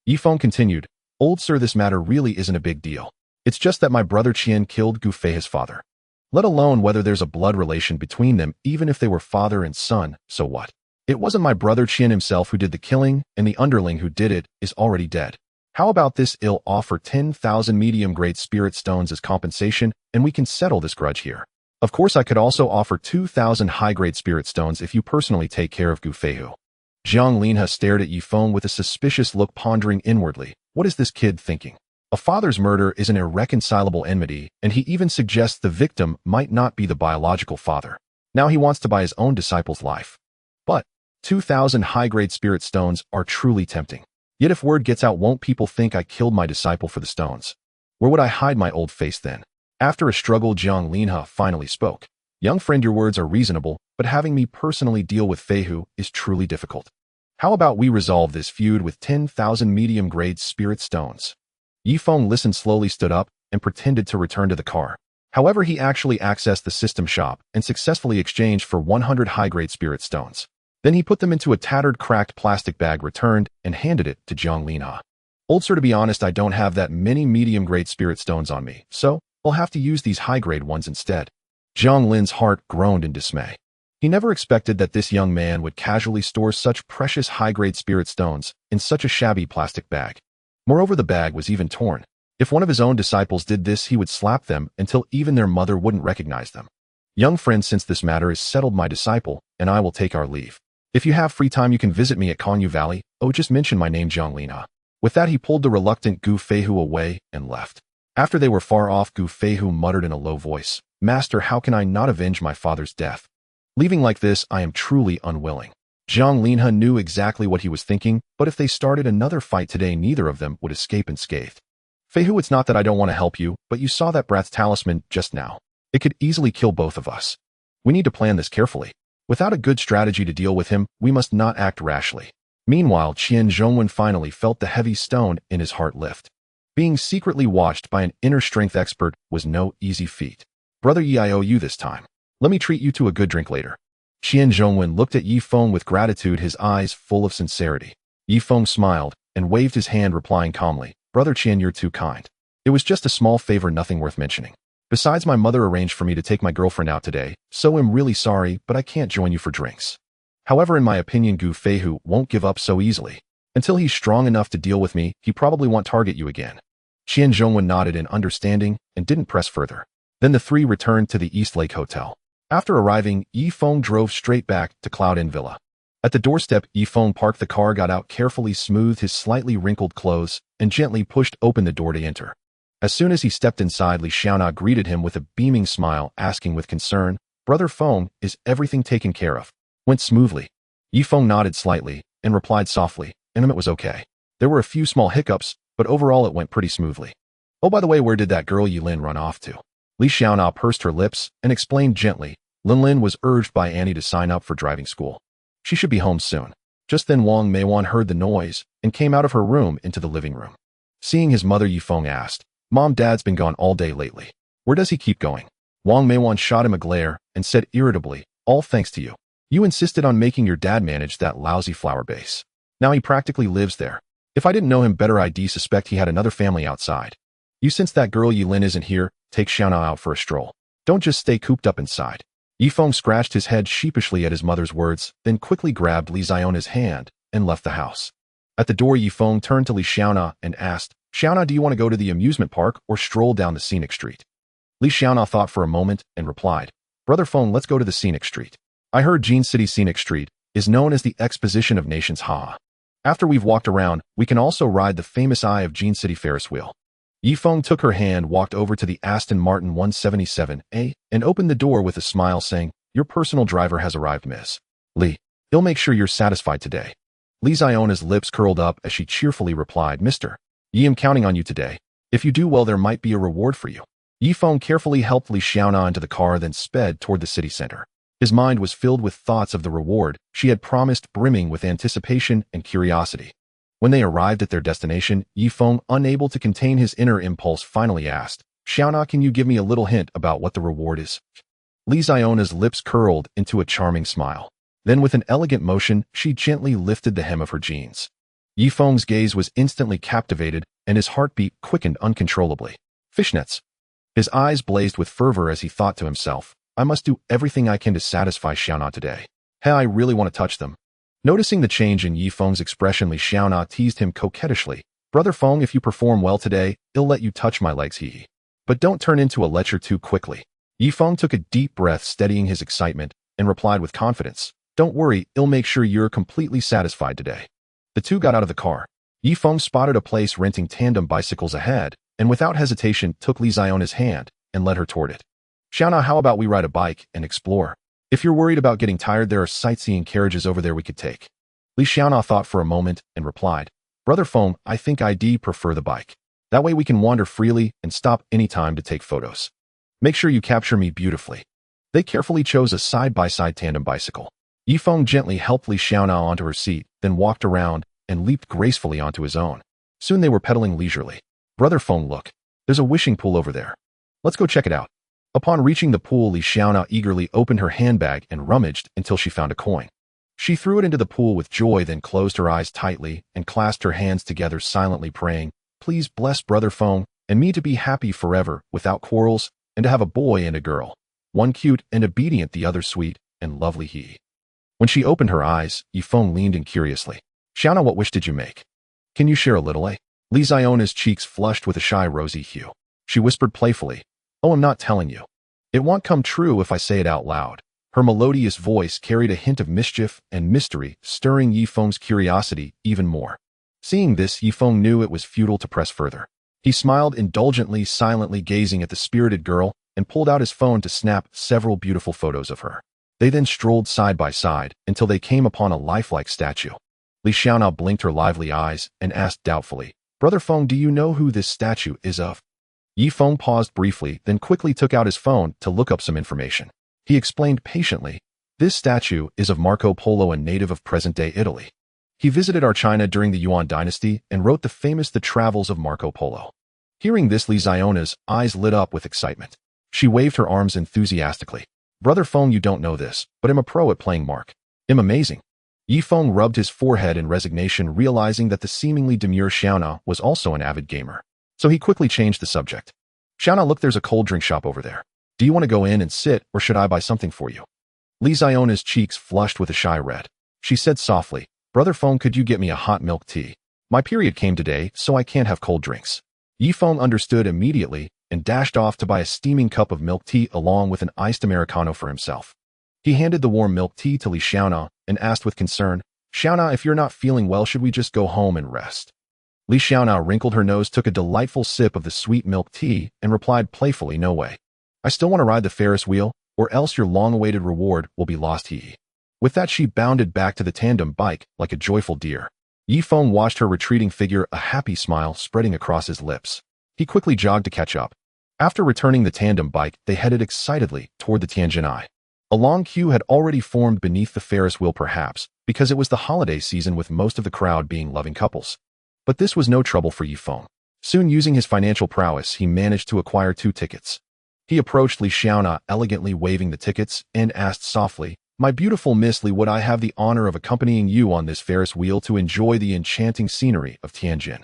Yifeng continued, "Old sir, this matter really isn't a big deal. It's just that my brother Qian killed Gu Fei's father. Let alone whether there's a blood relation between them, even if they were father and son, so what? It wasn't my brother Qian himself who did the killing, and the underling who did it is already dead. How about this? I'll offer 10,000 medium-grade spirit stones as compensation, and we can settle this grudge here. Of course, I could also offer 2,000 high-grade spirit stones if you personally take care of Gu Feihu." Zhang Linha stared at Yifeng with a suspicious look, pondering inwardly, what is this kid thinking? A father's murder is an irreconcilable enmity, and he even suggests the victim might not be the biological father. Now he wants to buy his own disciple's life. But 2,000 high-grade spirit stones are truly tempting. Yet if word gets out, won't people think I killed my disciple for the stones? Where would I hide my old face then? After a struggle, Zhang Linha finally spoke. "Young friend, your words are reasonable, but having me personally deal with Feihu is truly difficult. How about we resolve this feud with 10,000 medium-grade spirit stones?" Yifeng listened, slowly stood up, and pretended to return to the car. However, he actually accessed the system shop and successfully exchanged for 100 high-grade spirit stones. Then he put them into a tattered, cracked plastic bag, returned, and handed it to Zhang Linha. "Old sir, to be honest, I don't have that many medium-grade spirit stones on me, so I'll have to use these high-grade ones instead." Zhang Lin's heart groaned in dismay. He never expected that this young man would casually store such precious high-grade spirit stones in such a shabby plastic bag. Moreover, the bag was even torn. If one of his own disciples did this, he would slap them until even their mother wouldn't recognize them. "Young friend, since this matter is settled, my disciple and I will take our leave. If you have free time, you can visit me at Kongyu Valley. Oh, just mention my name, Zhang Linha." With that, he pulled the reluctant Gu Feihu away and left. After they were far off, Gu Feihu muttered in a low voice, "Master, how can I not avenge my father's death? Leaving like this, I am truly unwilling." Zhang Linha knew exactly what he was thinking, but if they started another fight today, neither of them would escape unscathed. "Feihu, it's not that I don't want to help you, but you saw that brat's talisman just now. It could easily kill both of us. We need to plan this carefully. Without a good strategy to deal with him, we must not act rashly. Meanwhile, Qian Zhongwen finally felt the heavy stone in his heart lift. Being secretly watched by an inner strength expert was no easy feat. Brother Yi, I owe you this time. Let me treat you to a good drink later. Qian Zhongwen looked at Yi Feng with gratitude, his eyes full of sincerity. Yi Feng smiled and waved his hand, replying calmly, Brother Qian, you're too kind. It was just a small favor, nothing worth mentioning. Besides, my mother arranged for me to take my girlfriend out today, so I'm really sorry, but I can't join you for drinks. However, in my opinion, Gu Feihu won't give up so easily. Until he's strong enough to deal with me, he probably won't target you again. Qian Zhongwen nodded in understanding and didn't press further. Then the three returned to the East Lake Hotel. After arriving, Yi Feng drove straight back to Cloud Inn Villa. At the doorstep, Yi Feng parked the car, got out, carefully smoothed his slightly wrinkled clothes, and gently pushed open the door to enter. As soon as he stepped inside, Li Xiaona greeted him with a beaming smile, asking with concern, Brother Feng, is everything taken care of? Went smoothly. Yi Feng nodded slightly and replied softly, it was okay. There were a few small hiccups, but overall it went pretty smoothly. Oh, by the way, where did that girl Yilin run off to? Li Xiaona pursed her lips and explained gently, Linlin was urged by Annie to sign up for driving school. She should be home soon. Just then Wang Meiwan heard the noise and came out of her room into the living room. Seeing his mother, Yi Feng asked, Mom, Dad's been gone all day lately. Where does he keep going? Wang Meiwan shot him a glare and said irritably, all thanks to you. You insisted on making your dad manage that lousy flower base. Now he practically lives there. If I didn't know him better, I'd suspect he had another family outside. You, since that girl Yilin isn't here, take Xiaona out for a stroll. Don't just stay cooped up inside. Yi Feng scratched his head sheepishly at his mother's words, then quickly grabbed Li Ziona's hand and left the house. At the door, Yi Feng turned to Li Xiaona and asked, Xiaona, do you want to go to the amusement park or stroll down the scenic street? Li Xiaona thought for a moment and replied, Brother Feng, let's go to the scenic street. I heard Jin City Scenic Street is known as the Exposition of Nations. After we've walked around, we can also ride the famous Eye of Jin City Ferris wheel. Yi Feng took her hand, walked over to the Aston Martin 177A, and opened the door with a smile, saying, Your personal driver has arrived, Miss Li. He'll make sure you're satisfied today. Li Ziona's lips curled up as she cheerfully replied, Mr. Yi, I'm counting on you today. If you do well, there might be a reward for you. Yi Feng carefully helped Li Xiaona into the car, then sped toward the city center. His mind was filled with thoughts of the reward she had promised, brimming with anticipation and curiosity. When they arrived at their destination, Yi Feng, unable to contain his inner impulse, finally asked, Xiaona, can you give me a little hint about what the reward is? Li Ziona's lips curled into a charming smile. Then with an elegant motion, she gently lifted the hem of her jeans. Yi Feng's gaze was instantly captivated, and his heartbeat quickened uncontrollably. Fishnets. His eyes blazed with fervor as he thought to himself, I must do everything I can to satisfy Xiaona today. Hey, I really want to touch them. Noticing the change in Yi Feng's expression, Li Xiaona teased him coquettishly. Brother Feng, if you perform well today, I'll let you touch my legs, hee. But don't turn into a lecher too quickly. Yi Feng took a deep breath, steadying his excitement, and replied with confidence, Don't worry, I'll make sure you're completely satisfied today. The two got out of the car. Yi Feng spotted a place renting tandem bicycles ahead, and without hesitation took Li Ziona's hand and led her toward it. Xiaona, how about we ride a bike and explore? If you're worried about getting tired, there are sightseeing carriages over there we could take. Li Xiaona thought for a moment and replied, Brother Feng, I think I'd prefer the bike. That way we can wander freely and stop any time to take photos. Make sure you capture me beautifully. They carefully chose a side-by-side tandem bicycle. Yi Feng gently helped Li Xiaona onto her seat, then walked around and leaped gracefully onto his own. Soon they were pedaling leisurely. Brother Feng, look. There's a wishing pool over there. Let's go check it out. Upon reaching the pool, Li Xiaona eagerly opened her handbag and rummaged until she found a coin. She threw it into the pool with joy, then closed her eyes tightly and clasped her hands together, silently praying, Please bless Brother Feng and me to be happy forever, without quarrels, and to have a boy and a girl. One cute and obedient, the other sweet and lovely he. When she opened her eyes, Yi Feng leaned in curiously. Xiaona, what wish did you make? Can you share a little, eh? Li Ziona's cheeks flushed with a shy rosy hue. She whispered playfully, Oh, I'm not telling you. It won't come true if I say it out loud. Her melodious voice carried a hint of mischief and mystery, stirring Yi Feng's curiosity even more. Seeing this, Yi Feng knew it was futile to press further. He smiled indulgently, silently gazing at the spirited girl, and pulled out his phone to snap several beautiful photos of her. They then strolled side by side until they came upon a lifelike statue. Li Xiaona blinked her lively eyes and asked doubtfully, Brother Feng, do you know who this statue is of? Yi Feng paused briefly, then quickly took out his phone to look up some information. He explained patiently, This statue is of Marco Polo, a native of present-day Italy. He visited our China during the Yuan dynasty and wrote the famous The Travels of Marco Polo. Hearing this, Li Ziona's eyes lit up with excitement. She waved her arms enthusiastically. Brother Feng, you don't know this, but I'm a pro at playing Mark. I'm amazing. Yi Feng rubbed his forehead in resignation, realizing that the seemingly demure Xiaona was also an avid gamer. So he quickly changed the subject. Xiaona, look, there's a cold drink shop over there. Do you want to go in and sit, or should I buy something for you? Li Ziona's cheeks flushed with a shy red. She said softly, Brother Feng, could you get me a hot milk tea? My period came today, so I can't have cold drinks. Yi Feng understood immediately and dashed off to buy a steaming cup of milk tea along with an iced Americano for himself. He handed the warm milk tea to Li Xiaona and asked with concern, Xiaona, if you're not feeling well, should we just go home and rest? Li Xiaona wrinkled her nose, took a delightful sip of the sweet milk tea, and replied playfully, no way. I still want to ride the Ferris wheel, or else your long-awaited reward will be lost, hee. With that, she bounded back to the tandem bike like a joyful deer. Yi Feng watched her retreating figure, a happy smile spreading across his lips. He quickly jogged to catch up. After returning the tandem bike, they headed excitedly toward the Tianjin Eye. A long queue had already formed beneath the Ferris wheel, perhaps because it was the holiday season, with most of the crowd being loving couples. But this was no trouble for Yi Feng. Soon, using his financial prowess, he managed to acquire 2 tickets. He approached Li Xiaona, elegantly waving the tickets, and asked softly, My beautiful Miss Li, would I have the honor of accompanying you on this Ferris wheel to enjoy the enchanting scenery of Tianjin?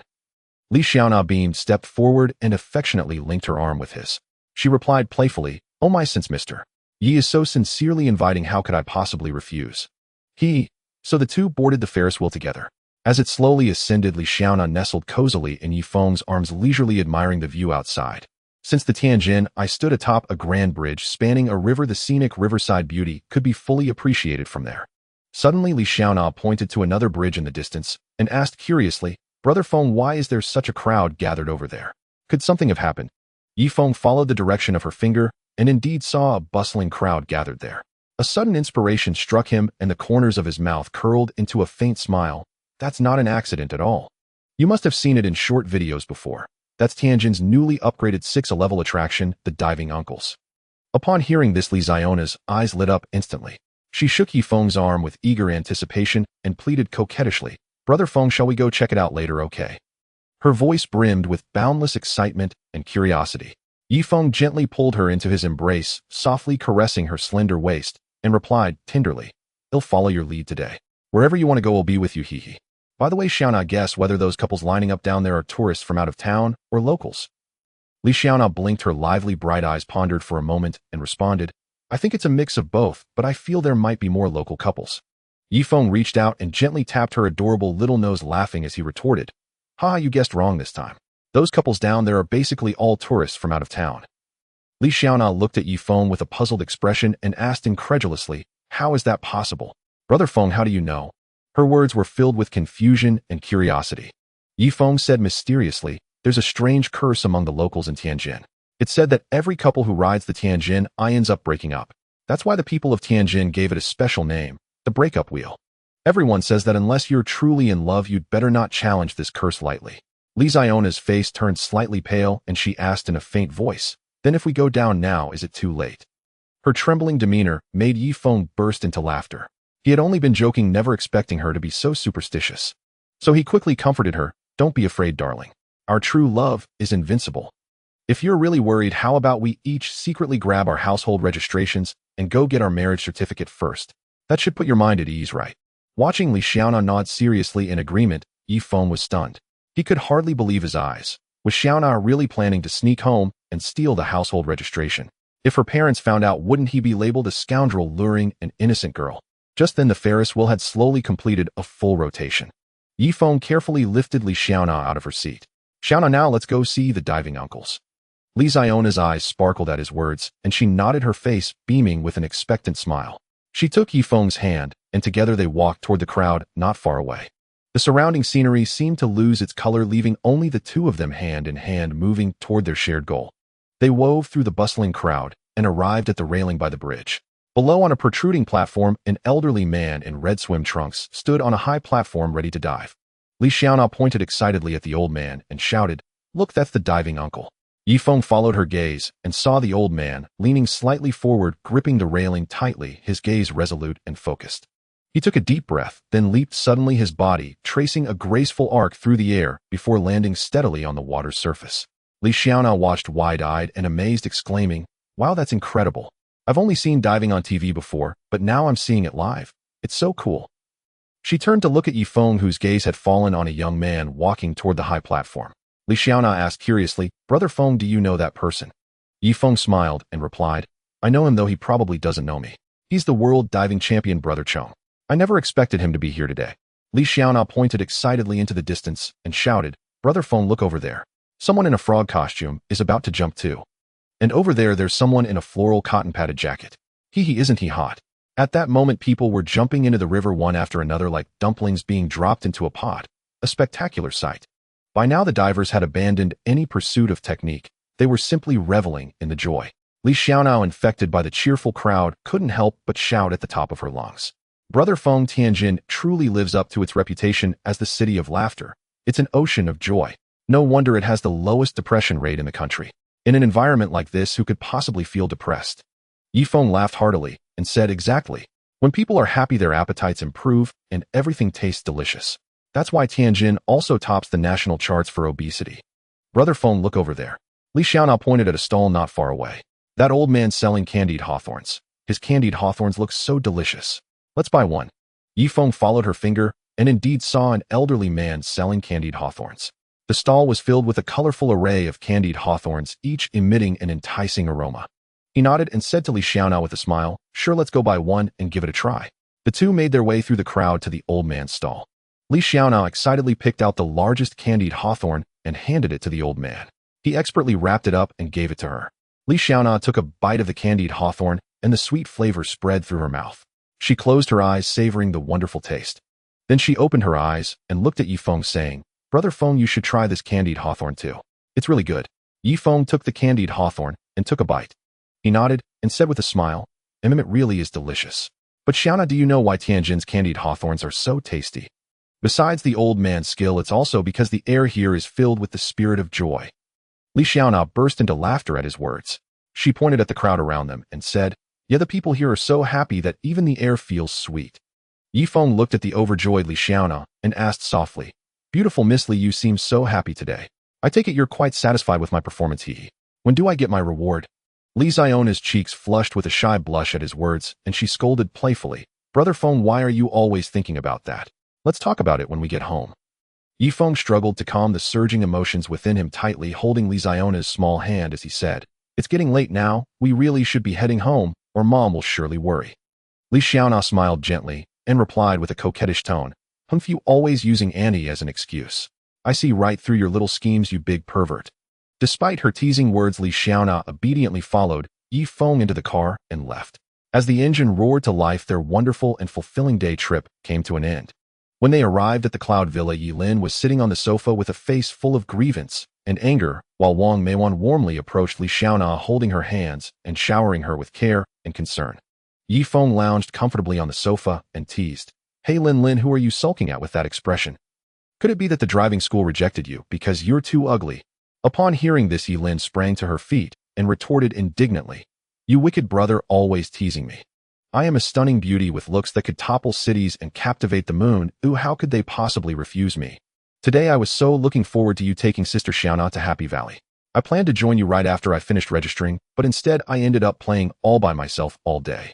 Li Xiaona beamed, stepped forward, and affectionately linked her arm with his. She replied playfully, Oh my, since Mr. Yi is so sincerely inviting, how could I possibly refuse? So the two boarded the Ferris wheel together. As it slowly ascended, Li Xiaona nestled cozily in Yi Feng's arms, leisurely admiring the view outside. Since the Tianjin Eye stood atop a grand bridge spanning a river, the scenic riverside beauty could be fully appreciated from there. Suddenly, Li Xiaona pointed to another bridge in the distance and asked curiously, Brother Feng, why is there such a crowd gathered over there? Could something have happened? Yi Feng followed the direction of her finger and indeed saw a bustling crowd gathered there. A sudden inspiration struck him and the corners of his mouth curled into a faint smile. That's not an accident at all. You must have seen it in short videos before. That's Tianjin's newly upgraded 6-level attraction, the Diving Uncles. Upon hearing this, Li Ziona's eyes lit up instantly. She shook Yi Feng's arm with eager anticipation and pleaded coquettishly, Brother Feng, shall we go check it out later, okay? Her voice brimmed with boundless excitement and curiosity. Yi Feng gently pulled her into his embrace, softly caressing her slender waist, and replied tenderly, I'll follow your lead today. Wherever you want to go, I'll be with you, hee. By the way, Xiaona, guess whether those couples lining up down there are tourists from out of town or locals? Li Xiaona blinked her lively bright eyes, pondered for a moment, and responded, I think it's a mix of both, but I feel there might be more local couples. Yi Feng reached out and gently tapped her adorable little nose, laughing as he retorted, Ha, you guessed wrong this time. Those couples down there are basically all tourists from out of town. Li Xiaona looked at Yi Feng with a puzzled expression and asked incredulously, How is that possible? Brother Feng, how do you know? Her words were filled with confusion and curiosity. Yi Feng said mysteriously, There's a strange curse among the locals in Tianjin. It's said that every couple who rides the Tianjin Eye ends up breaking up. That's why the people of Tianjin gave it a special name, the breakup wheel. Everyone says that unless you're truly in love, you'd better not challenge this curse lightly. Li Ziona's face turned slightly pale and she asked in a faint voice, Then if we go down now, is it too late? Her trembling demeanor made Yi Feng burst into laughter. He had only been joking, never expecting her to be so superstitious. So he quickly comforted her, Don't be afraid, darling. Our true love is invincible. If you're really worried, how about we each secretly grab our household registrations and go get our marriage certificate first? That should put your mind at ease, right? Watching Li Xiaona nod seriously in agreement, Yi Feng was stunned. He could hardly believe his eyes. Was Xiaona really planning to sneak home and steal the household registration? If her parents found out, wouldn't he be labeled a scoundrel luring an innocent girl? Just then the Ferris wheel had slowly completed a full rotation. Yi Feng carefully lifted Li Xiaona out of her seat. Xiaona, now let's go see the Diving Uncles. Li Ziona's eyes sparkled at his words, and she nodded, her face beaming with an expectant smile. She took Yi Feng's hand, and together they walked toward the crowd not far away. The surrounding scenery seemed to lose its color, leaving only the two of them hand in hand, moving toward their shared goal. They wove through the bustling crowd and arrived at the railing by the bridge. Below, on a protruding platform, an elderly man in red swim trunks stood on a high platform ready to dive. Li Xiaona pointed excitedly at the old man and shouted, Look, that's the Diving Uncle. Yi Feng followed her gaze and saw the old man leaning slightly forward, gripping the railing tightly, his gaze resolute and focused. He took a deep breath, then leaped suddenly, his body tracing a graceful arc through the air before landing steadily on the water's surface. Li Xiaona watched wide-eyed and amazed, exclaiming, "Wow, that's incredible. I've only seen diving on TV before, but now I'm seeing it live. It's so cool." She turned to look at Yifeng, whose gaze had fallen on a young man walking toward the high platform. Li Xiaona asked curiously, "Brother Feng, do you know that person?" Yifeng smiled and replied, "I know him, though he probably doesn't know me. He's the world diving champion, Brother Chong. I never expected him to be here today." Li Xiaona pointed excitedly into the distance and shouted, "Brother Feng, look over there. Someone in a frog costume is about to jump too. And over there's someone in a floral cotton-padded jacket. Isn't he hot?" At that moment, people were jumping into the river one after another like dumplings being dropped into a pot, a spectacular sight. By now the divers had abandoned any pursuit of technique. They were simply reveling in the joy. Li Xiaonao, infected by the cheerful crowd, couldn't help but shout at the top of her lungs. Brother Feng, Tianjin truly lives up to its reputation as the city of laughter. It's an ocean of joy. No wonder it has the lowest depression rate in the country. In an environment like this, who could possibly feel depressed? Yifeng laughed heartily and said, "Exactly. When people are happy, their appetites improve and everything tastes delicious. That's why Tianjin also tops the national charts for obesity." "Brother Feng, look over there." Li Xiaonao pointed at a stall not far away. "That old man selling candied hawthorns. His candied hawthorns look so delicious. Let's buy one." Yifeng followed her finger and indeed saw an elderly man selling candied hawthorns. The stall was filled with a colorful array of candied hawthorns, each emitting an enticing aroma. He nodded and said to Li Xiaonao with a smile, "Sure, let's go buy one and give it a try." The two made their way through the crowd to the old man's stall. Li Xiaonao excitedly picked out the largest candied hawthorn and handed it to the old man. He expertly wrapped it up and gave it to her. Li Xiaonao took a bite of the candied hawthorn, and the sweet flavor spread through her mouth. She closed her eyes, savoring the wonderful taste. Then she opened her eyes and looked at Yifeng, saying, "Brother Feng, you should try this candied hawthorn too. It's really good." Yifeng took the candied hawthorn and took a bite. He nodded and said with a smile, "It really is delicious. But Xiaona, do you know why Tianjin's candied hawthorns are so tasty? Besides the old man's skill, it's also because the air here is filled with the spirit of joy." Li Xiaona burst into laughter at his words. She pointed at the crowd around them and said, "Yeah, the people here are so happy that even the air feels sweet." Yifeng looked at the overjoyed Li Xiaona and asked softly, "Beautiful Miss Li, you seem so happy today. I take it you're quite satisfied with my performance, hee. When do I get my reward?" Li Xiona's cheeks flushed with a shy blush at his words, and she scolded playfully, "Brother Feng, why are you always thinking about that? Let's talk about it when we get home." Yifeng struggled to calm the surging emotions within him, tightly holding Li Xiona's small hand as he said, "It's getting late now. We really should be heading home, or Mom will surely worry." Li Xiaona smiled gently and replied with a coquettish tone, "Humph, you always using Annie as an excuse. I see right through your little schemes, you big pervert." Despite her teasing words, Li Xiaona obediently followed Yifeng into the car and left. As the engine roared to life, their wonderful and fulfilling day trip came to an end. When they arrived at the Cloud Villa, Yilin was sitting on the sofa with a face full of grievance and anger, while Wang Meiwan warmly approached Li Xiaona, holding her hands and showering her with care and concern. Yifeng lounged comfortably on the sofa and teased, "Hey Lin, who are you sulking at with that expression? Could it be that the driving school rejected you because you're too ugly?" Upon hearing this, Yilin sprang to her feet and retorted indignantly, "You wicked brother, always teasing me. I am a stunning beauty with looks that could topple cities and captivate the moon. Ooh, how could they possibly refuse me? Today I was so looking forward to you taking Sister Xiaona to Happy Valley. I planned to join you right after I finished registering, but instead I ended up playing all by myself all day."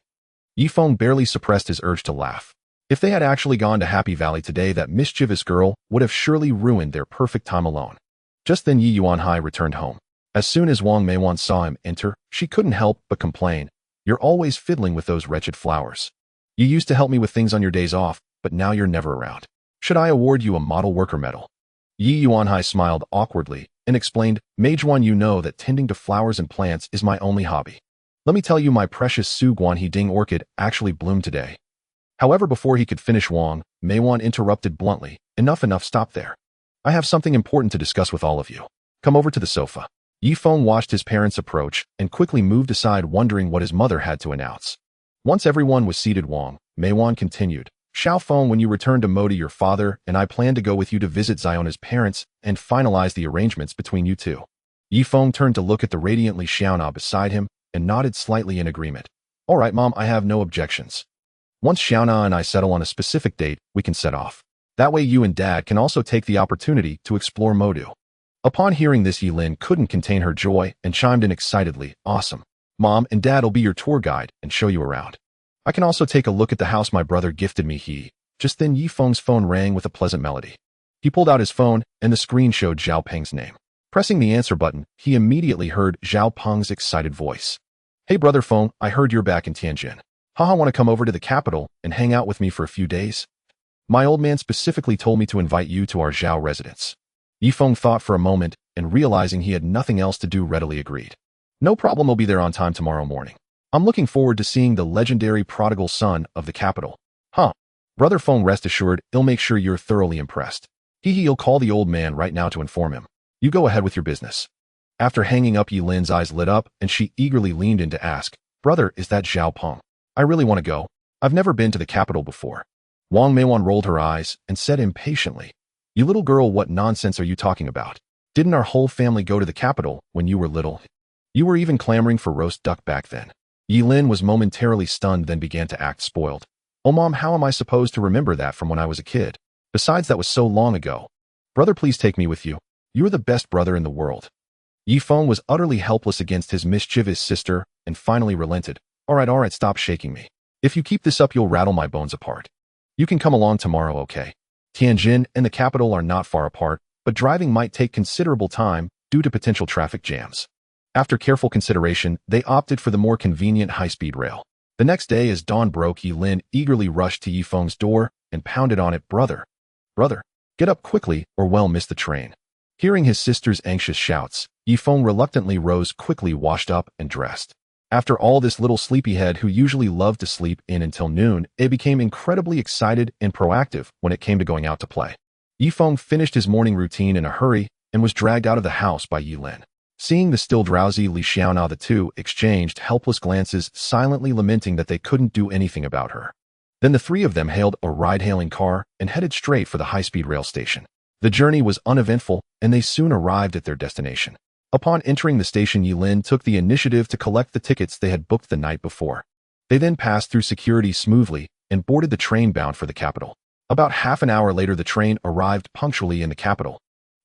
Yifeng barely suppressed his urge to laugh. If they had actually gone to Happy Valley today, that mischievous girl would have surely ruined their perfect time alone. Just then Yi Yuanhai returned home. As soon as Wang Meiwan saw him enter, she couldn't help but complain, "You're always fiddling with those wretched flowers. You used to help me with things on your days off, but now you're never around. Should I award you a model worker medal?" Yi Yuanhai smiled awkwardly and explained, "Majuan, you know that tending to flowers and plants is my only hobby. Let me tell you, my precious Su Guanhe Ding orchid actually bloomed today." However, before he could finish, Wang Meiwan interrupted bluntly, Enough, stop there. I have something important to discuss with all of you. Come over to the sofa." Yifeng watched his parents approach and quickly moved aside, wondering what his mother had to announce. Once everyone was seated, Wang Meiwan continued, "Xiaofeng, when you return to Modi, your father and I plan to go with you to visit Xiona's parents and finalize the arrangements between you two." Yifeng turned to look at the radiantly Xiaona beside him and nodded slightly in agreement. "All right, Mom, I have no objections." Once Xiaona and I settle on a specific date, we can set off. That way you and Dad can also take the opportunity to explore Modu. Upon hearing this, Yilin couldn't contain her joy and chimed in excitedly, awesome. Mom and Dad'll be your tour guide and show you around. I can also take a look at the house my brother gifted me. Just then Yifeng's phone rang with a pleasant melody. He pulled out his phone and the screen showed Zhao Peng's name. Pressing the answer button, he immediately heard Zhao Peng's excited voice. Hey brother phone, I heard you're back in Tianjin. Haha, want to come over to the capital and hang out with me for a few days? My old man specifically told me to invite you to our Zhao residence. Yifeng thought for a moment and realizing he had nothing else to do readily agreed. No problem, I'll be there on time tomorrow morning. I'm looking forward to seeing the legendary prodigal son of the capital. Huh. Brother phone, rest assured, he'll make sure you're thoroughly impressed. He'll call the old man right now to inform him. You go ahead with your business. After hanging up, Yilin's eyes lit up and she eagerly leaned in to ask, brother, is that Zhao Peng? I really want to go. I've never been to the capital before. Wang Meiwan rolled her eyes and said impatiently, you little girl, what nonsense are you talking about? Didn't our whole family go to the capital when you were little? You were even clamoring for roast duck back then. Yilin was momentarily stunned, then began to act spoiled. Oh mom, how am I supposed to remember that from when I was a kid? Besides, that was so long ago. Brother, please take me with you. You're the best brother in the world. Yifeng was utterly helpless against his mischievous sister and finally relented. All right, stop shaking me. If you keep this up, you'll rattle my bones apart. You can come along tomorrow, okay? Tianjin and the capital are not far apart, but driving might take considerable time due to potential traffic jams. After careful consideration, they opted for the more convenient high-speed rail. The next day, as dawn broke, Yilin eagerly rushed to Yifeng's door and pounded on it. Brother, get up quickly or we'll miss the train. Hearing his sister's anxious shouts, Yifeng reluctantly rose quickly, washed up, and dressed. After all, this little sleepyhead who usually loved to sleep in until noon, it became incredibly excited and proactive when it came to going out to play. Yifeng finished his morning routine in a hurry and was dragged out of the house by Yilin. Seeing the still drowsy Li Xiaona, the two exchanged helpless glances, silently lamenting that they couldn't do anything about her. Then the three of them hailed a ride-hailing car and headed straight for the high-speed rail station. The journey was uneventful, and they soon arrived at their destination. Upon entering the station, Yilin took the initiative to collect the tickets they had booked the night before. They then passed through security smoothly and boarded the train bound for the capital. About half an hour later, the train arrived punctually in the capital.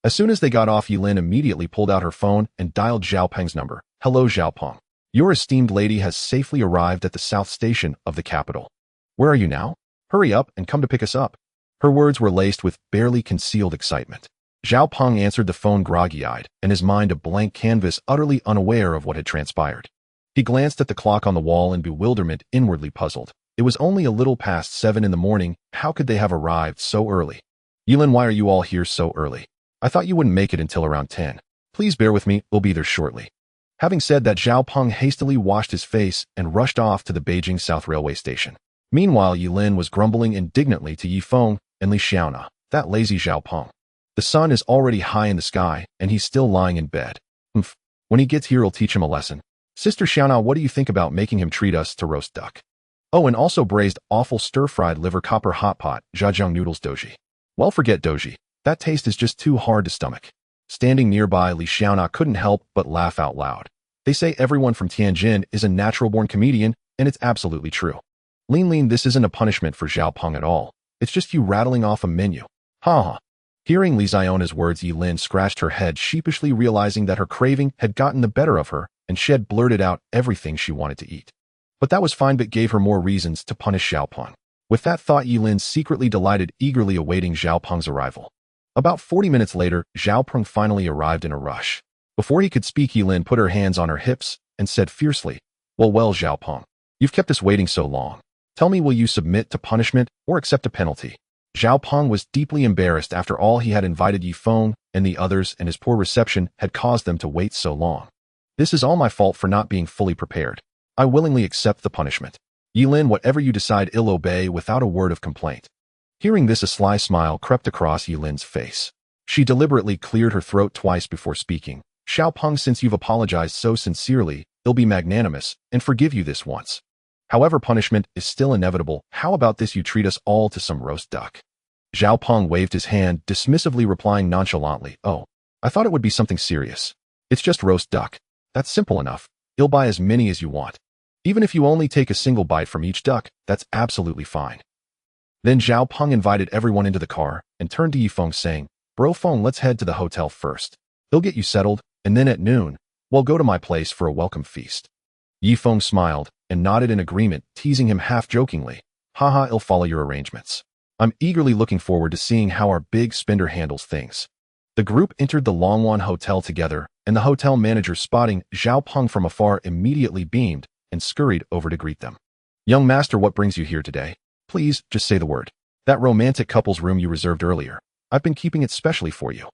As soon as they got off, Yilin immediately pulled out her phone and dialed Zhao Peng's number. Hello, Zhao Peng. Your esteemed lady has safely arrived at the south station of the capital. Where are you now? Hurry up and come to pick us up. Her words were laced with barely concealed excitement. Zhao Peng answered the phone groggy-eyed and his mind a blank canvas, utterly unaware of what had transpired. He glanced at the clock on the wall in bewilderment, inwardly puzzled. It was only a little past 7 in the morning. How could they have arrived so early? Yilin, why are you all here so early? I thought you wouldn't make it until around 10. Please bear with me, we'll be there shortly. Having said that, Zhao Peng hastily washed his face and rushed off to the Beijing South Railway Station. Meanwhile, Yilin was grumbling indignantly to Yifeng and Li Xiaona. That lazy Zhao Peng. The sun is already high in the sky, and he's still lying in bed. When he gets here, I'll teach him a lesson. Sister Xiaona, what do you think about making him treat us to roast duck? Oh, and also braised awful stir-fried liver copper hot pot, jajang noodles doji. Well, forget doji. That taste is just too hard to stomach. Standing nearby, Li Xiaona couldn't help but laugh out loud. They say everyone from Tianjin is a natural-born comedian, and it's absolutely true. Lean, this isn't a punishment for Zhao Peng at all. It's just you rattling off a menu. Ha. Hearing Li Xiona's words, Yilin scratched her head, sheepishly realizing that her craving had gotten the better of her, and she had blurted out everything she wanted to eat. But that was fine, but gave her more reasons to punish Zhao Peng. With that thought, Yilin secretly delighted, eagerly awaiting Zhao Peng's arrival. About 40 minutes later, Zhao Peng finally arrived in a rush. Before he could speak, Yilin put her hands on her hips and said fiercely, Well, Zhao Peng, you've kept us waiting so long. Tell me, will you submit to punishment or accept a penalty? Zhao Peng was deeply embarrassed. After all, he had invited Yifeng and the others, and his poor reception had caused them to wait so long. This is all my fault for not being fully prepared. I willingly accept the punishment. Yilin, whatever you decide, I'll obey without a word of complaint. Hearing this, a sly smile crept across Yilin's face. She deliberately cleared her throat twice before speaking. Zhao Peng, since you've apologized so sincerely, I'll be magnanimous and forgive you this once. However, punishment is still inevitable. How about this? You treat us all to some roast duck. Zhao Peng waved his hand, dismissively replying nonchalantly, Oh, I thought it would be something serious. It's just roast duck. That's simple enough. I'll buy as many as you want. Even if you only take a single bite from each duck, that's absolutely fine. Then Zhao Peng invited everyone into the car and turned to Yifeng saying, Bro Feng, let's head to the hotel first. They'll get you settled, and then at noon, we'll go to my place for a welcome feast. Yifeng smiled and nodded in agreement, teasing him half-jokingly. Haha, I'll follow your arrangements. I'm eagerly looking forward to seeing how our big spender handles things. The group entered the Longwan Hotel together, and the hotel manager, spotting Zhao Peng from afar, immediately beamed and scurried over to greet them. Young master, what brings you here today? Please, just say the word. That romantic couple's room you reserved earlier. I've been keeping it specially for you.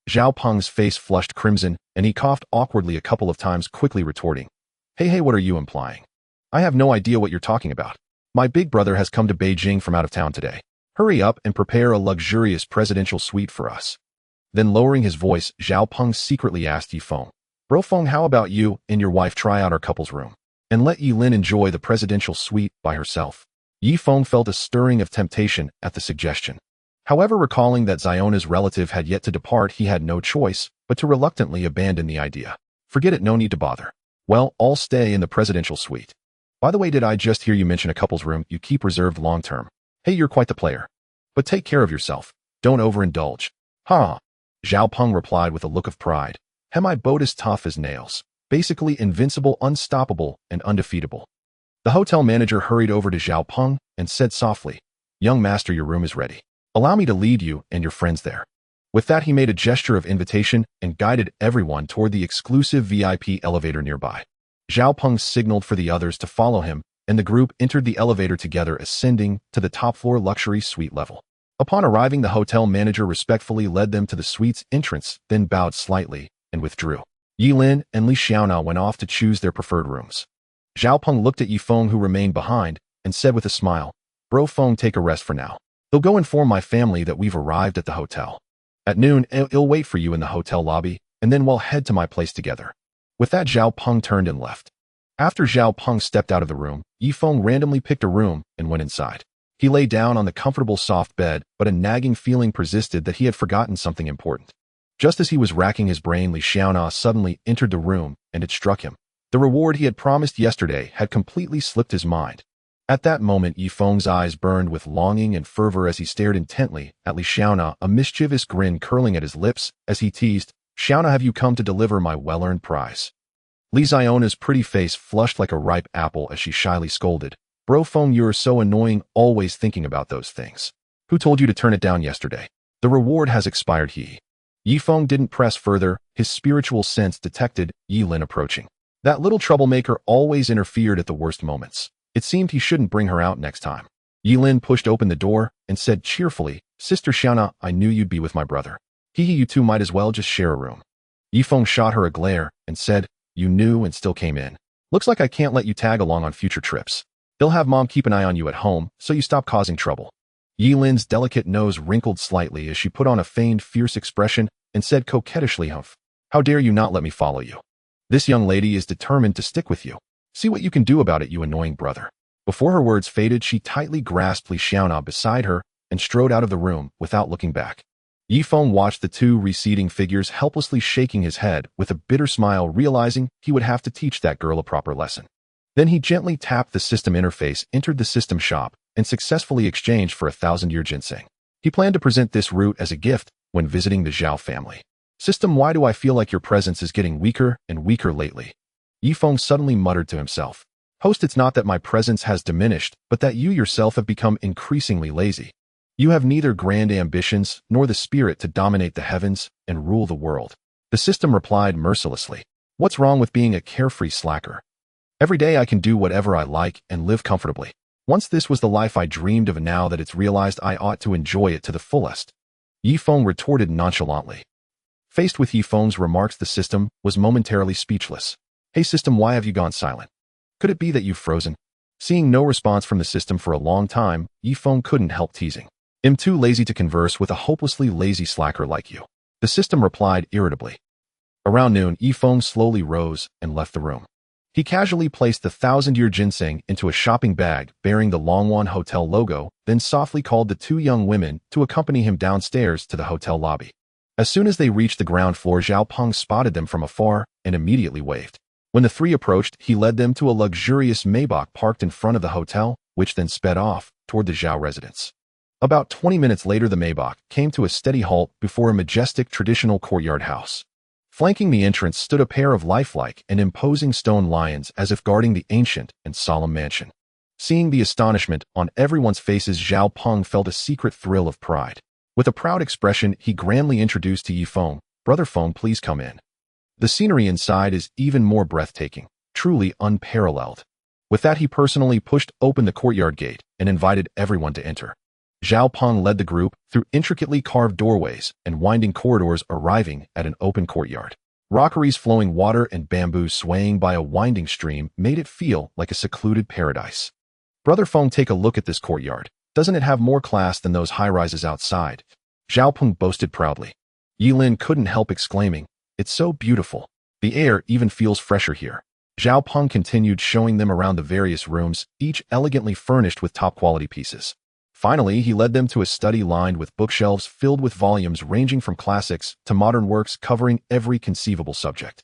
Zhao Peng's face flushed crimson, and he coughed awkwardly a couple of times, quickly retorting, Hey, what are you implying? I have no idea what you're talking about. My big brother has come to Beijing from out of town today. Hurry up and prepare a luxurious presidential suite for us. Then lowering his voice, Zhao Peng secretly asked Yifeng, Bro Feng, how about you and your wife try out our couple's room, and let Yilin enjoy the presidential suite by herself? Yifeng felt a stirring of temptation at the suggestion. However, recalling that Ziona's relative had yet to depart, he had no choice but to reluctantly abandon the idea. Forget it, no need to bother. Well, I'll stay in the presidential suite. By the way, did I just hear you mention a couple's room you keep reserved long-term? Hey, you're quite the player. But take care of yourself. Don't overindulge. Ha! Zhao Peng replied with a look of pride. My boat is tough as nails. Basically invincible, unstoppable, and undefeatable. The hotel manager hurried over to Zhao Peng and said softly, Young master, your room is ready. Allow me to lead you and your friends there. With that, he made a gesture of invitation and guided everyone toward the exclusive VIP elevator nearby. Zhao Peng signaled for the others to follow him, and the group entered the elevator together, ascending to the top-floor luxury suite level. Upon arriving, the hotel manager respectfully led them to the suite's entrance, then bowed slightly and withdrew. Yilin and Li Xiaona went off to choose their preferred rooms. Zhao Peng looked at Yifeng, who remained behind, and said with a smile, Bro Feng, take a rest for now. They'll go inform my family that we've arrived at the hotel. At noon, I'll wait for you in the hotel lobby, and then we'll head to my place together. With that, Zhao Peng turned and left. After Zhao Peng stepped out of the room, Yifeng randomly picked a room and went inside. He lay down on the comfortable soft bed, but a nagging feeling persisted that he had forgotten something important. Just as he was racking his brain, Li Xiaona suddenly entered the room, and it struck him. The reward he had promised yesterday had completely slipped his mind. At that moment, Yifeng's eyes burned with longing and fervor as he stared intently at Li Xiaona, a mischievous grin curling at his lips as he teased, Xiaona, have you come to deliver my well-earned prize? Li Ziona's pretty face flushed like a ripe apple as she shyly scolded, Bro Feng, you're so annoying, always thinking about those things. Who told you to turn it down yesterday? The reward has expired. Yifeng didn't press further. His spiritual sense detected Yilin approaching. That little troublemaker always interfered at the worst moments. It seemed he shouldn't bring her out next time. Yilin pushed open the door and said cheerfully, Sister Xiaona, I knew you'd be with my brother. You two might as well just share a room. Yifeng shot her a glare and said, You knew and still came in. Looks like I can't let you tag along on future trips. They'll have Mom keep an eye on you at home, so you stop causing trouble. Yilin's delicate nose wrinkled slightly as she put on a feigned fierce expression and said coquettishly, Humph, how dare you not let me follow you? This young lady is determined to stick with you. See what you can do about it, you annoying brother. Before her words faded, she tightly grasped Li Xiaona beside her and strode out of the room without looking back. Yifeng watched the two receding figures, helplessly shaking his head with a bitter smile, realizing he would have to teach that girl a proper lesson. Then he gently tapped the system interface, entered the system shop, and successfully exchanged for 1,000-year ginseng. He planned to present this root as a gift when visiting the Zhao family. System, why do I feel like your presence is getting weaker and weaker lately? Yifeng suddenly muttered to himself. Host, it's not that my presence has diminished, but that you yourself have become increasingly lazy. You have neither grand ambitions nor the spirit to dominate the heavens and rule the world. The system replied mercilessly. What's wrong with being a carefree slacker? Every day I can do whatever I like and live comfortably. Once this was the life I dreamed of, and now that it's realized, I ought to enjoy it to the fullest. Yifeng retorted nonchalantly. Faced with Yifeng's remarks, the system was momentarily speechless. Hey system, why have you gone silent? Could it be that you've frozen? Seeing no response from the system for a long time, Yifeng couldn't help teasing. I'm too lazy to converse with a hopelessly lazy slacker like you. The system replied irritably. Around noon, Yifeng slowly rose and left the room. He casually placed the 1,000-year ginseng into a shopping bag bearing the Longwan Hotel logo, then softly called the two young women to accompany him downstairs to the hotel lobby. As soon as they reached the ground floor, Zhao Peng spotted them from afar and immediately waved. When the three approached, he led them to a luxurious Maybach parked in front of the hotel, which then sped off toward the Zhao residence. About 20 minutes later, the Maybach came to a steady halt before a majestic traditional courtyard house. Flanking the entrance stood a pair of lifelike and imposing stone lions as if guarding the ancient and solemn mansion. Seeing the astonishment on everyone's faces, Zhao Peng felt a secret thrill of pride. With a proud expression, he grandly introduced to Yifeng, "Brother Feng, please come in." The scenery inside is even more breathtaking, truly unparalleled. With that, he personally pushed open the courtyard gate and invited everyone to enter. Zhao Peng led the group through intricately carved doorways and winding corridors, arriving at an open courtyard. Rockeries, flowing water, and bamboo swaying by a winding stream made it feel like a secluded paradise. "Brother Feng, take a look at this courtyard. Doesn't it have more class than those high-rises outside?" Zhao Peng boasted proudly. Yilin couldn't help exclaiming, "It's so beautiful. The air even feels fresher here." Zhao Peng continued showing them around the various rooms, each elegantly furnished with top-quality pieces. Finally, he led them to a study lined with bookshelves filled with volumes ranging from classics to modern works covering every conceivable subject.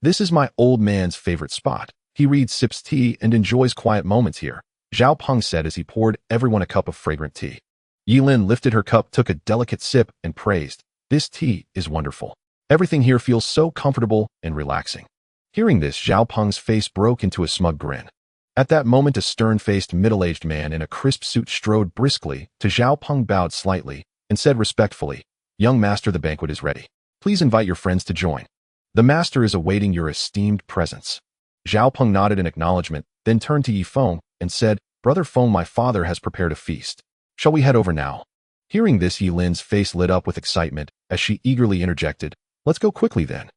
"This is my old man's favorite spot. He reads, sips tea, and enjoys quiet moments here," Zhao Peng said as he poured everyone a cup of fragrant tea. Yilin lifted her cup, took a delicate sip, and praised, "This tea is wonderful. Everything here feels so comfortable and relaxing." Hearing this, Zhao Peng's face broke into a smug grin. At that moment, a stern-faced, middle-aged man in a crisp suit strode briskly to Zhao Peng, bowed slightly, and said respectfully, "Young master, the banquet is ready. Please invite your friends to join. The master is awaiting your esteemed presence." Zhao Peng nodded in acknowledgement, then turned to Yifeng and said, "Brother Feng, my father has prepared a feast. Shall we head over now?" Hearing this, Yilin's face lit up with excitement as she eagerly interjected, "Let's go quickly then."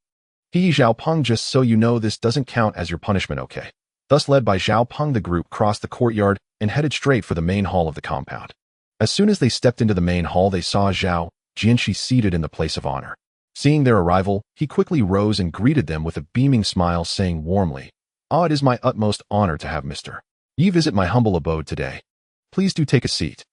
Zhao Peng, just so you know, this doesn't count as your punishment, okay?" Thus led by Zhao Peng, the group crossed the courtyard and headed straight for the main hall of the compound. As soon as they stepped into the main hall, they saw Zhao Jianxi seated in the place of honor. Seeing their arrival, he quickly rose and greeted them with a beaming smile, saying warmly, "Ah, it is my utmost honor to have Mr. Yi visit my humble abode today. Please do take a seat."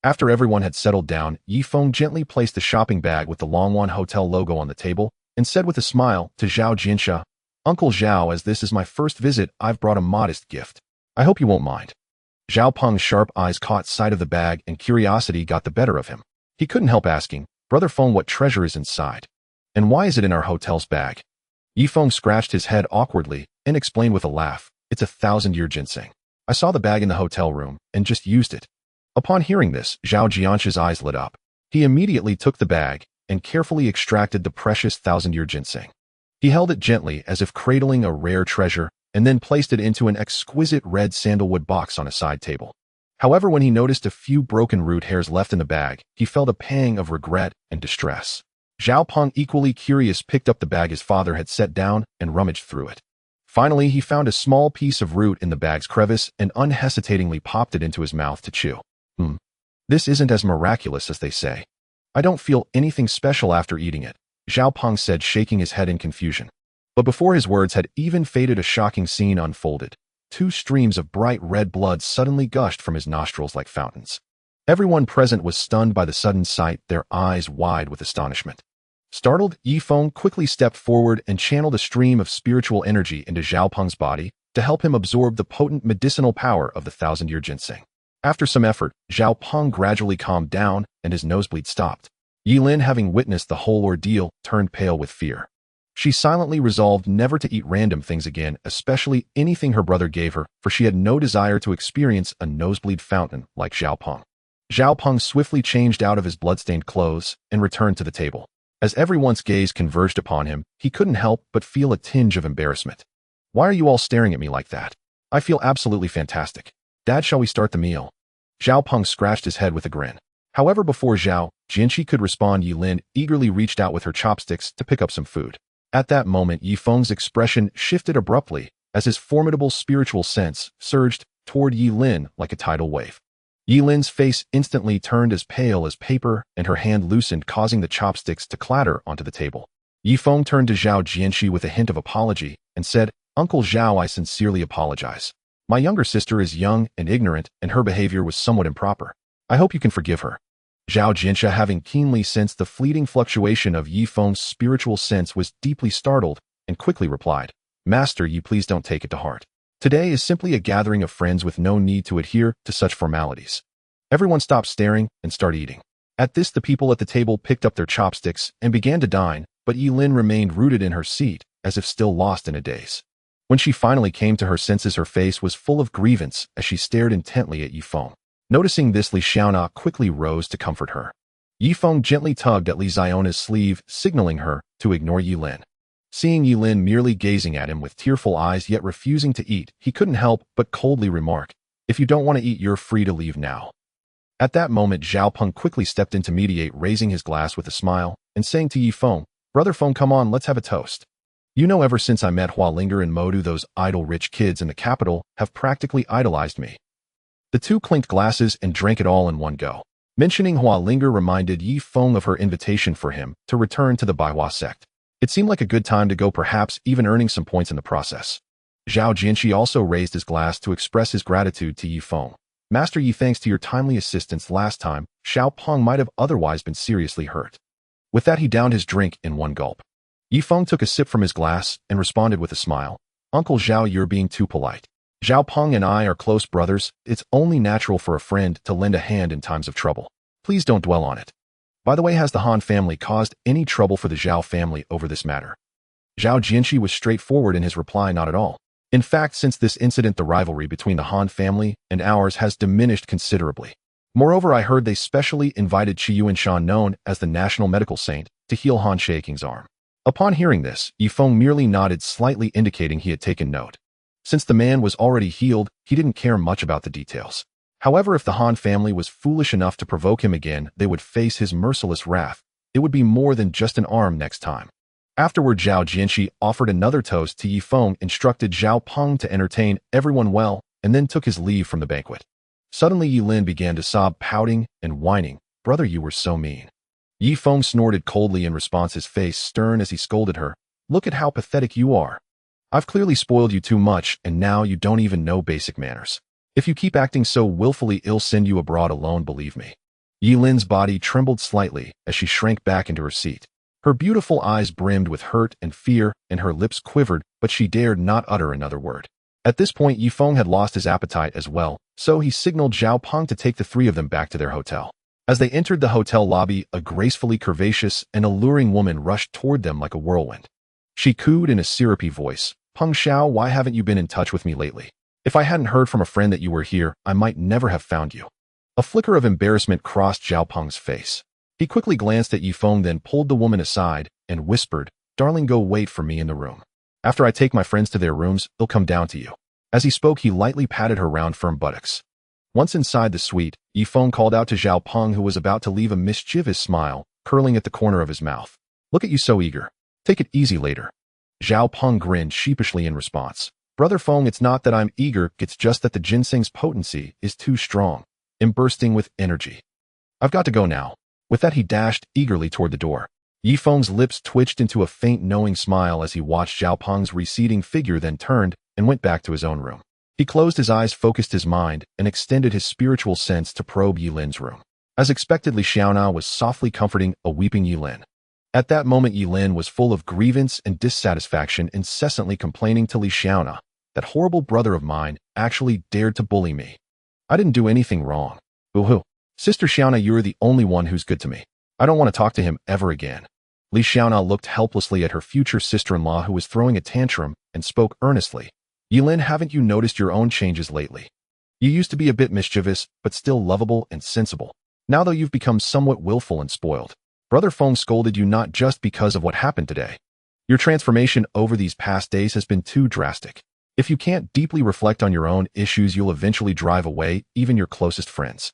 After everyone had settled down, Yifeng gently placed the shopping bag with the Longwan Hotel logo on the table and said with a smile to Zhao Jianxia, "Uncle Zhao, as this is my first visit, I've brought a modest gift. I hope you won't mind." Zhao Peng's sharp eyes caught sight of the bag and curiosity got the better of him. He couldn't help asking, "Brother Feng, what treasure is inside? And why is it in our hotel's bag?" Yifeng scratched his head awkwardly and explained with a laugh, "It's a 1,000-year ginseng. I saw the bag in the hotel room and just used it." Upon hearing this, Zhao Jianxi's eyes lit up. He immediately took the bag and carefully extracted the precious 1,000-year ginseng. He held it gently as if cradling a rare treasure and then placed it into an exquisite red sandalwood box on a side table. However, when he noticed a few broken root hairs left in the bag, he felt a pang of regret and distress. Zhao Peng, equally curious, picked up the bag his father had set down and rummaged through it. Finally, he found a small piece of root in the bag's crevice and unhesitatingly popped it into his mouth to chew. This isn't as miraculous as they say. I don't feel anything special after eating it," Zhao Peng said, shaking his head in confusion. But before his words had even faded, a shocking scene unfolded. 2 streams of bright red blood suddenly gushed from his nostrils like fountains. Everyone present was stunned by the sudden sight, their eyes wide with astonishment. Startled, Yifeng quickly stepped forward and channeled a stream of spiritual energy into Zhao Peng's body to help him absorb the potent medicinal power of the 1,000-year ginseng. After some effort, Zhao Peng gradually calmed down and his nosebleed stopped. Yilin, having witnessed the whole ordeal, turned pale with fear. She silently resolved never to eat random things again, especially anything her brother gave her, for she had no desire to experience a nosebleed fountain like Zhao Peng. Zhao Peng swiftly changed out of his bloodstained clothes and returned to the table. As everyone's gaze converged upon him, he couldn't help but feel a tinge of embarrassment. "Why are you all staring at me like that? I feel absolutely fantastic. Dad, shall we start the meal?" Zhao Peng scratched his head with a grin. However, before Zhao Jianxi could respond, Yilin eagerly reached out with her chopsticks to pick up some food. At that moment, Yifeng's expression shifted abruptly as his formidable spiritual sense surged toward Yilin like a tidal wave. Yilin's face instantly turned as pale as paper and her hand loosened, causing the chopsticks to clatter onto the table. Yifeng turned to Zhao Jianxi with a hint of apology and said, "Uncle Zhao, I sincerely apologize. My younger sister is young and ignorant, and her behavior was somewhat improper. I hope you can forgive her." Zhao Jianxia, having keenly sensed the fleeting fluctuation of Yifeng's spiritual sense, was deeply startled and quickly replied, Master, you please don't take it to heart. Today is simply a gathering of friends with no need to adhere to such formalities. Everyone stopped staring and started eating. At this, the people at the table picked up their chopsticks and began to dine, but Yilin remained rooted in her seat, as if still lost in a daze. When she finally came to her senses, her face was full of grievance as she stared intently at Yifeng. Noticing this, Li Xiaona quickly rose to comfort her. Yifeng gently tugged at Li Xiona's sleeve, signaling her to ignore Yilin. Seeing Yilin merely gazing at him with tearful eyes yet refusing to eat, he couldn't help but coldly remark, "If you don't want to eat, you're free to leave now." At that moment, Zhao Peng quickly stepped in to mediate, raising his glass with a smile and saying to Yifeng, "Brother Feng, come on, let's have a toast. You know, ever since I met Hualinger and Modu, those idle rich kids in the capital have practically idolized me." The two clinked glasses and drank it all in one go. Mentioning Hualinger reminded Yifeng of her invitation for him to return to the Baihua sect. It seemed like a good time to go, perhaps even earning some points in the process. Zhao Jianxi also raised his glass to express his gratitude to Yifeng. "Master Yi, thanks to your timely assistance last time, Xiao Peng might have otherwise been seriously hurt." With that, he downed his drink in one gulp. Yifeng took a sip from his glass and responded with a smile, "Uncle Zhao, you're being too polite. Zhao Peng and I are close brothers. It's only natural for a friend to lend a hand in times of trouble. Please don't dwell on it. By the way, has the Han family caused any trouble for the Zhao family over this matter?" Zhao Jianxi was straightforward in his reply, "Not at all. In fact, since this incident, the rivalry between the Han family and ours has diminished considerably. Moreover, I heard they specially invited Qi Yuanshan, known as the National Medical Saint, to heal Han Shaiking's arm." Upon hearing this, Yifeng merely nodded slightly, indicating he had taken note. Since the man was already healed, he didn't care much about the details. However, if the Han family was foolish enough to provoke him again, they would face his merciless wrath. It would be more than just an arm next time. Afterward, Zhao Jianxi offered another toast to Yifeng, instructed Zhao Peng to entertain everyone well, and then took his leave from the banquet. Suddenly, Yilin began to sob, pouting and whining, "Brother, you were so mean." Yifeng snorted coldly in response, his face stern as he scolded her, "Look at how pathetic you are. I've clearly spoiled you too much, and now you don't even know basic manners. If you keep acting so willfully, I'll send you abroad alone, believe me." Yilin's body trembled slightly as she shrank back into her seat. Her beautiful eyes brimmed with hurt and fear, and her lips quivered, but she dared not utter another word. At this point, Yifeng had lost his appetite as well, so he signaled Zhao Peng to take the three of them back to their hotel. As they entered the hotel lobby, a gracefully curvaceous and alluring woman rushed toward them like a whirlwind. She cooed in a syrupy voice, "Peng Xiao, why haven't you been in touch with me lately? If I hadn't heard from a friend that you were here, I might never have found you." A flicker of embarrassment crossed Zhao Peng's face. He quickly glanced at Yifeng, then pulled the woman aside and whispered, "Darling, go wait for me in the room. After I take my friends to their rooms, they'll come down to you." As he spoke, he lightly patted her round, firm buttocks. Once inside the suite, Yifeng called out to Zhao Peng, who was about to leave, a mischievous smile curling at the corner of his mouth. "Look at you, so eager. Take it easy later." Zhao Peng grinned sheepishly in response. "Brother Feng, it's not that I'm eager, it's just that the ginseng's potency is too strong. I'm bursting with energy. I've got to go now." With that, he dashed eagerly toward the door. Yifeng's lips twitched into a faint, knowing smile as he watched Zhao Peng's receding figure, then turned and went back to his own room. He closed his eyes, focused his mind, and extended his spiritual sense to probe Yilin's room. As expected, Li Xiaona was softly comforting a weeping Yilin. At that moment, Yilin was full of grievance and dissatisfaction, incessantly complaining to Li Xiaona, "That horrible brother of mine actually dared to bully me. I didn't do anything wrong. Boo-hoo. Sister Xiaona, you're the only one who's good to me. I don't want to talk to him ever again." Li Xiaona looked helplessly at her future sister-in-law, who was throwing a tantrum, and spoke earnestly. "Yilin, haven't you noticed your own changes lately? You used to be a bit mischievous, but still lovable and sensible. Now, though, you've become somewhat willful and spoiled. Brother Feng scolded you not just because of what happened today. Your transformation over these past days has been too drastic. If you can't deeply reflect on your own issues, you'll eventually drive away even your closest friends."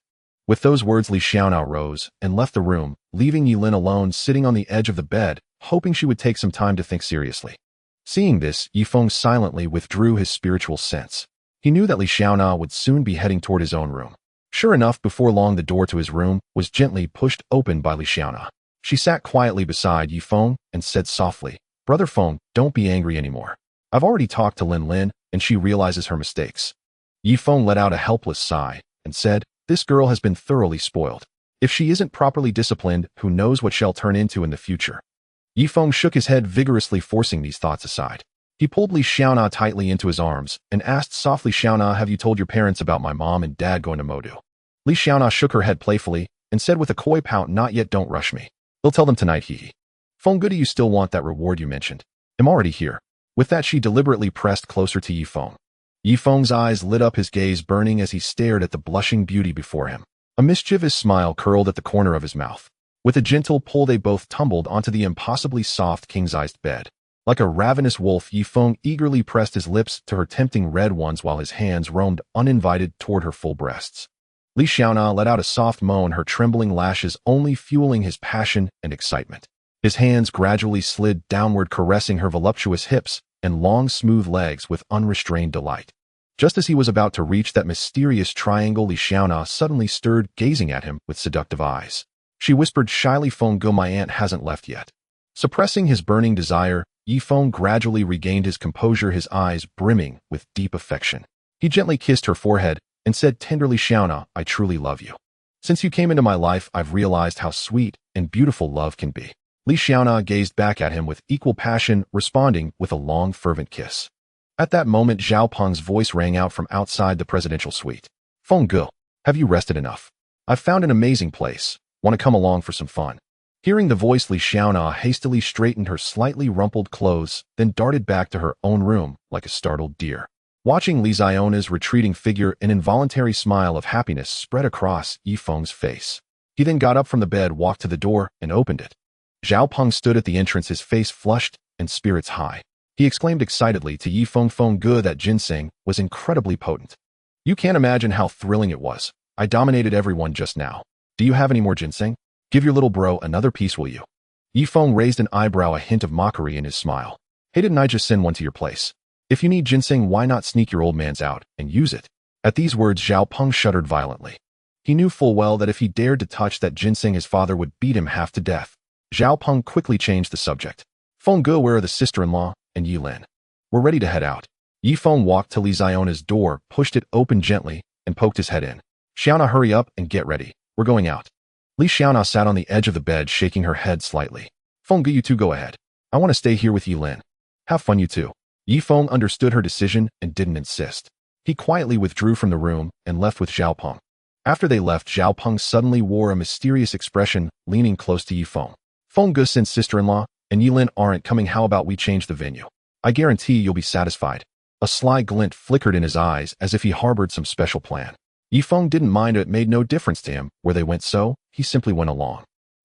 With those words, Li Xiaona rose and left the room, leaving Yilin alone, sitting on the edge of the bed, hoping she would take some time to think seriously. Seeing this, Yifeng silently withdrew his spiritual sense. He knew that Li Xiaona would soon be heading toward his own room. Sure enough, before long, the door to his room was gently pushed open by Li Xiaona. She sat quietly beside Yifeng and said softly, "Brother Feng, don't be angry anymore. I've already talked to Lin Lin, and she realizes her mistakes." Yifeng let out a helpless sigh and said, "This girl has been thoroughly spoiled. If she isn't properly disciplined, who knows what she'll turn into in the future." Yifeng shook his head vigorously, forcing these thoughts aside. He pulled Li Xiaona tightly into his arms and asked softly, Xiaona, have you told your parents about my mom and dad going to Modu? Li Xiaona shook her head playfully and said with a coy pout, not yet, don't rush me. They'll tell them tonight, hee. Feng, do you still want that reward you mentioned? I'm already here. With that, she deliberately pressed closer to Yifeng. Yifeng's eyes lit up, his gaze burning as he stared at the blushing beauty before him. A mischievous smile curled at the corner of his mouth. With a gentle pull, they both tumbled onto the impossibly soft king-sized bed. Like a ravenous wolf, Yifeng eagerly pressed his lips to her tempting red ones while his hands roamed uninvited toward her full breasts. Li Xiaona let out a soft moan, her trembling lashes only fueling his passion and excitement. His hands gradually slid downward, caressing her voluptuous hips and long, smooth legs with unrestrained delight. Just as he was about to reach that mysterious triangle, Li Xiaona suddenly stirred, gazing at him with seductive eyes. She whispered shyly, Feng, my aunt hasn't left yet. Suppressing his burning desire, Yifeng gradually regained his composure, his eyes brimming with deep affection. He gently kissed her forehead and said tenderly, Xiaona, I truly love you. Since you came into my life, I've realized how sweet and beautiful love can be. Li Xiaona gazed back at him with equal passion, responding with a long, fervent kiss. At that moment, Zhao Peng's voice rang out from outside the presidential suite. Feng Ge, have you rested enough? I've found an amazing place. Want to come along for some fun? Hearing the voice, Li Xiaona hastily straightened her slightly rumpled clothes, then darted back to her own room like a startled deer. Watching Li Xiona's retreating figure, an involuntary smile of happiness spread across Yifeng's face. He then got up from the bed, walked to the door, and opened it. Zhao Peng stood at the entrance, his face flushed and spirits high. He exclaimed excitedly to Yifeng, Feng Ge, that ginseng was incredibly potent. You can't imagine how thrilling it was. I dominated everyone just now. Do you have any more ginseng? Give your little bro another piece, will you? Yifeng raised an eyebrow, a hint of mockery in his smile. Hey, didn't I just send one to your place? If you need ginseng, why not sneak your old man's out and use it? At these words, Zhao Peng shuddered violently. He knew full well that if he dared to touch that ginseng, his father would beat him half to death. Zhao Peng quickly changed the subject. Feng Ge, where are the sister-in-law and Yilin? We're ready to head out. Yifeng walked to Li Xiona's door, pushed it open gently, and poked his head in. Xiaona, hurry up and get ready. We're going out. Li Xiaona sat on the edge of the bed, shaking her head slightly. Feng Ge, you two go ahead. I want to stay here with Yilin. Have fun, you two. Yifeng understood her decision and didn't insist. He quietly withdrew from the room and left with Zhao Peng. After they left, Zhao Peng suddenly wore a mysterious expression, leaning close to Yifeng. Feng Ge, since sister-in-law and Yilin aren't coming, how about we change the venue? I guarantee you'll be satisfied. A sly glint flickered in his eyes as if he harbored some special plan. Yifeng didn't mind it made no difference to him where they went, so he simply went along.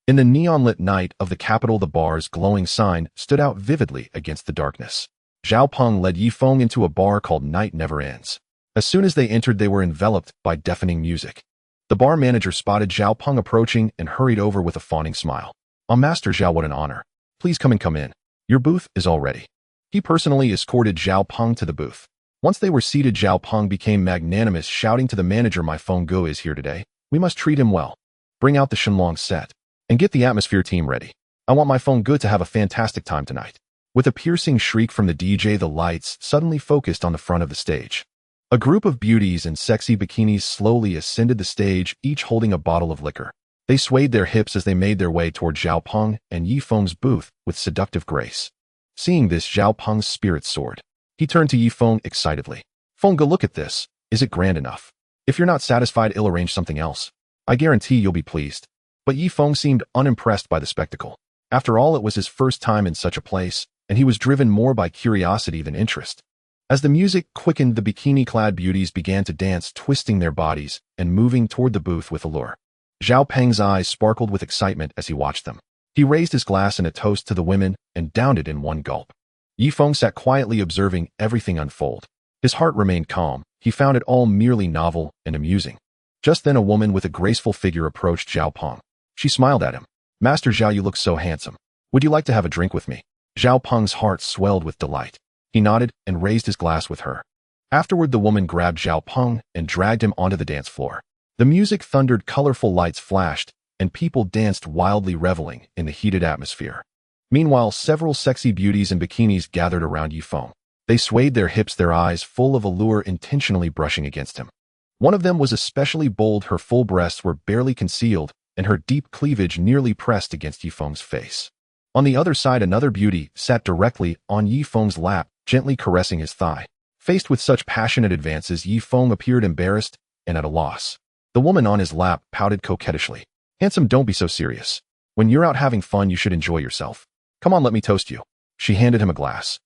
In the neon-lit night of the capital, the bar's glowing sign stood out vividly against the darkness. Zhao Peng led Yifeng into a bar called Night Never Ends. As soon as they entered, they were enveloped by deafening music. The bar manager spotted Zhao Peng approaching and hurried over with a fawning smile. Master Zhao, what an honor. Please come in. Your booth is all ready. He personally escorted Zhao Peng to the booth. Once they were seated, Zhao Peng became magnanimous, shouting to the manager, my Feng Ge is here today. We must treat him well. Bring out the Shenlong set and get the atmosphere team ready. I want my Feng Ge to have a fantastic time tonight. With a piercing shriek from the DJ, the lights suddenly focused on the front of the stage. A group of beauties in sexy bikinis slowly ascended the stage, each holding a bottle of liquor. They swayed their hips as they made their way toward Zhao Peng and Yifeng's booth with seductive grace. Seeing this, Zhao Peng's spirits soared. He turned to Yifeng excitedly. Feng Ge, look at this. Is it grand enough? If you're not satisfied, I'll arrange something else. I guarantee you'll be pleased. But Yifeng seemed unimpressed by the spectacle. After all, it was his first time in such a place, and he was driven more by curiosity than interest. As the music quickened, the bikini-clad beauties began to dance, twisting their bodies and moving toward the booth with allure. Zhao Peng's eyes sparkled with excitement as he watched them. He raised his glass in a toast to the women and downed it in one gulp. Yifeng sat quietly observing everything unfold. His heart remained calm. He found it all merely novel and amusing. Just then, a woman with a graceful figure approached Zhao Peng. She smiled at him. Master Zhao, you look so handsome. Would you like to have a drink with me? Zhao Peng's heart swelled with delight. He nodded and raised his glass with her. Afterward, the woman grabbed Zhao Peng and dragged him onto the dance floor. The music thundered, colorful lights flashed, and people danced wildly, reveling in the heated atmosphere. Meanwhile, several sexy beauties in bikinis gathered around Yifeng. They swayed their hips, their eyes full of allure, intentionally brushing against him. One of them was especially bold. Her full breasts were barely concealed, and her deep cleavage nearly pressed against Yifeng's face. On the other side, another beauty sat directly on Yifeng's lap, gently caressing his thigh. Faced with such passionate advances, Yi Feng appeared embarrassed and at a loss. The woman on his lap pouted coquettishly. "Handsome, don't be so serious. When you're out having fun, you should enjoy yourself. Come on, let me toast you." She handed him a glass.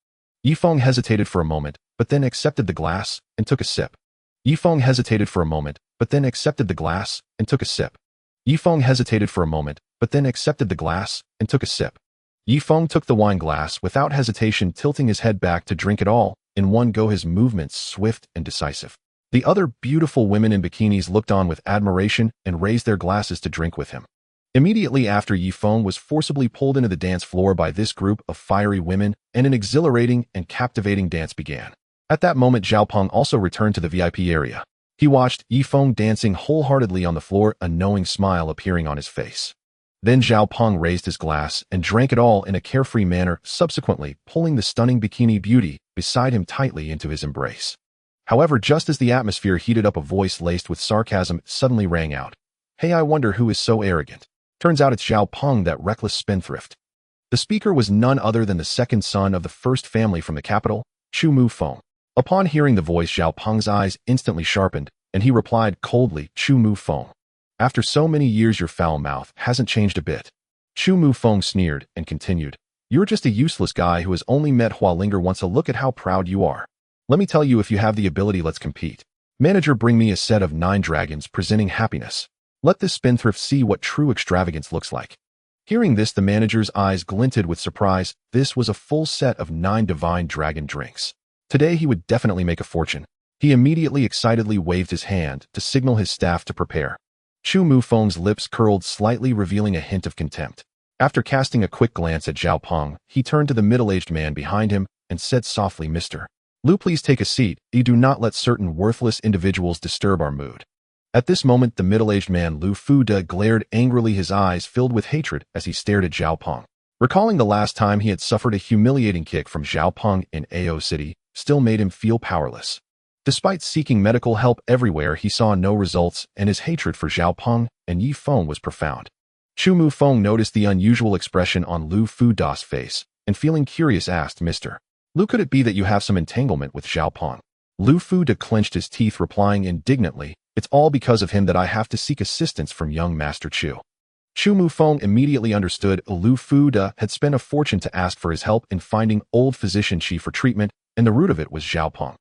Yi Feng hesitated for a moment, but then accepted the glass and took a sip. Yi Feng hesitated for a moment, but then accepted the glass and took a sip. Yi Feng hesitated for a moment, but then accepted the glass and took a sip. Yi Feng took the wine glass without hesitation, tilting his head back to drink it all in one go, his movements swift and decisive. The other beautiful women in bikinis looked on with admiration and raised their glasses to drink with him. Immediately after, Yi Feng was forcibly pulled into the dance floor by this group of fiery women, and an exhilarating and captivating dance began. At that moment, Zhao Peng also returned to the VIP area. He watched Yi Feng dancing wholeheartedly on the floor, a knowing smile appearing on his face. Then Zhao Peng raised his glass and drank it all in a carefree manner, subsequently pulling the stunning bikini beauty beside him tightly into his embrace. However, just as the atmosphere heated up, a voice laced with sarcasm suddenly rang out. "Hey, I wonder who is so arrogant. Turns out it's Zhao Peng, that reckless spendthrift." The speaker was none other than the second son of the first family from the capital, Chu Mu Feng. Upon hearing the voice, Zhao Peng's eyes instantly sharpened, and he replied coldly, "Chu Mu Feng. After so many years, your foul mouth hasn't changed a bit." Chu Mu Feng sneered and continued, "You're just a useless guy who has only met Hualinger once. A look at how proud you are. Let me tell you, if you have the ability, let's compete. Manager, bring me a set of 9 dragons presenting happiness. Let this spendthrift see what true extravagance looks like." Hearing this, the manager's eyes glinted with surprise. This was a full set of 9 divine dragon drinks. Today he would definitely make a fortune. He immediately excitedly waved his hand to signal his staff to prepare. Chu Mu Feng's lips curled slightly, revealing a hint of contempt. After casting a quick glance at Zhao Peng, he turned to the middle-aged man behind him and said softly, "Mr. Lu, please take a seat. You do not let certain worthless individuals disturb our mood." At this moment, the middle-aged man Lu Fuda glared angrily, his eyes filled with hatred as he stared at Zhao Peng. Recalling the last time he had suffered a humiliating kick from Zhao Peng in Ao City still made him feel powerless. Despite seeking medical help everywhere, he saw no results, and his hatred for Zhao Peng and Yi Feng was profound. Chu Mu Feng noticed the unusual expression on Lu Fuda's face, and feeling curious asked, "Mr. Lu, could it be that you have some entanglement with Zhao Peng?" Lu Fuda clenched his teeth, replying indignantly, "It's all because of him that I have to seek assistance from young Master Chu." Chu Mu Feng immediately understood Lu Fuda had spent a fortune to ask for his help in finding old physician Qi for treatment, and the root of it was Zhao Peng.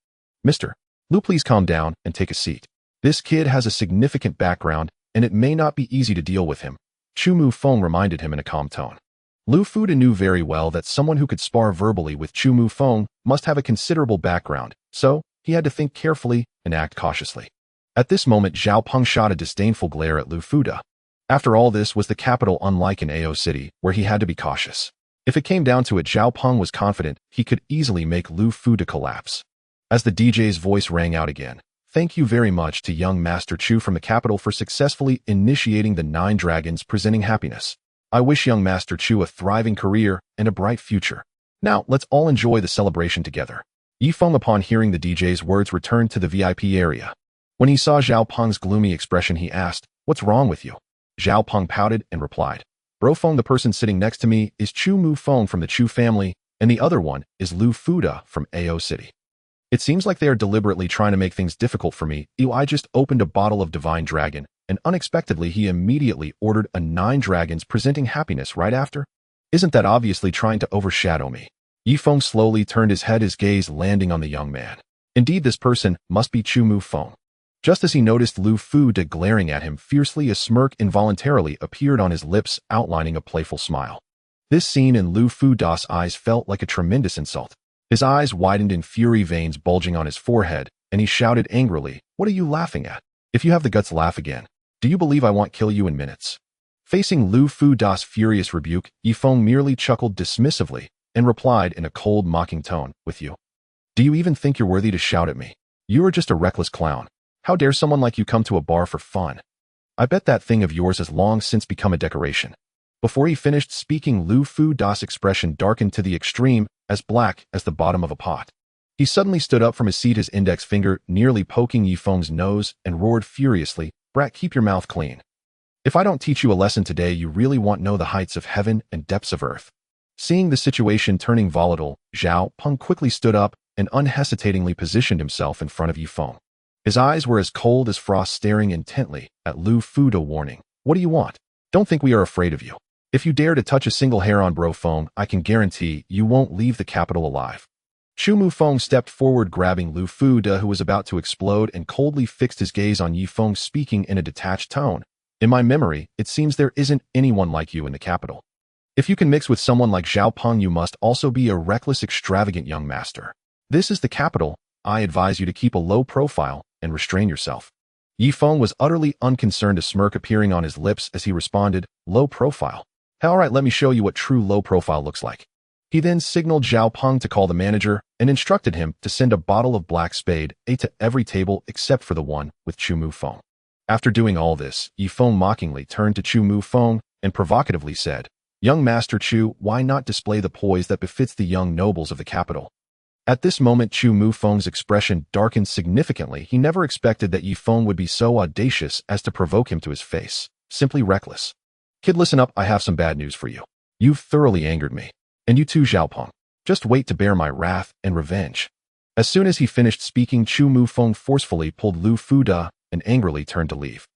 "Mr. Lu, please calm down and take a seat. This kid has a significant background, and it may not be easy to deal with him," Chu Mu Feng reminded him in a calm tone. Lu Fuda knew very well that someone who could spar verbally with Chu Mu Feng must have a considerable background, so he had to think carefully and act cautiously. At this moment, Zhao Peng shot a disdainful glare at Lu Fuda. After all, this was the capital, unlike in Ao City, where he had to be cautious. If it came down to it, Zhao Peng was confident he could easily make Lu Fuda collapse. As the DJ's voice rang out again, "Thank you very much to young Master Chu from the capital for successfully initiating the 9 dragons presenting happiness. I wish young Master Chu a thriving career and a bright future. Now, let's all enjoy the celebration together." Yi Feng, upon hearing the DJ's words, returned to the VIP area. When he saw Zhao Peng's gloomy expression, he asked, "What's wrong with you?" Zhao Peng pouted and replied, "Bro Feng, the person sitting next to me is Chu Mu Feng from the Chu family, and the other one is Lu Fuda from Ao City. It seems like they are deliberately trying to make things difficult for me. I just opened a bottle of Divine Dragon, and unexpectedly he immediately ordered a 9 dragons presenting happiness right after. Isn't that obviously trying to overshadow me?" Yi Feng slowly turned his head, his gaze landing on the young man. Indeed, this person must be Chu Mu Feng. Just as he noticed Lu Fuda glaring at him fiercely, a smirk involuntarily appeared on his lips, outlining a playful smile. This scene in Lu Fuda's eyes felt like a tremendous insult. His eyes widened in fury, veins bulging on his forehead, and he shouted angrily, "What are you laughing at? If you have the guts, laugh again. Do you believe I won't kill you in minutes?" Facing Lu Fuda's furious rebuke, Yi Feng merely chuckled dismissively and replied in a cold, mocking tone, "With you? Do you even think you're worthy to shout at me? You are just a reckless clown. How dare someone like you come to a bar for fun? I bet that thing of yours has long since become a decoration." Before he finished speaking, Lu Fuda's expression darkened to the extreme, as black as the bottom of a pot. He suddenly stood up from his seat, his index finger nearly poking Yi Feng's nose, and roared furiously, "Brat, keep your mouth clean. If I don't teach you a lesson today, you really won't know the heights of heaven and depths of earth." Seeing the situation turning volatile, Zhao Peng quickly stood up and unhesitatingly positioned himself in front of Yifeng. His eyes were as cold as frost, staring intently at Lu Fuda, warning, "What do you want? Don't think we are afraid of you. If you dare to touch a single hair on Bro Feng, I can guarantee you won't leave the capital alive." Chu Mufeng stepped forward, grabbing Lu Fuda, who was about to explode, and coldly fixed his gaze on Yifeng, speaking in a detached tone. "In my memory, it seems there isn't anyone like you in the capital. If you can mix with someone like Zhao Peng, you must also be a reckless, extravagant young master. This is the capital. I advise you to keep a low profile and restrain yourself." Yifeng was utterly unconcerned, a smirk appearing on his lips as he responded, "Low profile? All right, let me show you what true low profile looks like." He then signaled Zhao Peng to call the manager and instructed him to send a bottle of black spade to every table except for the one with Chu Mufeng. After doing all this, Yifeng mockingly turned to Chu Mufeng and provocatively said, "Young Master Chu, why not display the poise that befits the young nobles of the capital?" At this moment, Chu Mufeng's expression darkened significantly. He never expected that Yifeng would be so audacious as to provoke him to his face. Simply reckless. "Kid, listen up, I have some bad news for you. You've thoroughly angered me. And you too, Zhao Peng. Just wait to bear my wrath and revenge." As soon as he finished speaking, Chu Mufeng forcefully pulled Lu Fuda and angrily turned to leave.